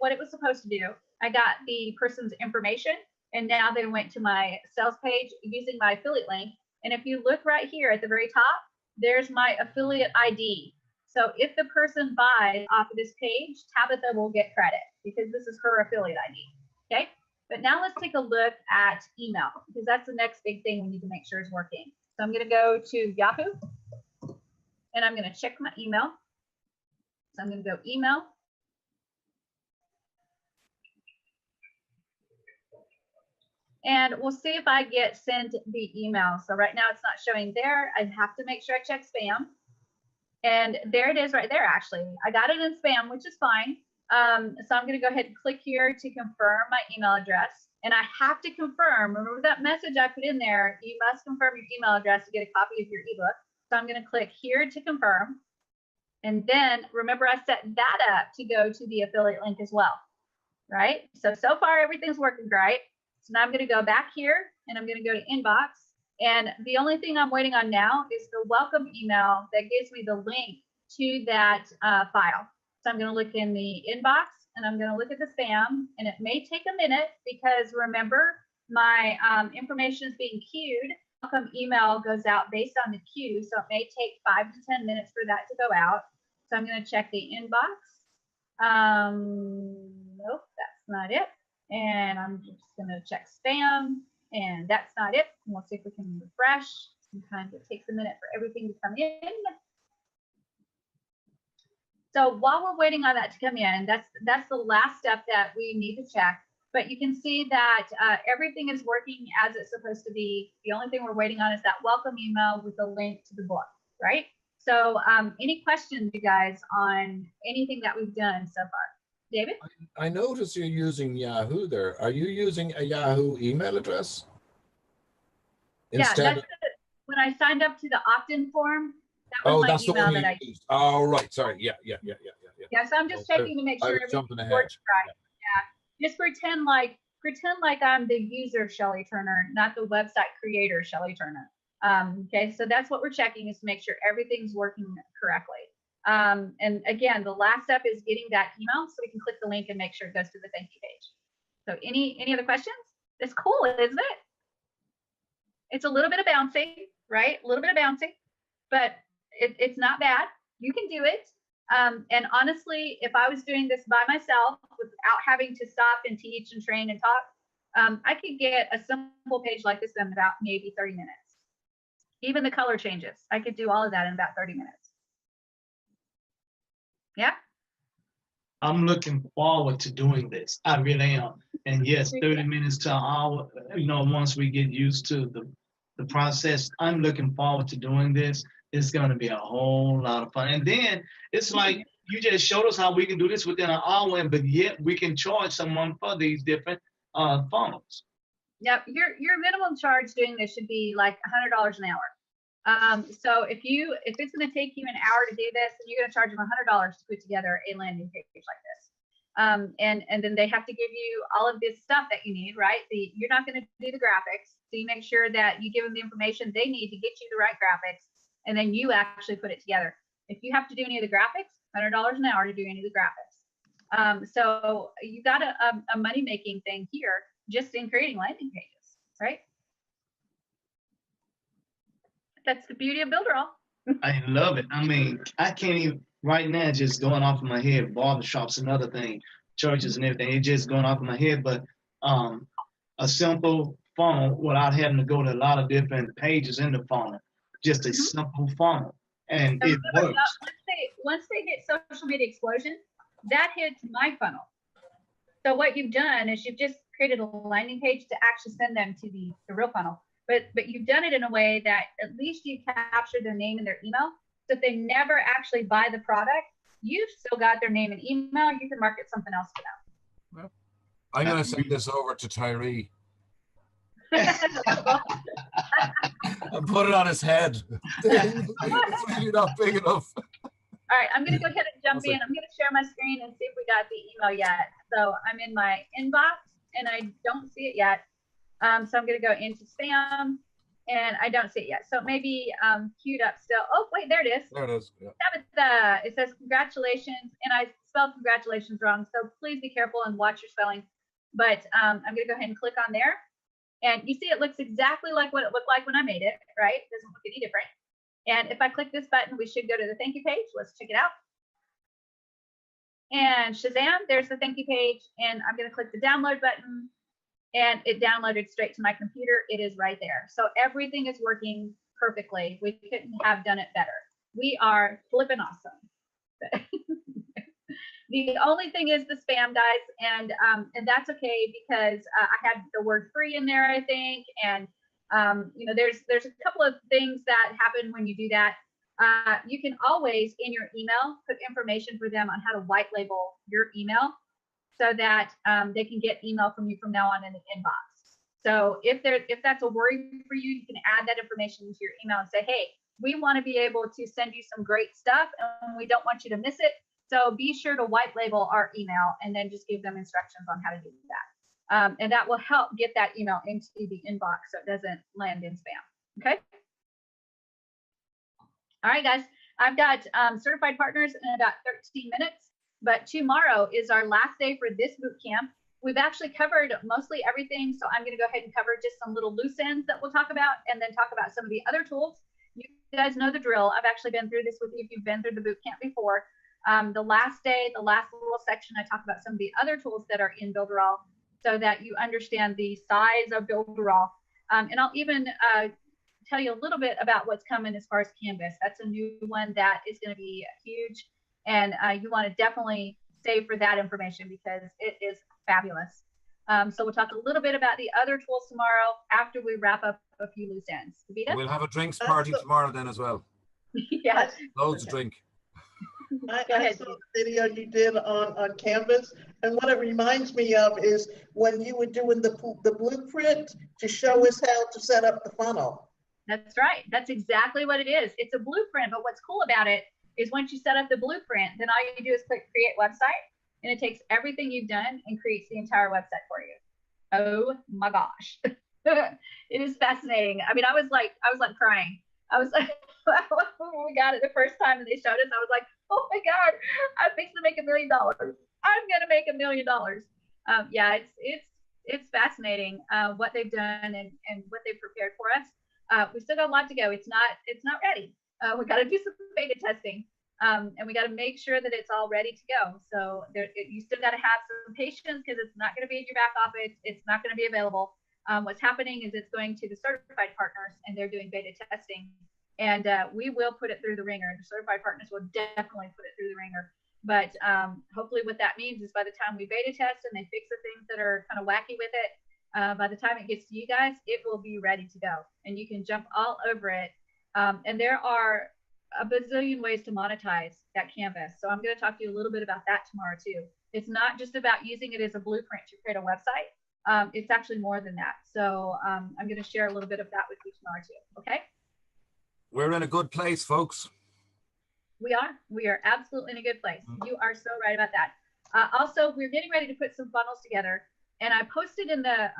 what it was supposed to do. I got the person's information, and now they went to my sales page using my affiliate link. And if you look right here at the very top, there's my affiliate ID. So if the person buys off of this page, Tabitha will get credit because this is her affiliate ID. Okay. But now let's take a look at email because that's the next big thing we need to make sure is working. So I'm going to go to Yahoo and I'm going to check my email. So I'm going to go email. And we'll see if I get sent the email. So right now it's not showing there. I have to make sure I check spam. And there it is right there, actually. I got it in spam, which is fine. So I'm going to go ahead and click here to confirm my email address. And I have to confirm, remember that message I put in there, you must confirm your email address to get a copy of your ebook. So I'm going to click here to confirm. And then remember I set that up to go to the affiliate link as well, right? So far everything's working great. So now I'm going to go back here and I'm going to go to inbox. And the only thing I'm waiting on now is the welcome email that gives me the link to that file. So I'm going to look in the inbox and I'm going to look at the spam, and it may take a minute because remember my information is being queued. Welcome email goes out based on the queue. So it may take 5 to 10 minutes for that to go out. So I'm going to check the inbox. Nope, that's not it. And I'm just going to check spam, and that's not it. And we'll see if we can refresh. Sometimes it takes a minute for everything to come in. So while we're waiting on that to come in, that's the last step that we need to check. But you can see that everything is working as it's supposed to be. The only thing we're waiting on is that welcome email with a link to the book, right? So any questions, you guys, on anything that we've done so far? David? I notice you're using Yahoo there. Are you using a Yahoo email address? Instead when I signed up to the opt-in form, that was my email that I used. Oh, right. Sorry. Yeah. Yeah, so I'm just checking to make sure everything works right. Yeah. Just pretend like I'm the user, Shelly Turner, not the website creator, Shelly Turner. Okay, so that's what we're checking, is to make sure everything's working correctly. And again, the last step is getting that email so we can click the link and make sure it goes to the thank you page. So any other questions? It's cool, isn't it? It's a little bit of bouncing, right? A little bit of bouncing, but it's not bad. You can do it. And honestly, if I was doing this by myself without having to stop and teach and train and talk, I could get a simple page like this in about maybe 30 minutes. Even the color changes. I could do all of that in about 30 minutes. Yeah. I'm looking forward to doing this. I really am. And yes, 30 minutes to an hour, once we get used to the process, I'm looking forward to doing this. It's going to be a whole lot of fun. And then it's like you just showed us how we can do this within an hour, but yet we can charge someone for these different funnels. Yep, your minimum charge doing this should be like $100 an hour. So if it's going to take you an hour to do this, then you're going to charge them $100 to put together a landing page like this. And then they have to give you all of this stuff that you need, right? You're not going to do the graphics. So you make sure that you give them the information they need to get you the right graphics, and then you actually put it together. If you have to do any of the graphics, $100 an hour to do any of the graphics. So you got a money-making thing here just in creating landing pages, right? That's the beauty of Builderall. I love it. I mean, I can't even, right now, just going off of my head, barbershops, another thing, churches and everything, it's just going off of my head, but a simple funnel without having to go to a lot of different pages in the funnel, just a simple funnel, and it works. Once they hit social media explosion, that hits my funnel. So what you've done is you've just created a landing page to actually send them to the real funnel. But you've done it in a way that at least you captured their name and their email. So if they never actually buy the product, you've still got their name and email. You can market something else to them. Well, I'm going to send this over to Tyree and put it on his head. It's really not big enough. All right, I'm going to go ahead and jump in. I'm going to share my screen and see if we got the email yet. So I'm in my inbox and I don't see it yet. So I'm going to go into spam and I don't see it yet. So maybe queued up still. Oh, wait, there it is. There it is. Yeah. It says congratulations, and I spelled congratulations wrong. So please be careful and watch your spelling. But I'm going to go ahead and click on there. And you see it looks exactly like what it looked like when I made it, right? It doesn't look any different. And if I click this button, we should go to the thank you page. Let's check it out. And Shazam, there's the thank you page. And I'm going to click the download button. And it downloaded straight to my computer. It is right there. So everything is working perfectly. We couldn't have done it better. We are flipping awesome. The only thing is the spam, guys, and that's okay because I had the word free in there, I think, and you know, there's a couple of things that happen when you do that. You can always in your email put information for them on how to white label your email, so that they can get email from you from now on in the inbox. So if that's a worry for you, you can add that information into your email and say, hey, we want to be able to send you some great stuff and we don't want you to miss it. So be sure to white label our email and then just give them instructions on how to do that. And that will help get that email into the inbox so it doesn't land in spam. Okay. All right, guys, I've got certified partners in about 13 minutes. But tomorrow is our last day for this boot camp. We've actually covered mostly everything, so I'm going to go ahead and cover just some little loose ends that we'll talk about, and then talk about some of the other tools. You guys know the drill. I've actually been through this with you if you've been through the boot camp before. The last day, the last little section, I talk about some of the other tools that are in Builderall so that you understand the size of Builderall. And I'll even tell you a little bit about what's coming as far as Canvas. That's a new one that is going to be huge. And you want to definitely save for that information because it is fabulous. So we'll talk a little bit about the other tools tomorrow after we wrap up a few loose ends. Vita? We'll have a drinks party tomorrow then as well. Yeah. Loads of drink. I saw the video you did on Canvas, and what it reminds me of is when you were doing the blueprint to show us how to set up the funnel. That's right. That's exactly what it is. It's a blueprint, but what's cool about it is once you set up the blueprint, then all you do is click create website, and it takes everything you've done and creates the entire website for you. Oh my gosh. It is fascinating. I mean, I was like crying. I was like, when we got it the first time and they showed us, I was like, oh my God, I'm fixing to make $1 million. I'm gonna make $1 million. Yeah, it's fascinating what they've done and what they've prepared for us. We've still got a lot to go. It's not ready. We got to do some beta testing, and we got to make sure that it's all ready to go. So you still got to have some patience because it's not going to be in your back office. It's not going to be available. What's happening is it's going to the certified partners, and they're doing beta testing. And we will put it through the ringer. The certified partners will definitely put it through the ringer. But hopefully what that means is by the time we beta test and they fix the things that are kind of wacky with it, by the time it gets to you guys, it will be ready to go. And you can jump all over it. And there are a bazillion ways to monetize that canvas. So I'm going to talk to you a little bit about that tomorrow too. It's not just about using it as a blueprint to create a website. It's actually more than that. So I'm going to share a little bit of that with you tomorrow too. Okay. We're in a good place, folks. We are absolutely in a good place. You are so right about that. Also, we're getting ready to put some funnels together, and I posted in the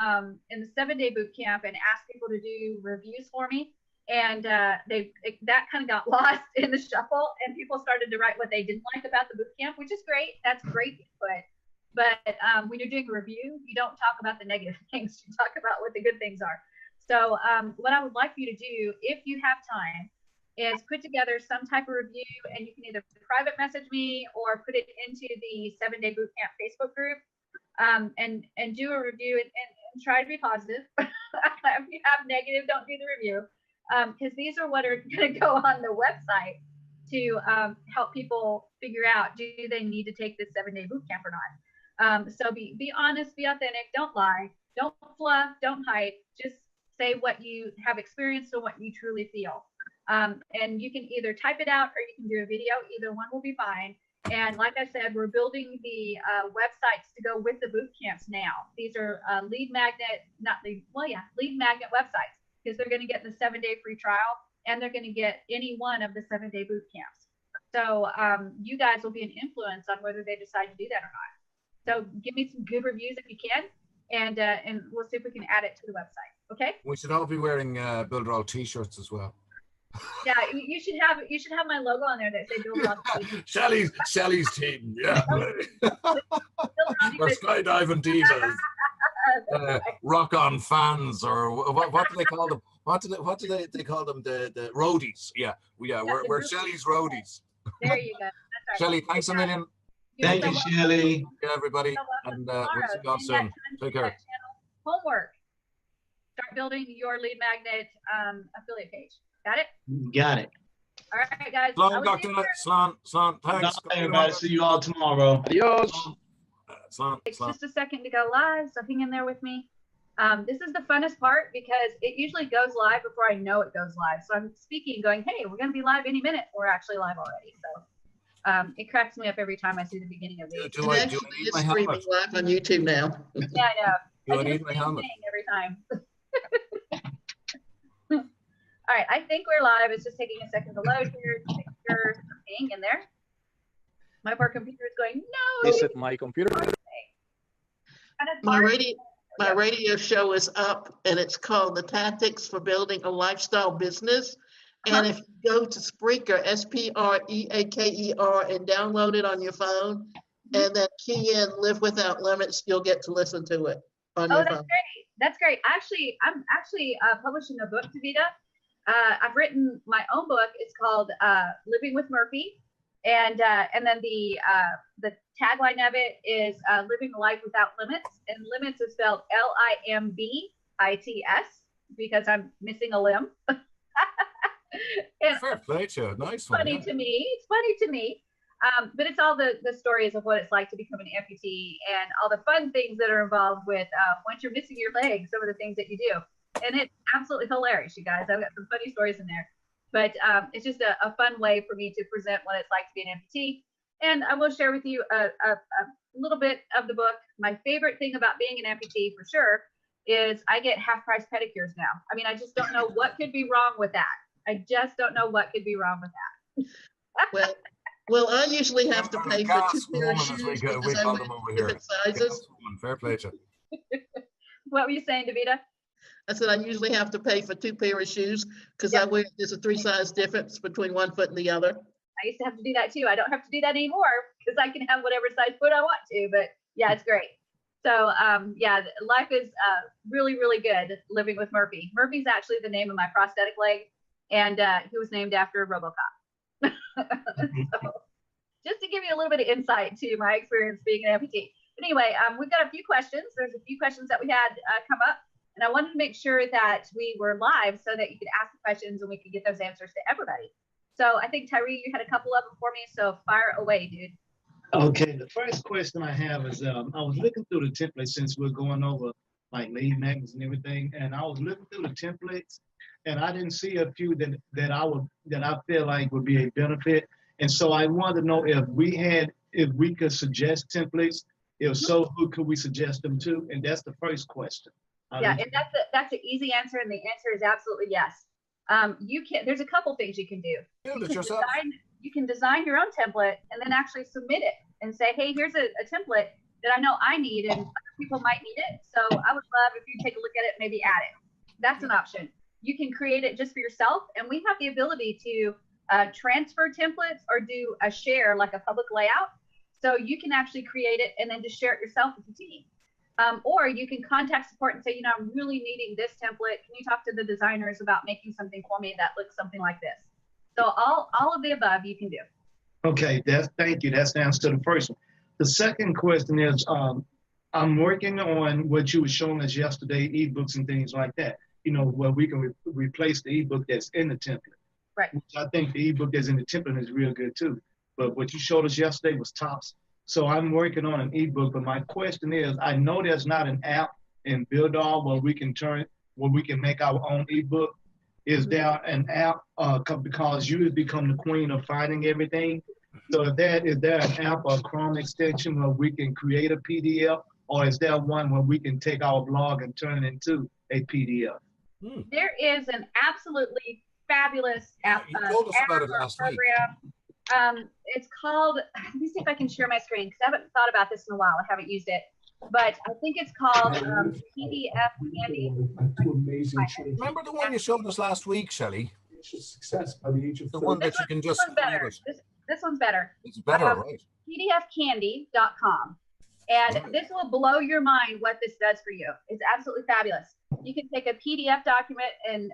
7-day boot camp and asked people to do reviews for me, and that kind of got lost in the shuffle, and people started to write what they didn't like about the boot camp, which is great. That's great input. But when you're doing a review, you don't talk about the negative things. You talk about what the good things are. So what I would like for you to do, if you have time, is put together some type of review, and you can either private message me or put it into the 7-day boot camp Facebook group, and do a review and try to be positive. If you have negative, don't do the review, because these are what are going to go on the website to help people figure out, do they need to take this 7-day boot camp or not. So be honest, be authentic, don't lie, don't fluff, don't hype, just say what you have experienced or what you truly feel. And you can either type it out or you can do a video, either one will be fine. And like I said, we're building the websites to go with the boot camps now. These are lead magnet websites, because they're going to get the 7-day free trial, and they're going to get any one of the 7-day boot camps. So you guys will be an influence on whether they decide to do that or not. So give me some good reviews if you can, and we'll see if we can add it to the website. Okay. We should all be wearing Builderall t-shirts as well. Yeah, you should have my logo on there that say Builderall. Shelley's team, yeah. Or skydiving divas, rock on fans, or what do they call them? What do they call them? The roadies. Yeah, we're Shelley's roadies. There you go. That's right. Shelley, thanks a million. Thank you, Shelley. Yeah, everybody, and we'll see you all soon. Take care. Homework. Start building your lead magnet affiliate page. Got it? Got it. All right, guys. Slán, Dr. Slán, thanks. Bye, everybody. See you all tomorrow. Adios. Slán. It's just a second to go live, so hang in there with me. This is the funnest part, because it usually goes live before I know it goes live. So I'm speaking, going, hey, we're going to be live any minute. We're actually live already. So it cracks me up every time I see the beginning of these. Do I need my streaming helmet? live on YouTube now. Yeah, I know. Do I need my helmet? Every time. All right, I think we're live. It's just taking a second to load here to make sure something in there. My poor computer is going, no. Is it my computer? My radio show is up, and it's called The Tactics for Building a Lifestyle Business. And if you go to Spreaker, SPREAKER, and download it on your phone, and then key in Live Without Limits, you'll get to listen to it on your phone. That's great. That's great. I'm actually publishing a book, Davida. I've written my own book. It's called Living with Murphy, and then the tagline of it is Living a Life Without Limits, and limits is spelled LIMBITS, because I'm missing a limb. Fair play to you. Nice one. Funny to me. It's funny to me. But it's all the stories of what it's like to become an amputee, and all the fun things that are involved with once you're missing your leg, some of the things that you do. And it's absolutely hilarious, you guys. I've got some funny stories in there. But it's just a fun way for me to present what it's like to be an amputee. And I will share with you a little bit of the book. My favorite thing about being an amputee, for sure, is I get half-price pedicures now. I mean, I just don't know what could be wrong with that. I just don't know what could be wrong with that. Well, I usually have to pay for 2 pair of shoes because I wear different sizes. Fair play to you. What were you saying, Davida? I said I usually have to pay for 2 pair of shoes because there's a 3-size difference between one foot and the other. I used to have to do that too. I don't have to do that anymore because I can have whatever size foot I want to. But yeah, it's great. So yeah, life is really, really good living with Murphy. Murphy's actually the name of my prosthetic leg, and he was named after RoboCop. So, just to give you a little bit of insight to my experience being an amputee. Anyway, we've got a few questions. There's a few questions that we had come up, and I wanted to make sure that we were live so that you could ask the questions and we could get those answers to everybody. So I think, Tyree, you had a couple of them for me, so fire away, dude. Okay, the first question I have is, I was looking through the templates since we're going over like lead magnets and everything, and I was looking through the templates, and I didn't see a few that I feel like would be a benefit. And so I wanted to know if we could suggest templates. If so, who could we suggest them to? And that's the first question. Yeah, and that's an easy answer, and the answer is absolutely yes. There's a couple things you can do. Build it yourself. You can design your own template and then actually submit it and say, hey, here's a template that I know I need and other people might need it. So I would love if you take a look at it, maybe add it. That's an option. You can create it just for yourself. And we have the ability to transfer templates or do a share, like a public layout. So you can actually create it and then just share it yourself with the team. Or you can contact support and say, you know, I'm really needing this template. Can you talk to the designers about making something for me that looks something like this? So all of the above you can do. Okay, thank you. That's the answer to the first one. The second question is, I'm working on what you were showing us yesterday, ebooks and things like that, you know, where we can replace the ebook that's in the template. Right. I think the ebook that's in the template is real good too. But what you showed us yesterday was tops. So I'm working on an ebook, but my question is, I know there's not an app in Builderall where we can make our own ebook. Is there an app, because you have become the queen of finding everything? So is there an app or Chrome extension where we can create a PDF, or is there one where we can take our blog and turn it into a PDF? There is an absolutely fabulous app, You told us about it last week. program. It's called, let me see if I can share my screen because I haven't thought about this in a while. I haven't used it, but I think it's called PDF Candy. Remember the one you showed us last week, Shelley? Success by the age of The one that you can just. This one's better. This one's better. It's better, right? PDFcandy.com. And this will blow your mind what this does for you. It's absolutely fabulous. You can take a PDF document and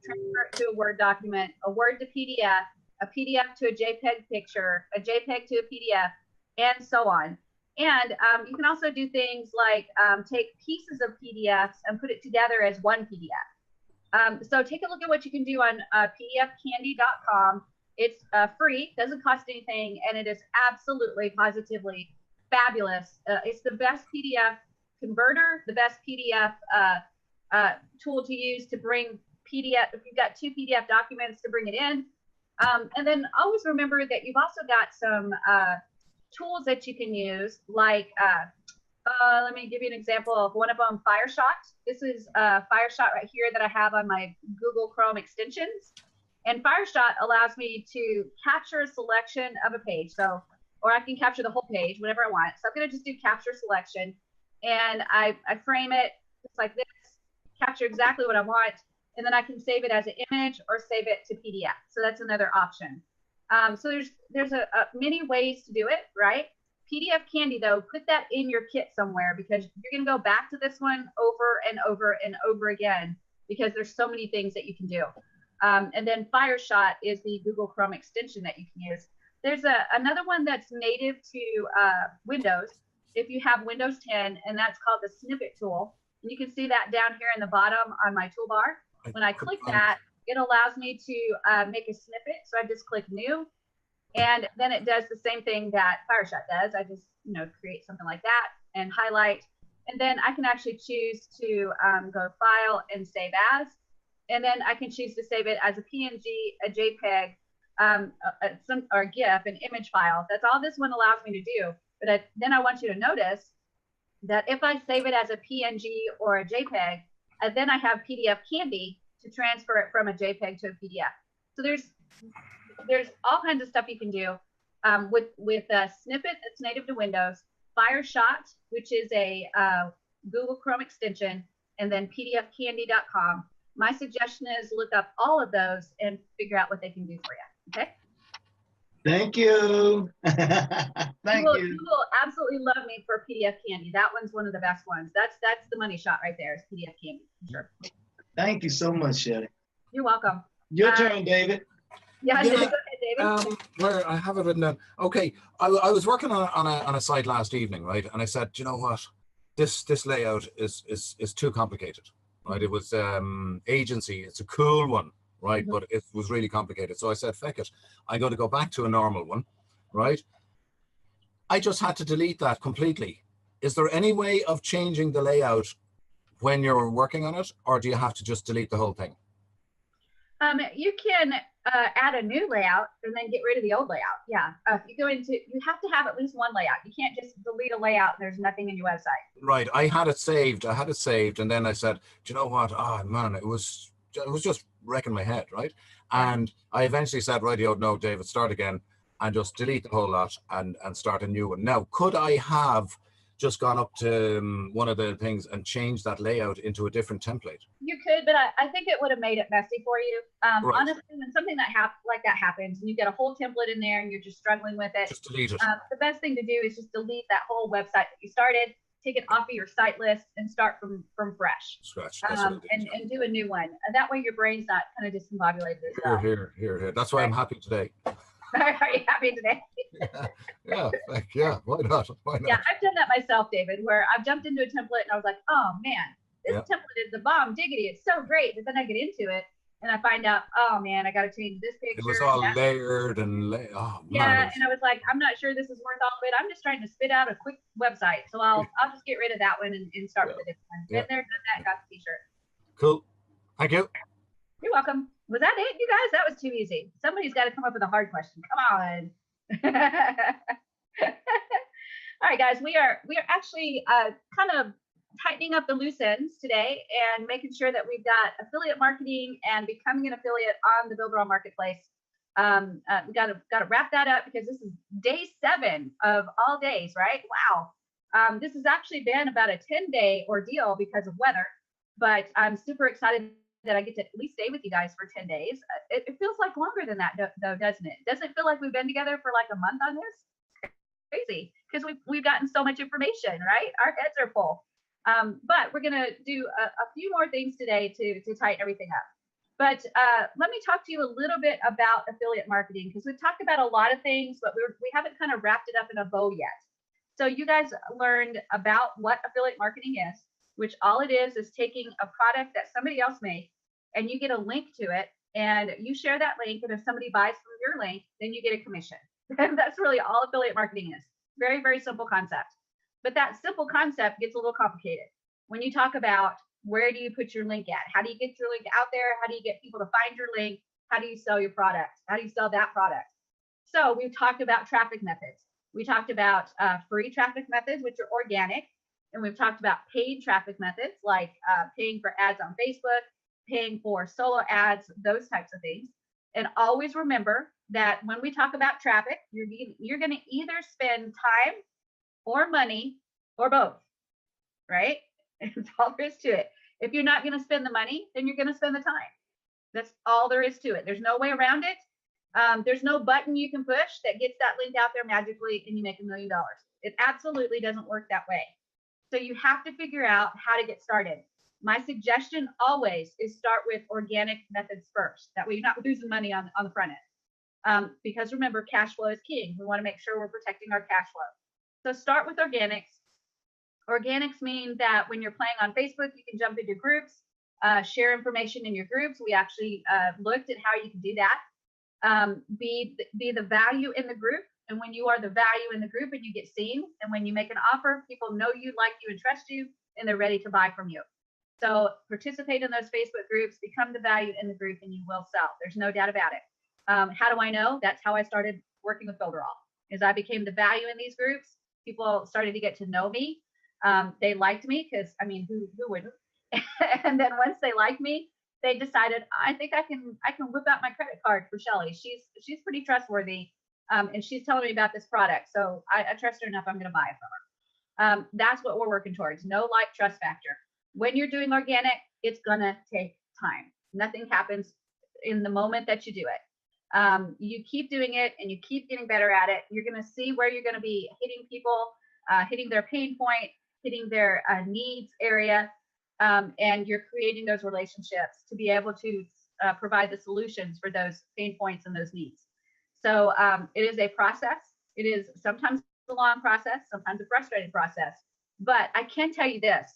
transfer it to a Word document, a Word to PDF, a PDF to a JPEG picture, a JPEG to a PDF, and so on. And you can also do things like take pieces of PDFs and put it together as one PDF. So take a look at what you can do on pdfcandy.com. It's free, doesn't cost anything, and it is absolutely, positively fabulous. It's the best PDF converter, the best PDF tool to use to bring PDF, if you've got 2 PDF documents, to bring it in. And then always remember that you've also got some tools that you can use, like, let me give you an example of one of them, Fireshot. This is Fireshot right here that I have on my Google Chrome extensions. And Fireshot allows me to capture a selection of a page. So, or I can capture the whole page, whatever I want. So I'm going to just do capture selection. And I frame it just like this, capture exactly what I want. And then I can save it as an image or save it to PDF. So that's another option. So there's many ways to do it, right? PDF Candy, though, put that in your kit somewhere because you're going to go back to this one over and over and over again because there's so many things that you can do. And then Fireshot is the Google Chrome extension that you can use. There's another one that's native to Windows, if you have Windows 10, and that's called the Snippet tool. And you can see that down here in the bottom on my toolbar. When I click that, it allows me to make a snippet. So I just click New, and then it does the same thing that Fireshot does. I just, create something like that and highlight. And then I can actually choose to go to File and Save As. And then I can choose to save it as a PNG, a JPEG, or GIF, an image file. That's all this one allows me to do. But then I want you to notice that if I save it as a PNG or a JPEG, then I have PDF Candy to transfer it from a JPEG to a PDF. So there's all kinds of stuff you can do with a Snippet that's native to Windows, Fireshot, which is a Google Chrome extension, and then pdfcandy.com. My suggestion is look up all of those and figure out what they can do for you. Okay. Thank you. Thank you. You will absolutely love me for PDF Candy. That one's one of the best ones. That's the money shot right there is PDF Candy. Sure. Thank you so much, Shelley. You're welcome. Your turn, David. Yeah, go ahead, David. Where I have it written down. Okay, I was working on a site last evening, right? And I said, you know what, this layout is too complicated, right? It was agency. It's a cool one, right? But it was really complicated. So I said, feck it. I'm going to go back to a normal one, right? I just had to delete that completely. Is there any way of changing the layout when you're working on it, or do you have to just delete the whole thing? You can add a new layout and then get rid of the old layout. Yeah. If you go into, you have to have at least one layout. You can't just delete a layout and there's nothing in your website. Right. I had it saved. And then I said, do you know what? Oh man, it was just wrecking my head, right? And I eventually said, rightio, no, David, start again. and just delete the whole lot and start a new one. Now, could I have just gone up to one of the things and changed that layout into a different template? You could, but I think it would have made it messy for you. Right. Honestly, when something like that happens, and you get a whole template in there and you're just struggling with it, Just delete it. the best thing to do is just delete that whole website that you started, take it off of your site list, and start from fresh. Scratch. That's what I did. And do a new one. And that way your brain's not kind of discombobulated as well. Here. That's why I'm happy today. Are you happy today? Yeah. Why not? Yeah, I've done that myself, David, where I've jumped into a template and I was like, oh man, this template is the bomb diggity. It's so great. But then I get into it and I find out, oh man, I got to change this picture. It was all layered and yeah, and I was like, I'm not sure this is worth all of it. I'm just trying to spit out a quick website, so I'll just get rid of that one and start with a different one. Been there, done that, got the t-shirt. Cool. Thank you. You're welcome. Was that it, you guys? That was too easy. Somebody's got to come up with a hard question. Come on. All right, guys, we are actually kind of tightening up the loose ends today and making sure that we've got affiliate marketing and becoming an affiliate on the Builderall Marketplace. We got to wrap that up because this is day 7 of all days, right? Wow. This has actually been about a 10-day ordeal because of weather, but I'm super excited that I get to at least stay with you guys for 10 days. It feels like longer than that, though, doesn't it? Doesn't it feel like we've been together for like a month on this? Crazy, because we've gotten so much information, right? Our heads are full. But we're gonna do a few more things today to tighten everything up. But let me talk to you a little bit about affiliate marketing, because we've talked about a lot of things, but we haven't kind of wrapped it up in a bow yet. So you guys learned about what affiliate marketing is, which all it is taking a product that somebody else makes and you get a link to it and you share that link. And if somebody buys from your link, then you get a commission. And that's really all affiliate marketing is. Very, very simple concept. But that simple concept gets a little complicated. When you talk about where do you put your link at? How do you get your link out there? How do you get people to find your link? How do you sell your product? How do you sell that product? So we've talked about traffic methods. We talked about free traffic methods, which are organic. And we've talked about paid traffic methods like paying for ads on Facebook, paying for solo ads, those types of things. And always remember that when we talk about traffic, you're going to either spend time or money or both, right? That's all there is to it. If you're not going to spend the money, then you're going to spend the time. That's all there is to it. There's no way around it. There's no button you can push that gets that link out there magically and you make $1 million. It absolutely doesn't work that way. So you have to figure out how to get started. My suggestion always is start with organic methods first. That way you're not losing money on the front end. Because remember, cash flow is king. We want to make sure we're protecting our cash flow. So start with organics. Organics mean that when you're playing on Facebook, you can jump into groups, share information in your groups. We actually looked at how you can do that. Be the value in the group. And when you are the value in the group and you get seen, and when you make an offer, people know you, like you, and trust you, and they're ready to buy from you. So participate in those Facebook groups, become the value in the group, and you will sell. There's no doubt about it. How do I know? That's how I started working with Builderall, is I became the value in these groups. People started to get to know me. They liked me because, I mean, who wouldn't? And then once they liked me, they decided, I think I can whip out my credit card for Shelly. She's pretty trustworthy. And she's telling me about this product. So I trust her enough, I'm going to buy it from her. That's what we're working towards. No like trust factor. When you're doing organic, it's going to take time. Nothing happens in the moment that you do it. You keep doing it and you keep getting better at it. You're going to see where you're going to be hitting people, hitting their pain point, hitting their needs area. And you're creating those relationships to be able to provide the solutions for those pain points and those needs. So it is a process. It is sometimes a long process, sometimes a frustrating process. But I can tell you this,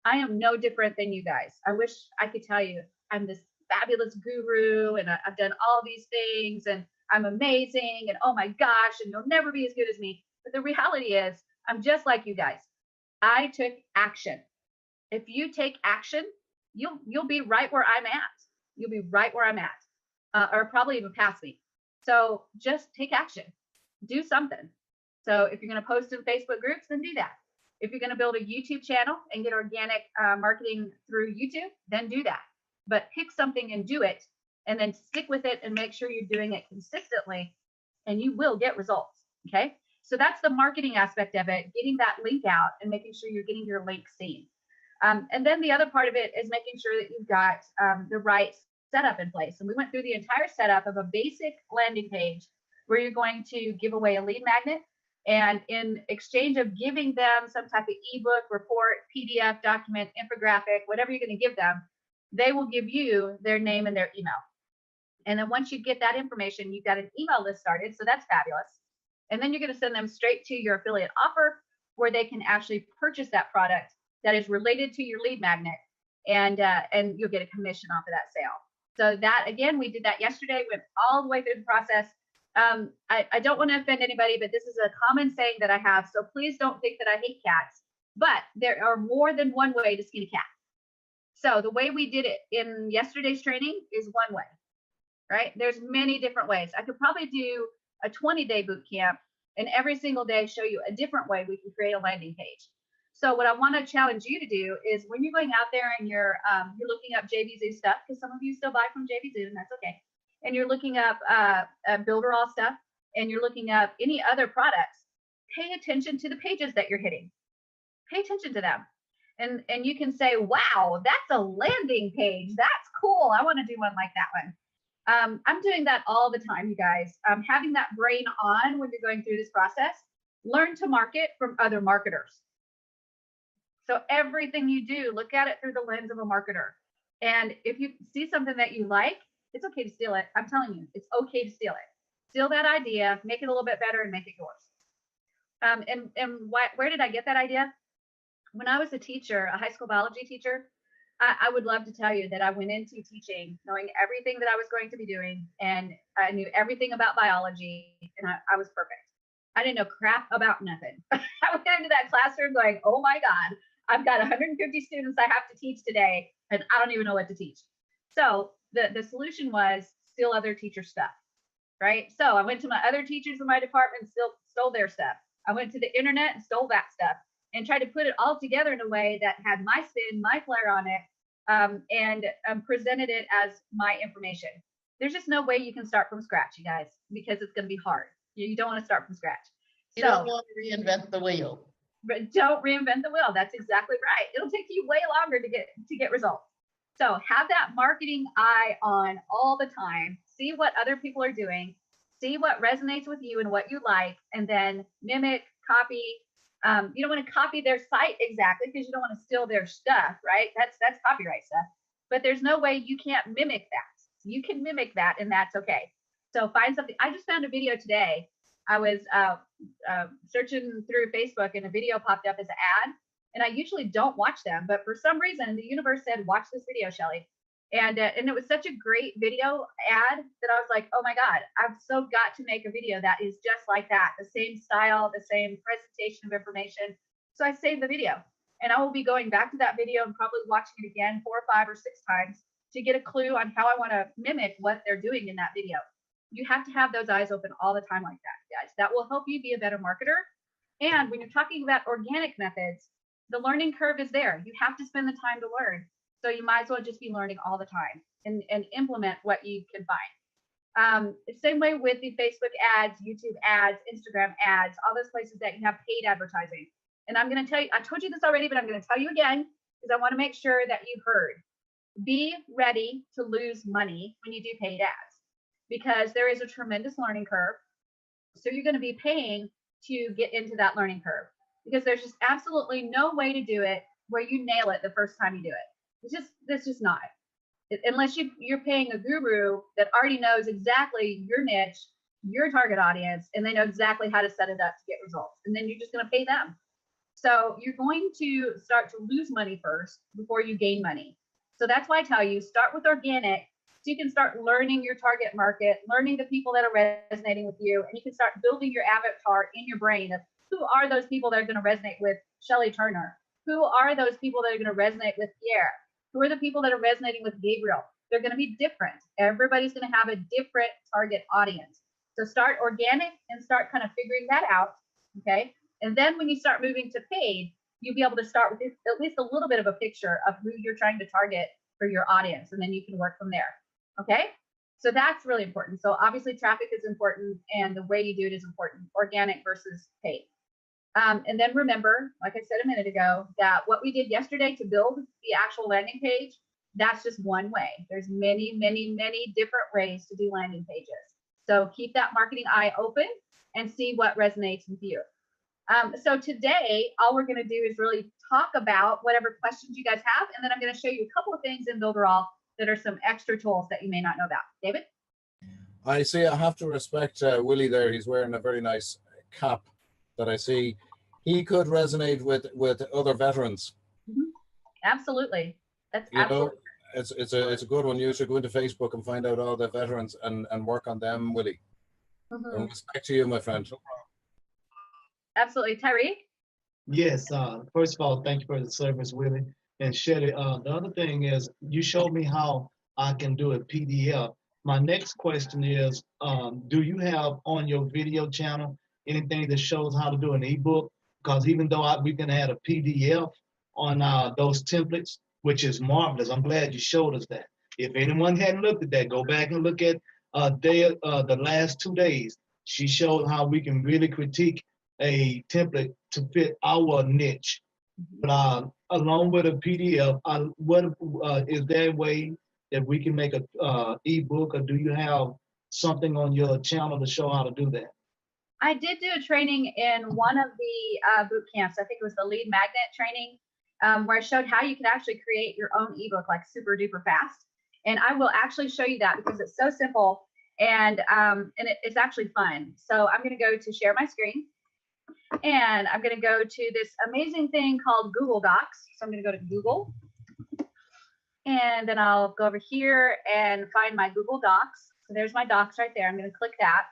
I am no different than you guys. I wish I could tell you I'm this fabulous guru and I've done all these things and I'm amazing and oh my gosh, and you'll never be as good as me. But the reality is I'm just like you guys. I took action. If you take action, you'll be right where I'm at. You'll be right where I'm at, or probably even past me. So just take action, do something. So if you're going to post in Facebook groups, then do that. If you're going to build a YouTube channel and get organic marketing through YouTube, then do that. But pick something and do it, and then stick with it and make sure you're doing it consistently. and you will get results. Okay. So that's the marketing aspect of it, getting that link out and making sure you're getting your link seen. And then the other part of it is making sure that you've got the right setup in place. And we went through the entire setup of a basic landing page where you're going to give away a lead magnet. And in exchange of giving them some type of ebook, report, PDF, document, infographic, whatever you're going to give them, they will give you their name and their email. And then once you get that information, you've got an email list started. So that's fabulous. And then you're going to send them straight to your affiliate offer where they can actually purchase that product that is related to your lead magnet, and you'll get a commission off of that sale. So that, again, we did that yesterday, went all the way through the process. I don't want to offend anybody, but this is a common saying that I have. So please don't think that I hate cats, but there are more than one way to skin a cat. So the way we did it in yesterday's training is one way, right? There's many different ways. I could probably do a 20-day boot camp and every single day show you a different way we can create a landing page. So what I want to challenge you to do is when you're going out there and you're looking up JVZoo stuff, because some of you still buy from JVZoo, and that's okay. And you're looking up Builderall stuff, and you're looking up any other products, pay attention to the pages that you're hitting. Pay attention to them. And you can say, wow, that's a landing page. That's cool. I want to do one like that one. I'm doing that all the time, you guys. Having that brain on when you're going through this process. Learn to market from other marketers. So everything you do, look at it through the lens of a marketer. And if you see something that you like, it's okay to steal it. I'm telling you, it's okay to steal it. Steal that idea, make it a little bit better, and make it yours. Where did I get that idea? When I was a teacher, a high school biology teacher, I would love to tell you that I went into teaching knowing everything that I was going to be doing, and I knew everything about biology, and I was perfect. I didn't know crap about nothing. I went into that classroom going, oh my God, I've got 150 students I have to teach today, and I don't even know what to teach. So the solution was steal other teachers' stuff, right? So I went to my other teachers in my department and stole their stuff. I went to the internet and stole that stuff and tried to put it all together in a way that had my spin, my flair on it, and presented it as my information. There's just no way you can start from scratch, you guys, because it's going to be hard. You don't want to start from scratch. You don't want to reinvent the wheel. But don't reinvent the wheel. That's exactly right. It'll take you way longer to get results. So have that marketing eye on all the time. See what other people are doing. See what resonates with you and what you like, and then mimic, copy. You don't want to copy their site exactly because you don't want to steal their stuff, right? That's copyright stuff. But there's no way you can't mimic that. You can mimic that, and that's okay. So find something. I just found a video today. I was searching through Facebook and a video popped up as an ad. And I usually don't watch them, but for some reason, the universe said, watch this video, Shelly. And it was such a great video ad that I was like, oh my God, I've so got to make a video that is just like that. The same style, the same presentation of information. So I saved the video, and I will be going back to that video and probably watching it again 4 or 5 or 6 times to get a clue on how I want to mimic what they're doing in that video. You have to have those eyes open all the time like that, guys. That will help you be a better marketer. And when you're talking about organic methods, the learning curve is there. You have to spend the time to learn. So you might as well just be learning all the time and implement what you can find. Same way with the Facebook ads, YouTube ads, Instagram ads, all those places that you have paid advertising. And I'm going to tell you, I told you this already, but I'm going to tell you again, because I want to make sure that you've heard. Be ready to lose money when you do paid ads, because there is a tremendous learning curve. So you're going to be paying to get into that learning curve, because there's just absolutely no way to do it where you nail it the first time you do it. That's just not. Unless you're paying a guru that already knows exactly your niche, your target audience, and they know exactly how to set it up to get results. And then you're just going to pay them. So you're going to start to lose money first before you gain money. So that's why I tell you, start with organic, so you can start learning your target market, learning the people that are resonating with you, and you can start building your avatar in your brain of who are those people that are going to resonate with Shelly Turner? Who are those people that are going to resonate with Pierre? Who are the people that are resonating with Gabriel? They're going to be different. Everybody's going to have a different target audience. So start organic and start kind of figuring that out, okay? And then when you start moving to paid, you'll be able to start with at least a little bit of a picture of who you're trying to target for your audience, and then you can work from there, okay? So that's really important. So obviously traffic is important and the way you do it is important, organic versus paid. And then remember, like I said a minute ago, that what we did yesterday to build the actual landing page, that's just one way. There's many, many, many different ways to do landing pages. So keep that marketing eye open and see what resonates with you. So today, all we're going to do is really talk about whatever questions you guys have, and then I'm going to show you a couple of things in Builderall that are some extra tools that you may not know about. David? I see. I have to respect Willie there. He's wearing a very nice cap that I see. He could resonate with other veterans. Mm-hmm. Absolutely. That's you absolutely. know, it's a good one. You should go into Facebook and find out all the veterans and work on them, Willie. Mm-hmm. And respect to you, my friend. Absolutely. Tyreek? Yes, first of all, thank you for the service, Willie. And Shelly, the other thing is you showed me how I can do a PDF. My next question is, do you have on your video channel anything that shows how to do an ebook? Because even though we can add a PDF on those templates, which is marvelous. I'm glad you showed us that. If anyone hadn't looked at that, go back and look at the last 2 days. She showed how we can really critique a template to fit our niche. But along with a PDF, is there a way that we can make a ebook, or do you have something on your channel to show how to do that? I did do a training in one of the boot camps. I think it was the lead magnet training, where I showed how you can actually create your own ebook like super duper fast. And I will actually show you that because it's so simple and it's actually fun. So I'm going to go to share my screen. And I'm going to go to this amazing thing called Google Docs. So I'm going to go to Google. And then I'll go over here and find my Google Docs. So there's my docs right there. I'm going to click that.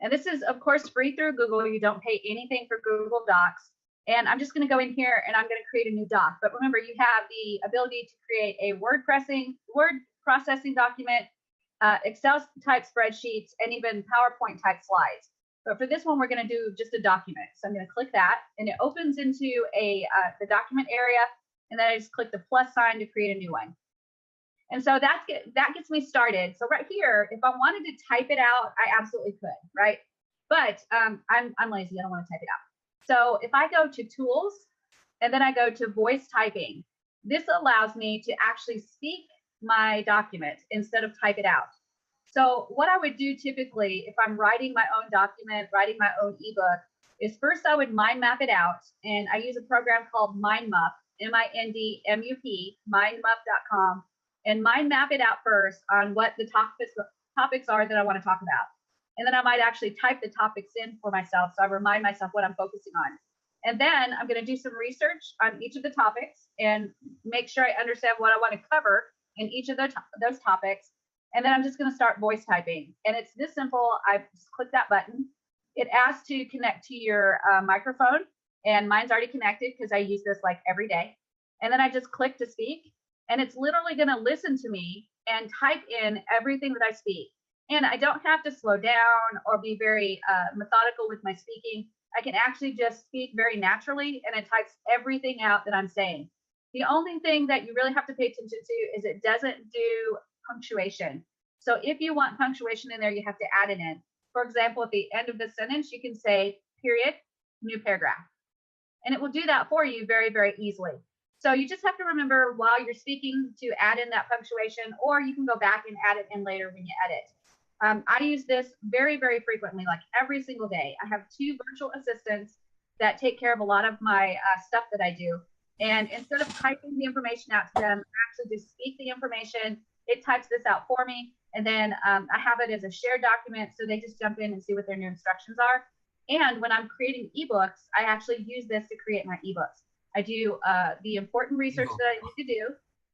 And this is, of course, free through Google. You don't pay anything for Google Docs. And I'm just going to go in here and I'm going to create a new doc. But remember, you have the ability to create a word processing document, Excel type spreadsheets, and even PowerPoint type slides. But for this one, we're going to do just a document. So I'm going to click that, and it opens into the document area, and then I just click the plus sign to create a new one. And so that gets me started. So right here, if I wanted to type it out, I absolutely could, right? But I'm lazy. I don't want to type it out. So if I go to Tools, and then I go to Voice Typing, this allows me to actually speak my document instead of type it out. So what I would do typically if I'm writing my own document, writing my own ebook, is first I would mind map it out. And I use a program called MindMup, M-I-N-D-M-U-P, mindmup.com, and mind map it out first on what the topics are that I want to talk about. And then I might actually type the topics in for myself, so I remind myself what I'm focusing on. And then I'm going to do some research on each of the topics and make sure I understand what I want to cover in each of those topics. And then I'm just going to start voice typing. And it's this simple. I just click that button. It asks to connect to your microphone, and mine's already connected because I use this like every day. And then I just click to speak, and it's literally going to listen to me and type in everything that I speak. And I don't have to slow down or be very methodical with my speaking. I can actually just speak very naturally, and it types everything out that I'm saying. The only thing that you really have to pay attention to is it doesn't do punctuation. So if you want punctuation in there, you have to add it in. For example, at the end of the sentence, you can say period, new paragraph. And it will do that for you very, very easily. So you just have to remember while you're speaking to add in that punctuation, or you can go back and add it in later when you edit. I use this very, very frequently, like every single day. I have 2 virtual assistants that take care of a lot of my stuff that I do. And instead of typing the information out to them, I actually just speak the information. It types this out for me. And then I have it as a shared document, so they just jump in and see what their new instructions are. And when I'm creating ebooks, I actually use this to create my ebooks. I do the important research that I need to do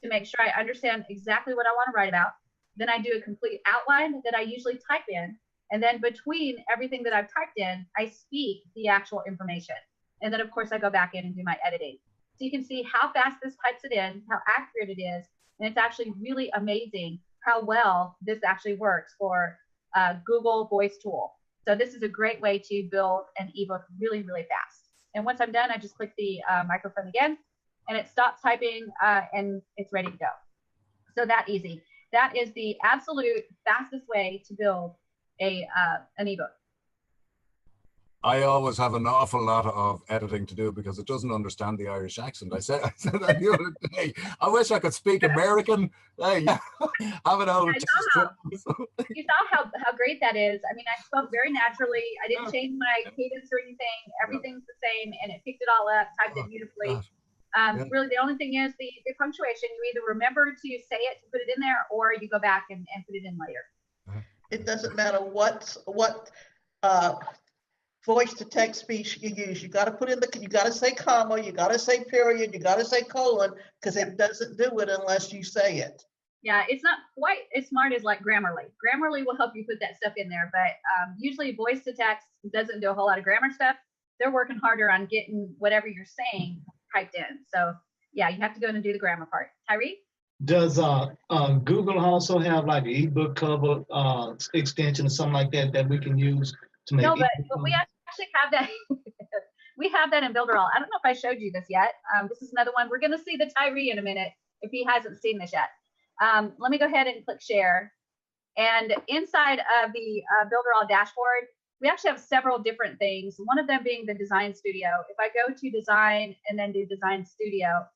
to make sure I understand exactly what I want to write about. Then I do a complete outline that I usually type in. And then between everything that I've typed in, I speak the actual information. And then, of course, I go back in and do my editing. So you can see how fast this types it in, how accurate it is. And it's actually really amazing how well this actually works for Google Voice Tool. So this is a great way to build an ebook really, really fast. And once I'm done, I just click the microphone again, and it stops typing, and it's ready to go. So that easy. That is the absolute fastest way to build an ebook. I always have an awful lot of editing to do because it doesn't understand the Irish accent. I said that the other day. I wish I could speak American. Hey, have it out. You saw how great that is. I mean, I spoke very naturally. I didn't change my cadence or anything. Everything's the same, and it picked it all up, typed it beautifully. Really, the only thing is the punctuation. You either remember to say it to put it in there, or you go back and put it in later. It doesn't matter what voice to text speech you use. You got to put in you got to say comma, you got to say period, you got to say colon, because it doesn't do it unless you say it. Yeah, it's not quite as smart as like Grammarly. Grammarly will help you put that stuff in there, but usually voice to text doesn't do a whole lot of grammar stuff. They're working harder on getting whatever you're saying typed in. So yeah, you have to go in and do the grammar part. Tyree? Does Google also have like an ebook cover extension or something like that we can use to make? No, but we actually have that. We have that in Builderall. I don't know if I showed you this yet. This is another one. We're going to see the Tyree in a minute if he hasn't seen this yet. Let me go ahead and click share. And inside of the Builderall dashboard, we actually have several different things. One of them being the design studio. If I go to design and then do design studio,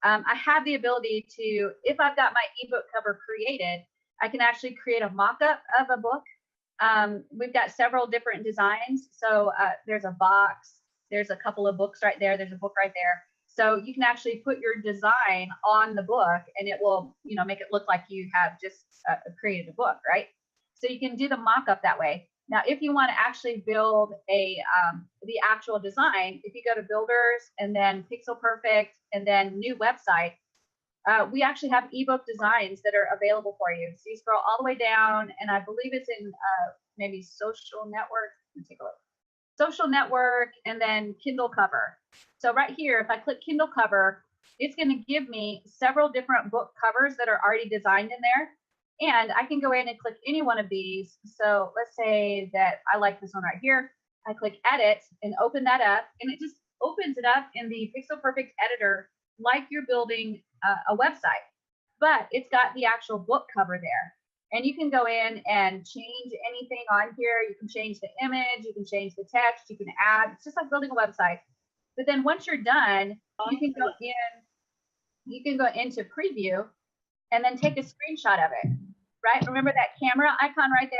I have the ability to, if I've got my ebook cover created, I can actually create a mock-up of a book. We've got several different designs. So there's a box, there's a couple of books right there, there's a book right there. So you can actually put your design on the book and it will, make it look like you have just created a book, right? So you can do the mock-up that way. Now, if you want to actually build the actual design, if you go to Builders and then Pixel Perfect and then New Website, we actually have ebook designs that are available for you. So you scroll all the way down, and I believe it's in maybe Social Network. Let me take a look. Social Network and then Kindle Cover. So right here, if I click Kindle Cover, it's going to give me several different book covers that are already designed in there. And I can go in and click any one of these. So let's say that I like this one right here. I click edit and open that up, and it just opens it up in the Pixel Perfect editor like you're building a website, but it's got the actual book cover there. And you can go in and change anything on here. You can change the image, you can change the text, you can add, it's just like building a website. But then once you're done, you can go into preview and then take a screenshot of it, right? Remember that camera icon right there?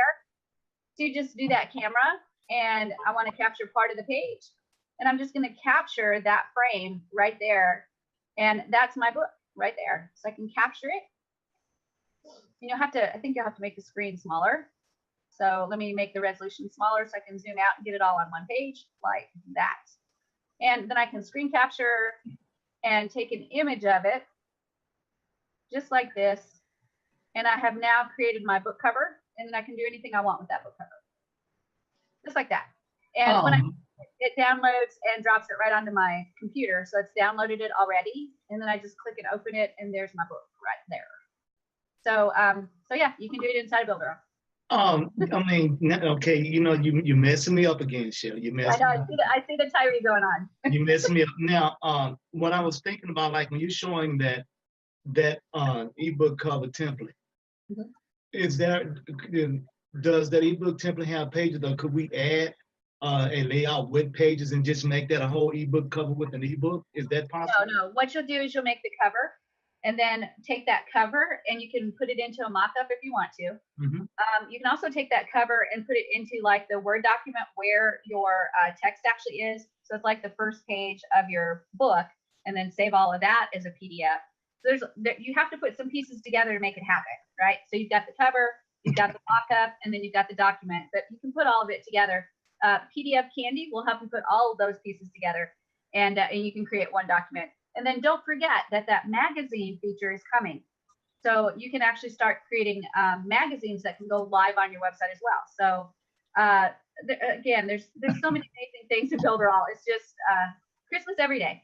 So you just do that camera, and I want to capture part of the page. And I'm just going to capture that frame right there. And that's my book right there. So I can capture it. And I think you'll have to make the screen smaller. So let me make the resolution smaller so I can zoom out and get it all on one page like that. And then I can screen capture and take an image of it just like this. And I have now created my book cover, and then I can do anything I want with that book cover. Just like that. And when it downloads and drops it right onto my computer. So it's downloaded it already. And then I just click and open it, and there's my book right there. So, so yeah, you can do it inside of Builderall. I mean, okay, you're messing me up again, Shell. You messing I see the Tyree going on. You messing me up. Now, what I was thinking about, like when you're showing that ebook cover template, does that ebook template have pages, or could we add a layout with pages and just make that a whole ebook cover with an ebook? Is that possible? No. What you'll do is you'll make the cover, and then take that cover and you can put it into a mock-up if you want to. You can also take that cover and put it into like the Word document where your text actually is. So it's like the first page of your book, and then save all of that as a PDF. So you have to put some pieces together to make it happen, right? So you've got the cover, you've got the mock-up, and then you've got the document, but you can put all of it together. PDF Candy will help you put all of those pieces together, and you can create one document. And then don't forget that magazine feature is coming. So you can actually start creating magazines that can go live on your website as well. So again, there's so many amazing things to Builderall. It's just Christmas every day.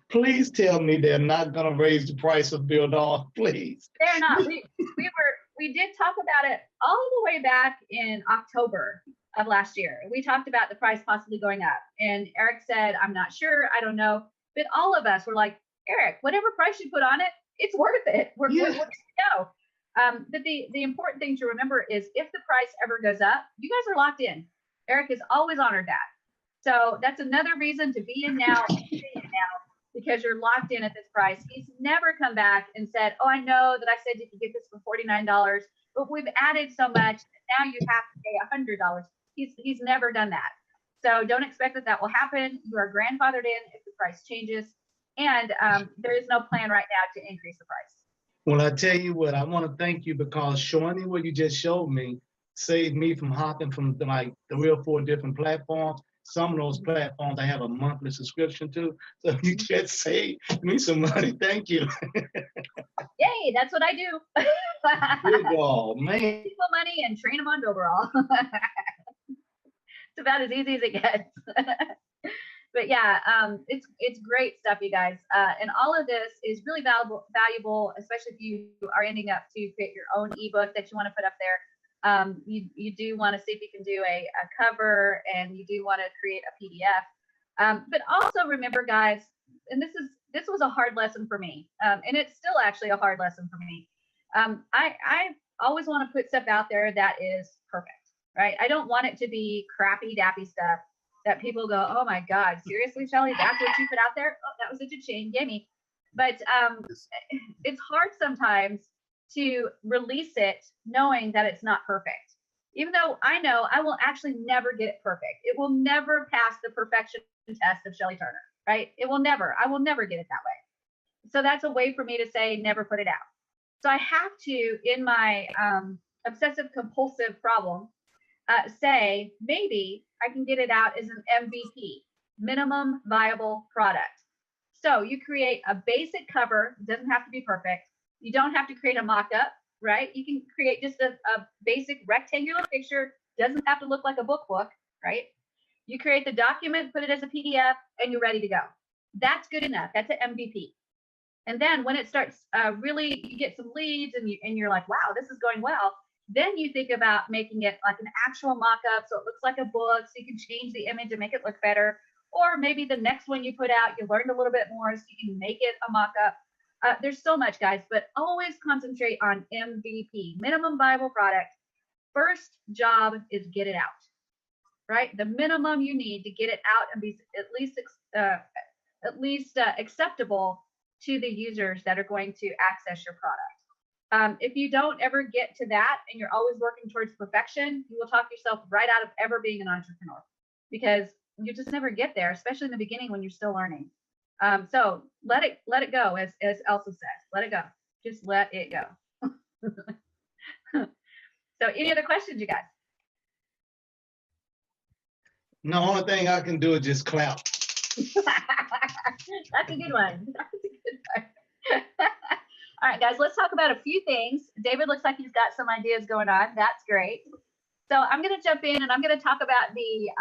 Please tell me they're not going to raise the price of Builderall, please. They're not. We did talk about it all the way back in October of last year. We talked about the price possibly going up, and Eric said, I'm not sure, I don't know. But all of us were like, Eric, whatever price you put on it, it's worth it. We're good to go. But the important thing to remember is if the price ever goes up, you guys are locked in. Eric has always honored that. So that's another reason to be in now, because you're locked in at this price. He's never come back and said, oh, I know that I said you could get this for $49, but we've added so much that now you have to pay $100. He's never done that. So don't expect that that will happen. You are grandfathered in if the price changes. And there is no plan right now to increase the price. Well, I tell you what, I want to thank you because showing me what you just showed me saved me from hopping from like 3 or 4 different platforms. Some of those platforms I have a monthly subscription to. So you just saved me some money. Thank you. Yay, that's what I do. Builderall, man. People money and train them on Builderall. It's about as easy as it gets. But yeah, it's great stuff, you guys. And all of this is really valuable, especially if you are ending up to create your own ebook that you want to put up there. You do want to see if you can do a cover, and you do want to create a PDF. But also remember, guys, and this was a hard lesson for me, and it's still actually a hard lesson for me. I always want to put stuff out there that is perfect, right? I don't want it to be crappy, dappy stuff that people go, oh my God, seriously, Shelly, that's what you put out there? Oh, that was such a shame, gimme. But it's hard sometimes to release it knowing that it's not perfect. Even though I know I will actually never get it perfect. It will never pass the perfection test of Shelly Turner, right? It will never, I will never get it that way. So that's a way for me to say, never put it out. So I have to, in my obsessive compulsive problem, say, maybe I can get it out as an MVP, minimum viable product. So you create a basic cover, it doesn't have to be perfect. You don't have to create a mock-up, right? You can create just a basic rectangular picture, doesn't have to look like a book, right? You create the document, put it as a PDF, and you're ready to go. That's good enough. That's an MVP. And then when it starts really, you get some leads and you're like, wow, this is going well. Then you think about making it like an actual mock-up so it looks like a book, so you can change the image and make it look better. Or maybe the next one you put out, you learned a little bit more so you can make it a mock-up. There's so much, guys, but always concentrate on MVP, minimum viable product. First job is get it out, right? The minimum you need to get it out and be at least acceptable to the users that are going to access your product. If you don't ever get to that and you're always working towards perfection, you will talk yourself right out of ever being an entrepreneur, because you just never get there, especially in the beginning when you're still learning. So let it go, as Elsa says, let it go. Just let it go. So any other questions, you guys? No, only thing I can do is just clap. That's a good one. That's a good one. All right, guys, let's talk about a few things. David looks like he's got some ideas going on. That's great. So I'm going to jump in and I'm going to talk about the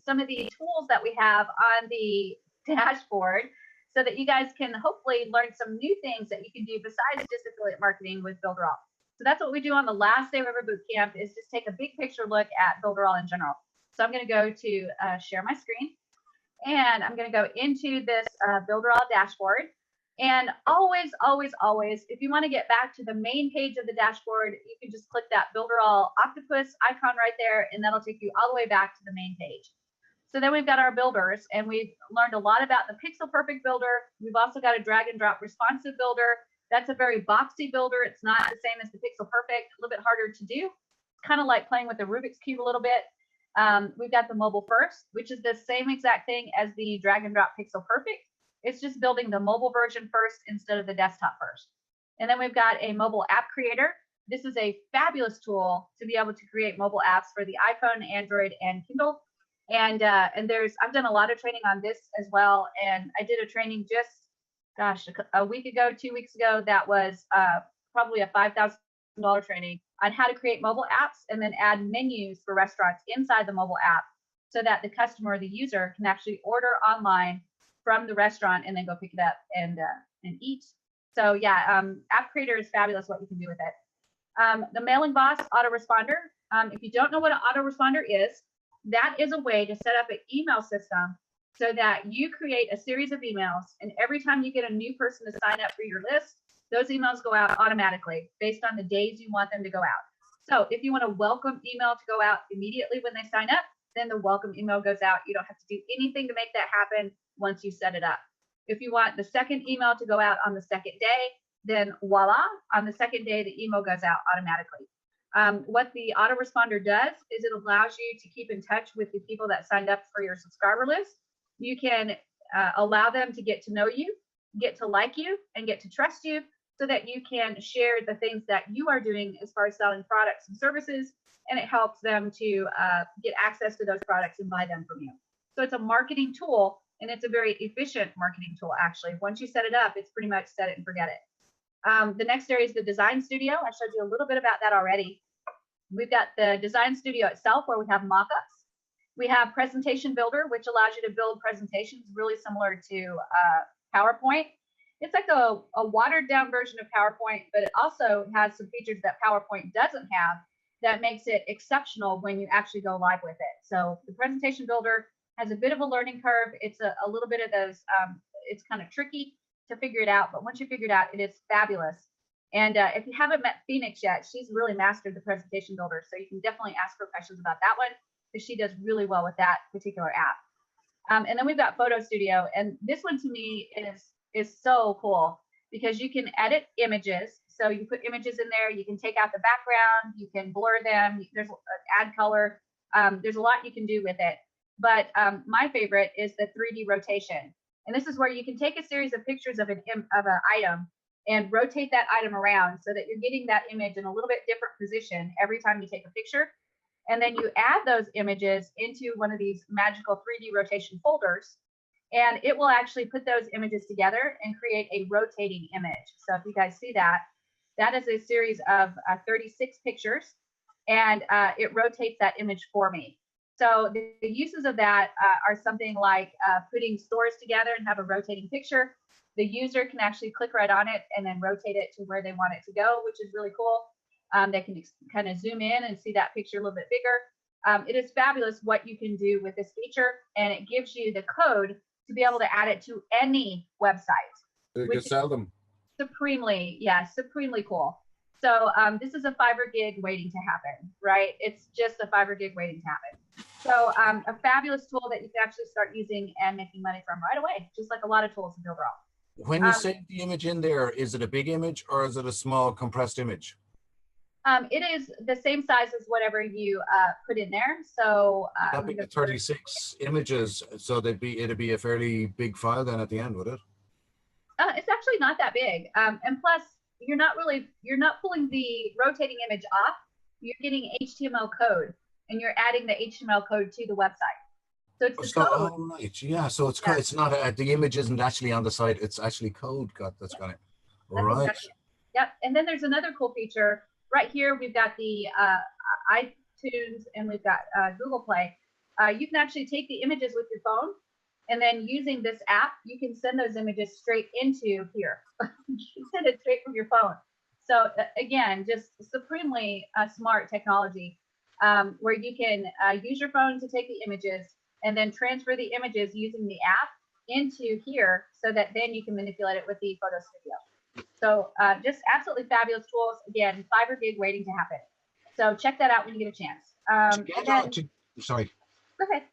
some of the tools that we have on the dashboard so that you guys can hopefully learn some new things that you can do besides just affiliate marketing with Builderall. So that's what we do on the last day of our boot camp, is just take a big picture look at Builderall in general. So I'm going to go to share my screen, and I'm going to go into this Builderall dashboard. And always, always, always, if you want to get back to the main page of the dashboard, you can just click that Builderall octopus icon right there, and that'll take you all the way back to the main page. So then we've got our builders, and we've learned a lot about the Pixel Perfect builder. We've also got a drag and drop responsive builder. That's a very boxy builder. It's not the same as the Pixel Perfect, a little bit harder to do. It's kind of like playing with the Rubik's Cube a little bit. We've got the mobile first, which is the same exact thing as the drag and drop Pixel Perfect. It's just building the mobile version first instead of the desktop first. And then we've got a mobile app creator. This is a fabulous tool to be able to create mobile apps for the iPhone, Android, and Kindle. And I've done a lot of training on this as well. And I did a training just, gosh, a week ago, 2 weeks ago, that was probably a $5,000 training on how to create mobile apps and then add menus for restaurants inside the mobile app so that the customer, the user, can actually order online from the restaurant and then go pick it up and eat. So yeah, App Creator is fabulous what you can do with it. The Mailing Boss autoresponder. If you don't know what an autoresponder is, that is a way to set up an email system so that you create a series of emails, and every time you get a new person to sign up for your list, those emails go out automatically based on the days you want them to go out. So if you want a welcome email to go out immediately when they sign up, then the welcome email goes out. You don't have to do anything to make that happen once you set it up. If you want the second email to go out on the second day, then voila, on the second day, the email goes out automatically. What the autoresponder does is it allows you to keep in touch with the people that signed up for your subscriber list. You can allow them to get to know you, get to like you, and get to trust you, so that you can share the things that you are doing as far as selling products and services, and it helps them to get access to those products and buy them from you. So it's a marketing tool, and it's a very efficient marketing tool, actually. Once you set it up, it's pretty much set it and forget it. The next area is the design studio. I showed you a little bit about that already. We've got the design studio itself, where we have mock-ups. We have presentation builder, which allows you to build presentations really similar to PowerPoint. It's like a watered down version of PowerPoint, but it also has some features that PowerPoint doesn't have that makes it exceptional when you actually go live with it. So the presentation builder has a bit of a learning curve. It's a little bit of those, it's kind of tricky to figure it out, but once you figure it out, it is fabulous. And if you haven't met Phoenix yet, she's really mastered the presentation builder. So you can definitely ask her questions about that one, because she does really well with that particular app. And then we've got Photo Studio. And this one to me is so cool, because you can edit images. So you put images in there, you can take out the background, you can blur them, there's add color. There's a lot you can do with it. But my favorite is the 3D rotation. And this is where you can take a series of pictures of an item and rotate that item around so that you're getting that image in a little bit different position every time you take a picture. And then you add those images into one of these magical 3D rotation folders, and it will actually put those images together and create a rotating image. So if you guys see that, that is a series of 36 pictures, and it rotates that image for me. So the uses of that are something like putting stores together and have a rotating picture. The user can actually click right on it and then rotate it to where they want it to go, which is really cool. They can kind of zoom in and see that picture a little bit bigger. It is fabulous what you can do with this feature, and it gives you the code to be able to add it to any website. You can sell them. Supremely cool. So this is a Fiverr gig waiting to happen, right? It's just a Fiverr gig waiting to happen. So a fabulous tool that you can actually start using and making money from right away, just like a lot of tools in Builderall. When you save the image in there, is it a big image or is it a small compressed image? It is the same size as whatever you put in there. So that'd be 36 images, so it'd be a fairly big file then at the end, would it? It's actually not that big, and plus you're not pulling the rotating image off. You're getting HTML code, and you're adding the HTML code to the website. So it's the code. Oh, right, yeah. So it's it's not the image isn't actually on the site. It's actually code that's got it. All right. Exactly. Yep. And then there's another cool feature right here. We've got the iTunes and we've got Google Play. You can actually take the images with your phone, and then using this app, you can send those images straight into here. You can send it straight from your phone. So again, just supremely smart technology where you can use your phone to take the images and then transfer the images using the app into here, so that then you can manipulate it with the Photo Studio. So just absolutely fabulous tools. Again, Fiverr gig waiting to happen. So check that out when you get a chance. Sorry. Go ahead.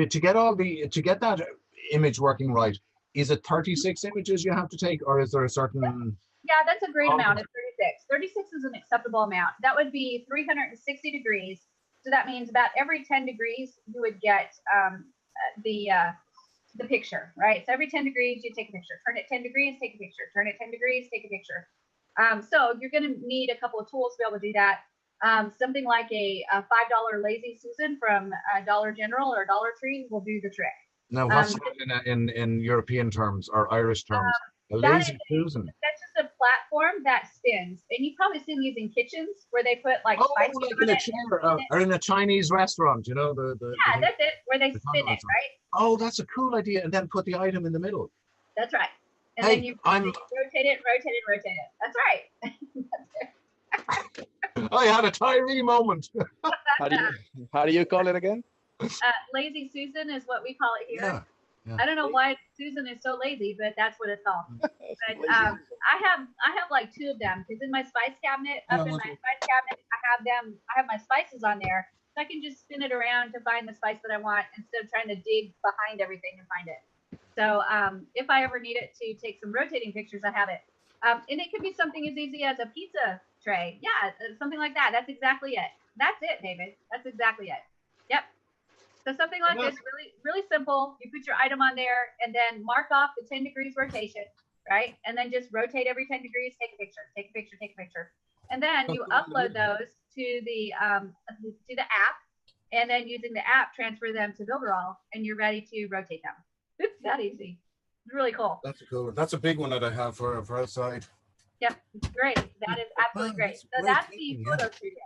To get that image working right, is it 36 images you have to take, or is there a certain? Yeah, that's a great amount. It's 36. 36 is an acceptable amount. That would be 360 degrees. So that means about every 10 degrees you would get the picture, right? So every 10 degrees you take a picture. Turn it 10 degrees, take a picture. Turn it 10 degrees, take a picture. So you're going to need a couple of tools to be able to do that. Something like a $5 Lazy Susan from Dollar General or Dollar Tree will do the trick. Now, what's that in European terms or Irish terms? A Lazy Susan. That's just a platform that spins, and you've probably seen these in kitchens where they put like spices in a chair, or in a Chinese restaurant, you know yeah, that's it, where they spin it, right? Oh, that's a cool idea, and then put the item in the middle. That's right. And then you rotate it. That's right. That's it. I had a Tyree moment. How do you call it again? Lazy Susan is what we call it here. I don't know why Susan is so lazy, but that's what it's called. But I have like 2 of them because in my spice cabinet, I have my spices on there. So I can just spin it around to find the spice that I want instead of trying to dig behind everything and find it. So if I ever need it to take some rotating pictures, I have it. And it could be something as easy as a pizza tray. Yeah, something like that. That's exactly it. That's it, David. That's exactly it. Yep. So something like this, really, really simple. You put your item on there and then mark off the 10 degrees rotation, right? And then just rotate every 10 degrees, take a picture, take a picture, take a picture. And then you upload those to the app, and then using the app, transfer them to Builderall, and you're ready to rotate them. It's that easy. It's really cool. That's a cool one. That's a big one that I have for outside. Yep, it's great. That is absolutely great. So that's the photo studio.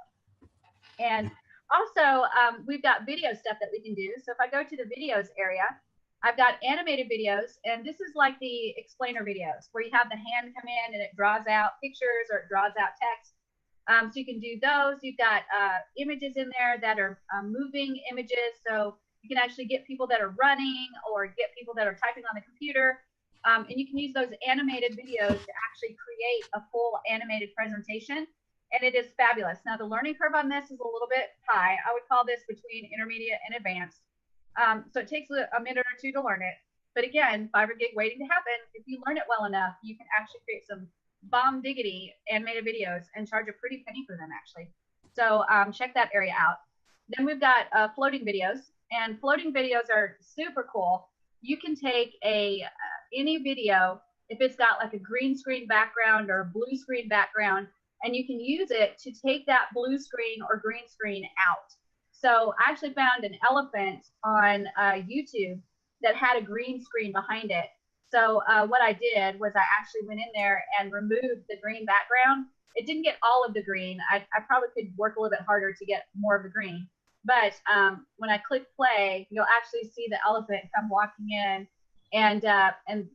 And also, we've got video stuff that we can do. So if I go to the videos area, I've got animated videos, and this is like the explainer videos where you have the hand come in and it draws out pictures or it draws out text. So you can do those. You've got images in there that are moving images. So you can actually get people that are running or get people that are typing on the computer. And you can use those animated videos to actually create a full animated presentation. And it is fabulous. Now, the learning curve on this is a little bit high. I would call this between intermediate and advanced. So it takes a minute or 2 to learn it. But again, 5 gig waiting to happen. If you learn it well enough, you can actually create some bomb diggity animated videos and charge a pretty penny for them, actually. So check that area out. Then we've got floating videos. And floating videos are super cool. You can take any video, if it's got like a green screen background or a blue screen background, and you can use it to take that blue screen or green screen out. So I actually found an elephant on YouTube that had a green screen behind it. So what I did was I actually went in there and removed the green background. It didn't get all of the green. I probably could work a little bit harder to get more of the green. But when I click play, you'll actually see the elephant come walking in, and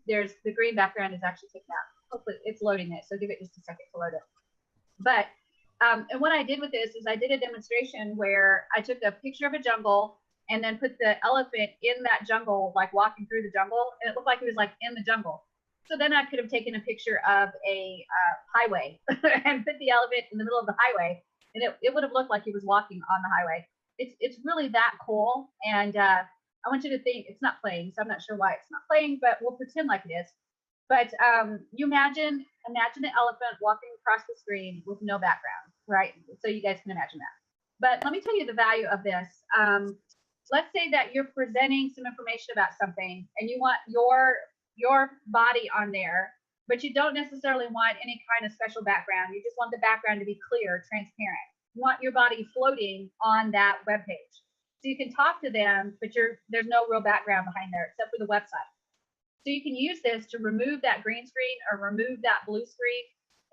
there's the green background is actually taken out. Hopefully it's loading it, so give it just a second to load it. But and what I did with this is I did a demonstration where I took a picture of a jungle and then put the elephant in that jungle, like walking through the jungle, and it looked like he was like in the jungle. So then I could have taken a picture of a highway and put the elephant in the middle of the highway, and it would have looked like he was walking on the highway. It's really that cool, and I want you to think it's not playing, so I'm not sure why it's not playing, but we'll pretend like it is. But you imagine an elephant walking across the screen with no background, right? So you guys can imagine that. But let me tell you the value of this. Let's say that you're presenting some information about something and you want your body on there, but you don't necessarily want any kind of special background. You just want the background to be clear, transparent. You want your body floating on that web page. So you can talk to them, but there's no real background behind there except for the website. So you can use this to remove that green screen or remove that blue screen,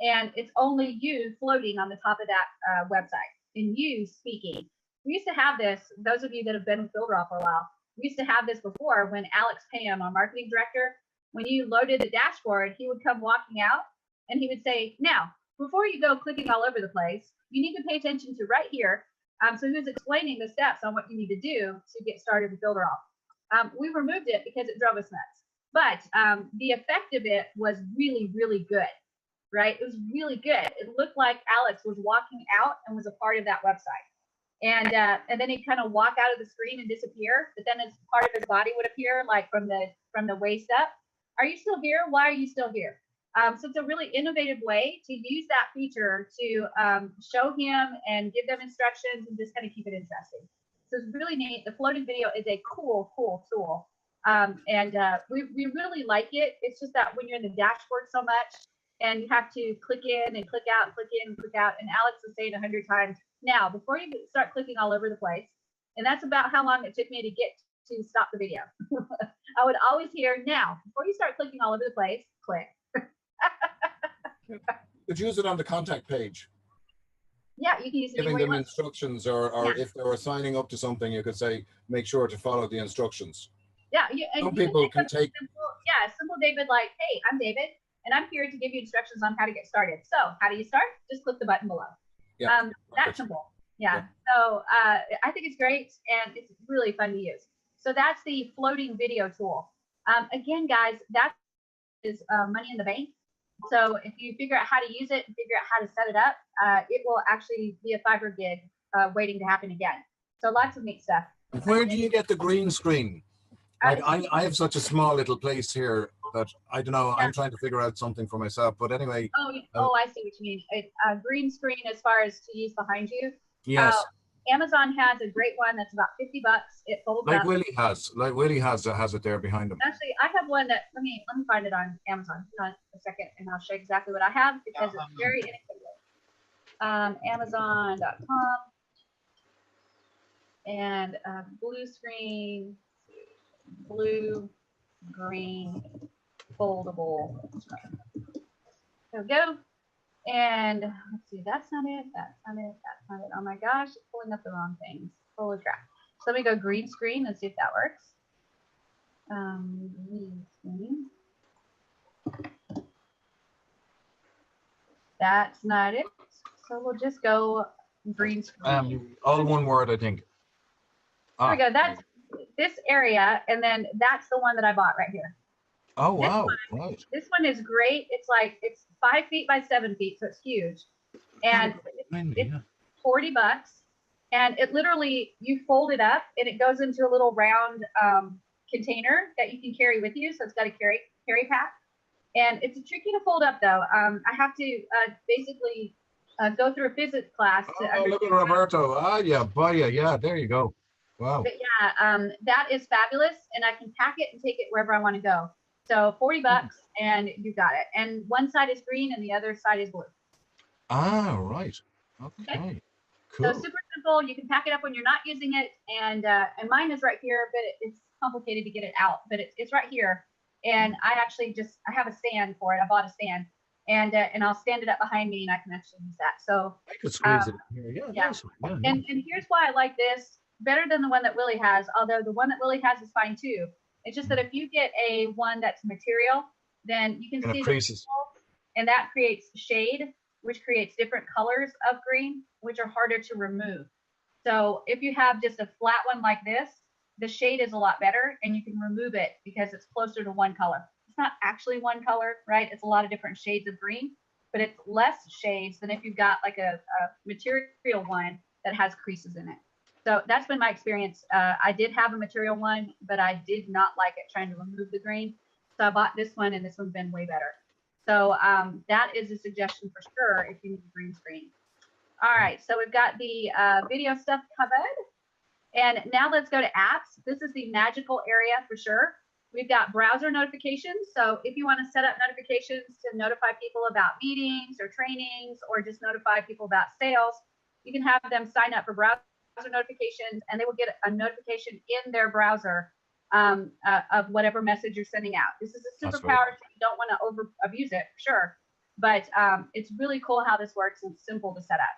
and it's only you floating on the top of that website and you speaking. We used to have this, those of you that have been with Builderall for a while, we used to have this before when Alex Pam, our marketing director, when you loaded the dashboard, he would come walking out and he would say, now, before you go clicking all over the place, you need to pay attention to right here. So he was explaining the steps on what you need to do to get started with Builderall. We removed it because it drove us nuts. But the effect of it was really, really good, right? It was really good. It looked like Alex was walking out and was a part of that website. And then he'd kind of walk out of the screen and disappear. But then as part of his body would appear, like from the waist up. Are you still here? Why are you still here? So it's a really innovative way to use that feature to show him and give them instructions and just kind of keep it interesting. So it's really neat. The floating video is a cool, cool tool. We really like it. It's just that when you're in the dashboard so much and you have to click in and click out, click in, click out, and Alex was saying 100 times, now, before you start clicking all over the place, and that's about how long it took me to get to stop the video. I would always hear, now, before you start clicking all over the place, click. Could use it on the contact page. Yeah, you can use it. Giving them instructions, or yeah. If they were signing up to something, you could say, make sure to follow the instructions. Yeah, some people can take simple David, like, hey, I'm David, and I'm here to give you instructions on how to get started. So how do you start? Just click the button below. Yeah, that's simple. Yeah. So I think it's great and it's really fun to use. So that's the floating video tool. Again, guys, that is money in the bank. So if you figure out how to use it and figure out how to set it up, it will actually be a Fiverr gig waiting to happen again. So lots of neat stuff. Where do you get the green screen? Like, I have such a small little place here that I don't know. I'm trying to figure out something for myself. But anyway. Oh, I see what you mean. A green screen as far as to use behind you. Yes. Amazon has a great one that's about $50. It folds like up. Willie has it there behind him. Actually, I have one that let me find it on Amazon. Hold on a second, and I'll show you exactly what I have because it's very inexpensive. Amazon.com and blue screen, blue, green, foldable. There we go. And let's see, that's not it. That's not it. That's not it. Oh my gosh, it's pulling up the wrong things. Holy crap. So let me go green screen and see if that works. Green screen. That's not it. So we'll just go green screen. All one word, I think. There we go. That's this area, and then that's the one that I bought right here. Oh wow! Right. This one is great. It's 5 feet by 7 feet, so it's huge, and it's $40. And it literally, you fold it up, and it goes into a little round container that you can carry with you. So it's got a carry pack, and it's tricky to fold up though. I have to basically go through a physics class. Oh, look at Roberto. Yeah, there you go. Wow. But yeah, that is fabulous, and I can pack it and take it wherever I want to go. So $40, and you got it. And one side is green, and the other side is blue. Ah, right. Okay. Cool. So super simple. You can pack it up when you're not using it, and mine is right here, but it's complicated to get it out. But it's right here, and I actually I have a stand for it. I bought a stand, and I'll stand it up behind me, and I can actually use that. So I could squeeze it in here. Yeah. Nice. Yeah. And here's why I like this better than the one that Willie has. Although the one that Willie has is fine too. It's just that if you get a one that's material, then you can see the and that creates shade, which creates different colors of green, which are harder to remove. So if you have just a flat one like this, the shade is a lot better, and you can remove it because it's closer to one color. It's not actually one color, right? It's a lot of different shades of green, but it's less shades than if you've got like a material one that has creases in it. So that's been my experience. I did have a material one, but I did not like it trying to remove the green. So I bought this one, and this one's been way better. So that is a suggestion for sure if you need a green screen. All right, so we've got the video stuff covered. And now let's go to apps. This is the magical area for sure. We've got browser notifications. So if you want to set up notifications to notify people about meetings or trainings, or just notify people about sales, you can have them sign up for browser notifications, and they will get a notification in their browser of whatever message you're sending out. This is a superpower, so you don't want to abuse it, for sure. But it's really cool how this works, and it's simple to set up.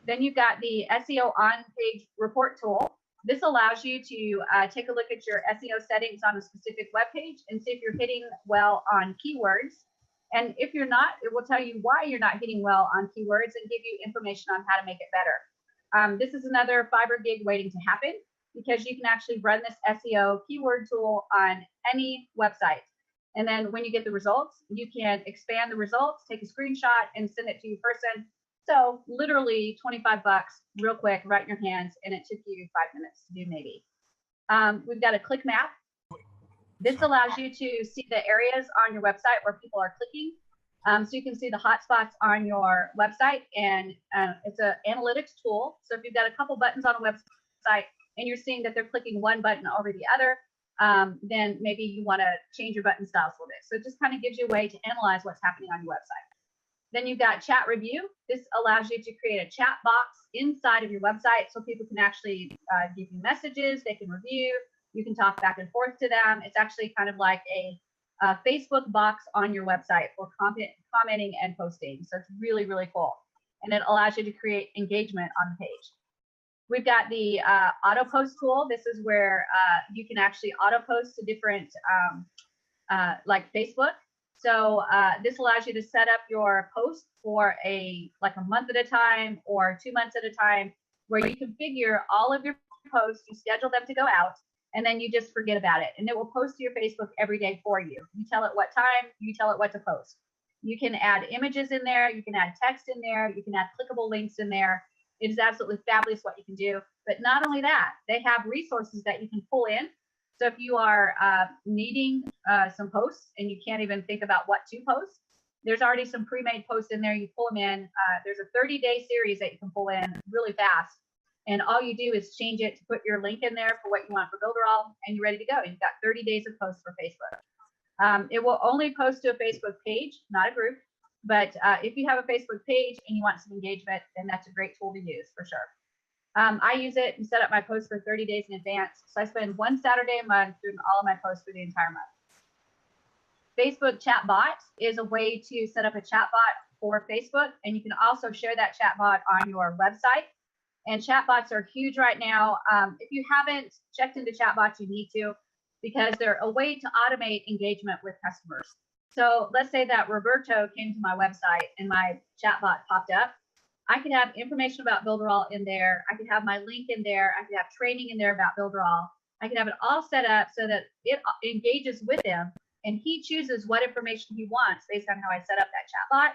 Then you've got the SEO on-page report tool. This allows you to take a look at your SEO settings on a specific web page and see if you're hitting well on keywords. And if you're not, it will tell you why you're not hitting well on keywords and give you information on how to make it better. This is another Fiverr gig waiting to happen, because you can actually run this SEO keyword tool on any website. And then when you get the results, you can expand the results, take a screenshot, and send it to your person. So literally $25 real quick, right in your hands, and it took you 5 minutes to do maybe. We've got a click map. This allows you to see the areas on your website where people are clicking. So you can see the hotspots on your website, and it's an analytics tool. So if you've got a couple buttons on a website and you're seeing that they're clicking one button over the other, then maybe you want to change your button styles a little bit. So it just kind of gives you a way to analyze what's happening on your website. Then you've got chat review. This allows you to create a chat box inside of your website so people can actually give you messages, they can review, you can talk back and forth to them. It's actually kind of like a Facebook box on your website for commenting and posting. So it's really, really cool. And it allows you to create engagement on the page. We've got the auto post tool. This is where you can actually auto post to different, like Facebook. So this allows you to set up your post for like a month at a time or 2 months at a time, where you configure all of your posts, you schedule them to go out, and then you just forget about it. And it will post to your Facebook every day for you. You tell it what time, you tell it what to post. You can add images in there, you can add text in there, you can add clickable links in there. It is absolutely fabulous what you can do. But not only that, they have resources that you can pull in. So if you are needing some posts and you can't even think about what to post, there's already some pre-made posts in there. You pull them in. There's a 30-day series that you can pull in really fast. And all you do is change it to put your link in there for what you want for Builderall, and you're ready to go. You've got 30 days of posts for Facebook. It will only post to a Facebook page, not a group. But if you have a Facebook page and you want some engagement, then that's a great tool to use for sure. I use it and set up my posts for 30 days in advance. So I spend one Saturday a month doing all of my posts for the entire month. Facebook chatbot is a way to set up a chatbot for Facebook, and you can also share that chatbot on your website. And chatbots are huge right now. If you haven't checked into chatbots, you need to, because they're a way to automate engagement with customers. So let's say that Roberto came to my website and my chatbot popped up. I could have information about Builderall in there. I could have my link in there. I could have training in there about Builderall. I can have it all set up so that it engages with him, and he chooses what information he wants based on how I set up that chatbot,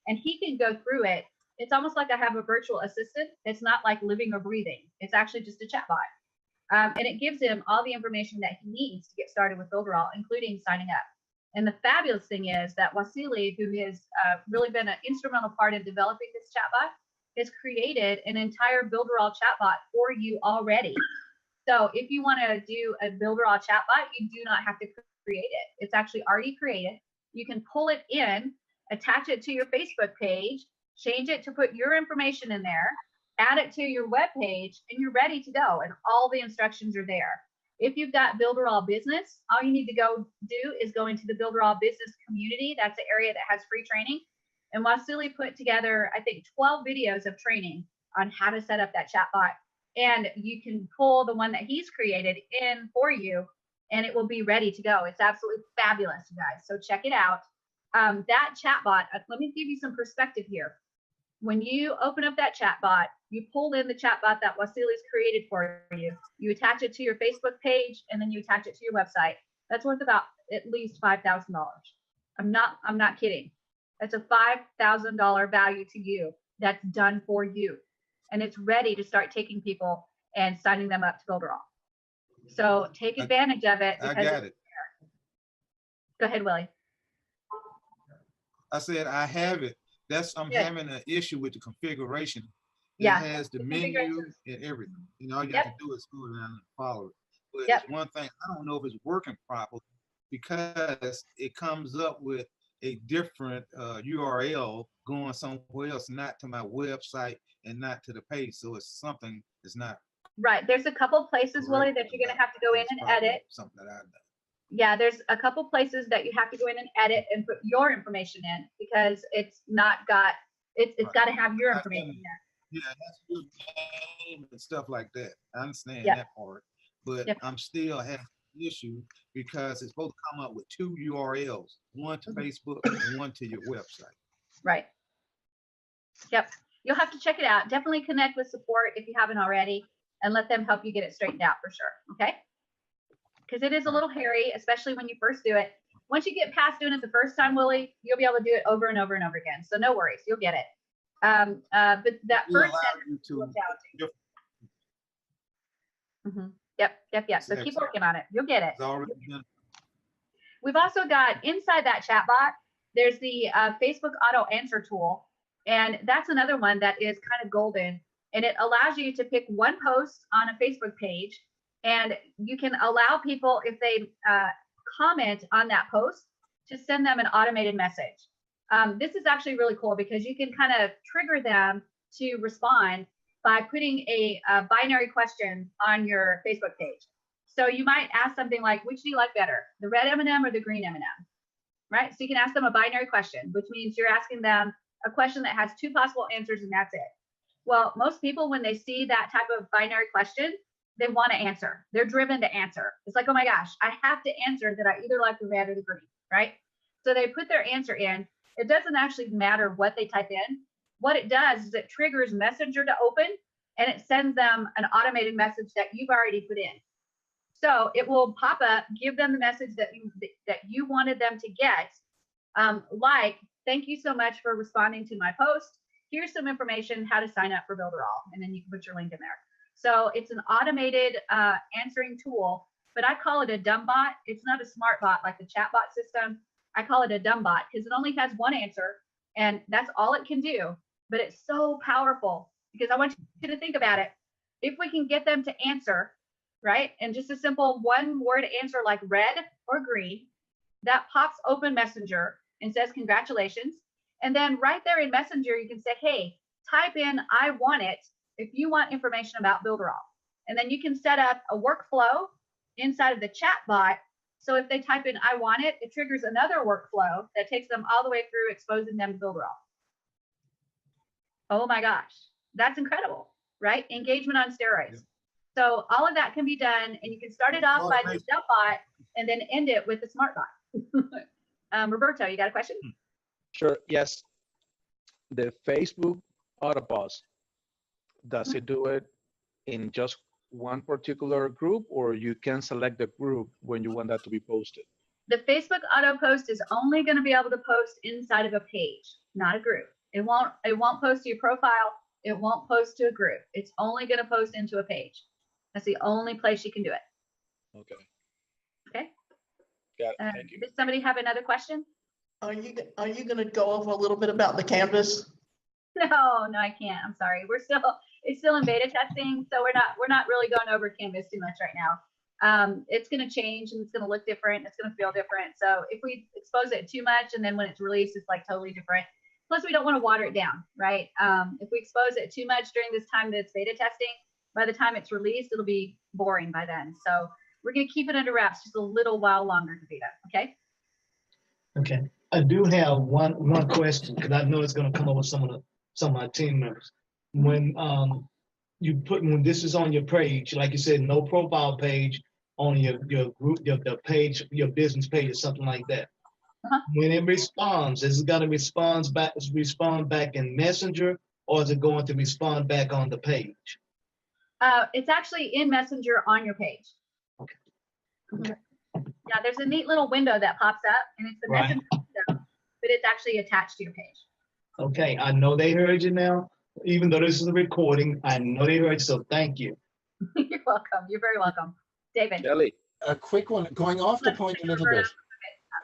and he can go through it. It's almost like I have a virtual assistant. It's not like living or breathing. It's actually just a chatbot. And it gives him all the information that he needs to get started with Builderall, including signing up. And the fabulous thing is that Wasili, who has really been an instrumental part in developing this chatbot, has created an entire Builderall chatbot for you already. So if you want to do a Builderall chatbot, you do not have to create it. It's actually already created. You can pull it in, attach it to your Facebook page, change it to put your information in there, add it to your web page, and you're ready to go. And all the instructions are there. If you've got Builderall Business, all you need to go do is go into the Builderall Business community. That's the area that has free training. And Wasili put together, I think, 12 videos of training on how to set up that chatbot. And you can pull the one that he's created in for you, and it will be ready to go. It's absolutely fabulous, you guys. So check it out. That chatbot, let me give you some perspective here. When you open up that chatbot, you pull in the chatbot that Wasili's created for you. You attach it to your Facebook page, and then you attach it to your website. That's worth about at least $5,000. I'm not kidding. That's a $5,000 value to you that's done for you. And it's ready to start taking people and signing them up to Builderall. So take advantage of it. I got it. Go ahead, Willie. I said, I have it. I'm having an issue with the configuration. Yeah. It has the menu and everything. You know, all you have to do is go around and follow it. But it's one thing, I don't know if it's working properly because it comes up with a different URL going somewhere else, not to my website and not to the page. So it's something that's not right. There's a couple places, Willie, that you're going to have to go in and edit. Something that I've done. Yeah, there's a couple places that you have to go in and edit and put your information in, because it's not got, it's got to have your information in there. Yeah, that's your name and stuff like that. I understand Yep. that part, but Yep. I'm still having an issue because it's supposed to come up with 2 URLs, one to Facebook and one to your website. Right. Yep. You'll have to check it out. Definitely connect with support if you haven't already, and let them help you get it straightened out for sure. Okay. Because it is a little hairy, especially when you first do it. Once you get past doing it the first time, Willie, you'll be able to do it over and over and over again. So no worries, you'll get it. But that first step is a little challenging. Yep. So keep working on it. You'll get it. We've also got inside that chatbot, there's the Facebook auto answer tool. And that's another one that is kind of golden. And it allows you to pick one post on a Facebook page, and you can allow people, if they comment on that post, to send them an automated message. This is actually really cool because you can kind of trigger them to respond by putting a binary question on your Facebook page. So you might ask something like, which do you like better, the red M&M or the green M&M? Right? So you can ask them a binary question, which means you're asking them a question that has 2 possible answers, and that's it. Well, most people, when they see that type of binary question, they want to answer. They're driven to answer. It's like, oh my gosh, I have to answer that I either like the red or the green, right? So they put their answer in. It doesn't actually matter what they type in. What it does is it triggers Messenger to open, and it sends them an automated message that you've already put in. So it will pop up, give them the message that you wanted them to get, like, thank you so much for responding to my post. Here's some information how to sign up for Builderall, and then you can put your link in there. So it's an automated answering tool, but I call it a dumb bot. It's not a smart bot like the chat bot system. I call it a dumb bot because it only has one answer, and that's all it can do. But it's so powerful because I want you to think about it. If we can get them to answer, right, and just a simple one-word answer like red or green, that pops open Messenger and says congratulations. And then right there in Messenger, you can say, hey, type in I want it if you want information about Builderall. And then you can set up a workflow inside of the chat bot. So if they type in I want it, it triggers another workflow that takes them all the way through exposing them to Builderall. Oh my gosh, that's incredible, right? Engagement on steroids. Yep. So all of that can be done, and you can start it off by the dumb bot and then end it with the smart bot. Roberto, you got a question? Sure, yes. The Facebook Autopause, does it do it in just one particular group, or you can select the group when you want that to be posted? The Facebook auto post is only going to be able to post inside of a page, not a group. It won't post to your profile. It won't post to a group. It's only going to post into a page. That's the only place you can do it. Okay. Okay. Got it. Thank you. Does somebody have another question? Are you going to go over a little bit about the canvas? No, I can't. I'm sorry. It's still in beta testing, so we're not really going over Canvas too much right now. It's going to change, and it's going to look different. It's going to feel different. So if we expose it too much, and then when it's released, it's like totally different. Plus, we don't want to water it down, right? If we expose it too much during this time that it's beta testing, by the time it's released, it'll be boring by then. So we're going to keep it under wraps just a little while longer to beta. Okay. Okay. I do have one question, because I know it's going to come up with some of my team members. When when this is on your page, like you said, no profile page on your group, the page, your business page or something like that. When it responds, is it going to respond back in Messenger, or is it going to respond back on the page? It's actually in Messenger on your page. Okay. Yeah, there's a neat little window that pops up, and it's the Messenger window, but it's actually attached to your page. Okay, I know they heard you now. Even though this is a recording, I know they heard you, so thank you. You're welcome. You're very welcome. David. Kelly. A quick one, going off the point a little bit.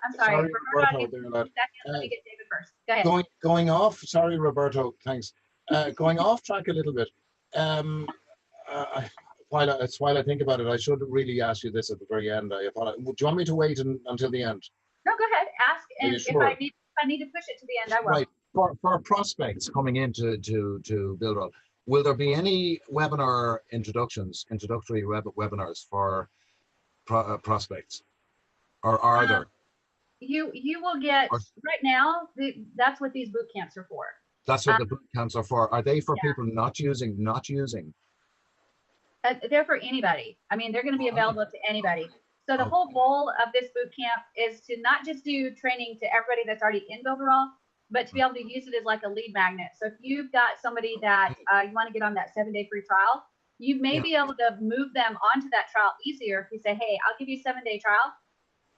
I'm sorry. Roberto, let me get David first. Go ahead. Going off, sorry, Roberto, thanks. Going off track a little bit. While I think about it, I should really ask you this at the very end. Do you want me to wait until the end? No, go ahead. Ask, and sure? if I need to push it to the end, I will. Right. For prospects coming into Builderall, will there be any introductory webinars for prospects, or are there? You will get, right now, that's what these boot camps are for. That's what the boot camps are for. Are they for people not using? They're for anybody. I mean, they're going to be available to anybody. So the whole goal of this boot camp is to not just do training to everybody that's already in Builderall, but to be able to use it as like a lead magnet. So if you've got somebody that you want to get on that 7-day free trial, you may be able to move them onto that trial easier if you say, hey, I'll give you a 7-day trial.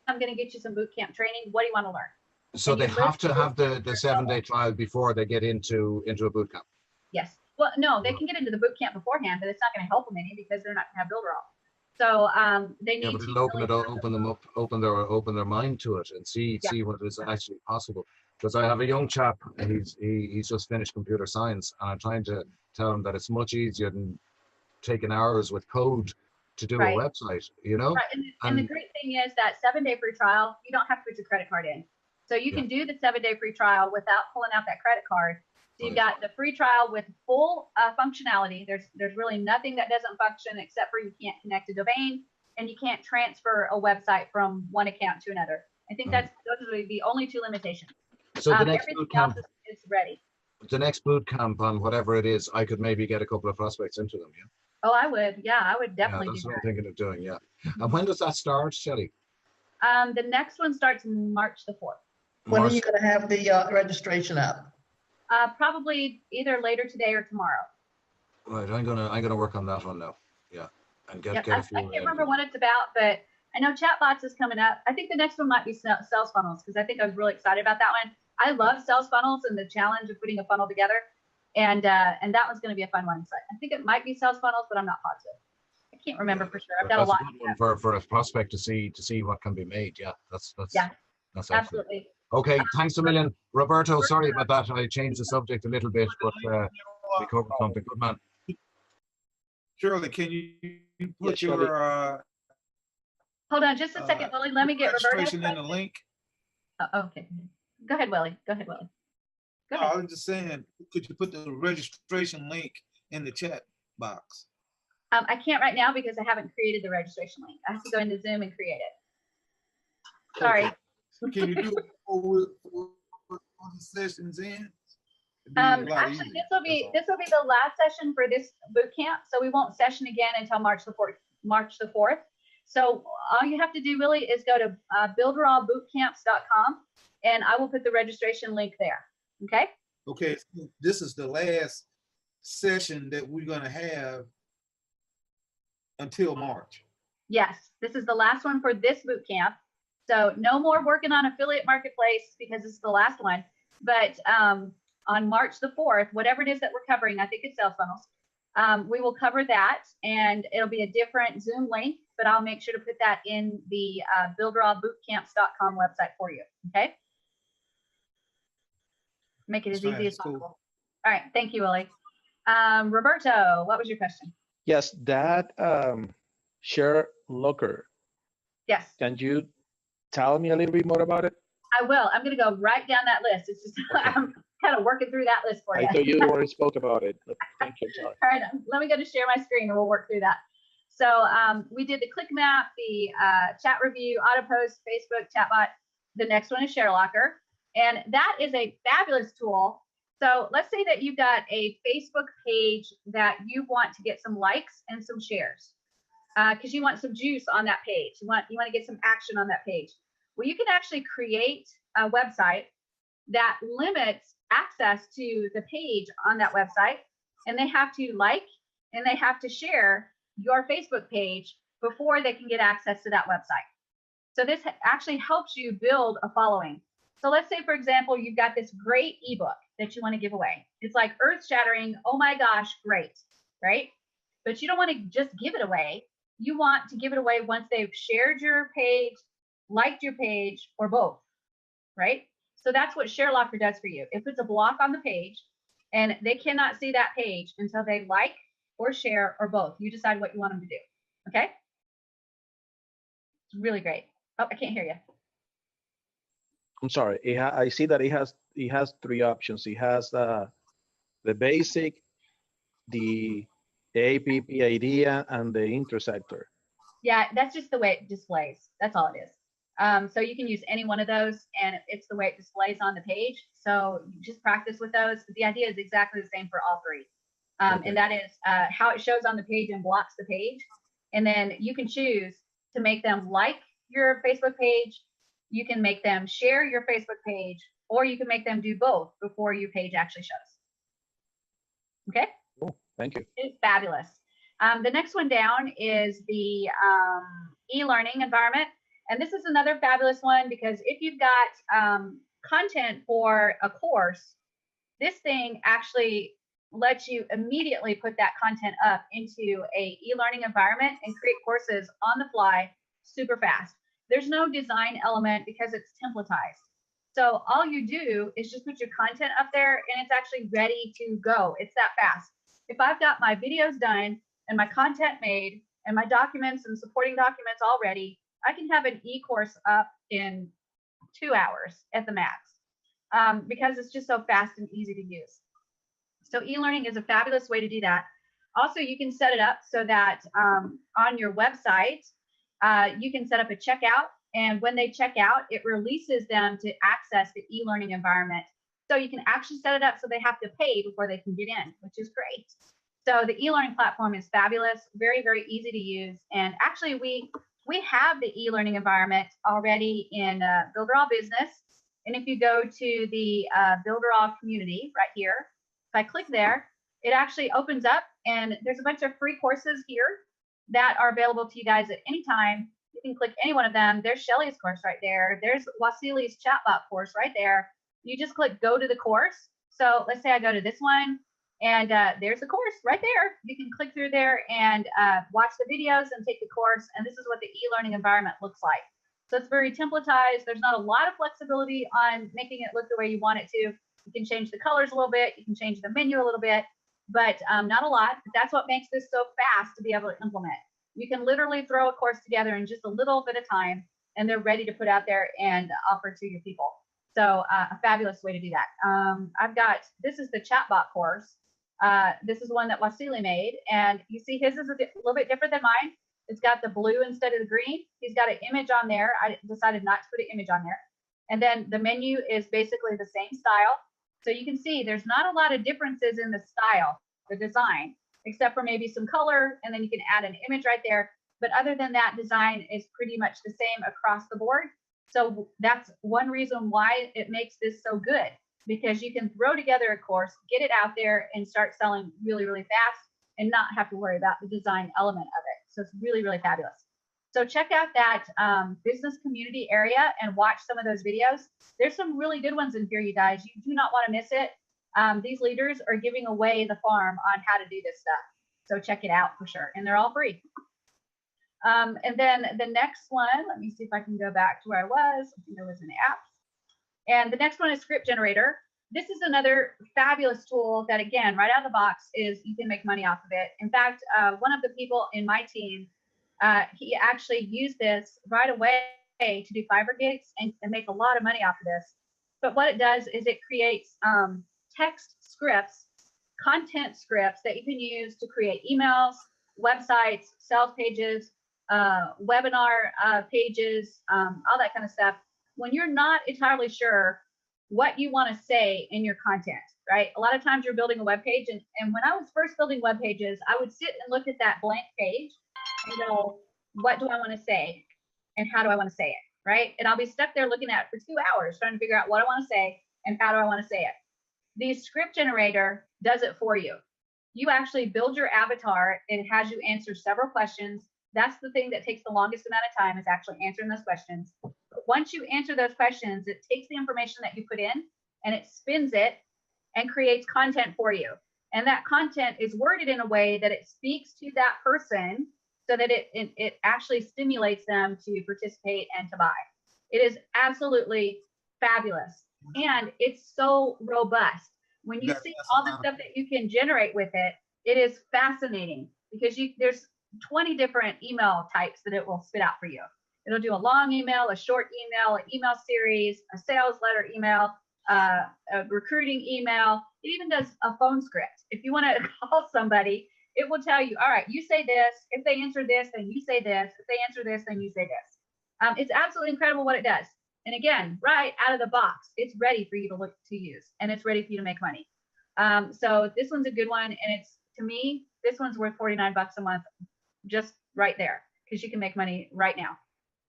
I'm going to get you some boot camp training. What do you want to learn? So they have to have the 7-day trial before they get into a boot camp? Yes. Well, no, they can get into the boot camp beforehand, but it's not going to help them any because they're not going to have Builderall. So they need but to it'll open their mind to it and see what is actually possible. Because I have a young chap, and he's just finished computer science, and I'm trying to tell him that it's much easier than taking hours with code to do a website, you know? Right. And the great thing is that 7-day free trial, you don't have to put your credit card in. So you can do the 7-day free trial without pulling out that credit card. So you've got the free trial with full functionality. There's really nothing that doesn't function except for you can't connect a domain and you can't transfer a website from one account to another. I think those are the only two limitations. So the next boot camp is ready. The next boot camp on whatever it is, I could maybe get a couple of prospects into them. Yeah. Oh, I would. Yeah, I would definitely do that. That's what I'm thinking of doing. Yeah. And when does that start, Shelley? The next one starts March the 4th. When are you going to have the registration up? Probably either later today or tomorrow. Right, I'm gonna work on that one now. Yeah. and Yep, get I a few. can't remember what it's about, but I know chatbots is coming up. I think the next one might be sales funnels, because I think I was really excited about that one. I love sales funnels and the challenge of putting a funnel together, and that one's going to be a fun one. So I think it might be sales funnels, but I'm not positive. I can't remember for sure. I've got a lot. That's a good one for a prospect to see what can be made. Yeah, that's excellent. Absolutely. Okay, thanks a million, Roberto. Sorry about that. I changed the subject a little bit, but we covered something. Good man. Shirley, can you put your hold on just a second, Willie. Let me get registration in the link? Okay. Go ahead, Willie. Go ahead. No, I was just saying, could you put the registration link in the chat box? I can't right now because I haven't created the registration link. I have to go into Zoom and create it. Sorry. Okay. Can you do it before the session's in? Actually, this will be the last session for this boot camp. So we won't session again until March the 4th. So all you have to do really is go to builderallbootcamps.com, and I will put the registration link there. Okay. Okay. This is the last session that we're going to have until March. Yes, this is the last one for this boot camp. So no more working on affiliate marketplace because this is the last one. But on March the 4th, whatever it is that we're covering, I think it's sales funnels, we will cover that, and it'll be a different Zoom link, but I'll make sure to put that in the builderallbootcamps.com website for you. Okay. Make it as easy as possible. Cool. All right. Thank you, Willie. Roberto, what was your question? Yes, that share locker. Yes. Can you tell me a little bit more about it? I will. I'm going to go right down that list. It's just I'm kind of working through that list for you. I thought you already spoke about it. Thank you. Sorry. All right. Let me go to share my screen and we'll work through that. So we did the click map, the chat review, auto post, Facebook, chatbot. The next one is Share Locker. And that is a fabulous tool. So let's say that you've got a Facebook page that you want to get some likes and some shares because you want some juice on that page. You want to get some action on that page. Well, you can actually create a website that limits access to the page on that website, and they have to like and they have to share your Facebook page before they can get access to that website. So this actually helps you build a following. So let's say, for example, you've got this great ebook that you want to give away. It's like earth-shattering, oh my gosh, great, right? But you don't want to just give it away. You want to give it away once they've shared your page, liked your page, or both, right? So that's what Share Locker does for you. It puts a block on the page, and they cannot see that page until they like or share or both. You decide what you want them to do, okay? It's really great. Oh, I can't hear you. I'm sorry. I see that it has three options. It has the basic, the APP idea, and the intersector. Yeah, that's just the way it displays. That's all it is. So you can use any one of those, and it's the way it displays on the page. So you just practice with those. The idea is exactly the same for all three. Okay. And that is how it shows on the page and blocks the page. And then you can choose to make them like your Facebook page. You can make them share your Facebook page, or you can make them do both before your page actually shows. Okay? Cool. Thank you. It's fabulous. The next one down is the e-learning environment. And this is another fabulous one because if you've got content for a course, this thing actually lets you immediately put that content up into a e-learning environment and create courses on the fly super fast. There's no design element because it's templatized. So all you do is just put your content up there and it's actually ready to go. It's that fast. If I've got my videos done and my content made and my documents and supporting documents all ready, I can have an e-course up in 2 hours at the max because it's just so fast and easy to use. So e-learning is a fabulous way to do that. Also, you can set it up so that on your website, you can set up a checkout, and when they check out, it releases them to access the e-learning environment. So you can actually set it up so they have to pay before they can get in, which is great. So the e-learning platform is fabulous, very, very easy to use. And actually, we have the e-learning environment already in Builderall Business. And if you go to the Builderall community right here, if I click there, it actually opens up and there's a bunch of free courses here that are available to you guys at any time. You can click any one of them. There's Shelly's course right there. There's Wasili's chatbot course right there. You just click go to the course. So let's say I go to this one, and there's the course right there. You can click through there and watch the videos and take the course. And this is what the e-learning environment looks like. So it's very templatized. There's not a lot of flexibility on making it look the way you want it to. You can change the colors a little bit. You can change the menu a little bit, but not a lot. But that's what makes this so fast to be able to implement. You can literally throw a course together in just a little bit of time, and they're ready to put out there and offer to your people. So a fabulous way to do that. This is the chatbot course. This is one that Wasili made, and you see his is a little bit different than mine. It's got the blue instead of the green. He's got an image on there. I decided not to put an image on there. And then the menu is basically the same style. So you can see there's not a lot of differences in the style, the design, except for maybe some color, and then you can add an image right there. But other than that, design is pretty much the same across the board. So that's one reason why it makes this so good, because you can throw together a course, get it out there, and start selling really, really fast and not have to worry about the design element of it. So it's really, really fabulous. So check out that business community area and watch some of those videos. There's some really good ones in here, you guys. You do not want to miss it. These leaders are giving away the farm on how to do this stuff. So check it out for sure. And they're all free. And then the next one, let me see if I can go back to where I was. I think there was an app. And the next one is Script Generator. This is another fabulous tool that, again, right out of the box, is you can make money off of it. In fact, one of the people in my team, he actually used this right away to do Fiverr gigs and make a lot of money off of this. But what it does is it creates text scripts, content scripts that you can use to create emails, websites, sales pages, webinar pages, all that kind of stuff. When you're not entirely sure what you want to say in your content, right? A lot of times you're building a web page, and when I was first building web pages, I would sit and look at that blank page and go, what do I want to say? And how do I want to say it, right? And I'll be stuck there looking at it for 2 hours trying to figure out what I want to say and how do I want to say it. The Script Generator does it for you. You actually build your avatar. It has you answer several questions. That's the thing that takes the longest amount of time, is actually answering those questions. But once you answer those questions, it takes the information that you put in and it spins it and creates content for you. And that content is worded in a way that it speaks to that person so that it actually stimulates them to participate and to buy. It is absolutely fabulous. And it's so robust. When you see all the stuff that you can generate with it, it is fascinating, because there's 20 different email types that it will spit out for you. It'll do a long email, a short email, an email series, a sales letter email, a recruiting email. It even does a phone script. If you want to call somebody, it will tell you, all right, you say this. If they answer this, then you say this. If they answer this, then you say this. It's absolutely incredible what it does. And again, right out of the box, it's ready for you to use, and it's ready for you to make money. So this one's a good one. And it's, to me, this one's worth $49 a month, just right there, because you can make money right now.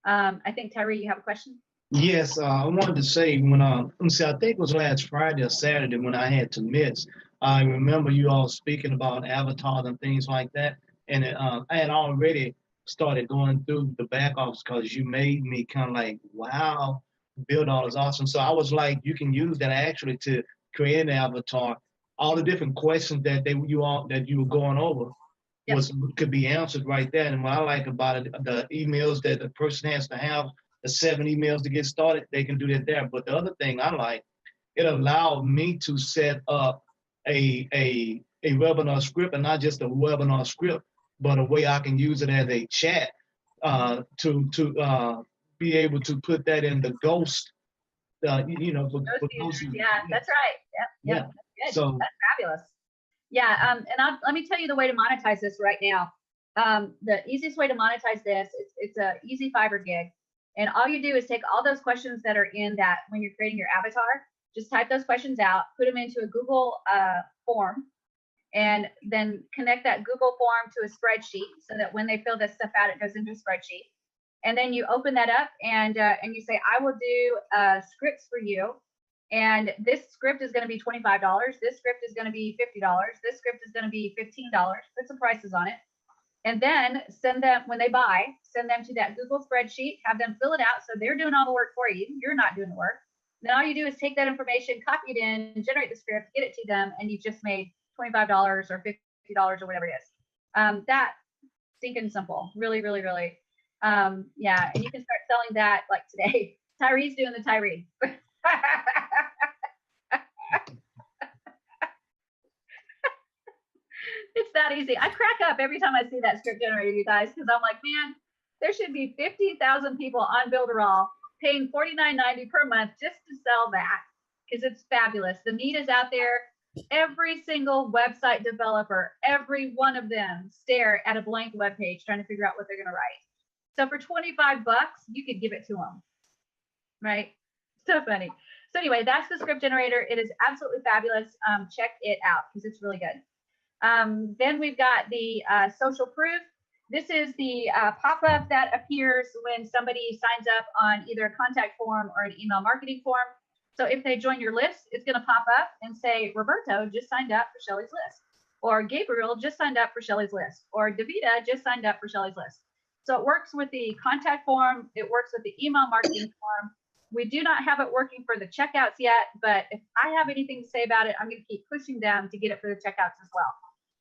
I think, Tyree, you have a question? Yes, I wanted to say, when I think it was last Friday or Saturday when I had to miss, I remember you all speaking about avatars and things like that. And I had already started going through the back office, because you made me kind of like, wow, Builderall is awesome. So I was like, you can use that actually to create an avatar. All the different questions that you were going over could be answered right there. And what I like about it, the emails that the person has to have, the 7 emails to get started, they can do that there. But the other thing I like, it allowed me to set up a webinar script, and not just a webinar script, but a way I can use it as a chat to be able to put that in the ghost, for ghost. Yeah, that's right. Yeah. That's good. So that's fabulous. Yeah, and let me tell you the way to monetize this right now. The easiest way to monetize this, it's a easy Fiverr gig. And all you do is take all those questions that are in that when you're creating your avatar, just type those questions out, put them into a Google form, and then connect that Google form to a spreadsheet so that when they fill this stuff out, it goes into a spreadsheet. And then you open that up and you say, I will do scripts for you. And this script is going to be $25. This script is going to be $50. This script is going to be $15. Put some prices on it. And then send them, when they buy, send them to that Google spreadsheet, have them fill it out. So they're doing all the work for you. You're not doing the work. Then all you do is take that information, copy it in, generate the script, get it to them, and you've just made $25 or $50 or whatever it is. That stinking simple. Really, really, really. Yeah, and you can start selling that like today. Tyree's doing the Tyree. It's that easy. I crack up every time I see that script generator, you guys, because I'm like, man, there should be 50,000 people on Builderall paying $49.90 per month just to sell that, because it's fabulous. The need is out there. Every single website developer, every one of them stare at a blank web page trying to figure out what they're going to write. So for $25, you could give it to them, right? So funny. So anyway, that's the script generator. It is absolutely fabulous. Check it out because it's really good. Then we've got the social proof. This is the pop-up that appears when somebody signs up on either a contact form or an email marketing form. So if they join your list, it's going to pop up and say, Roberto just signed up for Shelly's list, or Gabriel just signed up for Shelly's list, or Davida just signed up for Shelly's list. So it works with the contact form. It works with the email marketing form. We do not have it working for the checkouts yet, but if I have anything to say about it, I'm going to keep pushing them to get it for the checkouts as well.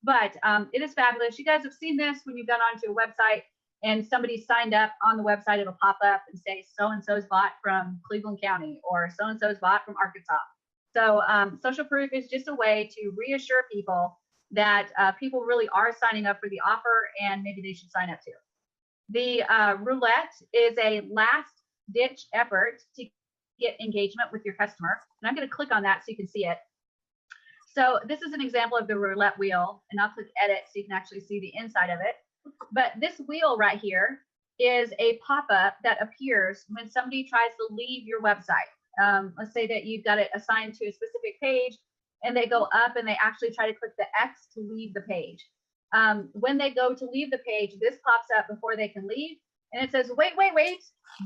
But it is fabulous. You guys have seen this when you've gone onto a website and somebody signed up on the website. It'll pop up and say so-and-so's bought from Cleveland County or so-and-so's bought from Arkansas. So social proof is just a way to reassure people that people really are signing up for the offer and maybe they should sign up too. The roulette is a last ditch effort to get engagement with your customer. And I'm going to click on that so you can see it. So this is an example of the roulette wheel, and I'll click edit so you can actually see the inside of it. But this wheel right here is a pop-up that appears when somebody tries to leave your website. Let's say that you've got it assigned to a specific page and they go up and they actually try to click the X to leave the page. When they go to leave the page, this pops up before they can leave. And it says, wait,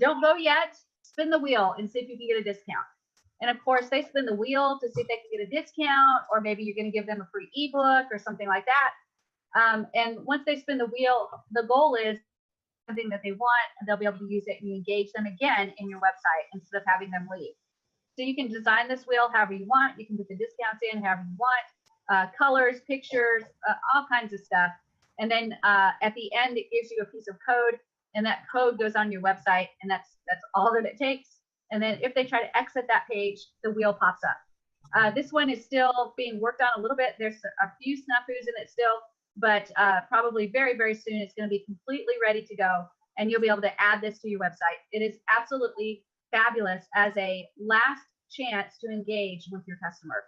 don't go yet. Spin the wheel and see if you can get a discount. And of course, they spin the wheel to see if they can get a discount, or maybe you're going to give them a free ebook or something like that. And once they spin the wheel, the goal is something that they want, and they'll be able to use it and you engage them again in your website instead of having them leave. So you can design this wheel however you want. You can put the discounts in however you want, colors, pictures, all kinds of stuff. And then at the end, it gives you a piece of code, and that code goes on your website, and that's all that it takes. And then if they try to exit that page, the wheel pops up. This one is still being worked on a little bit. There's a few snafus in it still, but probably very, very soon it's going to be completely ready to go, and you'll be able to add this to your website. It is absolutely fabulous as a last chance to engage with your customer.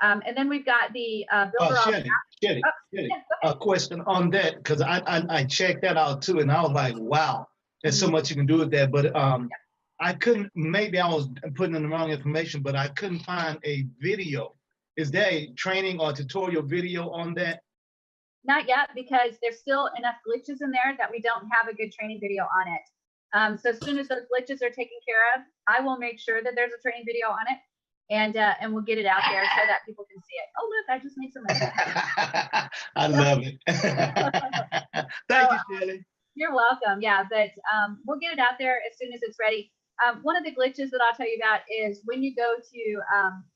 And then we've got the Builderall. Shelly, a question on that, because I checked that out too, and I was like, wow, there's so much you can do with that. But I couldn't, maybe I was putting in the wrong information, but I couldn't find a video. Is there a training or tutorial video on that? Not yet, because there's still enough glitches in there that we don't have a good training video on it. So as soon as those glitches are taken care of, I will make sure that there's a training video on it, and we'll get it out there so that people can see it. Oh, look, I just made some money. I love it. Thank you, Shelly. You're welcome. Yeah, but we'll get it out there as soon as it's ready. One of the glitches that I'll tell you about is when you go to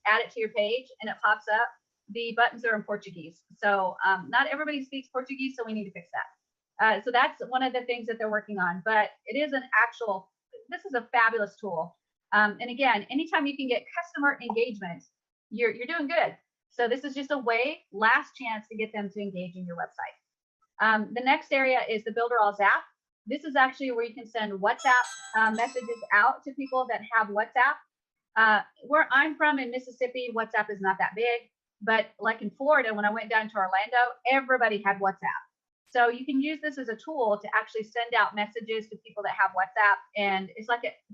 add it to your page and it pops up, the buttons are in Portuguese. So not everybody speaks Portuguese, so we need to fix that. So that's one of the things that they're working on. But it is this is a fabulous tool. And again, anytime you can get customer engagement, you're doing good. So this is just a last chance to get them to engage in your website. The next area is the Builderall Zap. This is actually where you can send WhatsApp messages out to people that have WhatsApp. Where I'm from in Mississippi, WhatsApp is not that big, but like in Florida, when I went down to Orlando, everybody had WhatsApp. So you can use this as a tool to actually send out messages to people that have WhatsApp, and it's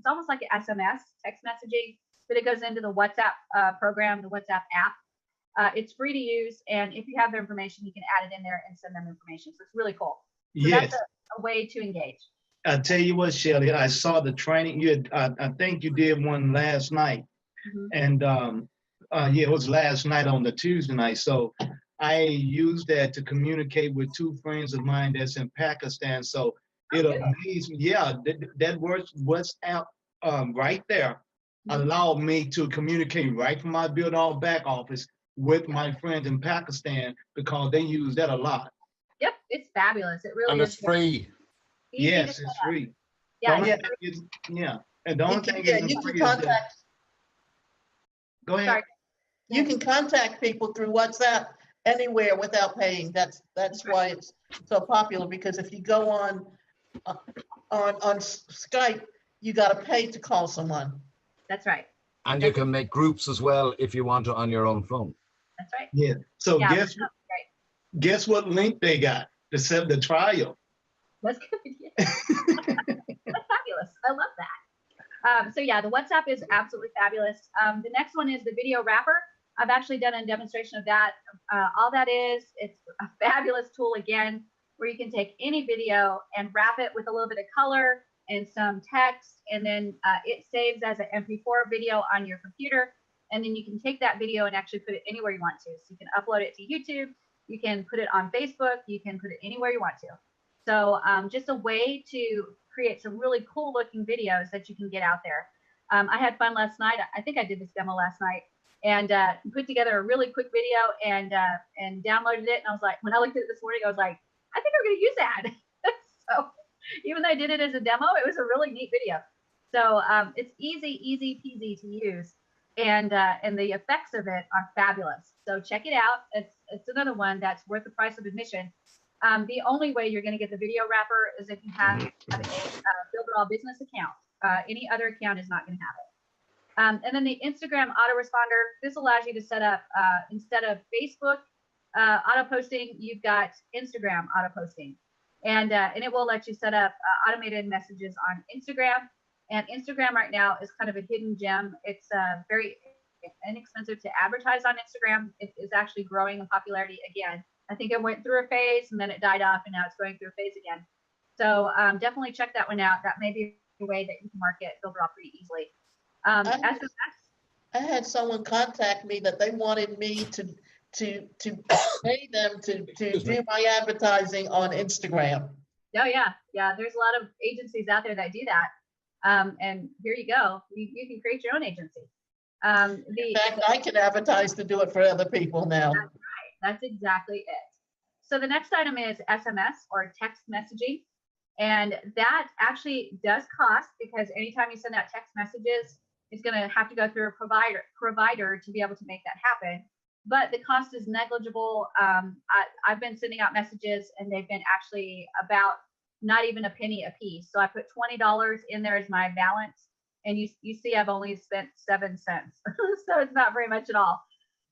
almost like an SMS, text messaging, but it goes into the WhatsApp program, the WhatsApp app. It's free to use, and if you have their information, you can add it in there and send them information. So it's really cool. So yes. That's a way to engage. I tell you what, Shelly, I saw the training. You had, I think you did one last night, and yeah, it was last night on the Tuesday night. So I use that to communicate with two friends of mine that's in Pakistan. So it amazed me. Yeah, that WhatsApp right there allowed me to communicate right from my Builderall back office with my friends in Pakistan because they use that a lot. Yep, it's fabulous. It really And is. it's free. Easy to Yes, set it's up. free. Yeah, The yeah. only thing is, yeah. And the only thing Yeah, is you can free is that, contact, go ahead. Sorry. you can contact people through WhatsApp anywhere without paying. That's why it's so popular, because if you go on Skype, you got to pay to call someone. That's right. And you can make groups as well if you want to on your own phone. That's right. Yeah. So Yeah, guess what link they got to set the trial? that's good. Yeah. That's fabulous. I love that. So yeah, the WhatsApp is absolutely fabulous. The next one is the video wrapper. I've actually done a demonstration of that. All that is, it's a fabulous tool again, where you can take any video and wrap it with a little bit of color and some text, and then it saves as an MP4 video on your computer, and then you can take that video and actually put it anywhere you want to. So you can upload it to YouTube, you can put it on Facebook, you can put it anywhere you want to. So just a way to create some really cool looking videos that you can get out there. I had fun last night. I think I did this demo last night, and put together a really quick video and downloaded it. And I was like, when I looked at it this morning, I was like, I think I'm going to use that. So even though I did it as a demo, it was a really neat video. So it's easy peasy to use, and the effects of it are fabulous. So check it out. It's another one that's worth the price of admission. The only way you're going to get the video wrapper is if you have a Builderall business account. Any other account is not going to have it. And then the Instagram autoresponder, this allows you to set up, instead of Facebook auto posting, you've got Instagram auto posting. And it will let you set up automated messages on Instagram. And Instagram right now is kind of a hidden gem. It's very inexpensive to advertise on Instagram. It is actually growing in popularity again. I think it went through a phase and then it died off, and now it's going through a phase again. So definitely check that one out. That may be a way that you can market Builderall pretty easily. I had someone contact me that they wanted me to pay them to do my advertising on Instagram. Oh yeah, there's a lot of agencies out there that do that. And here you go. You can create your own agency. In fact, I can advertise to do it for other people now. That's right. That's exactly it. So the next item is SMS, or text messaging. And that actually does cost, because anytime you send out text messages, it's going to have to go through a provider to be able to make that happen. But the cost is negligible. I've been sending out messages, and they've been actually about not even a penny a piece. So I put $20 in there as my balance, and you see I've only spent 7 cents. So it's not very much at all.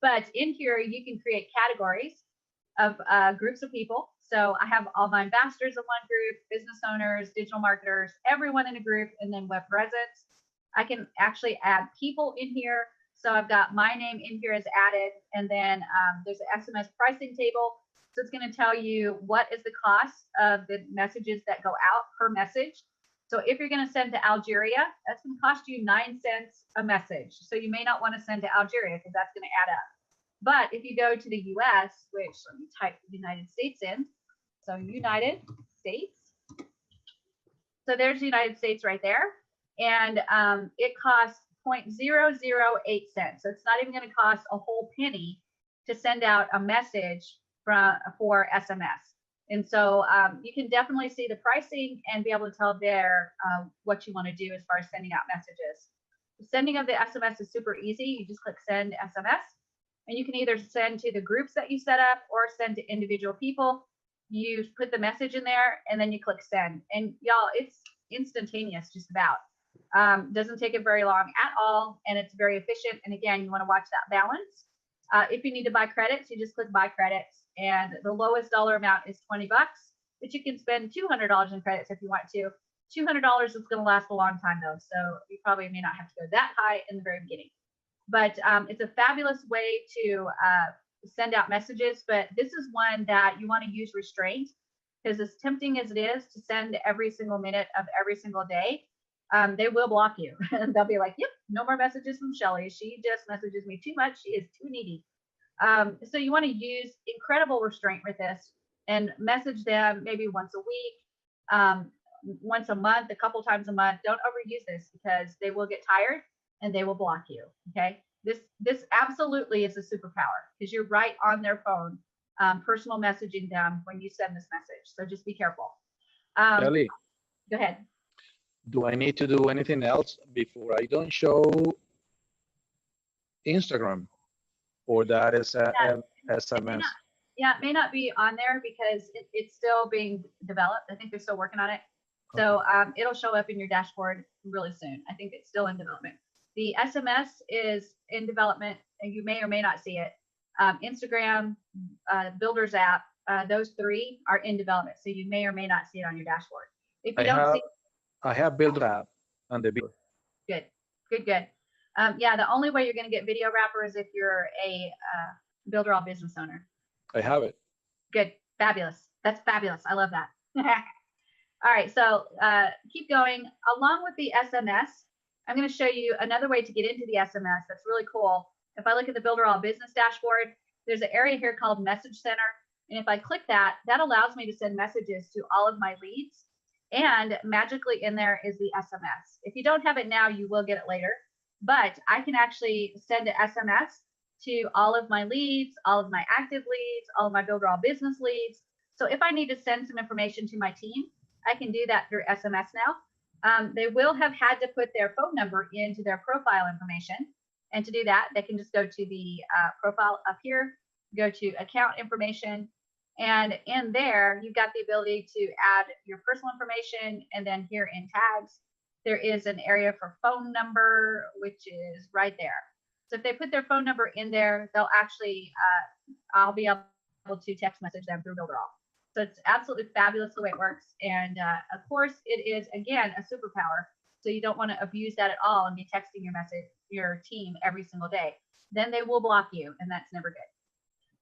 But in here, you can create categories of groups of people. So I have all my ambassadors in one group, business owners, digital marketers, everyone in a group, and then web presence. I can actually add people in here. So I've got my name in here as added, and then there's an SMS pricing table. So it's going to tell you what is the cost of the messages that go out per message. So if you're going to send to Algeria, that's going to cost you 9 cents a message. So you may not want to send to Algeria, because that's going to add up. But if you go to the US, which let me type the United States in. So United States. So there's the United States right there. And it costs 0.008 cents. So it's not even going to cost a whole penny to send out a message for SMS. And so you can definitely see the pricing and be able to tell there what you want to do as far as sending out messages. The sending of the SMS is super easy. You just click send SMS, and you can either send to the groups that you set up or send to individual people. You put the message in there, and then you click send. And y'all, it's instantaneous just about. Doesn't take it very long at all, and it's very efficient. And again, you want to watch that balance. If you need to buy credits, you just click buy credits, and the lowest dollar amount is $20, but you can spend $200 in credits if you want to. $200 is going to last a long time though, so you probably may not have to go that high in the very beginning. But it's a fabulous way to send out messages, but this is one that you want to use restraint, because as tempting as it is to send every single minute of every single day, they will block you. And they'll be like, yep, no more messages from Shelly. She just messages me too much. She is too needy. So you want to use incredible restraint with this and message them maybe once a week, once a month, a couple times a month. Don't overuse this because they will get tired and they will block you. Okay. This absolutely is a superpower because you're right on their phone, personal messaging them when you send this message. So just be careful. Kelly, Go ahead. do I need to do anything else before I don't show Instagram, or that is a SMS? Yeah, it may not be on there because it's still being developed. I think they're still working on it. So it'll show up in your dashboard really soon. I think it's still in development. The SMS is in development, and you may or may not see it. Instagram, Builders app, those three are in development. So you may or may not see it on your dashboard. If you don't see, I have Builder app on the video. Good. Yeah, the only way you're going to get video wrapper is if you're a Builderall business owner. I have it. Good. Fabulous. That's fabulous. I love that. All right. So keep going. Along with the SMS, I'm going to show you another way to get into the SMS that's really cool. If I look at the Builderall business dashboard, there's an area here called Message Center. And if I click that, that allows me to send messages to all of my leads. And magically in there is the SMS. If you don't have it now, you will get it later. But I can actually send an SMS to all of my leads, all of my active leads, all of my Builderall business leads. So if I need to send some information to my team, I can do that through SMS now. They will have had to put their phone number into their profile information. And to do that, they can just go to the profile up here, go to account information. And in there, you've got the ability to add your personal information. And then here in tags, there is an area for phone number, which is right there. So if they put their phone number in there, they'll actually, I'll be able to text message them through Builderall. So it's absolutely fabulous the way it works. And of course, it is, again, a superpower. So you don't want to abuse that at all and be texting your team every single day. Then they will block you, and that's never good.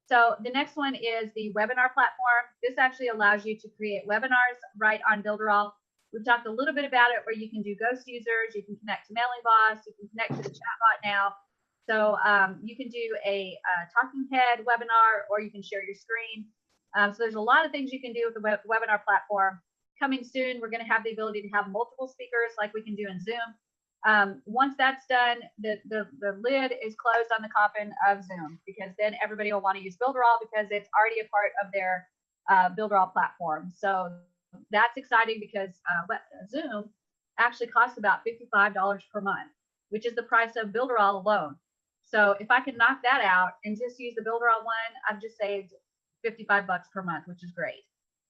So the next one is the webinar platform. This actually allows you to create webinars right on Builderall. We've talked a little bit about it where you can do ghost users, you can connect to Mailing Boss, you can connect to the chatbot now. So you can do a talking head webinar, or you can share your screen. So there's a lot of things you can do with the webinar platform. Coming soon, we're going to have the ability to have multiple speakers like we can do in Zoom. Once that's done, the lid is closed on the coffin of Zoom, because then everybody will want to use Builderall because it's already a part of their Builderall platform. So that's exciting because Zoom actually costs about $55 per month, which is the price of Builderall alone. So if I can knock that out and just use the Builderall one, I've just saved $55 per month, which is great.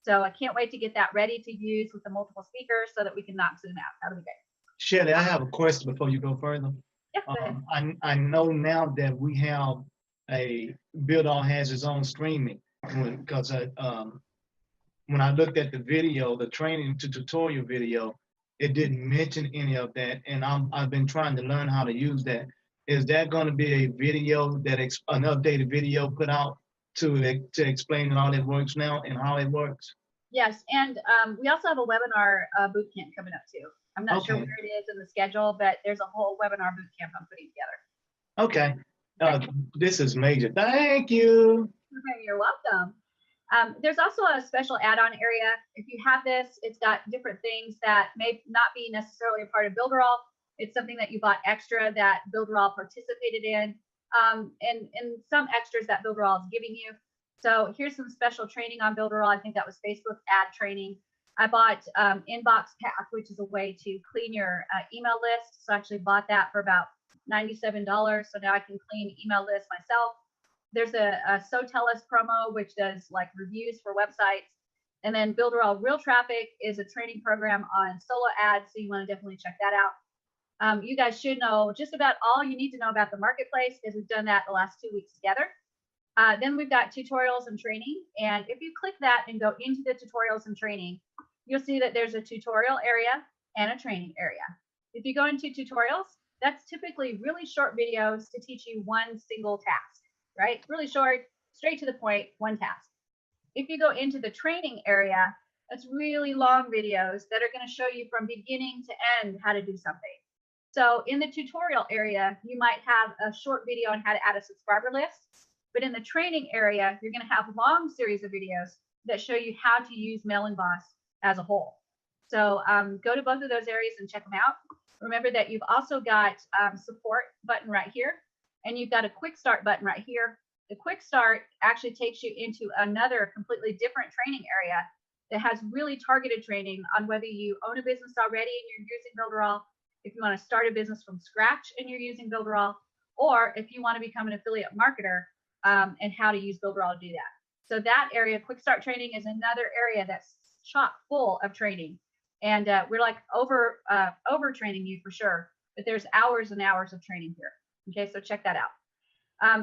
So I can't wait to get that ready to use with the multiple speakers so that we can knock Zoom out. That'll be great. Shelly, I have a question before you go further. Yeah, go ahead. I know now that we have Builderall has its own streaming, because when I looked at the video, the training to tutorial video, it didn't mention any of that, and I've been trying to learn how to use that. Is that going to be a video that an updated video put out to explain how it works now and how it works? Yes, and we also have a webinar boot camp coming up too. I'm not sure where it is in the schedule, but there's a whole webinar boot camp I'm putting together. Okay. This is major. Thank you. You're welcome. There's also a special add-on area. If you have this, it's got different things that may not be necessarily a part of Builderall. It's something that you bought extra that Builderall participated in, and some extras that Builderall is giving you. So here's some special training on Builderall. I think that was Facebook ad training. I bought Inbox Path, which is a way to clean your email list. So I actually bought that for about $97. So now I can clean email lists myself. There's a So Tell Us promo, which does like reviews for websites. And then Builderall Real Traffic is a training program on solo ads. So you want to definitely check that out. You guys should know just about all you need to know about the marketplace, because we've done that the last 2 weeks together. Then we've got tutorials and training. And if you click that and go into the tutorials and training, you'll see that there's a tutorial area and a training area. If you go into tutorials, that's typically really short videos to teach you one single task, right? Really short, straight to the point, one task. If you go into the training area, that's really long videos that are going to show you from beginning to end how to do something. So in the tutorial area, you might have a short video on how to add a subscriber list. But in the training area, you're going to have a long series of videos that show you how to use Mailing Boss as a whole. So go to both of those areas and check them out. Remember that you've also got support button right here, and you've got a quick start button right here. The quick start actually takes you into another completely different training area that has really targeted training on whether you own a business already and you're using Builderall, if you want to start a business from scratch and you're using Builderall, or if you want to become an affiliate marketer and how to use Builderall to do that. So that area, quick start training, is another area that's chock full of training. And we're like over training you for sure, but there's hours and hours of training here. Okay, so check that out.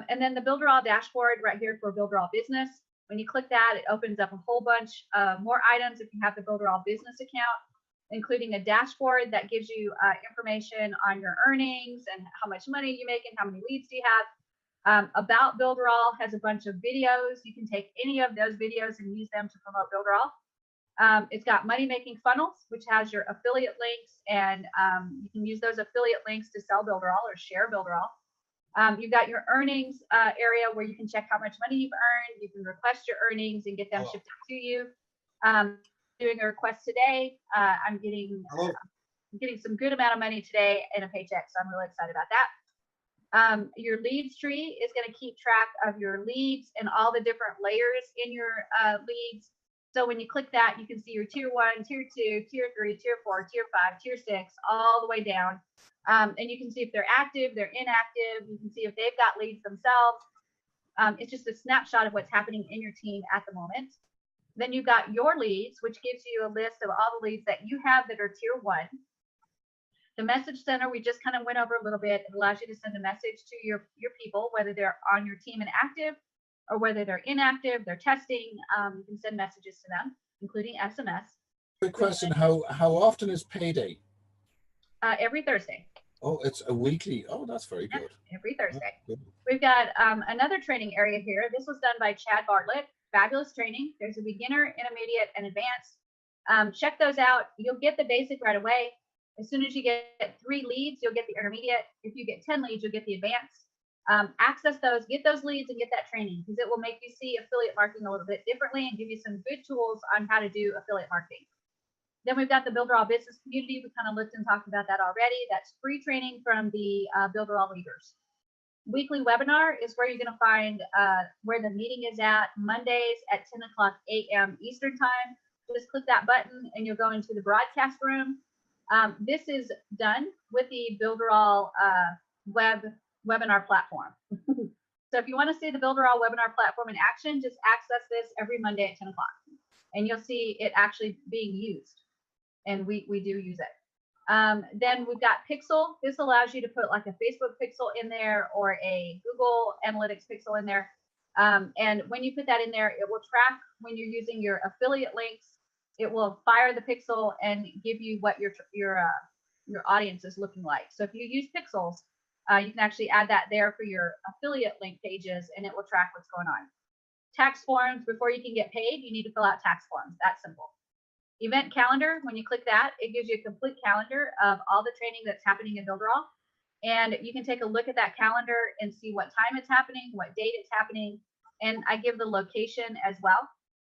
And then the Builderall dashboard right here for Builderall Business. When you click that, it opens up a whole bunch more items if you have the Builderall Business account, including a dashboard that gives you information on your earnings and how much money you make and how many leads do you have. About Builderall has a bunch of videos. You can take any of those videos and use them to promote Builderall. It's got money making funnels, which has your affiliate links, and you can use those affiliate links to sell Builderall or share Builderall. You've got your earnings area where you can check how much money you've earned. You can request your earnings and get them shipped to you. Doing a request today. I'm getting some good amount of money today in a paycheck, so I'm really excited about that. Your leads tree is going to keep track of your leads and all the different layers in your leads. So when you click that, you can see your tier 1, tier 2, tier 3, tier 4, tier 5, tier 6, all the way down. And you can see if they're active, they're inactive. You can see if they've got leads themselves. It's just a snapshot of what's happening in your team at the moment. Then you've got your leads, which gives you a list of all the leads that you have that are tier 1. The message center, we just kind of went over a little bit. It allows you to send a message to your people, whether they're on your team and active or whether they're inactive, they're testing. You can send messages to them, including SMS. Quick question, how often is payday? Every Thursday. Oh, it's a weekly. Oh, that's very good. Every Thursday. We've got another training area here. This was done by Chad Bartlett. Fabulous training. There's a beginner, intermediate, and advanced. Check those out. You'll get the basic right away. As soon as you get 3 leads, you'll get the intermediate. If you get 10 leads, you'll get the advanced. Access those, get those leads, and get that training, because it will make you see affiliate marketing a little bit differently and give you some good tools on how to do affiliate marketing. Then we've got the Builderall Business Community. We kind of looked and talked about that already. That's free training from the Builderall leaders. Weekly webinar is where you're going to find where the meeting is at, Mondays at 10 a.m. Eastern time. Just click that button and you'll go into the broadcast room. This is done with the Builderall webinar platform. So if you want to see the Builderall webinar platform in action, just access this every Monday at 10 o'clock and you'll see it actually being used. And we do use it. Then we've got Pixel. This allows you to put like a Facebook pixel in there or a Google Analytics pixel in there. And when you put that in there, it will track when you're using your affiliate links. It will fire the pixel and give you what your audience is looking like. So if you use pixels, you can actually add that there for your affiliate link pages, and it will track what's going on. Tax forms, before you can get paid, you need to fill out tax forms. That's simple. Event calendar, when you click that, it gives you a complete calendar of all the training that's happening in Builderall. And you can take a look at that calendar and see what time it's happening, what date it's happening, and I give the location as well.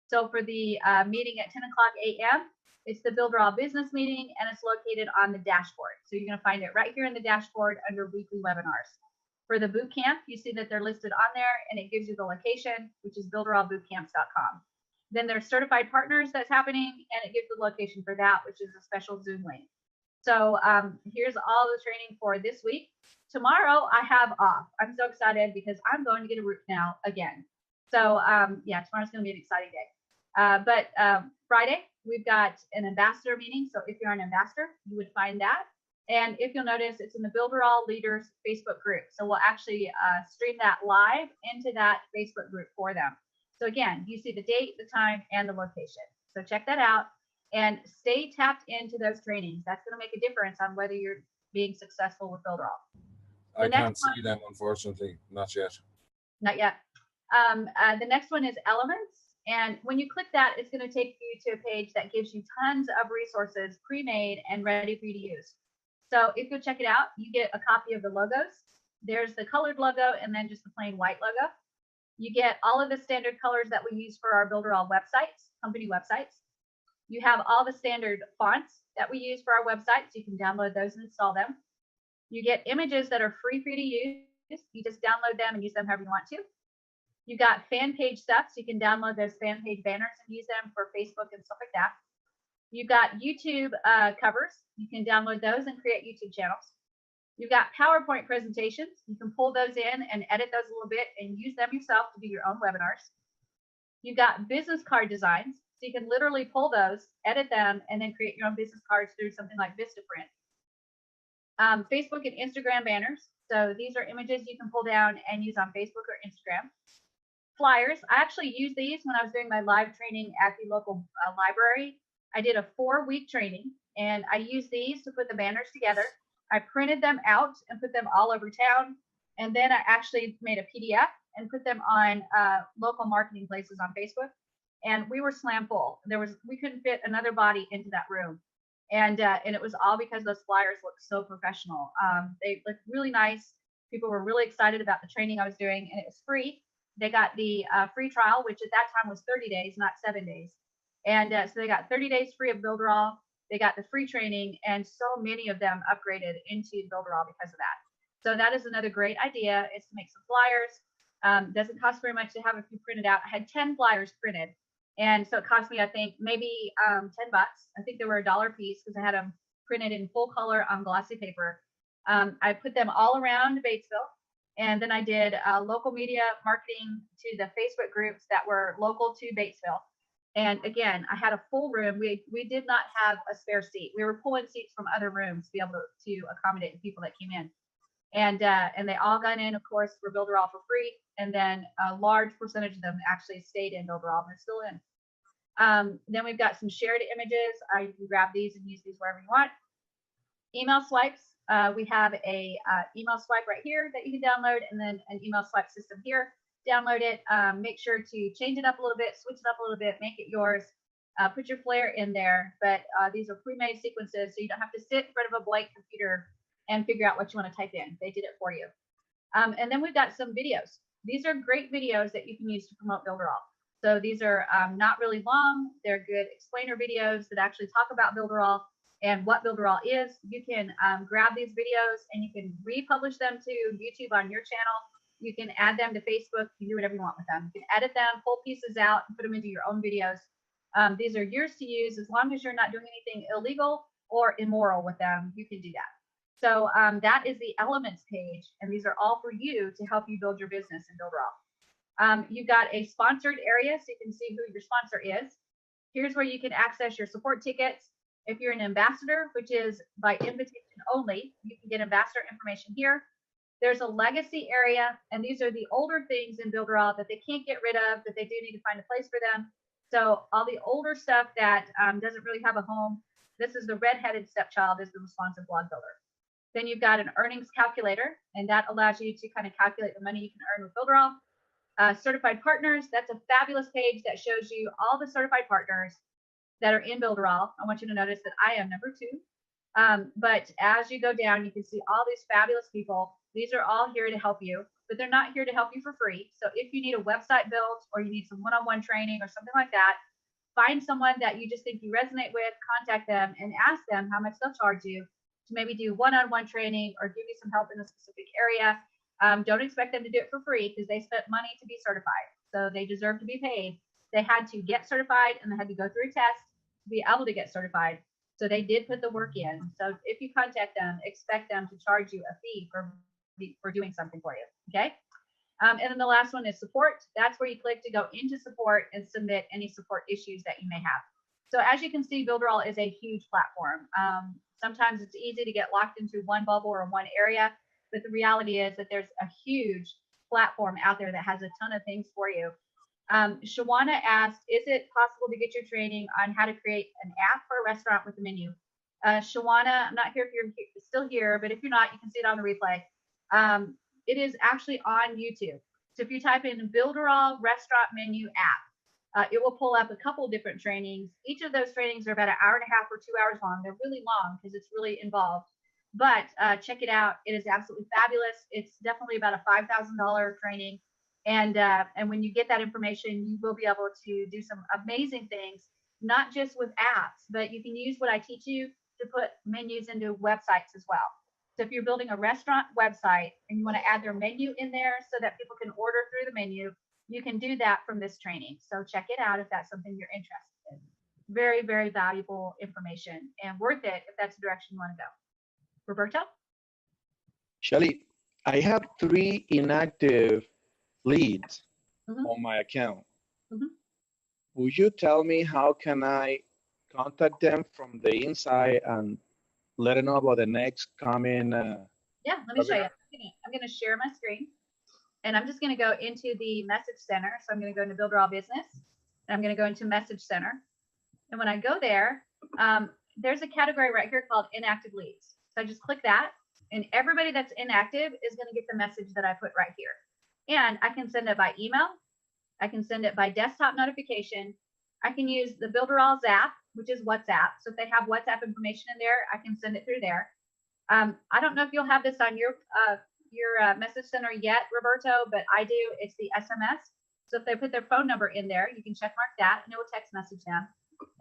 So for the meeting at 10 a.m., it's the Builderall business meeting, and it's located on the dashboard. So you're going to find it right here in the dashboard under weekly webinars. For the boot camp, you see that they're listed on there, and it gives you the location, which is builderallbootcamps.com. Then there's certified partners that's happening, and it gives the location for that, which is a special Zoom link. So here's all the training for this week. Tomorrow I have off. I'm so excited because I'm going to get a root canal again. So yeah, tomorrow's going to be an exciting day. But Friday, we've got an ambassador meeting. So if you're an ambassador, you would find that. And if you'll notice, it's in the Builderall Leaders Facebook group. So we'll actually stream that live into that Facebook group for them. So again, you see the date, the time, and the location. So check that out and stay tapped into those trainings. That's going to make a difference on whether you're being successful with Builderall. I can't see them, unfortunately, not yet. Not yet. The next one is Elements. And when you click that, it's going to take you to a page that gives you tons of resources pre-made and ready for you to use. So if you'll check it out, you get a copy of the logos. There's the colored logo and then just the plain white logo. You get all of the standard colors that we use for our Builderall websites, company websites. You have all the standard fonts that we use for our websites. You can download those and install them. You get images that are free for you to use. You just download them and use them however you want to. You got fan page stuff, so you can download those fan page banners and use them for Facebook and stuff like that. You've got YouTube covers. You can download those and create YouTube channels. You've got PowerPoint presentations. You can pull those in and edit those a little bit and use them yourself to do your own webinars. You've got business card designs. So you can literally pull those, edit them, and then create your own business cards through something like Vistaprint. Facebook and Instagram banners. So these are images you can pull down and use on Facebook or Instagram. Flyers. I actually used these when I was doing my live training at the local library. I did a 4-week training, and I used these to put the banners together. I printed them out and put them all over town. And then I actually made a PDF and put them on local marketing places on Facebook. And we were slam full. We couldn't fit another body into that room. And it was all because those flyers looked so professional. They looked really nice. People were really excited about the training I was doing, and it was free. They got the free trial, which at that time was 30 days, not 7 days. And so they got 30 days free of Builderall. They got the free training, and so many of them upgraded into Builderall because of that. So that is another great idea, is to make some flyers. Doesn't cost very much to have a few printed out. I had 10 flyers printed. And so it cost me, I think, maybe $10. I think they were $1 a piece because I had them printed in full color on glossy paper. I put them all around Batesville. And then I did local media marketing to the Facebook groups that were local to Batesville. And again, I had a full room. We did not have a spare seat. We were pulling seats from other rooms to be able to accommodate the people that came in. And they all got in, of course, for Builderall for free. And then a large percentage of them actually stayed in Builderall, and they're still in. Then we've got some shared images. You can grab these and use these wherever you want. Email swipes. We have a email swipe right here that you can download, and then an email swipe system here. Download it. Make sure to change it up a little bit, switch it up a little bit, make it yours. Put your flair in there. But these are pre-made sequences, so you don't have to sit in front of a blank computer and figure out what you want to type in. They did it for you. And then we've got some videos. These are great videos that you can use to promote Builderall. So these are not really long. They're good explainer videos that actually talk about Builderall and what Builderall is. You can grab these videos and you can republish them to YouTube on your channel. You can add them to Facebook. You can do whatever you want with them. You can edit them, pull pieces out, and put them into your own videos. These are yours to use as long as you're not doing anything illegal or immoral with them. You can do that. So that is the Elements page, and these are all for you to help you build your business in Builderall. You've got a sponsored area, so you can see who your sponsor is. Here's where you can access your support tickets. If you're an ambassador, which is by invitation only, you can get ambassador information here. There's a legacy area, and these are the older things in Builderall that they can't get rid of, but they do need to find a place for them. So all the older stuff that doesn't really have a home, this is the redheaded stepchild, is the responsive blog builder. Then you've got an earnings calculator, and that allows you to kind of calculate the money you can earn with Builderall. Certified partners, that's a fabulous page that shows you all the certified partners that are in Builderall. I want you to notice that I am number 2. But as you go down, you can see all these fabulous people. These are all here to help you, but they're not here to help you for free. So if you need a website built or you need some one-on-one training or something like that, find someone that you just think you resonate with, contact them and ask them how much they'll charge you to maybe do one-on-one training or give you some help in a specific area. Don't expect them to do it for free because they spent money to be certified. So they deserve to be paid. They had to get certified and they had to go through a test to be able to get certified. So they did put the work in. So if you contact them, expect them to charge you a fee for doing something for you, okay? And then the last one is support. That's where you click to go into support and submit any support issues that you may have. So as you can see, Builderall is a huge platform. Sometimes it's easy to get locked into one bubble or one area, but the reality is that there's a huge platform out there that has a ton of things for you. Shawana asked, is it possible to get your training on how to create an app for a restaurant with a menu? Shawana, I'm not here if you're still here, but if you're not, you can see it on the replay. It is actually on YouTube. So if you type in Builderall Restaurant Menu App, it will pull up a couple different trainings. Each of those trainings are about 1.5 hours or 2 hours long. They're really long because it's really involved. But check it out. It is absolutely fabulous. It's definitely about a $5,000 training. And when you get that information, you will be able to do some amazing things, not just with apps, but you can use what I teach you to put menus into websites as well. So if you're building a restaurant website and you want to add their menu in there so that people can order through the menu, you can do that from this training. So check it out if that's something you're interested in. Very, very valuable information and worth it if that's the direction you want to go. Roberto? Shelly, I have 3 inactive leads on my account. Would you tell me how can I contact them from the inside and let them know about the next coming? Yeah, let me show you. I'm going to share my screen, and I'm just going to go into the message center. So I'm going to go into Builderall Business, and I'm going to go into Message Center. And when I go there, there's a category right here called inactive leads. So I just click that, and everybody that's inactive is going to get the message that I put right here. And I can send it by email. I can send it by desktop notification. I can use the Builderall Zap, which is WhatsApp. So if they have WhatsApp information in there, I can send it through there. I don't know if you'll have this on your message center yet, Roberto, but I do. It's the SMS. So if they put their phone number in there, you can check mark that and it will text message them.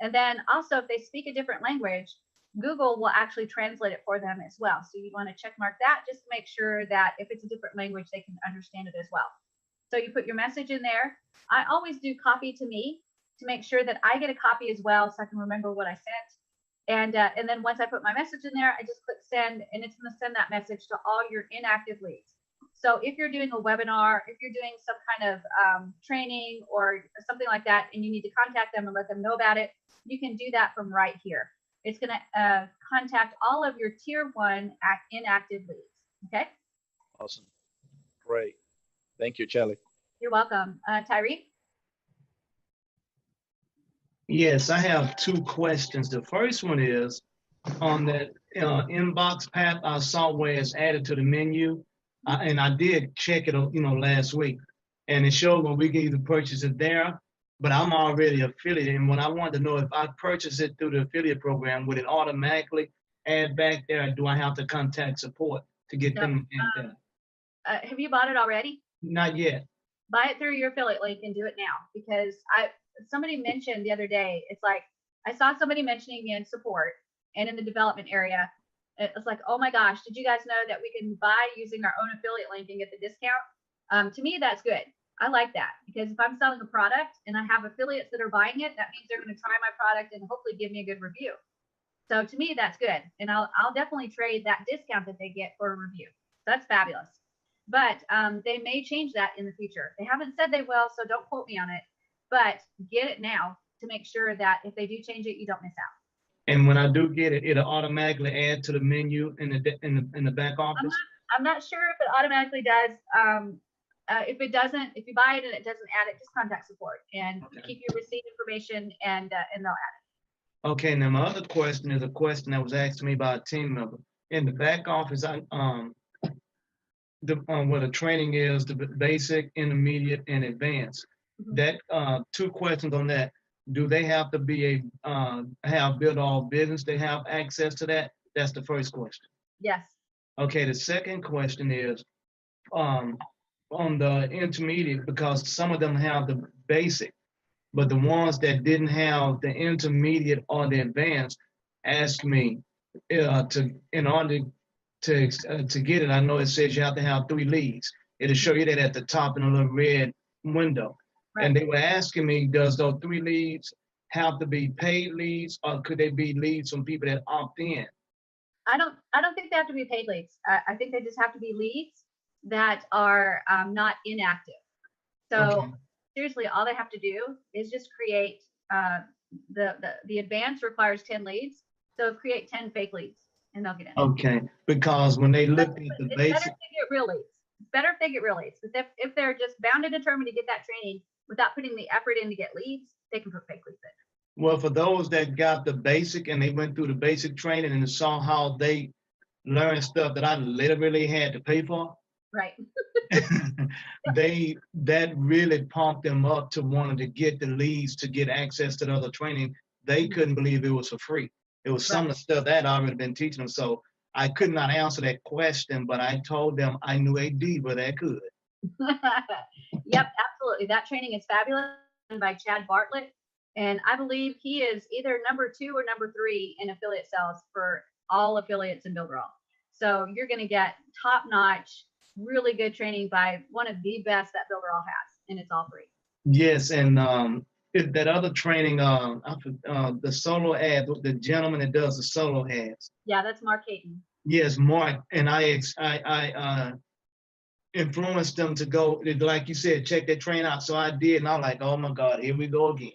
And then also if they speak a different language, Google will actually translate it for them as well. So you want to check mark that just to make sure that if it's a different language, they can understand it as well. So you put your message in there. I always do copy to me to make sure that I get a copy as well so I can remember what I sent. And then once I put my message in there, I just click send, and it's going to send that message to all your inactive leads. So if you're doing a webinar, if you're doing some kind of training or something like that, and you need to contact them and let them know about it, you can do that from right here. It's going to contact all of your tier 1 inactive leads. Okay. Awesome. Great. Thank you, Shelly. You're welcome. Tyree? Yes, I have 2 questions. The first one is on that inbox path I saw where it's added to the menu, and I did check it, last week, and it showed when we can either purchase it there, but I'm already affiliated, and when I wanted to know if I purchase it through the affiliate program, would it automatically add back there, or do I have to contact support to get them in there? Have you bought it already? Not yet. Buy it through your affiliate link and do it now, because somebody mentioned the other day, it's like I saw somebody mentioning in support and in the development area. It was like, oh my gosh, did you guys know that we can buy using our own affiliate link and get the discount? To me, that's good. I like that, because if I'm selling a product and I have affiliates that are buying it, that means they're going to try my product and hopefully give me a good review. So to me, that's good. And I'll definitely trade that discount that they get for a review. That's fabulous. But they may change that in the future. They haven't said they will, so don't quote me on it. But get it now to make sure that if they do change it, you don't miss out. And when I do get it, it'll automatically add to the menu in the back office. I'm not sure if it automatically does. If it doesn't, if you buy it and it doesn't add it, just contact support and keep your receipt information, and they'll add it. Okay. Now my other question is a question that was asked to me by a team member in the back office. What the training is, the basic, intermediate, and advanced. That 2 questions on that. Do they have to be have Builderall Business? They have access to that? That's the first question. Yes. Okay. The second question is on the intermediate, because some of them have the basic, but the ones that didn't have the intermediate or the advanced asked me in order to get it. I know it says you have to have 3 leads. It'll show you that at the top in a little red window. Right. And they were asking me, does those 3 leads have to be paid leads, or could they be leads from people that opt in? I don't think they have to be paid leads. I think they just have to be leads that are not inactive. So seriously, all they have to do is just create the advanced requires 10 leads. So create 10 fake leads and they'll get in. Okay, because when they look at the basic, better if they get real leads. It's better if they get real leads. But if they're just bound and determined to get that training without putting the effort in to get leads, they can put fake leads in. Well, for those that got the basic and they went through the basic training and saw how they learned stuff that I literally had to pay for, right? that really pumped them up to wanting to get the leads to get access to the other training. They couldn't believe it was for free. It was some of the stuff that I'd already been teaching them. So I could not answer that question, but I told them I knew a diva that could. Yep, absolutely. That training is fabulous, by Chad Bartlett. And I believe he is either number 2 or number 3 in affiliate sales for all affiliates in Builderall. So you're going to get top-notch, really good training by one of the best that Builderall has, and it's all free. Yes, and that other training, the solo ad, the gentleman that does the solo ads. Yeah, that's Mark Hayton. Yes, Mark, and I influenced them to go, like you said, check that train out. So I did, and I'm like, oh my God, here we go again.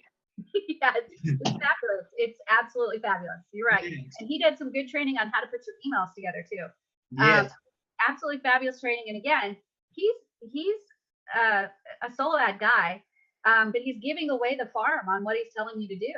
Yeah, it's fabulous. It's absolutely fabulous. You're right. Yes. And he did some good training on how to put your emails together too. Yes. Absolutely fabulous training. And again, he's a solo ad guy, but he's giving away the farm on what he's telling you to do.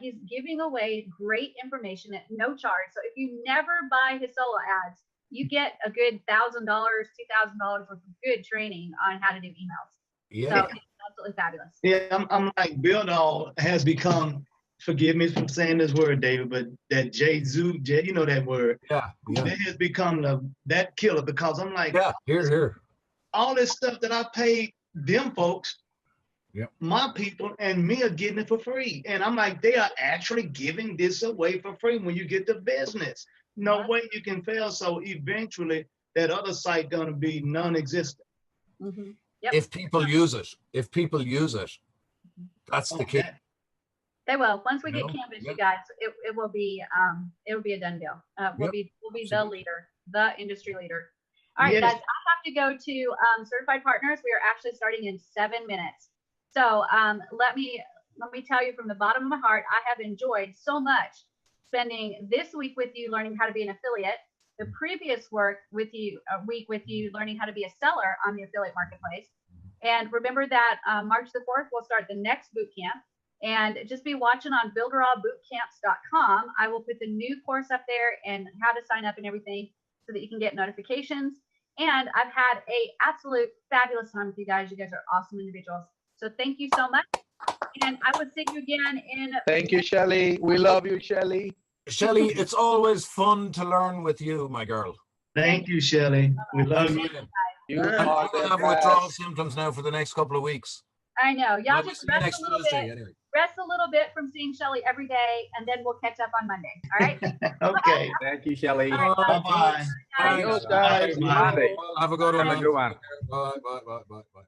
He's giving away great information at no charge. So if you never buy his solo ads, you get a good $1,000, $2,000 worth of good training on how to do emails. Yeah. So it's absolutely fabulous. Yeah, I'm like, Builderall has become, forgive me for saying this word, David, but that you know that word. Yeah. That has become that killer, because I'm like, Yeah. Here. all this stuff that I paid them folks, Yep. my people and me are getting it for free. And I'm like, they are actually giving this away for free when you get the business. No way you can fail. So eventually that other site gonna be non-existent. Mm-hmm. Yep. If people use it, that's the key. They will. Once we get No, Canvas, yeah. you guys, it will be a done deal. We'll be the leader, the industry leader. All right, Yes. guys, I have to go to certified partners. We are actually starting in 7 minutes. So let me tell you from the bottom of my heart, I have enjoyed so much spending this week with you learning how to be an affiliate. The previous week with you learning how to be a seller on the affiliate marketplace. And remember that March the 4th, we'll start the next boot camp. And just be watching on builderallbootcamps.com. I will put the new course up there and how to sign up and everything so that you can get notifications. And I've had a absolute fabulous time with you guys. You guys are awesome individuals. So thank you so much. And I will see you again in. Thank you, Shelly. We love you, Shelly. Shelly, it's always fun to learn with you, my girl. Thank you, Shelly. We love you. You I are the have best. withdrawal symptoms now for the next couple of weeks. I know. Y'all We'll just see you rest next a little Tuesday, bit. anyway. Rest a little bit from seeing Shelly every day, and then we'll catch up on Monday. All right. Okay. Thank you, Shelley. All right, Bye-bye. Adios, guys. Have a good one. Have a good one. Bye, bye, bye, bye, bye.